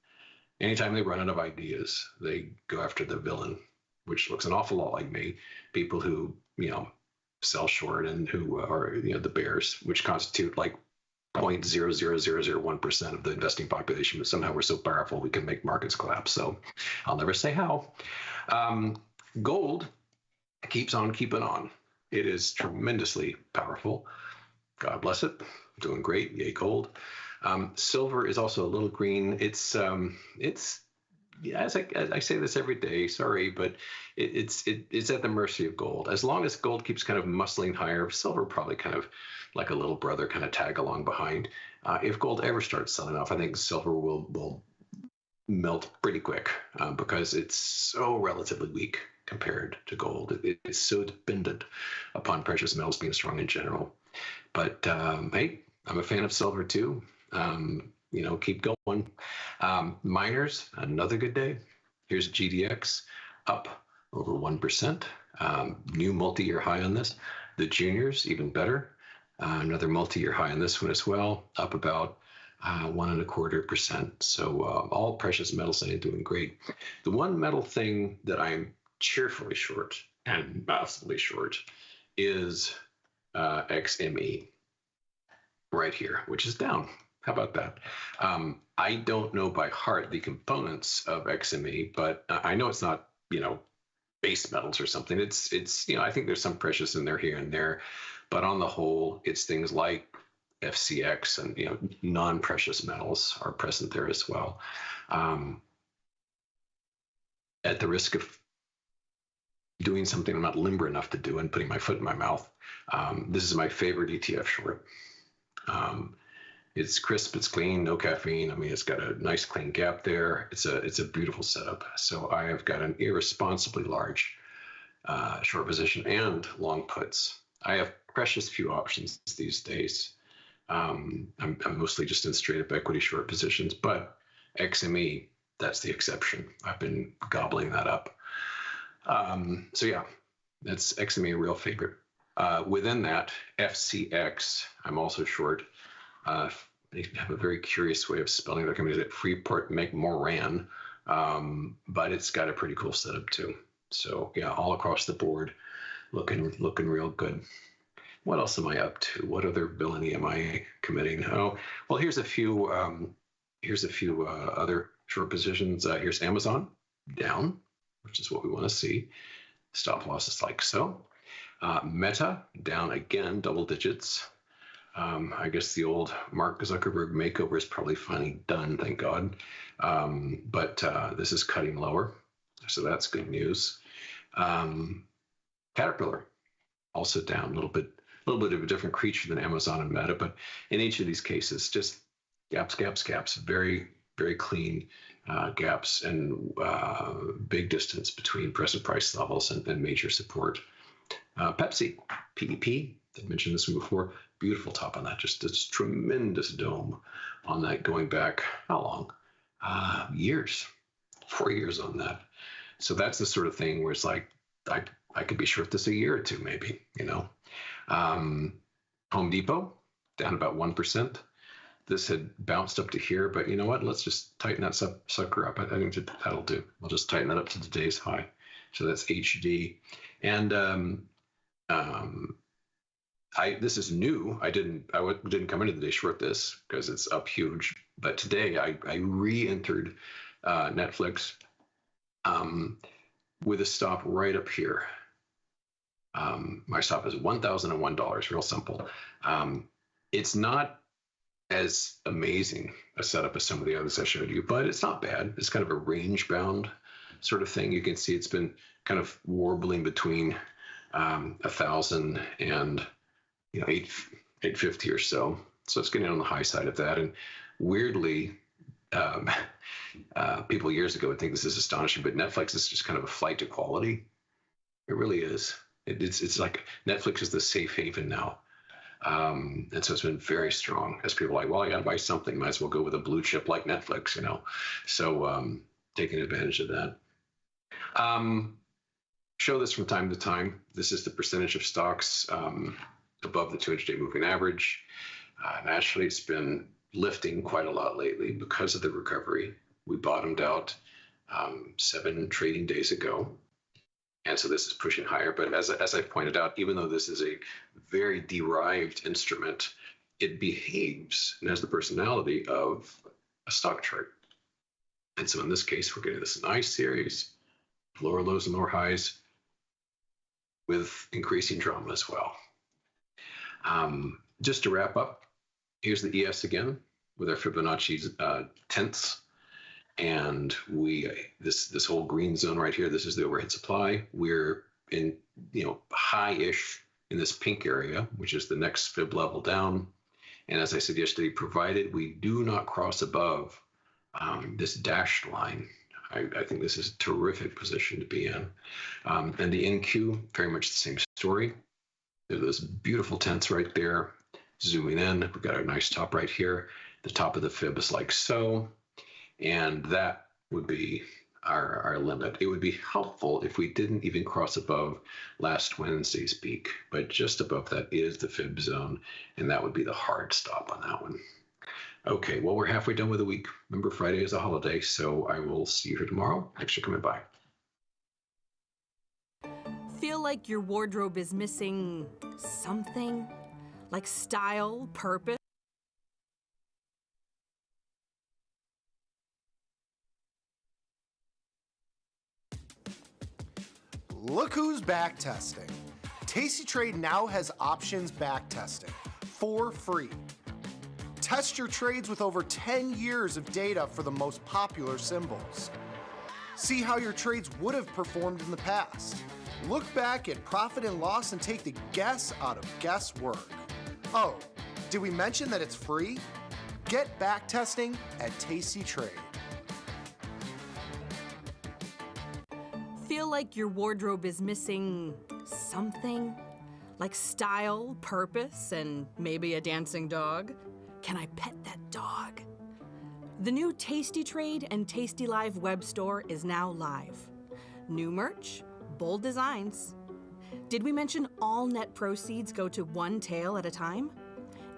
Anytime they run out of ideas, they go after the villain, which looks an awful lot like me. People who, sell short and who are, the bears, which constitute like 0.00001% of the investing population, but somehow we're so powerful we can make markets collapse. So I'll never say how. Gold keeps on keeping on. It is tremendously powerful. God bless it. Doing great. Yay, gold. Silver is also a little green. It's as I say this every day, sorry, but it's at the mercy of gold. As long as gold keeps kind of muscling higher, silver probably kind of like a little brother kind of tag along behind. If gold ever starts selling off, I think silver will melt pretty quick because it's so relatively weak compared to gold. It's so dependent upon precious metals being strong in general. But hey, I'm a fan of silver too. Keep going. Miners, another good day. Here's GDX up over 1%. New multi-year high on this. The juniors, even better. Another multi-year high on this one as well, up about 1.25%. So all precious metals are doing great. The one metal thing that I'm cheerfully short and massively short is XME right here, which is down. How about that? I don't know by heart the components of XME, but I know it's not, base metals or something. It's I think there's some precious in there here and there, but on the whole, it's things like FCX and non-precious metals are present there as well. At the risk of doing something I'm not limber enough to do and putting my foot in my mouth, this is my favorite ETF short. It's crisp, it's clean, no caffeine. I mean, it's got a nice clean gap there. It's a beautiful setup. So I have got an irresponsibly large short position and long puts. I have precious few options these days. I'm mostly just in straight up equity short positions, but XME, that's the exception. I've been gobbling that up. So yeah, that's XME, a real favorite. Within that, FCX, I'm also short. They have a very curious way of spelling their company. At Freeport McMoran, but it's got a pretty cool setup too. So yeah, all across the board, looking real good. What else am I up to? What other villainy am I committing? Oh, well, here's a few other short positions. Here's Amazon down, which is what we want to see. Stop losses like so. Meta down again, double digits. I guess the old Mark Zuckerberg makeover is probably finally done, thank God. But this is cutting lower, so that's good news. Caterpillar also down a little bit of a different creature than Amazon and Meta, but in each of these cases, just gaps, very, very clean gaps and big distance between present price levels and major support. Pepsi, PEP, I mentioned this one before, beautiful top on that, just this tremendous dome on that going back, how long? Years, 4 years on that. So that's the sort of thing where it's like, I could be short this a year or two, maybe, you know. Home Depot, down about 1%. This had bounced up to here, but you know what? Let's just tighten that sucker up. I think that'll do. We'll just tighten that up to today's high. So that's HD. And this is new. I didn't come into the day short this because it's up huge. But today I re-entered Netflix with a stop right up here. My stop is $1,001, real simple. It's not as amazing a setup as some of the others I showed you, but it's not bad. It's kind of a range bound sort of thing. You can see it's been kind of warbling between 1,000 and 850 or so. So it's getting on the high side of that. And weirdly, people years ago would think this is astonishing, but Netflix is just kind of a flight to quality. It really is. It's like Netflix is the safe haven now. And so it's been very strong as people are like, well, I got to buy something. Might as well go with a blue chip like Netflix, you know. So taking advantage of that. Show this from time to time. This is the percentage of stocks above the 200-day moving average. Naturally, it's been lifting quite a lot lately because of the recovery. We bottomed out 7 trading days ago. And so this is pushing higher. But as I pointed out, even though this is a very derived instrument, it behaves and has the personality of a stock chart. And so in this case, we're getting this nice series, lower lows and lower highs with increasing drama as well. Just to wrap up, here's the ES again with our Fibonacci tenths. And this whole green zone right here, this is the overhead supply. We're in, high-ish in this pink area, which is the next fib level down. And as I said yesterday, provided we do not cross above this dashed line, I think this is a terrific position to be in. And the NQ, very much the same story. There's those beautiful tenths right there. Zooming in, we've got our nice top right here. The top of the fib is like so. And that would be our limit. It would be helpful if we didn't even cross above last Wednesday's peak, but just above that is the fib zone, and that would be the hard stop on that one. Okay, well, we're halfway done with the week. Remember, Friday is a holiday, so I will see you here tomorrow. Thanks for coming by. Feel like your wardrobe is missing something? Like style, purpose? Look who's back testing. tastytrade now has options back testing for free. Test your trades with over 10 years of data for the most popular symbols. See how your trades would have performed in the past. Look back at profit and loss and take the guess out of guesswork. Oh, did we mention that it's free? Get back testing at tastytrade. Feel like your wardrobe is missing something? Like style, purpose, and maybe a dancing dog? Can I pet that dog? The new tastytrade and tastylive web store is now live. New merch, bold designs. Did we mention all net proceeds go to one tail at a time?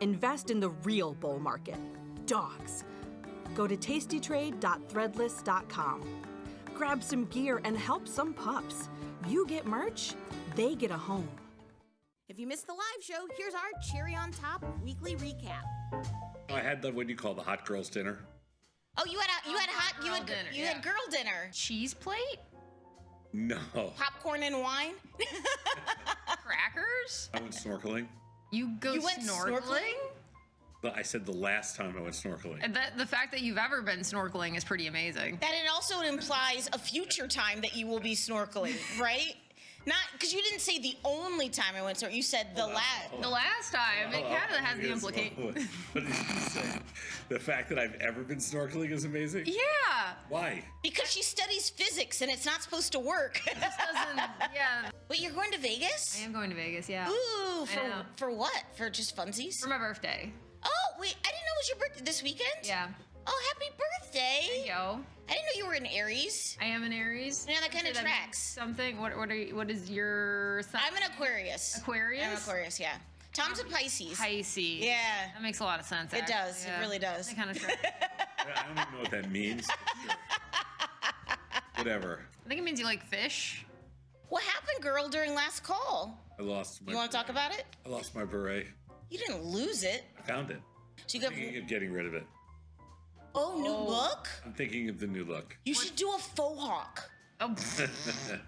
Invest in the real bull market, dogs. Go to tastytrade.threadless.com. Grab some gear and help some pups. You get merch, they get a home. If you missed the live show, here's our cherry on top weekly recap. I had the, what do you call the hot girls dinner? Oh, you had girl dinner. Cheese plate? No. Popcorn and wine? Crackers? I went snorkeling. You went snorkeling? But I said the last time I went snorkeling. And the fact that you've ever been snorkeling is pretty amazing. That it also implies a future time that you will be snorkeling, right? Not because you didn't say the only time I went snorkeling. You said the last. The last time. It kind of has the implication. What did you say? The fact that I've ever been snorkeling is amazing? Yeah. Why? Because she studies physics and it's not supposed to work. It just doesn't, yeah. Wait, you're going to Vegas? I am going to Vegas, yeah. Ooh, for what? For just funsies? For my birthday. Oh, wait, I didn't know it was your birthday this weekend? Yeah. Oh, happy birthday. Thank you. I didn't know you were an Aries. I am an Aries. Yeah, that kind of tracks. Something. What is your sign? I'm an Aquarius. Aquarius? I'm Aquarius, yeah. Tom's a Pisces. Pisces. Yeah. That makes a lot of sense. It does. Yeah. It really does. That kind of tracks. I don't even know what that means. Sure. Whatever. I think it means you like fish. What happened, girl, during last call? I lost my You want to talk about it? I lost my beret. You didn't lose it. I found it. So you got. I'm thinking of getting rid of it. Oh, new look? I'm thinking of the new look. You should do a faux hawk. Oh.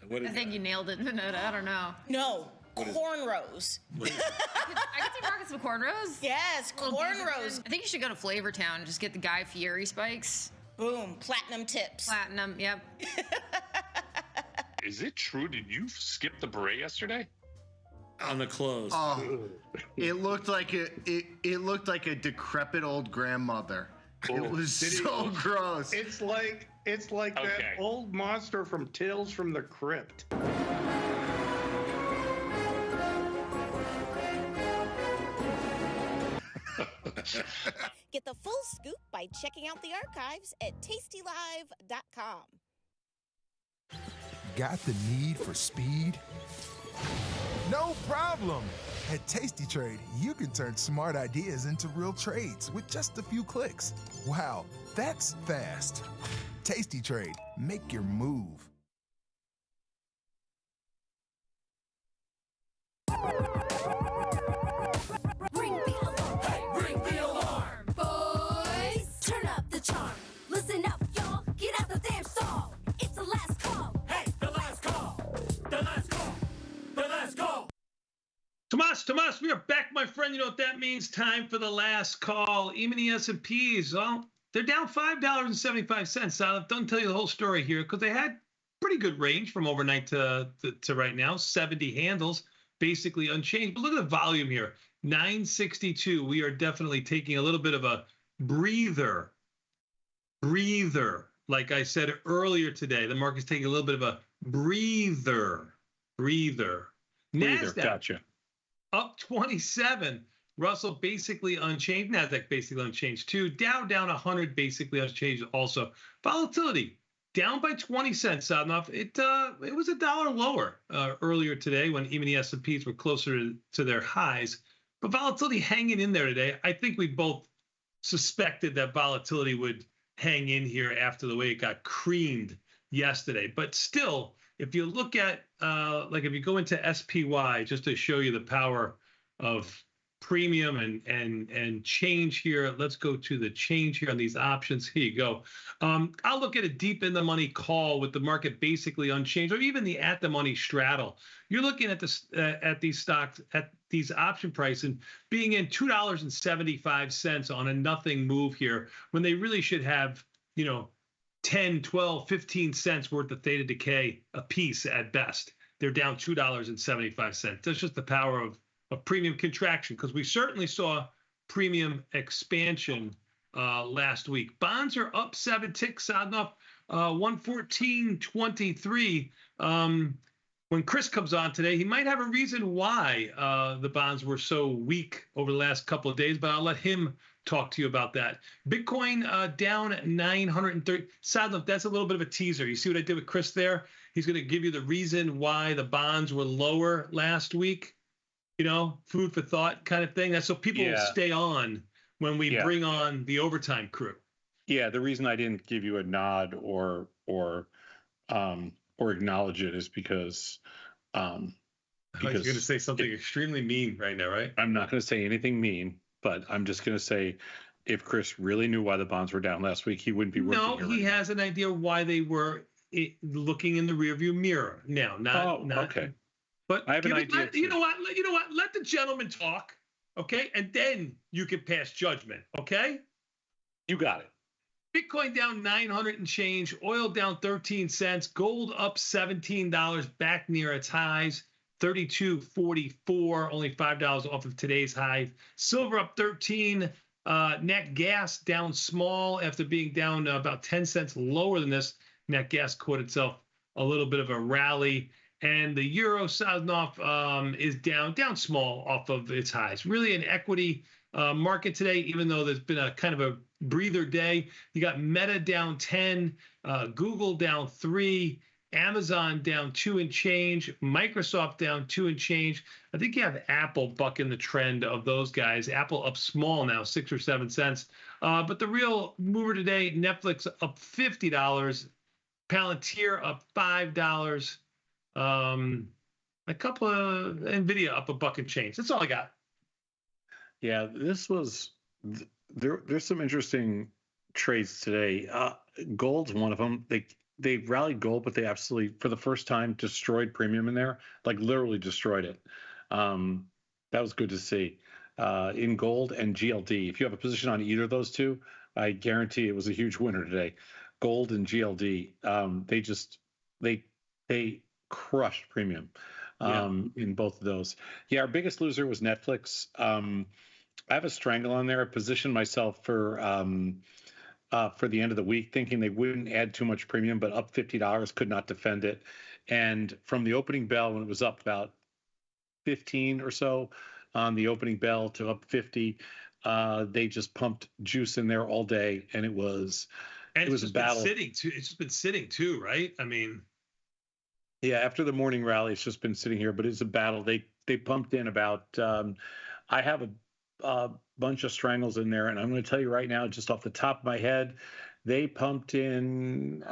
What is I think you nailed it. I don't know. No. Cornrows. I could see rocking some cornrows. Yes, cornrows. I think you should go to Flavortown and just get the Guy Fieri spikes. Boom, platinum tips. Platinum, yep. Is it true? Did you skip the beret yesterday? On the clothes. Oh, it looked like it looked like a decrepit old grandmother. It was so gross. It's like that old monster from Tales from the Crypt. Get the full scoop by checking out the archives at tastylive.com. Got the need for speed? No problem! At Tasty Trade, you can turn smart ideas into real trades with just a few clicks. Wow, that's fast. Tasty Trade, make your move. Ring the alarm, hey, ring the alarm, boys. Turn up the charm. Listen up, y'all. Get out the damn stall. It's the last call. Hey, the last call. The last call. The last call. Tomas, we are back, my friend. You know what that means? Time for the last call. Even the S&Ps, well, they're down $5.75. I don't tell you the whole story here because they had pretty good range from overnight to right now. 70 handles, basically unchanged. But look at the volume here, 962. We are definitely taking a little bit of a breather. Like I said earlier today, the market's taking a little bit of a breather. NASDAQ, gotcha. Up 27. Russell basically unchanged. NASDAQ basically unchanged too. Dow down 100, basically unchanged also. Volatility down by 20 cents, Sadnov. It was $1 lower earlier today when even the S&Ps were closer to their highs. But volatility hanging in there today. I think we both suspected that volatility would hang in here after the way it got creamed yesterday. But still, if you look at, like if you go into SPY, just to show you the power of premium and change here. Let's go to the change here on these options. Here you go. I'll look at a deep in the money call with the market basically unchanged, or even the at the money straddle. You're looking at this at these stocks at these option prices being in $2.75 on a nothing move here when they really should have 10, 12, 15 cents worth of theta decay a piece at best. They're down $2.75. That's just the power of premium contraction, because we certainly saw premium expansion last week. Bonds are up 7 ticks, Sadnov, 114.23. When Chris comes on today, he might have a reason why the bonds were so weak over the last couple of days, but I'll let him talk to you about that. Bitcoin down 930. Sadnov, that's a little bit of a teaser. You see what I did with Chris there? He's going to give you the reason why the bonds were lower last week. food for thought kind of thing. That's so people will stay on when we bring on the overtime crew. Yeah, the reason I didn't give you a nod or acknowledge it is because You're going to say something extremely mean right now, right? I'm not going to say anything mean, but I'm just going to say if Chris really knew why the bonds were down last week, he wouldn't be working here. No, he has an idea why they were looking in the rearview mirror. Now, not okay. But I have an idea. You know what? Let the gentleman talk, okay? And then you can pass judgment, okay? You got it. Bitcoin down 900 and change, oil down 13 cents, gold up $17, back near its highs, 32.44, only $5 off of today's high. Silver up 13, net gas down small after being down about 10 cents lower than this. Net gas caught itself a little bit of a rally. And the euro Sazonov is down small off of its highs. Really an equity market today, even though there's been a kind of a breather day. You got Meta down 10, Google down 3, Amazon down 2 and change, Microsoft down 2 and change. I think you have Apple bucking the trend of those guys. Apple up small now, 6 or 7 cents. But the real mover today, Netflix up $50, Palantir up $5. A couple of Nvidia up $1 and change. That's all I got. Yeah, this was there's some interesting trades today. Gold's one of them. They rallied gold, but they absolutely, for the first time, destroyed premium in there. Like literally destroyed it. That was good to see. In gold and GLD, if you have a position on either of those two, I guarantee it was a huge winner today. Gold and GLD, they crushed premium in both of those. Yeah, our biggest loser was Netflix. I have a strangle on there. I positioned myself for the end of the week, thinking they wouldn't add too much premium, but up $50, could not defend it. And from the opening bell, when it was up about 15 or so on the opening bell to up 50, they just pumped juice in there all day, and it was a battle. It's just been sitting too, right? I mean. Yeah, after the morning rally, it's just been sitting here, but it's a battle. They pumped in about. I have a bunch of strangles in there, and I'm going to tell you right now, just off the top of my head, they pumped in.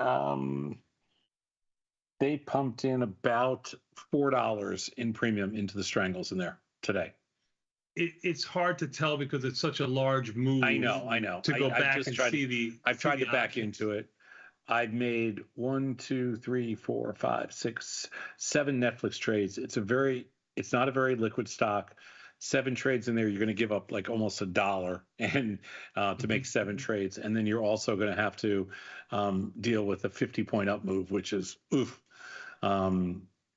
They pumped in about $4 in premium into the strangles in there today. It's hard to tell because it's such a large move. I know. To go back and see the. I've tried to back into it. I've made 1, 2, 3, 4, 5, 6, 7 Netflix trades. It's not a very liquid stock. 7 trades in there, you're going to give up like almost $1 and to make 7 trades, and then you're also going to have to deal with a 50-point up move, which is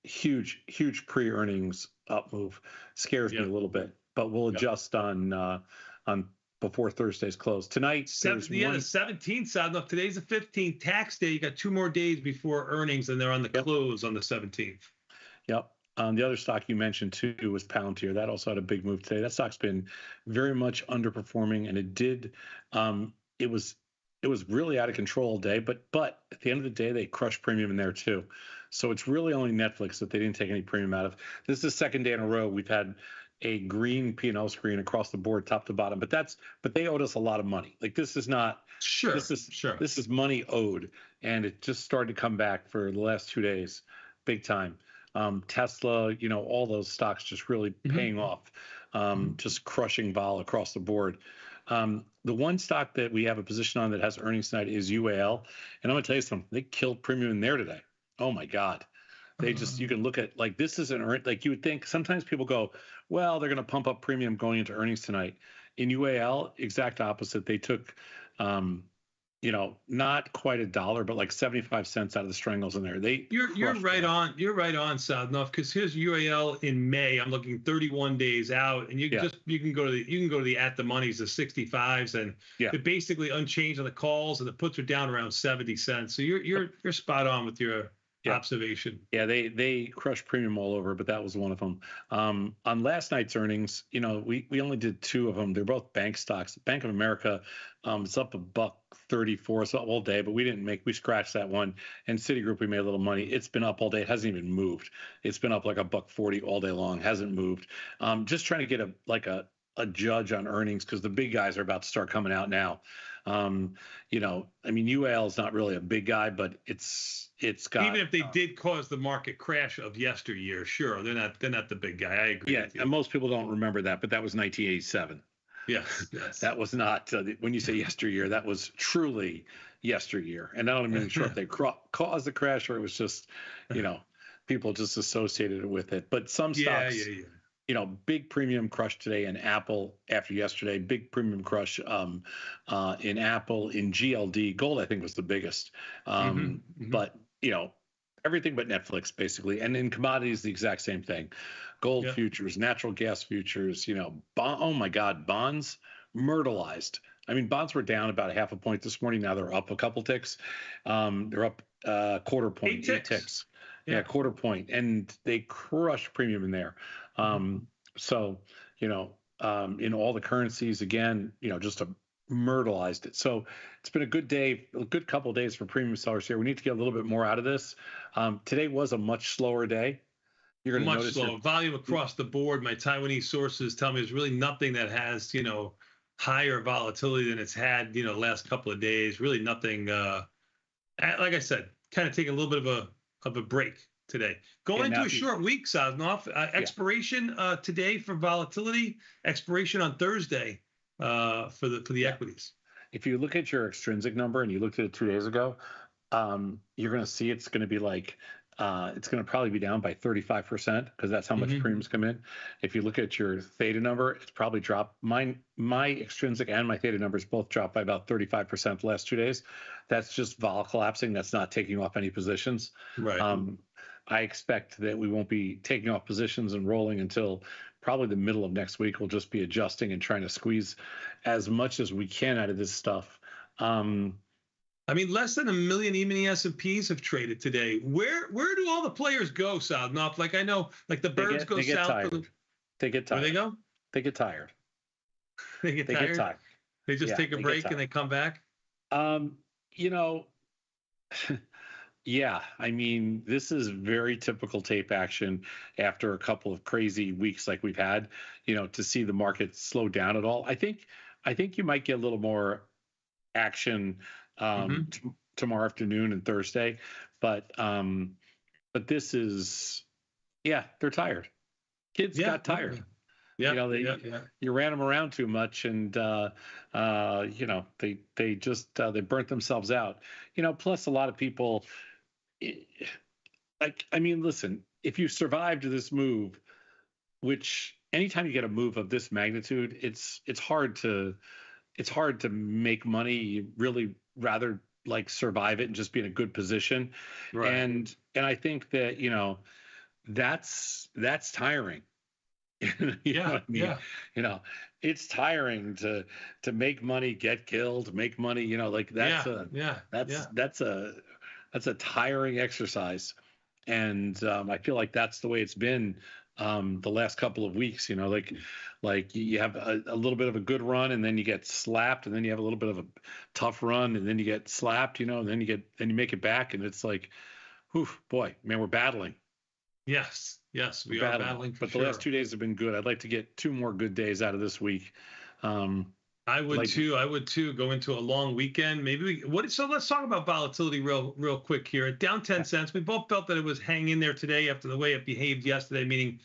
huge pre-earnings up move. Scares me a little bit, but we'll adjust on before Thursday's close. Tonight, the 17th sound off. Today's the 15th, tax day. You got 2 more days before earnings, and they're on the close on the 17th. Yep. The other stock you mentioned too was Palantir. That also had a big move today. That stock's been very much underperforming, and it did. It was really out of control all day. But at the end of the day, they crushed premium in there too. So it's really only Netflix that they didn't take any premium out of. This is the second day in a row we've had a green P&L screen across the board, top to bottom. But they owed us a lot of money. Like this is not. Sure. This is money owed, and it just started to come back for the last 2 days, big time. Tesla, all those stocks just really paying off, just crushing vol across the board. The one stock that we have a position on that has earnings tonight is UAL. And I'm going to tell you something. They killed premium in there today. Oh, my God. They just, you can look at, like, this is like you would think, sometimes people go, well, they're going to pump up premium going into earnings tonight. In UAL, exact opposite. They took, not quite $1, but like 75 cents out of the strangles in there. You're right on. You're right on, Sadnov, because here's UAL in May. I'm looking 31 days out, and you can go to the at the monies, the 65s, and they're basically unchanged on the calls, and the puts are down around 70 cents. So you're spot on with your observation. Yeah, they crushed premium all over, but that was one of them. On last night's earnings, we only did two of them. They're both bank stocks. Bank of America, it's up $1.34, it's up all day, but we scratched that one. And Citigroup, we made a little money. It's been up all day. It hasn't even moved. It's been up like $1.40 all day long. Hasn't moved. Just trying to get a judge on earnings because the big guys are about to start coming out now. UAL is not really a big guy, but it's got, even if they did cause the market crash of yesteryear, sure, they're not the big guy. I agree. Yeah, and most people don't remember that, but that was 1987. Yes. That was not when you say yesteryear, that was truly yesteryear. And I don't even sure if they caused the crash or it was just, people just associated it with it. But some stocks, big premium crush today in Apple after yesterday. Big premium crush in Apple, in GLD. Gold, I think, was the biggest. But everything but Netflix, basically. And in commodities, the exact same thing. Gold futures, natural gas futures. Oh my God, bonds myrtleized. I mean, bonds were down about 0.5 point this morning. Now they're up a couple ticks. They're up quarter point, 8 ticks. Yeah, quarter point, and they crushed premium in there. So, in all the currencies, again, just myrtleized it. So it's been a good day, a good couple of days for premium sellers here. We need to get a little bit more out of this. Today was a much slower day. You're going to notice slower volume across the board. My Taiwanese sources tell me there's really nothing that has, higher volatility than it's had, the last couple of days. Really nothing. Like I said, kind of taking a little bit of a break today. Going into a short week, Sosnoff. Expiration today for volatility. Expiration on Thursday for the equities. If you look at your extrinsic number and you looked at it 2 days ago, you're going to see it's going to be like it's going to probably be down by 35% because that's how much premiums come in. If you look at your theta number, it's probably dropped. My extrinsic and my theta numbers both dropped by about 35% the last 2 days. That's just vol collapsing. That's not taking off any positions. Right. I expect that we won't be taking off positions and rolling until probably the middle of next week. We'll just be adjusting and trying to squeeze as much as we can out of this stuff. Less than 1 million E-mini S&Ps have traded today. Where do all the players go, South? Like I know, like the birds go south. Tired. They get tired. Where they go? They get tired. They get tired. They just take a break and they come back. Yeah, this is very typical tape action after a couple of crazy weeks like we've had. To see the market slow down at all. I think you might get a little more action tomorrow afternoon and Thursday, but this is, they're tired. Kids got tired. You ran them around too much, and they burnt themselves out. Plus a lot of people, listen, if you survived this move, which anytime you get a move of this magnitude, it's hard to make money. You really rather survive it and just be in a good position. Right. And I think that, that's tiring. It's tiring to make money, get killed, make money, that's a tiring exercise. And I feel like that's the way it's been the last couple of weeks. Like you have a little bit of a good run and then you get slapped, and then you have a little bit of a tough run and then you get slapped, and then you make it back, and it's like, whew, boy, man, we're battling. Yes, we are battling. But the last 2 days have been good. I'd like to get 2 more good days out of this week. I would too. Go into a long weekend. So let's talk about volatility real quick here. Down 10 cents. We both felt that it was hanging in there today after the way it behaved yesterday, meaning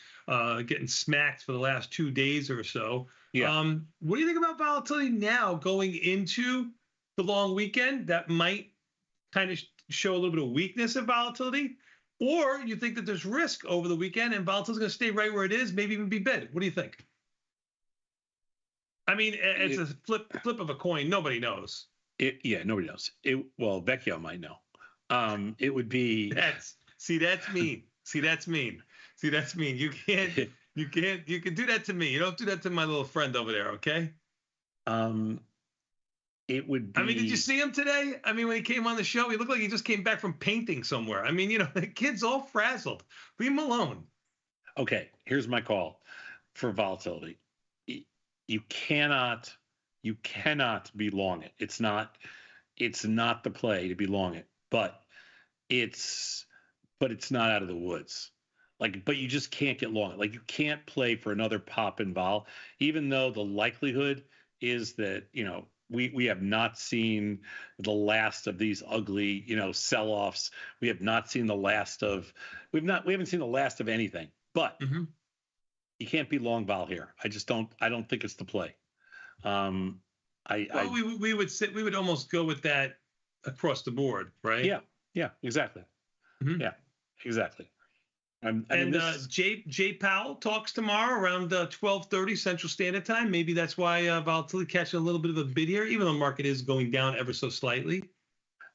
getting smacked for the last 2 days or so. Yeah. What do you think about volatility now going into the long weekend? That might kind of show a little bit of weakness in volatility, or you think that there's risk over the weekend and volatility is going to stay right where it is, maybe even be bid? What do you think? It's a flip of a coin. Nobody knows. Nobody knows. Well, Vecchio might know. It would be. That's mean. That's mean. You can do that to me. You don't do that to my little friend over there, okay? it would be. I mean, did you see him today? I mean, when he came on the show, he looked like he just came back from painting somewhere. I mean, the kid's all frazzled. Leave him alone. Okay, here's my call for volatility. You cannot be long it. It's not the play to be long it, but it's not out of the woods. But you just can't get long. Like, you can't play for another pop and vol, even though the likelihood is that, we have not seen the last of these ugly, sell-offs. We have not seen the last of, we haven't seen the last of anything, but you can't be long vol here. I don't think it's the play. We would almost go with that across the board, right? Yeah, exactly. Yeah, exactly. Jay Powell talks tomorrow around 12:30 Central Standard Time. Maybe that's why volatility catching a little bit of a bid here, even though the market is going down ever so slightly.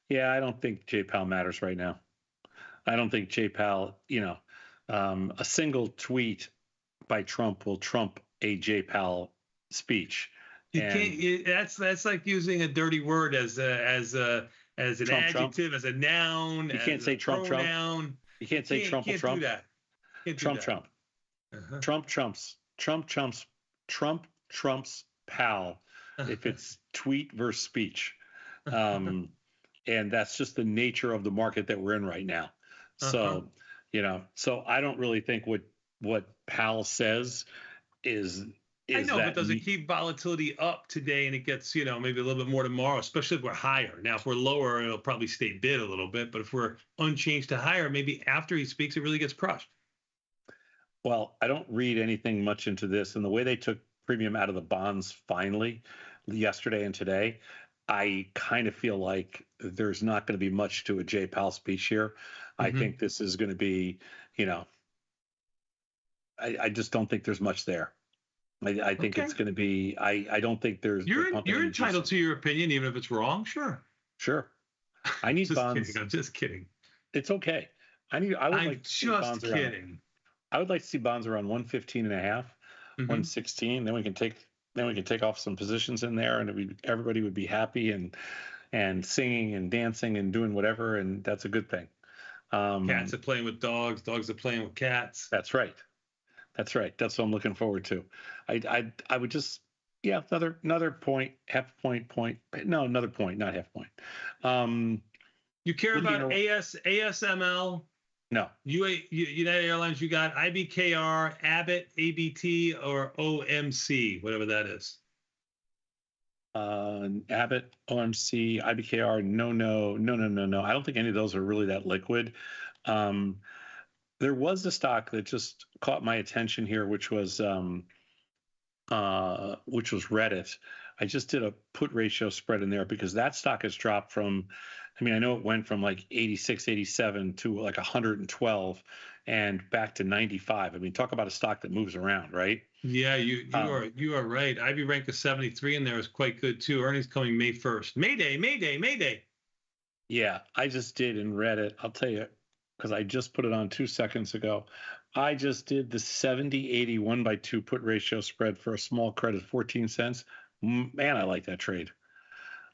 Yeah, I don't think Jay Powell matters right now. I don't think Jay Powell, a single tweet by Trump will trump a Jay Powell speech. You can't. That's like using a dirty word as an adjective, as a noun. You can't say Trump. You can't say Trump. Can't do that. Trump. Trump trumps Powell if it's tweet versus speech. And that's just the nature of the market that we're in right now. So, so I don't really think what Powell says is I know, but does it keep volatility up today and it gets, maybe a little bit more tomorrow, especially if we're higher? Now, if we're lower, it'll probably stay bid a little bit. But if we're unchanged to higher, maybe after he speaks, it really gets crushed. Well, I don't read anything much into this. And the way they took premium out of the bonds finally yesterday and today, I kind of feel like there's not going to be much to a Jay Powell speech here. I think this is going to be, I just don't think there's much there. I think it's going to be. I don't think there's. You're entitled to your opinion, even if it's wrong. Sure. I need just bonds. Kidding. I'm just kidding. It's okay. I'm just kidding. I would like to see bonds around 115 and a half, 116. Then we can take off some positions in there, and everybody would be happy and singing and dancing and doing whatever, and that's a good thing. Cats are playing with dogs. Dogs are playing with cats. That's right. That's what I'm looking forward to. I would just, another point, half point. No, another point, not half point. You care about ASML? No. United Airlines, you got IBKR, Abbott, ABT, or OMC, whatever that is. Abbott, OMC, IBKR, no. I don't think any of those are really that liquid. There was a stock that just caught my attention here, which was Reddit. I just did a put ratio spread in there because that stock has dropped from, I know it went from like 86, 87 to like 112 and back to 95. Talk about a stock that moves around, right? Yeah, you are right. IB rank of 73 in there is quite good too. Earnings coming May 1st. Mayday. Yeah, I just did in Reddit. I'll tell you, because I just put it on 2 seconds ago. I just did the 70-80 1/2 put ratio spread for a small credit, 14 cents. Man, I like that trade.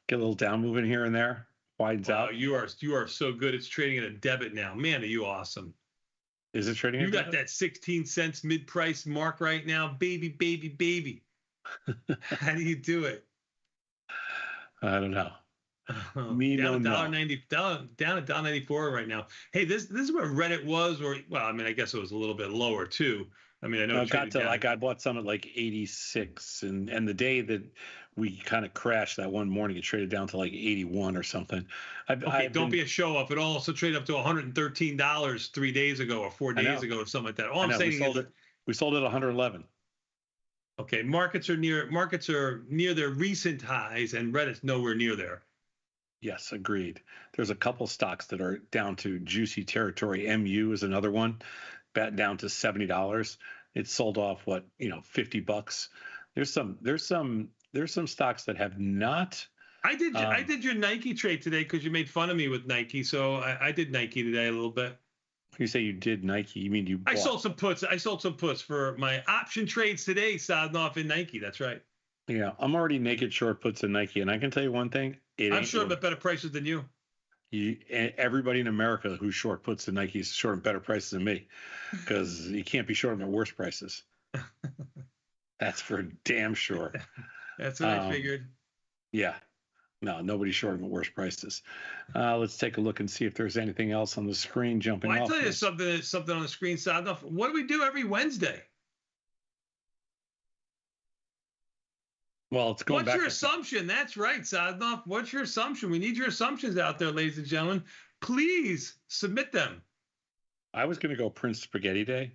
Get a little down moving here and there, widens out. You are so good. It's trading at a debit now. Man, are you awesome. Is it trading at You got that 16 cents mid-price mark right now. Baby. How do you do it? I don't know. Down at $1.94 right now. Hey, this is where Reddit was, I guess it was a little bit lower too. I know it got to I bought some at like 86, and the day that we kind of crashed that one morning, it traded down to like 81 or something. Don't be a show off. It also traded up to $113 3 days ago or 4 days ago or something like that. All I'm saying is we sold it at 111. Okay, markets are near their recent highs, and Reddit's nowhere near there. Yes, agreed. There's a couple stocks that are down to juicy territory. MU is another one, down to $70. It sold off $50. There's some stocks that have not. I did your Nike trade today because you made fun of me with Nike, so I did Nike today a little bit. You say you did Nike? You mean you bought? I sold some puts for my option trades today, starting off in Nike. That's right. Yeah, I'm already naked short puts in Nike, and I can tell you one thing: I'm sure I'm at better prices than you. Everybody in America who's short puts in Nike is short at better prices than me, because you can't be short at worse prices. That's for damn sure. That's what I figured. Yeah. No, nobody's short of worse prices. Let's take a look and see if there's anything else on the screen jumping off. I tell you something on the screen, Sadnov. What do we do every Wednesday? Well, it's going back. What's your assumption? That's right, Sadnov. What's your assumption? We need your assumptions out there, ladies and gentlemen. Please submit them. I was going to go Prince Spaghetti Day.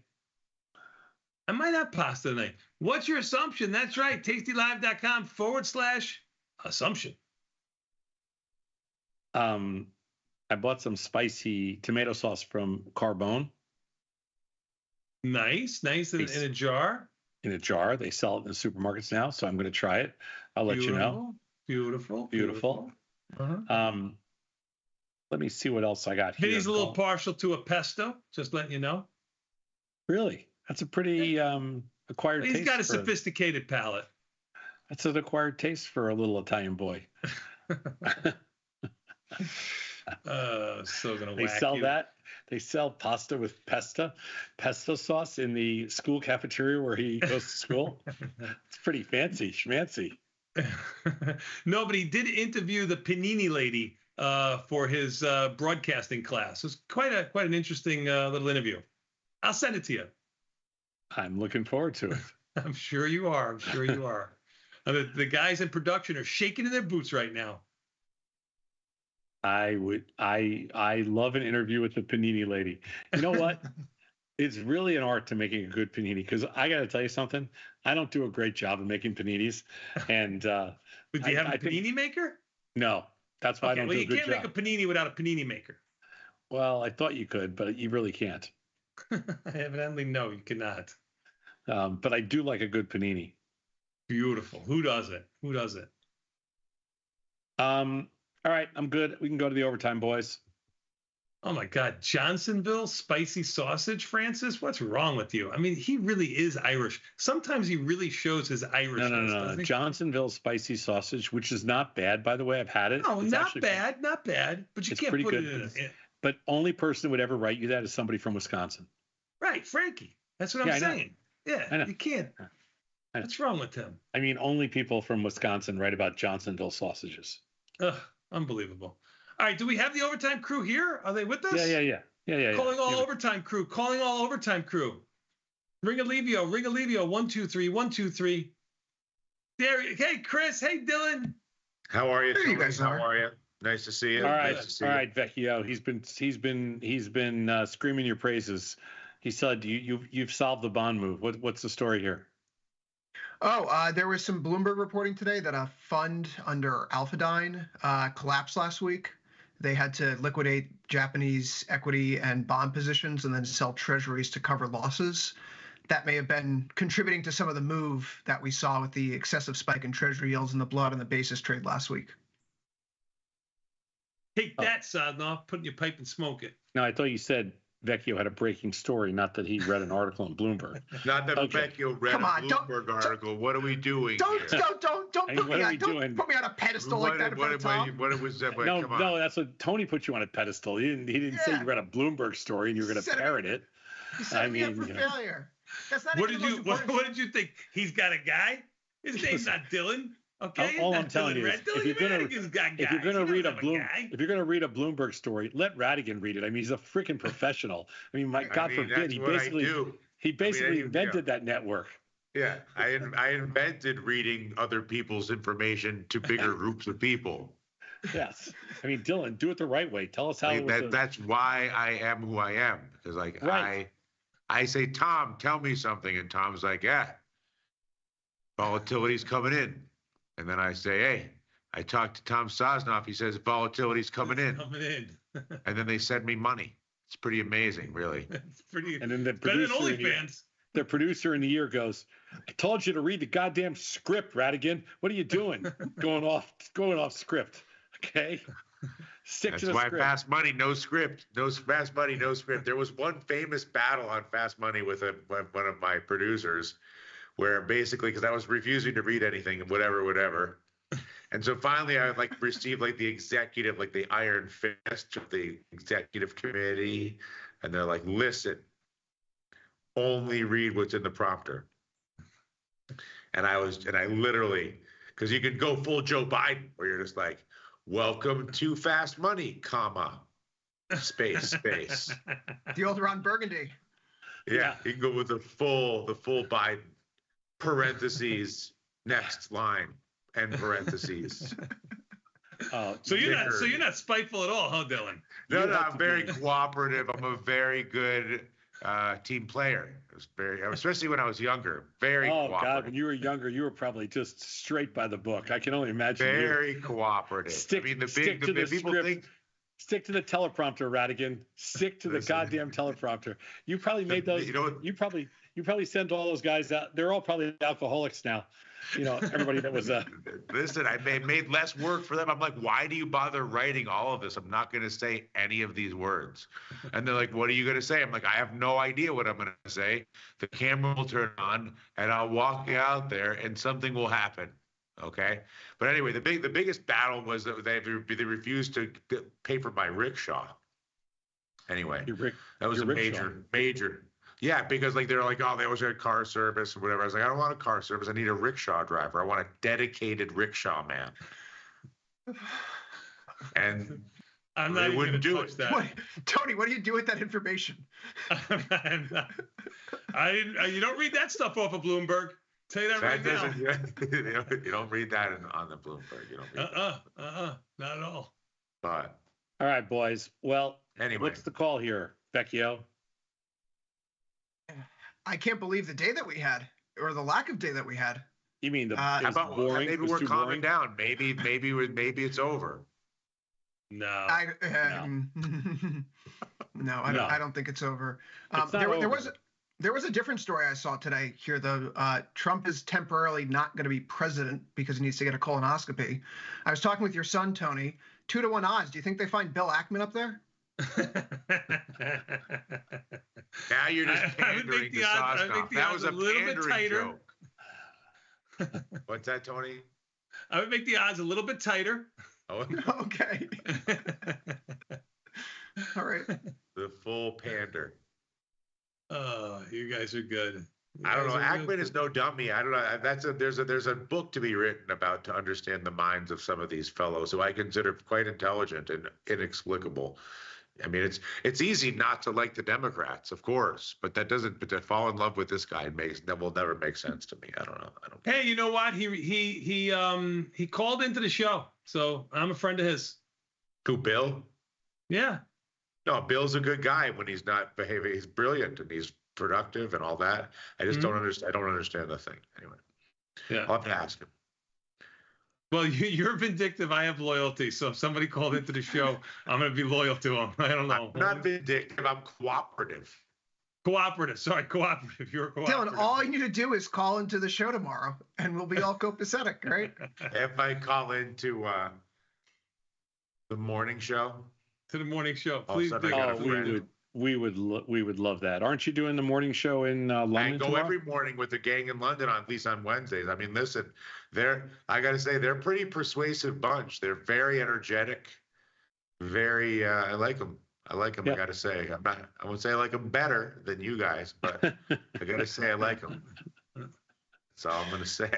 I might have pasta tonight. What's your assumption? That's right. tastylive.com/assumption. I bought some spicy tomato sauce from Carbone. Nice in a jar. In a jar. They sell it in the supermarkets now, so I'm going to try it. I'll let you know. Beautiful. Uh-huh. Let me see what else I got here. He's a little partial to a pesto, just letting you know. Really? That's a pretty acquired taste. He's got a sophisticated palate. That's an acquired taste for a little Italian boy. So gonna they sell that. They sell pasta with pesto sauce in the school cafeteria where he goes to school. It's pretty fancy, schmancy. No, but he did interview the panini lady for his broadcasting class. It was quite an interesting little interview. I'll send it to you. I'm looking forward to it. I'm sure you are. The guys in production are shaking in their boots right now. I love an interview with the panini lady. You know what? It's really an art to making a good panini, because I got to tell you something. I don't do a great job of making paninis. And do you have a panini maker? No, that's why I don't do a good job. You can't make a panini without a panini maker. Well, I thought you could, but you really can't. Evidently, no, you cannot. But I do like a good panini. Beautiful. Who does it? All right, I'm good. We can go to the overtime, boys. Oh my God, Johnsonville spicy sausage, Francis? What's wrong with you? I mean, he really is Irish. Sometimes he really shows his Irishness. No. Johnsonville spicy sausage, which is not bad, by the way. I've had it. No, not bad. But you can't put it in it. But only person who would ever write you that is somebody from Wisconsin. Right, Frankie. That's what I'm saying. Yeah, you can't. What's wrong with him? I mean, only people from Wisconsin write about Johnsonville sausages. Ugh. Unbelievable. All right, do we have the overtime crew here? Are they with us? Yeah. Calling all overtime crew. Ring Alivio, 123, 123. There. Hey, Chris. Hey, Dylan. How are you? There you guys are. How are you? Nice to see you. All right, Vecchio. He's been screaming your praises. He said you've solved the bond move. What's the story here? There was some Bloomberg reporting today that a fund under Alphadyne collapsed last week. They had to liquidate Japanese equity and bond positions and then sell treasuries to cover losses. That may have been contributing to some of the move that we saw with the excessive spike in treasury yields and the blood on the basis trade last week. Take that, Sadnov. Put in your pipe and smoke it. No, I thought you said Vecchio had a breaking story, not that he read an article in Bloomberg. Not that Vecchio read a Bloomberg article. What are we doing? Don't put me on a pedestal like that. What was that? No, that's what Tony put you on a pedestal. He didn't say you read a Bloomberg story and you were going to parrot it. You set me up for failure. That's not what did you think? He's got a guy? His name's not Dylan. Okay. All I'm telling you is, if you're gonna read a Bloomberg story, let Radigan read it. I mean, he's a freaking professional. I mean, God forbid, he basically invented that network. Yeah, I invented reading other people's information to bigger groups of people. Yes, I mean, Dylan, do it the right way. Tell us how. That's why I am who I am, because I say, Tom, tell me something, and Tom's like, yeah, volatility's coming in. And then I say, hey, I talked to Tom Sosnoff. He says volatility's coming in. And then they send me money. It's pretty amazing, really. It's pretty. And then the better than OnlyFans. The producer in the ear goes, I told you to read the goddamn script, Radigan. What are you doing? going off script. Okay. Stick to the script. That's why Fast Money, no script. Fast Money, no script. There was one famous battle on Fast Money with one of my producers where basically, because I was refusing to read anything, whatever. And so finally I like received like the executive, like the iron fist of the executive committee. And they're like, listen, only read what's in the prompter. And I literally, because you could go full Joe Biden, where you're just like, welcome to Fast Money, comma, space. The old Ron Burgundy. Yeah, you can go with the full Biden, parentheses, next line, end parentheses. So you're not spiteful at all, huh, Dylan? No, I'm very cooperative. I'm a very good team player. Especially when I was younger, very cooperative. Oh God, when you were younger, you were probably just straight by the book. I can only imagine. Very cooperative. Stick to the script. Stick to the teleprompter, Radigan. Stick to the goddamn teleprompter. You probably made those. You probably sent all those guys out. They're all probably alcoholics now. Everybody that was. Listen, I made less work for them. I'm like, why do you bother writing all of this? I'm not going to say any of these words. And they're like, what are you going to say? I'm like, I have no idea what I'm going to say. The camera will turn on, and I'll walk out there, and something will happen. Okay. But anyway, the biggest battle was that they refused to pay for my rickshaw. Anyway, that was a major. Yeah, because like they're like, oh, they always had car service or whatever. I was like, I don't want a car service. I need a rickshaw driver. I want a dedicated rickshaw man. And I'm not they wouldn't do touch it. That. Tony, what do you do with that information? You don't read that stuff off of Bloomberg. Tell you that right now. You don't read that on the Bloomberg. You don't read not at all. But all right, boys. Well, anyway, what's the call here, Vecchio? I can't believe the day that we had, or the lack of day that we had. You mean boring? Maybe we're calming down. Maybe it's over. No. I don't think it's over. There was a different story I saw today here, though. Trump is temporarily not going to be president because he needs to get a colonoscopy. I was talking with your son, Tony. 2-1 odds. Do you think they find Bill Ackman up there? Now you're just pandering to Sosnoff. That was a pandering joke. What's that, Tony? I would make the odds a little bit tighter. Oh, okay. All right. The full pander. Oh, you guys are good. I don't know. Ackman is no dummy. I don't know. There's a book to be written about to understand the minds of some of these fellows who I consider quite intelligent and inexplicable. I mean, it's easy not to like the Democrats, of course, but but to fall in love with this guy that will never make sense to me. I don't know. Hey, you know what? He called into the show, so I'm a friend of his. Who, Bill? Yeah. No, Bill's a good guy when he's not behaving. He's brilliant and he's productive and all that. I just don't understand. I don't understand the thing. Anyway, yeah, I'll have to ask him. Well, you're vindictive. I have loyalty. So if somebody called into the show, I'm going to be loyal to him. I don't know. I'm not vindictive. I'm cooperative. Sorry, cooperative. You're cooperative. Dylan, all you need to do is call into the show tomorrow, and we'll be all copacetic, right? If I call into the morning show. To the morning show, please do. We would love that. Aren't you doing the morning show in London? I go tomorrow? every morning with the gang in London, at least on Wednesdays. I mean, listen, I got to say, they're a pretty persuasive bunch. They're very energetic. Very, I like them. Yeah. I got to say, I won't say I like them better than you guys, but I got to say I like them. That's all I'm going to say.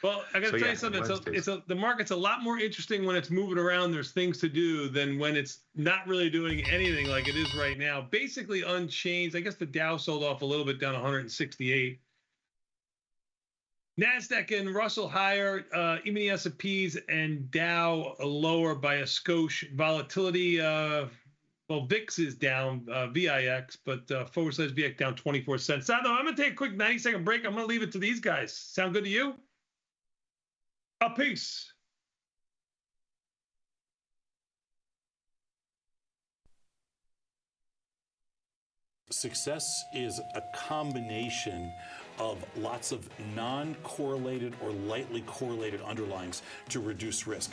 Well, I got to tell you something. The market's a lot more interesting when it's moving around. There's things to do than when it's not really doing anything like it is right now. Basically unchanged. I guess the Dow sold off a little bit down 168. NASDAQ and Russell higher, even the S&Ps and Dow lower by a skosh. Volatility, VIX is down, VIX, but forward slash VIX down 24 cents. Now, I'm going to take a quick 90-second break. I'm going to leave it to these guys. Sound good to you? Peace. Success is a combination of lots of non-correlated or lightly correlated underlyings to reduce risk.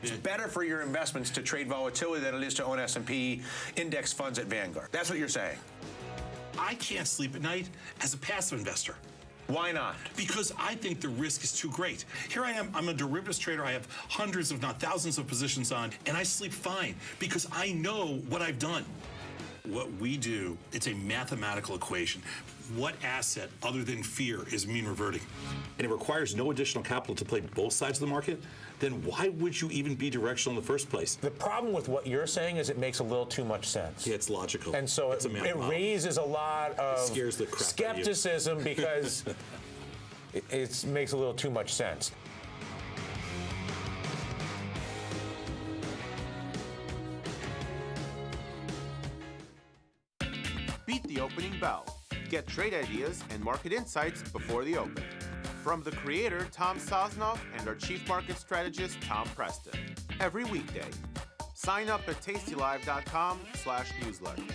It's better for your investments to trade volatility than it is to own S&P index funds at Vanguard. That's what you're saying. I can't sleep at night as a passive investor. Why not? Because I think the risk is too great. Here I am, I'm a derivatives trader. I have hundreds, if not thousands of positions on, and I sleep fine because I know what I've done. What we do, it's a mathematical equation. What asset other than fear is mean reverting? And it requires no additional capital to play both sides of the market? Then why would you even be directional in the first place? The problem with what you're saying is it makes a little too much sense. Yeah, it's logical. And so It's a math it model. raises a lot of Scares the crap out of you. skepticism because it makes a little too much sense. Beat the opening bell. Get trade ideas and market insights before the open. From the creator, Tom Sosnoff, and our chief market strategist, Tom Preston. Every weekday. Sign up at tastylive.com/newsletters.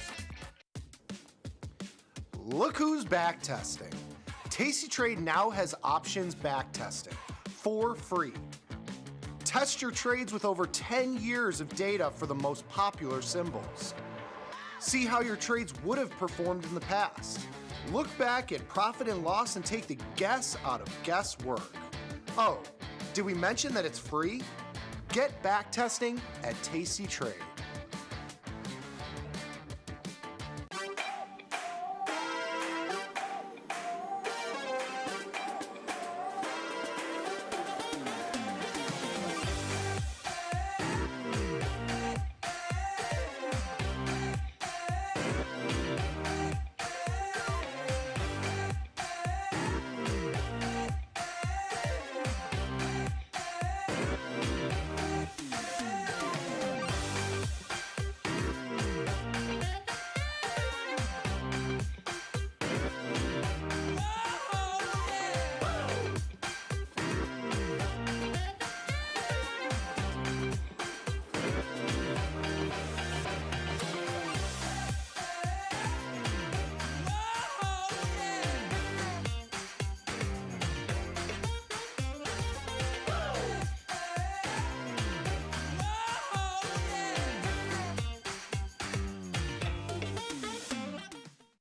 Look who's back testing. Tasty Trade now has options back testing for free. Test your trades with over 10 years of data for the most popular symbols. See how your trades would have performed in the past. Look back at profit and loss and take the guess out of guesswork. Oh, did we mention that it's free? Get back testing at Tasty Trade.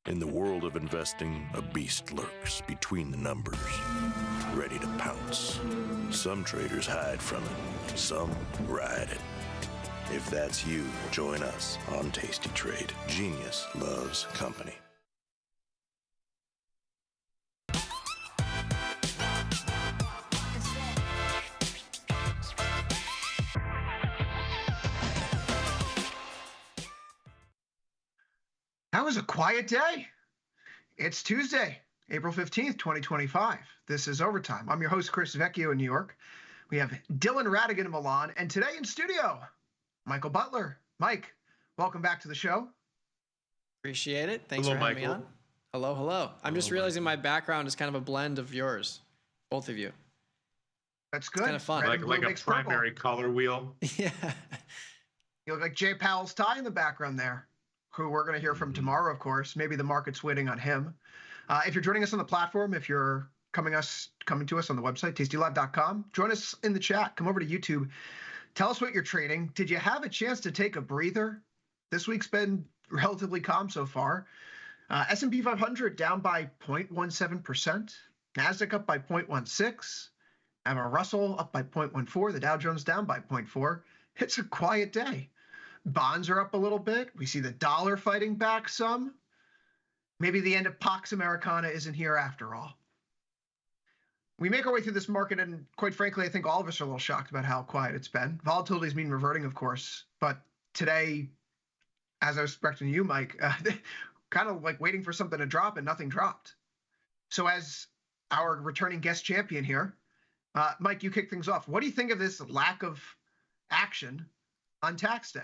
In the world of investing, a beast lurks between the numbers, ready to pounce. Some traders hide from it, some ride it. If that's you, join us on Tasty Trade. Genius loves company. That was a quiet day. It's Tuesday, April 15th, 2025. This is Overtime. I'm your host, Chris Vecchio in New York. We have Dylan Radigan in Milan, and today in studio, Michael Butler. Mike, welcome back to the show. Appreciate it. Thanks Hello, for having me Michael. on. Hello, hello. I'm just realizing my background is kind of a blend of yours, both of you. That's good. Kind of fun. Red and blue Like a makes purple. primary color wheel. Yeah. You look like Jay Powell's tie in the background there, who we're going to hear from tomorrow, of course. Maybe the market's waiting on him. If you're joining us on the platform, if you're coming to us on the website, tastylive.com, join us in the chat. Come over to YouTube. Tell us what you're trading. Did you have a chance to take a breather? This week's been relatively calm so far. S&P 500 down by 0.17%. NASDAQ up by 0.16. Russell up by 0.14. The Dow Jones down by 0.4. It's a quiet day. Bonds are up a little bit. We see the dollar fighting back some. Maybe the end of Pax Americana isn't here after all. We make our way through this market, and quite frankly, I think all of us are a little shocked about how quiet it's been. Volatility has been reverting, of course, but today, as I was expecting you, Mike, kind of like waiting for something to drop, and nothing dropped. So as our returning guest champion here, Mike, you kick things off. What do you think of this lack of action on tax day?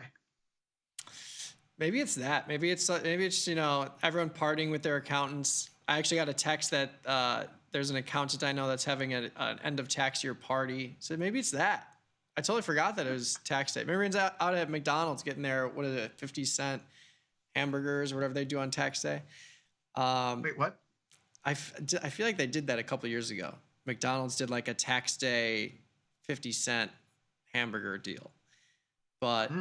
Maybe it's that. Maybe it's everyone partying with their accountants. I actually got a text that there's an accountant I know that's having an end of tax year party. So maybe it's that. I totally forgot that it was tax day. Maybe everyone's out at McDonald's getting their 50-cent hamburgers or whatever they do on tax day. Wait, what? I feel like they did that a couple years ago. McDonald's did like a tax day 50-cent hamburger deal. But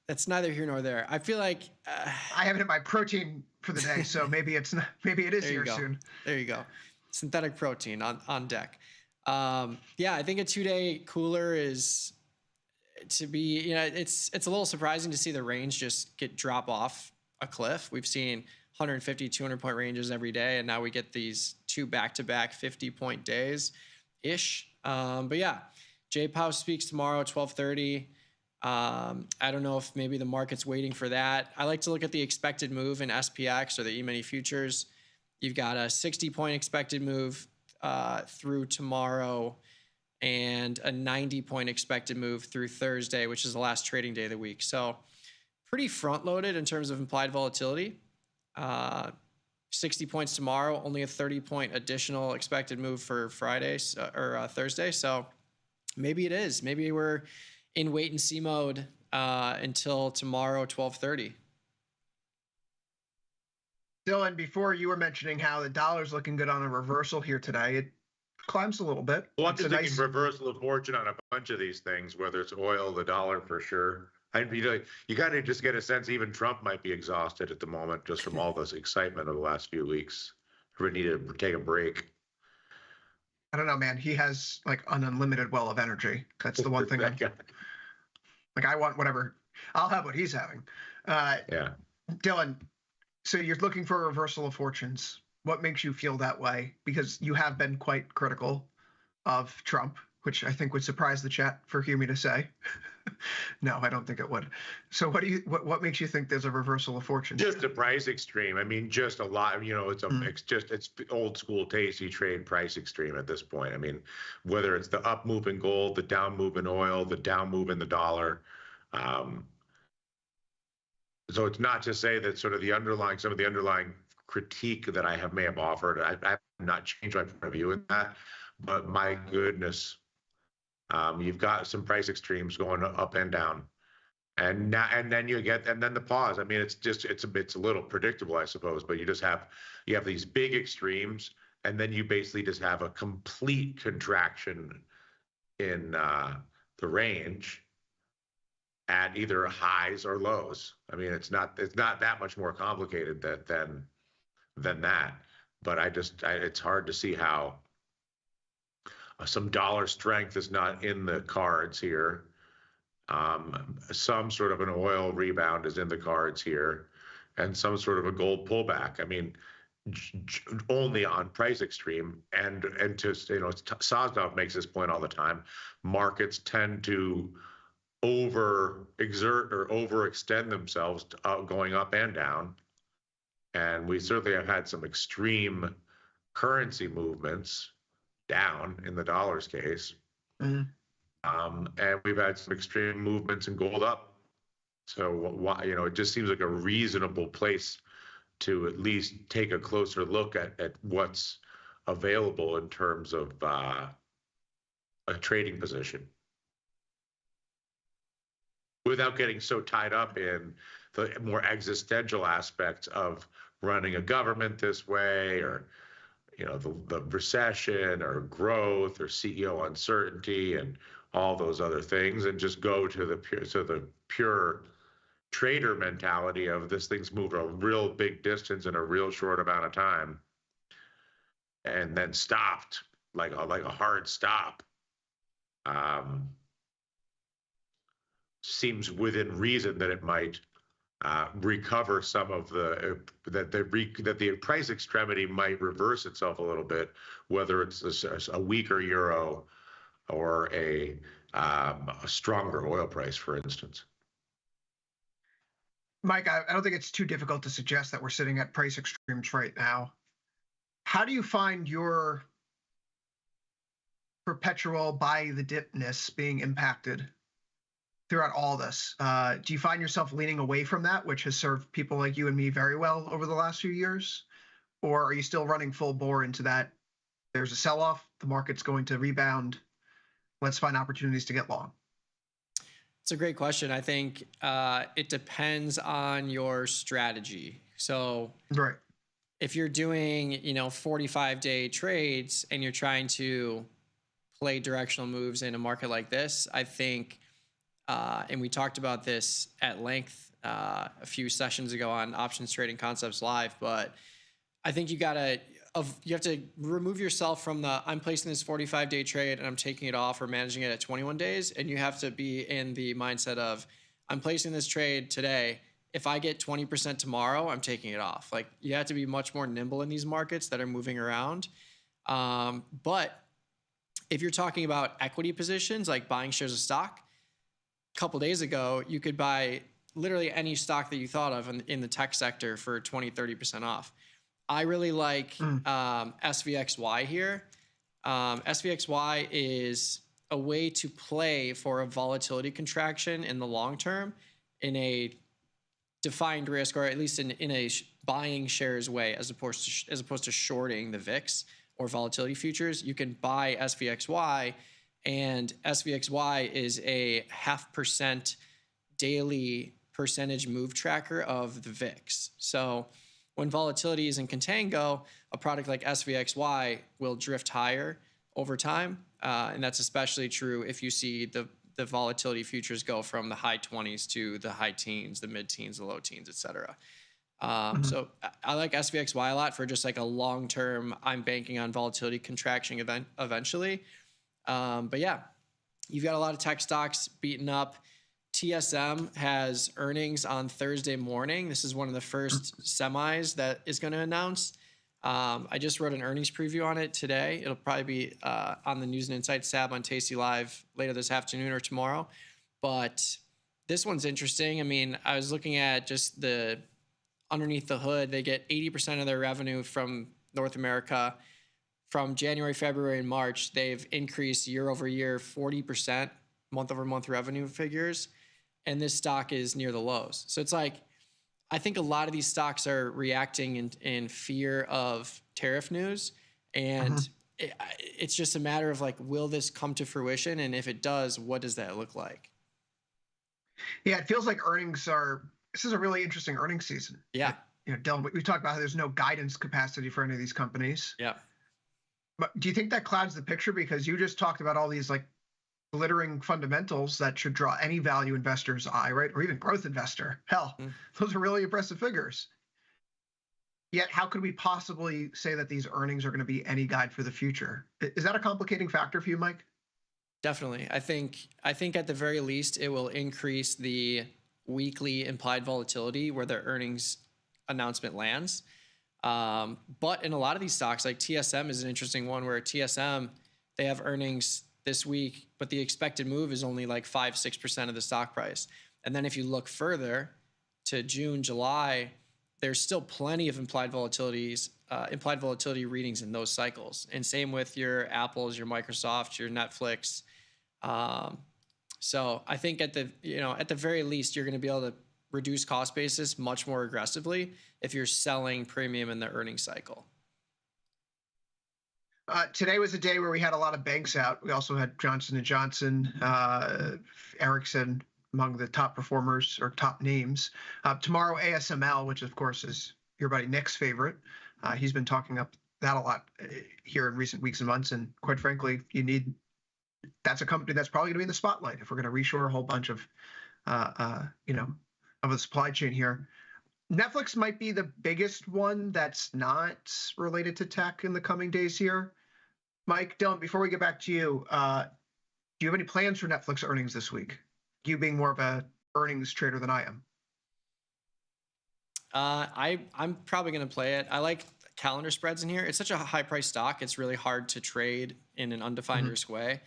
that's neither here nor there. I feel like I haven't hit my protein for the day, so maybe it's not. Maybe it is there you here go. soon. There you go. Synthetic protein on deck. Yeah, I think a 2-day cooler is to be, it's a little surprising to see the range just drop off a cliff. We've seen 150, 200 point ranges every day, and now we get these 2 back-to-back 50-point days ish. But yeah, J Powell speaks tomorrow, 12:30. I don't know if maybe the market's waiting for that. I like to look at the expected move in SPX or the E-mini futures. You've got a 60-point expected move through tomorrow and a 90-point expected move through Thursday, which is the last trading day of the week. So pretty front-loaded in terms of implied volatility. 60 points tomorrow, only a 30-point additional expected move for Friday or Thursday. So maybe it is. Maybe we're in wait-and-see mode until tomorrow, 12:30. Dylan, before you were mentioning how the dollar's looking good on a reversal here today, it climbs a little bit. Well, I'm It's just a thinking nice- reversal of fortune on a bunch of these things, whether it's oil, the dollar for sure. I'd be like, you got to just get a sense even Trump might be exhausted at the moment just from all this excitement of the last few weeks. We need to take a break. I don't know, man. He has like an unlimited well of energy. That's the one thing. I want whatever. I'll have what he's having. Yeah. Dylan, so you're looking for a reversal of fortunes. What makes you feel that way? Because you have been quite critical of Trump, which I think would surprise the chat for hear me to say. No, I don't think it would. So what makes you think there's a reversal of fortune? Just a price extreme. I mean, just a lot, it's a mix, it's old school tasty trade price extreme at this point. I mean, whether it's the up move in gold, the down move in oil, the down move in the dollar. So it's not to say that sort of some of the underlying critique that I may have offered, I have not changed my point of view in that, but my goodness, you've got some price extremes going up and down, and then the pause. I mean, it's a little predictable, I suppose, but you have these big extremes, and then you basically just have a complete contraction in the range at either highs or lows. I mean, it's not that much more complicated than that. But it's hard to see how some dollar strength is not in the cards here. Some sort of an oil rebound is in the cards here, and some sort of a gold pullback. I mean, only on price extreme, and to Sosnov makes this point all the time. Markets tend to overexert or overextend themselves going up and down, and we certainly have had some extreme currency movements down in the dollar's case. And we've had some extreme movements in gold up. So it just seems like a reasonable place to at least take a closer look at what's available in terms of a trading position, without getting so tied up in the more existential aspects of running a government this way, or the recession or growth or CEO uncertainty and all those other things, and just go to the pure trader mentality of this thing's moved a real big distance in a real short amount of time and then stopped like a hard stop. Seems within reason that it might recover some of that the price extremity might reverse itself a little bit, whether it's a weaker euro or a stronger oil price, for instance. Mike, I don't think it's too difficult to suggest that we're sitting at price extremes right now. How do you find your perpetual buy the dipness being impacted throughout all this? Do you find yourself leaning away from that, which has served people like you and me very well over the last few years? Or are you still running full bore into that? There's a sell-off, the market's going to rebound. Let's find opportunities to get long. It's a great question. I think it depends on your strategy. So right, if you're doing 45-day trades and you're trying to play directional moves in a market like this, I think And we talked about this at length a few sessions ago on Options Trading Concepts Live. But I think you have to remove yourself from the I'm placing this 45-day trade and I'm taking it off or managing it at 21 days. And you have to be in the mindset of I'm placing this trade today. If I get 20% tomorrow, I'm taking it off. Like, you have to be much more nimble in these markets that are moving around. But if you're talking about equity positions, like buying shares of stock, a couple days ago, you could buy literally any stock that you thought of in the tech sector for 20, 30% off. I really like SVXY here. SVXY is a way to play for a volatility contraction in the long term in a defined risk, or at least in a buying shares way, as opposed to shorting the VIX or volatility futures. You can buy SVXY, and SVXY is a 0.5% daily percentage move tracker of the VIX. So when volatility is in contango, a product like SVXY will drift higher over time, and that's especially true if you see the volatility futures go from the high 20s to the high teens, the mid-teens, the low teens, et cetera. So I like SVXY a lot for just like a long-term, I'm banking on volatility contraction event eventually. But yeah, you've got a lot of tech stocks beaten up. TSM has earnings on Thursday morning. This is one of the first semis that is going to announce. I just wrote an earnings preview on it today. It'll probably be on the News and Insights tab on tastylive later this afternoon or tomorrow. But this one's interesting. I mean, I was looking at just the underneath the hood. They get 80% of their revenue from North America. From January, February, and March, they've increased year over year 40% month over month revenue figures. And this stock is near the lows. So it's like, I think a lot of these stocks are reacting in fear of tariff news. And it's just a matter of like, will this come to fruition? And if it does, what does that look like? Yeah, it feels like this is a really interesting earnings season. Yeah. You know, Dylan, we talked about how there's no guidance capacity for any of these companies. Yeah. But do you think that clouds the picture? Because you just talked about all these like glittering fundamentals that should draw any value investor's eye, right? Or even growth investor. Hell, those are really impressive figures. Yet, how could we possibly say that these earnings are going to be any guide for the future? Is that a complicating factor for you, Mike? Definitely. I think at the very least, it will increase the weekly implied volatility where their earnings announcement lands. But in a lot of these stocks, like TSM is an interesting one, where TSM, they have earnings this week, but the expected move is only like 5-6% of the stock price. And then if you look further to June, July, there's still plenty of implied volatility readings in those cycles. And same with your Apples, your Microsoft, your Netflix. So I think at the very least, you're going to be able to reduce cost basis much more aggressively if you're selling premium in the earnings cycle. Today was a day where we had a lot of banks out. We also had Johnson & Johnson, Ericsson among the top performers or top names. Tomorrow, ASML, which of course is your buddy Nick's favorite. He's been talking up that a lot here in recent weeks and months. And quite frankly, that's a company that's probably going to be in the spotlight if we're going to reshore a whole bunch of the supply chain here. Netflix might be the biggest one that's not related to tech in the coming days here. Mike, Dylan, before we get back to you, do you have any plans for Netflix earnings this week? You being more of a earnings trader than I am. I'm probably going to play it. I like calendar spreads in here. It's such a high price stock. It's really hard to trade in an undefined risk way,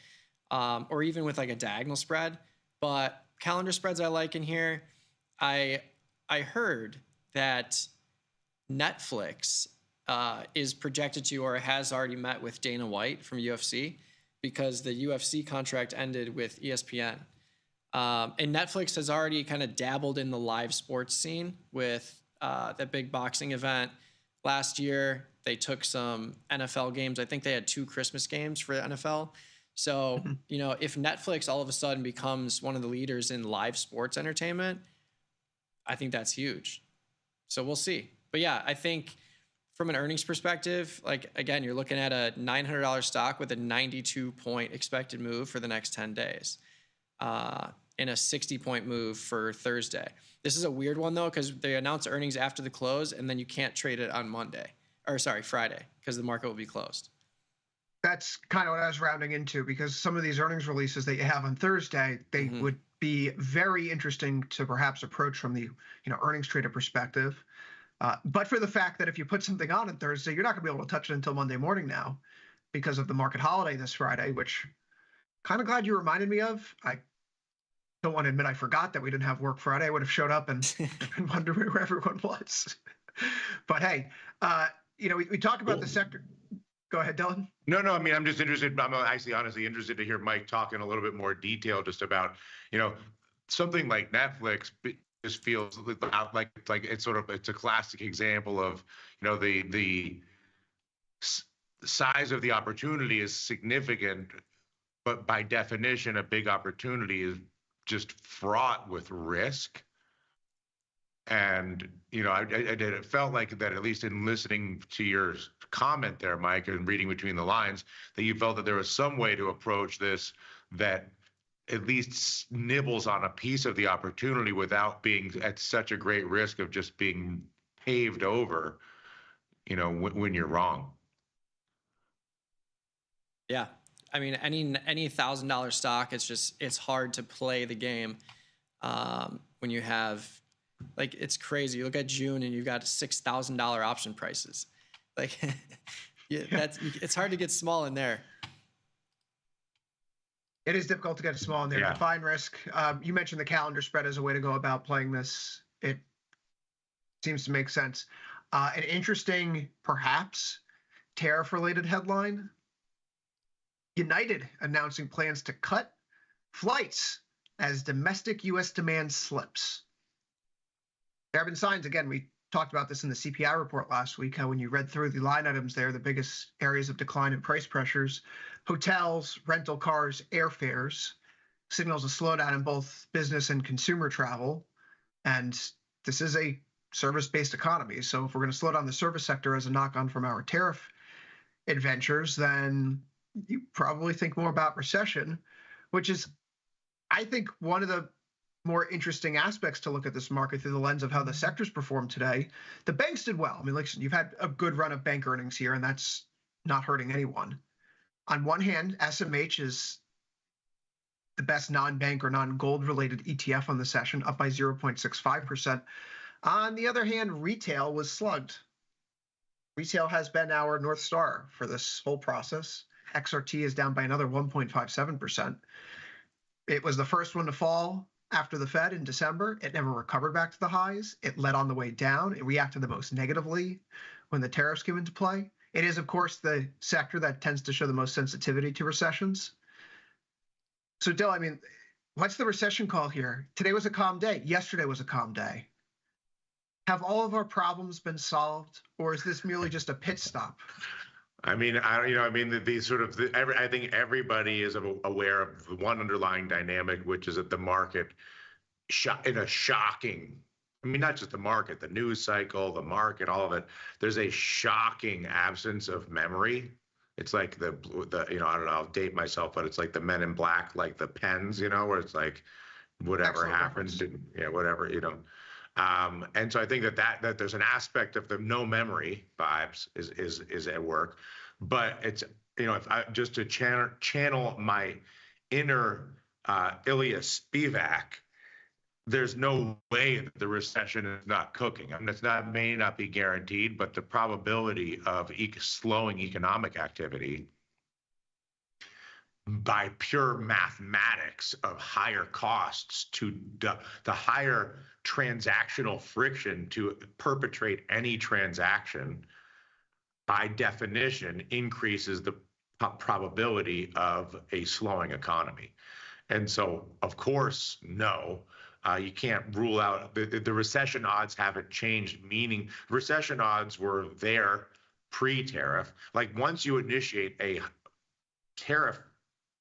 or even with like a diagonal spread. But calendar spreads I like in here. I heard that Netflix is projected to, or has already met with Dana White from UFC, because the UFC contract ended with ESPN. And Netflix has already kind of dabbled in the live sports scene with that big boxing event last year. They took some NFL games. I think they had 2 Christmas games for the NFL. So, if Netflix all of a sudden becomes one of the leaders in live sports entertainment, I think that's huge. So we'll see. But yeah, I think from an earnings perspective, like, again, you're looking at a $900 stock with a 92-point expected move for the next 10 days. in a 60-point move for Thursday. This is a weird one though, because they announce earnings after the close, and then you can't trade it on Friday, because the market will be closed. That's kind of what I was rounding into, because some of these earnings releases that you have on Thursday, they would be very interesting to perhaps approach from the earnings trader perspective. But for the fact that if you put something on Thursday, you're not going to be able to touch it until Monday morning now because of the market holiday this Friday, which kind of glad you reminded me of. I don't want to admit I forgot that we didn't have work Friday. I would have showed up and wondered where everyone was. But hey, we talk about the sector. Go ahead, Dylan. No, I mean, I'm just interested. I'm actually honestly interested to hear Mike talk in a little bit more detail just about, something like Netflix just feels like it's a classic example of, the size of the opportunity is significant, but by definition, a big opportunity is just fraught with risk. And, it felt like that, at least in listening to your comment there, Mike, and reading between the lines, that you felt that there was some way to approach this that at least nibbles on a piece of the opportunity without being at such a great risk of just being paved over, when you're wrong. Yeah. I mean, any $1,000 stock, it's hard to play the game when you have, it's crazy. You look at June and you've got $6,000 option prices. It's hard to get small in there. It is difficult to get small in there. Yeah. Define risk. You mentioned the calendar spread as a way to go about playing this. It seems to make sense. An interesting, perhaps, tariff-related headline. United announcing plans to cut flights as domestic U.S. demand slips. There have been signs, again, we talked about this in the CPI report last week, how when you read through the line items there, the biggest areas of decline in price pressures, hotels, rental cars, airfares, signals a slowdown in both business and consumer travel. And this is a service-based economy. So if we're going to slow down the service sector as a knock-on from our tariff adventures, then you probably think more about recession, which is, I think, one of the more interesting aspects to look at this market through the lens of how the sectors performed today. The banks did well. I mean, listen, you've had a good run of bank earnings here, and that's not hurting anyone. On one hand, SMH is the best non-bank or non-gold related ETF on the session, up by 0.65%. On the other hand, retail was slugged. Retail has been our North Star for this whole process. XRT is down by another 1.57%. It was the first one to fall after the Fed in December. It never recovered back to the highs. It led on the way down. It reacted the most negatively when the tariffs came into play. It is, of course, the sector that tends to show the most sensitivity to recessions. So, Dill, I mean, what's the recession call here? Today was a calm day. Yesterday was a calm day. Have all of our problems been solved, or is this merely just a pit stop? I mean, I think everybody is aware of the one underlying dynamic, which is that the market, in a shocking, I mean, not just the market, the news cycle, the market, all of it, there's a shocking absence of memory. It's like the I don't know, I'll date myself, but it's like the Men in Black, like the pens, where it's like whatever happens, whatever, and so I think that there's an aspect of the no memory vibes is at work, but it's, if I just to channel my inner Ilya Spivak, there's no way that the recession is not cooking. I mean, may not be guaranteed, but the probability of slowing economic activity by pure mathematics of higher costs to the higher transactional friction to perpetrate any transaction, by definition, increases the probability of a slowing economy. And so, of course, no, you can't rule out the recession odds haven't changed, meaning recession odds were there pre-tariff. Like once you initiate a tariff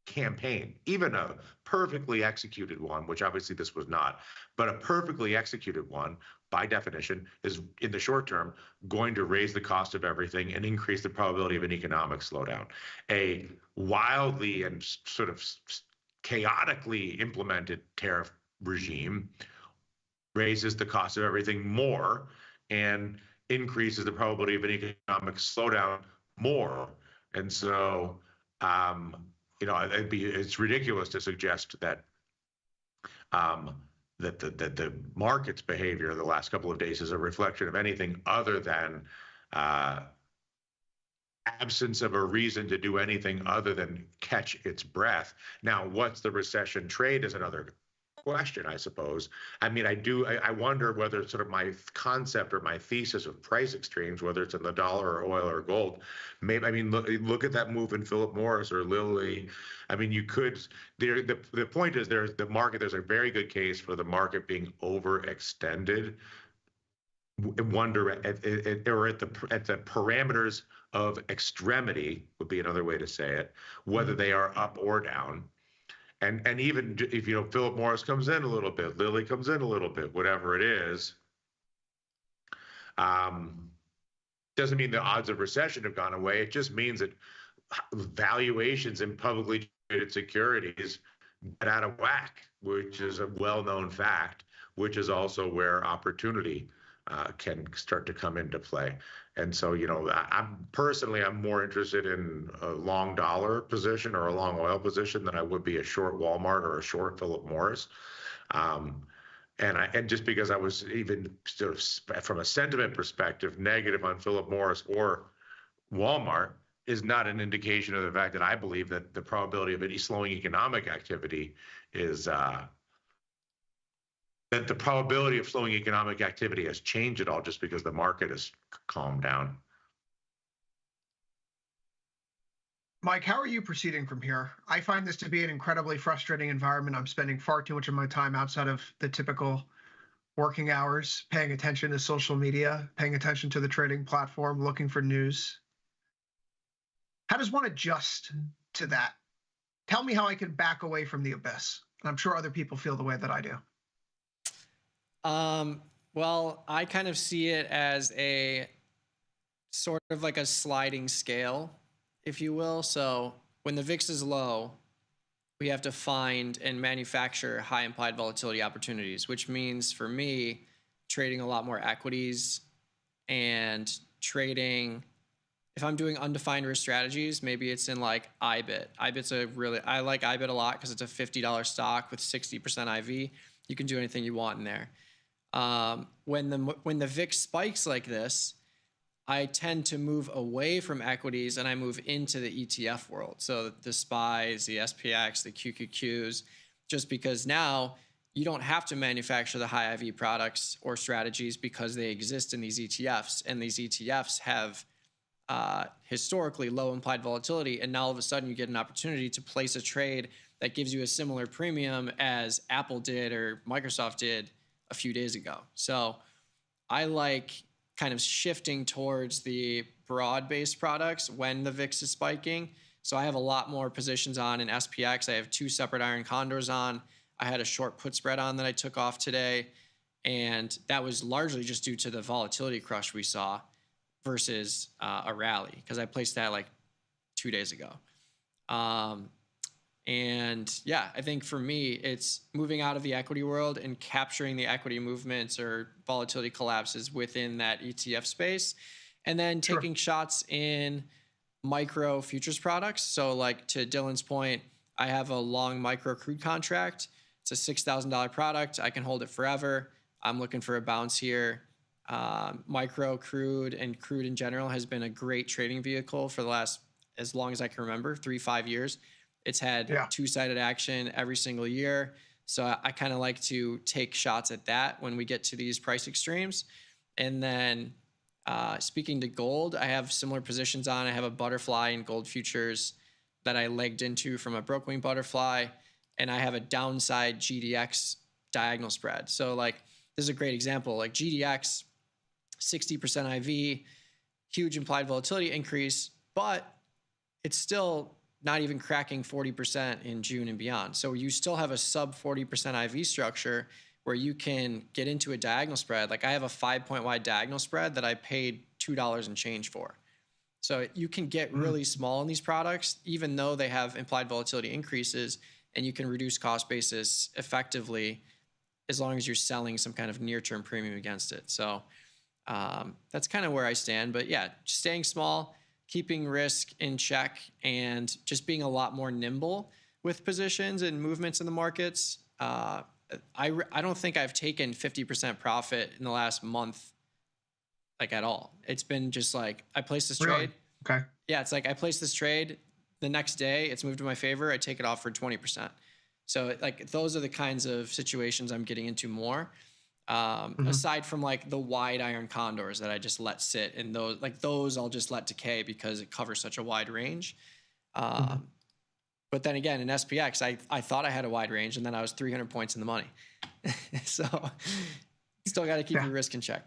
campaign, even a perfectly executed one, which obviously this was not, but a perfectly executed one, by definition, is in the short term going to raise the cost of everything and increase the probability of an economic slowdown. A wildly and sort of chaotically implemented tariff regime raises the cost of everything more and increases the probability of an economic slowdown more. And so, it's ridiculous to suggest that that the market's behavior the last couple of days is a reflection of anything other than absence of a reason to do anything other than catch its breath. Now, what's the recession trade is another question, I suppose. I mean, I wonder whether it's sort of my concept or my thesis of price extremes, whether it's in the dollar or oil or gold. Maybe, I mean, look at that move in Philip Morris or Lilly. I mean, you could. The point is, there's a very good case for the market being overextended. Wonder at the parameters of extremity would be another way to say it, whether they are up or down. And even if, Philip Morris comes in a little bit, Lilly comes in a little bit, whatever it is, doesn't mean the odds of recession have gone away. It just means that valuations in publicly traded securities get out of whack, which is a well-known fact, which is also where opportunity can start to come into play. And so, I'm more interested in a long dollar position or a long oil position than I would be a short Walmart or a short Philip Morris. And just because I was even sort of from a sentiment perspective negative on Philip Morris or Walmart is not an indication of the fact that I believe that the probability of any slowing economic activity is that the probability of slowing economic activity has changed at all just because the market has calmed down. Mike, how are you proceeding from here? I find this to be an incredibly frustrating environment. I'm spending far too much of my time outside of the typical working hours, paying attention to social media, paying attention to the trading platform, looking for news. How does one adjust to that? Tell me how I can back away from the abyss. And I'm sure other people feel the way that I do. Well, I kind of see it as a sort of like a sliding scale, if you will. So when the VIX is low, we have to find and manufacture high implied volatility opportunities, which means for me, trading a lot more equities and trading, if I'm doing undefined risk strategies, maybe it's in like IBIT. I like IBIT a lot because it's a $50 stock with 60% IV. You can do anything you want in there. When the VIX spikes like this, I tend to move away from equities and I move into the ETF world. So the SPYs, the SPX, the QQQs, just because now you don't have to manufacture the high IV products or strategies because they exist in these ETFs, and these ETFs have historically low implied volatility. And now all of a sudden you get an opportunity to place a trade that gives you a similar premium as Apple did or Microsoft did a few days ago. So I like kind of shifting towards the broad-based products when the VIX is spiking. So I have a lot more positions on in SPX. I have 2 separate iron condors on. I had a short put spread on that I took off today. And that was largely just due to the volatility crush we saw versus a rally, because I placed that like 2 days ago. And yeah, I think for me, it's moving out of the equity world and capturing the equity movements or volatility collapses within that ETF space, and then taking shots in micro futures products. So like to Dylan's point, I have a long micro crude contract. It's a $6,000 product. I can hold it forever. I'm looking for a bounce here. Micro crude and crude in general has been a great trading vehicle for the last, as long as I can remember, 3-5 years. It's had 2-sided action every single year. So I kind of like to take shots at that when we get to these price extremes. And then speaking to gold, I have similar positions on. I have a butterfly in gold futures that I legged into from a Brookwing butterfly. And I have a downside GDX diagonal spread. So like, this is a great example. Like GDX, 60% IV, huge implied volatility increase, but it's still not even cracking 40% in June and beyond. So you still have a sub 40% IV structure where you can get into a diagonal spread. Like I have a 5-point wide diagonal spread that I paid $2 and change for. So you can get really small in these products, even though they have implied volatility increases, and you can reduce cost basis effectively as long as you're selling some kind of near-term premium against it. So that's kind of where I stand. But yeah, staying small, keeping risk in check, and just being a lot more nimble with positions and movements in the markets. I don't think I've taken 50% profit in the last month, like at all. It's been just like I place this trade. Okay. Yeah, it's like I place this trade. The next day, it's moved to my favor. I take it off for 20%. So like those are the kinds of situations I'm getting into more. Aside from like the wide iron condors that I just let sit, and those I'll just let decay because it covers such a wide range. But then again, in SPX, I thought I had a wide range, and then I was 300 points in the money. So still got to keep your risk in check.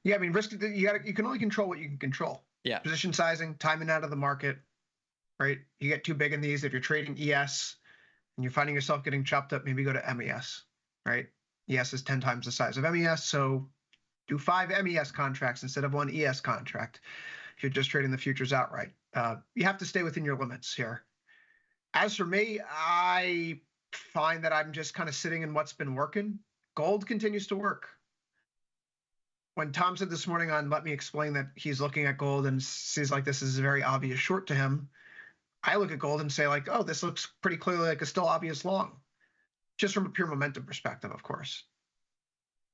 Yeah, I mean, risk. You can only control what you can control. Yeah. Position sizing, timing out of the market, right? You get too big in these. If you're trading ES and you're finding yourself getting chopped up, maybe go to MES, right? ES is 10 times the size of MES, so do 5 MES contracts instead of 1 ES contract if you're just trading the futures outright. You have to stay within your limits here. As for me, I find that I'm just kind of sitting in what's been working. Gold continues to work. When Tom said this morning on Let Me Explain that he's looking at gold and sees like this is a very obvious short to him, I look at gold and say like, oh, this looks pretty clearly like a still obvious long, just from a pure momentum perspective, of course.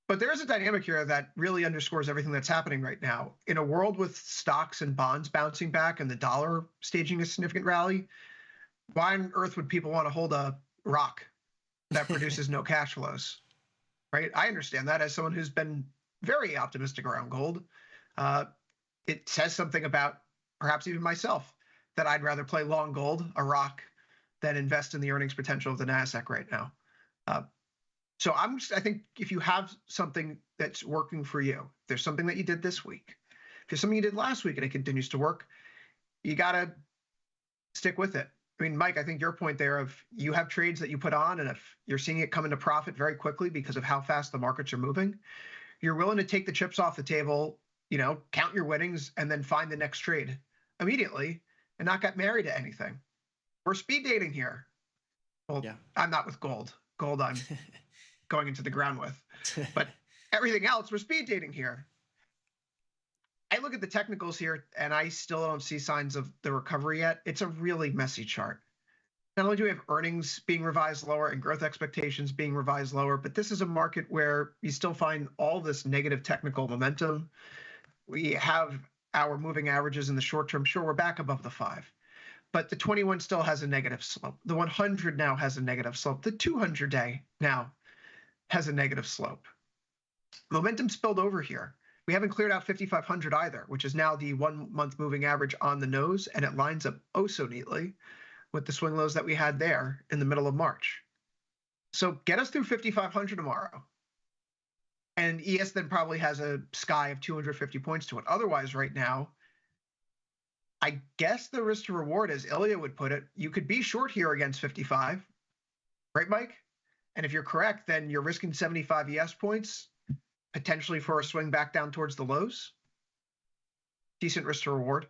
But there is a dynamic here that really underscores everything that's happening right now. In a world with stocks and bonds bouncing back and the dollar staging a significant rally, why on earth would people want to hold a rock that produces no cash flows, right? I understand that as someone who's been very optimistic around gold. It says something about perhaps even myself that I'd rather play long gold, a rock, than invest in the earnings potential of the NASDAQ right now. So I think if you have something that's working for you, if there's something that you did this week, if there's something you did last week and it continues to work, you got to stick with it. I mean, Mike, I think your point there of you have trades that you put on, and if you're seeing it come into profit very quickly because of how fast the markets are moving, you're willing to take the chips off the table, count your winnings, and then find the next trade immediately and not get married to anything. We're speed dating here. Well, yeah. I'm not with gold. Gold I'm going into the ground with. But everything else, we're speed dating here. I look at the technicals here, and I still don't see signs of the recovery yet. It's a really messy chart. Not only do we have earnings being revised lower and growth expectations being revised lower, but this is a market where you still find all this negative technical momentum. We have our moving averages in the short term. Sure, we're back above the 5, but the 21 still has a negative slope. The 100 now has a negative slope. The 200-day now has a negative slope. Momentum spilled over here. We haven't cleared out 5,500 either, which is now the 1-month moving average on the nose, and it lines up oh so neatly with the swing lows that we had there in the middle of March. So get us through 5,500 tomorrow. And ES then probably has a sky of 250 points to it. Otherwise, right now, I guess the risk to reward, as Ilya would put it, you could be short here against 55, right, Mike? And if you're correct, then you're risking 75 ES points, potentially for a swing back down towards the lows. Decent risk to reward.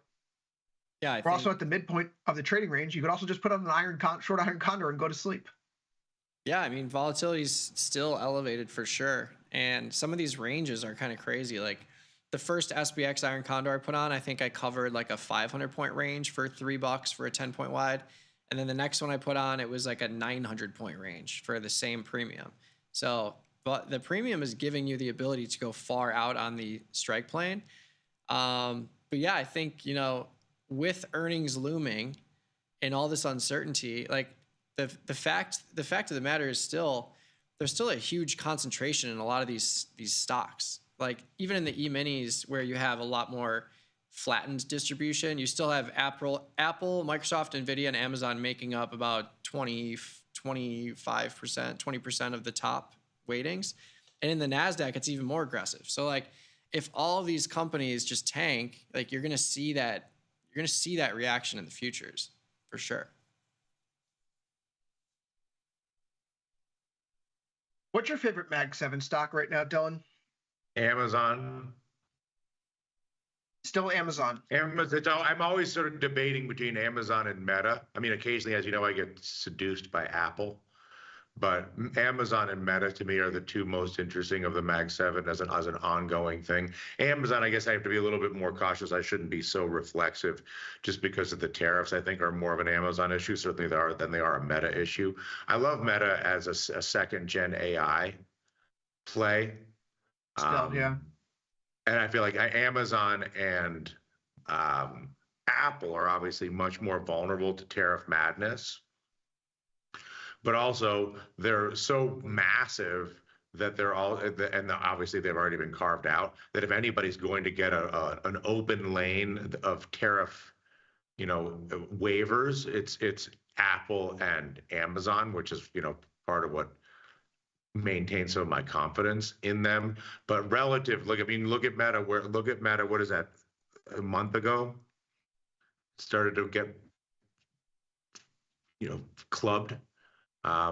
Yeah, we're also at the midpoint of the trading range. You could also just put on an short iron condor and go to sleep. Yeah, I mean, volatility is still elevated for sure. And some of these ranges are kind of crazy. Like the first SPX iron condor I put on, I think I covered like a 500-point range for $3 for a 10-point wide. And then the next one I put on, it was like a 900-point range for the same premium. So, but the premium is giving you the ability to go far out on the strike plane. But yeah, I think, with earnings looming and all this uncertainty, like the fact of the matter is there's still a huge concentration in a lot of these stocks. Like even in the E-minis where you have a lot more flattened distribution, you still have Apple, Microsoft, Nvidia, and Amazon making up about 25%, 20% of the top weightings. And in the NASDAQ, it's even more aggressive. So like if all of these companies just tank, like you're going to see that reaction in the futures for sure. What's your favorite Mag 7 stock right now, Dylan? Amazon. Still Amazon. I'm always sort of debating between Amazon and Meta. I mean, occasionally, as you know, I get seduced by Apple, but Amazon and Meta to me are the two most interesting of the Mag 7 as an ongoing thing. Amazon, I guess I have to be a little bit more cautious. I shouldn't be so reflexive just because of the tariffs. I think are more of an Amazon issue, certainly than they are a Meta issue. I love Meta as a second gen AI play. Still, yeah. And I feel like Amazon and Apple are obviously much more vulnerable to tariff madness, but also they're so massive that they're all, and obviously they've already been carved out, that if anybody's going to get an open lane of tariff, waivers, it's Apple and Amazon, which is, part of what maintain some of my confidence in them. But relative, look at Meta. What is that? A month ago, started to get, clubbed. I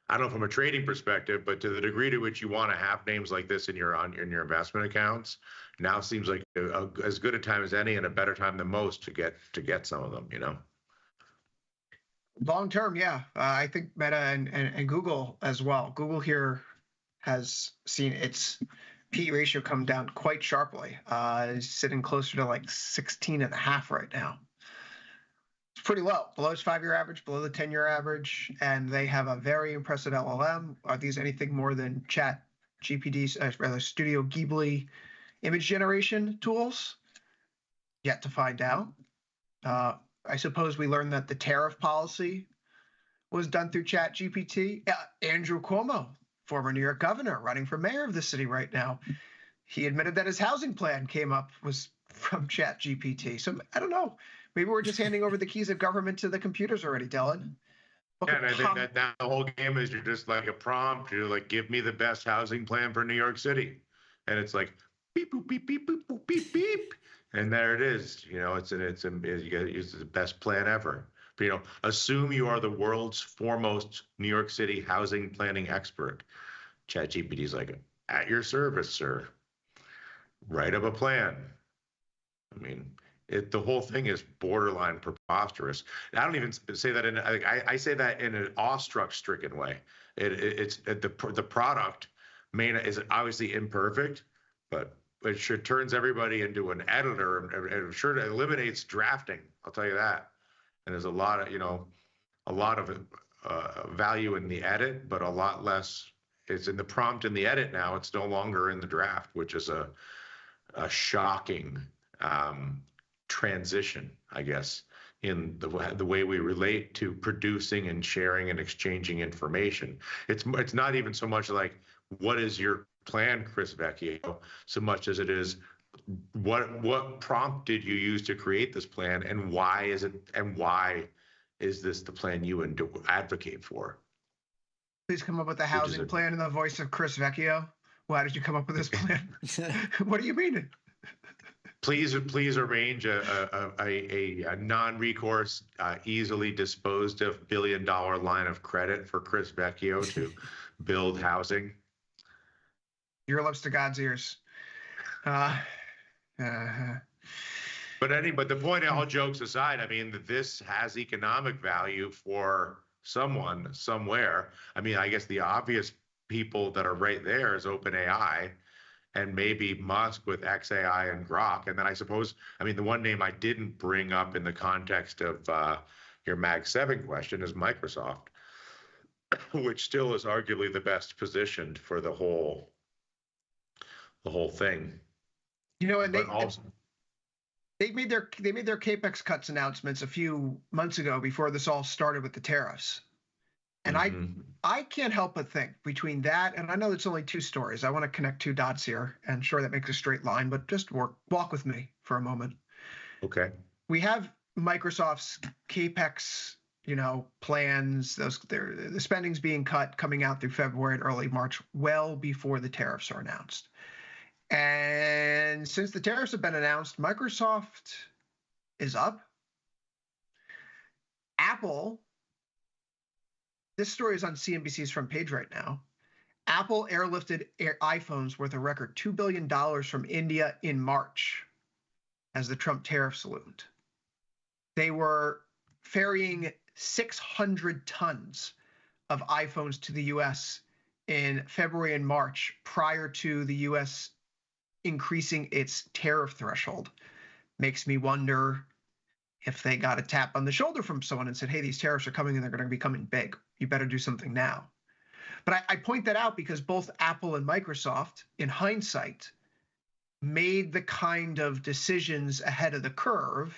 don't know from a trading perspective, but to the degree to which you want to have names like this in your investment accounts, now seems like as good a time as any and a better time than most to get some of them. Long term, yeah. I think Meta and Google as well. Google here has seen its P/E ratio come down quite sharply. It's sitting closer to like 16.5 right now. It's pretty low, below its 5-year average, below the 10-year average, and they have a very impressive LLM. Are these anything more than Chat GPT's, rather Studio Ghibli image generation tools? Yet to find out. I suppose we learned that the tariff policy was done through Chat GPT. Andrew Cuomo, former New York governor, running for mayor of the city right now, he admitted that his housing plan was from Chat GPT. So I don't know. Maybe we're just handing over the keys of government to the computers already, Dylan. Yeah, and I think that now the whole game is you're just like a prompt. You're like, give me the best housing plan for New York City. And it's like, beep, boop, beep, beep, boop, boop, beep, beep. And there it is. You got to use the best plan ever. But, assume you are the world's foremost New York City housing planning expert. ChatGPT is like, at your service, sir. Write up a plan. I mean, the whole thing is borderline preposterous. And I don't even say that I say that in an awestruck-stricken way. The product is obviously imperfect, but it sure turns everybody into an editor, and it sure eliminates drafting. I'll tell you that. And there's a lot of value in the edit, but a lot less. It's in the prompt in the edit now. It's no longer in the draft, which is a shocking transition, I guess, in the way we relate to producing and sharing and exchanging information. It's not even so much like what is your plan, Chris Vecchio, so much as it is what prompt did you use to create this plan, and why is this the plan you advocate for? Please come up with a housing plan in the voice of Chris Vecchio. Why did you come up with this plan? What do you mean? Please arrange a non-recourse, easily disposed of $1 billion line of credit for Chris Vecchio to build housing. Your lips to God's ears. But the point, all jokes aside, I mean, this has economic value for someone somewhere. I mean, I guess the obvious people that are right there is OpenAI and maybe Musk with XAI and Grok. And then I suppose, the one name I didn't bring up in the context of your Mag 7 question is Microsoft, which still is arguably the best positioned for the whole thing. And they made their capex cuts announcements a few months ago before this all started with the tariffs. And I can't help but think between that, and I know it's only two stories. I want to connect two dots here, and sure, that makes a straight line, but just walk with me for a moment. Okay. We have Microsoft's capex, plans. The spending's being cut coming out through February and early March, well before the tariffs are announced. And since the tariffs have been announced, Microsoft is up. Apple. This story is on CNBC's front page right now. Apple airlifted iPhones worth a record $2 billion from India in March as the Trump tariffs loomed. They were ferrying 600 tons of iPhones to the U.S. in February and March prior to the U.S. increasing its tariff threshold. Makes me wonder if they got a tap on the shoulder from someone and said, hey, these tariffs are coming and they're going to be coming big. You better do something now. But I point that out because both Apple and Microsoft, in hindsight, made the kind of decisions ahead of the curve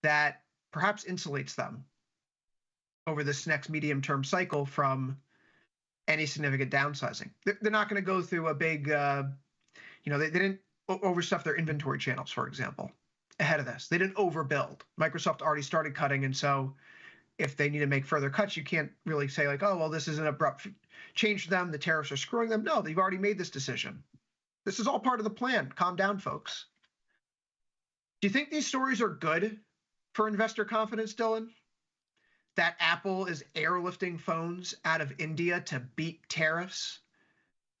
that perhaps insulates them over this next medium-term cycle from any significant downsizing. They're not going to go through a big, they didn't overstuff their inventory channels, for example, ahead of this. They didn't overbuild. Microsoft already started cutting, and so if they need to make further cuts, you can't really say like, oh, well, this is an abrupt change to them. The tariffs are screwing them. No, they've already made this decision. This is all part of the plan. Calm down, folks. Do you think these stories are good for investor confidence, Dylan? That Apple is airlifting phones out of India to beat tariffs?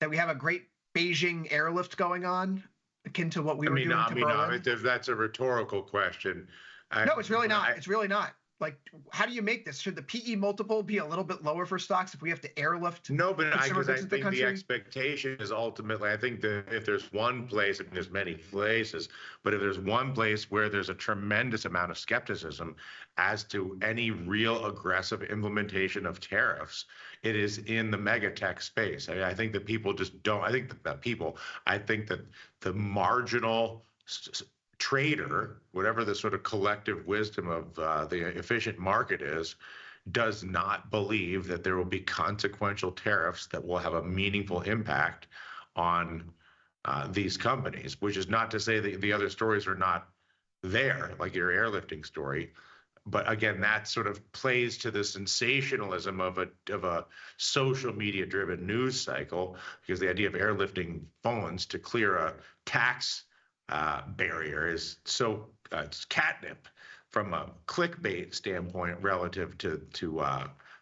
That we have a great Beijing airlift going on, akin to what we were doing to Berlin? That's a rhetorical question. No, it's really not. It's really not. Like, how do you make this? Should the PE multiple be a little bit lower for stocks if we have to airlift? No, but I consumer goods think into the country? the expectation is ultimately, I think that if there's one place, I mean, there's many places, but if there's one place where there's a tremendous amount of skepticism as to any real aggressive implementation of tariffs, it is in the mega tech space. I think that people just don't, I think that the marginal trader, whatever the sort of collective wisdom of the efficient market is, does not believe that there will be consequential tariffs that will have a meaningful impact on these companies, which is not to say that the other stories are not there, like your airlifting story. But again, that sort of plays to the sensationalism of a social media driven news cycle, because the idea of airlifting phones to clear a tax barrier is so it's catnip from a clickbait standpoint relative to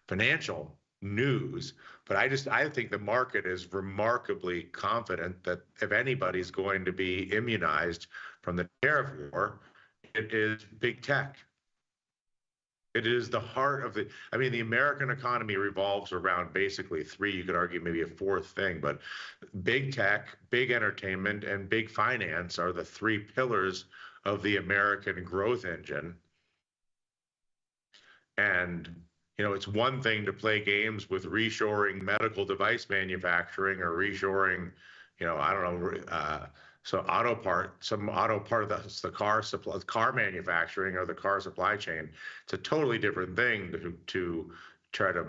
financial news. But I think the market is remarkably confident that if anybody's going to be immunized from the tariff war, it is big tech. It is the heart of the American economy revolves around basically three, you could argue maybe a fourth thing, but big tech, big entertainment, and big finance are the three pillars of the American growth engine. And, it's one thing to play games with reshoring medical device manufacturing or reshoring, some auto part of the car manufacturing or the car supply chain. It's a totally different thing to try to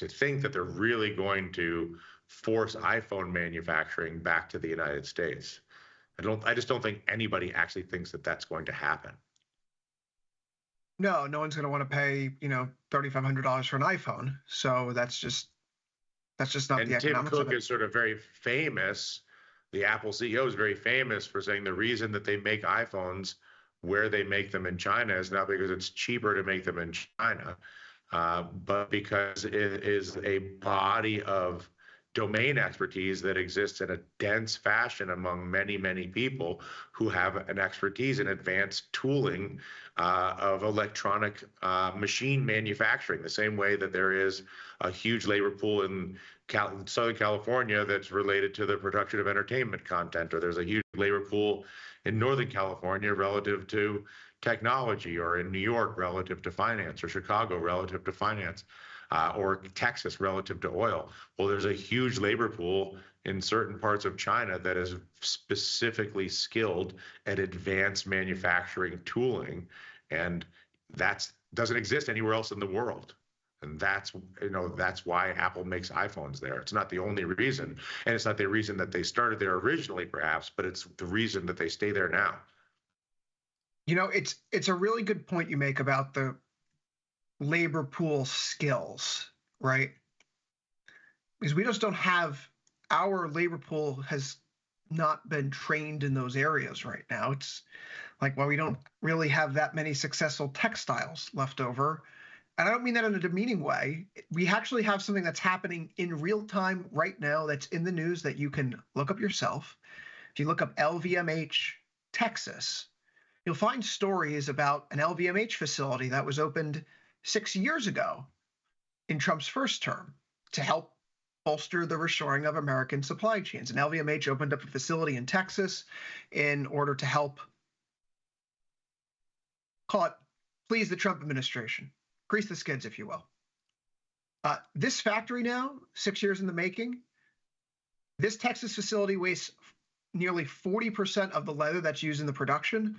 think that they're really going to force iPhone manufacturing back to the United States. I just don't think anybody actually thinks that that's going to happen. No one's going to want to pay, $3,500 for an iPhone. So that's just not the economics of it. Tim Cook is sort of very famous. The Apple CEO is very famous for saying the reason that they make iPhones where they make them in China is not because it's cheaper to make them in China, but because it is a body of domain expertise that exists in a dense fashion among many, many people who have an expertise in advanced tooling of electronic machine manufacturing, the same way that there is a huge labor pool in Southern California that's related to the production of entertainment content, or there's a huge labor pool in Northern California relative to technology, or in New York relative to finance, or Chicago relative to finance, or Texas relative to oil. Well, there's a huge labor pool in certain parts of China that is specifically skilled at advanced manufacturing tooling, and that doesn't exist anywhere else in the world. And that's why Apple makes iPhones there. It's not the only reason, and it's not the reason that they started there originally, perhaps, but it's the reason that they stay there now. It's a really good point you make about the labor pool skills, right? Because we just don't have, our labor pool has not been trained in those areas right now. It's like, well, we don't really have that many successful textiles left over. and I don't mean that in a demeaning way. We actually have something that's happening in real time right now that's in the news that you can look up yourself. If you look up LVMH Texas, you'll find stories about an LVMH facility that was opened 6 years ago in Trump's first term to help bolster the reshoring of American supply chains. And LVMH opened up a facility in Texas in order to help, call it, please the Trump administration, grease the skids, if you will. This factory now, 6 years in the making, this Texas facility wastes nearly 40% of the leather that's used in the production.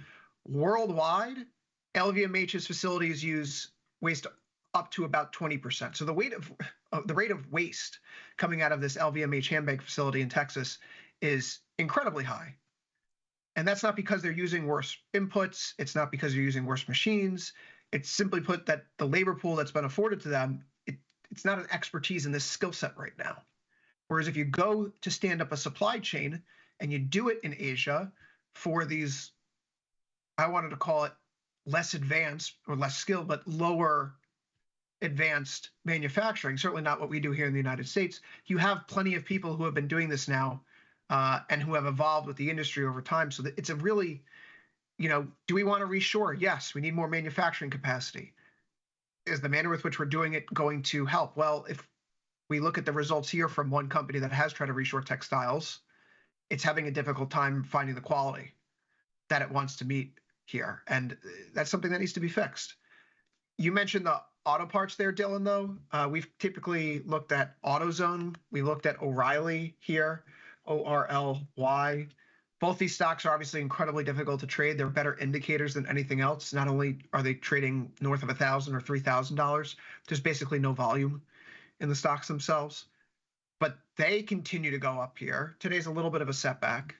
Worldwide, LVMH's facilities waste up to about 20%. So the rate of waste coming out of this LVMH handbag facility in Texas is incredibly high. And that's not because they're using worse inputs. It's not because they're using worse machines. It's simply put that the labor pool that's been afforded to them, it's not an expertise in this skill set right now. Whereas if you go to stand up a supply chain and you do it in Asia for these, I wanted to call it less advanced or less skilled, but lower advanced manufacturing, certainly not what we do here in the United States, you have plenty of people who have been doing this now and who have evolved with the industry over time. So that it's a really, do we want to reshore? Yes, we need more manufacturing capacity. Is the manner with which we're doing it going to help? Well, if we look at the results here from one company that has tried to reshore textiles, it's having a difficult time finding the quality that it wants to meet here. And that's something that needs to be fixed. You mentioned the auto parts there, Dylan, though. We've typically looked at AutoZone. We looked at O'Reilly here, ORLY. Both these stocks are obviously incredibly difficult to trade. They're better indicators than anything else. Not only are they trading north of $1,000 or $3,000, there's basically no volume in the stocks themselves. But they continue to go up here. Today's a little bit of a setback.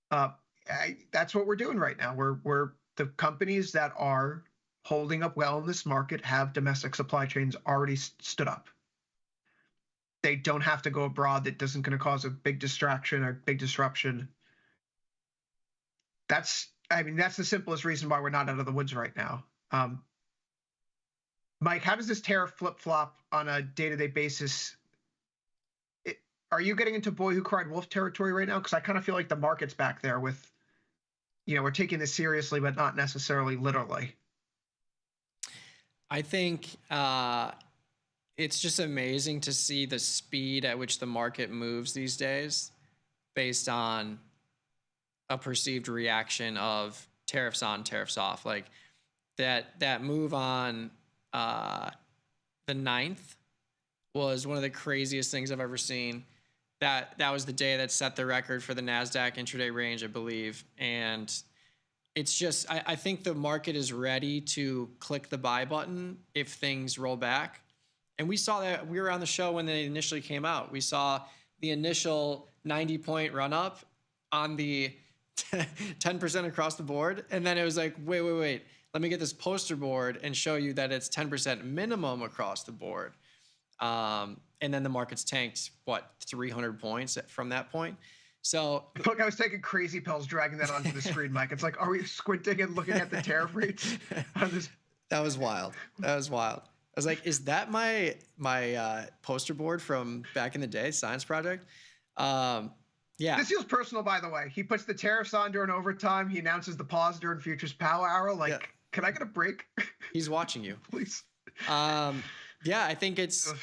That's what we're doing right now. We're the companies that are holding up well in this market have domestic supply chains already stood up. They don't have to go abroad. That isn't going to cause a big distraction or big disruption. That's the simplest reason why we're not out of the woods right now. Mike, how does this tariff flip-flop on a day-to-day basis? Are you getting into boy who cried wolf territory right now? Because I kind of feel like the market's back there with, we're taking this seriously, but not necessarily literally. I think it's just amazing to see the speed at which the market moves these days based on a perceived reaction of tariffs on, tariffs off. Like that move on the 9th was one of the craziest things I've ever seen. That was the day that set the record for the NASDAQ intraday range, I believe. And it's just, I think the market is ready to click the buy button if things roll back. And we saw that. We were on the show when they initially came out. We saw the initial 90-point run up on the 10% across the board. And then it was like, wait. Let me get this poster board and show you that it's 10% minimum across the board. And then the market's tanked, 300 points from that point. So look, I was taking crazy pills dragging that onto the screen, Mike. It's like, are we squinting and looking at the tariff rates? That was wild. I was like, is that my poster board from back in the day, Science Project? Yeah. This feels personal, by the way. He puts the tariffs on during overtime. He announces the pause during Futures Power Hour. Like, Can I get a break? He's watching you. Please. Yeah, I think it's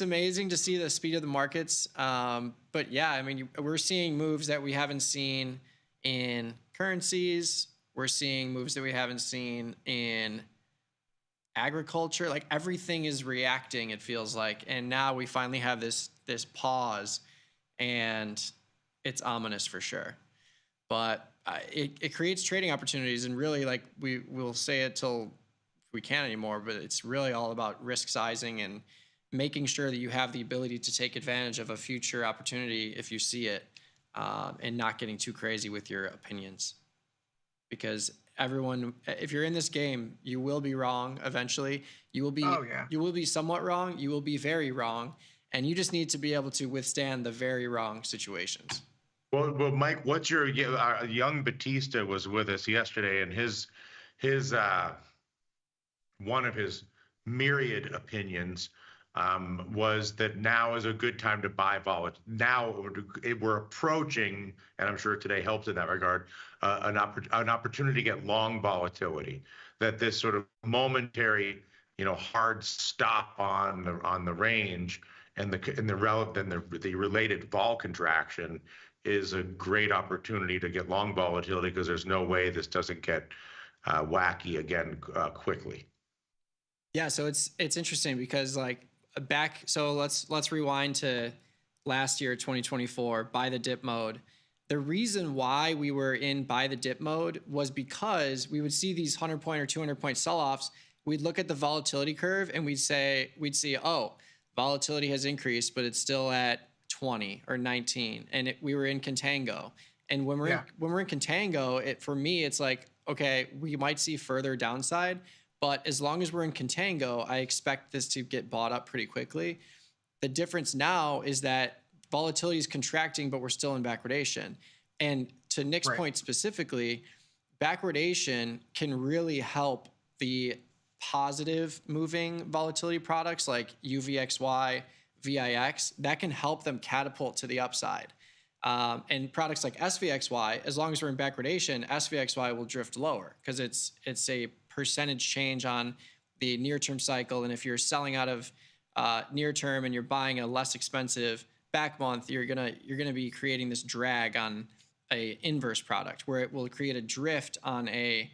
amazing to see the speed of the markets. But yeah, we're seeing moves that we haven't seen in currencies. We're seeing moves that we haven't seen in agriculture. Like everything is reacting, it feels like. And now we finally have this pause, and it's ominous for sure. But it creates trading opportunities, and really, like we'll say it till we can't anymore, but it's really all about risk sizing and making sure that you have the ability to take advantage of a future opportunity if you see it, and not getting too crazy with your opinions. Because everyone, if you're in this game, you will be wrong eventually. You will be somewhat wrong. You will be very wrong, and you just need to be able to withstand the very wrong situations. Well, Mike, what's your young Batista was with us yesterday, and his one of his myriad opinions, was that now is a good time to buy volatility. Now we're approaching, and I'm sure today helps in that regard, an opportunity to get long volatility. That this sort of momentary, hard stop on the range and the related vol contraction is a great opportunity to get long volatility, because there's no way this doesn't get wacky again quickly. Yeah, so it's interesting because let's rewind to last year, 2024, buy the dip mode. The reason why we were in buy the dip mode was because we would see these 100-point or 200-point sell-offs. We'd look at the volatility curve and we'd see, oh, volatility has increased, but it's still at 20 or 19, and we were in contango. And when we're in contango, for me, it's like, okay, we might see further downside, but as long as we're in contango, I expect this to get bought up pretty quickly. The difference now is that volatility is contracting, but we're still in backwardation. And to Nick's point specifically, backwardation can really help the positive moving volatility products like UVXY, VIX. That can help them catapult to the upside. And products like SVXY, as long as we're in backwardation, SVXY will drift lower because it's a percentage change on the near-term cycle. And if you're selling out of near-term and you're buying a less expensive back month, you're gonna be creating this drag on a inverse product where it will create a drift on a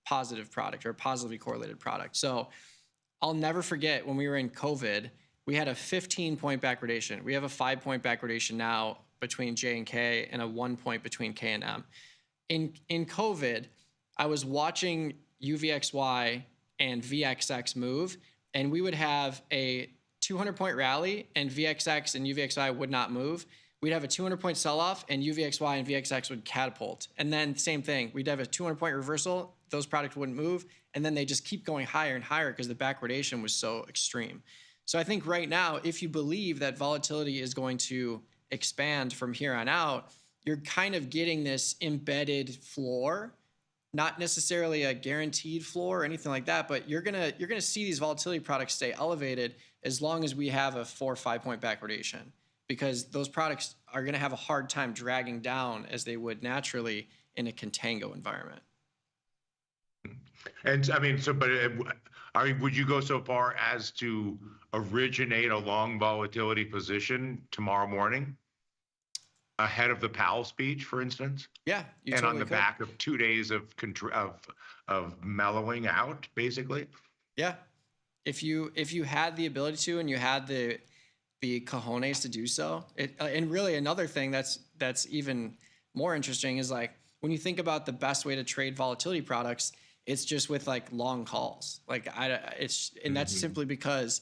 positive product or a positively correlated product. So I'll never forget when we were in COVID, we had a 15-point backwardation. We have a 5-point backwardation now between J and K and a 1-point between K and M. In COVID, I was watching UVXY and VXX move, and we would have a 200-point rally and VXX and UVXY would not move. We'd have a 200-point sell-off and UVXY and VXX would catapult. And then same thing, we'd have a 200-point reversal, those products wouldn't move, and then they just keep going higher and higher because the backwardation was so extreme. So I think right now, if you believe that volatility is going to expand from here on out, you're kind of getting this embedded floor, not necessarily a guaranteed floor or anything like that, but you're gonna see these volatility products stay elevated as long as we have a 4 or 5-point backwardation, because those products are gonna have a hard time dragging down as they would naturally in a contango environment. And I mean, would you go so far as to originate a long volatility position tomorrow morning ahead of the Powell speech, for instance? Yeah, you and totally on the could. back of 2 days of mellowing out, basically. Yeah, if you had the ability to and you had the cojones to do so, and really another thing that's even more interesting is like when you think about the best way to trade volatility products, it's just with like long calls. That's simply because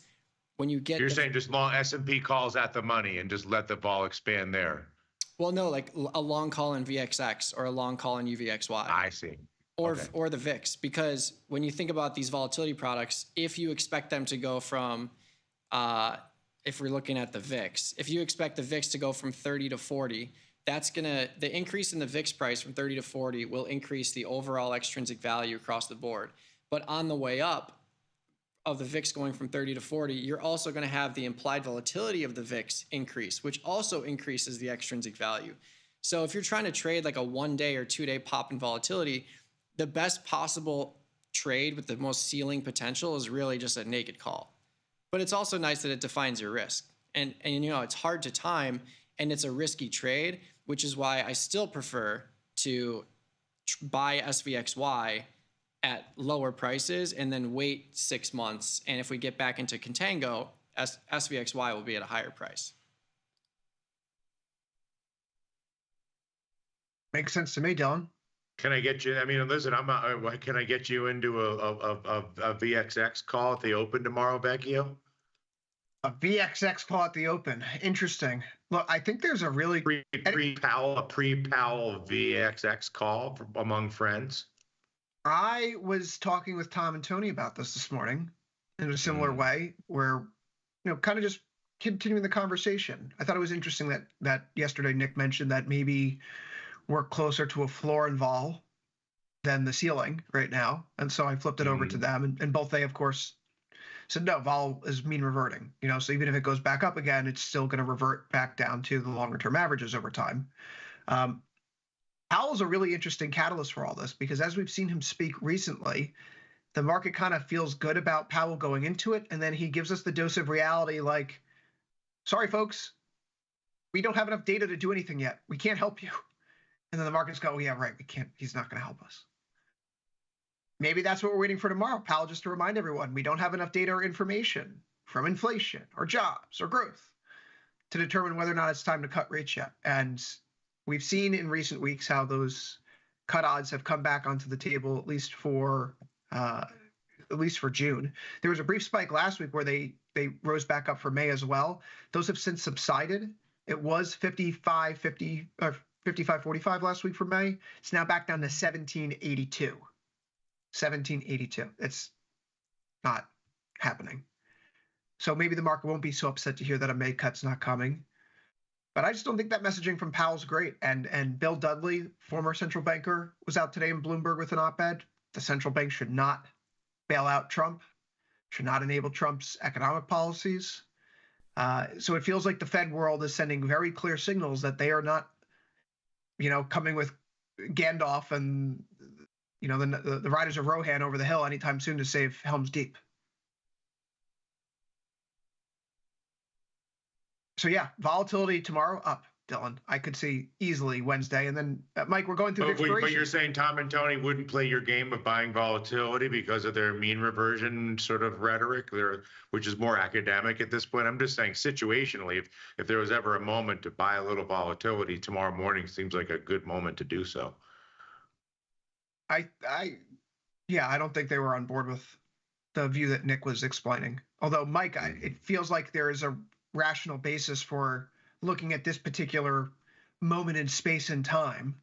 when you get saying just long S&P calls at the money and just let the vol expand there. Well, no, like a long call in VXX or a long call in UVXY. I see. Or the VIX, because when you think about these volatility products, if you expect them to go from, if we're looking at the VIX, if you expect the VIX to go from 30 to 40, the increase in the VIX price from 30 to 40 will increase the overall extrinsic value across the board. But on the way up of the VIX going from 30 to 40, you're also going to have the implied volatility of the VIX increase, which also increases the extrinsic value. So if you're trying to trade like a 1-day or 2-day pop in volatility, the best possible trade with the most ceiling potential is really just a naked call. But it's also nice that it defines your risk. And it's hard to time and it's a risky trade, which is why I still prefer to buy SVXY at lower prices and then wait 6 months. And if we get back into contango, SVXY will be at a higher price. Makes sense to me, Dylan. Can I get you? I mean, listen, can I get you into a VXX call at the open tomorrow, Vecchio? A VXX call at the open. Interesting. Look, I think there's a really pre-Powell VXX call among friends. I was talking with Tom and Tony about this morning in a similar way, where kind of just continuing the conversation. I thought it was interesting that yesterday Nick mentioned that maybe we're closer to a floor and vol than the ceiling right now, and so I flipped it over to them, and both they of course said no, vol is mean reverting. So even if it goes back up again, it's still going to revert back down to the longer term averages over time. Powell's a really interesting catalyst for all this because as we've seen him speak recently, the market kind of feels good about Powell going into it, and then he gives us the dose of reality like, sorry, folks, we don't have enough data to do anything yet. We can't help you. And then the markets go, oh, yeah, right, we can't. He's not going to help us. Maybe that's what we're waiting for tomorrow, Powell, just to remind everyone, we don't have enough data or information from inflation or jobs or growth to determine whether or not it's time to cut rates yet. And we've seen in recent weeks how those cut odds have come back onto the table, at least for June. There was a brief spike last week where they rose back up for May as well. Those have since subsided. It was 55.50 or 55.45 last week for May. It's now back down to 17.82. 17.82. It's not happening. So maybe the market won't be so upset to hear that a May cut's not coming. But I just don't think that messaging from Powell's great. And Bill Dudley, former central banker, was out today in Bloomberg with an op-ed. The central bank should not bail out Trump, should not enable Trump's economic policies. So it feels like the Fed world is sending very clear signals that they are not, coming with Gandalf and, the riders of Rohan over the hill anytime soon to save Helm's Deep. So yeah, volatility tomorrow up, Dylan. I could see easily Wednesday. And then, Mike, we're going through But you're saying Tom and Tony wouldn't play your game of buying volatility because of their mean reversion sort of rhetoric, which is more academic at this point. I'm just saying situationally, if there was ever a moment to buy a little volatility, tomorrow morning seems like a good moment to do so. I don't think they were on board with the view that Nick was explaining. Although, Mike, it feels like there is a rational basis for looking at this particular moment in space and time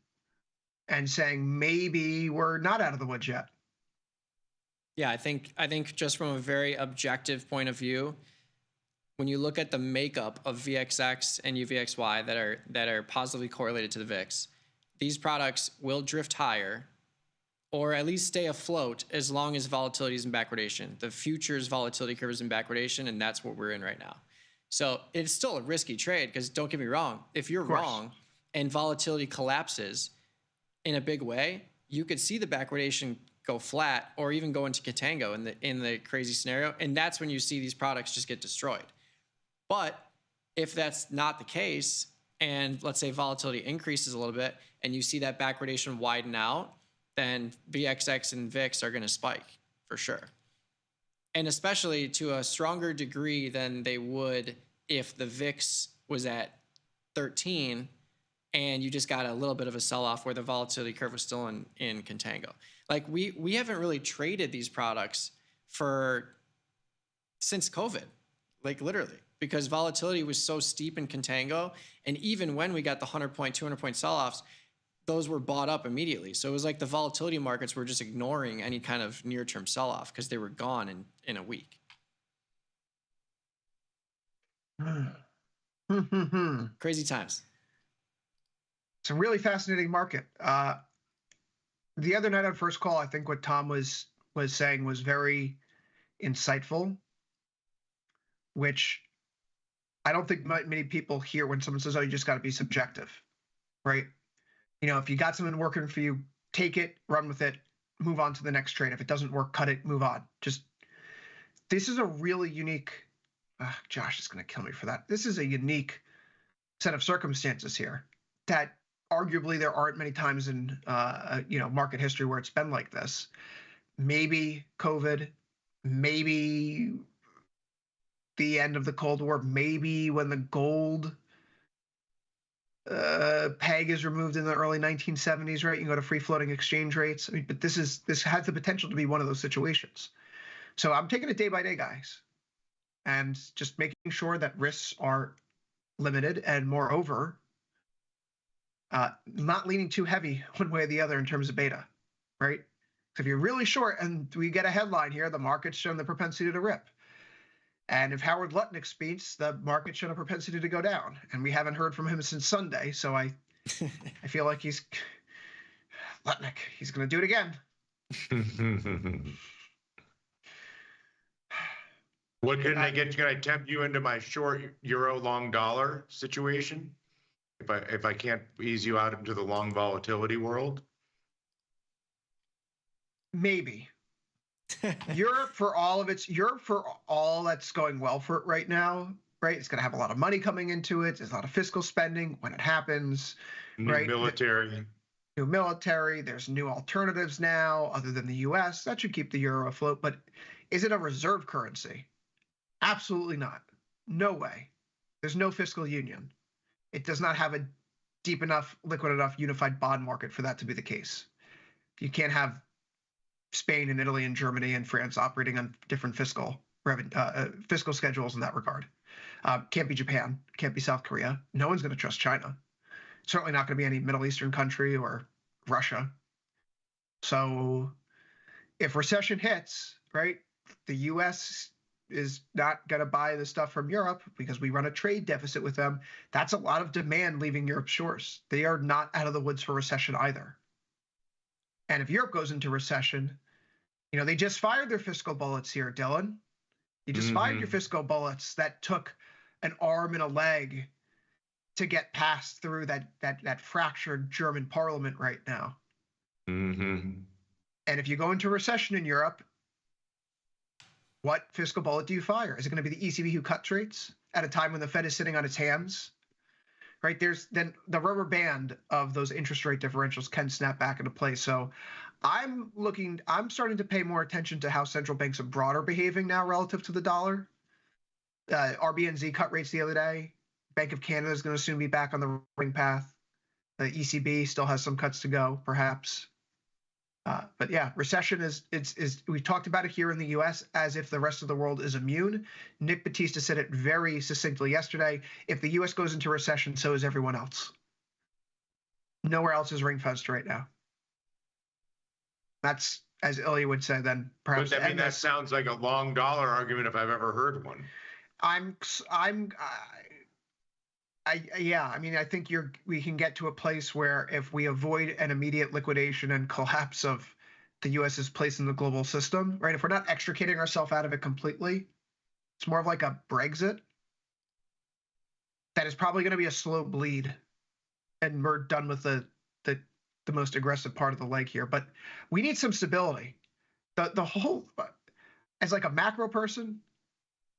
and saying maybe we're not out of the woods yet. Yeah, I think just from a very objective point of view, when you look at the makeup of VXX and UVXY that are positively correlated to the VIX, these products will drift higher or at least stay afloat as long as volatility is in backwardation. The futures volatility curve is in backwardation, and that's what we're in right now. So it's still a risky trade because don't get me wrong. If you're wrong and volatility collapses in a big way, you could see the backwardation go flat or even go into contango in the crazy scenario. And that's when you see these products just get destroyed. But if that's not the case, and let's say volatility increases a little bit and you see that backwardation widen out, then VXX and VIX are going to spike for sure. And especially to a stronger degree than they would if the VIX was at 13 and you just got a little bit of a sell-off where the volatility curve was still in contango. Like we haven't really traded these products since COVID, like literally, because volatility was so steep in contango. And even when we got the 100-point, 200-point sell-offs, those were bought up immediately. So it was like the volatility markets were just ignoring any kind of near-term sell-off because they were gone in a week. Crazy times. It's a really fascinating market. The other night on First Call, I think what Tom was saying was very insightful, which I don't think many people hear when someone says, oh, you just got to be subjective, right? If you got something working for you, take it, run with it, move on to the next trade. If it doesn't work, cut it, move on. This is a really unique, Josh is going to kill me for that. This is a unique set of circumstances here that arguably there aren't many times in, market history where it's been like this. Maybe COVID, maybe the end of the Cold War, maybe when the gold peg is removed in the early 1970s, right? You go to free floating exchange rates. But this has the potential to be one of those situations. So I'm taking it day by day, guys, and just making sure that risks are limited and moreover, not leaning too heavy one way or the other in terms of beta, right? So if you're really short and we get a headline here, the market's shown the propensity to rip. And if Howard Lutnick speaks, the market's shown a propensity to go down. And we haven't heard from him since Sunday. So I feel like he's going to do it again. What can I get? Can I tempt you into my short euro long dollar situation? If I can't ease you out into the long volatility world? Maybe. Europe for all that's going well for it right now, right? It's going to have a lot of money coming into it. There's a lot of fiscal spending when it happens, right? New military. There's new alternatives now other than the U.S. That should keep the euro afloat. But is it a reserve currency? Absolutely not. No way. There's no fiscal union. It does not have a deep enough, liquid enough, unified bond market for that to be the case. You can't have Spain and Italy and Germany and France operating on different fiscal schedules in that regard. Can't be Japan. Can't be South Korea. No one's going to trust China. Certainly not going to be any Middle Eastern country or Russia. So if recession hits, right, the U.S. is not going to buy the stuff from Europe because we run a trade deficit with them. That's a lot of demand leaving Europe's shores. They are not out of the woods for recession either. And if Europe goes into recession, they just fired their fiscal bullets here, Dylan. You just fired your fiscal bullets that took an arm and a leg to get past through that fractured German parliament right now. And if you go into recession in Europe, what fiscal bullet do you fire? Is it going to be the ECB who cuts rates at a time when the Fed is sitting on its hands? Right, there's then the rubber band of those interest rate differentials can snap back into place. So I'm starting to pay more attention to how central banks abroad are behaving now relative to the dollar. RBNZ cut rates the other day. Bank of Canada is going to soon be back on the ring path. The ECB still has some cuts to go, perhaps. But yeah, recession is we've talked about it here in the U.S. as if the rest of the world is immune. Nick Batista said it very succinctly yesterday. If the U.S. goes into recession, so is everyone else. Nowhere else is ring-fenced right now. That's, as Ilya would say, then perhaps. But that sounds like a long dollar argument if I've ever heard one. I think we can get to a place where if we avoid an immediate liquidation and collapse of the U.S.'s place in the global system, right? If we're not extricating ourselves out of it completely, it's more of like a Brexit. That is probably going to be a slow bleed, and we're done with the most aggressive part of the leg here. But we need some stability. The whole, as like a macro person,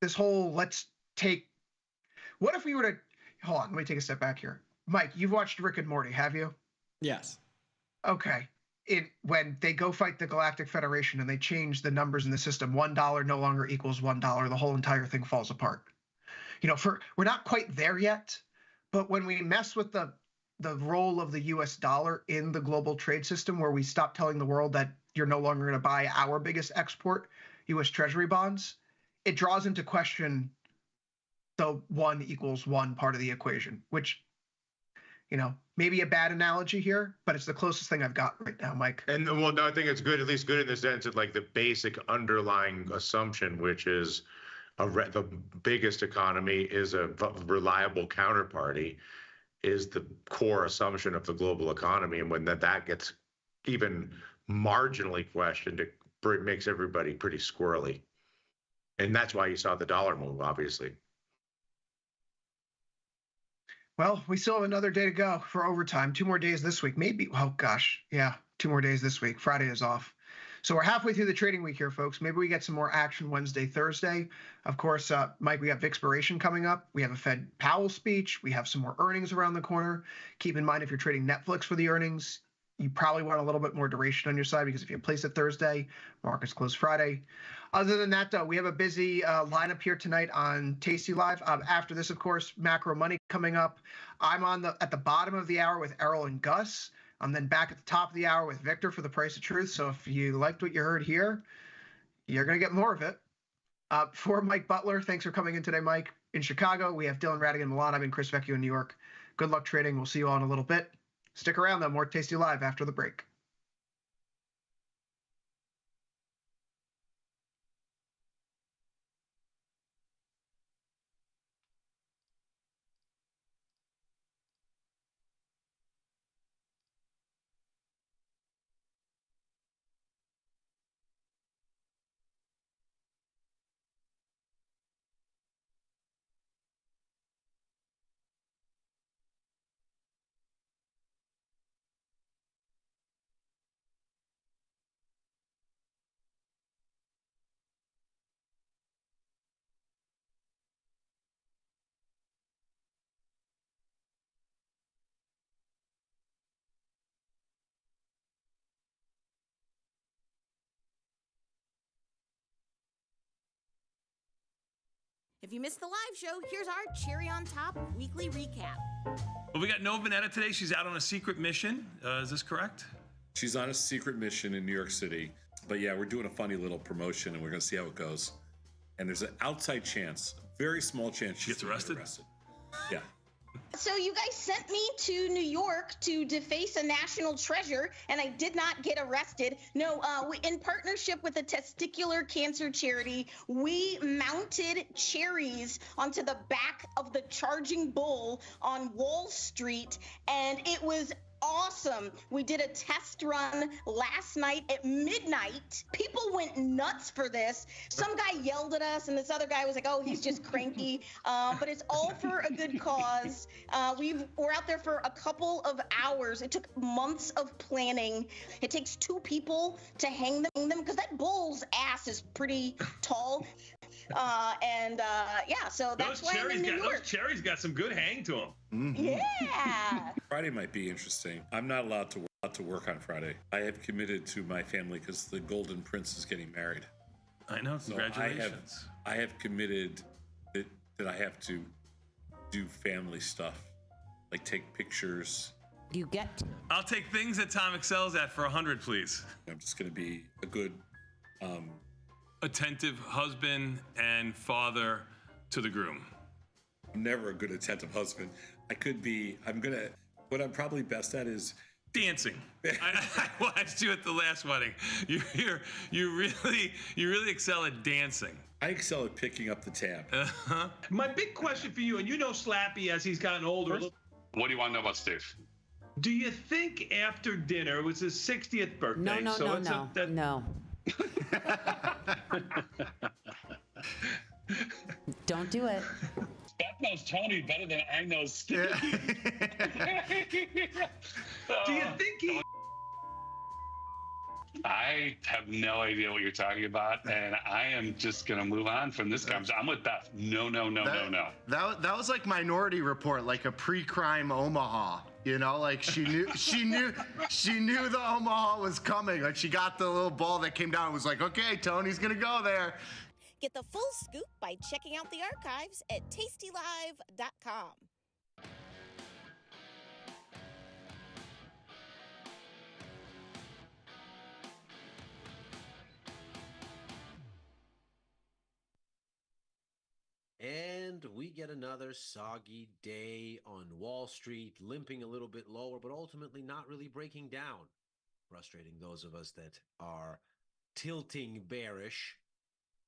this whole what if we were to. Hold on, let me take a step back here. Mike, you've watched Rick and Morty, have you? Yes. Okay. When they go fight the Galactic Federation and they change the numbers in the system, $1 no longer equals $1, the whole entire thing falls apart. We're not quite there yet, but when we mess with the role of the US dollar in the global trade system, where we stop telling the world that you're no longer going to buy our biggest export, US Treasury bonds, it draws into question the 1 = 1 part of the equation, which, maybe a bad analogy here, but it's the closest thing I've got right now, Mike. And well, no, I think it's good, at least good in the sense of like the basic underlying assumption, which is the biggest economy is a reliable counterparty, is the core assumption of the global economy. And when that gets even marginally questioned, it makes everybody pretty squirrely. And that's why you saw the dollar move, obviously. Well, we still have another day to go for overtime. 2 more days this week. Maybe, oh gosh, yeah, 2 more days this week. Friday is off. So we're halfway through the trading week here, folks. Maybe we get some more action Wednesday, Thursday. Of course, Mike, we have expiration coming up. We have a Fed Powell speech. We have some more earnings around the corner. Keep in mind, if you're trading Netflix for the earnings, you probably want a little bit more duration on your side, because if you place it Thursday, markets close Friday. Other than that, though, we have a busy lineup here tonight on Tasty Live. After this, of course, Macro Money coming up. I'm at the bottom of the hour with Errol and Gus. I'm then back at the top of the hour with Victor for the Price of Truth. So if you liked what you heard here, you're going to get more of it. For Mike Butler, thanks for coming in today, Mike. In Chicago, we have Dylan Radigan, Milan. I'm in Chris Vecchio in New York. Good luck trading. We'll see you all in a little bit. Stick around, though. More Tasty Live after the break. If you missed the live show, here's our cherry on top weekly recap. Well, we got No Vanetta today. She's out on a secret mission. Is this correct? She's on a secret mission in New York City. But yeah, we're doing a funny little promotion, and we're going to see how it goes. And there's an outside chance, very small chance she gets arrested. Yeah. So you guys sent me to New York to deface a national treasure, and I did not get arrested. No, in partnership with a testicular cancer charity, we mounted cherries onto the back of the Charging Bull on Wall Street, and it was awesome. We did a test run last night at midnight. People went nuts for this. Some guy yelled at us, and this other guy was like, oh, he's just cranky. But it's all for a good cause. We're out there for a couple of hours. It took months of planning. It takes 2 people to hang them because that bull's ass is pretty tall. So that's why I'm in New York. Those cherries got some good hang to them. Mm-hmm. Yeah. Friday might be interesting. I'm not allowed to work on Friday. I have committed to my family because the Golden Prince is getting married. I know. Congratulations. So I have committed that I have to do family stuff, like take pictures. You get to. I'll take things that Tom excels at for 100, please. I'm just going to be a good, attentive husband and father to the groom. I'm never a good attentive husband. What I'm probably best at is dancing. I watched you at the last wedding. You really excel at dancing. I excel at picking up the tab. My big question for you, and you know Slappy as he's gotten older. What do you want to know about Steve? Do you think after dinner, it was his 60th birthday? No. Don't do it. Beth knows Tony better than I know Steve. Do you think he... I have no idea what you're talking about, and I am just going to move on from this conversation. I'm with Beth. No. That was like Minority Report, like a pre-crime Omaha. You know, like she knew the Omaha was coming. Like she got the little ball that came down and was like, okay, Tony's going to go there. Get the full scoop by checking out the archives at tastylive.com. And we get another soggy day on Wall Street, limping a little bit lower, but ultimately not really breaking down, frustrating those of us that are tilting bearish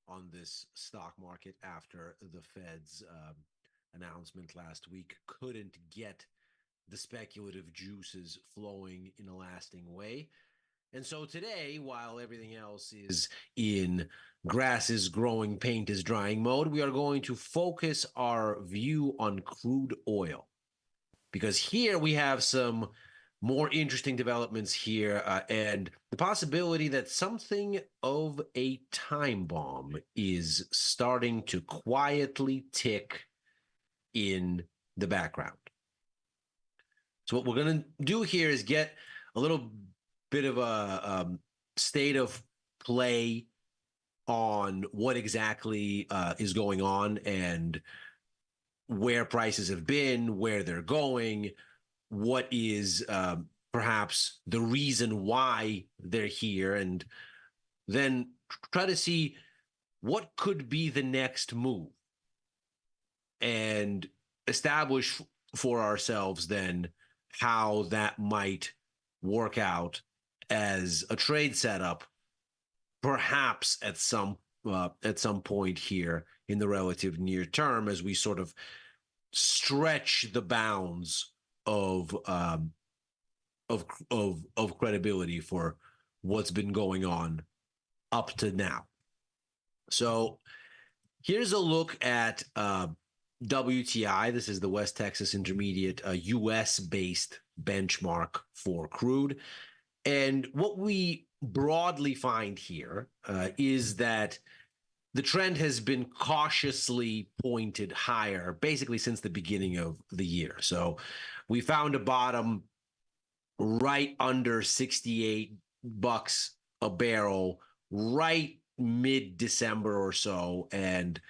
on this stock market after the Fed's announcement last week couldn't get the speculative juices flowing in a lasting way. And so today, while everything else is in grass is growing, paint is drying mode, we are going to focus our view on crude oil. Because here we have some more interesting developments here and the possibility that something of a time bomb is starting to quietly tick in the background. So what we're going to do here is get a little bit of a state of play on what exactly is going on and where prices have been, where they're going, what is perhaps the reason why they're here, and then try to see what could be the next move and establish for ourselves then how that might work out as a trade setup, perhaps at some point here in the relative near term, as we sort of stretch the bounds of credibility for what's been going on up to now. So here's a look at WTI. This is the West Texas Intermediate, a US-based benchmark for crude. And what we broadly find here is that the trend has been cautiously pointed higher basically since the beginning of the year. So we found a bottom right under $68 a barrel, right mid-December or so, and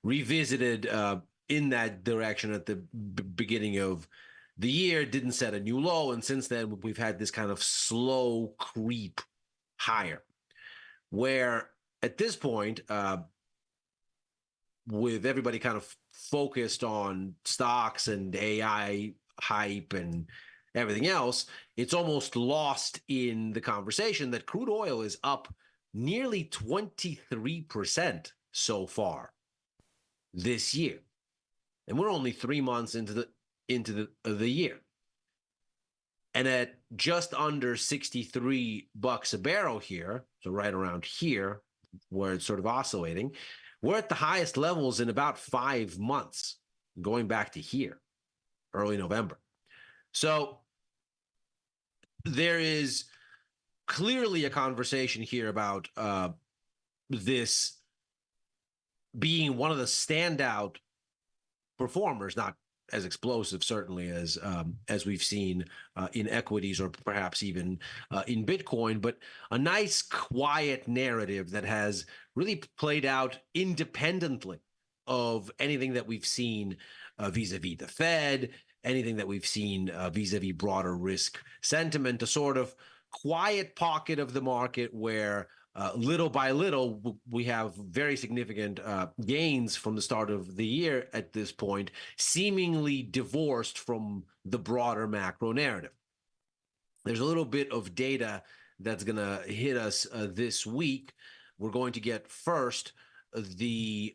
revisited in that direction at the beginning of the year, didn't set a new low, and since then we've had this kind of slow creep higher, where at this point, with everybody kind of focused on stocks and AI hype and everything else, it's almost lost in the conversation that crude oil is up nearly 23% so far this year. And we're only 3 months into the year. And at just under $63 a barrel here, so right around here, where it's sort of oscillating, we're at the highest levels in about 5 months, going back to here, early November. So there is clearly a conversation here about this being one of the standout performers, not as explosive certainly as we've seen in equities or perhaps even in Bitcoin, but a nice quiet narrative that has really played out independently of anything that we've seen vis-a-vis the Fed, anything that we've seen vis-a-vis broader risk sentiment, a sort of quiet pocket of the market where little by little, we have very significant gains from the start of the year at this point, seemingly divorced from the broader macro narrative. There's a little bit of data that's going to hit us this week. We're going to get first the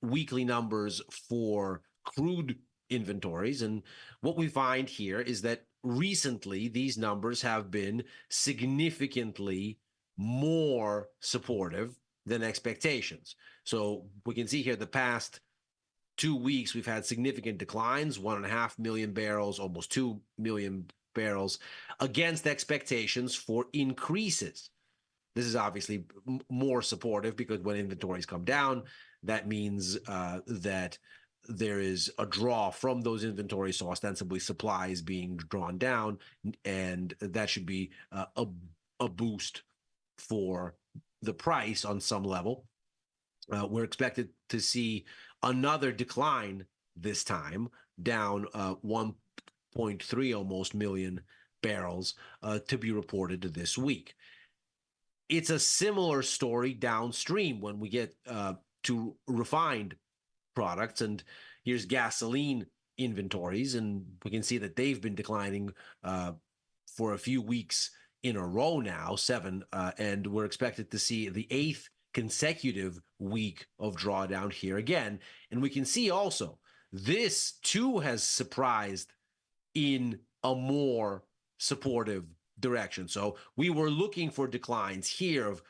weekly numbers for crude inventories. And what we find here is that recently these numbers have been significantly more supportive than expectations. So we can see here the past 2 weeks, we've had significant declines, 1.5 million barrels, almost 2 million barrels, against expectations for increases. This is obviously more supportive because when inventories come down, that means that there is a draw from those inventories, so ostensibly supply is being drawn down, and that should be a boost for the price on some level. We're expected to see another decline this time, down 1.3 almost million barrels to be reported this week. It's a similar story downstream when we get to refined products, and here's gasoline inventories, and we can see that they've been declining for a few weeks in a row now, 7, and we're expected to see the 8th consecutive week of drawdown here again. And we can see also this too has surprised in a more supportive direction. So we were looking for declines here of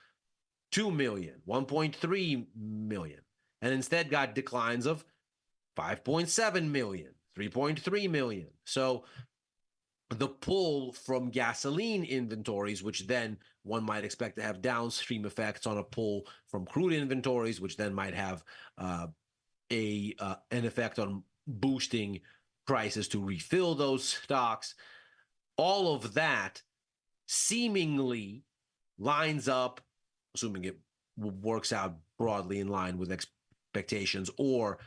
2 million, 1.3 million, and instead got declines of 5.7 million, 3.3 million. So the pull from gasoline inventories, which then one might expect to have downstream effects on a pull from crude inventories, which then might have an effect on boosting prices to refill those stocks. All of that seemingly lines up, assuming it works out broadly in line with expectations or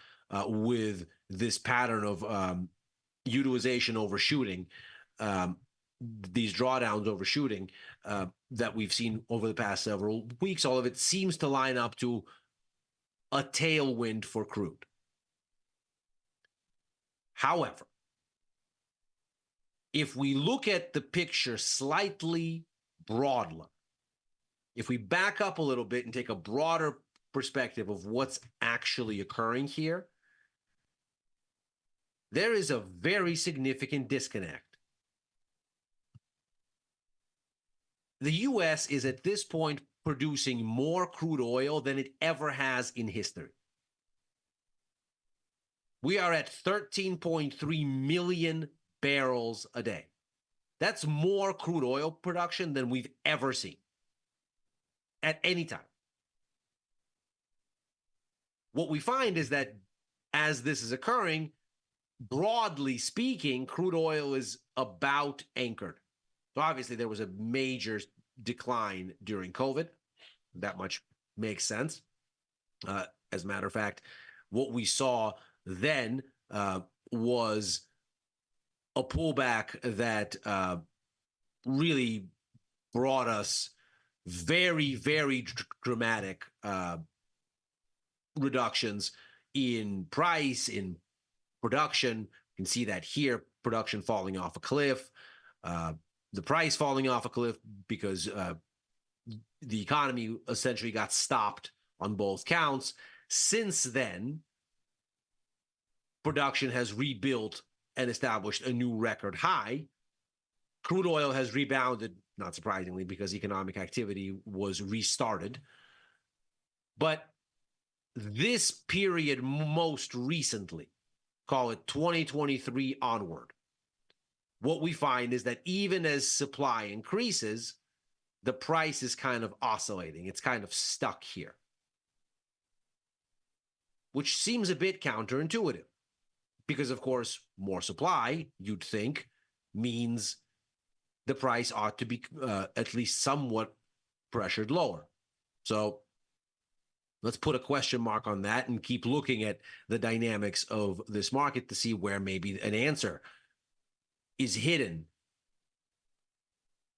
with this pattern of utilization overshooting, these drawdowns overshooting that we've seen over the past several weeks. All of it seems to line up to a tailwind for crude. However, if we look at the picture slightly broadly, if we back up a little bit and take a broader perspective of what's actually occurring here, there is a very significant disconnect. The U.S. is at this point producing more crude oil than it ever has in history. We are at 13.3 million barrels a day. That's more crude oil production than we've ever seen at any time. What we find is that as this is occurring, broadly speaking, crude oil is about anchored. So obviously there was a major decline during COVID. That much makes sense. As a matter of fact, what we saw then was a pullback that really brought us very, very dramatic reductions in price, in production. You can see that here, production falling off a cliff, the price falling off a cliff because the economy essentially got stopped on both counts. Since then, production has rebuilt and established a new record high. Crude oil has rebounded, not surprisingly, because economic activity was restarted. But this period most recently, call it 2023 onward, what we find is that even as supply increases, the price is kind of oscillating. It's kind of stuck here, which seems a bit counterintuitive because, of course, more supply, you'd think, means the price ought to be at least somewhat pressured lower. So let's put a question mark on that and keep looking at the dynamics of this market to see where maybe an answer is hidden.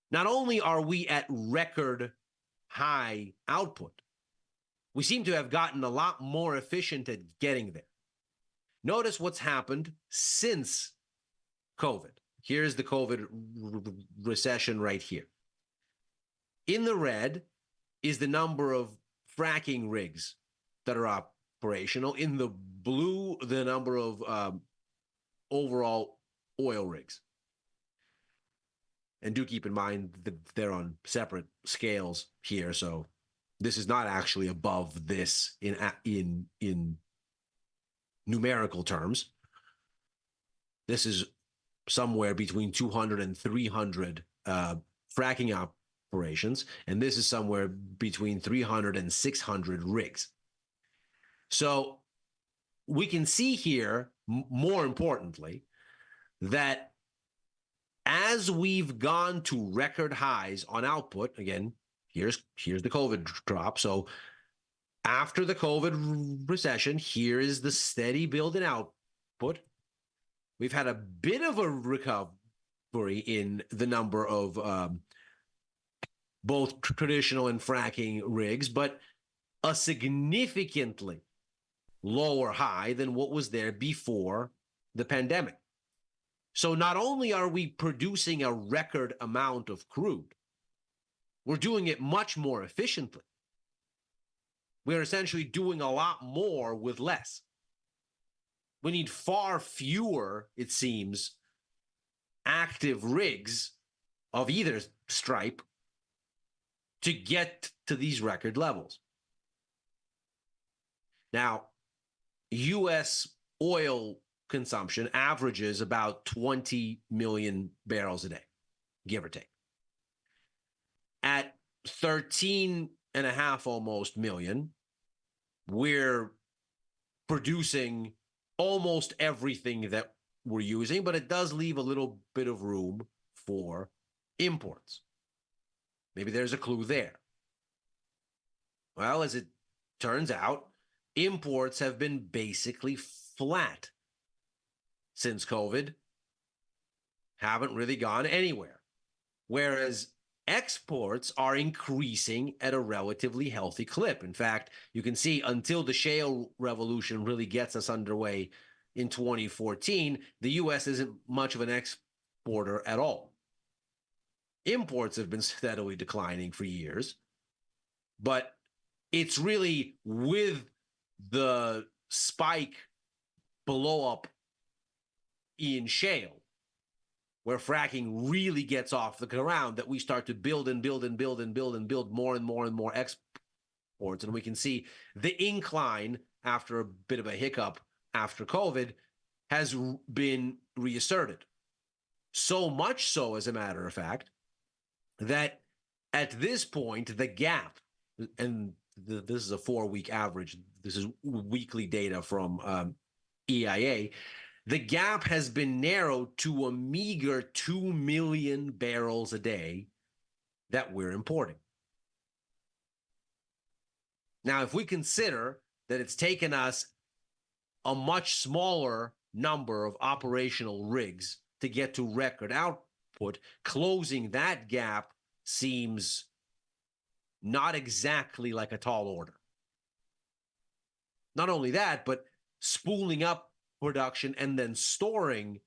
Not only are we at record high output, we seem to have gotten a lot more efficient at getting there. Notice what's happened since COVID. Here's the COVID recession right here. In the red is the number of fracking rigs that are operational. In the blue, the number of overall oil rigs. And do keep in mind that they're on separate scales here, so this is not actually above this in numerical terms. This is somewhere between 200 and 300 fracking operations, and this is somewhere between 300 and 600 rigs. So we can see here, more importantly, that as we've gone to record highs on output, again, here's the COVID drop. So after the COVID recession, here is the steady build in output. We've had a bit of a recovery in the number of both traditional and fracking rigs, but a significantly lower high than what was there before the pandemic. So not only are we producing a record amount of crude, we're doing it much more efficiently. We're essentially doing a lot more with less. We need far fewer, it seems, active rigs of either stripe to get to these record levels. Now, U.S. oil consumption averages about 20 million barrels a day, give or take. At 13 and a half almost million, we're producing almost everything that we're using, but it does leave a little bit of room for imports. Maybe there's a clue there. Well, as it turns out, imports have been basically flat since COVID, haven't really gone anywhere. Whereas exports are increasing at a relatively healthy clip. In fact, you can see until the shale revolution really gets us underway in 2014, the U.S. isn't much of an exporter at all. Imports have been steadily declining for years, but it's really with the spike blow up in shale, where fracking really gets off the ground, that we start to build and build and build and build and build more and more and more exports. And we can see the incline after a bit of a hiccup after COVID has been reasserted. So much so, as a matter of fact, that at this point, the gap, and this is a 4-week average, this is weekly data from EIA, the gap has been narrowed to a meager 2 million barrels a day that we're importing. Now, if we consider that it's taken us a much smaller number of operational rigs to get to record output. Closing that gap seems not exactly like a tall order. Not only that, but spooling up production and then storing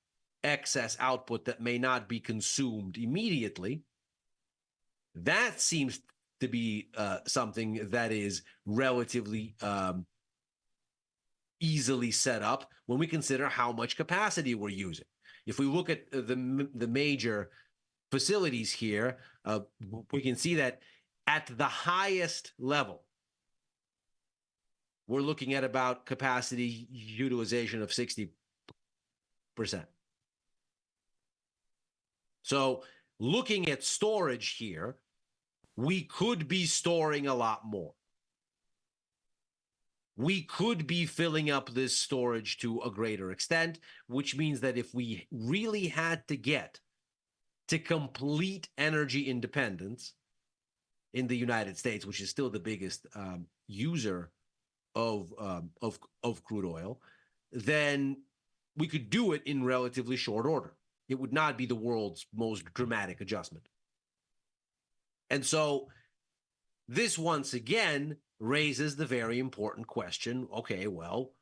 excess output that may not be consumed immediately, that seems to be something that is relatively easily set up when we consider how much capacity we're using. If we look at the major facilities here, we can see that at the highest level, we're looking at about capacity utilization of 60%. So looking at storage here, we could be storing a lot more. We could be filling up this storage to a greater extent, which means that if we really had to get to complete energy independence in the United States, which is still the biggest user of crude oil, then we could do it in relatively short order. It would not be the world's most dramatic adjustment. And so this once again raises the very important question, okay, well,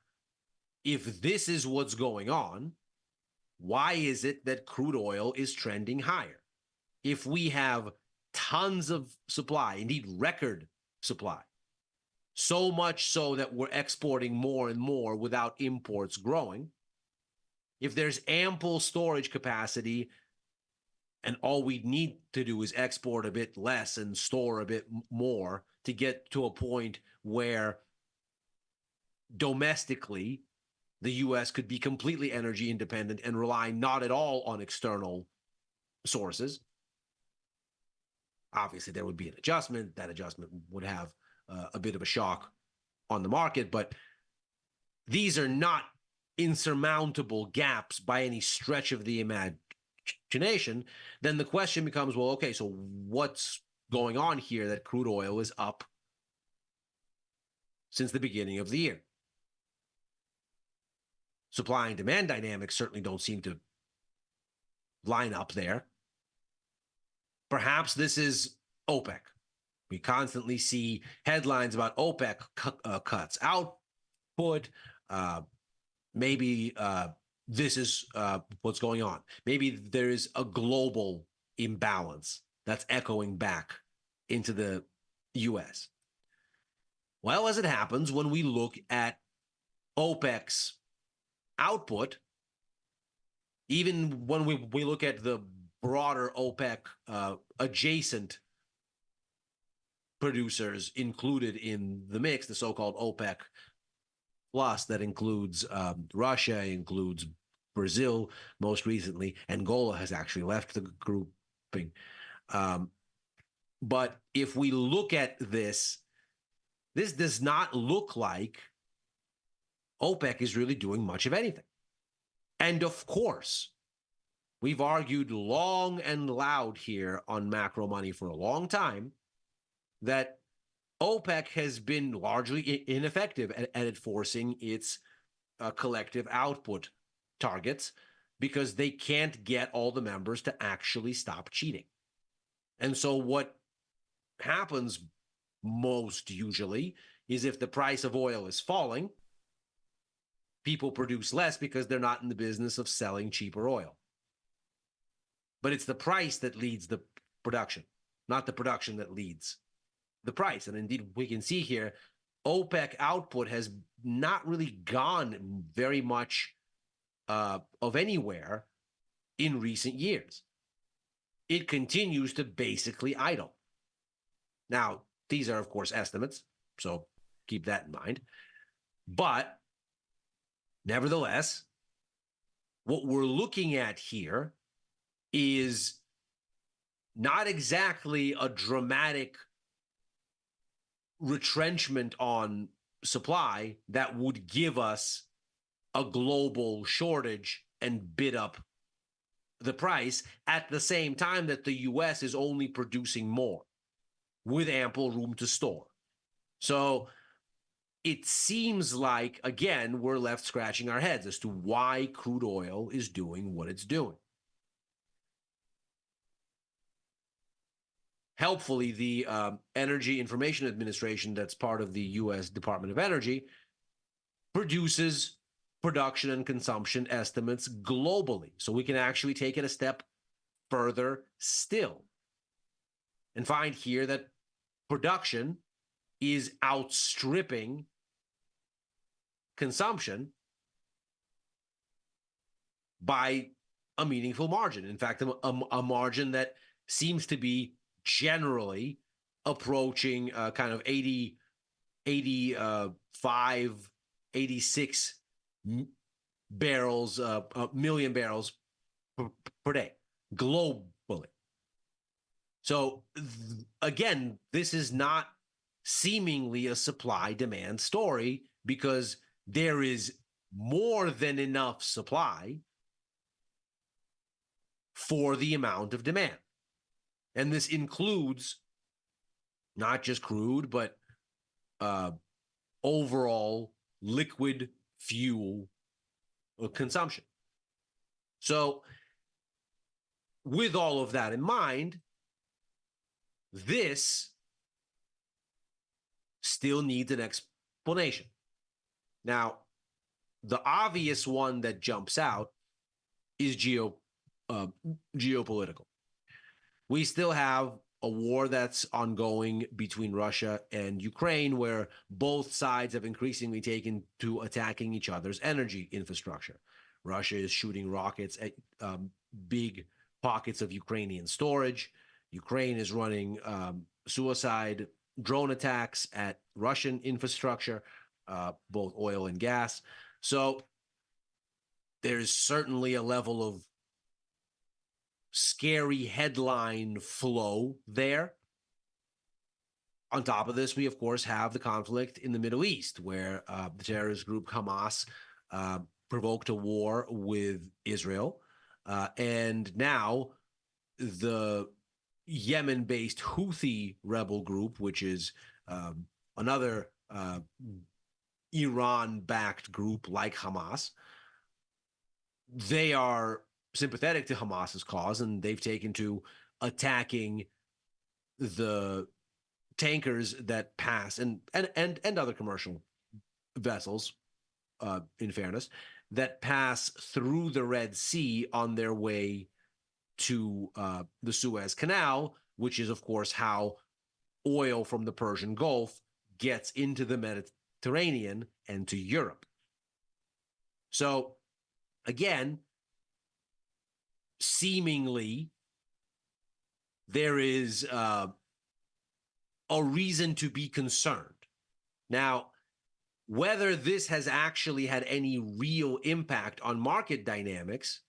if this is what's going on, why is it that crude oil is trending higher? If we have tons of supply, indeed record supply, so much so that we're exporting more and more without imports growing, if there's ample storage capacity and all we need to do is export a bit less and store a bit more to get to a point where domestically the U.S. could be completely energy independent and rely not at all on external sources. Obviously, there would be an adjustment. That adjustment would have a bit of a shock on the market, but these are not insurmountable gaps by any stretch of the imagination. Then the question becomes, well, okay, so what's going on here that crude oil is up since the beginning of the year? Supply and demand dynamics certainly don't seem to line up there. Perhaps this is OPEC. We constantly see headlines about OPEC cuts output. Maybe this is what's going on. Maybe there is a global imbalance that's echoing back into the U.S. Well, as it happens, when we look at OPEC's output, even when we look at the broader OPEC adjacent producers included in the mix, the so-called OPEC plus, that includes Russia, includes Brazil, most recently. Angola has actually left the grouping. But if we look at this does not look like OPEC is really doing much of anything. And of course, we've argued long and loud here on Macro Money for a long time that OPEC has been largely ineffective at enforcing its collective output targets because they can't get all the members to actually stop cheating. And so what happens most usually is if the price of oil is falling, people produce less because they're not in the business of selling cheaper oil. But it's the price that leads the production, not the production that leads the price. And indeed, we can see here, OPEC output has not really gone very much of anywhere in recent years. It continues to basically idle. Now, these are, of course, estimates, so keep that in mind. But nevertheless, what we're looking at here is not exactly a dramatic retrenchment on supply that would give us a global shortage and bid up the price at the same time that the U.S. is only producing more with ample room to store. So it seems like, again, we're left scratching our heads as to why crude oil is doing what it's doing. Helpfully, the Energy Information Administration, that's part of the U.S. Department of Energy, produces production and consumption estimates globally. So we can actually take it a step further still and find here that production is outstripping consumption by a meaningful margin. In fact, a margin that seems to be generally approaching kind of 85, 86 barrels, million barrels per day globally. So again, this is not seemingly a supply-demand story because there is more than enough supply for the amount of demand. And this includes not just crude, but overall liquid fuel consumption. So with all of that in mind, this still needs an explanation. Now, the obvious one that jumps out is geopolitical. We still have a war that's ongoing between Russia and Ukraine, where both sides have increasingly taken to attacking each other's energy infrastructure. Russia is shooting rockets at big pockets of Ukrainian storage. Ukraine is running suicide drone attacks at Russian infrastructure, both oil and gas. So there's certainly a level of scary headline flow there. On top of this, we, of course, have the conflict in the Middle East, where the terrorist group Hamas provoked a war with Israel. And now the Yemen-based Houthi rebel group, which is another Iran-backed group like Hamas, they are sympathetic to Hamas's cause, and they've taken to attacking the tankers that pass and other commercial vessels, in fairness, that pass through the Red Sea on their way to the Suez Canal, which is, of course, how oil from the Persian Gulf gets into the Mediterranean and to Europe. So, again, seemingly there is a reason to be concerned. Now, whether this has actually had any real impact on market dynamics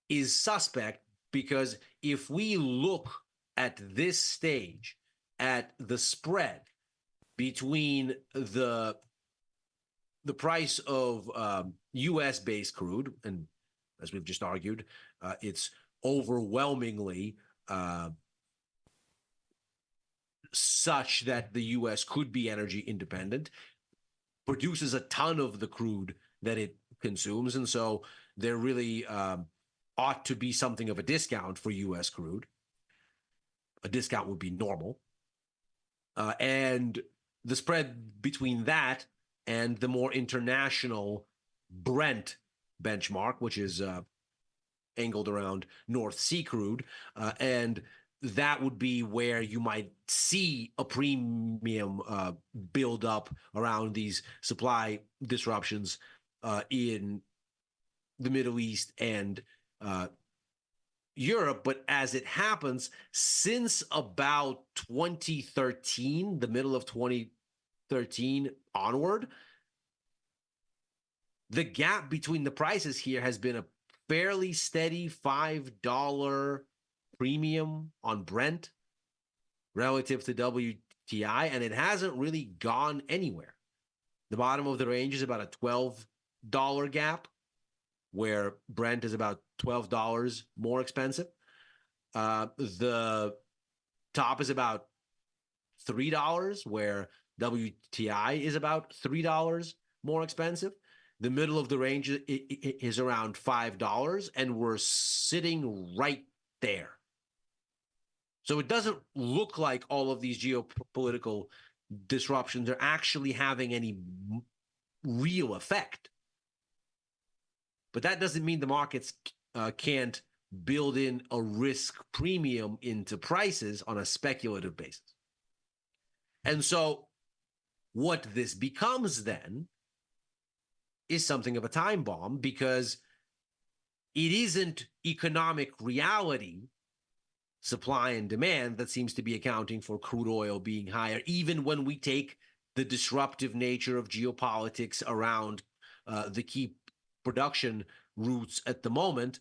is suspect, because if we look at this stage at the spread between the price of U.S.-based crude, and as we've just argued, it's overwhelmingly such that the U.S. could be energy independent, produces a ton of the crude that it consumes, and so there really ought to be something of a discount for U.S. crude. A discount would be normal. And the spread between that and the more international Brent benchmark, which is angled around North Sea crude, and that would be where you might see a premium build up around these supply disruptions in the Middle East and Europe. But as it happens, since about 2013, the middle of 2013 onward, the gap between the prices here has been a fairly steady $5 premium on Brent relative to WTI, and it hasn't really gone anywhere. The bottom of the range is about a $12 gap, where Brent is about $12 more expensive. The top is about $3, where WTI is about $3 more expensive. The middle of the range is around $5, and we're sitting right there. So it doesn't look like all of these geopolitical disruptions are actually having any real effect. But that doesn't mean the markets can't build in a risk premium into prices on a speculative basis. And so what this becomes then is something of a time bomb, because it isn't economic reality, supply and demand, that seems to be accounting for crude oil being higher, even when we take the disruptive nature of geopolitics around the key production routes at the moment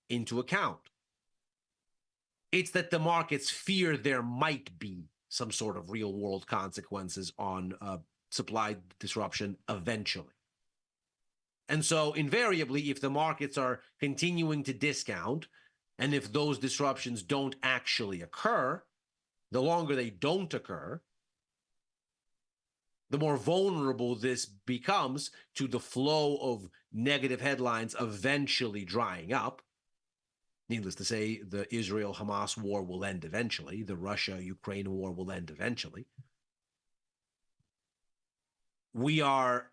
into account. It's that the markets fear there might be some sort of real world consequences on supply disruption eventually. And so invariably, if the markets are continuing to discount, and if those disruptions don't actually occur, the longer they don't occur, the more vulnerable this becomes to the flow of negative headlines eventually drying up. Needless to say, the Israel-Hamas war will end eventually. The Russia-Ukraine war will end eventually. We are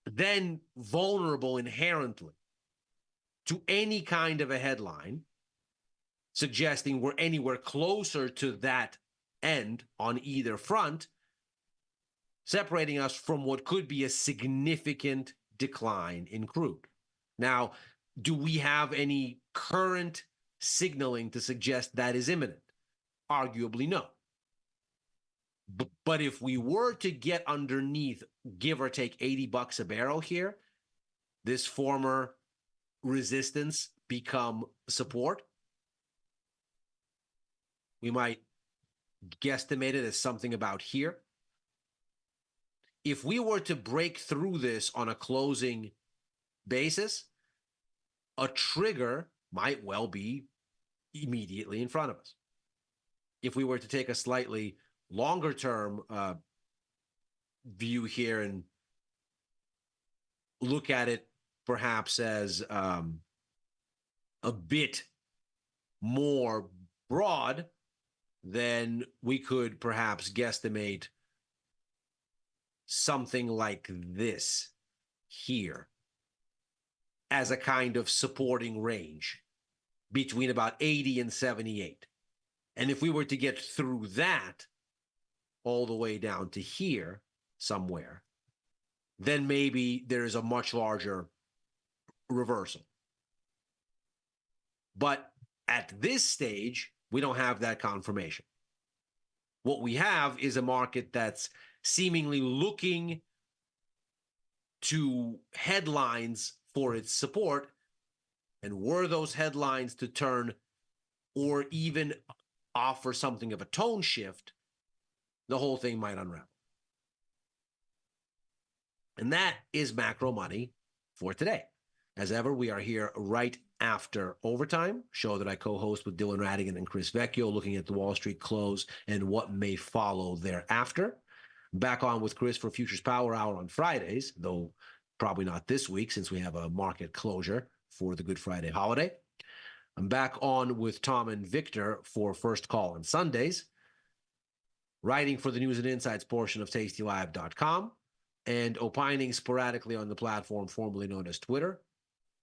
then vulnerable inherently to any kind of a headline suggesting we're anywhere closer to that end on either front, separating us from what could be a significant decline in crude. Now, do we have any current signaling to suggest that is imminent? Arguably, no. But if we were to get underneath, give or take $80 a barrel here, this former resistance become support, we might guesstimate it as something about here. If we were to break through this on a closing basis, a trigger might well be immediately in front of us. If we were to take a slightly longer term view here and look at it perhaps as a bit more broad, then we could perhaps guesstimate something like this here as a kind of supporting range between about 80 and 78. And if we were to get through that all the way down to here somewhere, then maybe there's a much larger reversal. But at this stage, we don't have that confirmation. What we have is a market that's seemingly looking to headlines for its support, and were those headlines to turn or even offer something of a tone shift, the whole thing might unravel. And that is macro money for today. As ever, we are here right after overtime, show that I co-host with Dylan Radigan and Chris Vecchio, looking at the Wall Street close and what may follow thereafter. Back on with Chris for Futures Power Hour on Fridays, though probably not this week since we have a market closure for the Good Friday holiday. I'm back on with Tom and Victor for First Call on Sundays, writing for the News and Insights portion of tastylive.com, and opining sporadically on the platform formerly known as Twitter,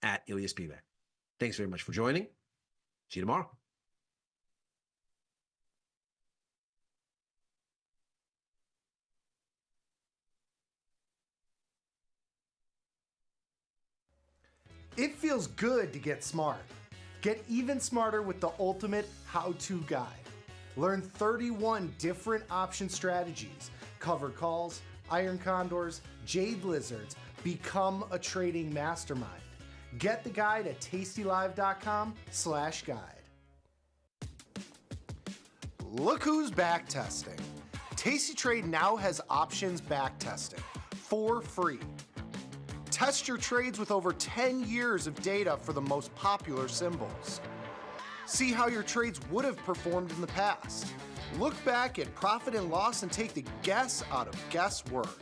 at Ilya Spivak. Thanks very much for joining. See you tomorrow. It feels good to get smart. Get even smarter with the ultimate how-to guide. Learn 31 different option strategies, covered calls, iron condors, jade lizards. Become a trading mastermind. Get the guide at tastylive.com/guide. Look who's back testing. Tasty Trade now has options back testing for free. Test your trades with over 10 years of data for the most popular symbols. See how your trades would have performed in the past. Look back at profit and loss and take the guess out of guesswork.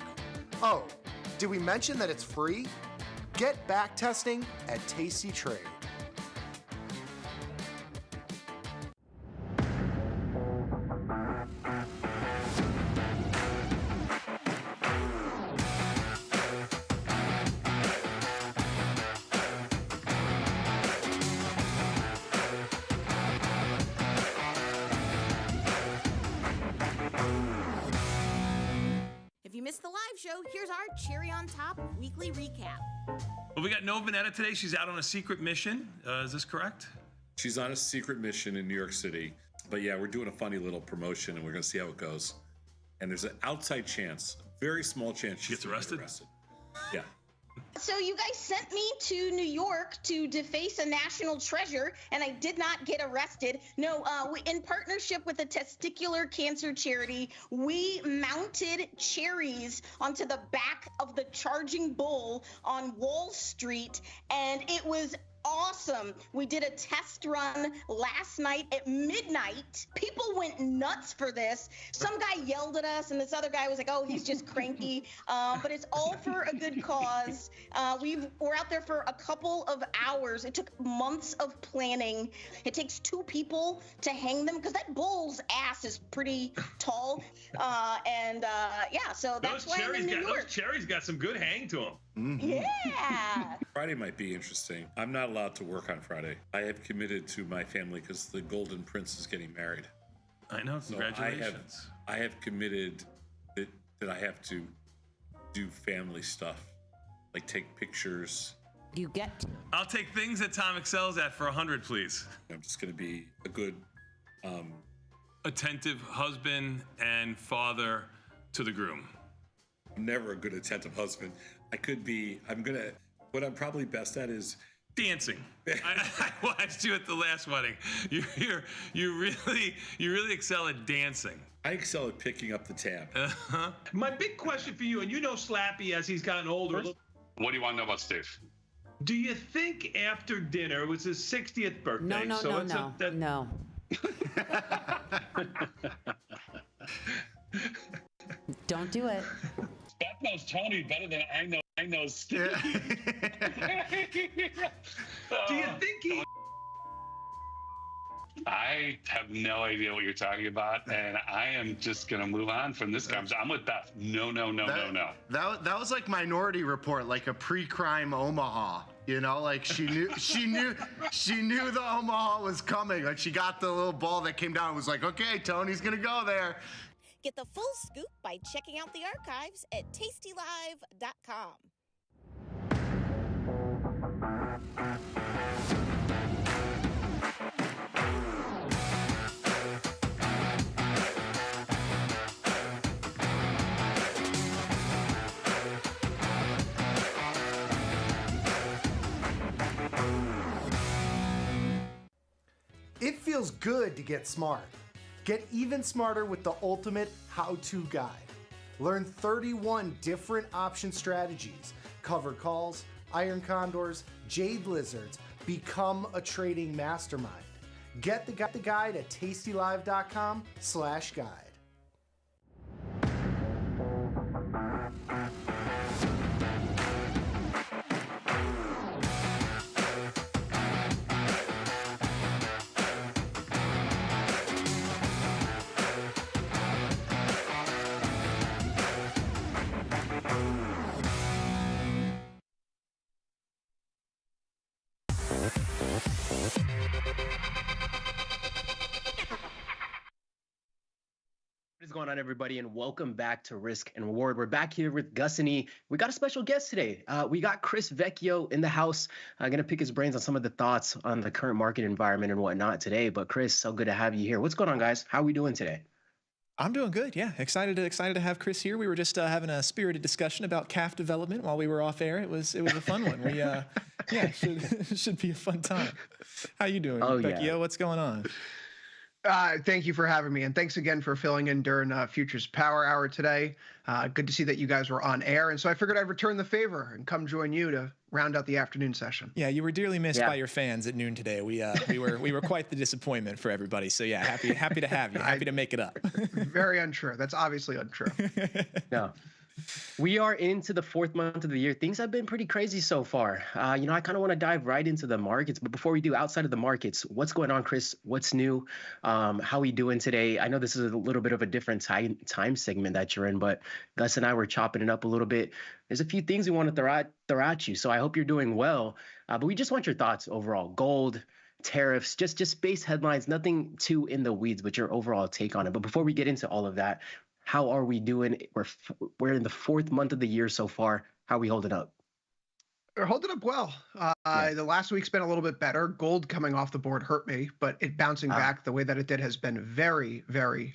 Oh, did we mention that it's free? Get back testing at Tasty Trade. If you missed the live show, here's our cherry on top weekly recap. Well, we got Nova Vanetta today. She's out on a secret mission. Is this correct? She's on a secret mission in New York City. But yeah, we're doing a funny little promotion and we're going to see how it goes. And there's an outside chance, a very small chance she gets arrested. Yeah. So you guys sent me to New York to deface a national treasure, and I did not get arrested. No, in partnership with a testicular cancer charity, we mounted cherries onto the back of the charging bull on Wall Street, and it was awesome. We did a test run last night at midnight. People went nuts for this. Some guy yelled at us, and this other guy was like, oh, he's just cranky. But it's all for a good cause. We're out there for a couple of hours. It took months of planning. It takes 2 people to hang them because that bull's ass is pretty tall. Yeah, so that's why I'm in New York. Those cherries got some good hang to them. Mm-hmm. Yeah. Friday might be interesting. I'm not allowed to work on Friday. I have committed to my family because the Golden Prince is getting married. I know. Congratulations. So I have committed that I have to do family stuff, like take pictures. You get. I'll take things that Tom excels at for 100, please. I'm just going to be a good, attentive husband and father to the groom. I'm never a good attentive husband. What I'm probably best at is dancing. I watched you at the last wedding. You really excel at dancing. I excel at picking up the tab. My big question for you, and you know Slappy as he's gotten older. What do you want to know about Steve? Do you think after dinner, it was his 60th birthday? No. Don't do it. Beth knows Tony better than I know Steve. Do you think he... I have no idea what you're talking about, and I am just going to move on from this conversation. I'm with Beth. No. That was like Minority Report, like a pre-crime Omaha. You know, like she knew the Omaha was coming. Like she got the little ball that came down and was like, okay, Tony's gonna go there. Get the full scoop by checking out the archives at tastylive.com. It feels good to get smart. Get even smarter with the ultimate how-to guide. Learn 31 different option strategies, cover calls, iron condors, jade lizards, become a trading mastermind. Get the guide at tastylive.com/guide. What is going on, everybody, and welcome back to Risk and Reward. We're back here with Gus and E. We got a special guest today. We got Chris Vecchio in the house. I'm going to pick his brains on some of the thoughts on the current market environment and whatnot today. But Chris, so good to have you here. What's going on, guys? How are we doing today? I'm doing good. Yeah, excited to have Chris here. We were just having a spirited discussion about calf development while we were off air. It was a fun one. We should be a fun time. How you doing, Vecchio? What's going on? Thank you for having me, and thanks again for filling in during Futures Power Hour today. Good to see that you guys were on air, and so I figured I'd return the favor and come join you to round out the afternoon session. Yeah, you were dearly missed by your fans at noon today. We were quite the disappointment for everybody. So yeah, happy to have you. Happy to make it up. Very untrue. That's obviously untrue. No. We are into the 4th month of the year. Things have been pretty crazy so far. I kind of want to dive right into the markets. But before we do, outside of the markets, what's going on, Chris? What's new? How are we doing today? I know this is a little bit of a different time segment that you're in, but Gus and I were chopping it up a little bit. There's a few things we want to throw at you. So I hope you're doing well. But we just want your thoughts overall. Gold, tariffs, just base headlines, nothing too in the weeds, but your overall take on it. But before we get into all of that, how are we doing? We're in the 4th month of the year so far. How are we holding up? We're holding up well. The last week's been a little bit better. Gold coming off the board hurt me, but it bouncing back the way that it did has been very, very,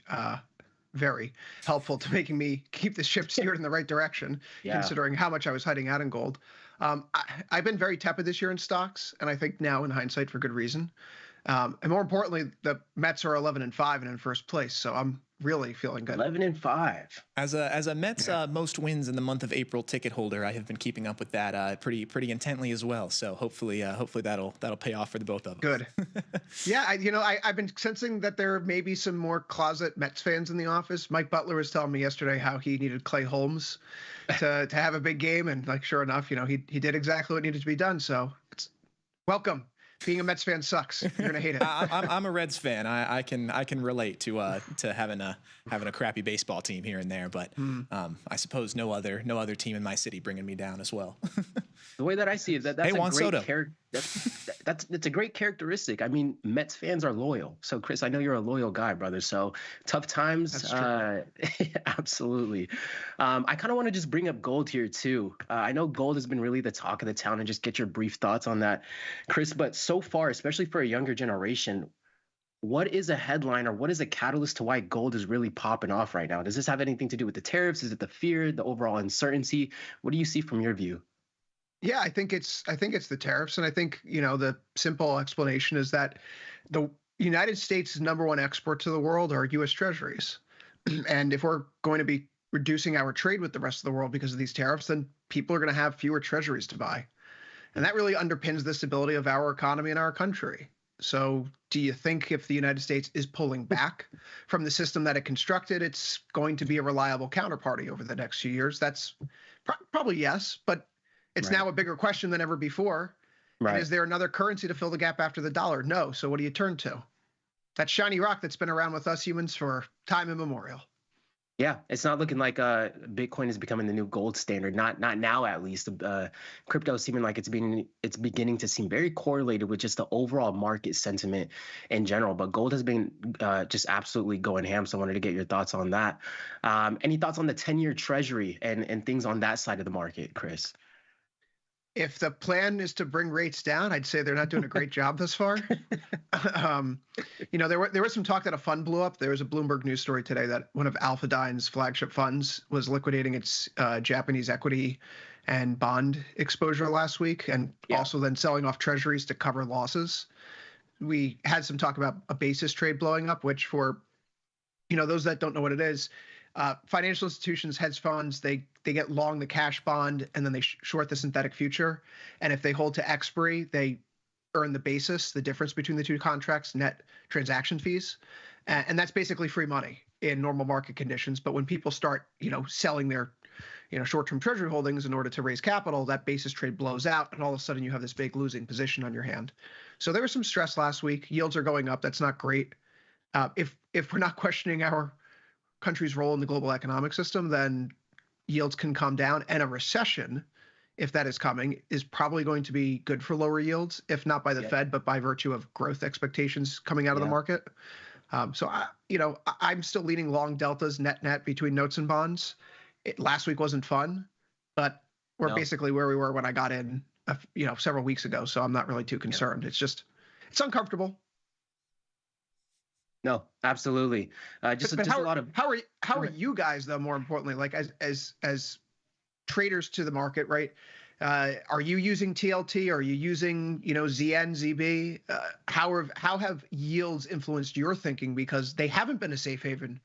very helpful to making me keep the ship steered in the right direction, considering how much I was hiding out in gold. I've been very tepid this year in stocks, and I think now in hindsight for good reason. And more importantly, the Mets are 11-5 and in first place, so I'm really feeling good. 11-5. As a Mets most wins in the month of April ticket holder, I have been keeping up with that pretty intently as well. So hopefully that'll pay off for the both of us. Good. Yeah, I've been sensing that there may be some more closet Mets fans in the office. Mike Butler was telling me yesterday how he needed Clay Holmes to have a big game, and sure enough, he did exactly what needed to be done. So it's welcome. Being a Mets fan sucks. You're gonna hate it. I'm a Reds fan. I can relate to having a crappy baseball team here and there, but I suppose no other team in my city bringing me down as well. The way that I see it, that's hey, a great character. That's a great characteristic. I mean, Mets fans are loyal. So, Chris, I know you're a loyal guy, brother. So, tough times. That's true. Absolutely. I kind of want to just bring up gold here too. I know gold has been really the talk of the town, and just get your brief thoughts on that, Chris. But so far, especially for a younger generation, what is a headline or what is a catalyst to why gold is really popping off right now? Does this have anything to do with the tariffs? Is it the fear, the overall uncertainty? What do you see from your view? Yeah, I think it's the tariffs, and I think the simple explanation is that the United States' #1 export to the world are U.S. Treasuries, and if we're going to be reducing our trade with the rest of the world because of these tariffs, then people are going to have fewer Treasuries to buy, and that really underpins the stability of our economy and our country. So, do you think if the United States is pulling back from the system that it constructed, it's going to be a reliable counterparty over the next few years? That's probably yes, but it's now a bigger question than ever before. Right. And is there another currency to fill the gap after the dollar? No. So what do you turn to? That shiny rock that's been around with us humans for time immemorial. Yeah, it's not looking like Bitcoin is becoming the new gold standard. Not now, at least. Crypto is seeming like it's beginning to seem very correlated with just the overall market sentiment in general. But gold has been just absolutely going ham. So I wanted to get your thoughts on that. Any thoughts on the 10-year Treasury and things on that side of the market, Chris? If the plan is to bring rates down, I'd say they're not doing a great job thus far. There was some talk that a fund blew up. There was a Bloomberg news story today that one of Alpha-Dyne's flagship funds was liquidating its Japanese equity and bond exposure last week, and also then selling off treasuries to cover losses. We had some talk about a basis trade blowing up, which for those that don't know what it is, financial institutions, hedge funds, they get long the cash bond and then they short the synthetic future. And if they hold to expiry, they earn the basis, the difference between the two contracts, net transaction fees. And that's basically free money in normal market conditions. But when people start, selling their, short-term treasury holdings in order to raise capital, that basis trade blows out. And all of a sudden you have this big losing position on your hand. So there was some stress last week. Yields are going up. That's not great. If we're not questioning our country's role in the global economic system, then yields can come down, and a recession, if that is coming, is probably going to be good for lower yields, if not by the Fed, but by virtue of growth expectations coming out of the market. So I'm still leaning long deltas net between notes and bonds. Last week wasn't fun, but we're basically where we were when I got in, several weeks ago. So I'm not really too concerned. It's uncomfortable. No, absolutely. Just a lot of how are you guys though? More importantly, like as traders to the market, right? Are you using TLT? Are you using, ZN, ZB? How have yields influenced your thinking? Because they haven't been a safe haven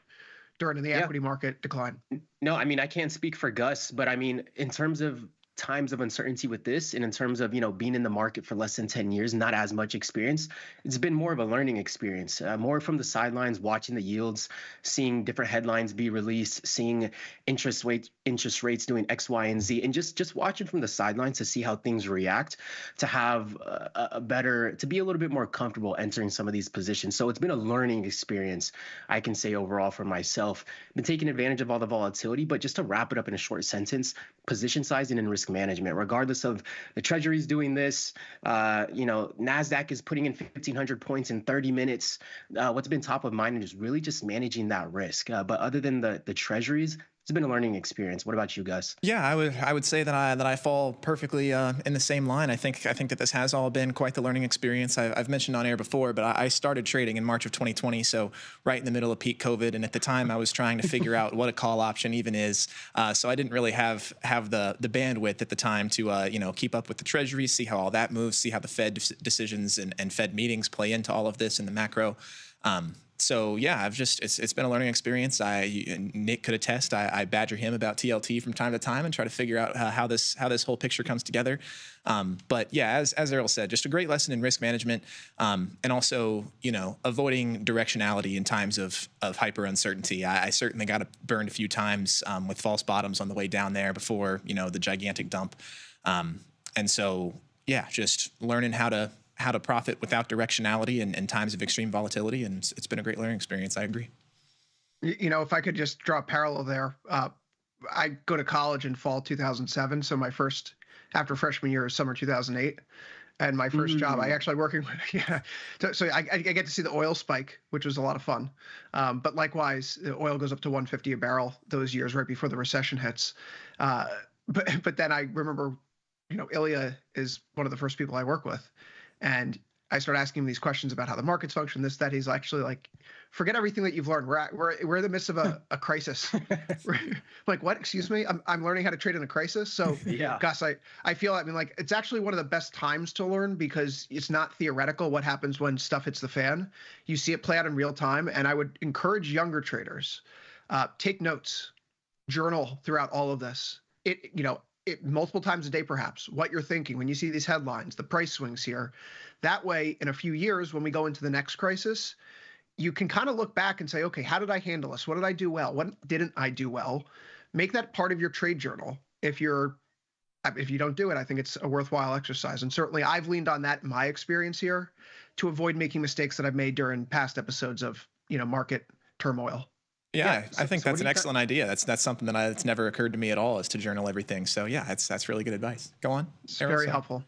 during the equity market decline. No, I mean, I can't speak for Gus, but I mean, in terms of times of uncertainty with this, and in terms of, being in the market for less than 10 years, not as much experience, it's been more of a learning experience, more from the sidelines, watching the yields, seeing different headlines be released, seeing interest rates doing X, Y, and Z, and just watching from the sidelines to see how things react, to have to be a little bit more comfortable entering some of these positions. So it's been a learning experience, I can say, overall for myself. Been taking advantage of all the volatility, but just to wrap it up in a short sentence, position sizing and risk management, regardless of the treasuries doing this, NASDAQ is putting in 1,500 points in 30 minutes. What's been top of mind is really just managing that risk. But other than the treasuries, it's been a learning experience. What about you guys? Yeah, I would say that I fall perfectly in the same line. I think that this has all been quite the learning experience. I've mentioned on air before, but I started trading in March of 2020, so right in the middle of peak COVID, and at the time I was trying to figure out what a call option even is. So I didn't really have the bandwidth at the time to keep up with the treasuries, see how all that moves, see how the Fed decisions and Fed meetings play into all of this in the macro. So yeah, it's been a learning experience. Nick could attest. I badger him about TLT from time to time and try to figure out how this whole picture comes together. But yeah, as Errol said, just a great lesson in risk management, and also avoiding directionality in times of hyper uncertainty. I certainly got burned a few times with false bottoms on the way down there before the gigantic dump, and so yeah, just learning how to profit without directionality in times of extreme volatility. And it's been a great learning experience. I agree. If I could just draw a parallel there, I go to college in fall 2007. So my first, after freshman year, is summer 2008. And my first job, I actually working with, so I get to see the oil spike, which was a lot of fun. But likewise, the oil goes up to 150 a barrel those years right before the recession hits. But then I remember, Ilya is one of the first people I work with. And I started asking him these questions about how the markets function, this, that. He's actually like, forget everything that you've learned. We're in the midst of a crisis. Like, what? Excuse me? I'm learning how to trade in a crisis. So yeah, Gus, I feel, it's actually one of the best times to learn because it's not theoretical what happens when stuff hits the fan. You see it play out in real time. And I would encourage younger traders, take notes, journal throughout all of this. Multiple times a day, perhaps, what you're thinking when you see these headlines, the price swings here. That way, in a few years, when we go into the next crisis, you can kind of look back and say, okay, how did I handle this? What did I do well? What didn't I do well? Make that part of your trade journal. If you don't do it, I think it's a worthwhile exercise. And certainly I've leaned on that in my experience here to avoid making mistakes that I've made during past episodes of, market turmoil. Yeah, I think that's an excellent idea. That's something that's never occurred to me at all, is to journal everything. So yeah, that's really good advice. Go on. It's very helpful.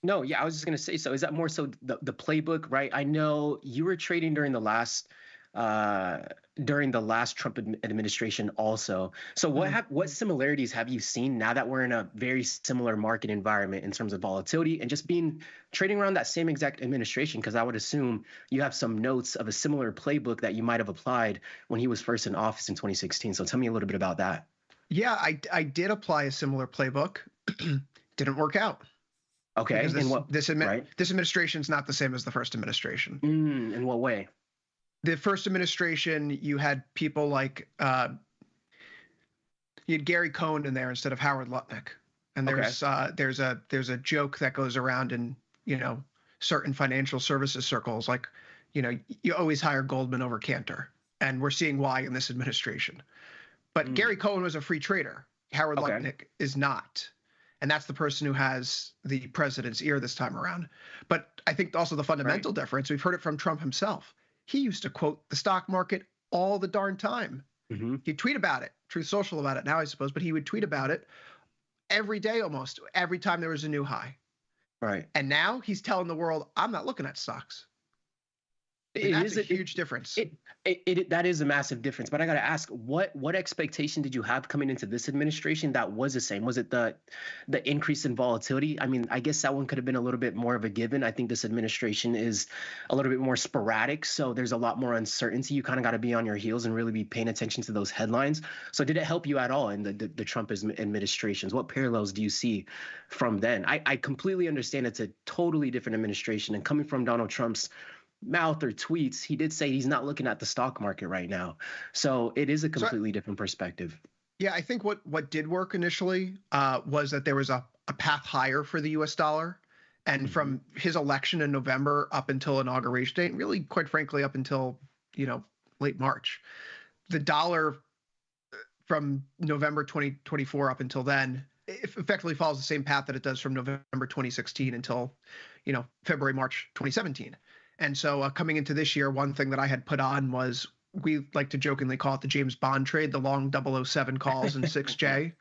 No, yeah, I was just gonna say. So is that more so the playbook, right? I know you were trading during the last Trump administration also. So what similarities have you seen now that we're in a very similar market environment in terms of volatility and just trading around that same exact administration? Because I would assume you have some notes of a similar playbook that you might have applied when he was first in office in 2016. So tell me a little bit about that. Yeah, I did apply a similar playbook. Didn't work out. Okay. This administration is not the same as the first administration. In what way? The first administration, you had people like you had Gary Cohn in there instead of Howard Lutnick, and there's a joke that goes around in certain financial services circles, like you always hire Goldman over Cantor, and we're seeing why in this administration. But Gary Cohn was a free trader. Howard Lutnick is not. And that's the person who has the president's ear this time around. But I think also the fundamental difference, we've heard it from Trump himself. He used to quote the stock market all the darn time. He'd tweet about it, Truth Social about it now, I suppose, but he would tweet about it every day almost, every time there was a new high. Right. And now he's telling the world, I'm not looking at stocks. That's a huge difference. That is a massive difference. But I got to ask, what expectation did you have coming into this administration that was the same? Was it the increase in volatility? I mean, I guess that one could have been a little bit more of a given. I think this administration is a little bit more sporadic, so there's a lot more uncertainty. You kind of got to be on your heels and really be paying attention to those headlines. So did it help you at all in the Trump administrations? What parallels do you see from then? I completely understand it's a totally different administration, and coming from Donald Trump's mouth or tweets, he did say he's not looking at the stock market right now. So it is a completely different perspective. Yeah, I think what did work initially was that there was a path higher for the U.S. dollar. And from his election in November up until inauguration date, and really, quite frankly, up until, late March, the dollar from November 2024 up until then, it effectively follows the same path that it does from November 2016 until, February, March 2017. And so coming into this year, one thing that I had put on was, we like to jokingly call it the James Bond trade, the long 007 calls in 6J,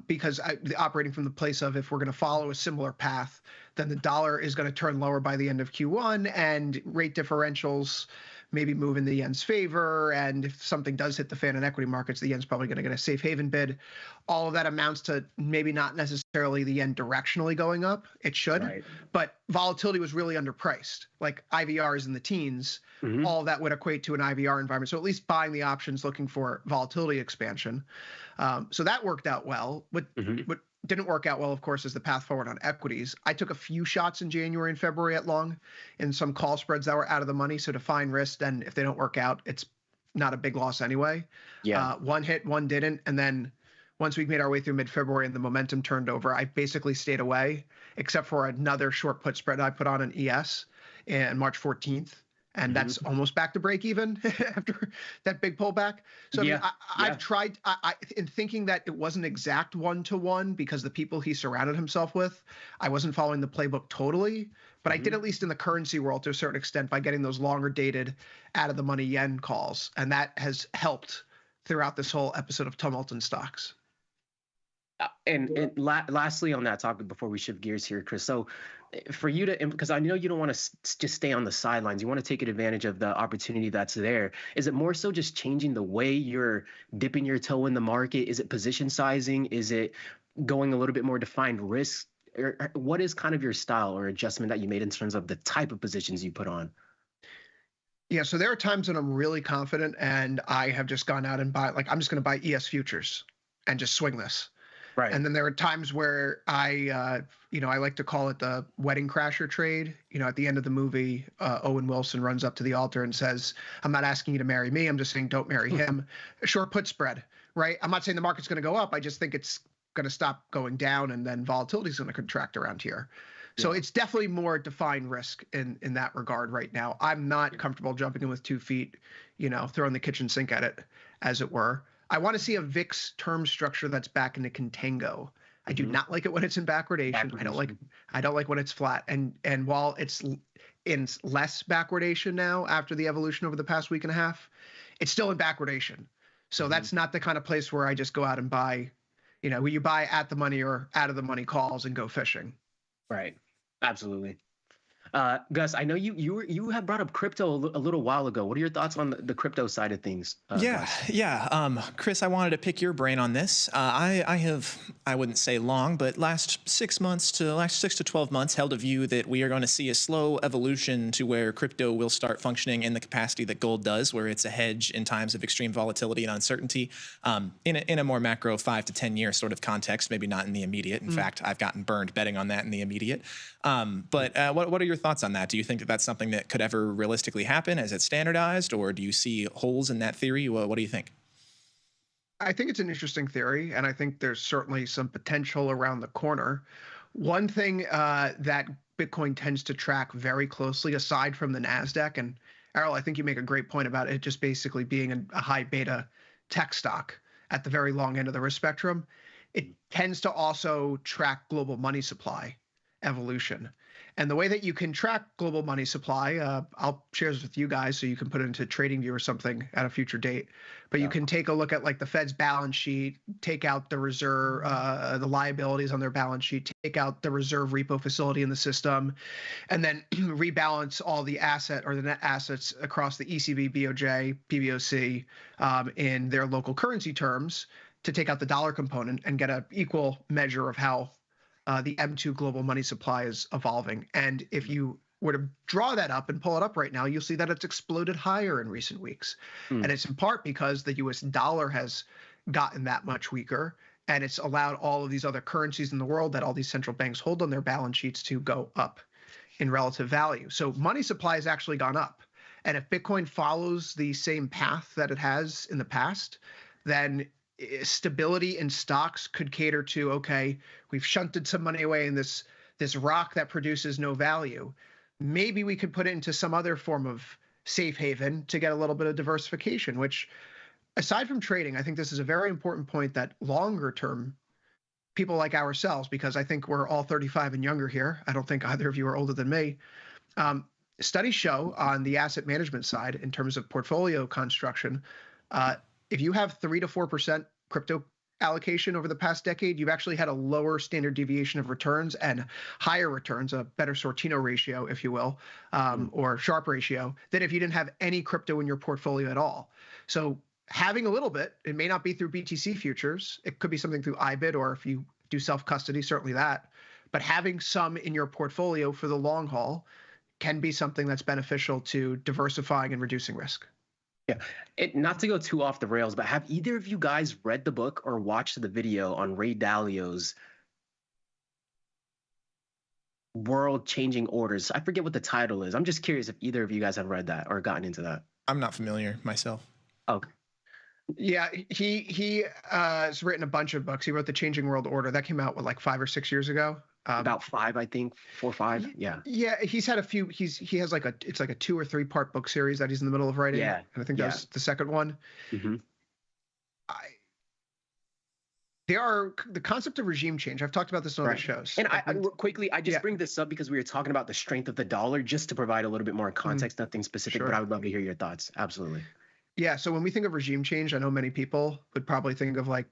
because operating from the place of, if we're going to follow a similar path, then the dollar is going to turn lower by the end of Q1, and rate differentials maybe move in the yen's favor. And if something does hit the fan in equity markets, the yen's probably going to get a safe haven bid. All of that amounts to maybe not necessarily the yen directionally going up. It should, right. But volatility was really underpriced. Like IVR is in the teens. All of that would equate to an IVR environment. So at least buying the options, looking for volatility expansion. So that worked out well. What didn't work out well, of course, is the path forward on equities. I took a few shots in January and February at long in some call spreads that were out of the money. So to find risk, then if they don't work out, it's not a big loss anyway. Yeah. One hit, one didn't. And then once we made our way through mid-February and the momentum turned over, I basically stayed away, except for another short put spread I put on an ES on March 14th. And that's almost back to break even after that big pullback. So I've tried, in thinking that it wasn't exact one-to-one because the people he surrounded himself with, I wasn't following the playbook totally, but I did, at least in the currency world to a certain extent, by getting those longer dated out of the money yen calls. And that has helped throughout this whole episode of Tumult in Stocks. And lastly on that topic, before we shift gears here, Chris, so for you to, because I know you don't want to just stay on the sidelines, you want to take advantage of the opportunity that's there. Is it more so just changing the way you're dipping your toe in the market? Is it position sizing? Is it going a little bit more defined risk? Or what is kind of your style or adjustment that you made in terms of the type of positions you put on? Yeah, so there are times when I'm really confident and I have just gone out and I'm just going to buy ES futures and just swing this. Right. And then there are times where I like to call it the wedding crasher trade. At the end of the movie, Owen Wilson runs up to the altar and says, "I'm not asking you to marry me. I'm just saying don't marry him." A short put spread, right? I'm not saying the market's going to go up. I just think it's going to stop going down, and then volatility is going to contract around here. So it's definitely more defined risk in that regard right now. I'm not comfortable jumping in with 2 feet, throwing the kitchen sink at it, as it were. I want to see a VIX term structure that's back into contango. I do not like it when it's in backwardation. I don't like when it's flat. And while it's in less backwardation now after the evolution over the past week and a half, it's still in backwardation. So that's not the kind of place where I just go out and buy, where you buy at the money or out of the money calls and go fishing. Right. Absolutely. Gus, I know you had brought up crypto a little while ago. What are your thoughts on the crypto side of things? Chris, I wanted to pick your brain on this. I wouldn't say long, but last 6 to 12 months held a view that we are going to see a slow evolution to where crypto will start functioning in the capacity that gold does, where it's a hedge in times of extreme volatility and uncertainty, in a more macro 5 to 10 year sort of context, maybe not in the immediate. In fact, I've gotten burned betting on that in the immediate. But what are your thoughts on that? Do you think that that's something that could ever realistically happen? Is it standardized, or do you see holes in that theory? What do you think? I think it's an interesting theory, and I think there's certainly some potential around the corner. One thing that Bitcoin tends to track very closely, aside from the NASDAQ, and Errol, I think you make a great point about it just basically being a high beta tech stock at the very long end of the risk spectrum, it tends to also track global money supply evolution. And the way that you can track global money supply, I'll share this with you guys so you can put it into TradingView or something at a future date. But you can take a look at like the Fed's balance sheet, take out the reserve, the liabilities on their balance sheet, take out the reserve repo facility in the system, and then rebalance all the asset or the net assets across the ECB, BOJ, PBOC in their local currency terms to take out the dollar component and get an equal measure of how the M2 global money supply is evolving. And if you were to draw that up and pull it up right now, you'll see that it's exploded higher in recent weeks. And it's in part because the US dollar has gotten that much weaker, and it's allowed all of these other currencies in the world that all these central banks hold on their balance sheets to go up in relative value. So money supply has actually gone up. And if Bitcoin follows the same path that it has in the past, then stability in stocks could cater to, okay, we've shunted some money away in this rock that produces no value. Maybe we could put it into some other form of safe haven to get a little bit of diversification, which aside from trading, I think this is a very important point that longer term people like ourselves, because I think we're all 35 and younger here. I don't think either of you are older than me. Studies show on the asset management side in terms of portfolio construction, if you have 3 to 4% crypto allocation over the past decade, you've actually had a lower standard deviation of returns and higher returns, a better Sortino ratio, if you will, or Sharpe ratio, than if you didn't have any crypto in your portfolio at all. So having a little bit, it may not be through BTC futures. It could be something through IBIT, or if you do self-custody, certainly that. But having some in your portfolio for the long haul can be something that's beneficial to diversifying and reducing risk. Yeah, not to go too off the rails, but have either of you guys read the book or watched the video on Ray Dalio's World Changing Orders? I forget what the title is. I'm just curious if either of you guys have read that or gotten into that. I'm not familiar myself. Okay. Yeah, he has written a bunch of books. He wrote The Changing World Order. That came out, what, like 5 or 6 years ago? About 5, I think, 4 or 5. Yeah. Yeah, he's had a few. He has like it's like a 2 or 3 part book series that he's in the middle of writing. Yeah. And I think that was the second one. Mm-hmm. The concept of regime change. I've talked about this on other shows. And I just bring this up because we were talking about the strength of the dollar, just to provide a little bit more context, nothing specific, but I would love to hear your thoughts. Absolutely. Yeah, so when we think of regime change, I know many people would probably think of like,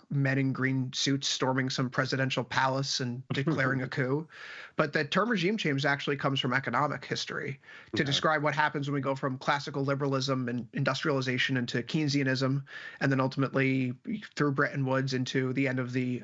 men in green suits storming some presidential palace and declaring a coup. But the term regime change actually comes from economic history to describe what happens when we go from classical liberalism and industrialization into Keynesianism, and then ultimately through Bretton Woods into the end of the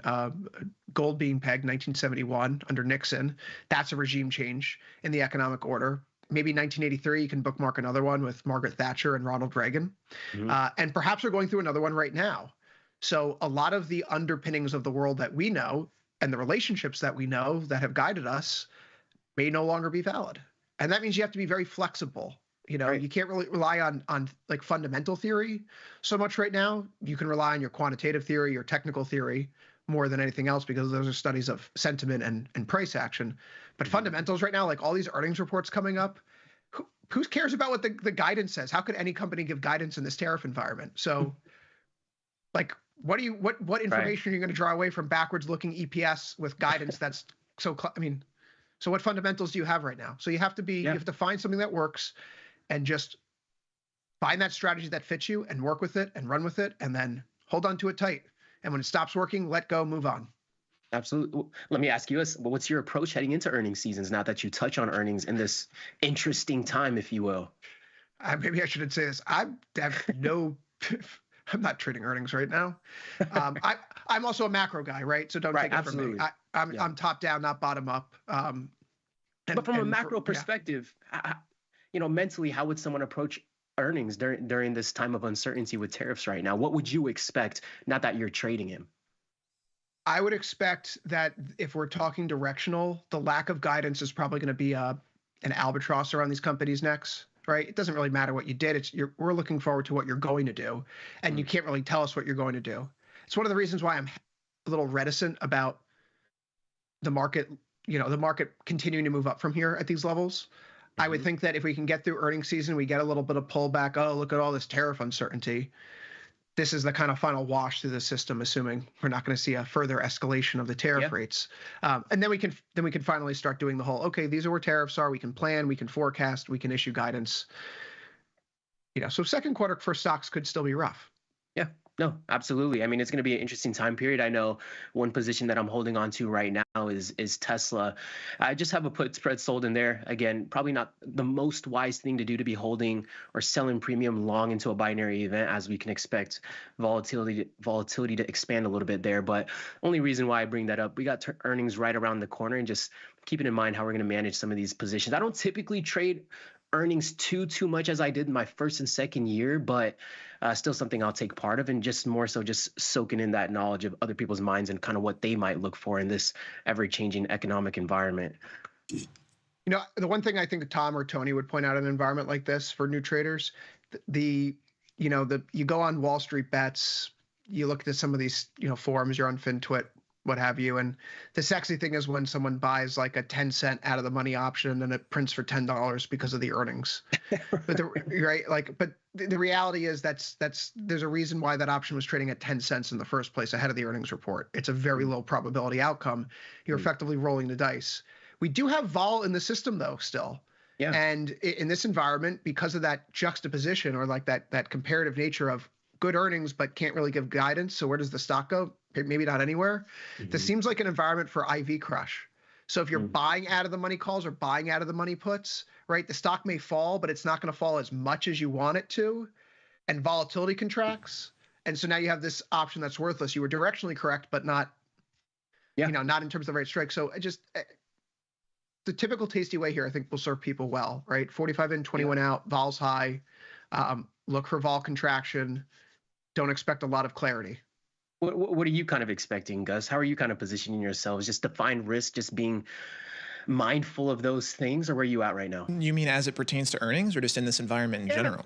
gold being pegged 1971 under Nixon. That's a regime change in the economic order. Maybe 1983, you can bookmark another one with Margaret Thatcher and Ronald Reagan. And perhaps we're going through another one right now. So a lot of the underpinnings of the world that we know and the relationships that we know that have guided us may no longer be valid. And that means you have to be very flexible. You can't really rely on like fundamental theory so much right now. You can rely on your quantitative theory, your technical theory more than anything else, because those are studies of sentiment and price action. But fundamentals right now, like all these earnings reports coming up, who cares about what the guidance says? How could any company give guidance in this tariff environment? So like, what information are you going to draw away from backwards looking EPS with guidance that's so what fundamentals do you have right now? So you have to find something that works and just find that strategy that fits you and work with it and run with it and then hold on to it tight. And when it stops working, let go, move on. Absolutely. Let me ask you, what's your approach heading into earnings seasons now that you touch on earnings in this interesting time, if you will? Maybe I shouldn't say this. I'm not trading earnings right now. I'm also a macro guy, right? So don't take it from me. I'm top down, not bottom up. But from a macro perspective, mentally, how would someone approach earnings during this time of uncertainty with tariffs right now? What would you expect, not that you're trading him? I would expect that if we're talking directional, the lack of guidance is probably going to be an albatross around these companies' necks, right? It doesn't really matter what you did. We're looking forward to what you're going to do, and you can't really tell us what you're going to do. It's one of the reasons why I'm a little reticent about the market, the market continuing to move up from here at these levels. I would think that if we can get through earnings season, we get a little bit of pullback. Oh, look at all this tariff uncertainty. this is the kind of final wash through the system, assuming we're not going to see a further escalation of the tariff rates. And then we can finally start doing the whole, okay, these are where tariffs are. We can plan, we can forecast, we can issue guidance. So second quarter for stocks could still be rough. Yeah, no, absolutely. I mean, it's going to be an interesting time period. I know one position that I'm holding on to right now is Tesla. I just have a put spread sold in there. Again, probably not the most wise thing to do to be holding or selling premium long into a binary event, as we can expect volatility to expand a little bit there. But only reason why I bring that up, we got earnings right around the corner, and just keeping in mind how we're going to manage some of these positions. I don't typically trade earnings too much as I did in my first and second year, but still something I'll take part of, and just more so just soaking in that knowledge of other people's minds and kind of what they might look for in this ever-changing economic environment. The one thing I think Tom or Tony would point out in an environment like this for new traders, you go on Wall Street Bets, you look at some of these forums, you're on FinTwit, what have you, and the sexy thing is when someone buys like a 10-cent out of the money option and then it prints for $10 because of the earnings. But the reality is there's a reason why that option was trading at 10 cents in the first place ahead of the earnings report. It's a very low probability outcome. You're effectively rolling the dice. We do have vol in the system though still. Yeah. And in this environment, because of that juxtaposition or like that comparative nature of good earnings but can't really give guidance, so where does the stock go? Maybe not anywhere. This seems like an environment for IV crush. So if you're buying out of the money calls or buying out of the money puts, right, the stock may fall, but it's not going to fall as much as you want it to, and volatility contracts. And so now you have this option that's worthless. You were directionally correct, but not, not in terms of the right strike. So the typical tasty way here, I think, will serve people well, right? 45 in, 21 out, vol's high. Look for vol contraction. Don't expect a lot of clarity. What are you kind of expecting, Gus? How are you kind of positioning yourselves? Just define risk, just being mindful of those things, or where are you at right now? You mean as it pertains to earnings, or just in this environment in general?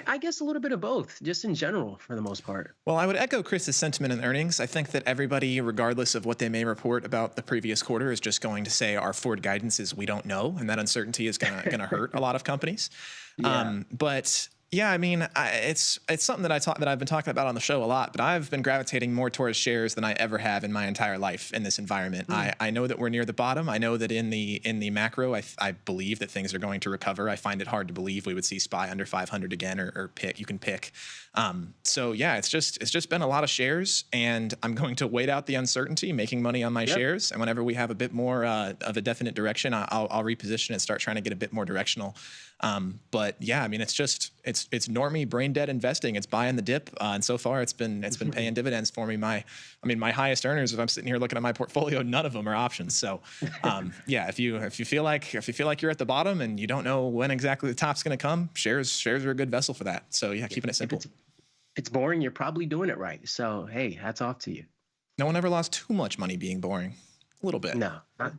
I guess a little bit of both, just in general for the most part. Well, I would echo Chris's sentiment in earnings. I think that everybody, regardless of what they may report about the previous quarter, is just going to say our forward guidance is we don't know, and that uncertainty is going to hurt a lot of companies. But yeah, I mean, it's something that I've been talking about on the show a lot, but I've been gravitating more towards shares than I ever have in my entire life in this environment. I know that we're near the bottom. I know that in the macro, I believe that things are going to recover. I find it hard to believe we would see SPY under 500 again, or pick. You can pick. So yeah, it's just been a lot of shares, and I'm going to wait out the uncertainty, making money on my shares. And whenever we have a bit more of a definite direction, I'll reposition and start trying to get a bit more directional. But yeah, I mean, it's normie brain dead investing. It's buying the dip, and so far it's been paying dividends for me. My highest earners, if I'm sitting here looking at my portfolio, none of them are options. So yeah, if you feel like you're at the bottom and you don't know when exactly the top's going to come, shares are a good vessel for that. So yeah, keeping it simple. If it's boring, you're probably doing it right. So hey, hats off to you. No one ever lost too much money being boring. A little bit. No, a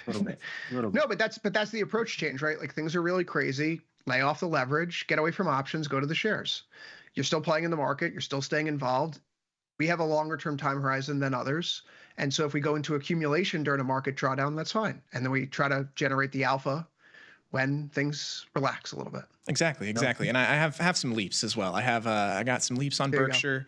little bit. No, but that's the approach change, right? Like things are really crazy. Lay off the leverage, get away from options, go to the shares. You're still playing in the market. You're still staying involved. We have a longer term time horizon than others. And so if we go into accumulation during a market drawdown, that's fine. And then we try to generate the alpha when things relax a little bit. Exactly. And I have some leaps as well. I got some leaps on Berkshire.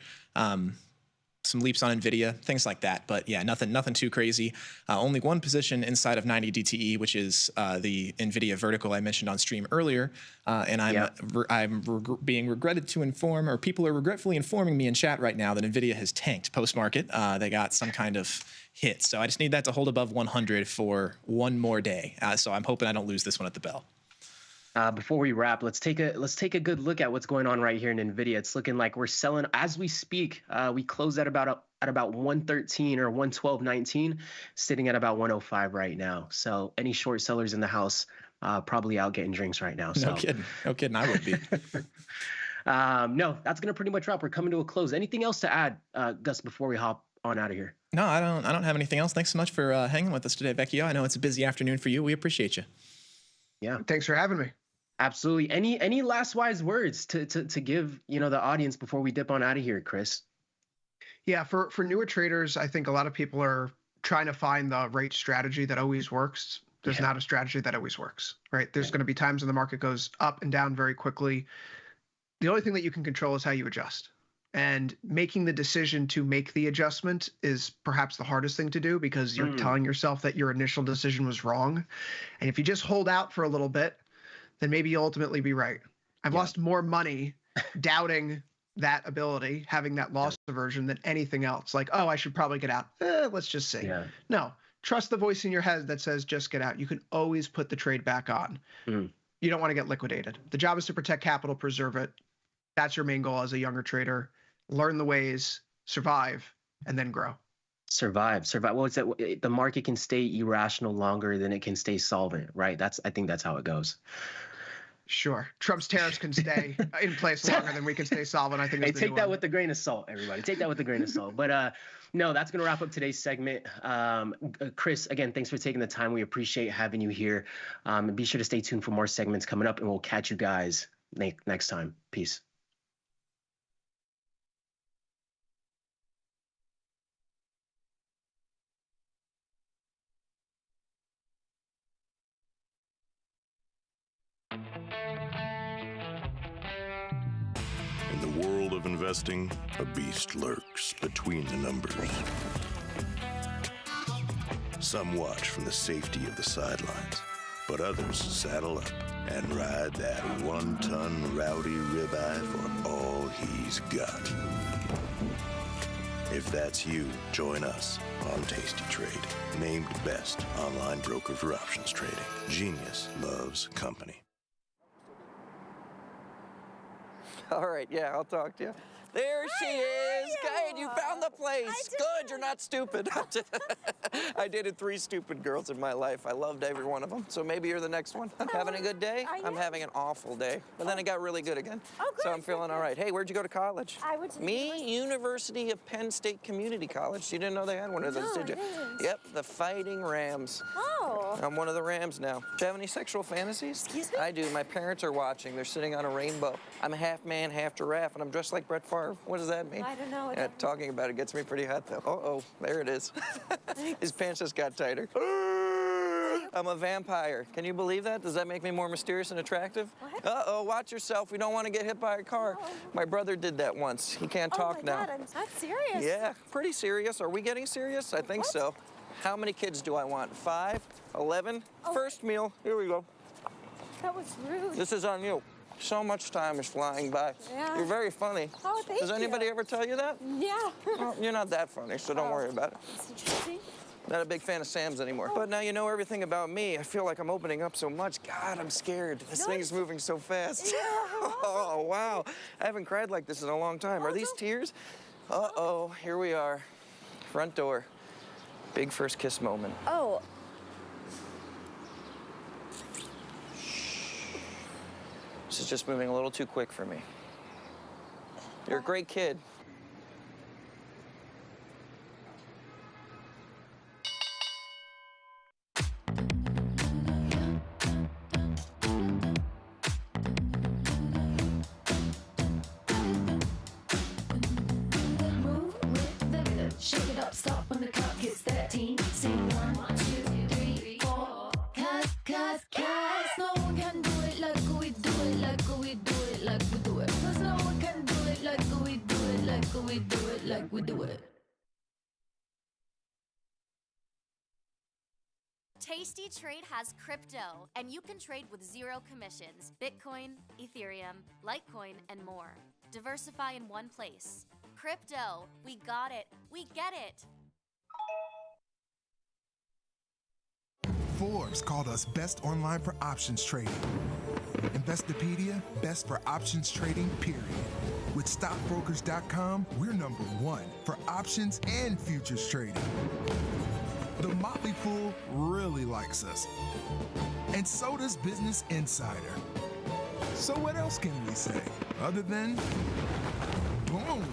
Some leaps on NVIDIA, things like that. But yeah, nothing too crazy. Only one position inside of 90 DTE, which is the NVIDIA vertical I mentioned on stream earlier. And I'm being regretted to inform, or people are regretfully informing me in chat right now, that NVIDIA has tanked post-market. They got some kind of hit. So I just need that to hold above 100 for one more day. So I'm hoping I don't lose this one at the bell. Before we wrap, let's take a good look at what's going on right here in NVIDIA. It's looking like we're selling as we speak. We closed at about 113 or 112.19, sitting at about 105 right now. So any short sellers in the house probably out getting drinks right now. So. No kidding. I would be. No, that's gonna pretty much wrap. We're coming to a close. Anything else to add, Gus, before we hop on out of here? No, I don't have anything else. Thanks so much for hanging with us today, Vecchio. I know it's a busy afternoon for you. We appreciate you. Yeah. Thanks for having me. Absolutely. Any last wise words to give the audience before we dip on out of here, Chris? Yeah, for newer traders, I think a lot of people are trying to find the right strategy that always works. There's not a strategy that always works, right? There's going to be times when the market goes up and down very quickly. The only thing that you can control is how you adjust. And making the decision to make the adjustment is perhaps the hardest thing to do because you're telling yourself that your initial decision was wrong. And if you just hold out for a little bit, then maybe you'll ultimately be right. I've lost more money doubting that ability, having that loss aversion than anything else. Like, oh, I should probably get out. Let's just see. No, trust the voice in your head that says just get out. You can always put the trade back on. You don't want to get liquidated. The job is to protect capital, preserve it. That's your main goal as a younger trader. Learn the ways, survive, and then grow. Survive. Well, it's that the market can stay irrational longer than it can stay solvent, right? I think that's how it goes. Sure. Trump's tariffs can stay in place longer than we can stay solvent. I think. Hey, take that with a grain of salt, everybody. Take that with a grain of salt. But no, that's going to wrap up today's segment. Chris, again, thanks for taking the time. We appreciate having you here. And be sure to stay tuned for more segments coming up, and we'll catch you guys next time. Peace. In the world of investing, a beast lurks between the numbers. Some watch from the safety of the sidelines, but others saddle up and ride that one-ton rowdy ribeye for all he's got. If that's you, join us on Tasty Trade, named best online broker for options trading. Genius loves company. All right, yeah, I'll talk to you. There she is. Good, you found the place. Good, you're not stupid. I dated 3 stupid girls in my life. I loved every one of them. So maybe you're the next one. Having a good day? I'm having an awful day. But then it got really good again. Oh, good. So I'm feeling all right. Hey, where'd you go to college? I went to University of Penn State Community College. You didn't know they had one of those, did you? Yep, the Fighting Rams. Oh. I'm one of the Rams now. Do you have any sexual fantasies? Excuse me? I do. My parents are watching. They're sitting on a rainbow. I'm a half man, half giraffe, and I'm dressed like Brett Favre. What does that mean? I don't know. Yeah, talking about it gets me pretty hot, though. Uh-oh, there it is. His pants just got tighter. I'm a vampire. Can you believe that? Does that make me more mysterious and attractive? What? Uh-oh, watch yourself. We don't want to get hit by a car. Oh. My brother did that once. He can't talk now. Oh, my God, that's serious. Yeah, pretty serious. Are we getting serious? I think so. How many kids do I want? 5? 11? First meal. Here we go. That was rude. This is on you. So much time is flying by. Yeah. You're very funny. Oh, thank Does anybody ever tell you that? Yeah. Well, you're not that funny, so don't worry about it. That's interesting. Not a big fan of Sam's anymore. But now you know everything about me. I feel like I'm opening up so much. God, I'm scared. This thing's moving so fast. Yeah. Oh, wow. I haven't cried like this in a long time. Are these tears? Uh-oh, here we are. Front door. Big first kiss moment. Oh. This is just moving a little too quick for me. You're a great kid. Move with the rhythm. Shake it up, stop when the clock hits 13. Sing 1, 2, 3, 4. Cause no one can do it like we do it, like we do it, like we do it. Cause no one can do it like we do it, like we do it, like we do it. Tasty Trade has crypto, and you can trade with 0 commissions. Bitcoin, Ethereum, Litecoin, and more. Diversify in one place. Crypto, we got it. We get it. Forbes called us best online for options trading. Investopedia, best for options trading, period. With stockbrokers.com, we're #1 for options and futures trading. The Motley Fool really likes us. And so does Business Insider. So what else can we say other than boom?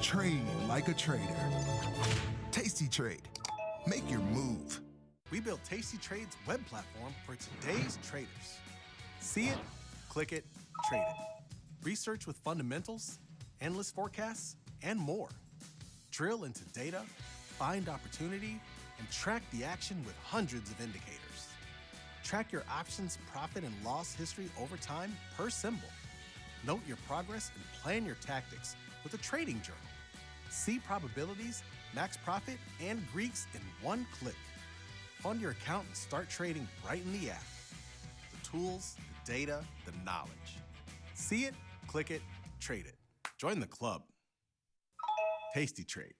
Trade like a trader. Tasty Trade. Make your move. We built Tasty Trade's web platform for today's traders. See it, click it, trade it. Research with fundamentals, endless forecasts, and more. Drill into data, find opportunity, and track the action with hundreds of indicators. Track your options profit and loss history over time per symbol. Note your progress and plan your tactics with a trading journal. See probabilities, max profit, and Greeks in one click. Fund your account and start trading right in the app. The tools, the data, the knowledge. See it, click it, trade it. Join the club. Tasty Trade.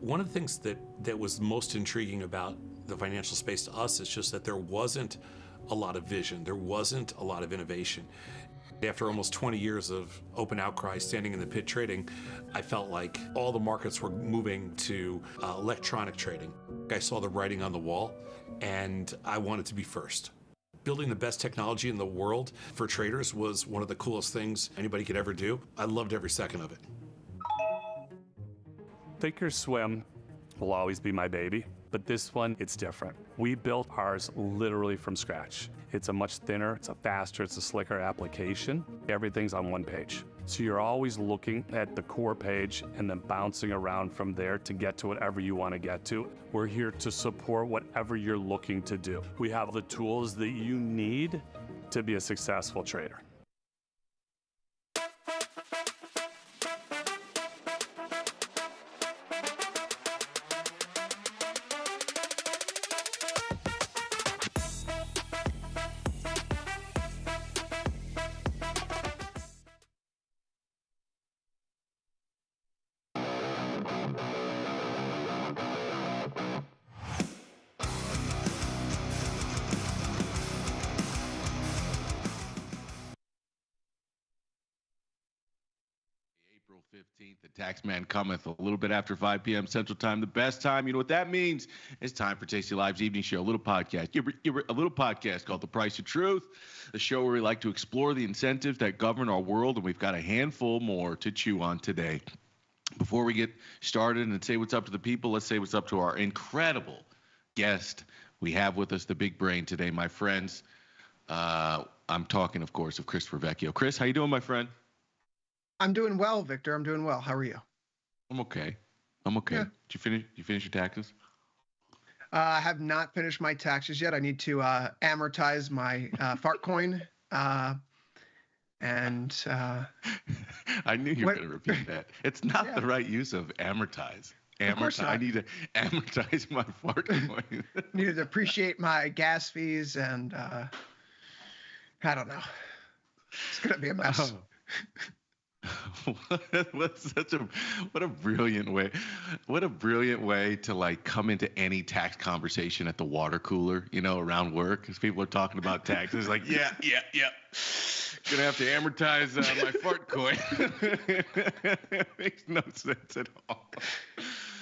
One of the things that was most intriguing about the financial space to us is just that there wasn't a lot of vision. There wasn't a lot of innovation. After almost 20 years of open outcry standing in the pit trading, I felt like all the markets were moving to electronic trading. I saw the writing on the wall, and I wanted to be first. Building the best technology in the world for traders was one of the coolest things anybody could ever do. I loved every second of it. Thinkorswim will always be my baby, but this one, it's different. We built ours literally from scratch. It's a much thinner, it's a faster, it's a slicker application. Everything's on one page. So you're always looking at the core page and then bouncing around from there to get to whatever you want to get to. We're here to support whatever you're looking to do. We have the tools that you need to be a successful trader. April 15th, the tax man cometh a little bit after 5 p.m. Central Time. The best time, you know what that means? It's time for Tasty Live's evening show, a little podcast. A little podcast called The Price of Truth, the show where we like to explore the incentives that govern our world, and we've got a handful more to chew on today. Before we get started and say what's up to the people, let's say what's up to our incredible guest. We have with us the big brain today, my friends. I'm talking, of course, of Christopher Vecchio. Chris, how you doing, my friend? I'm doing well, Victor. I'm doing well. How are you? I'm okay. Yeah. Did you finish your taxes? I have not finished my taxes yet. I need to amortize my fart coin. I knew you were going to repeat that. It's not the right use of amortize. I need to amortize my fart coin. Need to depreciate my gas fees, and I don't know. It's going to be a mess. What a brilliant way to like come into any tax conversation at the water cooler, around work, because people are talking about taxes. Like, yeah, gonna have to amortize my fart coin. Makes no sense at all.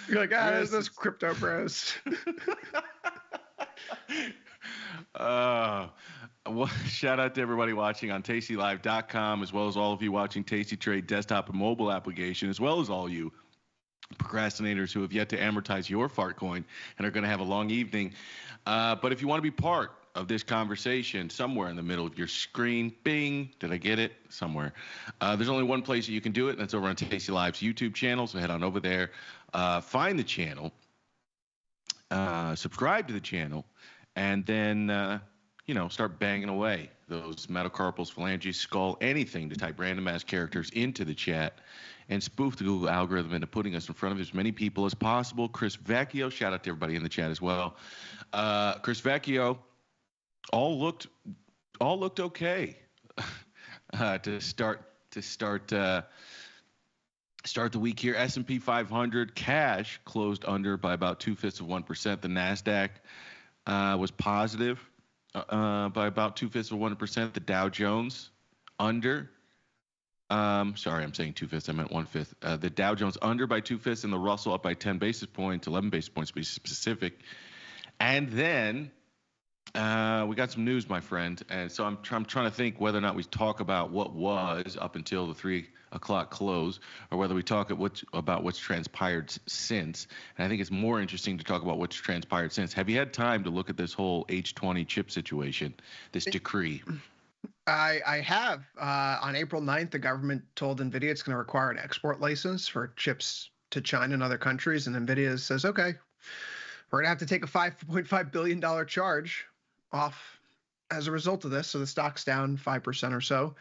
You're like, those crypto bros. Well, shout out to everybody watching on tastylive.com, as well as all of you watching Tasty Trade desktop and mobile application, as well as all you procrastinators who have yet to amortize your fart coin and are going to have a long evening. But if you want to be part of this conversation, somewhere in the middle of your screen, bing, did I get it? Somewhere. There's only one place that you can do it, and that's over on Tasty Live's YouTube channel. So head on over there, find the channel, subscribe to the channel, and then start banging away those metacarpals, phalanges, skull, anything to type random ass characters into the chat and spoof the Google algorithm into putting us in front of as many people as possible. Chris Vecchio, shout out to everybody in the chat as well. Chris Vecchio, all looked okay to start the week here. S&P 500 cash closed under by about 0.2%. The Nasdaq was positive by about 0.2%. The Dow Jones under. Sorry, I'm saying 2/5. I meant 1/5. The Dow Jones under by 2/5, and the Russell up by 10 basis points, 11 basis points to be specific. And then we got some news, my friend. And so I'm trying to think whether or not we talk about what was up until the 3 o'clock close, or whether we talk about what's transpired since. And I think it's more interesting to talk about what's transpired since. Have you had time to look at this whole H20 chip situation, this decree? I have. On April 9th, the government told NVIDIA it's going to require an export license for chips to China and other countries. And NVIDIA says, okay, We're going to have to take a $5.5 billion charge off as a result of this. So the stock's down 5% or so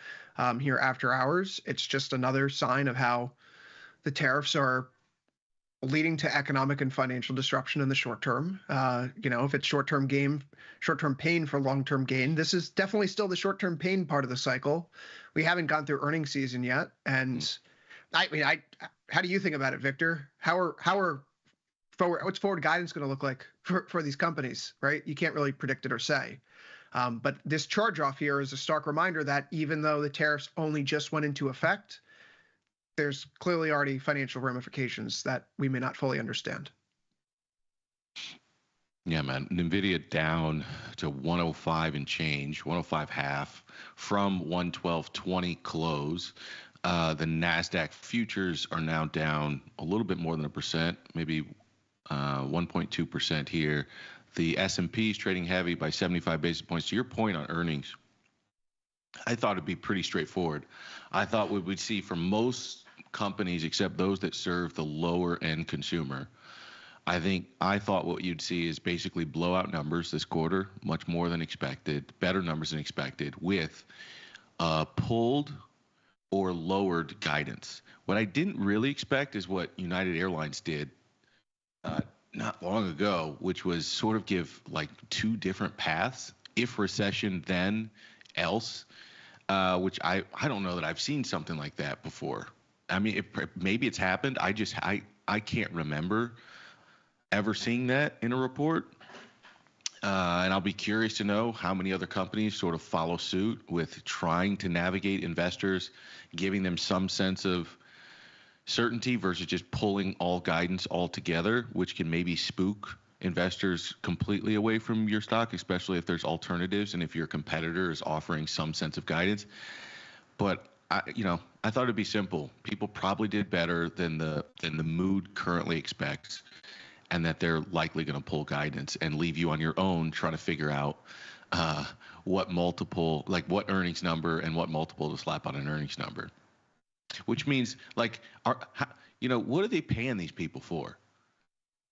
here after hours. It's just another sign of how the tariffs are leading to economic and financial disruption in the short term. If it's short-term pain for long-term gain, this is definitely still the short-term pain part of the cycle. We haven't gone through earnings season yet. And how do you think about it, Victor? What's forward guidance going to look like for these companies, right? You can't really predict it or say. But this charge off here is a stark reminder that even though the tariffs only just went into effect, there's clearly already financial ramifications that we may not fully understand. Yeah, man. NVIDIA down to 105 and change, 105 half from 112.20 close. The NASDAQ futures are now down a little bit more than 1%, maybe 1.2% here. The S&P is trading heavy by 75 basis points. To your point on earnings, I thought it'd be pretty straightforward. I thought we would see for most companies, except those that serve the lower end consumer, I thought what you'd see is basically blowout numbers this quarter, much more than expected, better numbers than expected, with pulled or lowered guidance. What I didn't really expect is what United Airlines did not long ago, which was sort of give like two different paths, if recession, then else, which I don't know that I've seen something like that before. I mean, maybe it's happened. I can't remember ever seeing that in a report. And I'll be curious to know how many other companies sort of follow suit with trying to navigate investors, giving them some sense of certainty versus just pulling all guidance altogether, which can maybe spook investors completely away from your stock, especially if there's alternatives and if your competitor is offering some sense of guidance. But I thought it'd be simple. People probably did better than the mood currently expects, and that they're likely going to pull guidance and leave you on your own trying to figure out what multiple, like what earnings number and what multiple to slap on an earnings number. Which means, like, what are they paying these people for?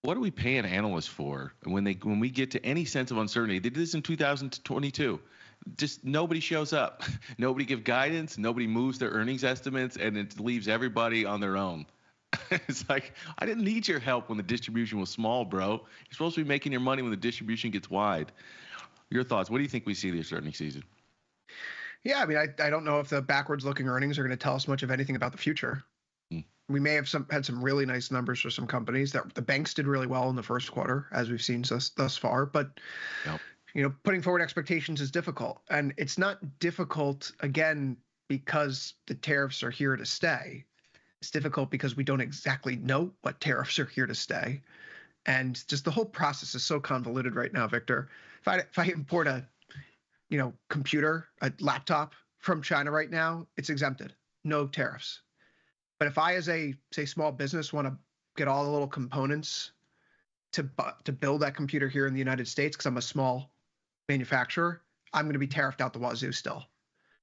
What are we paying analysts for when we get to any sense of uncertainty? They did this in 2022. Just nobody shows up. Nobody gives guidance. Nobody moves their earnings estimates, and it leaves everybody on their own. It's like, I didn't need your help when the distribution was small, bro. You're supposed to be making your money when the distribution gets wide. Your thoughts? What do you think we see this earnings season? Yeah, I mean, I don't know if the backwards-looking earnings are going to tell us much of anything about the future. We may have had some really nice numbers for some companies. That the banks did really well in the first quarter, as we've seen thus far. But putting forward expectations is difficult, and it's not difficult again because the tariffs are here to stay. It's difficult because we don't exactly know what tariffs are here to stay, and just the whole process is so convoluted right now, Victor. If I import a computer, a laptop from China right now, it's exempted, no tariffs. But if I, as a small business, want to get all the little components to build that computer here in the United States, because I'm a small manufacturer, I'm going to be tariffed out the wazoo still.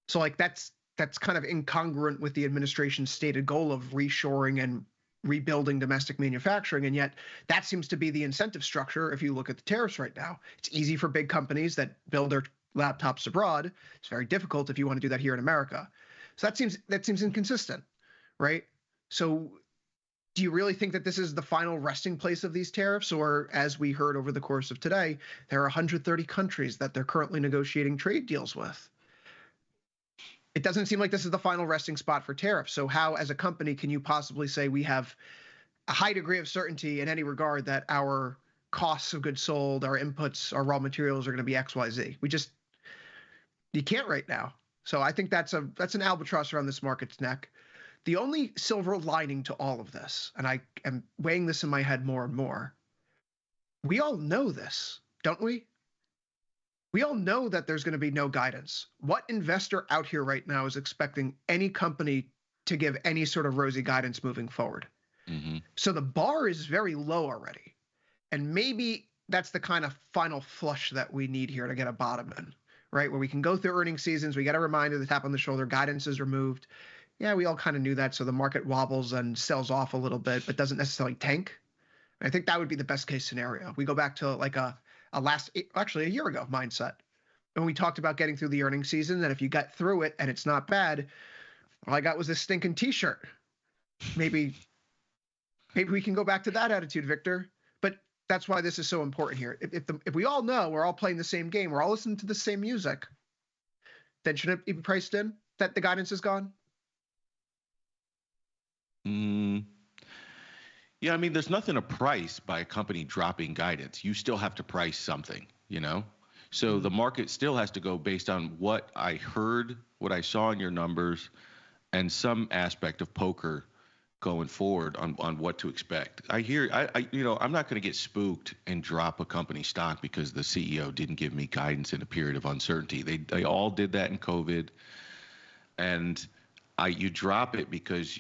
So like that's kind of incongruent with the administration's stated goal of reshoring and rebuilding domestic manufacturing. And yet that seems to be the incentive structure. If you look at the tariffs right now, it's easy for big companies that build their laptops abroad. It's very difficult if you want to do that here in America. So that seems inconsistent, right? So do you really think that this is the final resting place of these tariffs? Or as we heard over the course of today, there are 130 countries that they're currently negotiating trade deals with. It doesn't seem like this is the final resting spot for tariffs. So how, as a company, can you possibly say we have a high degree of certainty in any regard that our costs of goods sold, our inputs, our raw materials are going to be X, Y, Z? You can't right now. So I think that's an albatross around this market's neck. The only silver lining to all of this, and I am weighing this in my head more and more, we all know this, don't we? We all know that there's going to be no guidance. What investor out here right now is expecting any company to give any sort of rosy guidance moving forward? Mm-hmm. So the bar is very low already. And maybe that's the kind of final flush that we need here to get a bottom in, right? Where we can go through earnings seasons, we get a reminder, the tap on the shoulder, guidance is removed. Yeah, we all kind of knew that, so the market wobbles and sells off a little bit, but doesn't necessarily tank. I think that would be the best case scenario. We go back to like a year ago mindset. And we talked about getting through the earnings season, and if you got through it and it's not bad, all I got was this stinking t-shirt. Maybe we can go back to that attitude, Victor. But that's why this is so important here. If we all know we're all playing the same game, we're all listening to the same music, then shouldn't it be priced in that the guidance is gone? Yeah, I mean, there's nothing to price by a company dropping guidance. You still have to price something, you know? So the market still has to go based on what I heard, what I saw in your numbers, and some aspect of poker going forward on what to expect. I'm not going to get spooked and drop a company stock because the CEO didn't give me guidance in a period of uncertainty. They all did that in COVID. And you drop it because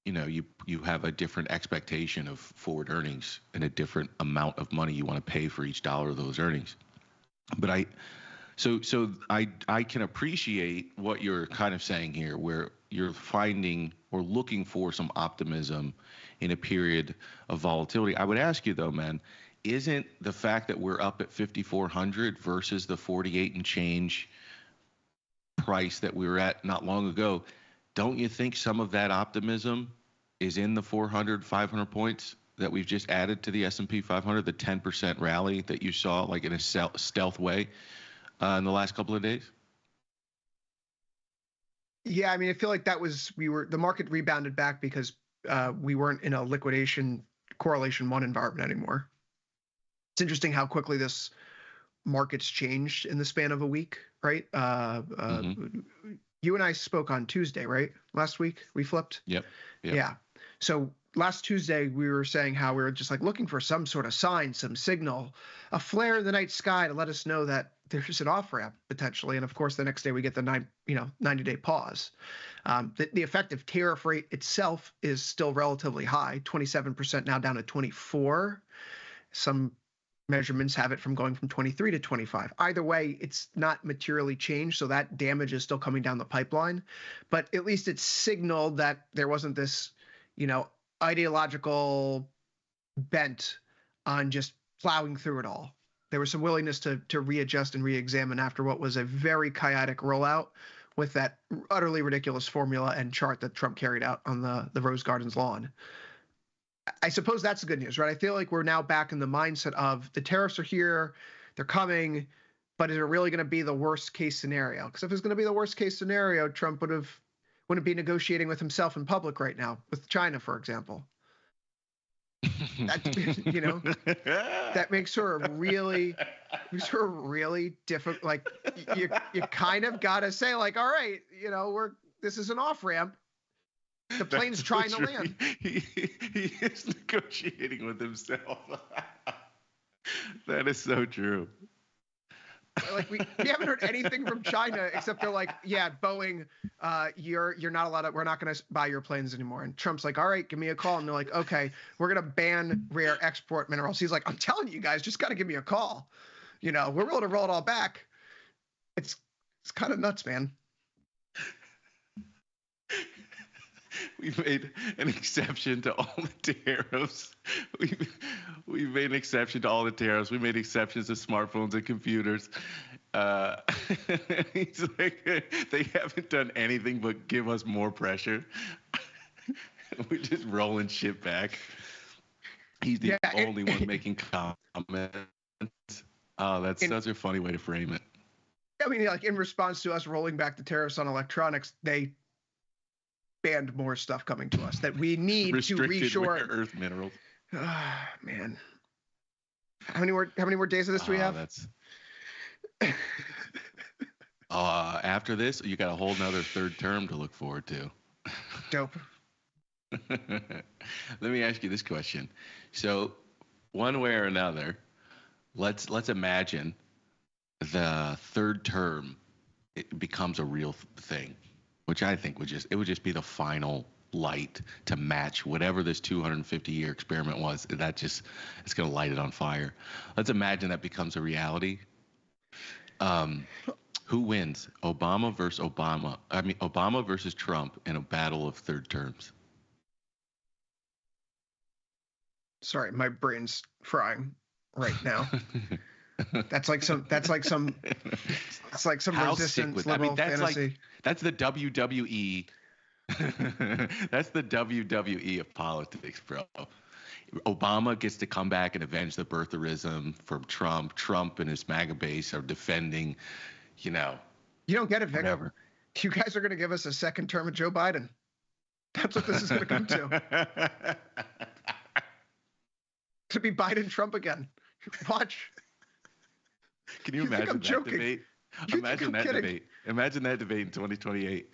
you have a different expectation of forward earnings and a different amount of money you want to pay for each dollar of those earnings. But I can appreciate what you're kind of saying here, where you're finding or looking for some optimism in a period of volatility. I would ask you though, man, isn't the fact that we're up at 5,400 versus the 48 and change price that we were at not long ago, don't you think some of that optimism is in the 400, 500 points that we've just added to the S&P 500, the 10% rally that you saw like in a stealth way in the last couple of days? Yeah, I mean, I feel like the market rebounded back because we weren't in a liquidation correlation 1 environment anymore. It's interesting how quickly this market's changed in the span of a week, right? You and I spoke on Tuesday, right? Last week we flipped. Yep. Yeah. So last Tuesday we were saying how we were just like looking for some sort of sign, some signal, a flare in the night sky to let us know that there's an off ramp potentially. And of course, the next day we get the 90-day pause. The effective tariff rate itself is still relatively high, 27% now down to 24. Some measurements have it from going from 23 to 25. Either way, it's not materially changed, so that damage is still coming down the pipeline. But at least it's signaled that there wasn't this, ideological bent on just plowing through it all. There was some willingness to readjust and reexamine after what was a very chaotic rollout with that utterly ridiculous formula and chart that Trump carried out on the Rose Gardens lawn. I suppose that's the good news, right? I feel like we're now back in the mindset of the tariffs are here, they're coming, but is it really going to be the worst case scenario? Because if it's going to be the worst case scenario, Trump wouldn't be negotiating with himself in public right now, with China, for example. That, that makes her really difficult. Like you kind of got to say like, all right, this is an off ramp. The plane's trying to land. He is negotiating with himself. That is so true. Like we haven't heard anything from China except they're like, yeah, Boeing, you're not allowed to, we're not going to buy your planes anymore. And Trump's like, all right, give me a call. And they're like, okay, we're going to ban rare export minerals. He's like, I'm telling you guys, just got to give me a call. We're willing to roll it all back. It's kind of nuts, man. We made an exception to all the tariffs. We made an exception to all the tariffs. We made exceptions to smartphones and computers. He's like, they haven't done anything but give us more pressure. We're just rolling shit back. He's the only one making comments. Oh, that's such a funny way to frame it. I mean, like in response to us rolling back the tariffs on electronics, they banned more stuff coming to us that we need restricted to reshore rare earth minerals. Man, how many more days of this do we have? After this, you got a whole nother third term to look forward to. Dope. Let me ask you this question. So, one way or another, let's imagine the third term it becomes a real thing, which I think would just be the final light to match whatever this 250-year experiment was. It's going to light it on fire. Let's imagine that becomes a reality. Who wins? Obama versus Trump in a battle of third terms. Sorry, my brain's frying right now. That's like some it's like some How sick resistance was liberal that's fantasy. like that's the WWE. That's the WWE of politics, bro. Obama gets to come back and avenge the birtherism from Trump. Trump and his MAGA base are defending, You don't get it, Vic. whatever. You guys are going to give us a second term of Joe Biden. That's what this is going to come to. To be Biden Trump again. Watch. Can you You think imagine I'm that joking? debate? You Imagine think I'm that kidding? debate. Imagine that debate in 2028.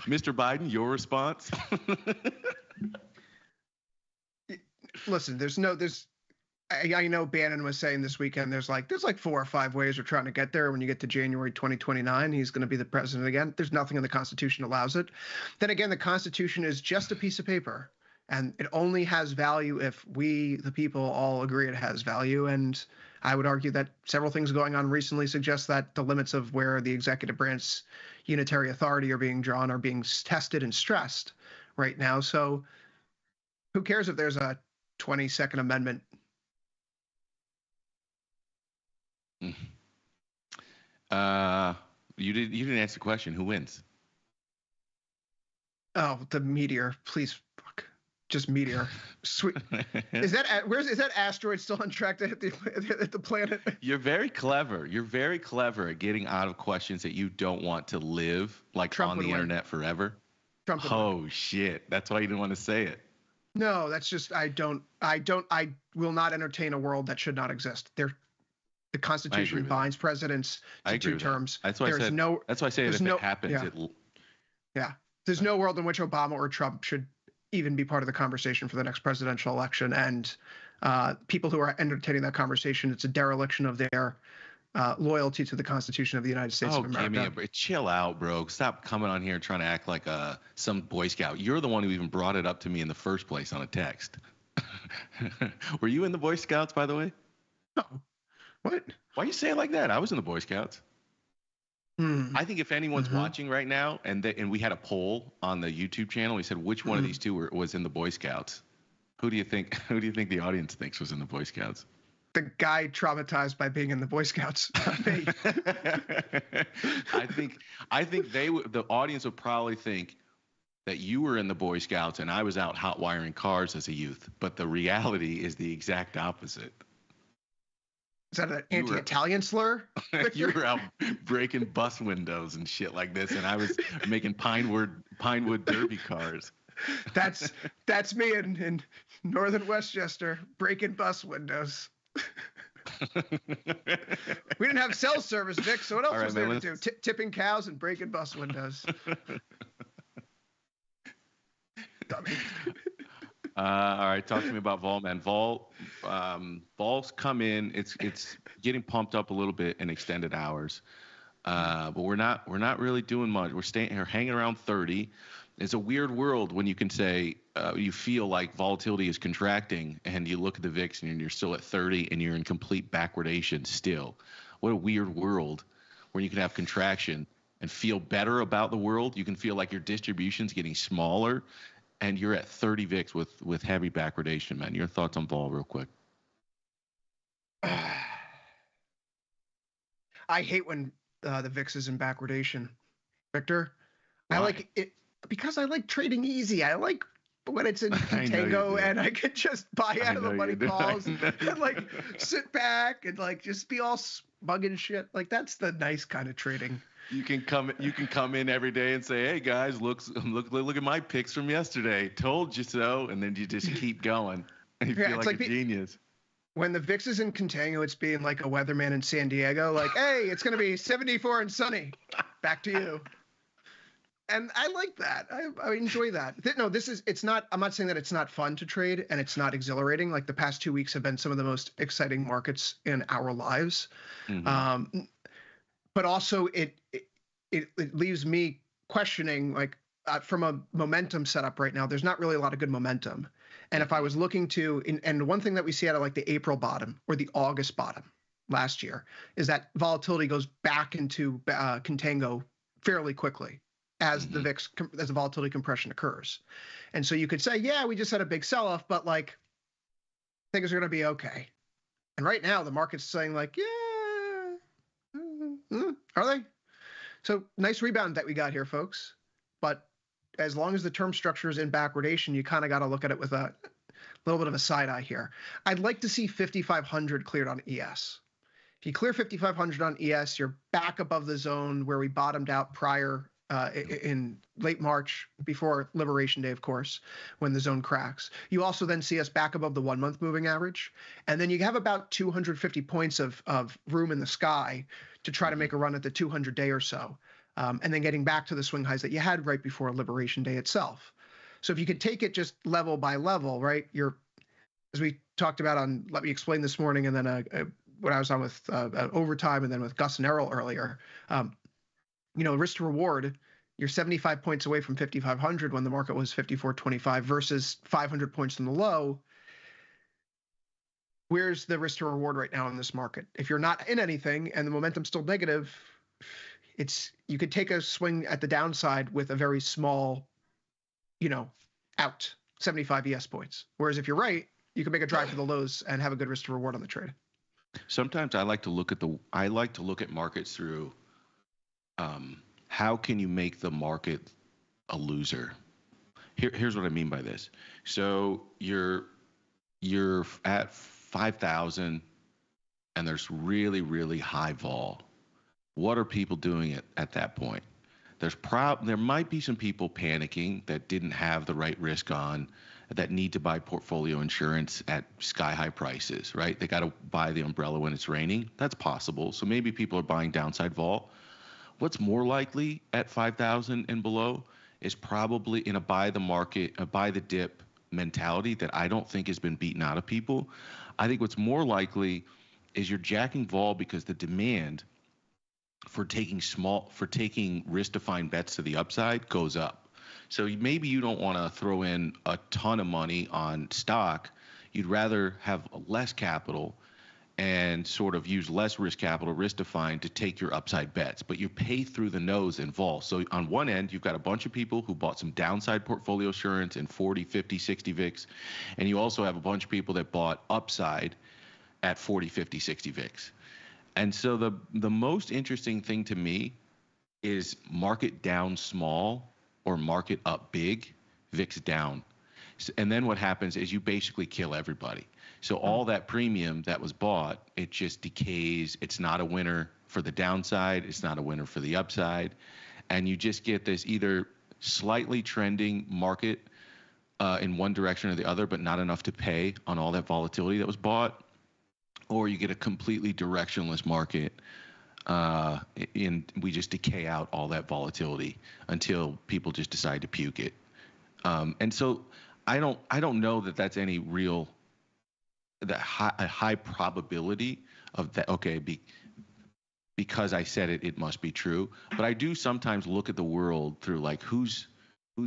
Mr. Biden, your response? Listen, I know Bannon was saying this weekend there's like 4 or 5 ways we're trying to get there. When you get to January 2029, he's going to be the president again. There's nothing in the Constitution allows it. Then again, the Constitution is just a piece of paper, and it only has value if we, the people, all agree it has value. And I would argue that several things going on recently suggest that the limits of where the executive branch unitary authority are being drawn are being tested and stressed right now. So who cares if there's a 22nd Amendment? You didn't answer the question. Who wins? Oh, the meteor, please, fuck, just meteor. Sweet. Is that asteroid still on track to hit the planet? You're very clever. You're very clever at getting out of questions that you don't want to live like Trump on would the win. internet forever. Trump would Oh shit! That's why you didn't want to say it. No, that's just I will not entertain a world that should not exist. The Constitution with binds presidents I to agree 2 with that. terms. That's why I said. That's why I say that if it happens, yeah. Yeah. There's no world in which Obama or Trump should even be part of the conversation for the next presidential election. And people who are entertaining that conversation, it's a dereliction of their loyalty to the Constitution of the United States of America. Give me a break. Chill out, bro. Stop coming on here trying to act like some Boy Scout. You're the one who even brought it up to me in the first place on a text. Were you in the Boy Scouts, by the way? No. What? Why you say it like that? I was in the Boy Scouts. I think if anyone's watching right now, and we had a poll on the YouTube channel, we said which one of these two was in the Boy Scouts. Who do you think? Who do you think the audience thinks was in the Boy Scouts? The guy traumatized by being in the Boy Scouts. Me. I think the audience would probably think that you were in the Boy Scouts and I was out hot wiring cars as a youth. But the reality is the exact opposite. Is that an anti-Italian slur? You were out breaking bus windows and shit like this, and I was making Pinewood Derby cars. That's me in northern Westchester, breaking bus windows. We didn't have cell service, Vic, so what else was there to do? Tipping cows and breaking bus windows. Dummy. All right, talk to me about Vol, man. Vol's come in. It's getting pumped up a little bit in extended hours, but we're not really doing much. We're staying here, hanging around 30. It's a weird world when you can say you feel like volatility is contracting, and you look at the VIX and you're still at 30, and you're in complete backwardation still. What a weird world where you can have contraction and feel better about the world. You can feel like your distribution's getting smaller, and you're at 30 VIX with heavy backwardation, man. Your thoughts on vol real quick. I hate when the VIX is in backwardation, Victor. Why? I like it because I like trading easy. I like when it's in contango and I can just buy out of the money calls and like sit back and like just be all smug and shit. Like that's the nice kind of trading. You can come in every day and say, "Hey guys, look at my picks from yesterday. Told you so," and then you just keep going. And you feel like a genius. When the VIX is in contango, it's being like a weatherman in San Diego. Like, hey, it's gonna be 74 and sunny. Back to you. And I like that. I enjoy that. No, it's not. I'm not saying that it's not fun to trade and it's not exhilarating. Like the past 2 weeks have been some of the most exciting markets in our lives. Mm-hmm. But also it leaves me questioning, like from a momentum setup right now, there's not really a lot of good momentum. And if I was looking to, and one thing that we see out of like the April bottom or the August bottom last year is that volatility goes back into contango fairly quickly. as the VIX, as the volatility compression occurs. And so you could say, yeah, we just had a big sell-off, but like things are going to be okay. And right now the market's saying like, yeah, are they? So nice rebound that we got here, folks. But as long as the term structure is in backwardation, you kind of got to look at it with a little bit of a side eye here. I'd like to see 5,500 cleared on ES. If you clear 5,500 on ES, you're back above the zone where we bottomed out prior in late March, before Liberation Day, of course, when the zone cracks. You also then see us back above the 1 month moving average. And then you have about 250 points of room in the sky to try to make a run at the 200 day or so. And then getting back to the swing highs that you had right before Liberation Day itself. So if you could take it just level by level, right, as we talked about on Let Me Explain this morning, and then when I was on with Overtime, and then with Gus and Errol earlier, risk to reward, you're 75 points away from 5,500 when the market was 54.25 versus 500 points from the low. Where's the risk to reward right now in this market? If you're not in anything and the momentum's still negative, you could take a swing at the downside with a very small, out 75 ES points. Whereas if you're right, you can make a drive for the lows and have a good risk to reward on the trade. Sometimes I like to look at markets through how can you make the market a loser? Here's what I mean by this. So you're at 5,000 and there's really, really high vol. What are people doing at that point? There might be some people panicking that didn't have the right risk on, that need to buy portfolio insurance at sky high prices, right? They got to buy the umbrella when it's raining. That's possible. So maybe people are buying downside vol. What's more likely at 5,000 and below is probably in a buy the dip mentality that I don't think has been beaten out of people. I think what's more likely is you're jacking vol because the demand for taking risk-defined bets to the upside goes up. So maybe you don't want to throw in a ton of money on stock. You'd rather have less capital and sort of use less risk capital, risk-defined, to take your upside bets. But you pay through the nose in vol. So on one end, you've got a bunch of people who bought some downside portfolio assurance in 40, 50, 60 VIX. And you also have a bunch of people that bought upside at 40, 50, 60 VIX. And so the most interesting thing to me is market down small or market up big, VIX down. And then what happens is you basically kill everybody. So all that premium that was bought, it just decays. It's not a winner for the downside. It's not a winner for the upside. And you just get this either slightly trending market in one direction or the other, but not enough to pay on all that volatility that was bought. Or you get a completely directionless market, and we just decay out all that volatility until people just decide to puke it. And so I don't know that that's any real a high probability of that. Okay, because I said it must be true. But I do sometimes look at the world through like who's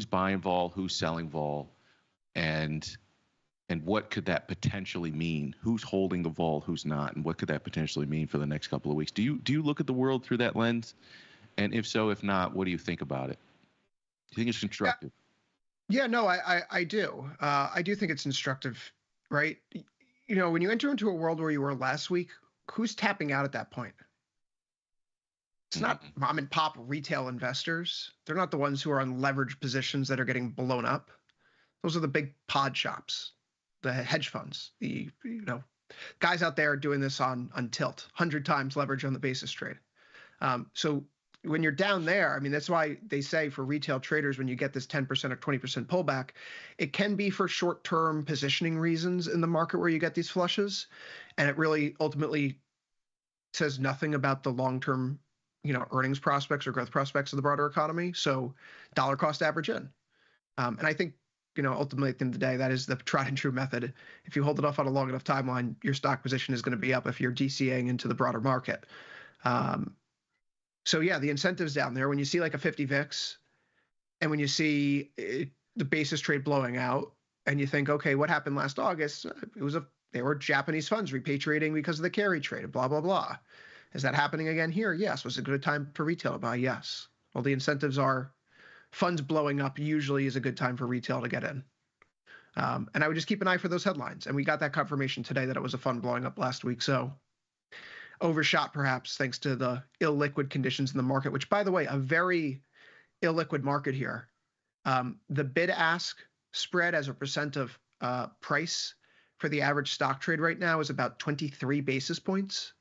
buying vol, who's selling vol, and what could that potentially mean? Who's holding the vol, who's not, and what could that potentially mean for the next couple of weeks? Do you look at the world through that lens? And if so, if not, what do you think about it? Do you think it's constructive? Yeah, no, I do. I do think it's instructive, right? When you enter into a world where you were last week, who's tapping out at that point? It's not mom and pop retail investors. They're not the ones who are on leveraged positions that are getting blown up. Those are the big pod shops, the hedge funds, the guys out there doing this on tilt, 100 times leverage on the basis trade. So when you're down there, I mean, that's why they say for retail traders, when you get this 10% or 20% pullback, it can be for short-term positioning reasons in the market where you get these flushes. And it really ultimately says nothing about the long-term, earnings prospects or growth prospects of the broader economy. So dollar cost average in. And I think, ultimately at the end of the day, that is the tried and true method. If you hold it off on a long enough timeline, your stock position is going to be up if you're DCAing into the broader market. So yeah, the incentives down there, when you see like a 50 VIX and when you see the basis trade blowing out and you think, okay, what happened last August? They were Japanese funds repatriating because of the carry trade, blah, blah, blah. Is that happening again here? Yes. Was it a good time for retail to buy? Yes. Well, the incentives are funds blowing up usually is a good time for retail to get in. And I would just keep an eye for those headlines. And we got that confirmation today that it was a fund blowing up last week. So overshot perhaps thanks to the illiquid conditions in the market, which, by the way, a very illiquid market here. The bid-ask spread as a percent of price for the average stock trade right now is about 23 basis points.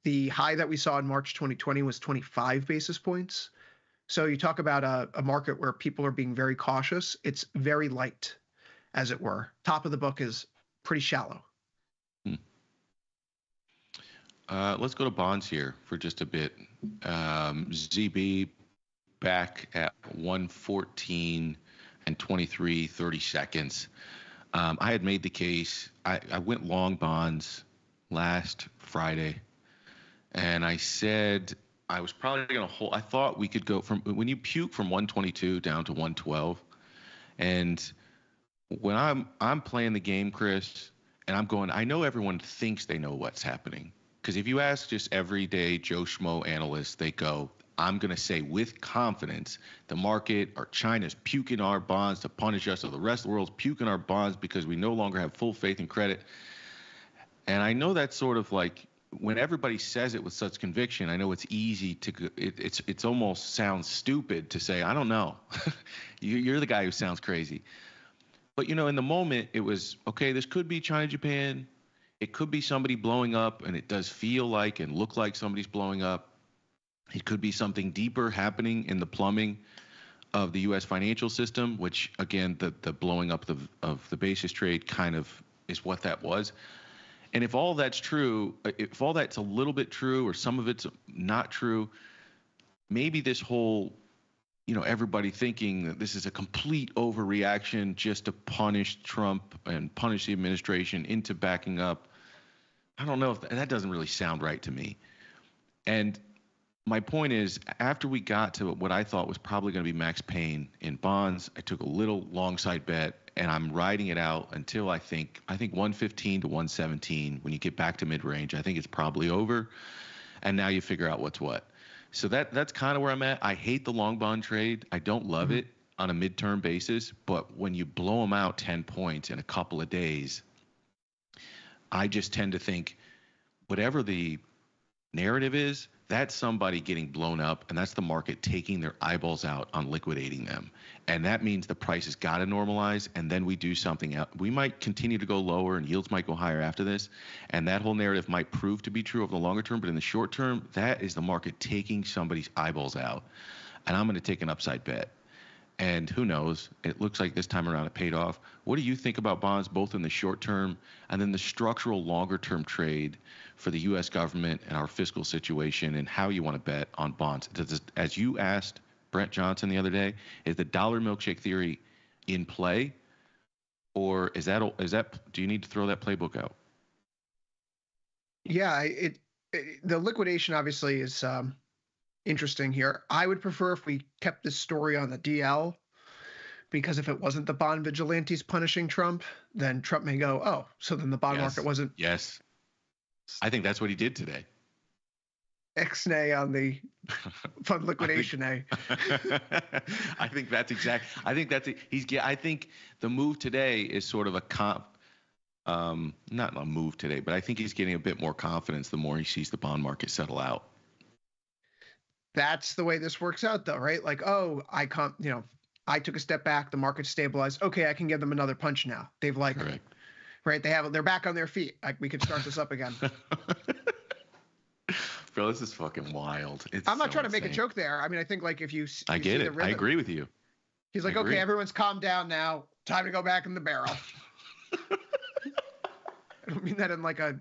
The high that we saw in March 2020 was 25 basis points. So you talk about a market where people are being very cautious. It's very light, as it were. Top of the book is pretty shallow. Let's go to bonds here for just a bit. ZB back at 114 and 23 30 seconds. I had made the case. I went long bonds last Friday, and I said I was probably going to hold. I thought we could go from when you puke from 122 down to 112, and when I'm playing the game, Chris, and I'm going, I know everyone thinks they know what's happening. Because if you ask just everyday Joe Schmo analysts, they go, I'm going to say with confidence, the market or China's puking our bonds to punish us, or the rest of the world's puking our bonds because we no longer have full faith in credit. And I know that's sort of like when everybody says it with such conviction, I know it's easy to, it's almost sounds stupid to say, I don't know. You're the guy who sounds crazy. But, you know, in the moment, it was, okay, this could be China, Japan. It could be somebody blowing up, and it does feel like and look like somebody's blowing up. It could be something deeper happening in the plumbing of the U.S. financial system, which, again, the blowing up of the basis trade kind of is what that was. And if all that's true, if all that's a little bit true or some of it's not true, maybe this whole, you know, everybody thinking that this is a complete overreaction just to punish Trump and punish the administration into backing up. I don't know if that doesn't really sound right to me. And my point is, after we got to what I thought was probably going to be max pain in bonds, I took a little long side bet, and I'm riding it out until I think 115 to 117. When you get back to mid range, I think it's probably over. And now you figure out what's what. So that's kind of where I'm at. I hate the long bond trade. I don't love it on a midterm basis, but when you blow them out 10 points in a couple of days, I just tend to think whatever the narrative is, that's somebody getting blown up, and that's the market taking their eyeballs out on liquidating them. And that means the price has got to normalize, and then we do something else. We might continue to go lower, and yields might go higher after this, and that whole narrative might prove to be true over the longer term, but in the short term, that is the market taking somebody's eyeballs out. And I'm going to take an upside bet. And who knows? It looks like this time around it paid off. What do you think about bonds, both in the short term and then the structural longer term trade for the U.S. government and our fiscal situation, and how you want to bet on bonds? As you asked Brent Johnson the other day, is the dollar milkshake theory in play, or is that do you need to throw that playbook out? Yeah, the liquidation obviously is interesting here. I would prefer if we kept this story on the DL, because if it wasn't the bond vigilantes punishing Trump, then Trump may go, oh, so then the bond market wasn't. Yes. I think that's what he did today. X-nay on the fund liquidation, I think that's exact. I think I think the move today is sort of not a move today, but I think he's getting a bit more confidence the more he sees the bond market settle out. That's the way this works out, though, right? Like, oh, I took a step back, the market stabilized. Okay, I can give them another punch now. They've right? They're back on their feet. Like, we could start this up again. Bro, this is fucking wild. I'm not trying to make a joke there. I mean, I think like if you I get it. I agree with you. He's like, okay, everyone's calmed down now. Time to go back in the barrel. I don't mean that in like I'm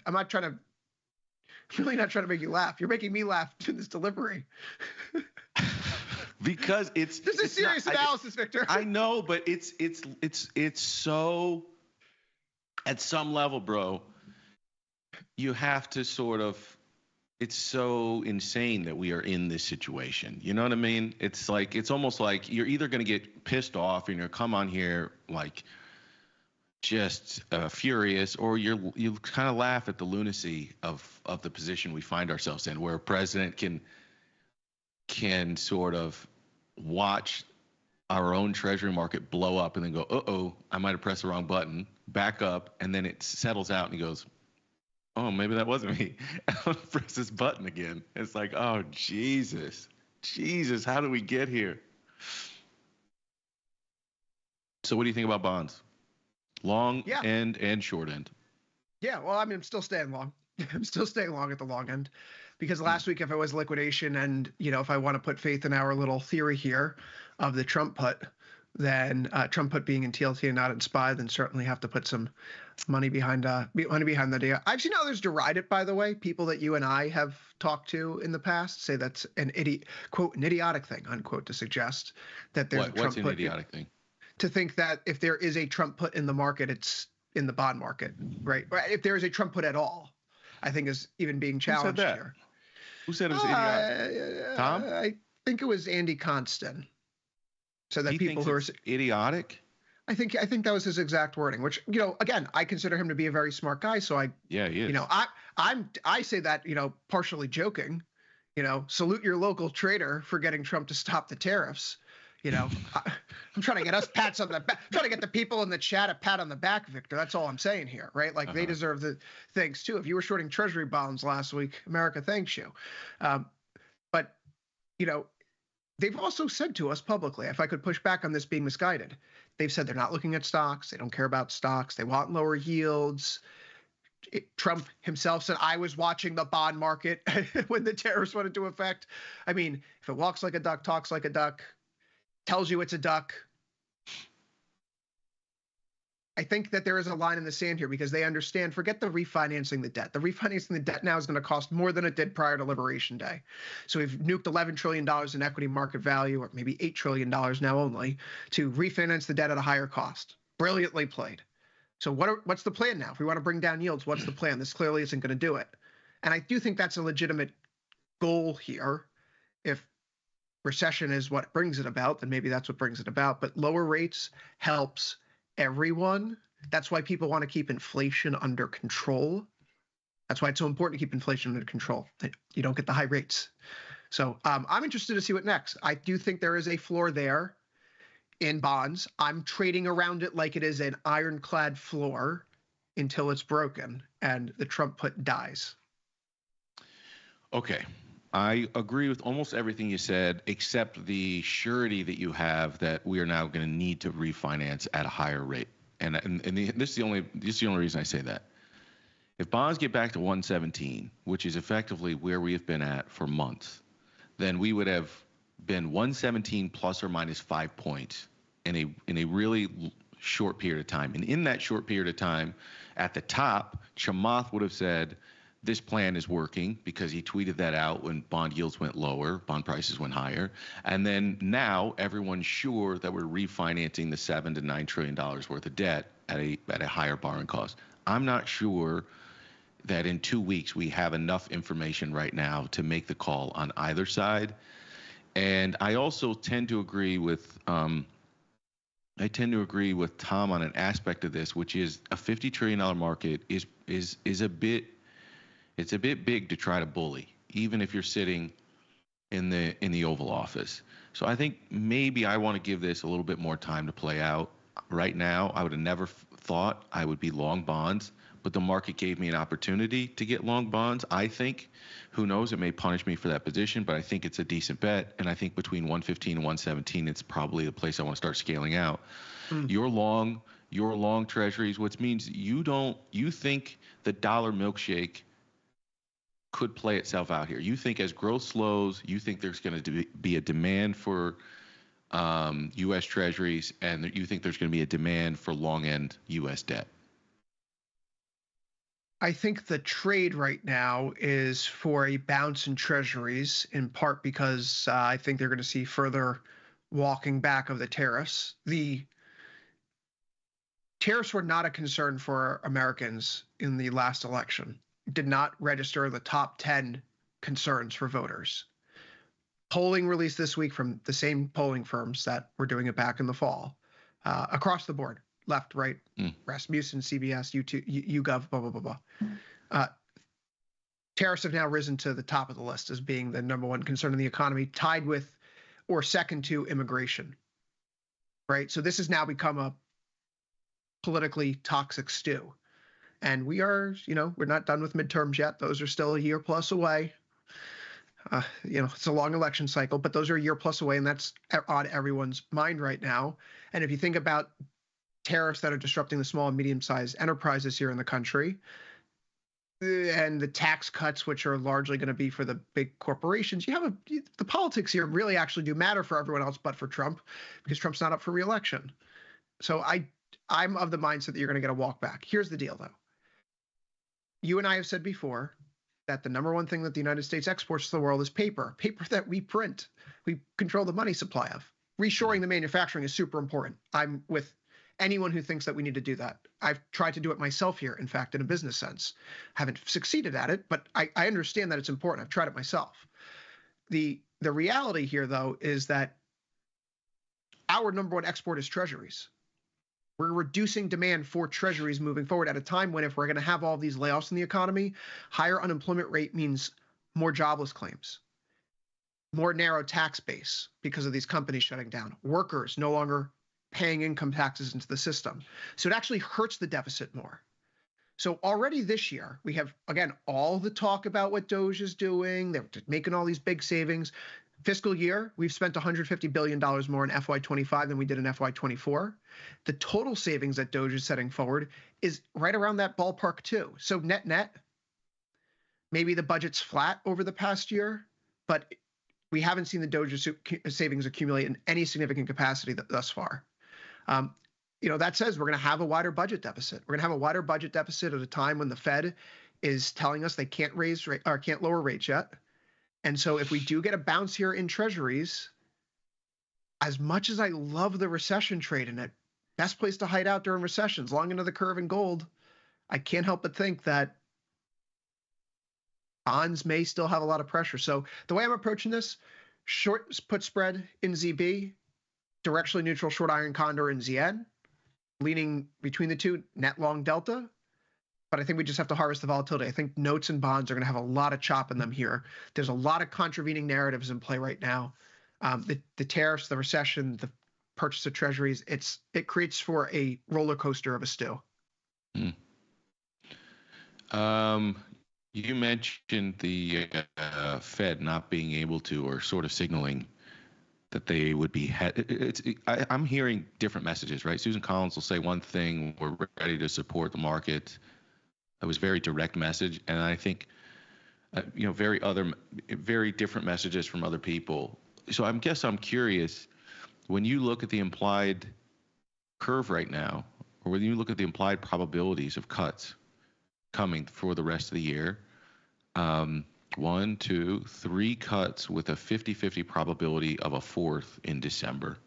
really not trying to make you laugh. You're making me laugh in this delivery. Because this is serious analysis, Victor. I know, but it's so, at some level, bro, you have to sort of, it's so insane that we are in this situation. You know what I mean? It's like, it's almost like you're either going to get pissed off and you're come on here like just furious, or you kind of laugh at the lunacy of the position we find ourselves in, where a president can sort of watch our own treasury market blow up and then go, uh-oh, I might have pressed the wrong button, back up, and then it settles out and he goes, oh, maybe that wasn't me. Press this button again. It's like, oh, Jesus, how did we get here? So what do you think about bonds? Long end and short end. Yeah, well, I mean, I'm still staying long. I'm still staying long at the long end because last week, if it was liquidation and, if I want to put faith in our little theory here of the Trump put, then Trump put being in TLT and not in SPY, then certainly have to put some money behind the data. I've seen others deride it, by the way. People that you and I have talked to in the past say that's an idiotic thing, unquote, to suggest that there's a Trump what's an put. idiotic thing? To think that if there is a Trump put in the market, it's in the bond market, right? If there is a Trump put at all, I think is even being challenged here. Who said it was idiotic? Tom? I think it was Andy Constan. So that He people thinks who are it's idiotic? I think that was his exact wording, which, again, I consider him to be a very smart guy. So he is. I say that, partially joking, salute your local trader for getting Trump to stop the tariffs. I'm trying to get us pats on the back, trying to get the people in the chat a pat on the back, Victor. That's all I'm saying here, right? Like they deserve the things too. If you were shorting treasury bonds last week, America thanks you. But, they've also said to us publicly, if I could push back on this being misguided, they've said they're not looking at stocks. They don't care about stocks. They want lower yields. Trump himself said, I was watching the bond market when the tariffs went into effect. I mean, if it walks like a duck, talks like a duck, tells you it's a duck. I think that there is a line in the sand here because they understand, forget the refinancing the debt. The refinancing the debt now is going to cost more than it did prior to Liberation Day. So we've nuked $11 trillion in equity market value, or maybe $8 trillion now only, to refinance the debt at a higher cost. Brilliantly played. So what's the plan now? If we want to bring down yields, what's the plan? This clearly isn't going to do it. And I do think that's a legitimate goal here. If recession is what brings it about, then maybe that's what brings it about. But lower rates helps everyone. That's why people want to keep inflation under control. That's why it's so important to keep inflation under control. You don't get the high rates. So I'm interested to see what next. I do think there is a floor there in bonds. I'm trading around it like it is an ironclad floor until it's broken and the Trump put dies. Okay. I agree with almost everything you said, except the surety that you have that we are now going to need to refinance at a higher rate. This is the only reason I say that. If bonds get back to 117, which is effectively where we have been at for months, then we would have been 117 plus or minus 5 points in a really short period of time. And in that short period of time, at the top, Chamath would have said, this plan is working, because he tweeted that out when bond yields went lower, bond prices went higher. And then now everyone's sure that we're refinancing the $7 to $9 trillion worth of debt at a higher borrowing cost. I'm not sure that in 2 weeks we have enough information right now to make the call on either side. And I also tend to agree with Tom on an aspect of this, which is a $50 trillion market is a bit. It's a bit big to try to bully, even if you're sitting in the Oval Office. So I think maybe I want to give this a little bit more time to play out. Right now, I would have never thought I would be long bonds, but the market gave me an opportunity to get long bonds. I think, who knows, it may punish me for that position, but I think it's a decent bet. And I think between 115 and 117, it's probably the place I want to start scaling out. Your long treasuries, which means you think the dollar milkshake could play itself out here. You think as growth slows, you think there's going to be a demand for U.S. treasuries, and you think there's going to be a demand for long-end U.S. debt. I think the trade right now is for a bounce in treasuries, in part because I think they're going to see further walking back of the tariffs. The tariffs were not a concern for Americans in the last election. Did not register the top 10 concerns for voters. Polling released this week from the same polling firms that were doing it back in the fall, across the board, left, right, Rasmussen, CBS, YouGov, blah, blah, blah, blah. Tariffs have now risen to the top of the list as being the number one concern in the economy, tied with or second to immigration. right? So this has now become a politically toxic stew. And we are, we're not done with midterms yet. Those are still a year plus away. It's a long election cycle, but those are a year plus away, and that's on everyone's mind right now. And if you think about tariffs that are disrupting the small and medium-sized enterprises here in the country, and the tax cuts, which are largely going to be for the big corporations, the politics here really actually do matter for everyone else but for Trump, because Trump's not up for re-election. So I'm of the mindset that you're going to get a walk back. Here's the deal, though. You and I have said before that the number one thing that the United States exports to the world is paper that we print. We control the money supply of. Reshoring the manufacturing is super important. I'm with anyone who thinks that we need to do that. I've tried to do it myself here, in fact, in a business sense. Haven't succeeded at it, but I understand that it's important. I've tried it myself. The reality here, though, is that our number one export is treasuries. We're reducing demand for treasuries moving forward at a time when, if we're going to have all these layoffs in the economy, higher unemployment rate means more jobless claims, more narrow tax base because of these companies shutting down, workers no longer paying income taxes into the system. So it actually hurts the deficit more. So already this year, we have, again, all the talk about what Doge is doing. They're making all these big savings. Fiscal year, we've spent $150 billion more in FY25 than we did in FY24. The total savings that Doge is setting forward is right around that ballpark too. So net, maybe the budget's flat over the past year, but we haven't seen the Doge savings accumulate in any significant capacity thus far. That says we're going to have a wider budget deficit. We're going to have a wider budget deficit at a time when the Fed is telling us they can't can't lower rates yet. And so if we do get a bounce here in treasuries, as much as I love the recession trade in it, best place to hide out during recessions, long into the curve in gold, I can't help but think that bonds may still have a lot of pressure. So the way I'm approaching this, short put spread in ZB, directionally neutral short iron condor in ZN, leaning between the two, net long delta. But I think we just have to harvest the volatility. I think notes and bonds are going to have a lot of chop in them here. There's a lot of contravening narratives in play right now. The tariffs, the recession, the purchase of treasuries, it creates for a roller coaster of a stew. You mentioned the Fed not being able to, or sort of signaling that they would be. I'm hearing different messages, right? Susan Collins will say one thing: we're ready to support the market. That was very direct message, and I think, very different messages from other people. So I'm curious, when you look at the implied curve right now, or when you look at the implied probabilities of cuts coming for the rest of the year, 1, 2, 3 cuts with a 50-50 probability of a fourth in December.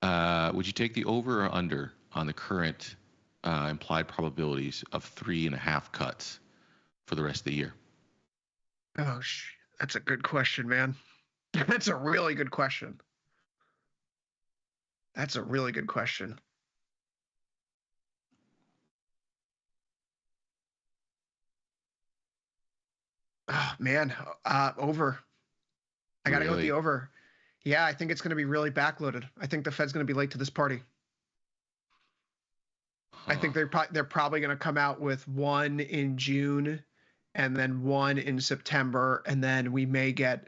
Would you take the over or under on the current implied probabilities of 3.5 cuts for the rest of the year? Oh, that's a good question, man. That's a really good question. Oh, man. Over. I got to go with the over. Yeah, I think it's going to be really backloaded. I think the Fed's going to be late to this party. I think they're probably going to come out with one in June and then one in September, and then we may get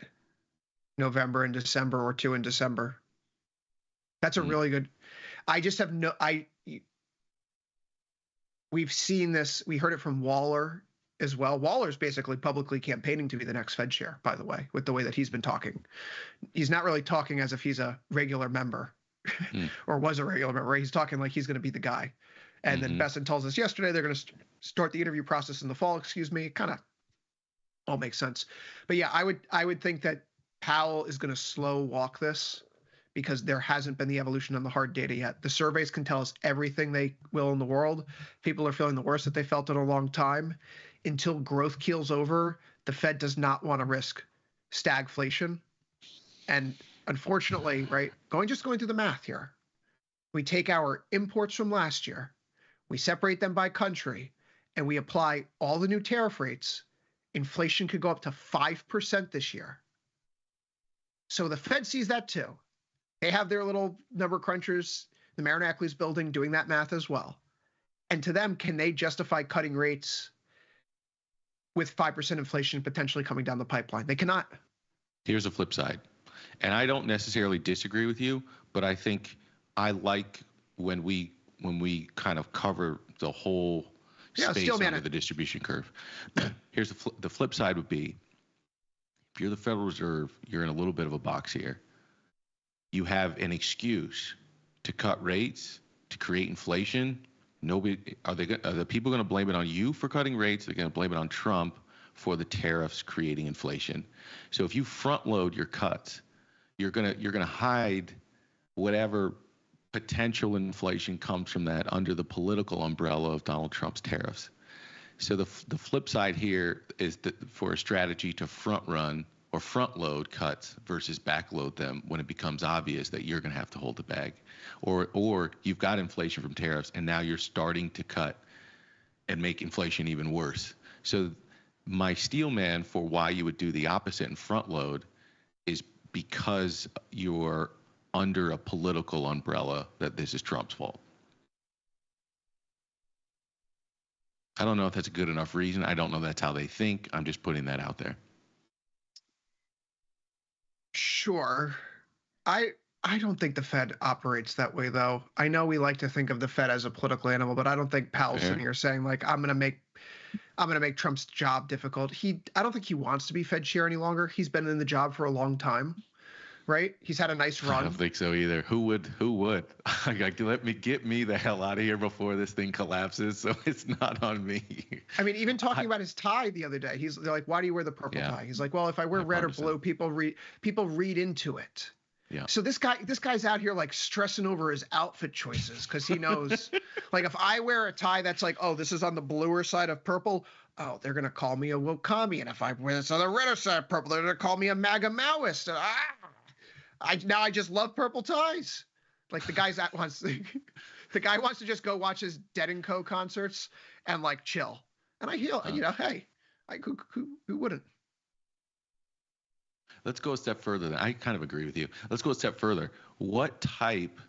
November and December, or 2 in December. That's a really good. I just have we've seen this. We heard it from Waller as well. Waller's basically publicly campaigning to be the next Fed chair, by the way, with the way that he's been talking. He's not really talking as if he's a regular member or was a regular member. He's talking like he's going to be the guy. And then Besson tells us yesterday they're going to start the interview process in the fall. Kind of all makes sense. But yeah, I would think that Powell is going to slow walk this because there hasn't been the evolution on the hard data yet. The surveys can tell us everything they will in the world. People are feeling the worst that they felt in a long time. Until growth keels over, the Fed does not want to risk stagflation. And unfortunately, right, going through the math here, we take our imports from last year, we separate them by country, and we apply all the new tariff rates, inflation could go up to 5% this year. So the Fed sees that too. They have their little number crunchers, the Marinakli's building, doing that math as well. And to them, can they justify cutting rates with 5% inflation potentially coming down the pipeline? They cannot. Here's the flip side. And I don't necessarily disagree with you, but I think I like when we kind of cover the whole space under the distribution curve. Here's the flip side would be, if you're the Federal Reserve, you're in a little bit of a box here. You have an excuse to cut rates, to create inflation. Are the people going to blame it on you for cutting rates? They're going to blame it on Trump for the tariffs creating inflation. So if you front load your cuts, you're gonna hide whatever potential inflation comes from that under the political umbrella of Donald Trump's tariffs. So the flip side here is that for a strategy to front run or front load cuts versus back load them when it becomes obvious that you're going to have to hold the bag, or you've got inflation from tariffs and now you're starting to cut and make inflation even worse. So my steel man for why you would do the opposite and front load is because you're under a political umbrella that this is Trump's fault. I don't know if that's a good enough reason. I don't know that's how they think. I'm just putting that out there. Sure. I don't think the Fed operates that way, though. I know we like to think of the Fed as a political animal, but I don't think Powell's sitting here saying, like, I'm gonna make Trump's job difficult. I don't think he wants to be Fed chair any longer. He's been in the job for a long time, right? He's had a nice run. I don't think so either. Who would? Get me the hell out of here before this thing collapses, so it's not on me. I mean, even talking about his tie the other day, they're like, why do you wear the purple tie? He's like, well, if I wear red or blue, people read into it. Yeah. So this guy's out here like stressing over his outfit choices because he knows, like, if I wear a tie that's like, oh, this is on the bluer side of purple, oh, they're gonna call me a woke commie, and if I wear this on the redder side of purple, they're gonna call me a MAGA Maoist. I just love purple ties. Like the guy wants to just go watch his Dead & Co. concerts and like chill. And hey, who wouldn't? Let's go a step further. Then. I kind of agree with you. Let's go a step further. What type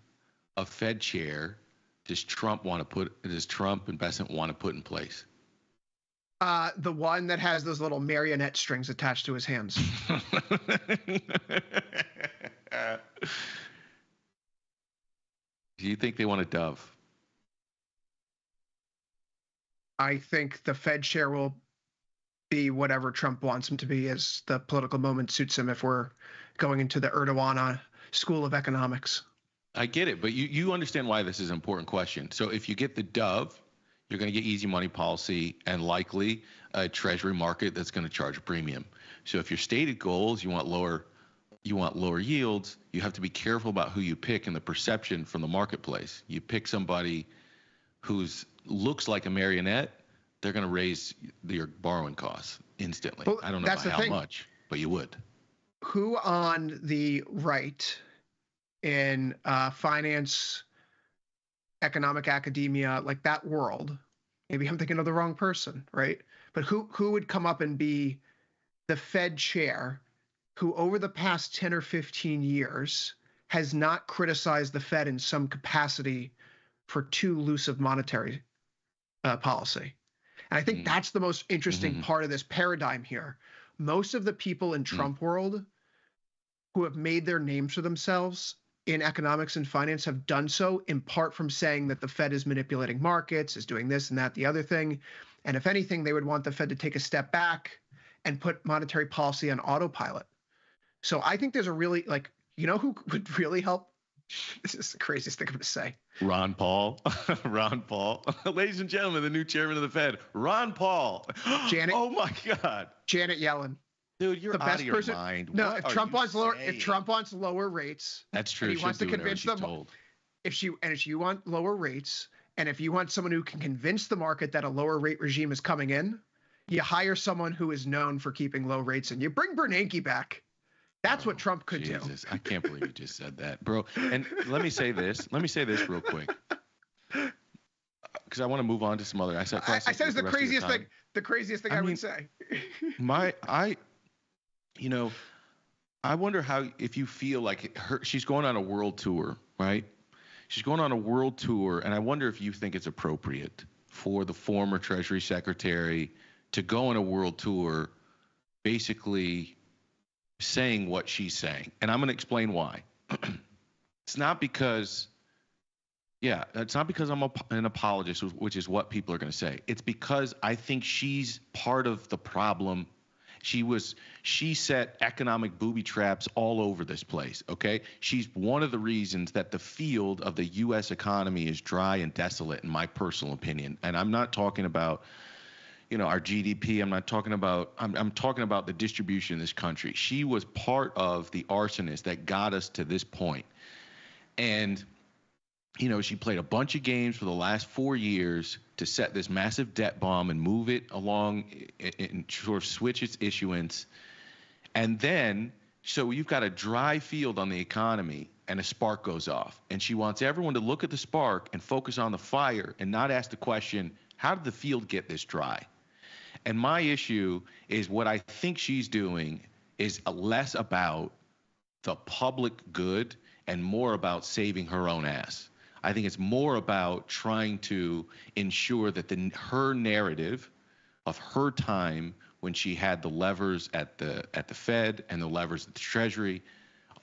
of Fed chair does Trump and Bessent want to put in place? The one that has those little marionette strings attached to his hands. Do you think they want a dove? I think the Fed chair will be whatever Trump wants him to be as the political moment suits him if we're going into the Erdogan school of economics. I get it, but you understand why this is an important question. So if you get the dove, you're going to get easy money policy and likely a treasury market that's going to charge a premium. So if your stated goals, you want lower yields, you have to be careful about who you pick and the perception from the marketplace. You pick somebody who's looks like a marionette, they're going to raise your borrowing costs instantly. Well, I don't know by how much, but you would. Who on the right in finance, economic academia, like that world, maybe I'm thinking of the wrong person, right? But who would come up and be the Fed chair who over the past 10 or 15 years has not criticized the Fed in some capacity for too loose of monetary policy? And I think that's the most interesting part of this paradigm here. Most of the people in Trump world who have made their names for themselves in economics and finance have done so in part from saying that the Fed is manipulating markets, is doing this and that, the other thing. And if anything, they would want the Fed to take a step back and put monetary policy on autopilot. So I think there's a really, like, you know who would really help? This is the craziest thing I'm going to say. Ron Paul. Ron Paul. Ladies and gentlemen, the new chairman of the Fed, Ron Paul. Janet. Oh, my God. Janet Yellen. Dude, you're the out best of your person. mind. No, What if are Trump you wants lower, saying? if Trump wants lower rates, That's true. and he wants to convince them. Told. If you want lower rates, and if you want someone who can convince the market that a lower rate regime is coming in, you hire someone who is known for keeping low rates, and you bring Bernanke back. That's what Trump could do. I can't believe you just said that, bro. And let me say this real quick, because I want to move on to some other. I said it's the craziest thing. The craziest thing I would say. I wonder how, if you feel like she's going on a world tour, right? She's going on a world tour, and I wonder if you think it's appropriate for the former Treasury Secretary to go on a world tour basically saying what she's saying. And I'm going to explain why. It's not because, it's not because I'm an apologist, which is what people are going to say. It's because I think she's part of the problem. She set economic booby traps all over this place, okay? She's one of the reasons that the field of the U.S. economy is dry and desolate, in my personal opinion. And I'm not talking about, our GDP. I'm not talking about, I'm talking about the distribution in this country. She was part of the arsonist that got us to this point. And she played a bunch of games for the last 4 years to set this massive debt bomb and move it along and sort of switch its issuance. And then, so you've got a dry field on the economy and a spark goes off. And she wants everyone to look at the spark and focus on the fire and not ask the question, how did the field get this dry? And my issue is what I think she's doing is less about the public good and more about saving her own ass. I think it's more about trying to ensure that her narrative of her time when she had the levers at the Fed and the levers at the Treasury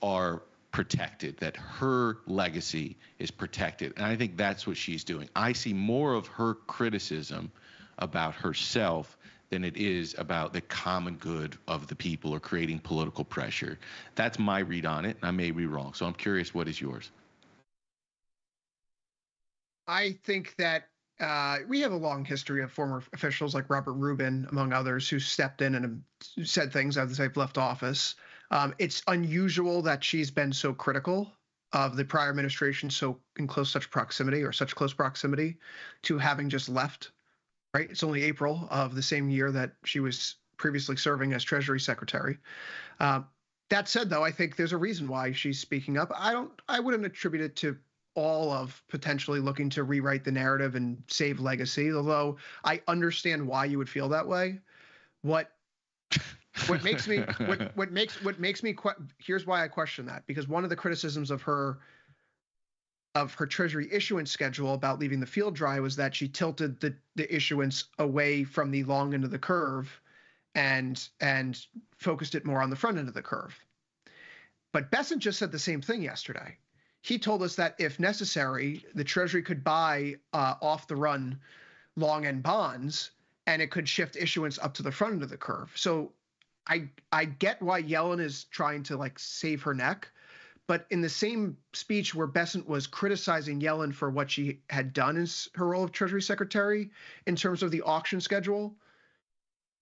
are protected, that her legacy is protected. And I think that's what she's doing. I see more of her criticism about herself than it is about the common good of the people or creating political pressure. That's my read on it. I may be wrong. So I'm curious, what is yours? I think that we have a long history of former officials like Robert Rubin, among others, who stepped in and said things as they've left office. It's unusual that she's been so critical of the prior administration, so in such close proximity to having just left, right? It's only April of the same year that she was previously serving as Treasury Secretary. That said, though, I think there's a reason why she's speaking up. I wouldn't attribute it to all of potentially looking to rewrite the narrative and save legacy, although I understand why you would feel that way. What makes me here's why I question that, because one of the criticisms of her Treasury issuance schedule about leaving the field dry was that she tilted the issuance away from the long end of the curve and focused it more on the front end of the curve. But Bessent just said the same thing yesterday. He told us that if necessary, the Treasury could buy off-the-run long-end bonds, and it could shift issuance up to the front end of the curve. So I get why Yellen is trying to save her neck, but in the same speech where Bessent was criticizing Yellen for what she had done as her role of Treasury Secretary in terms of the auction schedule,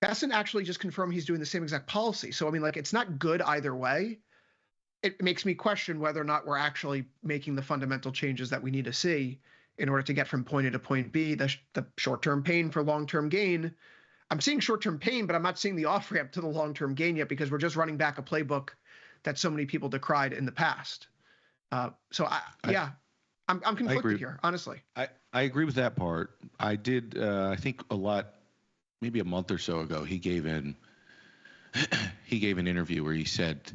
Bessent actually just confirmed he's doing the same exact policy. So I mean, it's not good either way. It makes me question whether or not we're actually making the fundamental changes that we need to see in order to get from point A to point B. The short-term pain for long-term gain. I'm seeing short-term pain, but I'm not seeing the off-ramp to the long-term gain yet, because we're just running back a playbook that so many people decried in the past. I'm conflicted here, honestly. I agree with that part. I did, I think maybe a month or so ago, he gave an interview where he said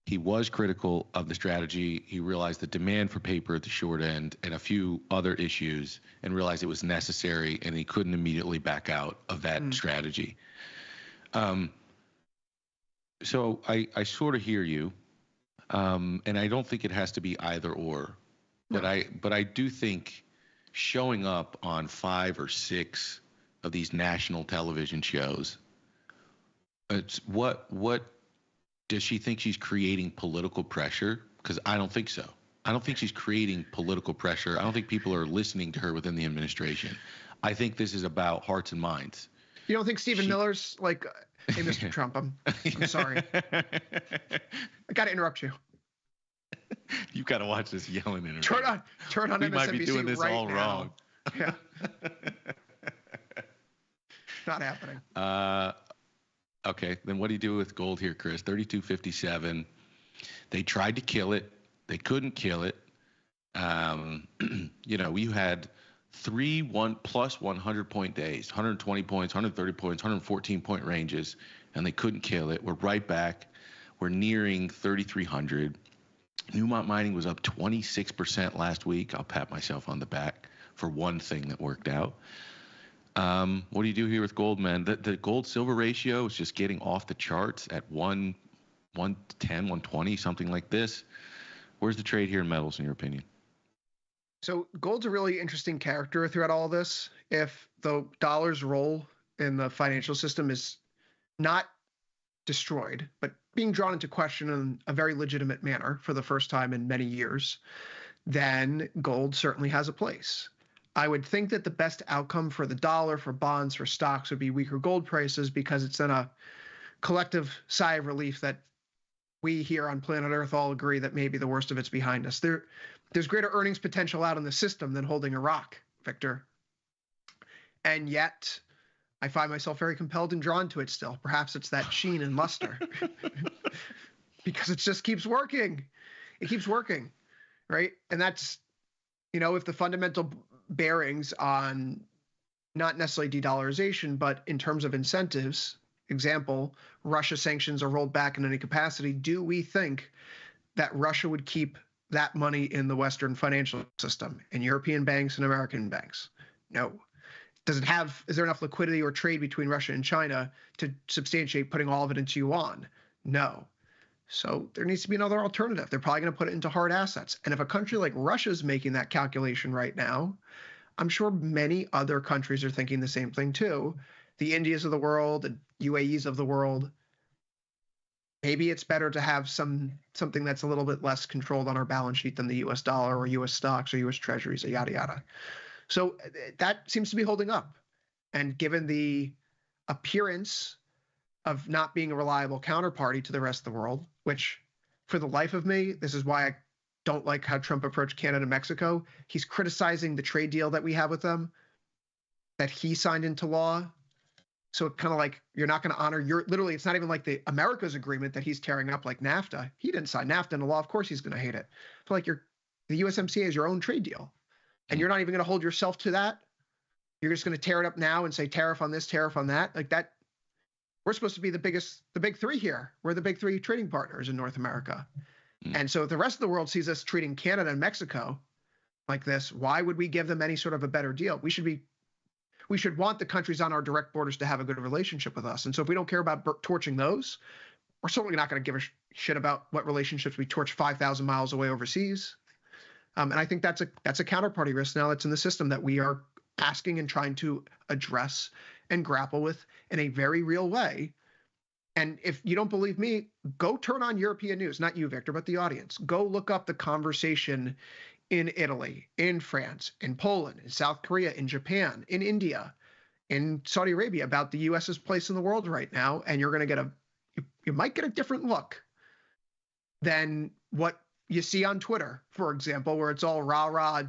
he was critical of the strategy. He realized the demand for paper at the short end and a few other issues, and realized it was necessary, and he couldn't immediately back out of that strategy. So I sort of hear you, and I don't think it has to be either or, but I do think showing up on 5 or 6 of these national television shows, it's what does she think she's creating political pressure? Because I don't think so. I don't think she's creating political pressure. I don't think people are listening to her within the administration. I think this is about hearts and minds. You don't think Stephen Miller's like, hey, Mr. Trump, I'm sorry. I got to interrupt you. You've got to watch this Yellen interview. Turn on we MSNBC might be doing this right all now. wrong. Yeah. Not happening. Okay, then what do you do with gold here, Chris? 32.57. They tried to kill it. They couldn't kill it. You had 3 1+ 100-point days, 120 points, 130 points, 114-point ranges, and they couldn't kill it. We're right back We're nearing 3,300. Newmont Mining was up 26% last week. I'll pat myself on the back for one thing that worked out. What do you do here with gold, man? The gold-silver ratio is just getting off the charts at 110, 120, something like this. Where's the trade here in metals, in your opinion? So gold's a really interesting character throughout all this. If the dollar's role in the financial system is not destroyed, but being drawn into question in a very legitimate manner for the first time in many years, then gold certainly has a place. I would think that the best outcome for the dollar, for bonds, for stocks would be weaker gold prices, because it's then a collective sigh of relief that we here on planet Earth all agree that maybe the worst of it's behind us. There's greater earnings potential out in the system than holding a rock, Victor. And yet, I find myself very compelled and drawn to it still. Perhaps it's that sheen and luster. Because it just keeps working. It keeps working, right? And that's, if the fundamental bearings on not necessarily de-dollarization, but in terms of incentives, example, Russia sanctions are rolled back in any capacity, do we think that Russia would keep that money in the Western financial system, in European banks and American banks? No. Is there enough liquidity or trade between Russia and China to substantiate putting all of it into yuan? No. So there needs to be another alternative. They're probably going to put it into hard assets. And if a country like Russia is making that calculation right now, I'm sure many other countries are thinking the same thing too. The Indias of the world, the UAEs of the world. Maybe it's better to have something that's a little bit less controlled on our balance sheet than the US dollar or US stocks or US treasuries, or yada, yada. So that seems to be holding up. And given the appearance of not being a reliable counterparty to the rest of the world, which for the life of me, this is why I don't like how Trump approached Canada and Mexico. He's criticizing the trade deal that we have with them, that he signed into law. So it kind of like, you're not going to honor literally, it's not even like the America's agreement that he's tearing up, like NAFTA. He didn't sign NAFTA into law. Of course he's going to hate it. So like the USMCA is your own trade deal. And you're not even going to hold yourself to that. You're just going to tear it up now and say tariff on this, tariff on that. Like that, we're supposed to be the big three here. We're the big three trading partners in North America. And so if the rest of the world sees us treating Canada and Mexico like this, why would we give them any sort of a better deal? We should want the countries on our direct borders to have a good relationship with us. And so if we don't care about torching those, we're certainly not going to give a shit about what relationships we torch 5,000 miles away overseas. And I think that's a counterparty risk now that's in the system that we are asking and trying to address and grapple with in a very real way. And if you don't believe me, go turn on European news, not you, Victor, but the audience. Go look up the conversation in Italy, in France, in Poland, in South Korea, in Japan, in India, in Saudi Arabia about the U.S.'s place in the world right now. And you're going to get you might get a different look than what you see on Twitter, for example, where it's all rah-rah,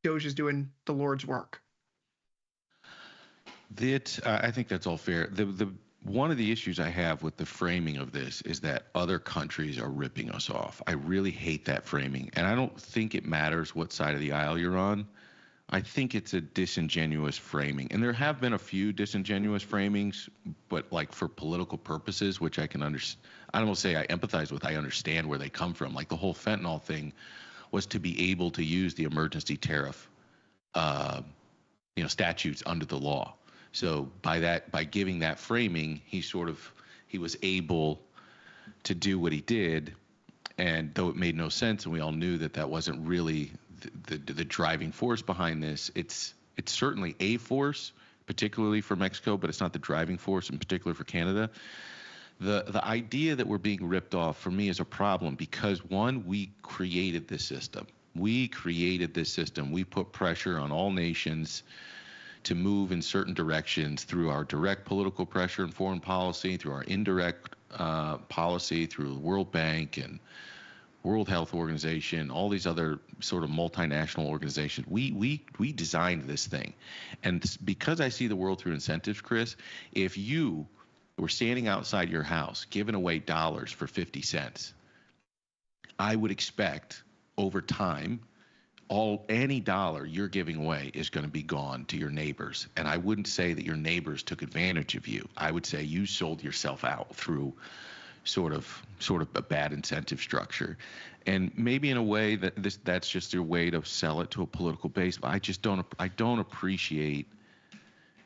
Doge is doing the Lord's work. I think that's all fair. One of the issues I have with the framing of this is that other countries are ripping us off. I really hate that framing, and I don't think it matters what side of the aisle you're on. I think it's a disingenuous framing, and there have been a few disingenuous framings, but like for political purposes, which I can understand. I don't want to say I empathize with. I understand where they come from. Like the whole fentanyl thing was to be able to use the emergency tariff, statutes under the law. So by giving that framing, he was able to do what he did, and though it made no sense, and we all knew that wasn't really the driving force behind this. It's certainly a force, particularly for Mexico, but it's not the driving force, in particular for Canada. The idea that we're being ripped off for me is a problem because one, we created this system. We put pressure on all nations to move in certain directions through our direct political pressure and foreign policy, through our indirect policy, through the World Bank and World Health Organization, all these other sort of multinational organizations. We designed this thing. And because I see the world through incentives, Chris, if you were standing outside your house giving away dollars for 50 cents, I would expect over time any dollar you're giving away is going to be gone to your neighbors. And I wouldn't say that your neighbors took advantage of you. I would say you sold yourself out through sort of a bad incentive structure. And maybe in a way that's just their way to sell it to a political base. But I don't appreciate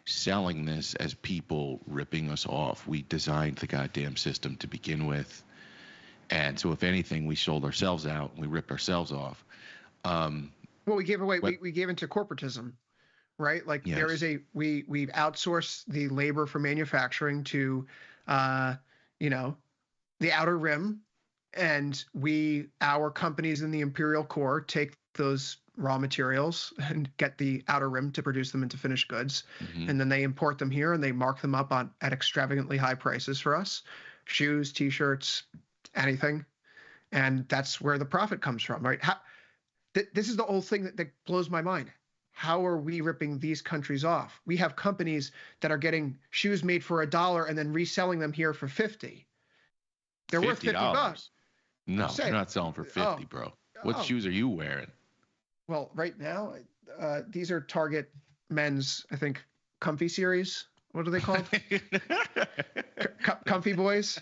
selling this as people ripping us off. We designed the goddamn system to begin with. And so if anything, we sold ourselves out, we ripped ourselves off. Well, we gave away, we gave into corporatism, right? Like there is we've outsourced the labor for manufacturing to, the outer rim, and our companies in the imperial core take those raw materials and get the outer rim to produce them into finished goods. And then they import them here and they mark them up at extravagantly high prices for us. Shoes, t-shirts, anything. And that's where the profit comes from, right? This is the whole thing that blows my mind. How are we ripping these countries off? We have companies that are getting shoes made for $1 and then reselling them here for $50. They're worth $50. No, you're not selling for 50, bro. What shoes are you wearing? Well, right now, these are Target men's, I think, comfy series. What are they called? Comfy boys.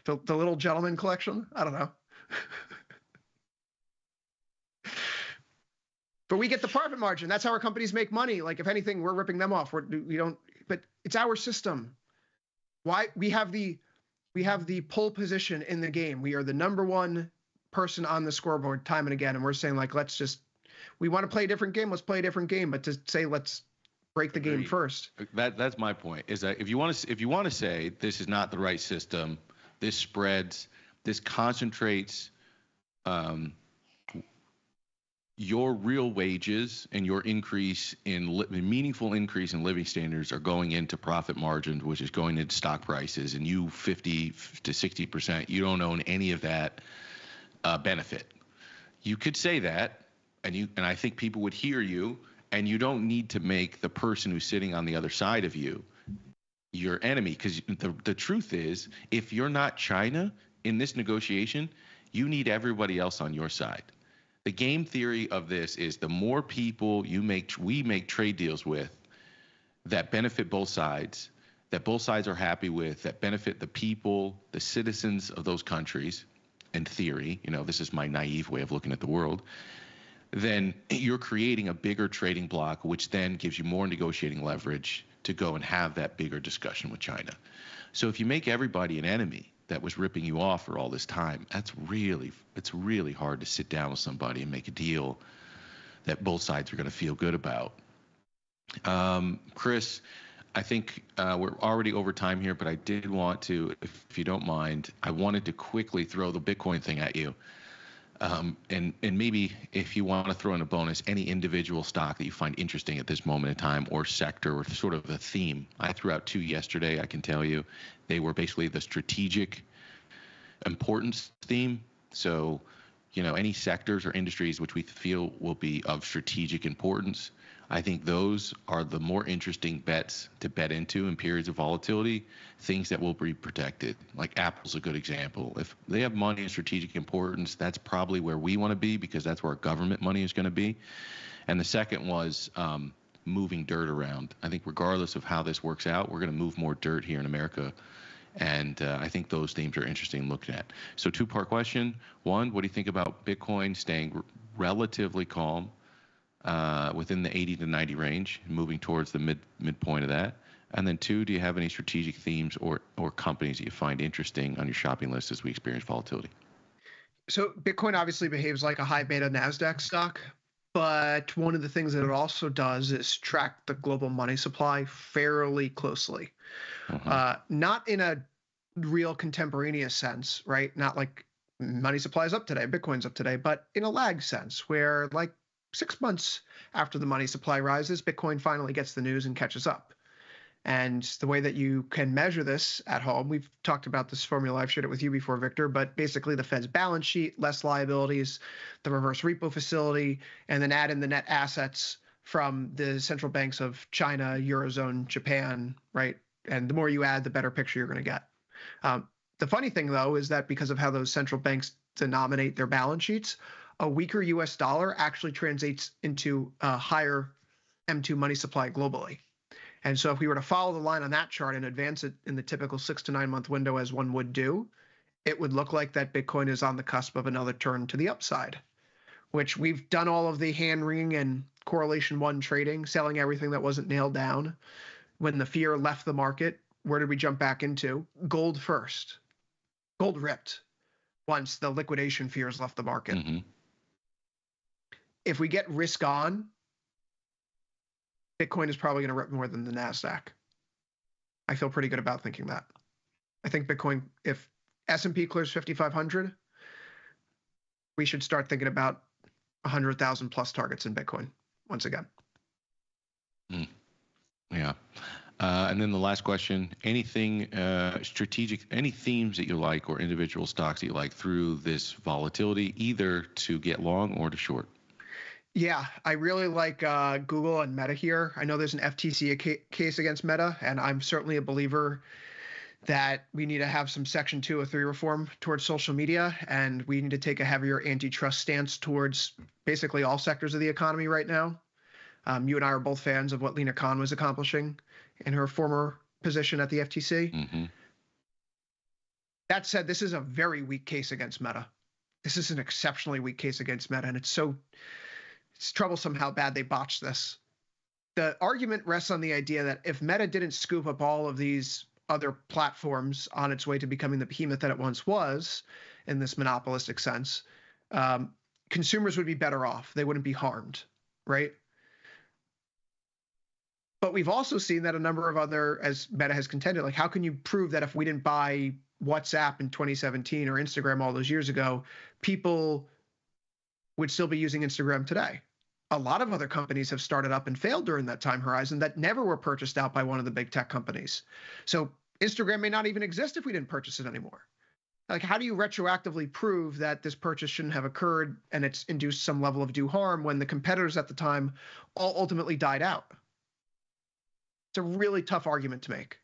the little gentleman collection. I don't know. But we get the profit margin. That's how our companies make money. Like, if anything, we're ripping them off. We don't. But it's our system. Why we have the pole position in the game. We are the number one person on the scoreboard time and again, and we're saying, like, we want to play a different game. Let's play a different game. But to say let's break the game first. That's my point. Is that if you want to say this is not the right system, this spreads, this concentrates. Your real wages and your meaningful increase in living standards are going into profit margins, which is going into stock prices, and you 50 to 60%, you don't own any of that benefit. You could say that, and I think people would hear you, and you don't need to make the person who's sitting on the other side of you your enemy, because the truth is, if you're not China in this negotiation, you need everybody else on your side. The game theory of this is the more people we make trade deals with that benefit both sides, that both sides are happy with, that benefit the people, the citizens of those countries, in theory, this is my naive way of looking at the world, then you're creating a bigger trading bloc, which then gives you more negotiating leverage to go and have that bigger discussion with China. So if you make everybody an enemy that was ripping you off for all this time, it's really hard to sit down with somebody and make a deal that both sides are going to feel good about. Chris, I think we're already over time here, but I did want to, if you don't mind, I wanted to quickly throw the Bitcoin thing at you. And maybe if you want to throw in a bonus, any individual stock that you find interesting at this moment in time, or sector, or sort of a theme. I threw out 2 yesterday, I can tell you. They were basically the strategic importance theme. So, any sectors or industries which we feel will be of strategic importance, I think those are the more interesting bets to bet into in periods of volatility, things that will be protected. Like Apple's a good example. If they have money and strategic importance, that's probably where we want to be, because that's where our government money is going to be. And the second was moving dirt around. I think regardless of how this works out, we're going to move more dirt here in America. And I think those themes are interesting looking at. So 2-part question. 1, what do you think about Bitcoin staying relatively calm within the 80 to 90 range, moving towards the midpoint of that? And then 2, do you have any strategic themes or companies that you find interesting on your shopping list as we experience volatility? So Bitcoin obviously behaves like a high beta NASDAQ stock, but one of the things that it also does is track the global money supply fairly closely. Not in a real contemporaneous sense, right? Not like money supply is up today, Bitcoin's up today, but in a lag sense where, like, 6 months after the money supply rises, Bitcoin finally gets the news and catches up. And the way that you can measure this at home, we've talked about this formula, I've shared it with you before, Victor, but basically the Fed's balance sheet, less liabilities, the reverse repo facility, and then add in the net assets from the central banks of China, Eurozone, Japan, right? And the more you add, the better picture you're going to get. The funny thing, though, is that because of how those central banks denominate their balance sheets, a weaker US dollar actually translates into a higher M2 money supply globally. And so if we were to follow the line on that chart and advance it in the typical 6 to 9 month window as one would do, it would look like that Bitcoin is on the cusp of another turn to the upside, which we've done all of the hand wringing and correlation one trading, selling everything that wasn't nailed down. When the fear left the market, where did we jump back into? Gold first. Gold ripped once the liquidation fears left the market. If we get risk on, Bitcoin is probably going to rip more than the NASDAQ. I feel pretty good about thinking that. I think Bitcoin, if S&P clears 5,500, we should start thinking about 100,000 plus targets in Bitcoin once again. Yeah. And then the last question, anything strategic, any themes that you like or individual stocks that you like through this volatility, either to get long or to short? Yeah, I really like Google and Meta here. I know there's an FTC case against Meta, and I'm certainly a believer that we need to have some Section 203 reform towards social media, and we need to take a heavier antitrust stance towards basically all sectors of the economy right now. You and I are both fans of what Lena Khan was accomplishing in her former position at the FTC. That said, this is a very weak case against Meta. This is an exceptionally weak case against Meta, and it's troublesome how bad they botched this. The argument rests on the idea that if Meta didn't scoop up all of these other platforms on its way to becoming the behemoth that it once was, in this monopolistic sense, consumers would be better off. They wouldn't be harmed, right? But we've also seen that a number of other, as Meta has contended, like how can you prove that if we didn't buy WhatsApp in 2017 or Instagram all those years ago, people would still be using Instagram today? A lot of other companies have started up and failed during that time horizon that never were purchased out by one of the big tech companies. So Instagram may not even exist if we didn't purchase it anymore. Like, how do you retroactively prove that this purchase shouldn't have occurred and it's induced some level of due harm when the competitors at the time all ultimately died out? It's a really tough argument to make.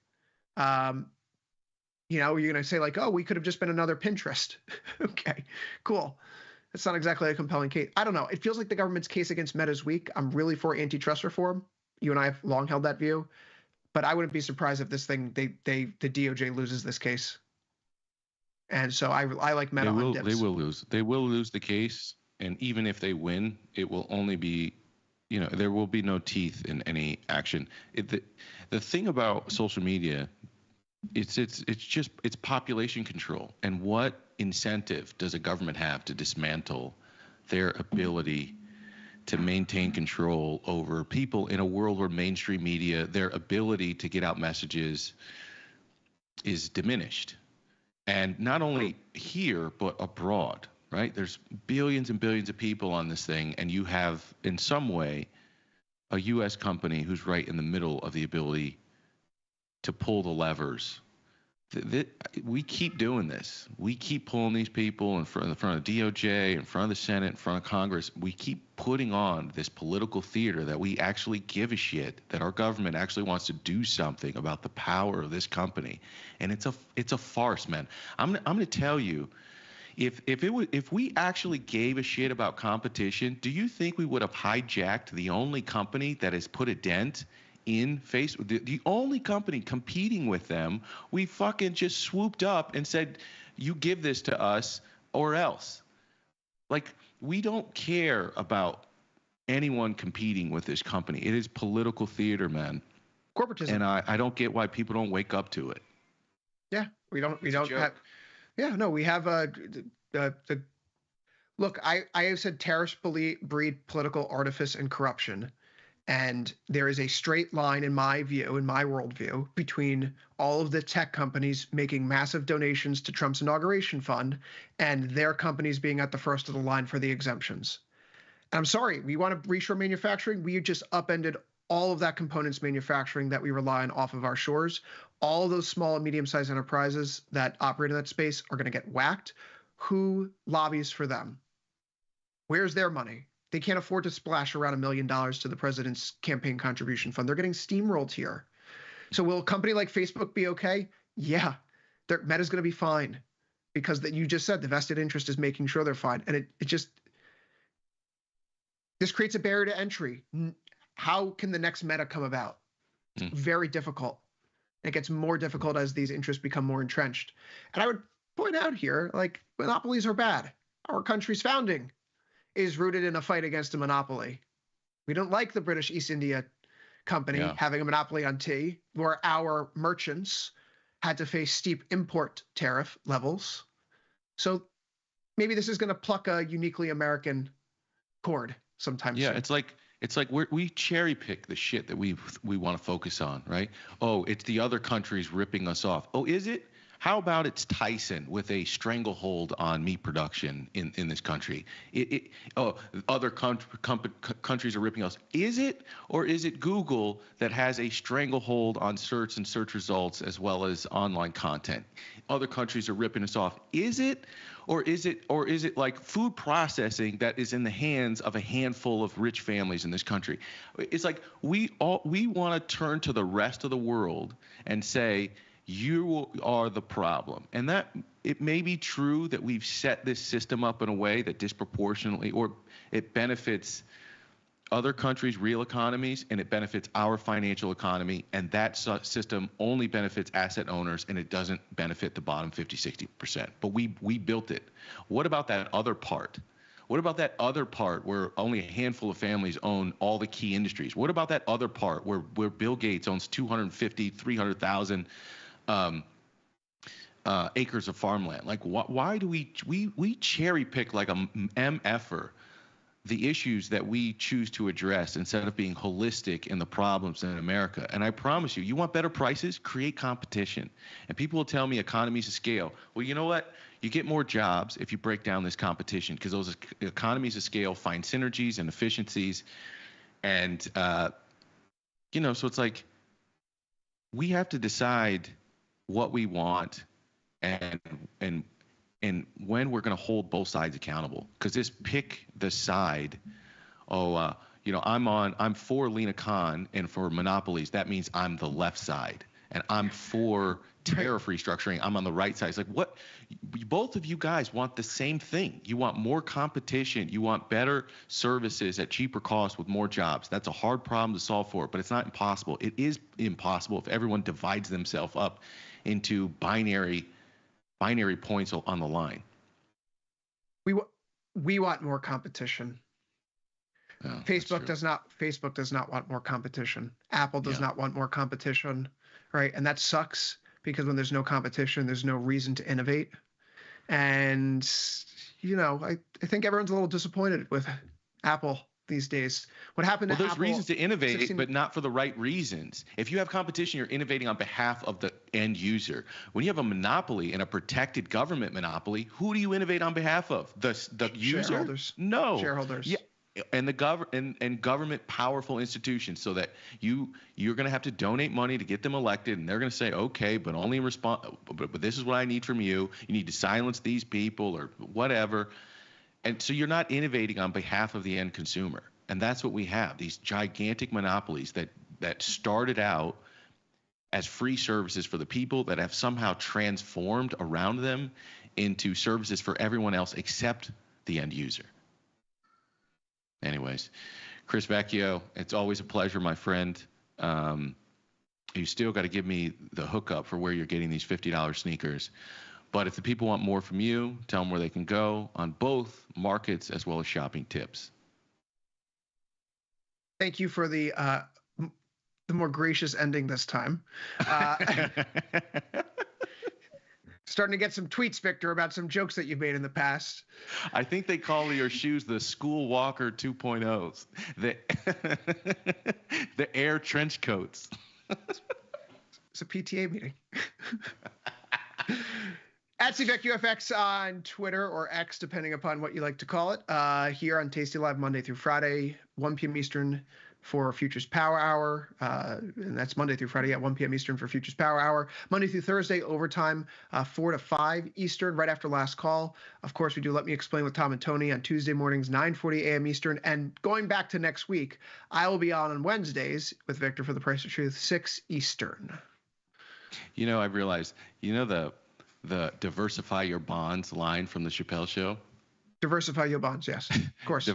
You're going to say like, oh, we could have just been another Pinterest. Okay, cool. It's not exactly a compelling case. I don't know. It feels like the government's case against Meta is weak. I'm really for antitrust reform. You and I have long held that view, but I wouldn't be surprised if this thing, the DOJ loses this case. And so I like Meta on dips. They will lose. They will lose the case, and even if they win, it will only be, there will be no teeth in any action. The thing about social media, it's population control. And what incentive does a government have to dismantle their ability to maintain control over people in a world where mainstream media, their ability to get out messages is diminished? And not only here, but abroad, right? There's billions and billions of people on this thing, and you have, in some way, a U.S. company who's right in the middle of the ability to pull the levers. We keep doing this. We keep pulling these people in front of DOJ, in front of the Senate, in front of Congress. We keep putting on this political theater that we actually give a shit, that our government actually wants to do something about the power of this company, and it's a farce, man. I'm going to tell you, if we actually gave a shit about competition, do you think we would have hijacked the only company that has put a dent in Facebook, the only company competing with them? We fucking just swooped up and said, you give this to us or else. Like, we don't care about anyone competing with this company. It is political theater, man. Corporatism. And I don't get why people don't wake up to it. Yeah, we don't have. Yeah, no, we have look. I have said tariffs breed political artifice and corruption. And there is a straight line in my view, in my worldview, between all of the tech companies making massive donations to Trump's inauguration fund and their companies being at the first of the line for the exemptions. And I'm sorry, we want to reshore manufacturing. We just upended all of that components manufacturing that we rely on off of our shores. All of those small and medium-sized enterprises that operate in that space are going to get whacked. Who lobbies for them? Where's their money? They can't afford to splash around $1 million to the president's campaign contribution fund. They're getting steamrolled here. So will a company like Facebook be okay? Yeah, Meta's going to be fine, because you just said the vested interest is making sure they're fine. And this creates a barrier to entry. How can the next Meta come about? It's very difficult. It gets more difficult as these interests become more entrenched. And I would point out here, like, monopolies are bad. Our country's founding is rooted in a fight against a monopoly. We don't like the British East India Company having a monopoly on tea, where our merchants had to face steep import tariff levels. So maybe this is going to pluck a uniquely American chord sometime soon. It's like we cherry pick the shit that we want to focus on, right? Oh, it's the other countries ripping us off. Oh, is it? How about it's Tyson with a stranglehold on meat production in this country? Other countries are ripping us. Is it? Or is it Google that has a stranglehold on search and search results as well as online content? Other countries are ripping us off. Is it? Or is it like food processing that is in the hands of a handful of rich families in this country? It's like we want to turn to the rest of the world and say, you are the problem. And that it may be true that we've set this system up in a way that disproportionately, or it benefits other countries' real economies and it benefits our financial economy, and that system only benefits asset owners and it doesn't benefit the bottom 50-60%. But we built it. What about that other part? What about that other part where only a handful of families own all the key industries? What about that other part where Bill Gates owns 250, 300,000 acres of farmland? Like, why do we cherry pick like a MFer the issues that we choose to address instead of being holistic in the problems in America? And I promise you, you want better prices? Create competition. And people will tell me economies of scale. Well, you know what? You get more jobs if you break down this competition, because those economies of scale find synergies and efficiencies. And, so it's like we have to decide what we want and when we're going to hold both sides accountable. Because this pick the side, I'm for Lena Khan and for monopolies. That means I'm the left side, and I'm for tariff restructuring. I'm on the right side. It's like, what? Both of you guys want the same thing. You want more competition. You want better services at cheaper costs with more jobs. That's a hard problem to solve for, but it's not impossible. It is impossible if everyone divides themselves up into binary points on the line. We want more competition. Facebook does not want more competition. Apple does not want more competition, right? And that sucks, because when there's no competition, there's no reason to innovate. And I think everyone's a little disappointed with Apple these days. What happened to Apple? Well, there's reasons to innovate, but not for the right reasons. If you have competition, you're innovating on behalf of the end user. When you have a monopoly and a protected government monopoly, who do you innovate on behalf of? The user? Shareholders. No. Shareholders. Yeah. And the and government powerful institutions, so that you're going to have to donate money to get them elected, and they're going to say, okay, but only in response. But this is what I need from you. You need to silence these people or whatever. And so you're not innovating on behalf of the end consumer. And that's what we have, these gigantic monopolies that started out as free services for the people that have somehow transformed around them into services for everyone else except the end user. Anyways, Chris Vecchio, it's always a pleasure, my friend. You still got to give me the hookup for where you're getting these $50 sneakers. But if the people want more from you, tell them where they can go on both markets as well as shopping tips. Thank you for the more gracious ending this time. Starting to get some tweets, Victor, about some jokes that you've made in the past. I think they call your shoes the School Walker 2.0s, the Air trench coats. It's a PTA meeting. At CVecUFX on Twitter, or X, depending upon what you like to call it. Here on Tasty Live, Monday through Friday, 1 p.m. Eastern for Futures Power Hour. And that's Monday through Friday at 1 p.m. Eastern for Futures Power Hour. Monday through Thursday, overtime, 4 to 5 Eastern, right after last call. Of course, we do Let Me Explain with Tom and Tony on Tuesday mornings, 9:40 a.m. Eastern. And going back to next week, I will be on Wednesdays with Victor for The Price of Truth, 6 Eastern. I've realized, the diversify your bonds line from the Chappelle Show? Diversify your bonds, yes, of course.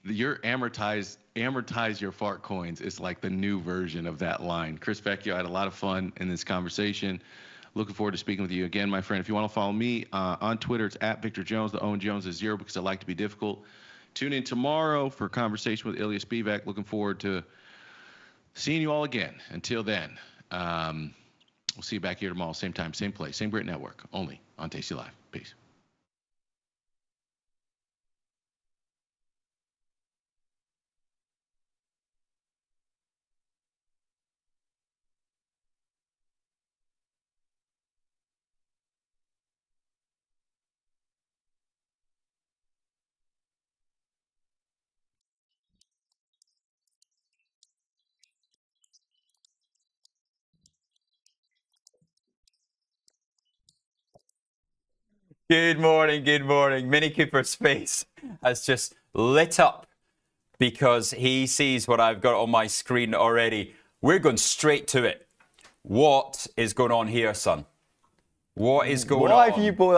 Your amortize your fart coins is like the new version of that line. Chris Vecchio, I had a lot of fun in this conversation. Looking forward to speaking with you again, my friend. If you want to follow me on Twitter, it's at Victor Jones. The Owen Jones is 0 because I like to be difficult. Tune in tomorrow for a conversation with Ilya Spivak. Looking forward to seeing you all again. Until then, we'll see you back here tomorrow, same time, same place, same great network, only on Tasty Live. Peace. Good morning, good morning. Mini Cooper's face has just lit up because he sees what I've got on my screen already. We're going straight to it. What is going on here, son? What is going on? What have you bought?